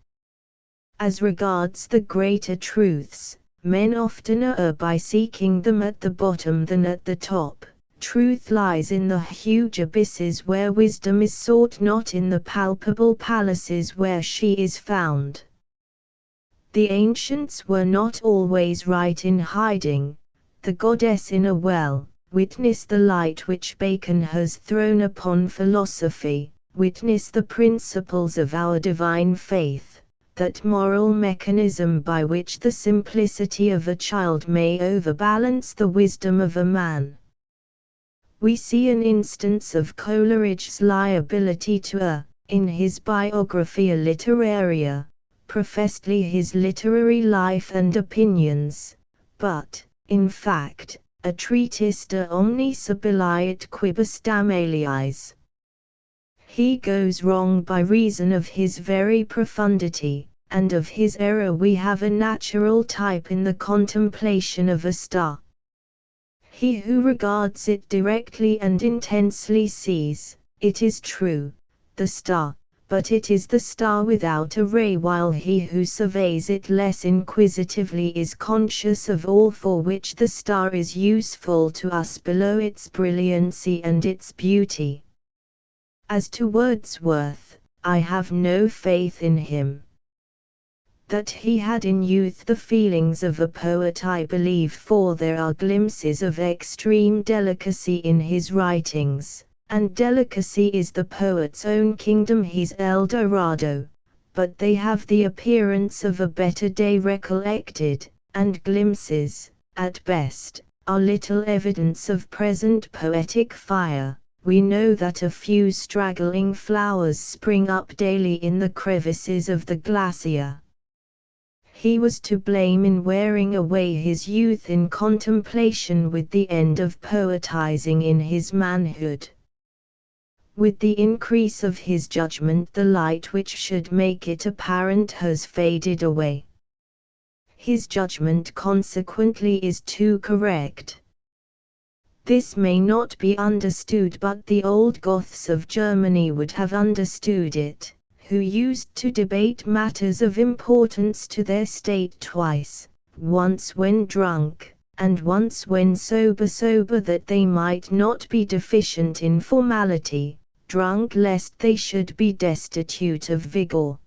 As regards the greater truths, men oftener err by seeking them at the bottom than at the top. Truth lies in the huge abysses where wisdom is sought, not in the palpable palaces where she is found. The ancients were not always right in hiding the goddess in a well. Witness the light which Bacon has thrown upon philosophy, witness the principles of our divine faith, that moral mechanism by which the simplicity of a child may overbalance the wisdom of a man. We see an instance of Coleridge's liability to err, in his Biographia Literaria, professedly his literary life and opinions, but, in fact, a treatise de omni Sibyllae quibusdam aliis. He goes wrong by reason of his very profundity, and of his error we have a natural type in the contemplation of a star. He who regards it directly and intensely sees, it is true, the star, but it is the star without a ray, while he who surveys it less inquisitively is conscious of all for which the star is useful to us below its brilliancy and its beauty. As to Wordsworth, I have no faith in him. That he had in youth the feelings of a poet I believe, for there are glimpses of extreme delicacy in his writings, and delicacy is the poet's own kingdom, his El Dorado, but they have the appearance of a better day recollected, and glimpses, at best, are little evidence of present poetic fire. We know that a few straggling flowers spring up daily in the crevices of the glacier. He was to blame in wearing away his youth in contemplation with the end of poetizing in his manhood. With the increase of his judgment the light which should make it apparent has faded away. His judgment consequently is too correct. This may not be understood, but the old Goths of Germany would have understood it, who used to debate matters of importance to their state twice, once when drunk, and once when sober, that they might not be deficient in formality, drunk lest they should be destitute of vigor.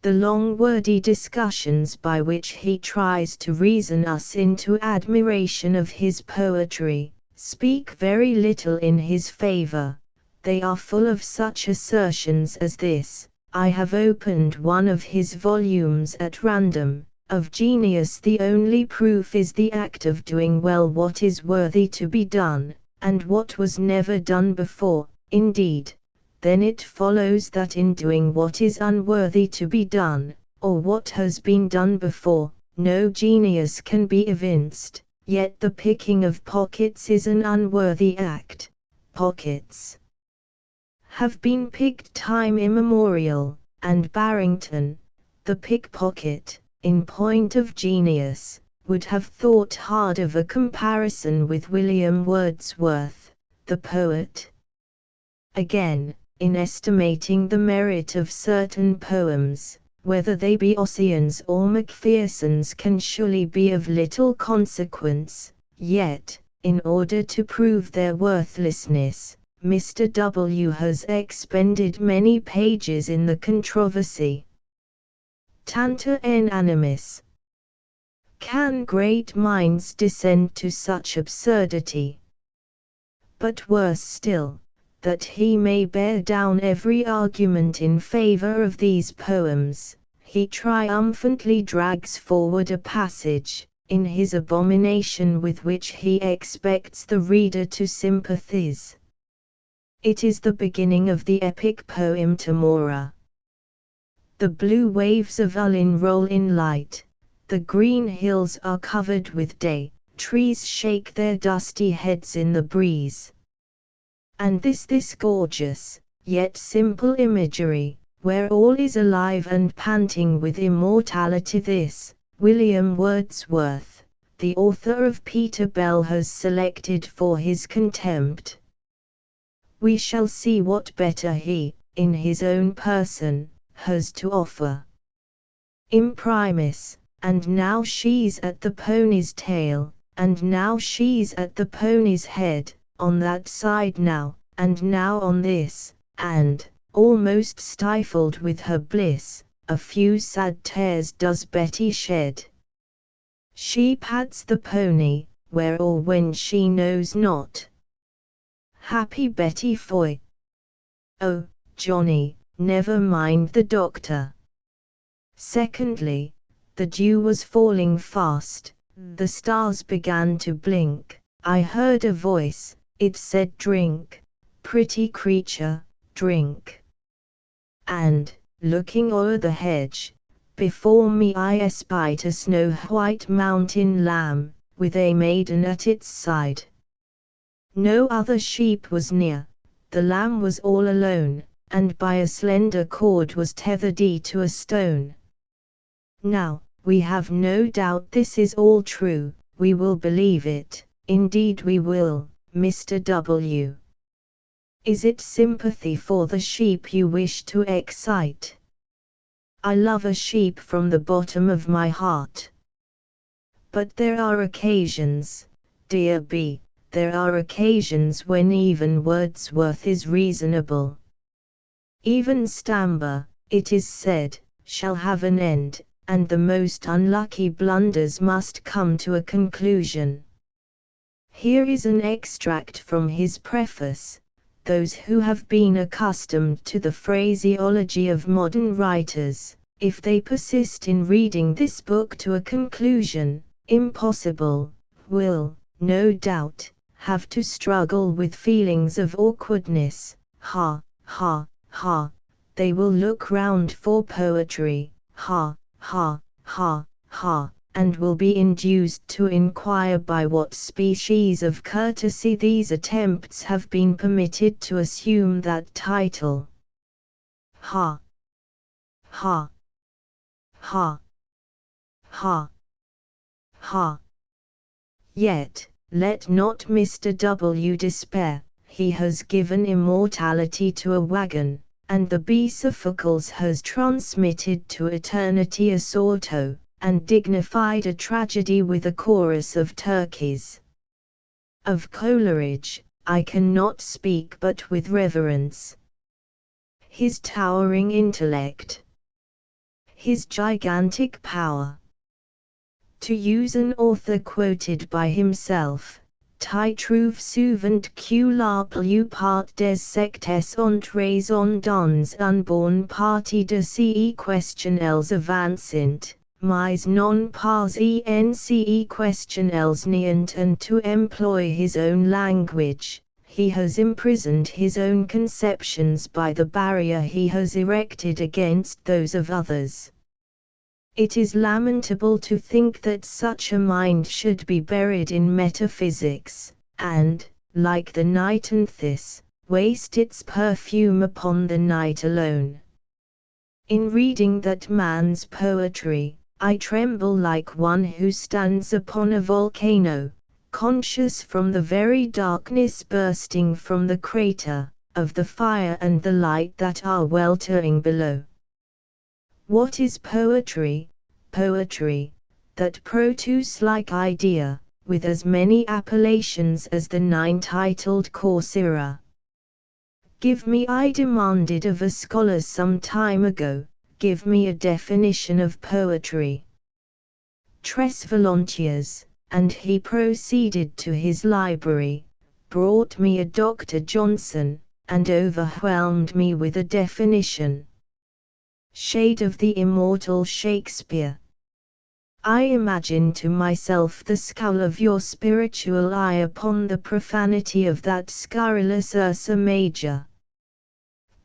The long wordy discussions by which he tries to reason us into admiration of his poetry, speak very little in his favor. They are full of such assertions as this: I have opened one of his volumes at random. Of genius the only proof is the act of doing well what is worthy to be done, and what was never done before. Indeed, then it follows that in doing what is unworthy to be done, or what has been done before, no genius can be evinced. Yet the picking of pockets is an unworthy act. Pockets have been picked time immemorial, and Barrington, the pickpocket, in point of genius, would have thought hard of a comparison with William Wordsworth, the poet. Again, in estimating the merit of certain poems, whether they be Ossian's or Macpherson's can surely be of little consequence, yet, in order to prove their worthlessness, Mr. W. has expended many pages in the controversy. Tantor en animis. Can great minds descend to such absurdity? But worse still, that he may bear down every argument in favor of these poems, he triumphantly drags forward a passage, in his abomination with which he expects the reader to sympathize. It is the beginning of the epic poem Timora. The blue waves of Ullin roll in light, the green hills are covered with day, trees shake their dusty heads in the breeze. And this gorgeous, yet simple imagery, where all is alive and panting with immortality, this William Wordsworth, the author of Peter Bell, has selected for his contempt. We shall see what better he, in his own person, has to offer. Imprimis, and now she's at the pony's tail, and now she's at the pony's head, on that side now, and now on this, and, almost stifled with her bliss, a few sad tears does Betty shed. She pats the pony, where or when she knows not. Happy Betty Foy! Oh, Johnny, never mind the doctor. Secondly, the dew was falling fast, the stars began to blink, I heard a voice, it said drink, pretty creature, drink. And, looking o'er the hedge, before me I espied a snow-white mountain lamb, with a maiden at its side. No other sheep was near, the lamb was all alone, and by a slender cord was tethered to a stone. Now, we have no doubt this is all true, we will believe it, indeed we will, Mr. W. Is it sympathy for the sheep you wish to excite? I love a sheep from the bottom of my heart. But there are occasions, dear B, there are occasions when even Wordsworth is reasonable. Even Stamber, it is said, shall have an end, and the most unlucky blunders must come to a conclusion. Here is an extract from his preface. Those who have been accustomed to the phraseology of modern writers, if they persist in reading this book to a conclusion, impossible, will, no doubt, have to struggle with feelings of awkwardness. Ha, ha, ha, they will look round for poetry, ha, ha, ha, ha, and will be induced to inquire by what species of courtesy these attempts have been permitted to assume that title. Ha! Ha! Ha! Ha! Ha! Yet, let not Mr. W. despair, he has given immortality to a wagon, and the Bifocals has transmitted to eternity a sotto, and dignified a tragedy with a chorus of turkeys. Of Coleridge, I cannot speak but with reverence. His towering intellect, his gigantic power. To use an author quoted by himself, "I trouve souvent que la plupart des sectes ont raison dans une partie de ces questions avancantes, mais non pas en ces questions niant." And to employ his own language, he has imprisoned his own conceptions by the barrier he has erected against those of others. It is lamentable to think that such a mind should be buried in metaphysics, and, like the nightanthus, waste its perfume upon the night alone. In reading that man's poetry, I tremble like one who stands upon a volcano, conscious from the very darkness bursting from the crater, of the fire and the light that are weltering below. What is poetry? Poetry, that Proteus-like idea, with as many appellations as the 9-titled Corsair. Give me, I demanded of a scholar some time ago, give me a definition of poetry. Tres volontiers, and he proceeded to his library, brought me a Dr. Johnson, and overwhelmed me with a definition. Shade of the immortal Shakespeare. I imagine to myself the scowl of your spiritual eye upon the profanity of that scurrilous Ursa Major.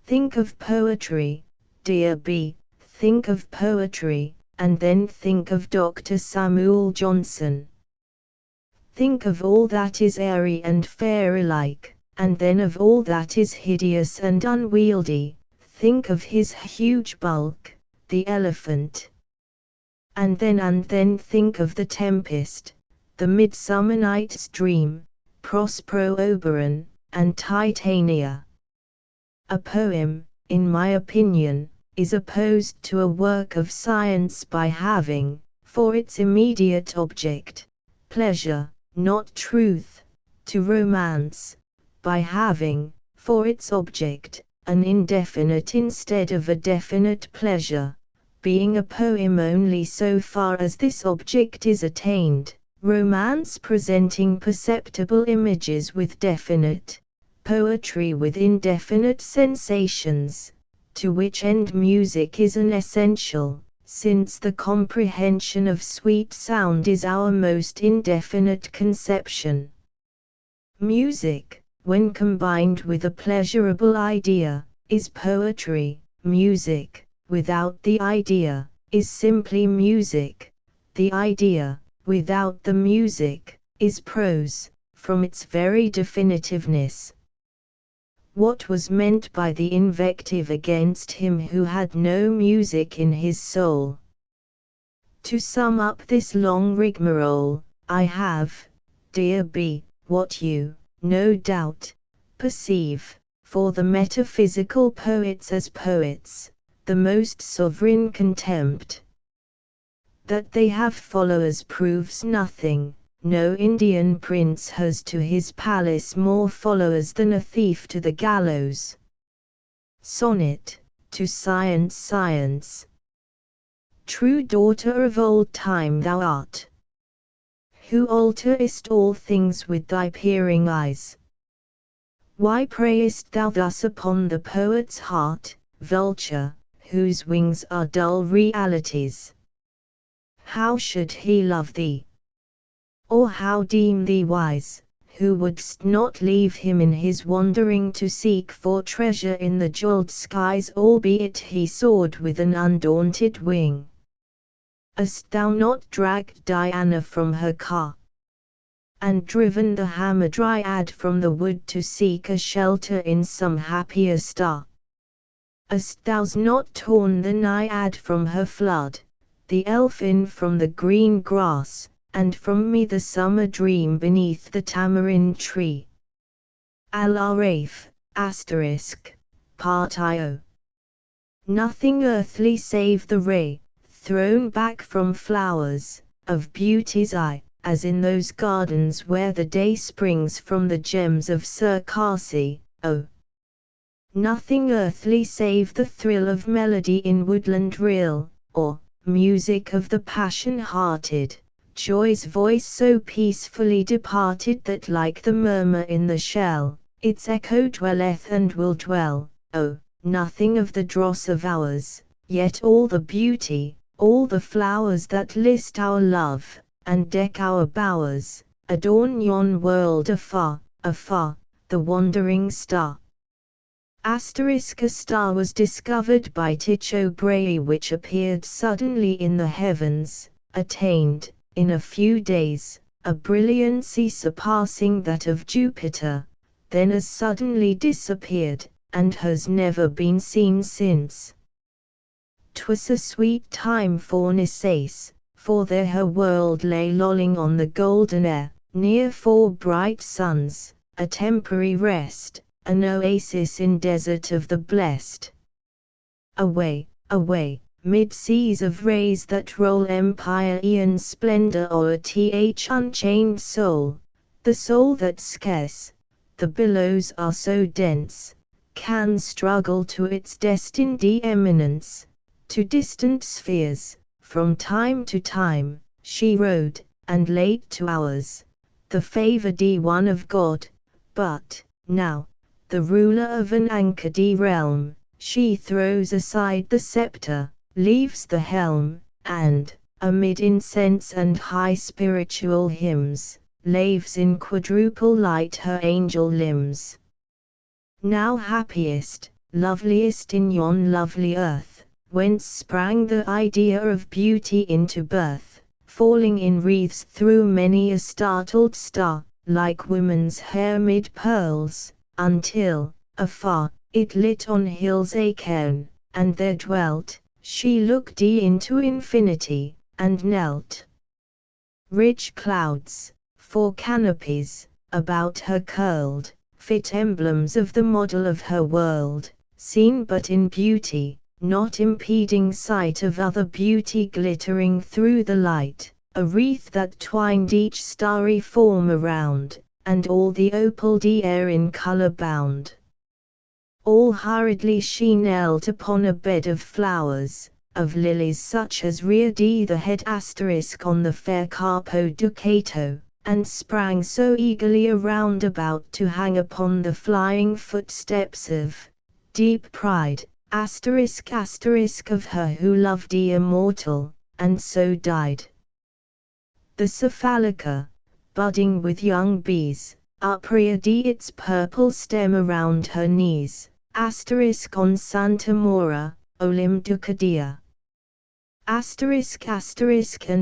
Think of poetry, dear B, think of poetry, and then think of Dr. Samuel Johnson. Think of all that is airy and fairy-like, and then of all that is hideous and unwieldy, think of his huge bulk, the elephant. And then think of the tempest, the Midsummer Night's Dream, Prospero Oberon, and Titania. A poem, in my opinion, is opposed to a work of science by having, for its immediate object, pleasure, not truth, to romance, by having, for its object, an indefinite instead of a definite pleasure, being a poem only so far as this object is attained, romance presenting perceptible images with definite, poetry with indefinite sensations, to which end music is an essential, since the comprehension of sweet sound is our most indefinite conception. Music, when combined with a pleasurable idea, is poetry. Music, without the idea, is simply music. The idea, without the music, is prose, from its very definitiveness. What was meant by the invective against him who had no music in his soul? To sum up this long rigmarole, I have, dear B., what you, no doubt, perceive, for the metaphysical poets as poets, the most sovereign contempt. That they have followers proves nothing. No Indian prince has to his palace more followers than a thief to the gallows. Sonnet, to science science. True daughter of old time thou art, who alterest all things with thy peering eyes. Why preyest thou thus upon the poet's heart, vulture, whose wings are dull realities? How should he love thee? Or how deem thee wise, who wouldst not leave him in his wandering to seek for treasure in the jeweled skies, albeit he soared with an undaunted wing? Hast thou not dragged Diana from her car, and driven the Hamadryad from the wood to seek a shelter in some happier star? Hast thou not torn the Naiad from her flood, the elfin from the green grass, and from me the summer dream beneath the tamarind tree? Al-Araf, Part I. Nothing earthly save the ray, thrown back from flowers, of beauty's eye, as in those gardens where the day springs from the gems of Circasse, oh! Nothing earthly save the thrill of melody in woodland rill, or, music of the passion-hearted, joy's voice so peacefully departed that like the murmur in the shell, its echo dwelleth and will dwell, oh! Nothing of the dross of ours, yet all the beauty, all the flowers that list our love, and deck our bowers, adorn yon world afar, afar, the wandering star. A star was discovered by Tycho Brahe which appeared suddenly in the heavens, attained, in a few days, a brilliancy surpassing that of Jupiter, then as suddenly disappeared, and has never been seen since. 'Twas a sweet time for Nisace, for there her world lay lolling on the golden air, near 4 bright suns, a temporary rest, an oasis in desert of the blessed. Away, away, mid seas of rays that roll empire eon splendor o'er th unchained soul, the soul that scarce, the billows are so dense, can struggle to its destined eminence, to distant spheres, from time to time, she rode, and late to ours, the favored one of God, but, now, the ruler of an anchored realm, she throws aside the scepter, leaves the helm, and, amid incense and high spiritual hymns, laves in quadruple light her angel limbs. Now happiest, loveliest in yon lovely earth, whence sprang the idea of beauty into birth, falling in wreaths through many a startled star, like woman's hair mid pearls, until, afar, it lit on hills Achan, and there dwelt. She looked into infinity, and knelt. Rich clouds, for canopies, about her curled, fit emblems of the model of her world, seen but in beauty, not impeding sight of other beauty glittering through the light, a wreath that twined each starry form around, and all the opaled air in color bound. All hurriedly she knelt upon a bed of flowers, of lilies such as reared either head on the fair Carpo Ducato, and sprang so eagerly around about to hang upon the flying footsteps of deep pride, of her who loved the immortal, and so died. The cephalica, budding with young bees, upreared its purple stem around her knees, on Santa Maura, Olim Ducadia. And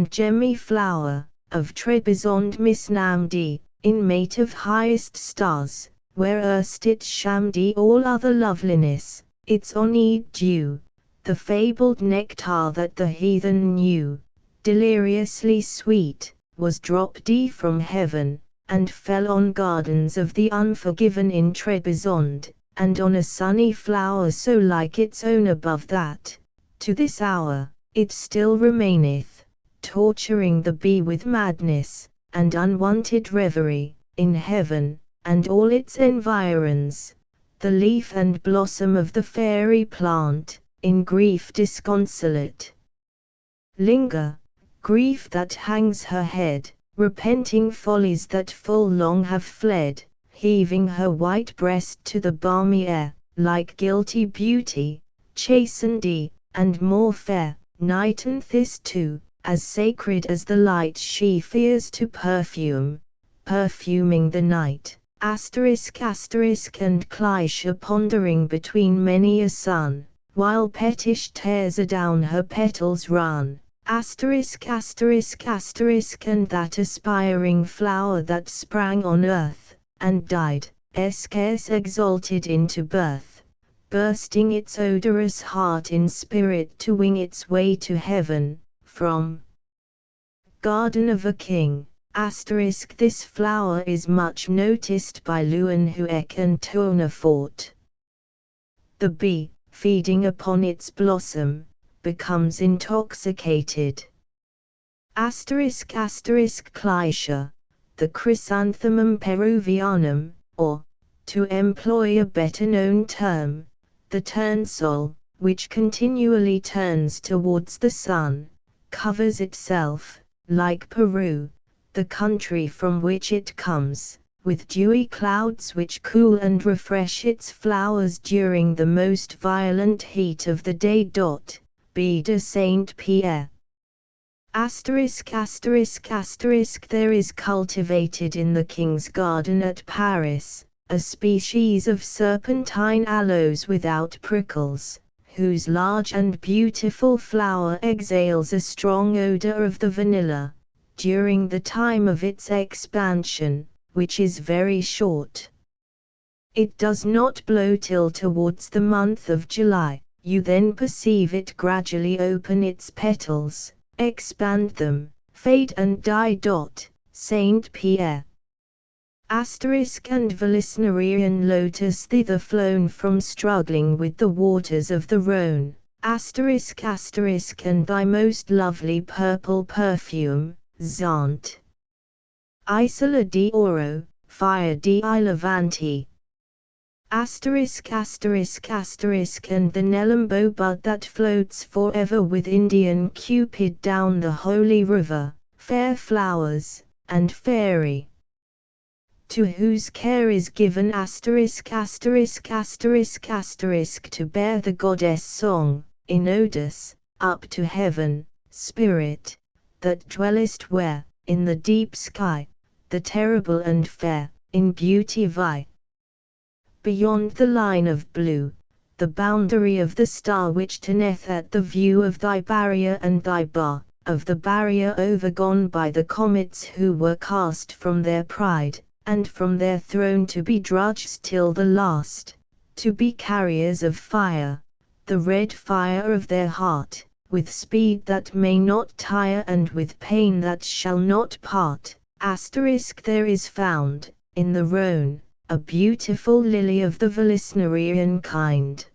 gemmy flower, of Trebizond misnamed, in mate of highest stars, where erst it shammed all other loveliness, its honeyed dew, the fabled nectar that the heathen knew, deliriously sweet, was dropped from heaven, and fell on gardens of the unforgiven in Trebizond, and on a sunny flower so like its own above that, to this hour, it still remaineth, torturing the bee with madness, and unwonted reverie, in heaven, and all its environs, the leaf and blossom of the fairy plant, in grief disconsolate. Linger, grief that hangs her head, repenting follies that full long have fled, heaving her white breast to the balmy air, like guilty beauty, chastened, and more fair, night and this too, as sacred as the light she fears to perfume, perfuming the night, and Clisha pondering between many a sun, while pettish tears adown her petals run, and that aspiring flower that sprang on earth, and died, scarce exalted into birth, bursting its odorous heart in spirit to wing its way to heaven, from Garden of a King. This flower is much noticed by Leeuwenhoek and Tournefort. The bee, feeding upon its blossom, becomes intoxicated. Clisha, the Chrysanthemum peruvianum, or, to employ a better known term, the turnsole, which continually turns towards the sun, covers itself, like Peru, the country from which it comes, with dewy clouds which cool and refresh its flowers during the most violent heat of the day. B. de Saint Pierre. There is cultivated in the King's Garden at Paris, a species of serpentine aloes without prickles, whose large and beautiful flower exhales a strong odor of the vanilla, during the time of its expansion, which is very short. It does not blow till towards the month of July. You then perceive it gradually open its petals, expand them, fade and die. Saint Pierre. And Vallisnerian lotus thither flown from struggling with the waters of the Rhone, and thy most lovely purple perfume, Zant. Isola di Oro, fire di Levanti. And the Nelumbo bud that floats forever with Indian Cupid down the holy river, fair flowers, and fairy, to whose care is given to bear the goddess song, in Odes, up to heaven, spirit, that dwellest where, in the deep sky, the terrible and fair, in beauty vie. Beyond the line of blue, the boundary of the star which turneth at the view of thy barrier and thy bar, of the barrier overgone by the comets who were cast from their pride, and from their throne to be drudges till the last, to be carriers of fire, the red fire of their heart, with speed that may not tire and with pain that shall not part. There is found, in the Rhone, a beautiful lily of the Vallisnerian kind.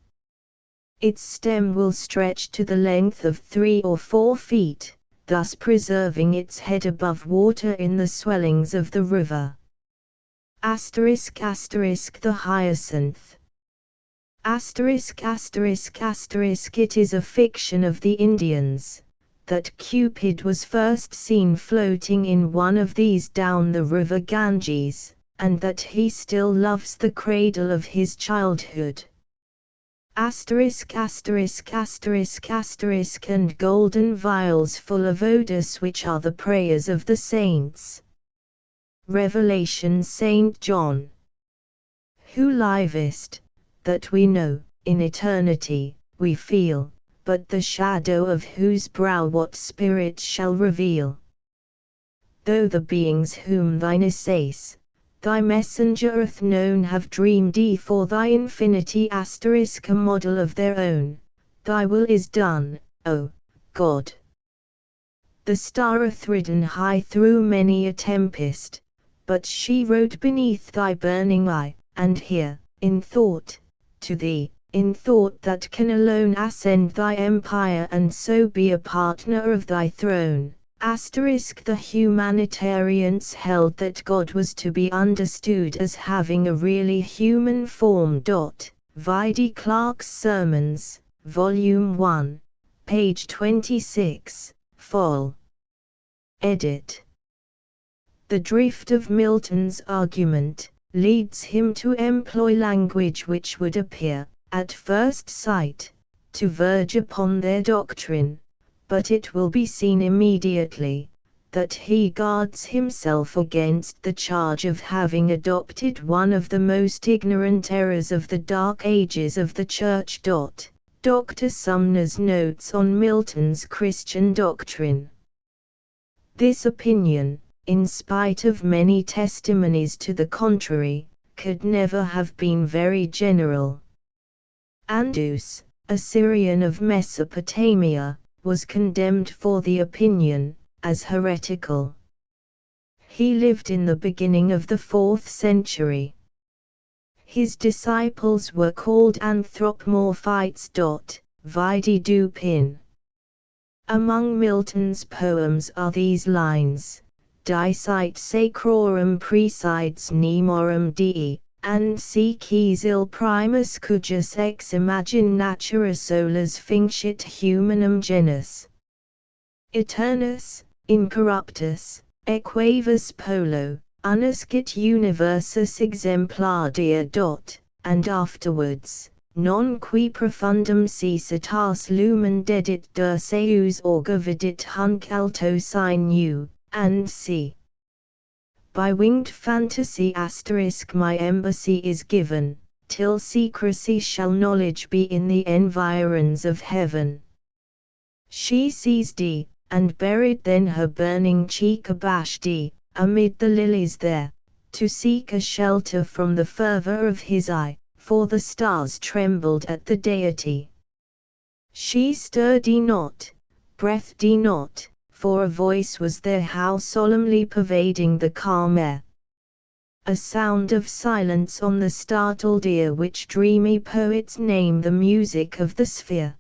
Its stem will stretch to the length of 3 or 4 feet, thus preserving its head above water in the swellings of the river. The hyacinth. It is a fiction of the Indians, that Cupid was first seen floating in one of these down the river Ganges, and that he still loves the cradle of his childhood. And golden vials full of odors which are the prayers of the saints. Revelation St. John. Who livest, that we know, in eternity, we feel, but the shadow of whose brow what spirit shall reveal? Though the beings whom thine essays, thy messenger hath known have dreamed for thy infinity a model of their own, thy will is done, O God. The star hath ridden high through many a tempest, but she rode beneath thy burning eye, and here, in thought, to thee, in thought that can alone ascend thy empire and so be a partner of thy throne. The humanitarians held that God was to be understood as having a really human form. Vide Clarke's Sermons, Volume 1, page 26, Vol. Edit. The drift of Milton's argument leads him to employ language which would appear, at first sight, to verge upon their doctrine, but it will be seen immediately, that he guards himself against the charge of having adopted one of the most ignorant errors of the Dark Ages of the Church. Dr. Sumner's Notes on Milton's Christian Doctrine. This opinion, in spite of many testimonies to the contrary, could never have been very general. Andus, a Syrian of Mesopotamia, was condemned for the opinion, as heretical. He lived in the beginning of the 4th century. His disciples were called anthropomorphites. Vide Dupin. Among Milton's poems are these lines: Dicite sacrorum presides nemorum dei, and si il primus cujus ex imagine natura solas finxit humanum genus. Eternus, incorruptus, equavus polo, unuscit universus exemplar dia. And afterwards, non qui profundum si citas lumen dedit derseus orga vidit hunc alto sine and c. By winged fantasy my embassy is given, till secrecy shall knowledge be in the environs of heaven. She seized and buried then her burning cheek abashed amid the lilies there, to seek a shelter from the fervor of his eye, for the stars trembled at the deity. She stirred not, breathed not, for a voice was there how solemnly pervading the calm air. A sound of silence on the startled ear which dreamy poets name the music of the sphere.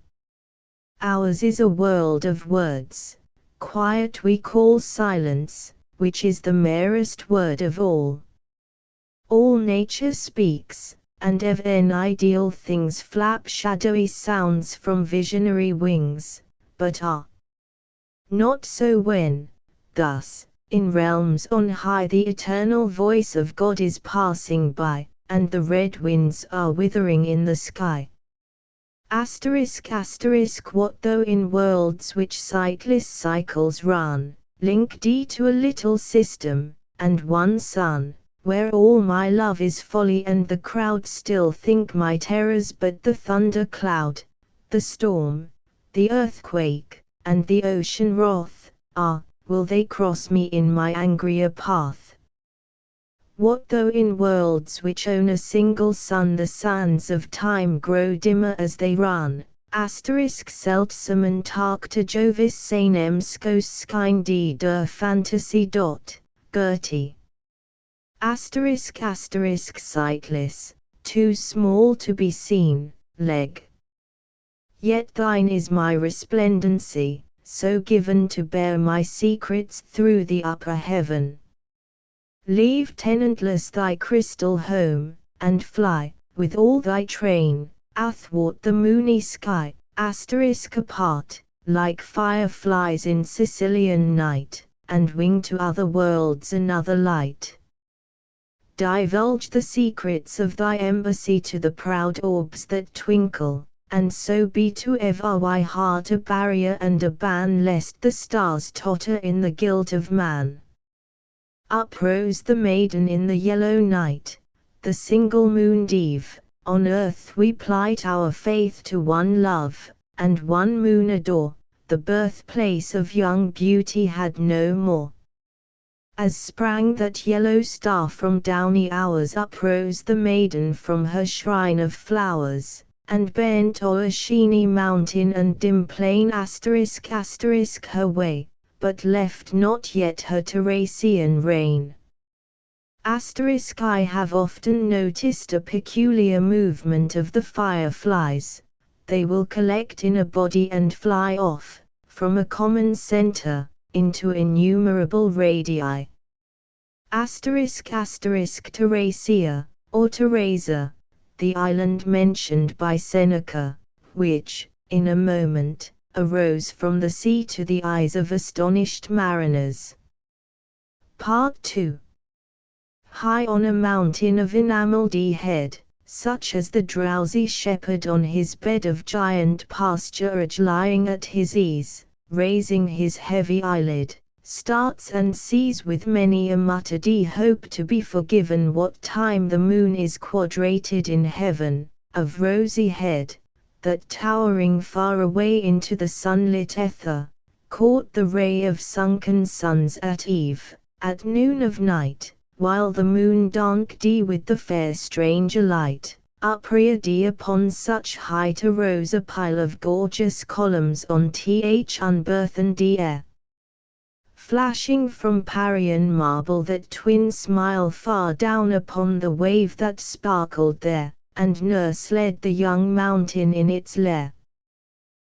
Ours is a world of words, quiet we call silence, which is the merest word of all. All nature speaks, and ever ideal things flap shadowy sounds from visionary wings, but not so when, thus, in realms on high the eternal voice of God is passing by, and the red winds are withering in the sky. What though in worlds which sightless cycles run, linked to a little system, and one sun, where all my love is folly and the crowd still think my terrors but the thunder cloud, the storm, the earthquake, and the ocean wrath, will they cross me in my angrier path? What though in worlds which own a single sun the sands of time grow dimmer as they run? Seltsamen Tag to Jovis seinem Skoskein die der Fantasy. Gertie. Sightless, too small to be seen, leg. Yet thine is my resplendency, so given to bear my secrets through the upper heaven. Leave tenantless thy crystal home, and fly, with all thy train, athwart the moony sky, apart, like fireflies in Sicilian night, and wing to other worlds another light. Divulge the secrets of thy embassy to the proud orbs that twinkle, and so be to every heart a barrier and a ban lest the stars totter in the guilt of man. Uprose the maiden in the yellow night, the single moon Eve. On earth we plight our faith to one love, and one moon adore, the birthplace of young beauty had no more. As sprang that yellow star from downy hours, uprose the maiden from her shrine of flowers, and bent o'er sheeny mountain and dim plain her way, but left not yet her Teresian reign. I have often noticed a peculiar movement of the fireflies. They will collect in a body and fly off, from a common center, into innumerable radii. Teresia, or Teresa, the island mentioned by Seneca, which, in a moment, arose from the sea to the eyes of astonished mariners. Part 2. High on a mountain of enamelled head, such as the drowsy shepherd on his bed of giant pasturage lying at his ease, raising his heavy eyelid, starts and sees with many a muttered hope to be forgiven what time the moon is quadrated in heaven, of rosy head, that towering far away into the sunlit ether, caught the ray of sunken suns at eve, at noon of night, while the moon danced with the fair stranger light, upreared upon such height arose a pile of gorgeous columns on unburthened air. Flashing from Parian marble that twin smile far down upon the wave that sparkled there, and nurse led the young mountain in its lair.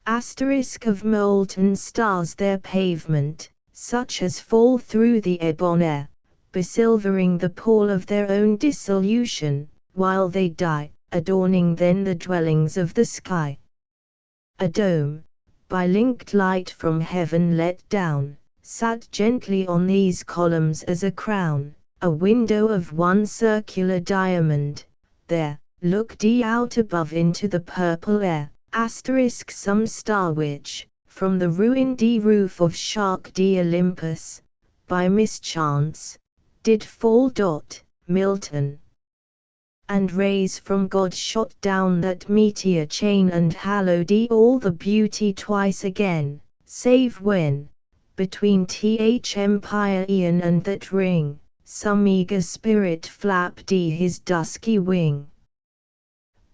Of molten stars their pavement, such as fall through the ebon air, besilvering the pall of their own dissolution, while they die, adorning then the dwellings of the sky. A dome, by linked light from heaven let down, sat gently on these columns as a crown, a window of one circular diamond. There, looked out above into the purple air, some star which, from the ruined roof of shark Olympus, by mischance, did fall. Milton. And rays from God shot down that meteor chain and hallowed all the beauty twice again, save when, between empire eon and that ring, some eager spirit flapped his dusky wing.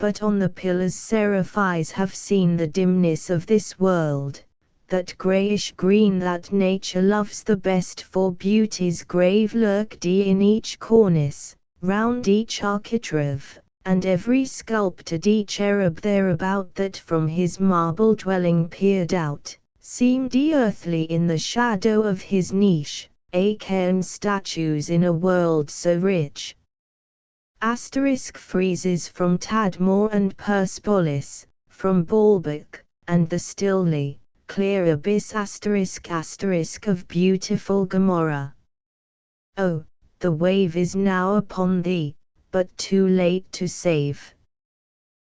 But on the pillars seraphies have seen the dimness of this world, that greyish green that nature loves the best, for beauty's grave lurked in each cornice, round each architrave, and every sculptured cherub thereabout that from his marble dwelling peered out, seemed earthly in the shadow of his niche, Achaean statues in a world so rich. Friezes from Tadmor and Persepolis, from Baalbek, and the stilly, clear abyss of beautiful Gomorrah. Oh, the wave is now upon thee, but too late to save.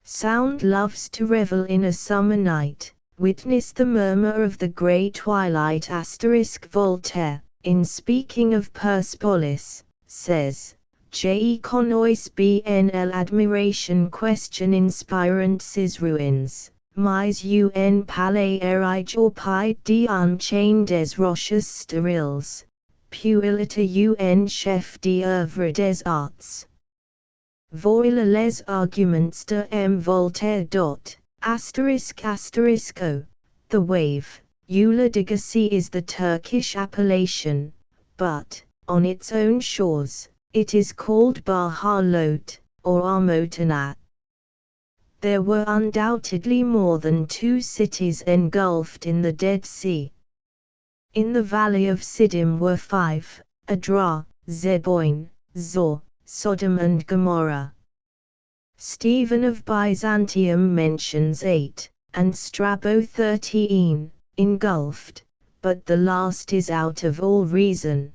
Sound loves to revel in a summer night, witness the murmur of the grey twilight. Voltaire, in speaking of Persepolis, says, Je connais bien l'admiration question inspirant ses ruines, mais un palais érigé au pied d'un chaîne des roches steriles, puillata un chef d'œuvre des arts. Voilà les arguments de M. Voltaire. ***O. The wave, Uladighasy is the Turkish appellation, but, on its own shores, it is called Baharlot, or Armotanat. There were undoubtedly more than 2 cities engulfed in the Dead Sea. In the valley of Siddim were 5, Adra, Zeboim, Zor, Sodom and Gomorrah. Stephen of Byzantium mentions 8, and Strabo 13, engulfed, but the last is out of all reason.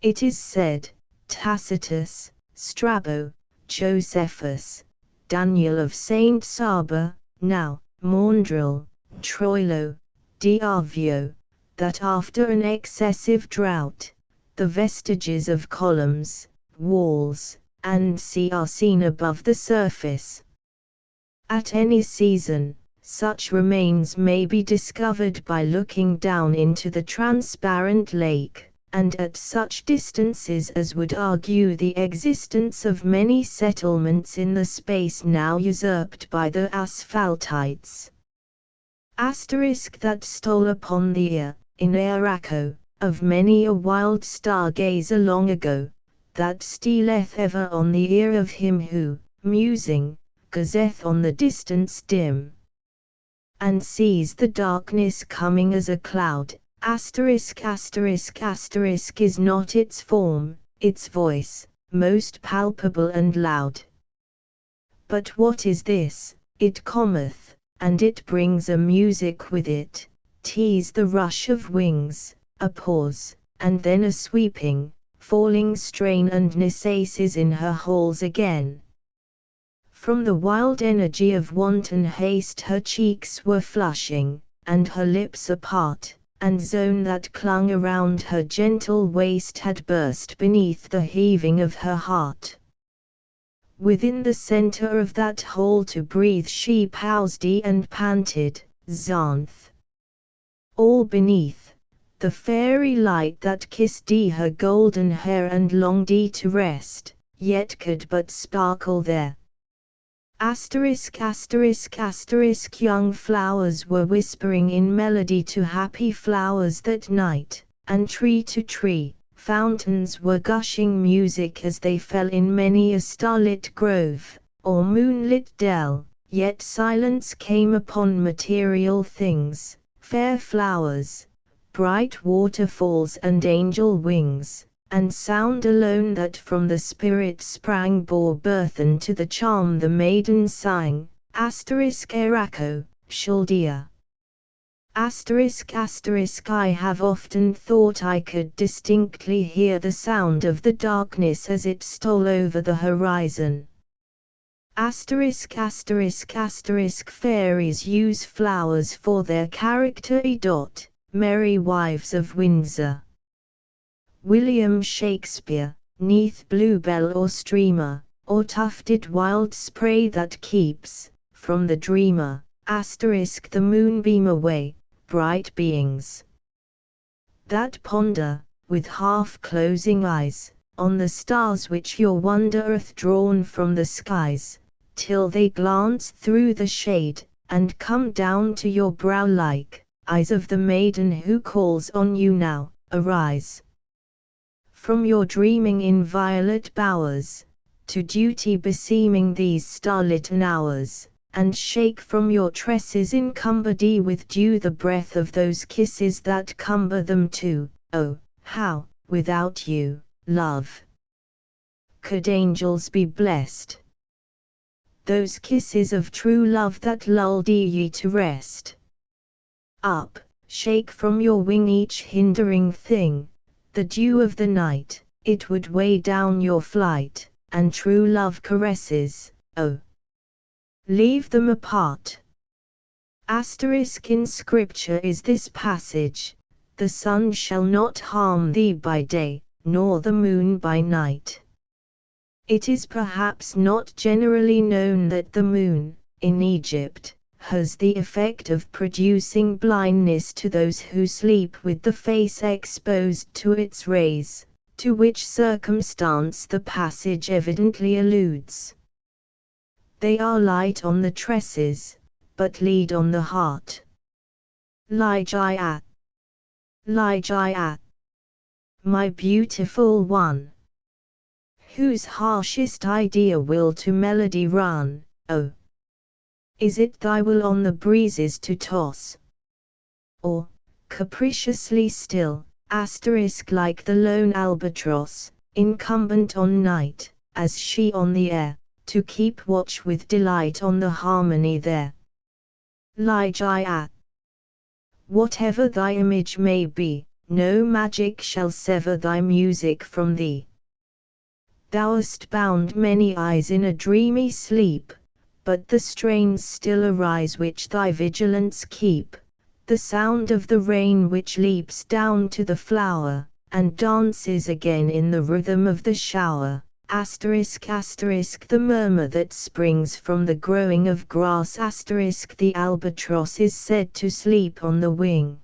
It is said, Tacitus, Strabo, Josephus, Daniel of Saint Saba, now, Maundril, Troilo, D'Arvio, that after an excessive drought, the vestiges of columns, walls, and sea are seen above the surface. At any season, such remains may be discovered by looking down into the transparent lake, and at such distances as would argue the existence of many settlements in the space now usurped by the Asphaltites. That stole upon the ear, in Araco, of many a wild stargazer long ago, that stealeth ever on the ear of him who, musing, gazeth on the distance dim, and sees the darkness coming as a cloud. Is not its form, its voice, most palpable and loud. But what is this? It cometh, and it brings a music with it, 'tis the rush of wings, a pause, and then a sweeping, falling strain, and necesses in her halls again. From the wild energy of wanton haste her cheeks were flushing, and her lips apart, and zone that clung around her gentle waist had burst beneath the heaving of her heart. Within the center of that hole to breathe she paused and panted, Xanth. All beneath, the fairy light that kissed her golden hair and longed to rest, yet could but sparkle there. Young flowers were whispering in melody to happy flowers that night, and tree to tree, fountains were gushing music as they fell in many a starlit grove, or moonlit dell, yet silence came upon material things, fair flowers, bright waterfalls and angel wings, and sound alone that from the spirit sprang bore burthen to the charm the maiden sang. Eraco, Chaldea. I have often thought I could distinctly hear the sound of the darkness as it stole over the horizon. Fairies use flowers for their character. Merry Wives of Windsor. William Shakespeare, neath bluebell or streamer, or tufted wild spray that keeps, from the dreamer, the moonbeam away, bright beings that ponder, with half-closing eyes, on the stars which your wondereth drawn from the skies, till they glance through the shade, and come down to your brow like eyes of the maiden who calls on you now, arise from your dreaming in violet bowers, to duty beseeming these starlitten hours, and shake from your tresses encumbered with dew the breath of those kisses that cumber them too. Oh, how, without you, love, could angels be blessed? Those kisses of true love that lulled ye to rest. Up, shake from your wing each hindering thing, the dew of the night, it would weigh down your flight, and true love caresses, oh, leave them apart. In Scripture is this passage, the sun shall not harm thee by day, nor the moon by night. It is perhaps not generally known that the moon, in Egypt, has the effect of producing blindness to those who sleep with the face exposed to its rays, to which circumstance the passage evidently alludes. They are light on the tresses, but lead on the heart. Lygia, Lygia, my beautiful one, whose harshest idea will to melody run, oh, is it thy will on the breezes to toss? Or, capriciously still, like the lone albatross, incumbent on night, as she on the air, to keep watch with delight on the harmony there? Lygia, whatever thy image may be, no magic shall sever thy music from thee. Thou hast bound many eyes in a dreamy sleep, but the strains still arise which thy vigilance keep, the sound of the rain which leaps down to the flower, and dances again in the rhythm of the shower, the murmur that springs from the growing of grass, the albatross is said to sleep on the wing.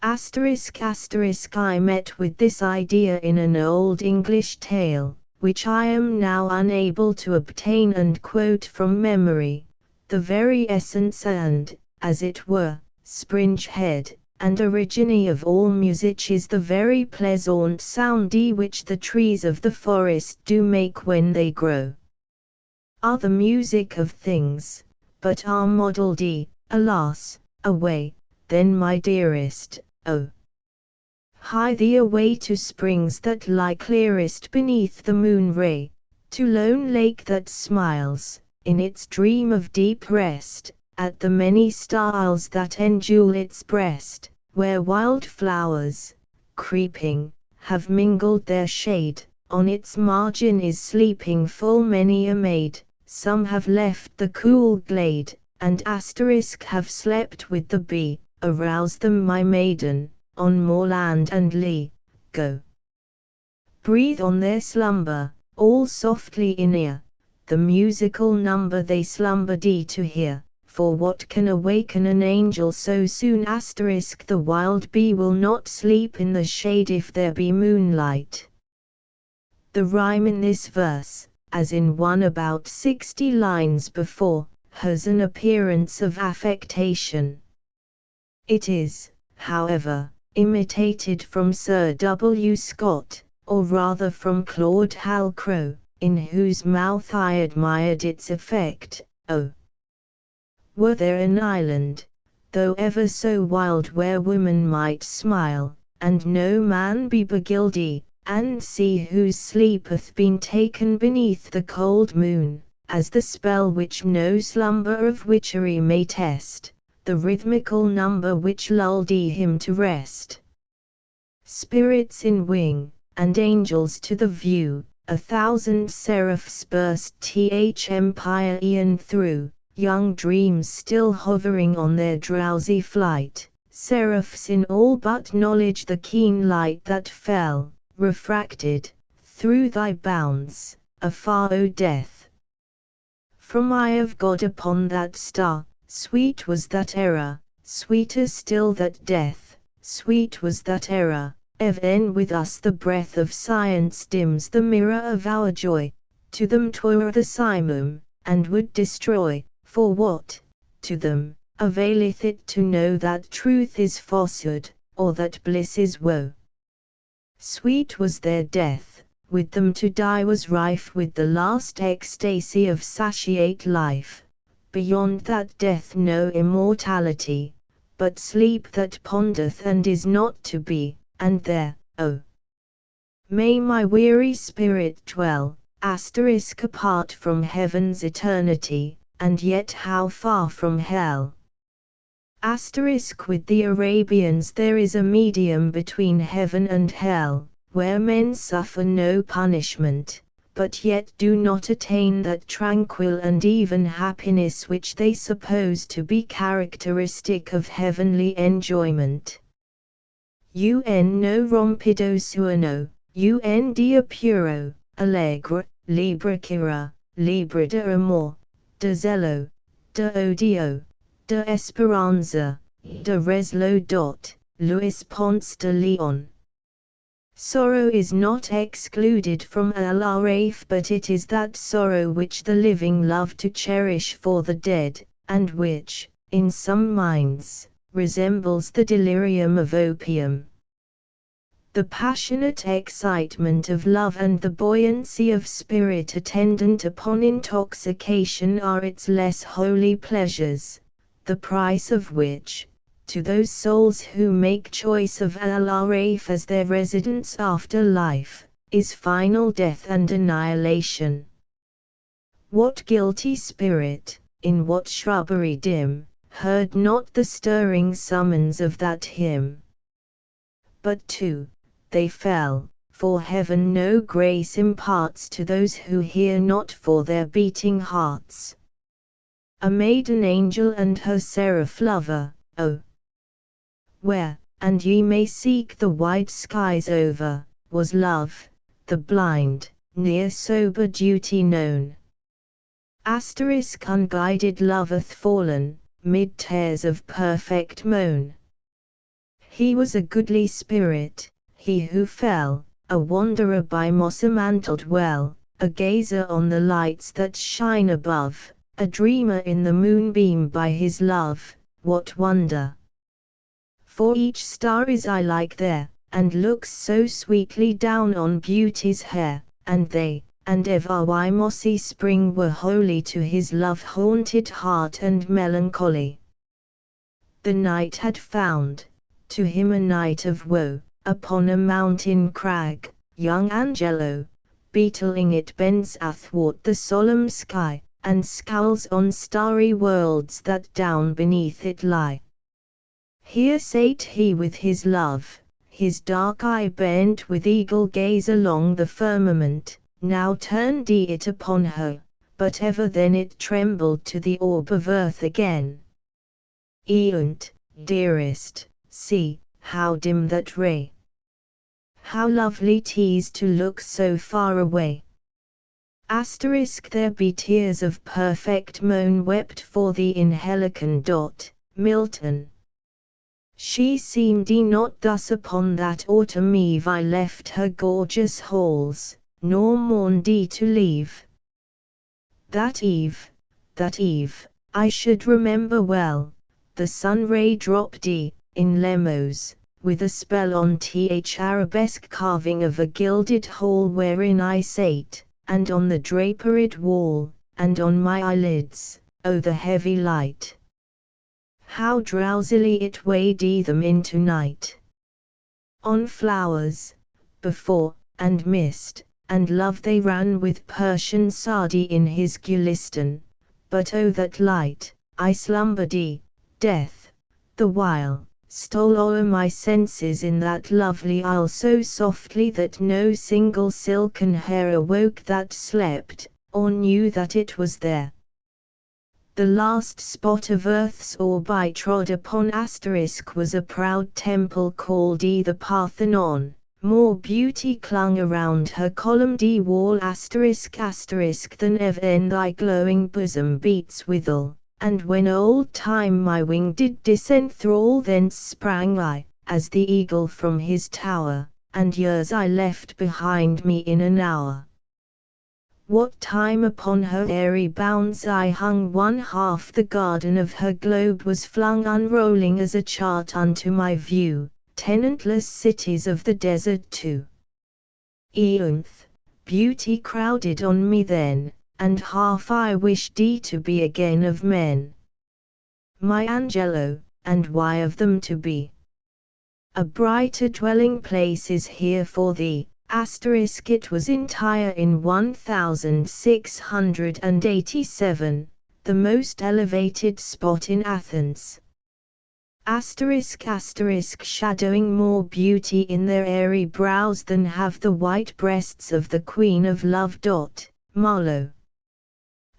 I met with this idea in an old English tale, which I am now unable to obtain and quote from memory, the very essence and, as it were, springe head, and origine of all music is the very pleasant soundy which the trees of the forest do make when they grow. Are the music of things, but are modelled, alas, away, then my dearest, oh, hie thee away to springs that lie clearest beneath the moon ray, to lone lake that smiles, in its dream of deep rest, at the many stars that enjewel its breast, where wild flowers, creeping, have mingled their shade, on its margin is sleeping full many a maid, some have left the cool glade, and have slept with the bee. Arouse them, my maiden, on moorland and lea, go. Breathe on their slumber, all softly in ear, the musical number they slumbered to hear, for what can awaken an angel so soon? The wild bee will not sleep in the shade if there be moonlight. The rhyme in this verse, as in one about 60 lines before, has an appearance of affectation. It is, however, imitated from Sir W. Scott, or rather from Claude Halcrow, in whose mouth I admired its effect. Oh, were there an island, though ever so wild, where woman might smile, and no man be beguiled, and see whose sleep hath been taken beneath the cold moon, as the spell which no slumber of witchery may test, the rhythmical number which lulled him to rest. Spirits in wing, and angels to the view, 1,000 seraphs burst empire e'en through, young dreams still hovering on their drowsy flight, seraphs in all but knowledge the keen light that fell, refracted, through thy bounds, afar, O death. From eye of God upon that star, sweet was that error, sweeter still that death, sweet was that error, even with us the breath of science dims the mirror of our joy, to them 'twere the simum, and would destroy, for what, to them, availeth it to know that truth is falsehood, or that bliss is woe? Sweet was their death, with them to die was rife with the last ecstasy of satiate life. Beyond that death no immortality, but sleep that pondereth and is not to be, and there, oh, may my weary spirit dwell, apart from heaven's eternity, and yet how far from hell. With the Arabians there is a medium between heaven and hell, where men suffer no punishment, but yet do not attain that tranquil and even happiness which they suppose to be characteristic of heavenly enjoyment. Un no rompido suono, un dia puro, allegro, libra cira, libra de amor, de zelo, de odio, de esperanza, de reslo. Luis Ponce de Leon. Sorrow is not excluded from a life, but it is that sorrow which the living love to cherish for the dead, and which, in some minds, resembles the delirium of opium. The passionate excitement of love and the buoyancy of spirit attendant upon intoxication are its less holy pleasures, the price of which, to those souls who make choice of al-Araf as their residence after life, is final death and annihilation. What guilty spirit, in what shrubbery dim, heard not the stirring summons of that hymn? But too, they fell, for heaven no grace imparts to those who hear not for their beating hearts. A maiden angel and her seraph lover, oh! Where, and ye may seek the wide skies over, was love, the blind, near sober duty known. Unguided love hath fallen, mid tears of perfect moan. He was a goodly spirit, he who fell, a wanderer by moss-mantled well, a gazer on the lights that shine above, a dreamer in the moonbeam by his love. What wonder? For each star is eye-like there, and looks so sweetly down on beauty's hair, and they, and every mossy spring were holy to his love-haunted heart and melancholy. The night had found, to him a night of woe, upon a mountain crag, young Angelo, beetling it bends athwart the solemn sky, and scowls on starry worlds that down beneath it lie. Here sate he with his love, his dark eye bent with eagle gaze along the firmament, now turned it upon her, but ever then it trembled to the orb of earth again. Eunt, dearest, see, how dim that ray! How lovely 'tis to look so far away! There be tears of perfect moan wept for thee in Helicon. Milton. She seemed not thus upon that autumn eve I left her gorgeous halls, nor mourned to leave. That eve, I should remember well, the sun-ray dropped in Lemos, with a spell on arabesque carving of a gilded hall wherein I sate, and on the draperied wall, and on my eyelids, oh the heavy light! How drowsily it weighed them into night. On flowers, before, and mist, and love they ran with Persian Sadi in his Gulistan, but oh that light, I slumbered death, the while, stole o'er my senses in that lovely isle so softly that no single silken hair awoke that slept, or knew that it was there. The last spot of earth's orb I trod upon was a proud temple called the Parthenon, more beauty clung around her columned wall than ever in thy glowing bosom beats withal, and when old time my wing did disenthrall thence sprang I, as the eagle from his tower, and years I left behind me in an hour. What time upon her airy bounds I hung, one half the garden of her globe was flung unrolling as a chart unto my view, tenantless cities of the desert too. Eunthe, beauty crowded on me then, and half I wished to be again of men. My Angelo, and why of them to be? A brighter dwelling place is here for thee. It was entire in 1687, the most elevated spot in Athens. Shadowing more beauty in their airy brows than have the white breasts of the Queen of Love. Marlowe.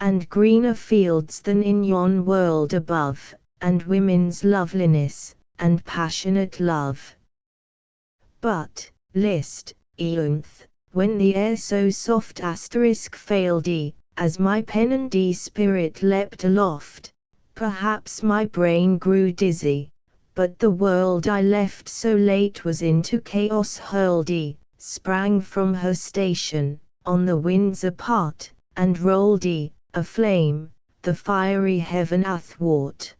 And greener fields than in yon world above, and women's loveliness, and passionate love. But, list, Eunthe, when the air so soft failed as my pen and spirit leapt aloft, Perhaps my brain grew dizzy, but the world I left so late was into chaos hurled. Sprang from her station, on the winds apart, and rolled aflame, the fiery heaven athwart.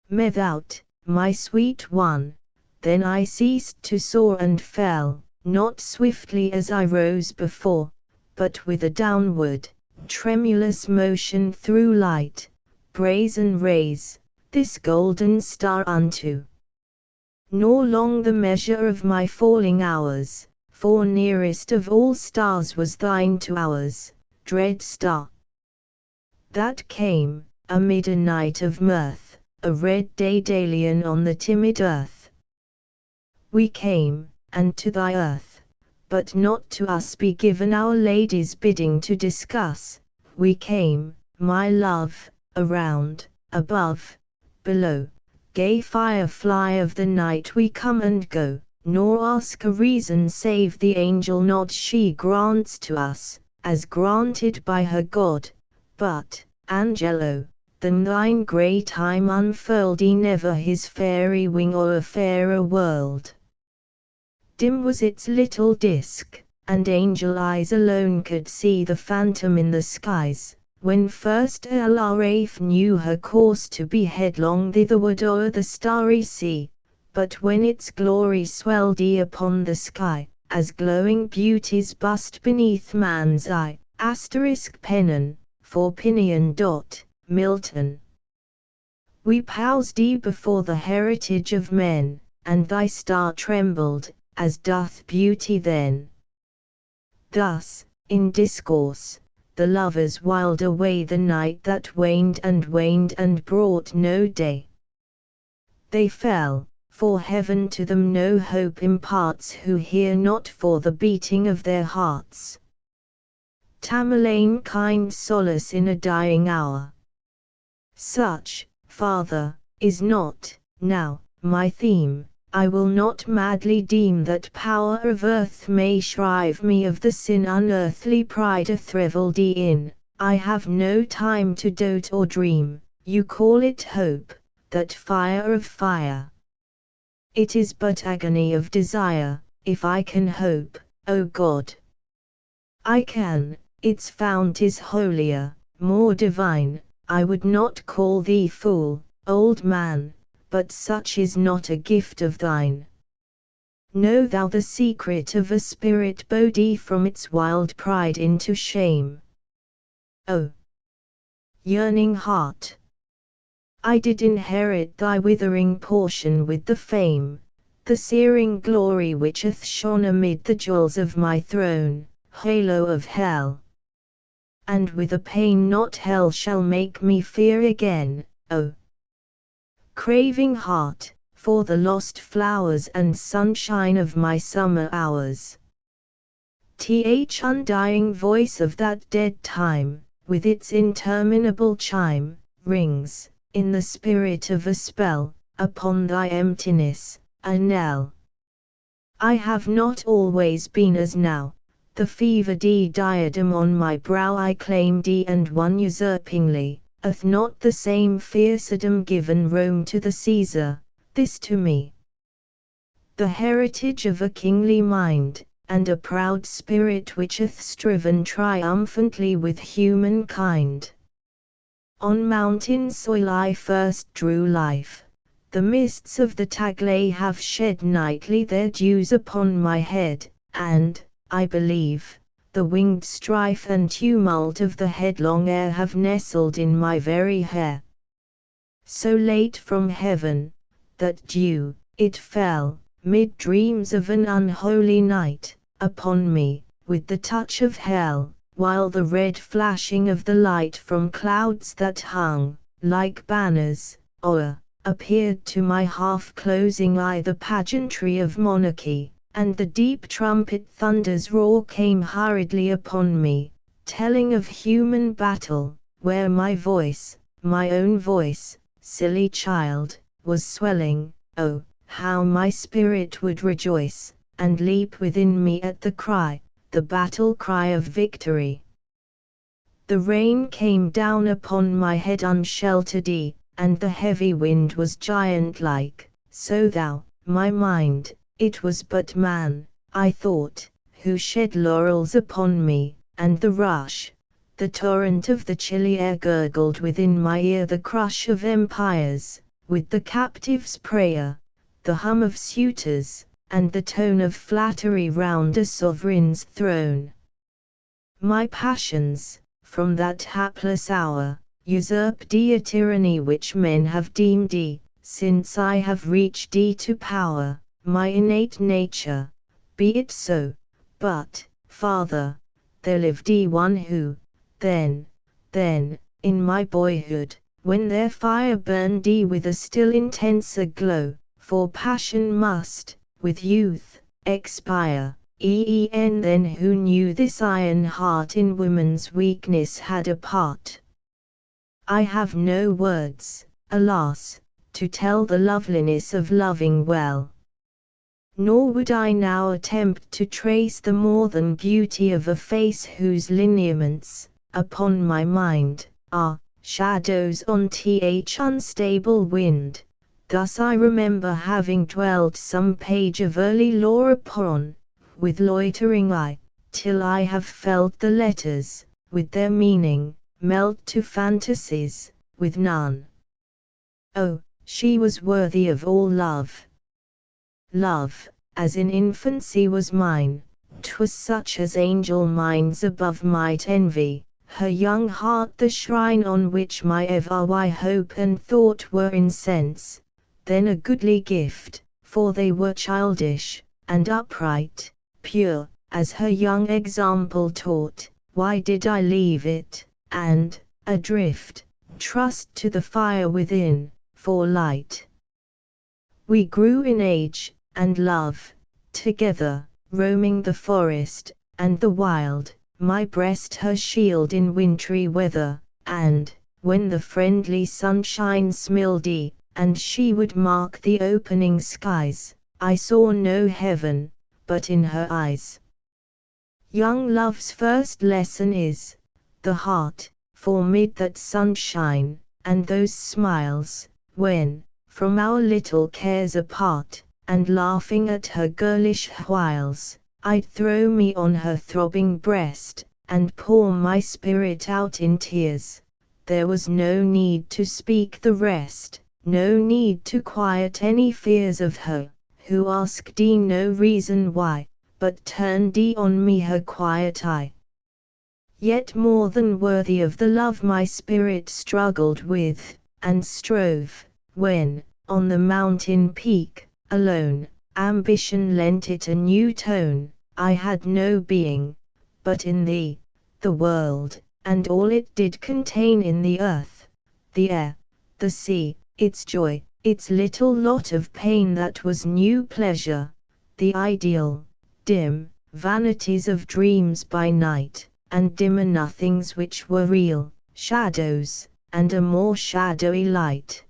Without, my sweet one, then I ceased to soar and fell, not swiftly as I rose before, but with a downward, tremulous motion through light, brazen rays, this golden star unto. Nor long the measure of my falling hours, for nearest of all stars was thine to ours, dread star. That came, amid a night of mirth, a red daedalian on the timid earth. We came, and to thy earth, but not to us be given Our Lady's bidding to discuss. We came, my love, around, above, below, gay firefly of the night, we come and go, nor ask a reason save the angel nod she grants to us, as granted by her God. But, Angelo, than thine grey time unfurled never his fairy wing o'er a fairer world. Dim was its little disk, and angel eyes alone could see the phantom in the skies, when first Elarafe knew her course to be headlong thitherward o'er the starry sea, but when its glory swelled upon the sky, as glowing beauties bust beneath man's eye, pennon, for pinion. Milton. We paused before the heritage of men, and thy star trembled, as doth beauty then. Thus, in discourse, the lovers whiled away the night that waned and brought no day. They fell, for heaven to them no hope imparts who hear not for the beating of their hearts. Tamerlane kind solace in a dying hour. Such, Father, is not, now, my theme. I will not madly deem that power of earth may shrive me of the sin unearthly pride athrevelled in. I have no time to dote or dream. You call it hope, that fire of fire. It is but agony of desire, if I can hope, O God. I can, its fount is holier, more divine. I would not call thee fool, old man, but such is not a gift of thine. Know thou the secret of a spirit bowed from its wild pride into shame. O yearning heart! I did inherit thy withering portion with the fame, the searing glory which hath shone amid the jewels of my throne, halo of hell. And with a pain not hell shall make me fear again, O craving heart, for the lost flowers and sunshine of my summer hours. Undying voice of that dead time, with its interminable chime, rings, in the spirit of a spell, upon thy emptiness, a knell. I have not always been as now. The fevered diadem on my brow I claimed and won usurpingly, hath not the same fiercedom given Rome to the Caesar, this to me. The heritage of a kingly mind, and a proud spirit which hath striven triumphantly with humankind. On mountain soil I first drew life. The mists of the Taglay have shed nightly their dews upon my head, and, I believe, the winged strife and tumult of the headlong air have nestled in my very hair. So late from heaven, that dew, it fell, mid dreams of an unholy night, upon me, with the touch of hell, while the red flashing of the light from clouds that hung, like banners, o'er, appeared to my half-closing eye the pageantry of monarchy, and the deep trumpet thunder's roar came hurriedly upon me, telling of human battle, where my voice, my own voice, silly child, was swelling. Oh, how my spirit would rejoice, and leap within me at the cry, the battle cry of victory. The rain came down upon my head unsheltered, and the heavy wind was giant-like. So thou, my mind, it was but man, I thought, who shed laurels upon me, and the rush, the torrent of the chilly air gurgled within my ear the crush of empires, with the captive's prayer, the hum of suitors, and the tone of flattery round a sovereign's throne. My passions, from that hapless hour, usurped a tyranny which men have deemed since I have reached to power, my innate nature. Be it so, but, Father, there lived one who, then, in my boyhood, when their fire burned with a still intenser glow, for passion must, with youth, expire. Then who knew this iron heart in woman's weakness had a part. I have no words, alas, to tell the loveliness of loving well. Nor would I now attempt to trace the more than beauty of a face whose lineaments, upon my mind, are shadows on unstable wind. Thus I remember having dwelt some page of early lore upon, with loitering eye, till I have felt the letters, with their meaning, melt to fantasies, with none. Oh, she was worthy of all love. Love, as in infancy was mine, 'twas such as angel minds above might envy, her young heart the shrine on which my every hope and thought were incense, then a goodly gift, for they were childish, and upright, pure, as her young example taught. Why did I leave it, and, adrift, trust to the fire within, for light? We grew in age, and love, together, roaming the forest, and the wild, my breast her shield in wintry weather, and, when the friendly sunshine smiled and she would mark the opening skies, I saw no heaven, but in her eyes. Young love's first lesson is, the heart, for mid that sunshine, and those smiles, when, from our little cares apart, and laughing at her girlish wiles, I'd throw me on her throbbing breast, and pour my spirit out in tears. There was no need to speak the rest, no need to quiet any fears of her, who asked no reason why, but turned on me her quiet eye. Yet more than worthy of the love my spirit struggled with, and strove, when, on the mountain peak, alone, ambition lent it a new tone. I had no being, but in thee, the world, and all it did contain in the earth, the air, the sea, its joy, its little lot of pain that was new pleasure, the ideal, dim, vanities of dreams by night, and dimmer nothings which were real, shadows, and a more shadowy light,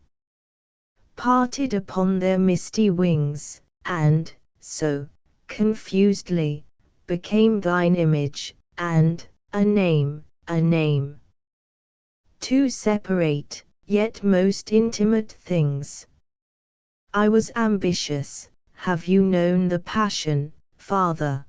parted upon their misty wings, and, so, confusedly, became thine image, and, a name, two separate, yet most intimate things. I was ambitious. Have you known the passion, Father?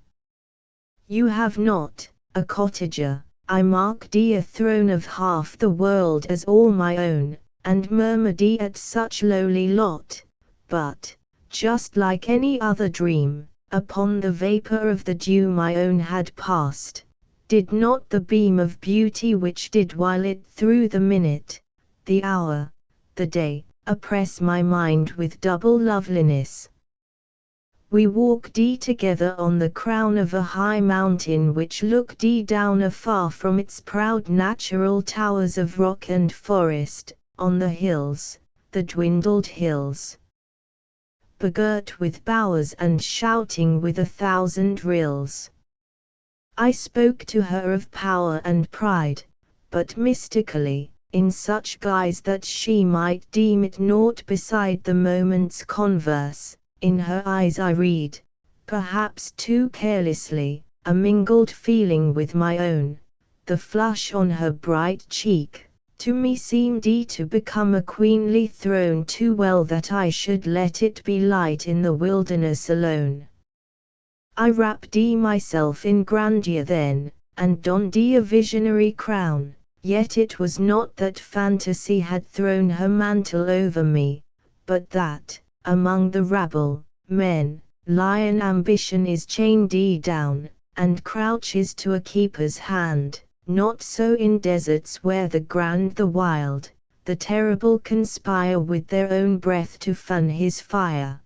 You have not. A cottager, I marked a throne of half the world as all my own, and murmured at such lowly lot, but, just like any other dream, upon the vapor of the dew my own had passed. Did not the beam of beauty which did while it through the minute, the hour, the day, oppress my mind with double loveliness? We walked together on the crown of a high mountain which looked down afar from its proud natural towers of rock and forest, on the hills, the dwindled hills, begirt with bowers and shouting with 1,000 rills. I spoke to her of power and pride, but mystically, in such guise that she might deem it naught beside the moment's converse. In her eyes I read, perhaps too carelessly, a mingled feeling with my own, the flush on her bright cheek, to me seemed to become a queenly throne too well that I should let it be light in the wilderness alone. I wrapped myself in grandeur then, and donned a visionary crown, yet it was not that fantasy had thrown her mantle over me, but that, among the rabble, men, lion ambition is chained down, and crouches to a keeper's hand. Not so in deserts where the grand, the wild, the terrible conspire with their own breath to fan his fire.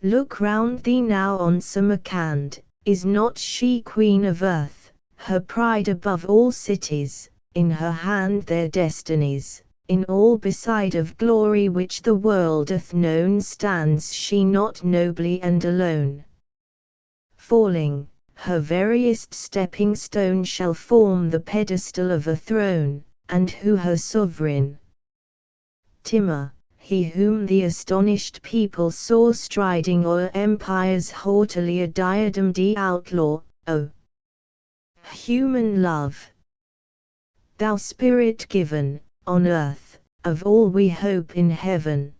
Look round thee now on Samarcand, is not she queen of earth, her pride above all cities, in her hand their destinies, in all beside of glory which the world hath known stands she not nobly and alone. Falling, her veriest stepping stone shall form the pedestal of a throne, and who her sovereign? Timur, he whom the astonished people saw striding o'er empires haughtily a diademed outlaw, O human love! Thou spirit given, on earth, of all we hope in heaven,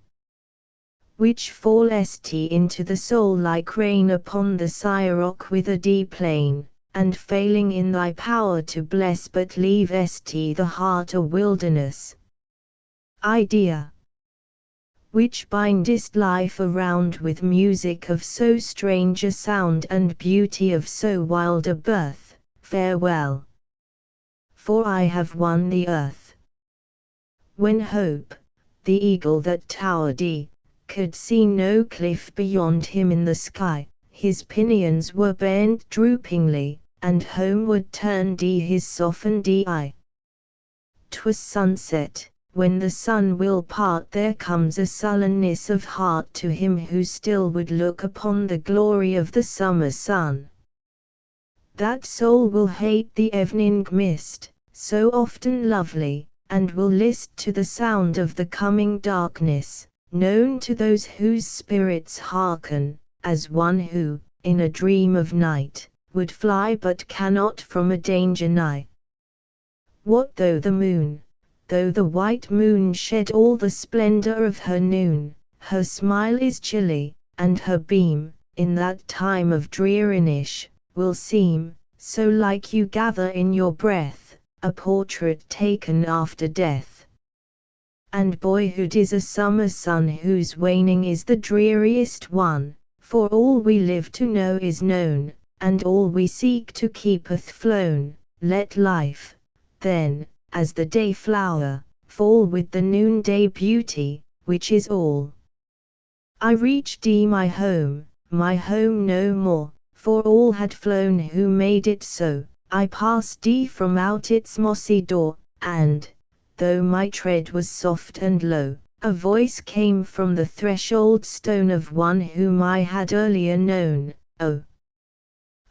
which fallest into the soul like rain upon the Siroc with a deep plain, and failing in thy power to bless but leavest the heart a wilderness. Idea, which bindest life around with music of so strange a sound and beauty of so wild a birth, farewell! For I have won the earth. When hope, the eagle that towered could see no cliff beyond him in the sky, his pinions were bent droopingly, and homeward turned his softened eye. 'Twas sunset, when the sun will part there comes a sullenness of heart to him who still would look upon the glory of the summer sun. That soul will hate the evening mist, so often lovely, and will list to the sound of the coming darkness, known to those whose spirits hearken, as one who, in a dream of night, would fly but cannot from a danger nigh. What though the moon, though the white moon shed all the splendor of her noon, her smile is chilly, and her beam, in that time of dreariness, will seem, so like you gather in your breath, a portrait taken after death. And boyhood is a summer sun whose waning is the dreariest one, for all we live to know is known, and all we seek to keep hath flown. Let life, then, as the day flower, fall with the noonday beauty, which is all. I reached my home no more, for all had flown who made it so. I passed from out its mossy door, and, though my tread was soft and low, a voice came from the threshold stone of one whom I had earlier known. Oh,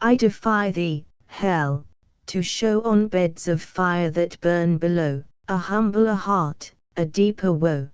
I defy thee, hell, to show on beds of fire that burn below, a humbler heart, a deeper woe.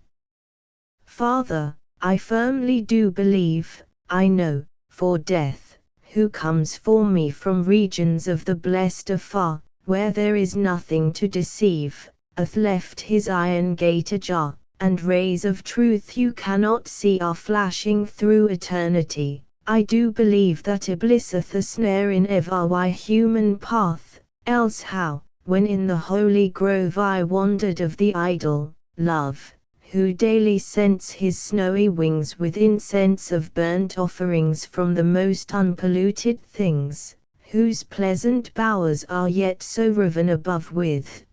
Father, I firmly do believe, I know, for death, who comes for me from regions of the blessed afar, where there is nothing to deceive, hath left his iron gate ajar, and rays of truth you cannot see are flashing through eternity. I do believe that Iblis hath a snare in every human path, else how, when in the holy grove I wandered of the idol, love, who daily scents his snowy wings with incense of burnt offerings from the most unpolluted things, whose pleasant bowers are yet so riven above with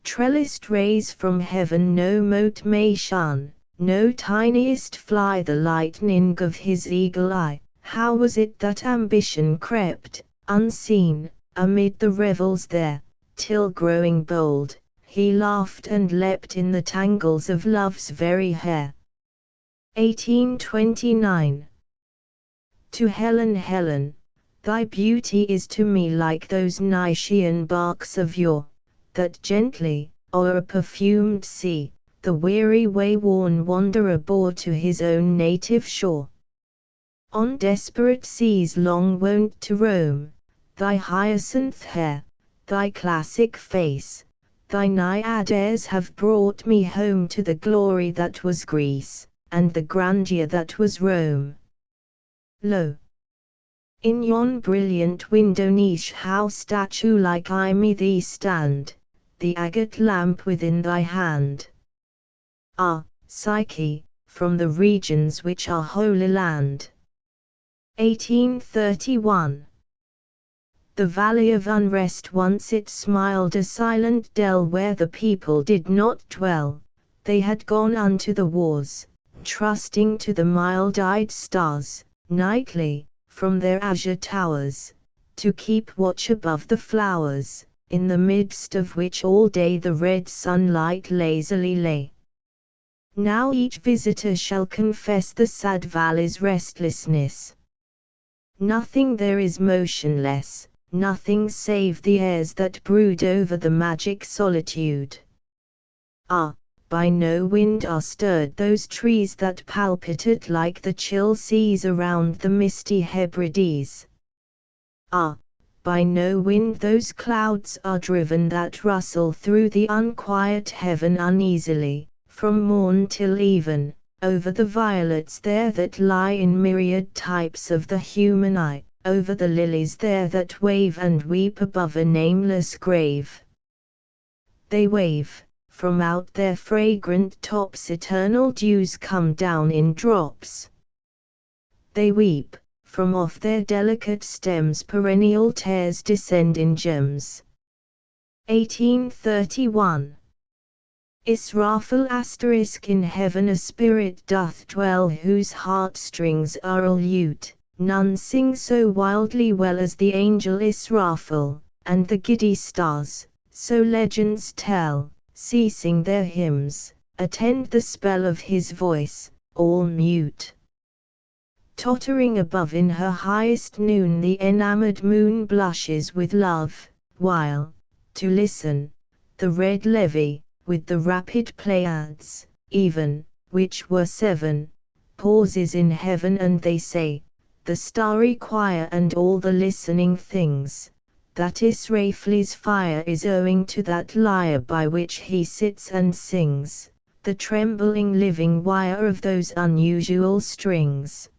trellised rays from heaven no mote may shun, no tiniest fly the lightning of his eagle eye. How was it that ambition crept, unseen, amid the revels there, till growing bold, he laughed and leapt in the tangles of love's very hair. 1829. To Helen, Helen, thy beauty is to me like those Nychian barks of yore, that gently, o'er a perfumed sea, the weary way-worn wanderer bore to his own native shore. On desperate seas long wont to roam, thy hyacinth hair, thy classic face, thy naiad airs have brought me home to the glory that was Greece, and the grandeur that was Rome. Lo! in yon brilliant window niche how statue-like I me thee stand, the agate lamp within thy hand. Ah, Psyche, from the regions which are Holy Land. 1831. The valley of unrest once it smiled, a silent dell where the people did not dwell. They had gone unto the wars, trusting to the mild-eyed stars, nightly, from their azure towers, to keep watch above the flowers, in the midst of which all day the red sunlight lazily lay. Now each visitor shall confess the sad valley's restlessness. Nothing there is motionless, nothing save the airs that brood over the magic solitude. Ah, by no wind are stirred those trees that palpitate like the chill seas around the misty Hebrides. Ah, by no wind those clouds are driven that rustle through the unquiet heaven uneasily, from morn till even, over the violets there that lie in myriad types of the human eye, over the lilies there that wave and weep above a nameless grave. They wave, from out their fragrant tops eternal dews come down in drops. They weep, from off their delicate stems perennial tears descend in gems. 1831. Israfel * in heaven a spirit doth dwell whose heartstrings are a lute, none sing so wildly well as the angel Israfel, and the giddy stars, so legends tell, ceasing their hymns, attend the spell of his voice, all mute. Tottering above in her highest noon the enamoured moon blushes with love, while, to listen, the red levee, with the rapid Pleiades, even, which were 7, pauses in heaven, and they say, the starry choir and all the listening things, that Israfel's fire is owing to that lyre by which he sits and sings, the trembling living wire of those unusual strings.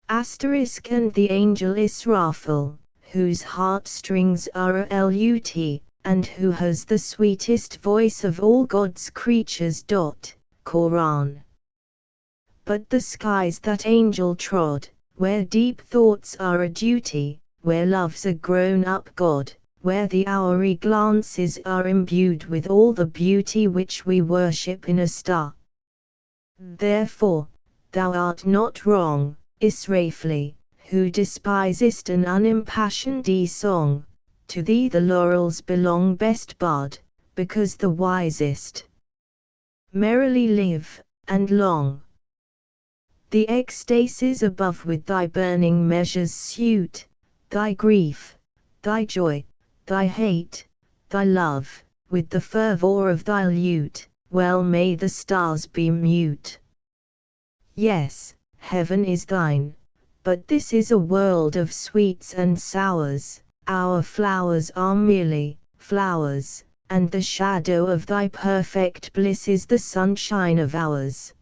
And the angel Israfel, whose heartstrings are a lute, and who has the sweetest voice of all God's creatures. Quran. But the skies that angel trod, where deep thoughts are a duty, where love's a grown-up God, where the houri glances are imbued with all the beauty which we worship in a star. Therefore, thou art not wrong, Israfel, who despisest an unimpassioned song. To thee the laurels belong best bud, because the wisest merrily live, and long. The ecstasies above with thy burning measures suit, thy grief, thy joy, thy hate, thy love, with the fervor of thy lute, well may the stars be mute. Yes, heaven is thine, but this is a world of sweets and sours. Our flowers are merely flowers, and the shadow of thy perfect bliss is the sunshine of ours.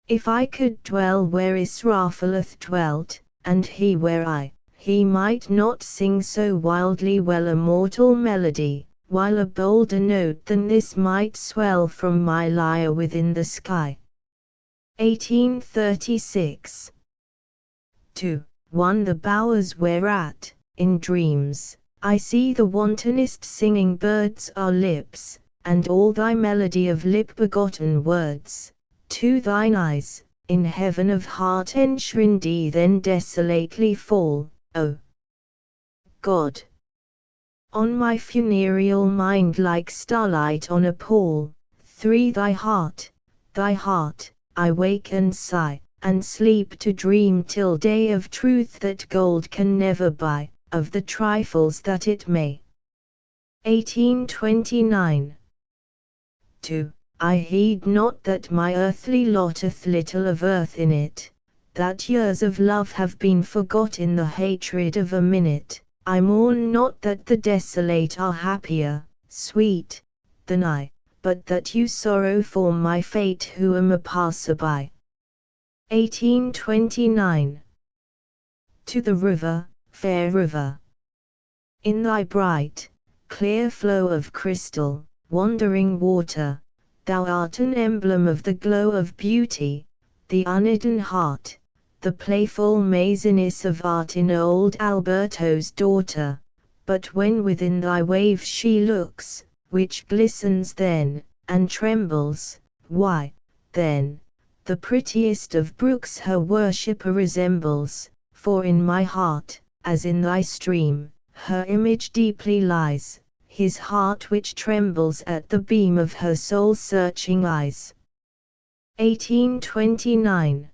If I could dwell where Israfel hath dwelt, and he where I, he might not sing so wildly well a mortal melody, while a bolder note than this might swell from my lyre within the sky. 1836. 2. 1. The bowers whereat, in dreams, I see the wantonest singing birds are lips, and all thy melody of lip-begotten words, to thine eyes, in heaven of heart enshrined then desolately fall, O God. On my funereal mind like starlight on a pall. 3. Thy heart, I wake and sigh, and sleep to dream till day of truth that gold can never buy, of the trifles that it may. 1829. 2. I heed not that my earthly lot hath little of earth in it, that years of love have been forgot in the hatred of a minute. I mourn not that the desolate are happier, sweet, than I, but that you sorrow for my fate who am a passer-by. 1829. To the river, fair river. In thy bright, clear flow of crystal, wandering water, thou art an emblem of the glow of beauty, the unhidden heart, the playful maziness of art in old Alberto's daughter, but when within thy waves she looks, which glistens then, and trembles, why, then, the prettiest of brooks her worshipper resembles, for in my heart, as in thy stream, her image deeply lies, his heart which trembles at the beam of her soul-searching eyes. 1829.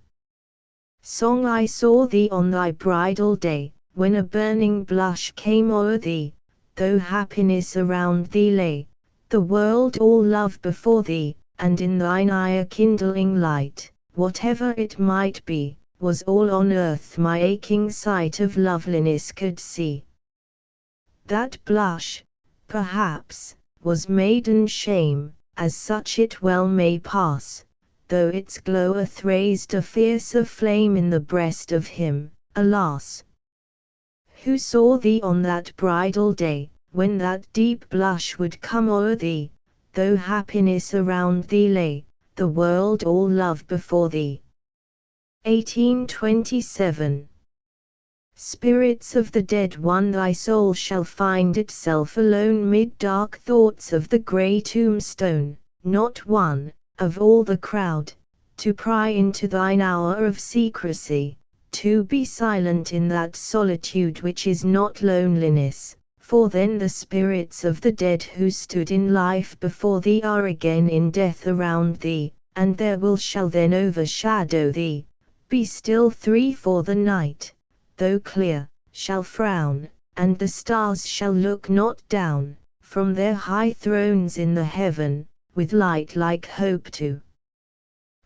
Song. I saw thee on thy bridal day, when a burning blush came o'er thee, though happiness around thee lay, the world all love before thee, and in thine eye a kindling light, whatever it might be, was all on earth my aching sight of loveliness could see. That blush, perhaps, was maiden shame, as such it well may pass, though its glow hath raised a fiercer flame in the breast of him, alas! who saw thee on that bridal day, when that deep blush would come o'er thee, though happiness around thee lay, the world all love before thee. 1827. Spirits of the dead one, thy soul shall find itself alone mid dark thoughts of the grey tombstone, not one, of all the crowd, to pry into thine hour of secrecy, to be silent in that solitude which is not loneliness, for then the spirits of the dead who stood in life before thee are again in death around thee, and their will shall then overshadow thee. Be still, for the night, though clear, shall frown, and the stars shall look not down, from their high thrones in the heaven, with light like hope to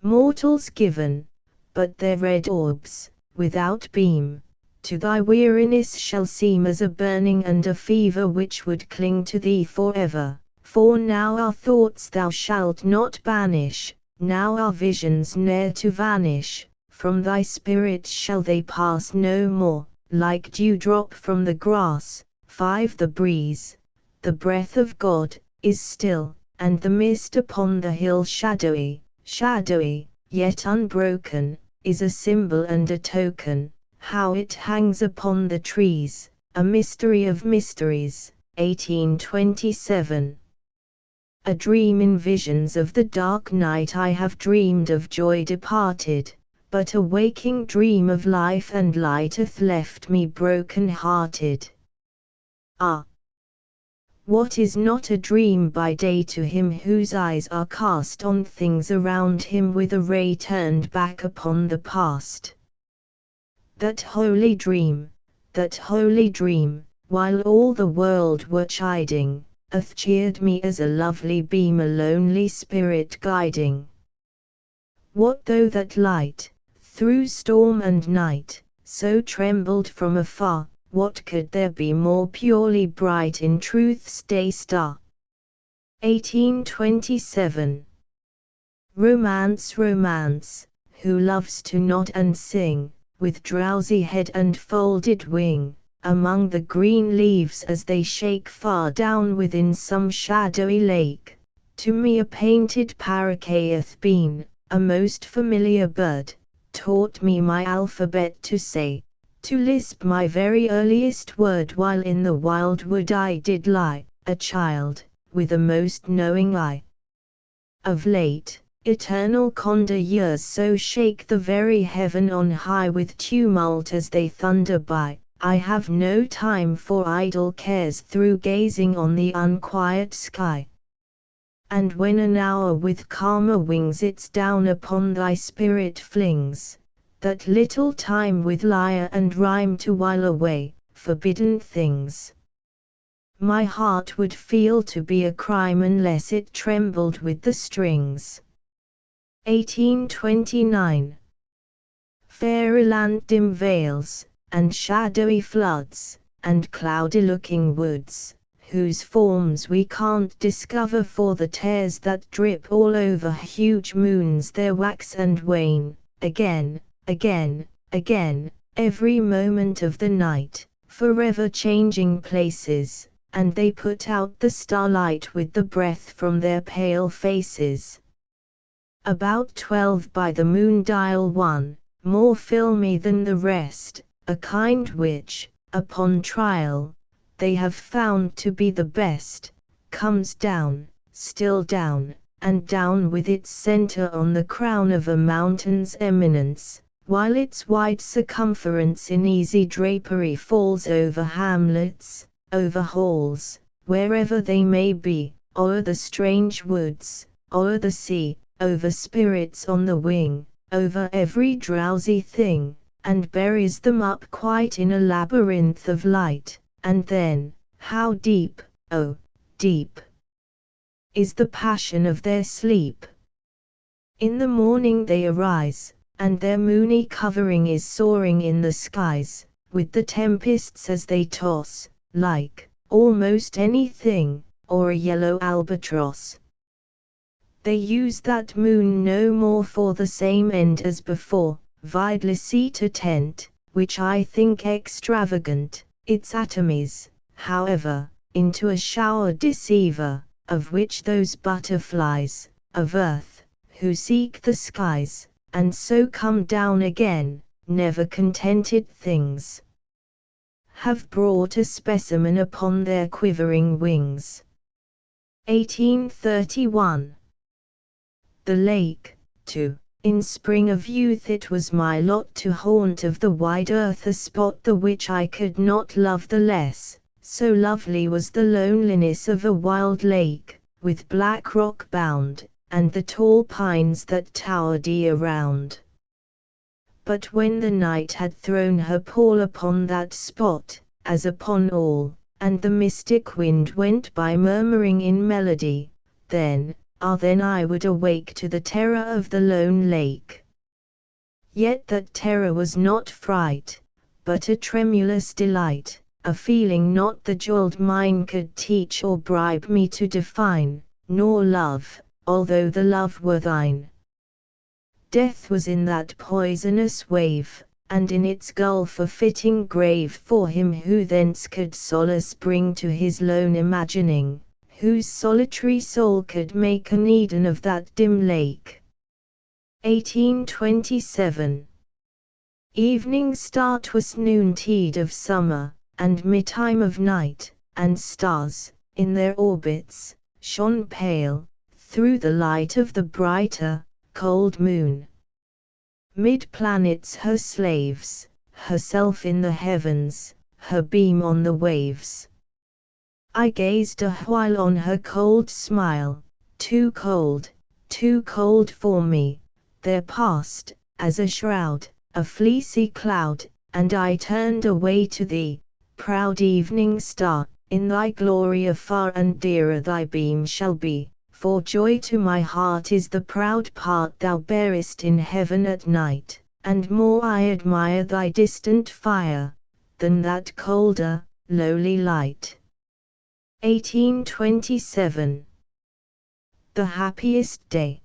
mortals given, but their red orbs, without beam, to thy weariness shall seem as a burning and a fever which would cling to thee forever, for now our thoughts thou shalt not banish, now our visions ne'er to vanish, from thy spirit shall they pass no more, like dewdrop from the grass. 5. The breeze, the breath of God, is still, and the mist upon the hill shadowy, yet unbroken, is a symbol and a token, how it hangs upon the trees, a mystery of mysteries. 1827. A dream. In visions of the dark night I have dreamed of joy departed, but a waking dream of life and light hath left me broken-hearted. Ah! What is not a dream by day to him whose eyes are cast on things around him with a ray turned back upon the past? That holy dream, while all the world were chiding, hath cheered me as a lovely beam, a lonely spirit guiding. What though that light, through storm and night, so trembled from afar, what could there be more purely bright in truth's day-star? 1827. Romance, who loves to nod and sing, with drowsy head and folded wing, among the green leaves as they shake far down within some shadowy lake, to me a painted paroquet hath been, a most familiar bird, taught me my alphabet to say, to lisp my very earliest word while in the wildwood I did lie, a child, with a most knowing eye. Of late, eternal condor years so shake the very heaven on high with tumult as they thunder by, I have no time for idle cares through gazing on the unquiet sky. And when an hour with calmer wings its down upon thy spirit flings, that little time with lyre and rhyme to while away forbidden things, my heart would feel to be a crime unless it trembled with the strings. 1829. Fairyland, dim veils, and shadowy floods, and cloudy-looking woods, whose forms we can't discover for the tears that drip all over huge moons there wax and wane, again, again, again, every moment of the night, forever changing places, and they put out the starlight with the breath from their pale faces. About 12 by the moon dial one, more filmy than the rest, a kind which, upon trial, they have found to be the best, comes down, still down, and down with its center on the crown of a mountain's eminence, while its wide circumference in easy drapery falls over hamlets, over halls, wherever they may be, o'er the strange woods, o'er the sea, over spirits on the wing, over every drowsy thing, and buries them up quite in a labyrinth of light. And then, how deep, oh, deep, is the passion of their sleep. In the morning they arise, and their moony covering is soaring in the skies, with the tempests as they toss, like, almost anything, or a yellow albatross. They use that moon no more for the same end as before, videly to tent, which I think extravagant, its atomies, however, into a shower deceiver, of which those butterflies, of earth, who seek the skies, and so come down again, never contented things, have brought a specimen upon their quivering wings. 1831. The lake, too. In spring of youth it was my lot to haunt of the wide earth a spot the which I could not love the less, so lovely was the loneliness of a wild lake, with black rock bound, and the tall pines that towered around. But when the night had thrown her pall upon that spot, as upon all, and the mystic wind went by murmuring in melody, then I would awake to the terror of the lone lake. Yet that terror was not fright, but a tremulous delight, a feeling not the jeweled mind could teach or bribe me to define, nor love, although the love were thine. Death was in that poisonous wave, and in its gulf a fitting grave for him who thence could solace bring to his lone imagining, whose solitary soul could make an Eden of that dim lake. 1827. Evening star 'twas noontide of summer, and mid-time of night, and stars, in their orbits, shone pale, through the light of the brighter, cold moon. Mid-planets her slaves, herself in the heavens, her beam on the waves. I gazed a while on her cold smile, too cold for me, there passed, as a shroud, a fleecy cloud, and I turned away to thee, proud evening star, in thy glory afar and dearer thy beam shall be, for joy to my heart is the proud part thou bearest in heaven at night, and more I admire thy distant fire, than that colder, lowly light. 1827. The happiest day.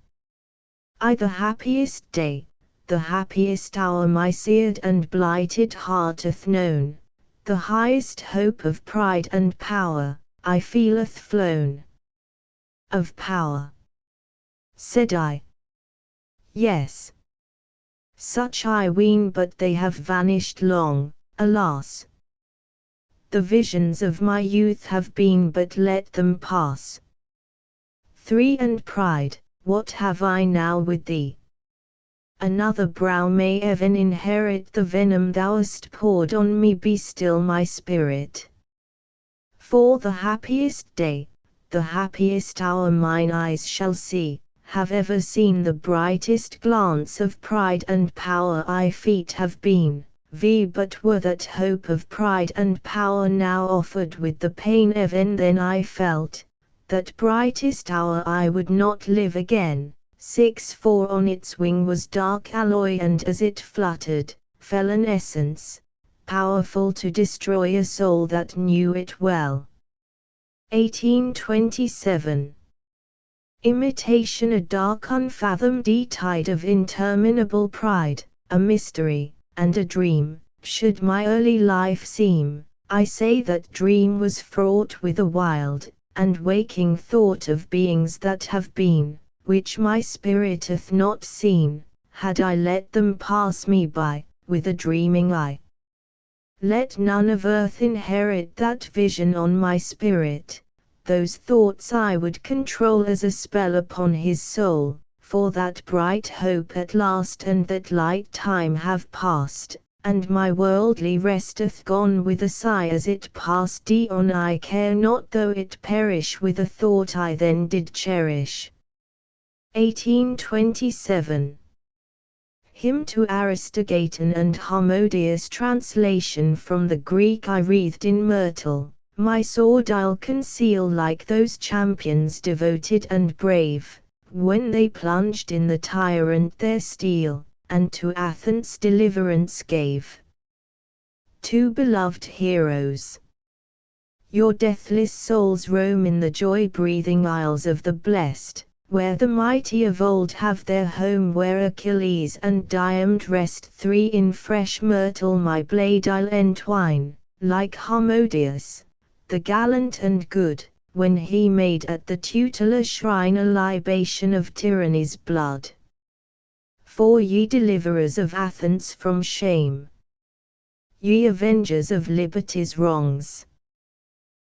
The happiest day, the happiest hour my seared and blighted heart hath known, the highest hope of pride and power, I feeleth flown. Of power, said I. Yes. Such I ween, but they have vanished long, alas. The visions of my youth have been, but let them pass. 3. And pride, what have I now with thee? Another brow may even inherit the venom thou hast poured on me, be still my spirit. For the happiest day, the happiest hour mine eyes shall see, have ever seen the brightest glance of pride and power I feet have been. But were that hope of pride and power now offered with the pain even then I felt, that brightest hour I would not live again. 6. For on its wing was dark alloy, and as it fluttered, fell an essence, powerful to destroy a soul that knew it well. 1827. Imitation, a dark unfathomed tide of interminable pride, a mystery, and a dream, should my early life seem. I say that dream was fraught with a wild and waking thought of beings that have been, which my spirit hath not seen, had I let them pass me by, with a dreaming eye. Let none of earth inherit that vision on my spirit, those thoughts I would control as a spell upon his soul, for that bright hope at last and that light time have passed, and my worldly rest hath gone with a sigh as it passed on. I care not though it perish with a thought I then did cherish. 1827. Hymn to Aristogiton and Harmodius. Translation from the Greek. I wreathed in myrtle, my sword I'll conceal like those champions devoted and brave, when they plunged in the tyrant their steel, and to Athens deliverance gave. Two beloved heroes. Your deathless souls roam in the joy-breathing isles of the blest, where the mighty of old have their home, where Achilles and Diomed rest. Three in fresh myrtle my blade I'll entwine, like Harmodius, the gallant and good, when he made at the tutelar shrine a libation of tyranny's blood. For ye deliverers of Athens from shame, ye avengers of liberty's wrongs,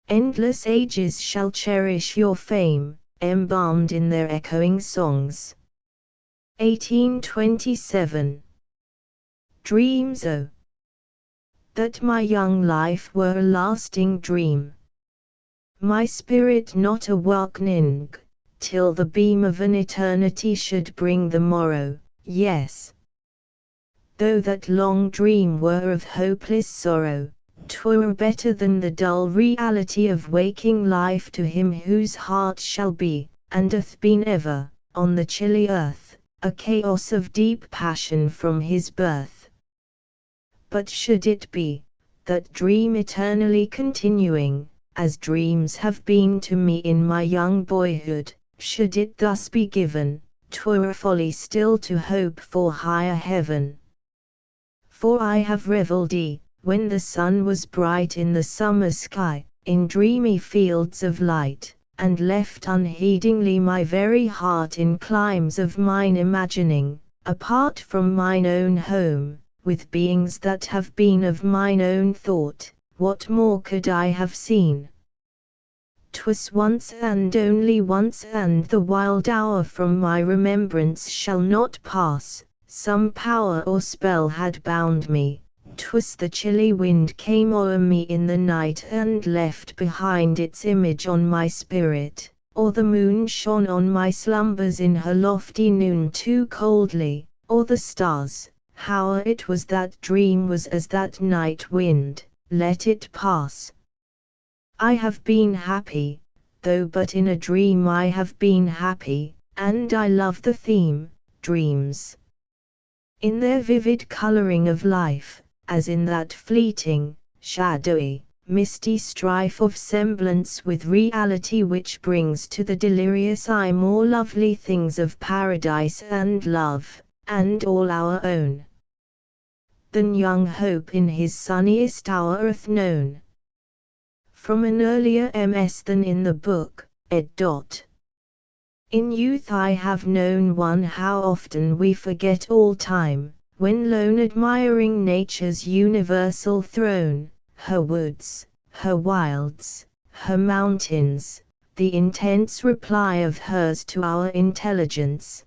endless ages shall cherish your fame, embalmed in their echoing songs. 1827. Dreams, oh, that my young life were a lasting dream, my spirit not awakening, till the beam of an eternity should bring the morrow. Yes, though that long dream were of hopeless sorrow, 'twere better than the dull reality of waking life to him whose heart shall be, and hath been ever, on the chilly earth, a chaos of deep passion from his birth. But should it be, that dream eternally continuing, as dreams have been to me in my young boyhood, should it thus be given, 'twere folly still to hope for higher heaven. For I have revelled when the sun was bright in the summer sky, in dreamy fields of light, and left unheedingly my very heart in climes of mine imagining, apart from mine own home, with beings that have been of mine own thought. What more could I have seen? 'Twas once and only once, and the wild hour from my remembrance shall not pass. Some power or spell had bound me, 'twas the chilly wind came o'er me in the night and left behind its image on my spirit, or the moon shone on my slumbers in her lofty noon too coldly, or the stars. How it was that dream was as that night wind, let it pass. I have been happy, though but in a dream I have been happy, and I love the theme, dreams. In their vivid coloring of life, as in that fleeting, shadowy, misty strife of semblance with reality which brings to the delirious eye more lovely things of paradise and love, and all our own, than young hope in his sunniest hour hath known. From an earlier MS than in the book, ed. In youth I have known one how often we forget all time, when lone admiring nature's universal throne, her woods, her wilds, her mountains, the intense reply of hers to our intelligence.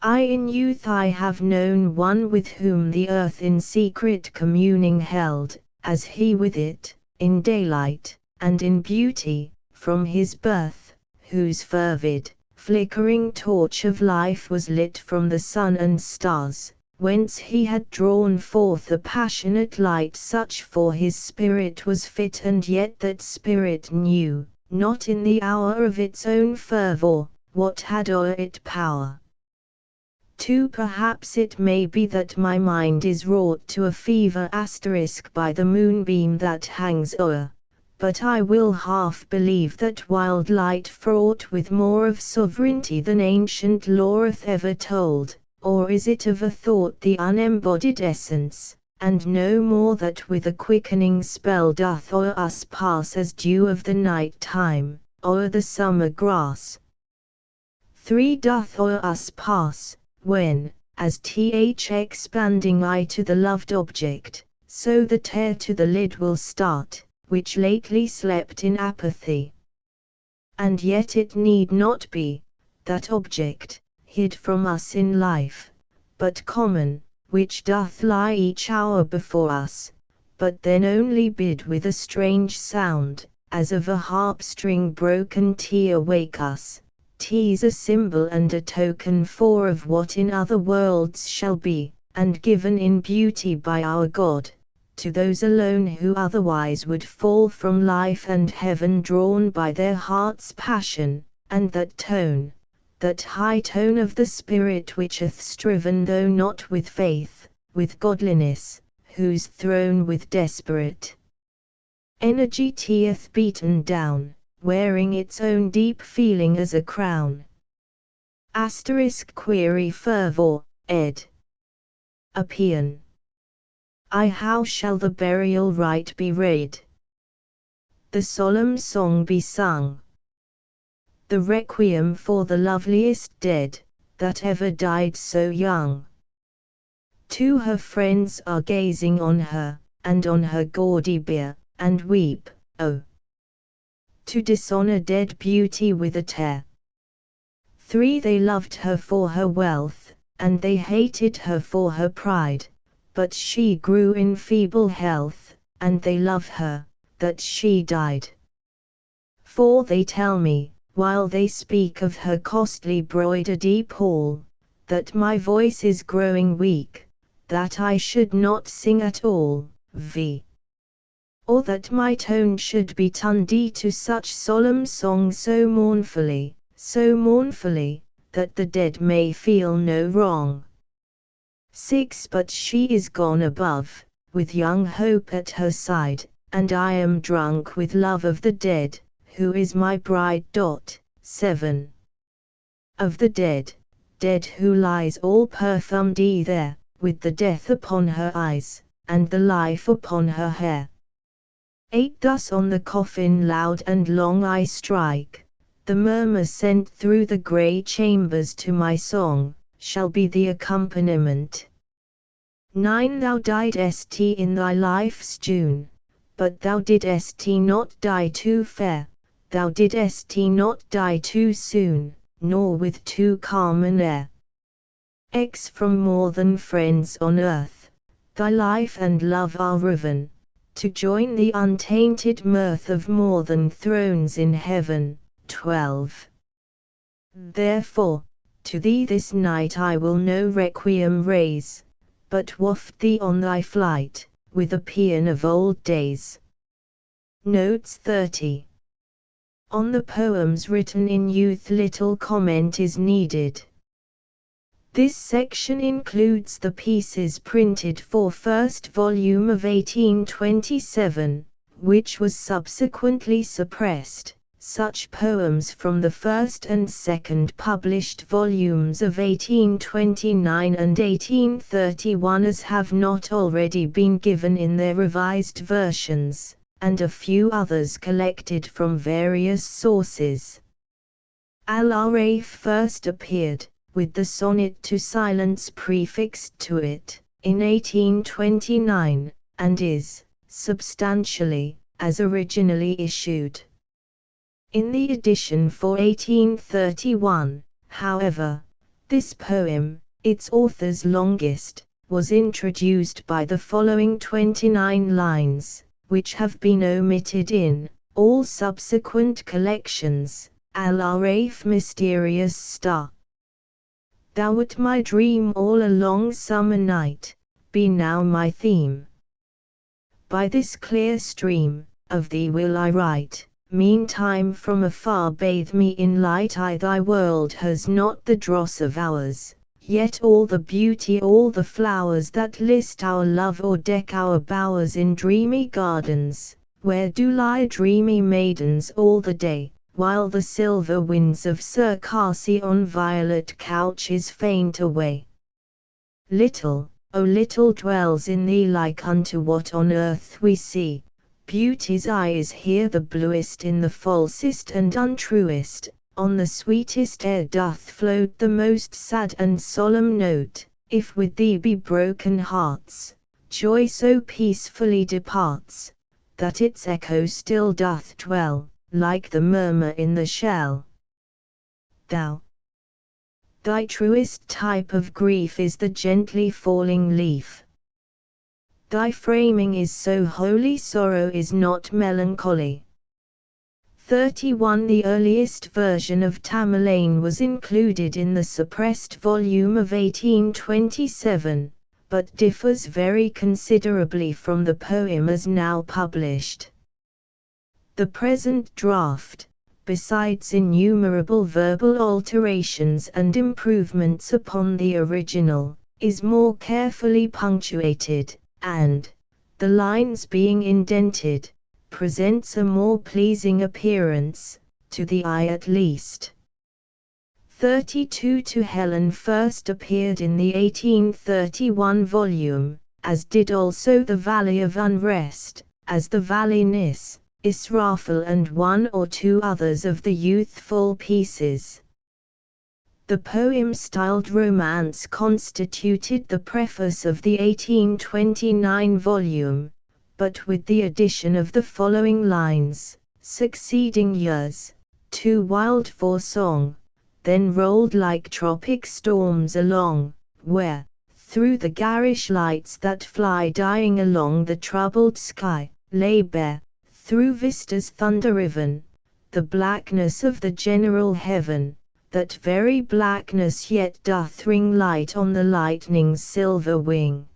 In youth I have known one with whom the earth in secret communing held, as he with it, in daylight, and in beauty, from his birth, whose fervid, flickering torch of life was lit from the sun and stars, whence he had drawn forth a passionate light such for his spirit was fit, and yet that spirit knew, not in the hour of its own fervor, what had o'er it power. 2. Perhaps it may be that my mind is wrought to a fever by the moonbeam that hangs o'er, but I will half believe that wild light fraught with more of sovereignty than ancient lore hath ever told, or is it of a thought the unembodied essence, and no more that with a quickening spell doth o'er us pass as dew of the night time, o'er the summer grass. 3. Doth o'er us pass, when, as expanding eye to the loved object, so the tear to the lid will start, which lately slept in apathy. And yet it need not be, that object, hid from us in life, but common, which doth lie each hour before us, but then only bid with a strange sound, as of a harp string broken awake us. 'Tis a symbol and a token for of what in other worlds shall be, and given in beauty by our God, to those alone who otherwise would fall from life and heaven drawn by their heart's passion, and that tone, that high tone of the Spirit which hath striven though not with faith, with godliness, whose throne with desperate energy hath beaten down, wearing its own deep feeling as a crown. Query fervor, ed. A paean. How shall the burial rite be read? The solemn song be sung. The requiem for the loveliest dead, that ever died so young. 2. Her friends are gazing on her, and on her gaudy bier, and weep, oh, to dishonor dead beauty with a tear. 3. They loved her for her wealth, and they hated her for her pride, but she grew in feeble health, and they love her, that she died. 4. They tell me, while they speak of her costly broidery pall, that my voice is growing weak, that I should not sing at all, or that my tone should be tuned to such solemn song so mournfully, that the dead may feel no wrong. 6. But she is gone above, with young hope at her side, and I am drunk with love of the dead, who is my bride. 7. Of the dead who lies all perfumed there, with the death upon her eyes, and the life upon her hair. 8. Thus on the coffin loud and long I strike, the murmur sent through the grey chambers to my song, shall be the accompaniment. 9. Thou diedst in thy life's June, but thou didst not die too fair, thou didst not die too soon, nor with too calm an air. From more than friends on earth, thy life and love are riven, to join the untainted mirth of more than thrones in heaven. 12. Therefore, to thee this night I will no requiem raise, but waft thee on thy flight, with a paean of old days. Notes 30. On the poems written in youth little comment is needed. This section includes the pieces printed for first volume of 1827, which was subsequently suppressed. Such poems from the first and second published volumes of 1829 and 1831 as have not already been given in their revised versions, and a few others collected from various sources. Al-Araf first appeared, with the sonnet to silence prefixed to it, in 1829, and is, substantially, as originally issued. In the edition for 1831, however, this poem, its author's longest, was introduced by the following 29 lines, which have been omitted in all subsequent collections. Al-Araf Mysterious Star. Thou wert my dream all a long summer night, be now my theme. By this clear stream, of thee will I write, meantime from afar bathe me in light. Thy world has not the dross of ours, Yet all the beauty, all the flowers that list our love or deck our bowers in dreamy gardens, where do lie dreamy maidens all the day, while the silver winds of Circasse on violet couches faint away. Little, oh little dwells in thee like unto what on earth we see. Beauty's eye is here the bluest in the falsest and untruest, on the sweetest air doth float the most sad and solemn note. If with thee be broken hearts, joy so peacefully departs, that its echo still doth dwell, like the murmur in the shell. Thy truest type of grief is the gently falling leaf. Thy framing is so holy, sorrow is not melancholy. 31. The earliest version of Tamerlane was included in the suppressed volume of 1827, but differs very considerably from the poem as now published. The present draft, besides innumerable verbal alterations and improvements upon the original, is more carefully punctuated, and, the lines being indented, presents a more pleasing appearance, to the eye at least. 32. To Helen first appeared in the 1831 volume, as did also the Valley of Unrest, as the Valley Nis, Israfel and one or two others of the youthful pieces. The poem styled romance constituted the preface of the 1829 volume, but with the addition of the following lines: succeeding years, too wild for song, then rolled like tropic storms along, where, through the garish lights that fly dying along the troubled sky, lay bare, through vistas thunder-riven, the blackness of the general heaven, that very blackness yet doth ring light on the lightning's silver wing.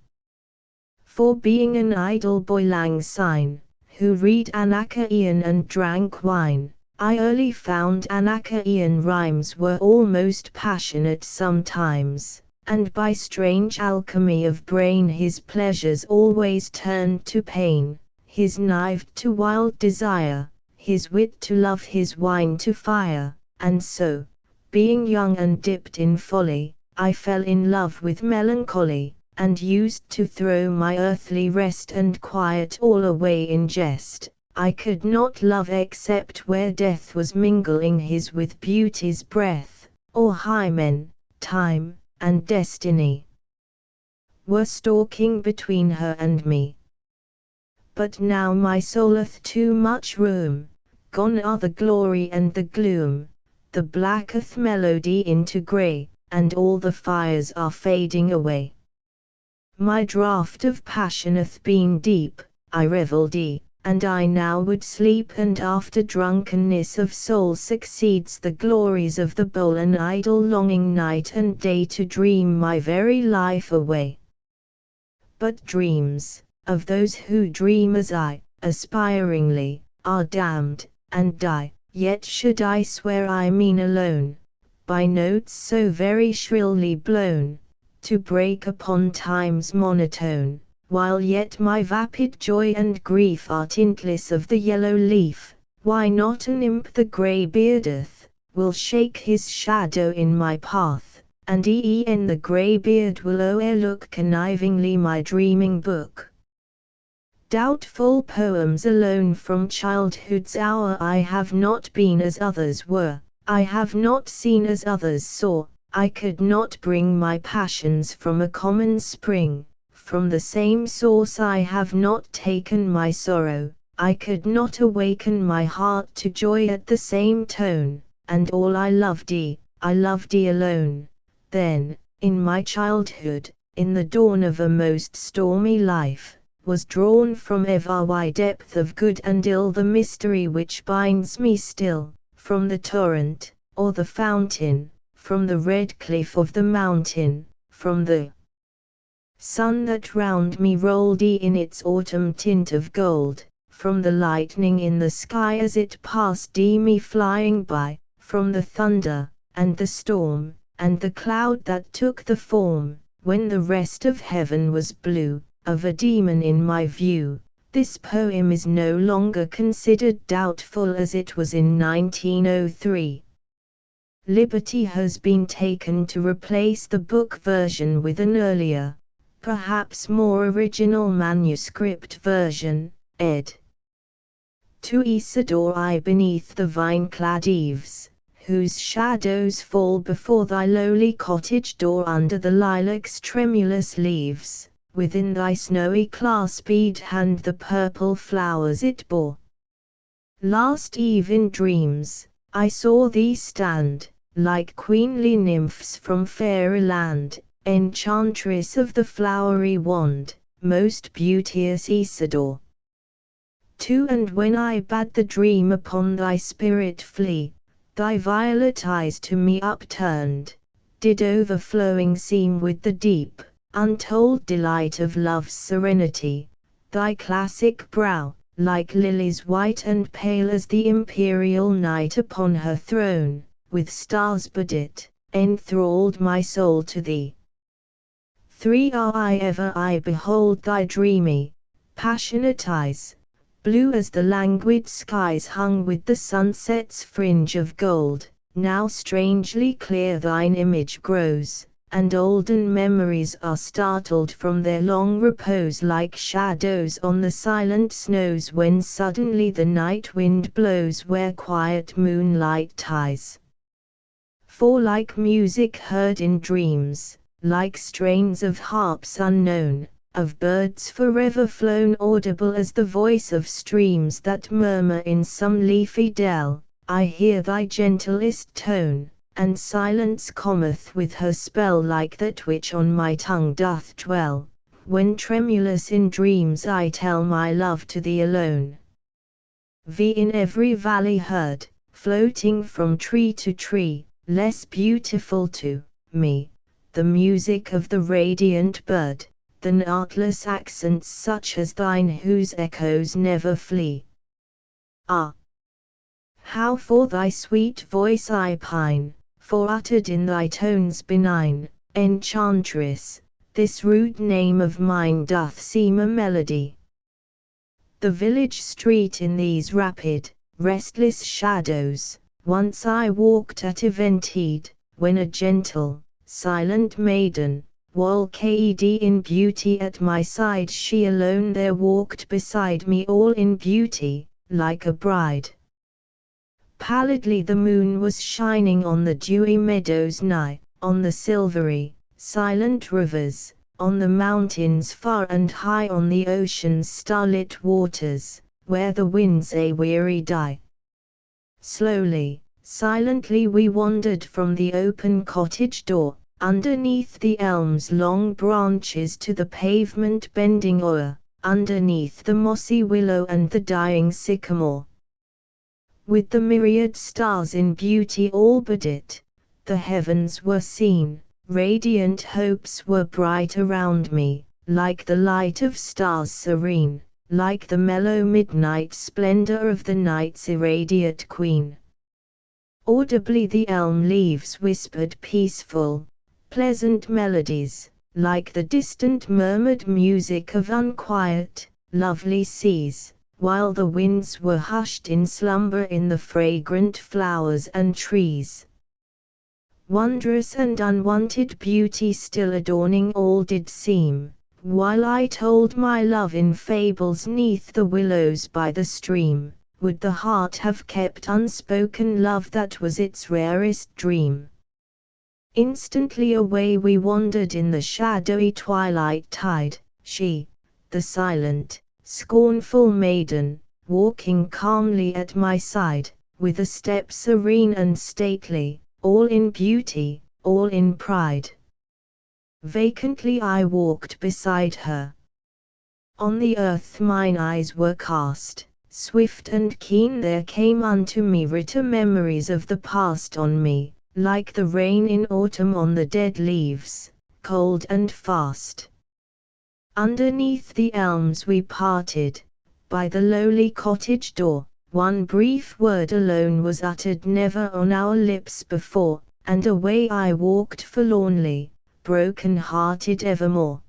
For being an idle boy lang syne, who read Anacreon and drank wine, I early found Anacreon rhymes were almost passionate sometimes, and by strange alchemy of brain his pleasures always turned to pain, his knife to wild desire, his wit to love, his wine to fire, and so, being young and dipped in folly, I fell in love with melancholy, and used to throw my earthly rest and quiet all away in jest. I could not love except where death was mingling his with beauty's breath, or hymen, time, and destiny were stalking between her and me. But now my soul hath too much room, gone are the glory and the gloom, the blacketh melody into grey, and all the fires are fading away. My draught of passion hath been deep, I revelled, and I now would sleep, and after drunkenness of soul succeeds the glories of the bowl, an idle longing night and day to dream my very life away. But dreams, of those who dream as I, aspiringly, are damned, and die, yet should I swear I mean alone, by notes so very shrilly blown, to break upon time's monotone, while yet my vapid joy and grief are tintless of the yellow leaf. Why not a nymph the grey beardeth, will shake his shadow in my path, and e'en the grey beard will o'erlook connivingly my dreaming book. Doubtful poems alone from childhood's hour, I have not been as others were, I have not seen as others saw, I could not bring my passions from a common spring, from the same source I have not taken my sorrow, I could not awaken my heart to joy at the same tone, and all I loved alone. Then, in my childhood, in the dawn of a most stormy life, was drawn from every depth of good and ill the mystery which binds me still, from the torrent, or the fountain, from the red cliff of the mountain, from the sun that round me rolled in its autumn tint of gold, from the lightning in the sky as it passed me flying by, from the thunder, and the storm, and the cloud that took the form, when the rest of heaven was blue, of a demon in my view. This poem is no longer considered doubtful as it was in 1903. Liberty has been taken to replace the book version with an earlier, perhaps more original manuscript version, ed. To Isidore I beneath the vine-clad eaves, whose shadows fall before thy lowly cottage door under the lilac's tremulous leaves, within thy snowy clasped hand the purple flowers it bore. Last eve in dreams, I saw thee stand, like queenly nymphs from fairyland, enchantress of the flowery wand, most beauteous Isidore. And when I bade the dream upon thy spirit flee, thy violet eyes to me upturned, did overflowing seem with the deep, untold delight of love's serenity, thy classic brow, like lilies white and pale as the imperial night upon her throne, with stars bedit, enthralled my soul to thee. I behold thy dreamy, passionate eyes, blue as the languid skies hung with the sunset's fringe of gold, now strangely clear thine image grows, and olden memories are startled from their long repose like shadows on the silent snows when suddenly the night wind blows where quiet moonlight ties. For like music heard in dreams, like strains of harps unknown, of birds forever flown audible as the voice of streams that murmur in some leafy dell, I hear thy gentlest tone, and silence cometh with her spell like that which on my tongue doth dwell, when tremulous in dreams I tell my love to thee alone. In every valley heard, floating from tree to tree, less beautiful to me, the music of the radiant bird, than artless accents such as thine whose echoes never flee. Ah! How for thy sweet voice I pine, for uttered in thy tones benign, enchantress, this rude name of mine doth seem a melody. The village street in these rapid, restless shadows, once I walked at eventide, when a gentle, silent maiden, walked in beauty at my side, she alone there walked beside me all in beauty, like a bride. Pallidly the moon was shining on the dewy meadows nigh, on the silvery, silent rivers, on the mountains far and high, on the ocean's starlit waters, where the winds a-weary die. Slowly, silently we wandered from the open cottage door, underneath the elm's long branches to the pavement bending o'er, underneath the mossy willow and the dying sycamore. With the myriad stars in beauty all bedit, the heavens were seen, radiant hopes were bright around me, like the light of stars serene, like the mellow midnight splendor of the night's irradiate queen. Audibly the elm leaves whispered peaceful, pleasant melodies, like the distant murmured music of unquiet, lovely seas, while the winds were hushed in slumber in the fragrant flowers and trees. Wondrous and unwonted beauty still adorning all did seem, while I told my love in fables 'neath the willows by the stream, would the heart have kept unspoken love that was its rarest dream. Instantly away we wandered in the shadowy twilight tide, she, the silent, scornful maiden, walking calmly at my side, with a step serene and stately, all in beauty, all in pride. Vacantly I walked beside her. On the earth mine eyes were cast, swift and keen there came unto me written memories of the past on me, like the rain in autumn on the dead leaves, cold and fast. Underneath the elms we parted, by the lowly cottage door, one brief word alone was uttered never on our lips before, and away I walked forlornly, broken-hearted evermore.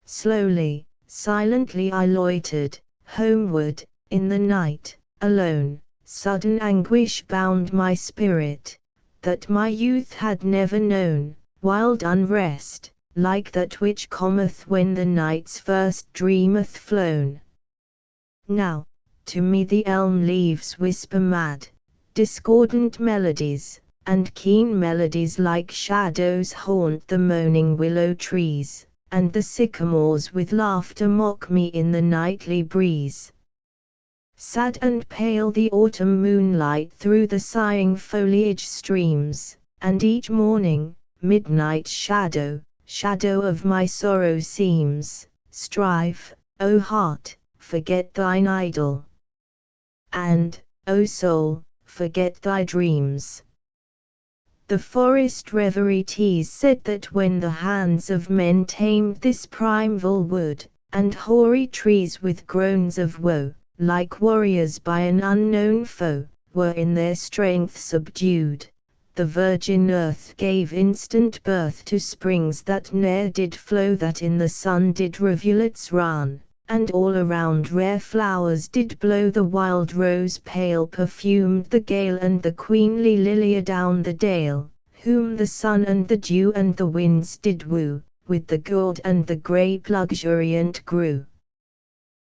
Slowly, silently I loitered, homeward, in the night, alone. Sudden anguish bound my spirit, that my youth had never known, wild unrest, like that which cometh when the night's first dream hath flown. Now, to me the elm leaves whisper mad, discordant melodies, and keen melodies like shadows haunt the moaning willow trees, and the sycamores with laughter mock me in the nightly breeze. Sad and pale the autumn moonlight through the sighing foliage streams, and each morning, midnight shadow, shadow of my sorrow seems. Strive, O heart, forget thine idol, and, O soul, forget thy dreams. The forest reverieties said that when the hands of men tamed this primeval wood, and hoary trees with groans of woe, like warriors by an unknown foe, were in their strength subdued, the virgin earth gave instant birth to springs that ne'er did flow, that in the sun did rivulets run, and all around rare flowers did blow. The wild rose pale perfumed the gale, and the queenly lily adown the dale, whom the sun and the dew and the winds did woo, with the gold and the grape luxuriant grew.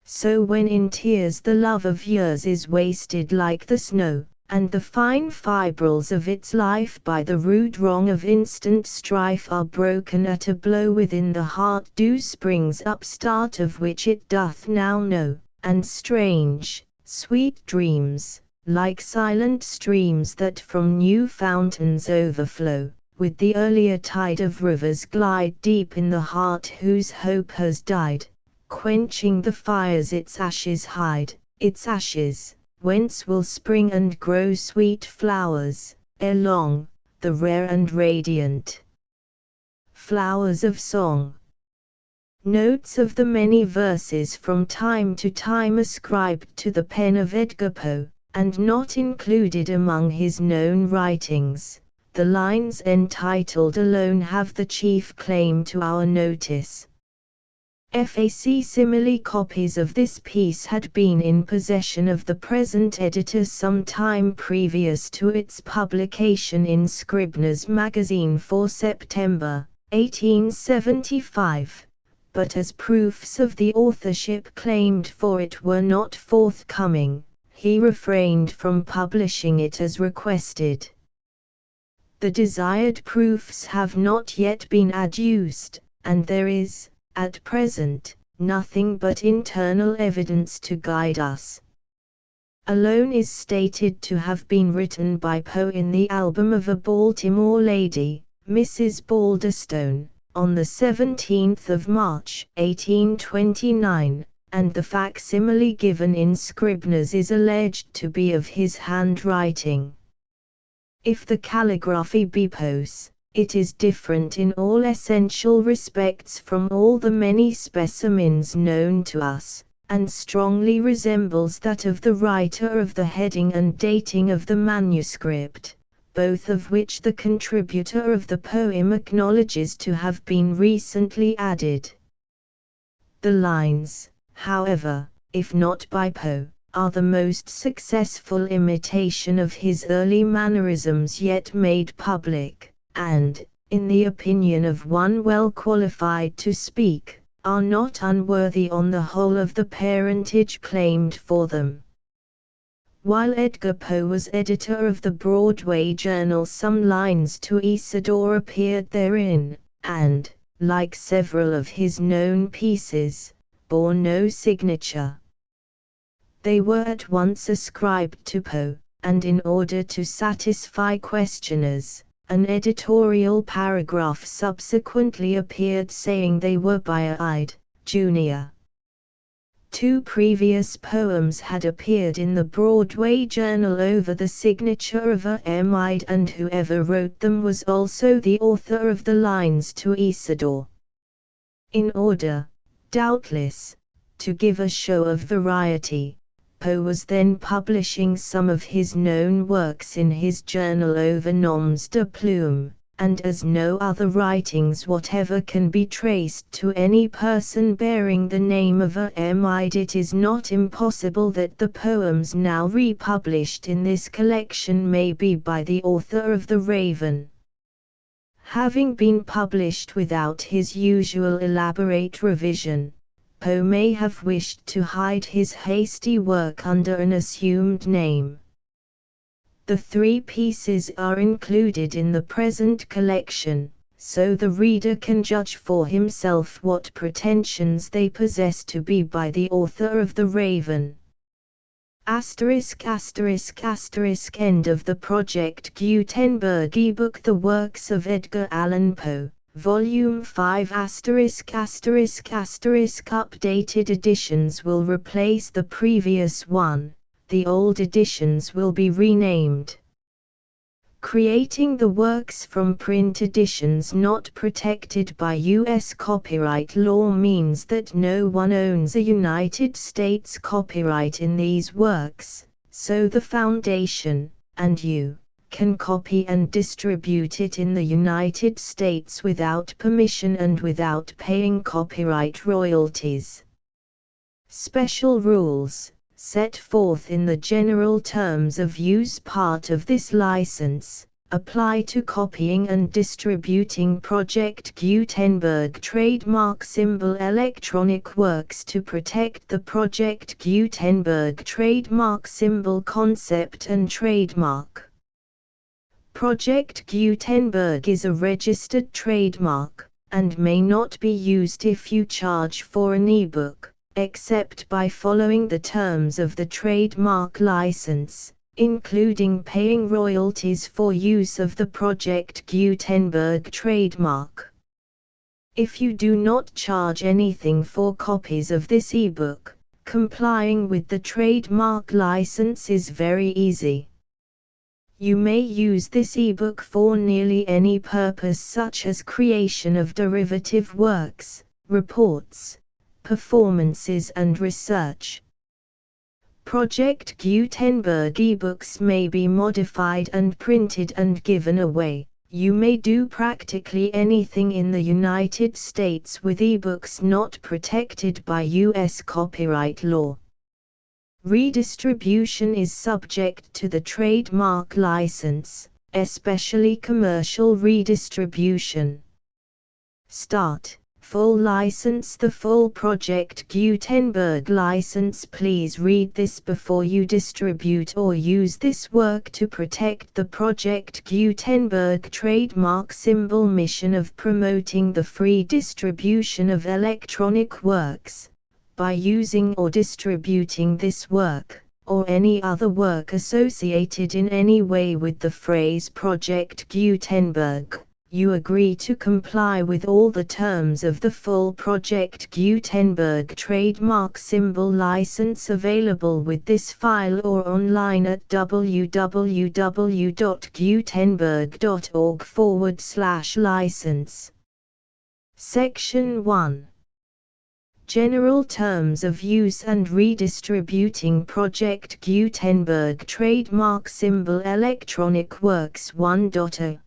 So when in tears the love of years is wasted like the snow, and the fine fibrils of its life by the rude wrong of instant strife are broken at a blow, within the heart dew springs up, start of which it doth now know, and strange, sweet dreams, like silent streams that from new fountains overflow, with the earlier tide of rivers glide deep in the heart whose hope has died, quenching the fires its ashes hide, its ashes, whence will spring and grow sweet flowers, ere long, the rare and radiant flowers of song. Notes of the many verses from time to time ascribed to the pen of Edgar Poe, and not included among his known writings, the lines entitled alone have the chief claim to our notice. Facsimile copies of this piece had been in possession of the present editor some time previous to its publication in Scribner's Magazine for September, 1875, but as proofs of the authorship claimed for it were not forthcoming, he refrained from publishing it as requested. The desired proofs have not yet been adduced, and there is, at present, nothing but internal evidence to guide us. Alone is stated to have been written by Poe in the album of a Baltimore lady, Mrs. Balderstone, on the 17th of March, 1829, and the facsimile given in Scribner's is alleged to be of his handwriting. If the calligraphy be Poe's, it is different in all essential respects from all the many specimens known to us, and strongly resembles that of the writer of the heading and dating of the manuscript, both of which the contributor of the poem acknowledges to have been recently added. The lines, however, if not by Poe, are the most successful imitation of his early mannerisms yet made public, and, in the opinion of one well qualified to speak, are not unworthy on the whole of the parentage claimed for them. While Edgar Poe was editor of the Broadway Journal, some lines to Isidore appeared therein, and, like several of his known pieces, bore no signature. They were at once ascribed to Poe, and in order to satisfy questioners, an editorial paragraph subsequently appeared saying they were by Ide, Jr. Two previous poems had appeared in the Broadway Journal over the signature of A.M. Ide, and whoever wrote them was also the author of the lines to Isidore. In order, doubtless, to give a show of variety, Poe was then publishing some of his known works in his journal over noms de plume, and as no other writings whatever can be traced to any person bearing the name of A.M. it is not impossible that the poems now republished in this collection may be by the author of The Raven. Having been published without his usual elaborate revision, Poe may have wished to hide his hasty work under an assumed name. The three pieces are included in the present collection, so the reader can judge for himself what pretensions they possess to be by the author of The Raven. ****** End of the Project Gutenberg ebook The Works of Edgar Allan Poe, Volume 5 ****** Updated editions will replace the previous one, the old editions will be renamed. Creating the works from print editions not protected by U.S. copyright law means that no one owns a United States copyright in these works, so the Foundation, and you, can copy and distribute it in the United States without permission and without paying copyright royalties. Special rules, set forth in the general terms of use part of this license, apply to copying and distributing Project Gutenberg trademark symbol electronic works to protect the Project Gutenberg trademark symbol concept and trademark. Project Gutenberg is a registered trademark, and may not be used if you charge for an ebook, except by following the terms of the trademark license, including paying royalties for use of the Project Gutenberg trademark. If you do not charge anything for copies of this ebook, complying with the trademark license is very easy. You may use this ebook for nearly any purpose such as creation of derivative works, reports, performances and research. Project Gutenberg ebooks may be modified and printed and given away. You may do practically anything in the United States with ebooks not protected by U.S. copyright law. Redistribution is subject to the trademark license, especially commercial redistribution. Start. Full license. The full Project Gutenberg license. Please read this before you distribute or use this work to protect the Project Gutenberg trademark symbol mission of promoting the free distribution of electronic works, by using or distributing this work, or any other work associated in any way with the phrase Project Gutenberg. You agree to comply with all the terms of the full Project Gutenberg trademark symbol license available with this file or online at www.gutenberg.org/license. Section 1. General Terms of Use and Redistributing Project Gutenberg Trademark Symbol Electronic Works 1.0.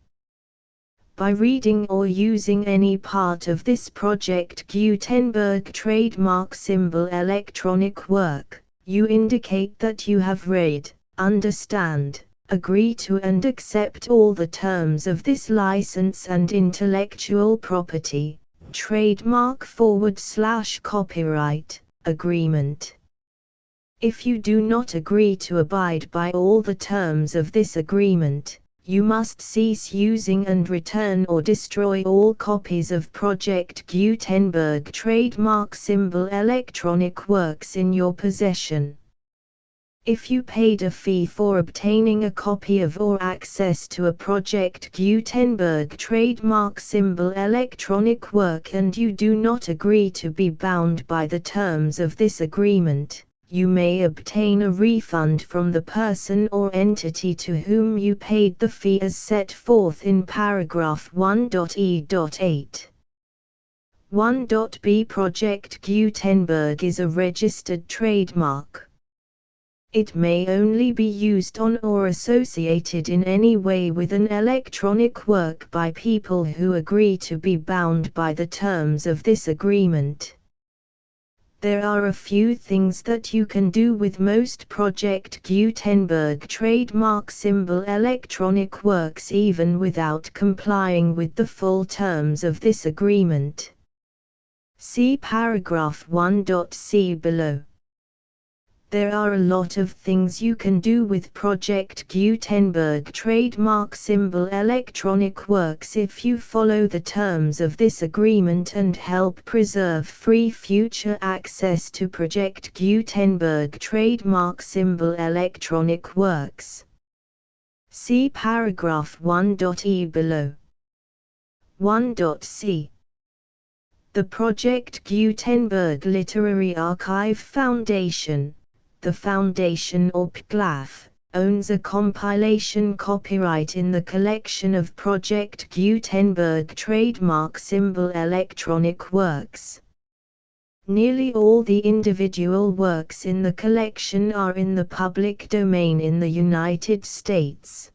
By reading or using any part of this Project Gutenberg trademark symbol electronic work, you indicate that you have read, understand, agree to and accept all the terms of this license and intellectual property, trademark/copyright, agreement. If you do not agree to abide by all the terms of this agreement, you must cease using and return or destroy all copies of Project Gutenberg trademark symbol electronic works in your possession. If you paid a fee for obtaining a copy of or access to a Project Gutenberg trademark symbol electronic work and you do not agree to be bound by the terms of this agreement, you may obtain a refund from the person or entity to whom you paid the fee as set forth in paragraph 1.e.8. 1.b Project Gutenberg is a registered trademark. It may only be used on or associated in any way with an electronic work by people who agree to be bound by the terms of this agreement. There are a few things that you can do with most Project Gutenberg trademark symbol electronic works even without complying with the full terms of this agreement. See paragraph 1.c below. There are a lot of things you can do with Project Gutenberg trademark symbol electronic works if you follow the terms of this agreement and help preserve free future access to Project Gutenberg trademark symbol electronic works. See paragraph 1.e below. 1.c. The Project Gutenberg Literary Archive Foundation, the Foundation or PGLAF, owns a compilation copyright in the collection of Project Gutenberg trademark symbol electronic works. Nearly all the individual works in the collection are in the public domain in the United States.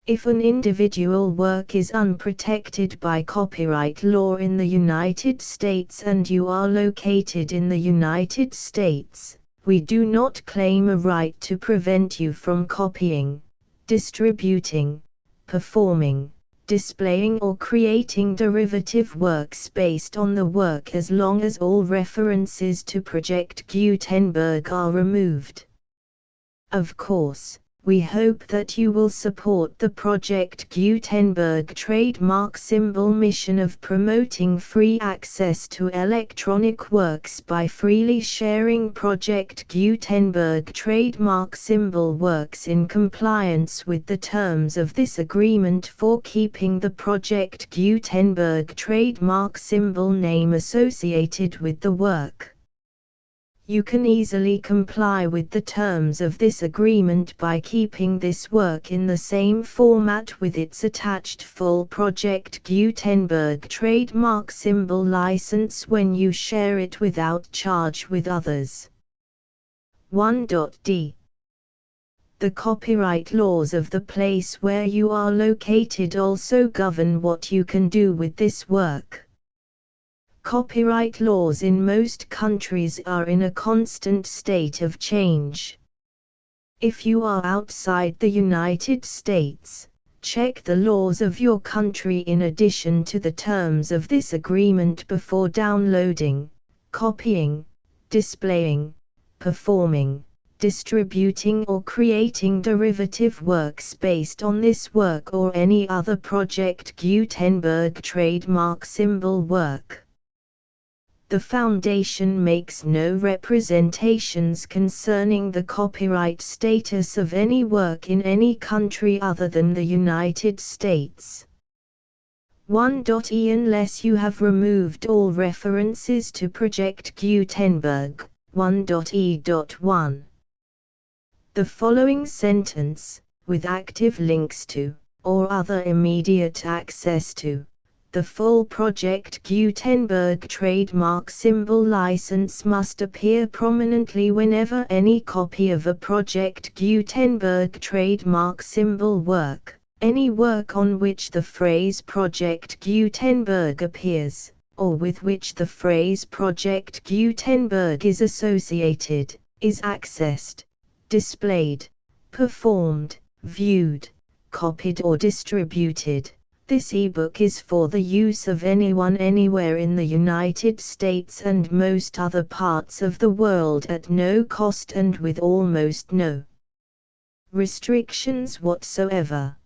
If an individual work is unprotected by copyright law in the United States and you are located in the United States, we do not claim a right to prevent you from copying, distributing, performing, displaying or creating derivative works based on the work as long as all references to Project Gutenberg are removed. Of course, we hope that you will support the Project Gutenberg trademark symbol mission of promoting free access to electronic works by freely sharing Project Gutenberg trademark symbol works in compliance with the terms of this agreement for keeping the Project Gutenberg trademark symbol name associated with the work. You can easily comply with the terms of this agreement by keeping this work in the same format with its attached full Project Gutenberg trademark symbol license when you share it without charge with others. 1.d. The copyright laws of the place where you are located also govern what you can do with this work. Copyright laws in most countries are in a constant state of change. If you are outside the United States, check the laws of your country in addition to the terms of this agreement before downloading, copying, displaying, performing, distributing or creating derivative works based on this work or any other Project Gutenberg trademark symbol work. The Foundation makes no representations concerning the copyright status of any work in any country other than the United States. 1.e Unless you have removed all references to Project Gutenberg. 1.e.1. The following sentence, with active links to, or other immediate access to, the full Project Gutenberg trademark symbol license must appear prominently whenever any copy of a Project Gutenberg trademark symbol work, any work on which the phrase Project Gutenberg appears, or with which the phrase Project Gutenberg is associated, is accessed, displayed, performed, viewed, copied or distributed. This ebook is for the use of anyone anywhere in the United States and most other parts of the world at no cost and with almost no restrictions whatsoever.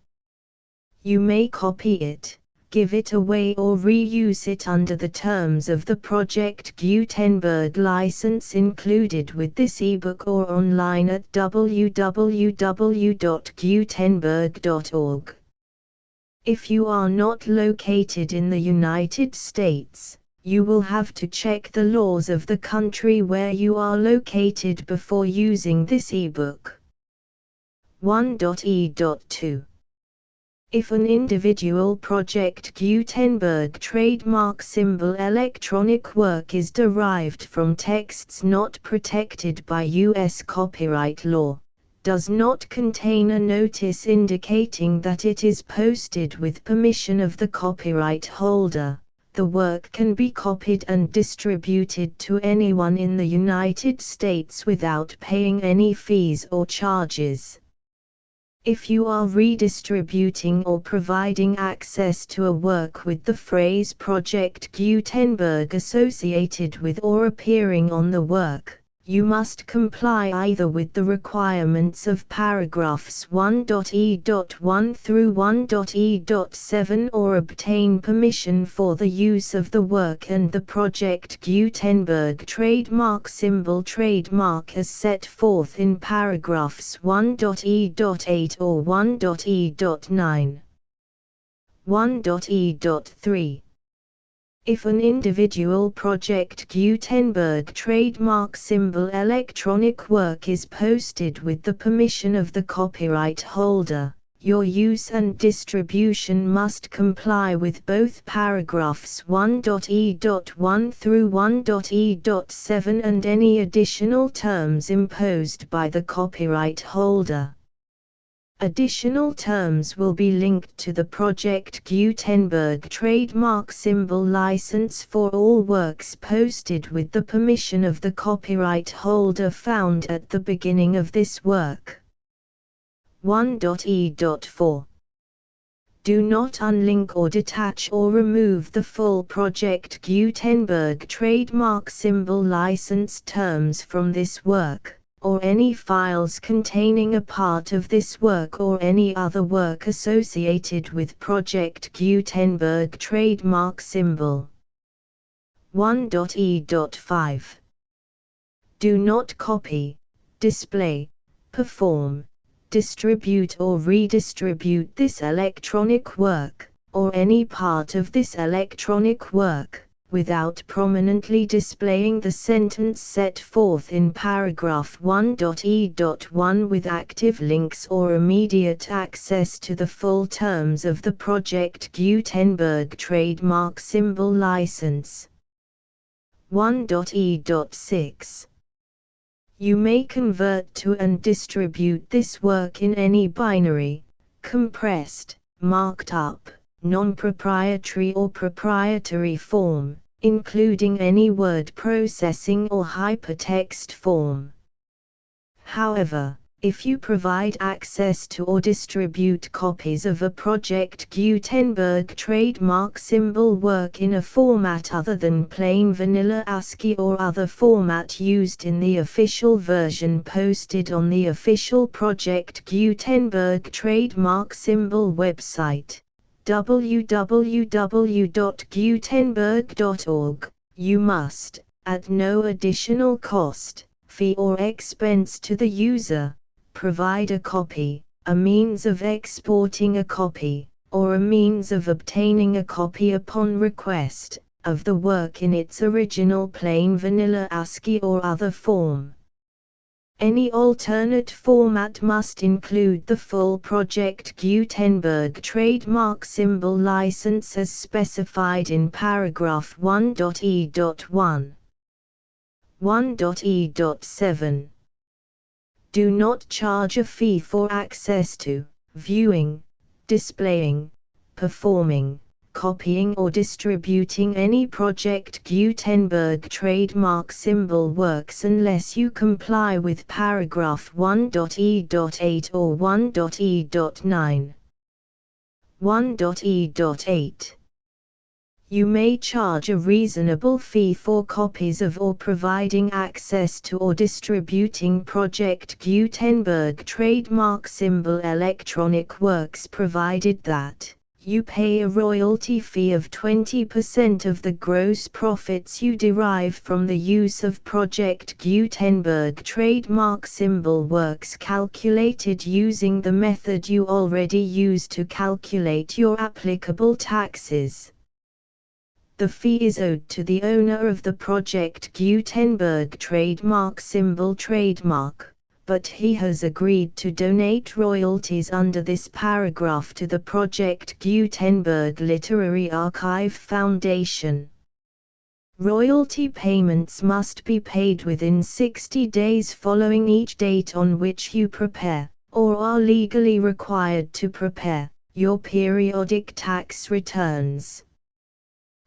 You may copy it, give it away or reuse it under the terms of the Project Gutenberg license included with this ebook or online at www.gutenberg.org. If you are not located in the United States, you will have to check the laws of the country where you are located before using this ebook. 1.e.2. If an individual Project Gutenberg trademark symbol electronic work is derived from texts not protected by U.S. copyright law, does not contain a notice indicating that it is posted with permission of the copyright holder, the work can be copied and distributed to anyone in the United States without paying any fees or charges. If you are redistributing or providing access to a work with the phrase Project Gutenberg associated with or appearing on the work, you must comply either with the requirements of paragraphs 1.e.1 through 1.e.7 or obtain permission for the use of the work and the Project Gutenberg trademark symbol trademark as set forth in paragraphs 1.e.8 or 1.e.9. 1.e.3. If an individual Project Gutenberg trademark symbol electronic work is posted with the permission of the copyright holder, your use and distribution must comply with both paragraphs 1.e.1 through 1.e.7 and any additional terms imposed by the copyright holder. Additional terms will be linked to the Project Gutenberg trademark symbol license for all works posted with the permission of the copyright holder found at the beginning of this work. 1.e.4. Do not unlink or detach or remove the full Project Gutenberg trademark symbol license terms from this work, or any files containing a part of this work or any other work associated with Project Gutenberg trademark symbol. 1.e.5. Do not copy, display, perform, distribute or redistribute this electronic work, or any part of this electronic work, without prominently displaying the sentence set forth in paragraph 1.e.1 with active links or immediate access to the full terms of the Project Gutenberg trademark symbol license. 1.e.6. You may convert to and distribute this work in any binary, compressed, marked up, non-proprietary or proprietary form, including any word processing or hypertext form. However, if you provide access to or distribute copies of a Project Gutenberg trademark symbol work in a format other than plain vanilla ASCII or other format used in the official version posted on the official Project Gutenberg trademark symbol website, www.gutenberg.org, you must, at no additional cost, fee or expense to the user, provide a copy, a means of exporting a copy, or a means of obtaining a copy upon request, of the work in its original plain vanilla ASCII or other form. Any alternate format must include the full Project Gutenberg trademark symbol license as specified in paragraph 1.e.1. 1.e.7. Do not charge a fee for access to, viewing, displaying, performing, copying or distributing any Project Gutenberg trademark symbol works unless you comply with paragraph 1.e.8 or 1.e.9. 1.e.8. You may charge a reasonable fee for copies of or providing access to or distributing Project Gutenberg trademark symbol electronic works provided that you pay a royalty fee of 20% of the gross profits you derive from the use of Project Gutenberg trademark symbol works calculated using the method you already use to calculate your applicable taxes. The fee is owed to the owner of the Project Gutenberg trademark symbol trademark, but he has agreed to donate royalties under this paragraph to the Project Gutenberg Literary Archive Foundation. Royalty payments must be paid within 60 days following each date on which you prepare, or are legally required to prepare, your periodic tax returns.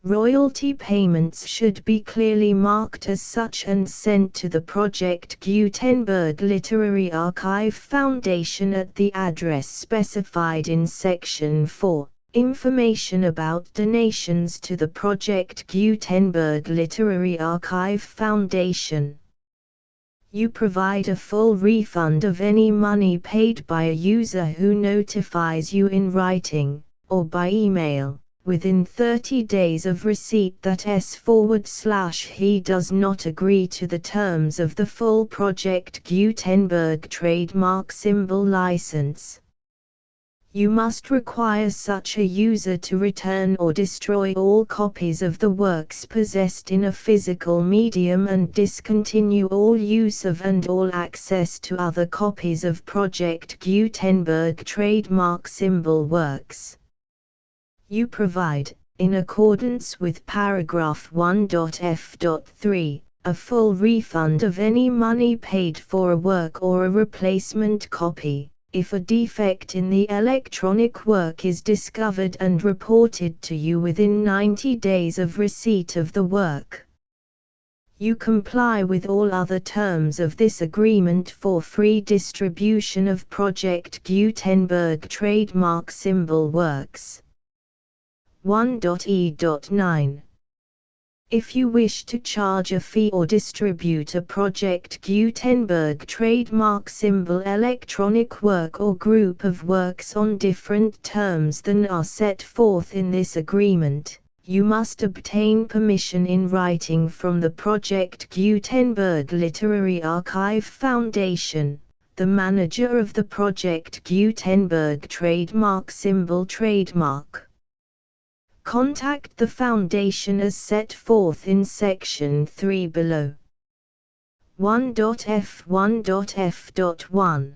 Royalty payments should be clearly marked as such and sent to the Project Gutenberg Literary Archive Foundation at the address specified in Section 4. Information about donations to the Project Gutenberg Literary Archive Foundation. You provide a full refund of any money paid by a user who notifies you in writing, or by email, within 30 days of receipt that he does not agree to the terms of the full Project Gutenberg trademark symbol license. You must require such a user to return or destroy all copies of the works possessed in a physical medium and discontinue all use of and all access to other copies of Project Gutenberg trademark symbol works. You provide, in accordance with paragraph 1.f.3, a full refund of any money paid for a work or a replacement copy, if a defect in the electronic work is discovered and reported to you within 90 days of receipt of the work. You comply with all other terms of this agreement for free distribution of Project Gutenberg trademark symbol works. 1.e.9. If you wish to charge a fee or distribute a Project Gutenberg trademark symbol electronic work or group of works on different terms than are set forth in this agreement, you must obtain permission in writing from the Project Gutenberg Literary Archive Foundation, the manager of the Project Gutenberg trademark symbol trademark. Contact the Foundation as set forth in Section 3 below. 1.f1.f.1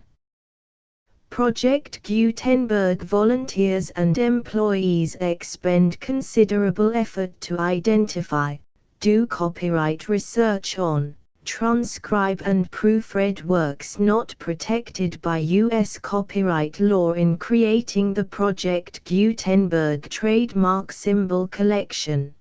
Project Gutenberg volunteers and employees expend considerable effort to identify, do copyright research on, transcribe and proofread works not protected by U.S. copyright law in creating the Project Gutenberg trademark symbol collection.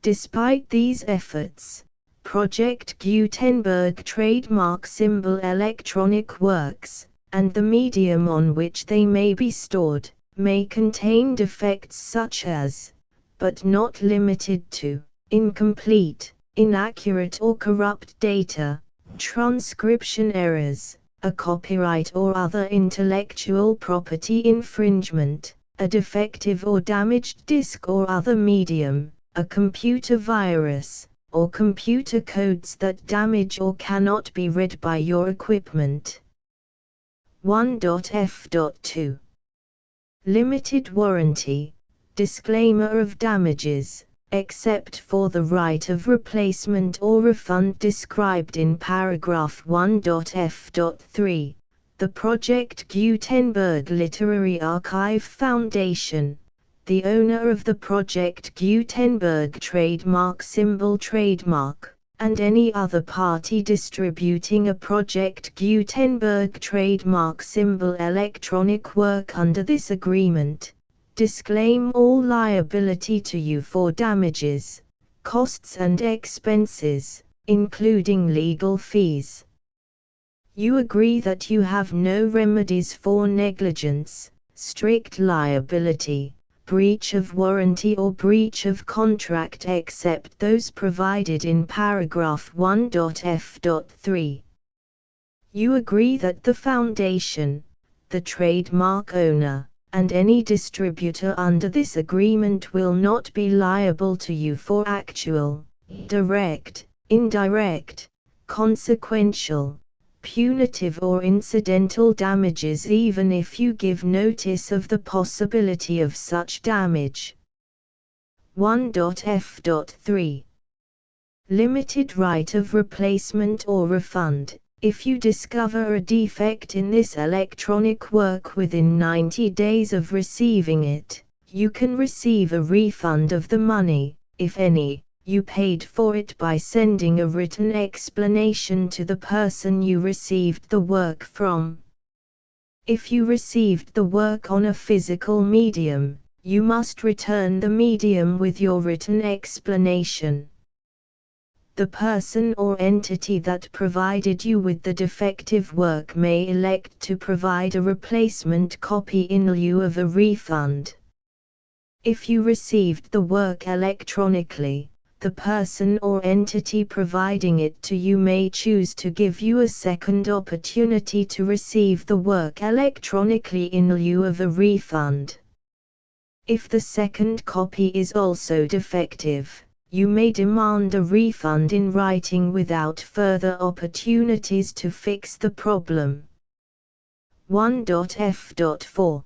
Despite these efforts, Project Gutenberg trademark symbol electronic works, and the medium on which they may be stored, may contain defects such as, but not limited to, incomplete, inaccurate or corrupt data, transcription errors, a copyright or other intellectual property infringement, a defective or damaged disk or other medium, a computer virus, or computer codes that damage or cannot be read by your equipment. 1.f.2 Limited warranty, disclaimer of damages, except for the right of replacement or refund described in paragraph 1.f.3, the Project Gutenberg Literary Archive Foundation, the owner of the Project Gutenberg trademark symbol trademark, and any other party distributing a Project Gutenberg trademark symbol electronic work under this agreement, disclaim all liability to you for damages, costs and expenses, including legal fees. You agree that you have no remedies for negligence, strict liability, breach of warranty or breach of contract except those provided in paragraph 1.f.3. You agree that the Foundation, the trademark owner, and any distributor under this agreement will not be liable to you for actual, direct, indirect, consequential, punitive or incidental damages even if you give notice of the possibility of such damage. 1.f.3 Limited right of replacement or refund, If you discover a defect in this electronic work within 90 days of receiving it, you can receive a refund of the money, if any, you paid for it by sending a written explanation to the person you received the work from. If you received the work on a physical medium, you must return the medium with your written explanation. The person or entity that provided you with the defective work may elect to provide a replacement copy in lieu of a refund. If you received the work electronically, the person or entity providing it to you may choose to give you a second opportunity to receive the work electronically in lieu of a refund. If the second copy is also defective, you may demand a refund in writing without further opportunities to fix the problem. 1.f.4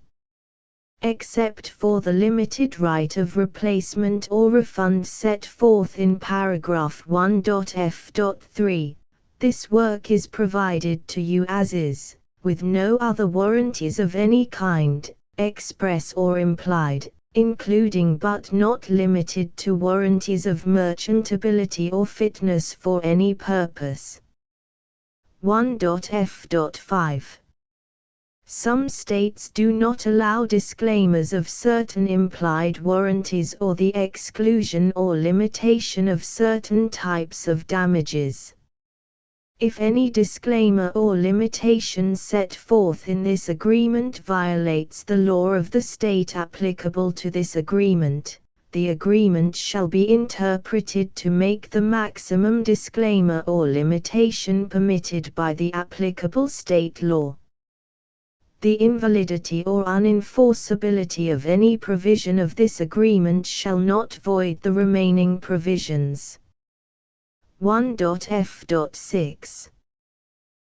Except for the limited right of replacement or refund set forth in paragraph 1.f.3, this work is provided to you as is, with no other warranties of any kind, express or implied, including but not limited to warranties of merchantability or fitness for any purpose. 1.f.5 Some states do not allow disclaimers of certain implied warranties or the exclusion or limitation of certain types of damages. If any disclaimer or limitation set forth in this agreement violates the law of the state applicable to this agreement, the agreement shall be interpreted to make the maximum disclaimer or limitation permitted by the applicable state law. The invalidity or unenforceability of any provision of this agreement shall not void the remaining provisions. 1.f.6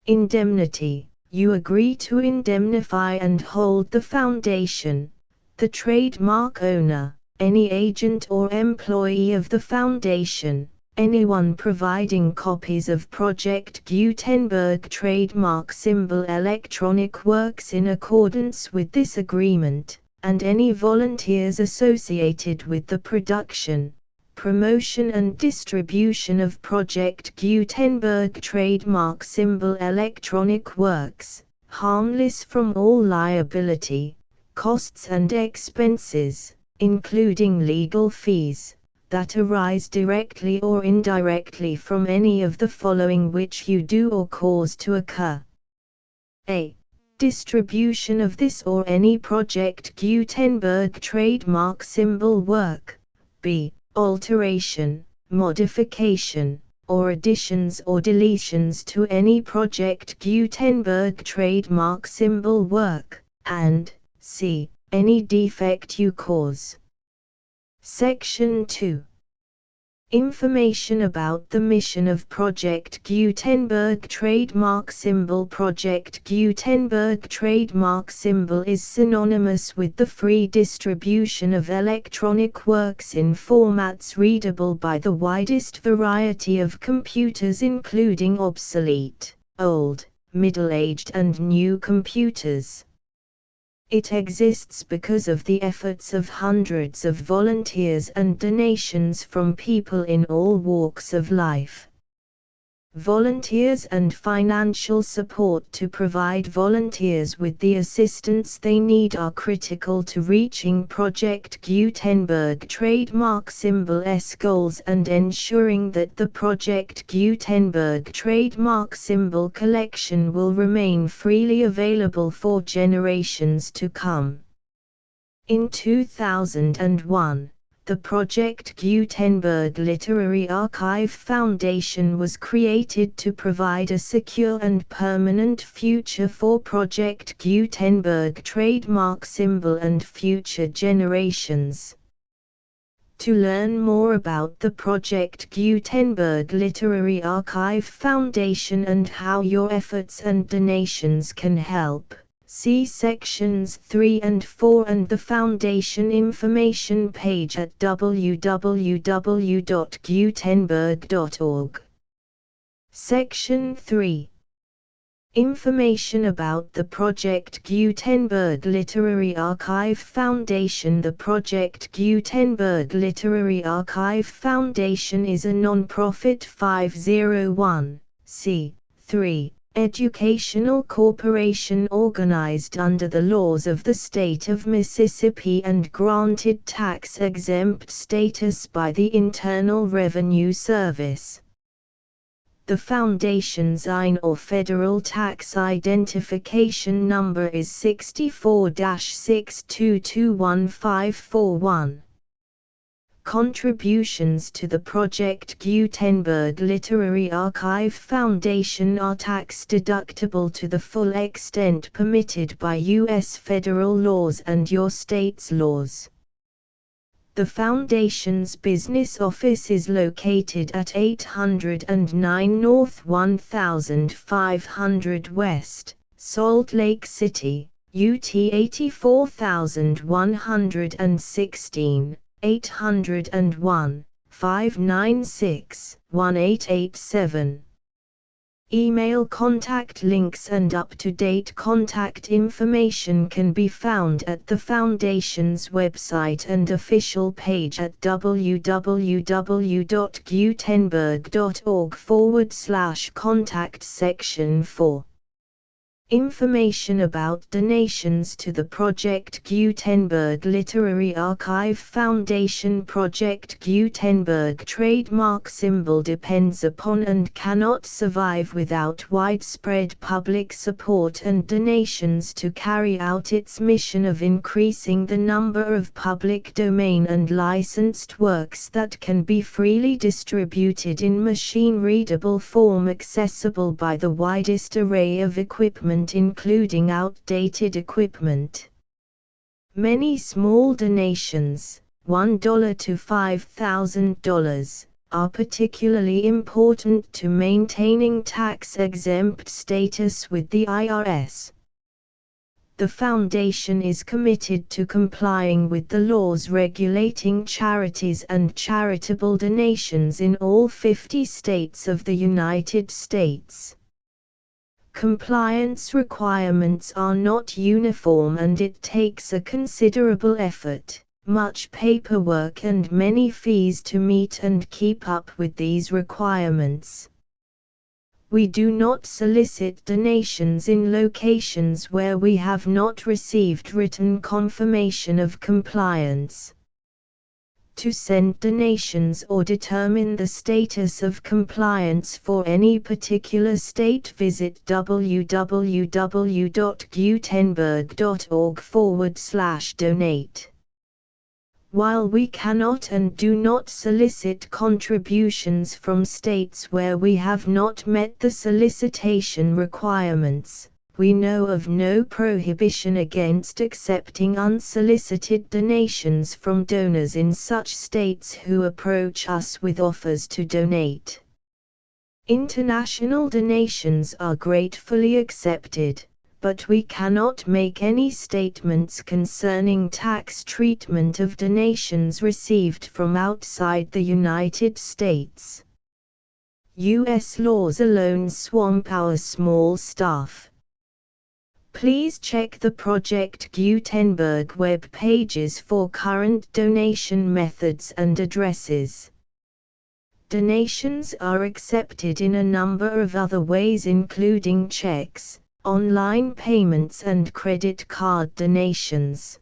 Indemnity. You agree to indemnify and hold the foundation, the trademark owner, any agent or employee of the foundation, anyone providing copies of Project Gutenberg trademark symbol electronic works in accordance with this agreement, and any volunteers associated with the production, promotion and distribution of Project Gutenberg trademark symbol electronic works, harmless from all liability, costs and expenses, including legal fees, that arise directly or indirectly from any of the following which you do or cause to occur. A. Distribution of this or any Project Gutenberg trademark symbol work. B. Alteration, modification, or additions or deletions to any Project Gutenberg trademark symbol work, and c. Any defect you cause. Section 2. Information about the mission of Project Gutenberg trademark symbol. Project Gutenberg trademark symbol is synonymous with the free distribution of electronic works in formats readable by the widest variety of computers, including obsolete, old, middle-aged and new computers. It exists because of the efforts of hundreds of volunteers and donations from people in all walks of life. Volunteers and financial support to provide volunteers with the assistance they need are critical to reaching Project Gutenberg trademark symbol's goals and ensuring that the Project Gutenberg trademark symbol collection will remain freely available for generations to come. In 2001, the Project Gutenberg Literary Archive Foundation was created to provide a secure and permanent future for Project Gutenberg trademark symbol and future generations. To learn more about the Project Gutenberg Literary Archive Foundation and how your efforts and donations can help, see sections 3 and 4 and the Foundation information page at www.gutenberg.org. Section 3. Information about the Project Gutenberg Literary Archive Foundation. The Project Gutenberg Literary Archive Foundation is a non-profit 501(c)(3) educational corporation organized under the laws of the state of Mississippi and granted tax-exempt status by the Internal Revenue Service. The Foundation's IN or Federal Tax Identification Number is 64-6221541. Contributions to the Project Gutenberg Literary Archive Foundation are tax-deductible to the full extent permitted by U.S. federal laws and your state's laws. The Foundation's business office is located at 809 North 1500 West, Salt Lake City, UT 84116, 801-596-1887. Email contact links and up-to-date contact information can be found at the Foundation's website and official page at www.gutenberg.org/contact section 4. Information about donations to the Project Gutenberg Literary Archive Foundation. Project Gutenberg trademark symbol depends upon and cannot survive without widespread public support and donations to carry out its mission of increasing the number of public domain and licensed works that can be freely distributed in machine-readable form accessible by the widest array of equipment, including outdated equipment. Many small donations, $1 to $5,000, are particularly important to maintaining tax-exempt status with the IRS. The Foundation is committed to complying with the laws regulating charities and charitable donations in all 50 states of the United States. Compliance requirements are not uniform and it takes a considerable effort, much paperwork and many fees to meet and keep up with these requirements. We do not solicit donations in locations where we have not received written confirmation of compliance. To send donations or determine the status of compliance for any particular state, visit www.gutenberg.org/donate. While we cannot and do not solicit contributions from states where we have not met the solicitation requirements, we know of no prohibition against accepting unsolicited donations from donors in such states who approach us with offers to donate. International donations are gratefully accepted, but we cannot make any statements concerning tax treatment of donations received from outside the United States. U.S. laws alone swamp our small staff. Please check the Project Gutenberg web pages for current donation methods and addresses. Donations are accepted in a number of other ways, including checks, online payments and credit card donations.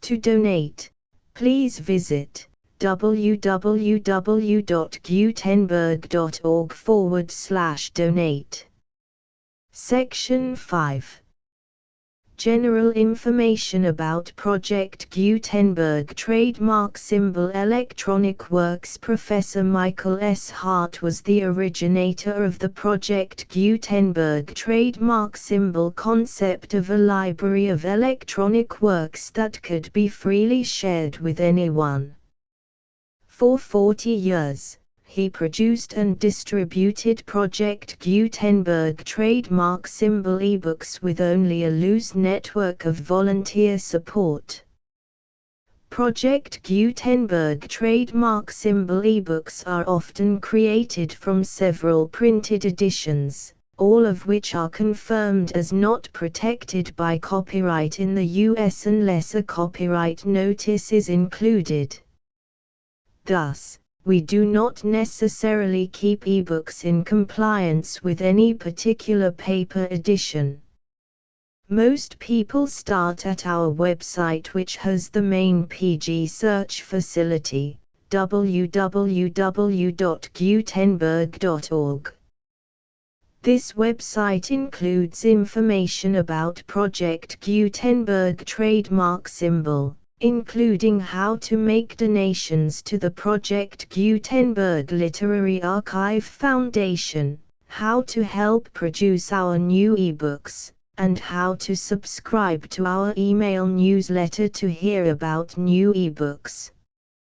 To donate, please visit www.gutenberg.org/donate. Section 5. General information about Project Gutenberg trademark symbol. Electronic Works. Professor Michael S. Hart was the originator of the Project Gutenberg trademark symbol concept of a library of electronic works that could be freely shared with anyone. For 40 years, he produced and distributed Project Gutenberg trademark symbol ebooks with only a loose network of volunteer support. Project Gutenberg trademark symbol ebooks are often created from several printed editions, all of which are confirmed as not protected by copyright in the US unless a copyright notice is included. Thus, we do not necessarily keep ebooks in compliance with any particular paper edition. Most people start at our website, which has the main PG search facility, www.gutenberg.org. This website includes information about Project Gutenberg trademark symbol, including how to make donations to the Project Gutenberg Literary Archive Foundation, how to help produce our new ebooks, and how to subscribe to our email newsletter to hear about new ebooks.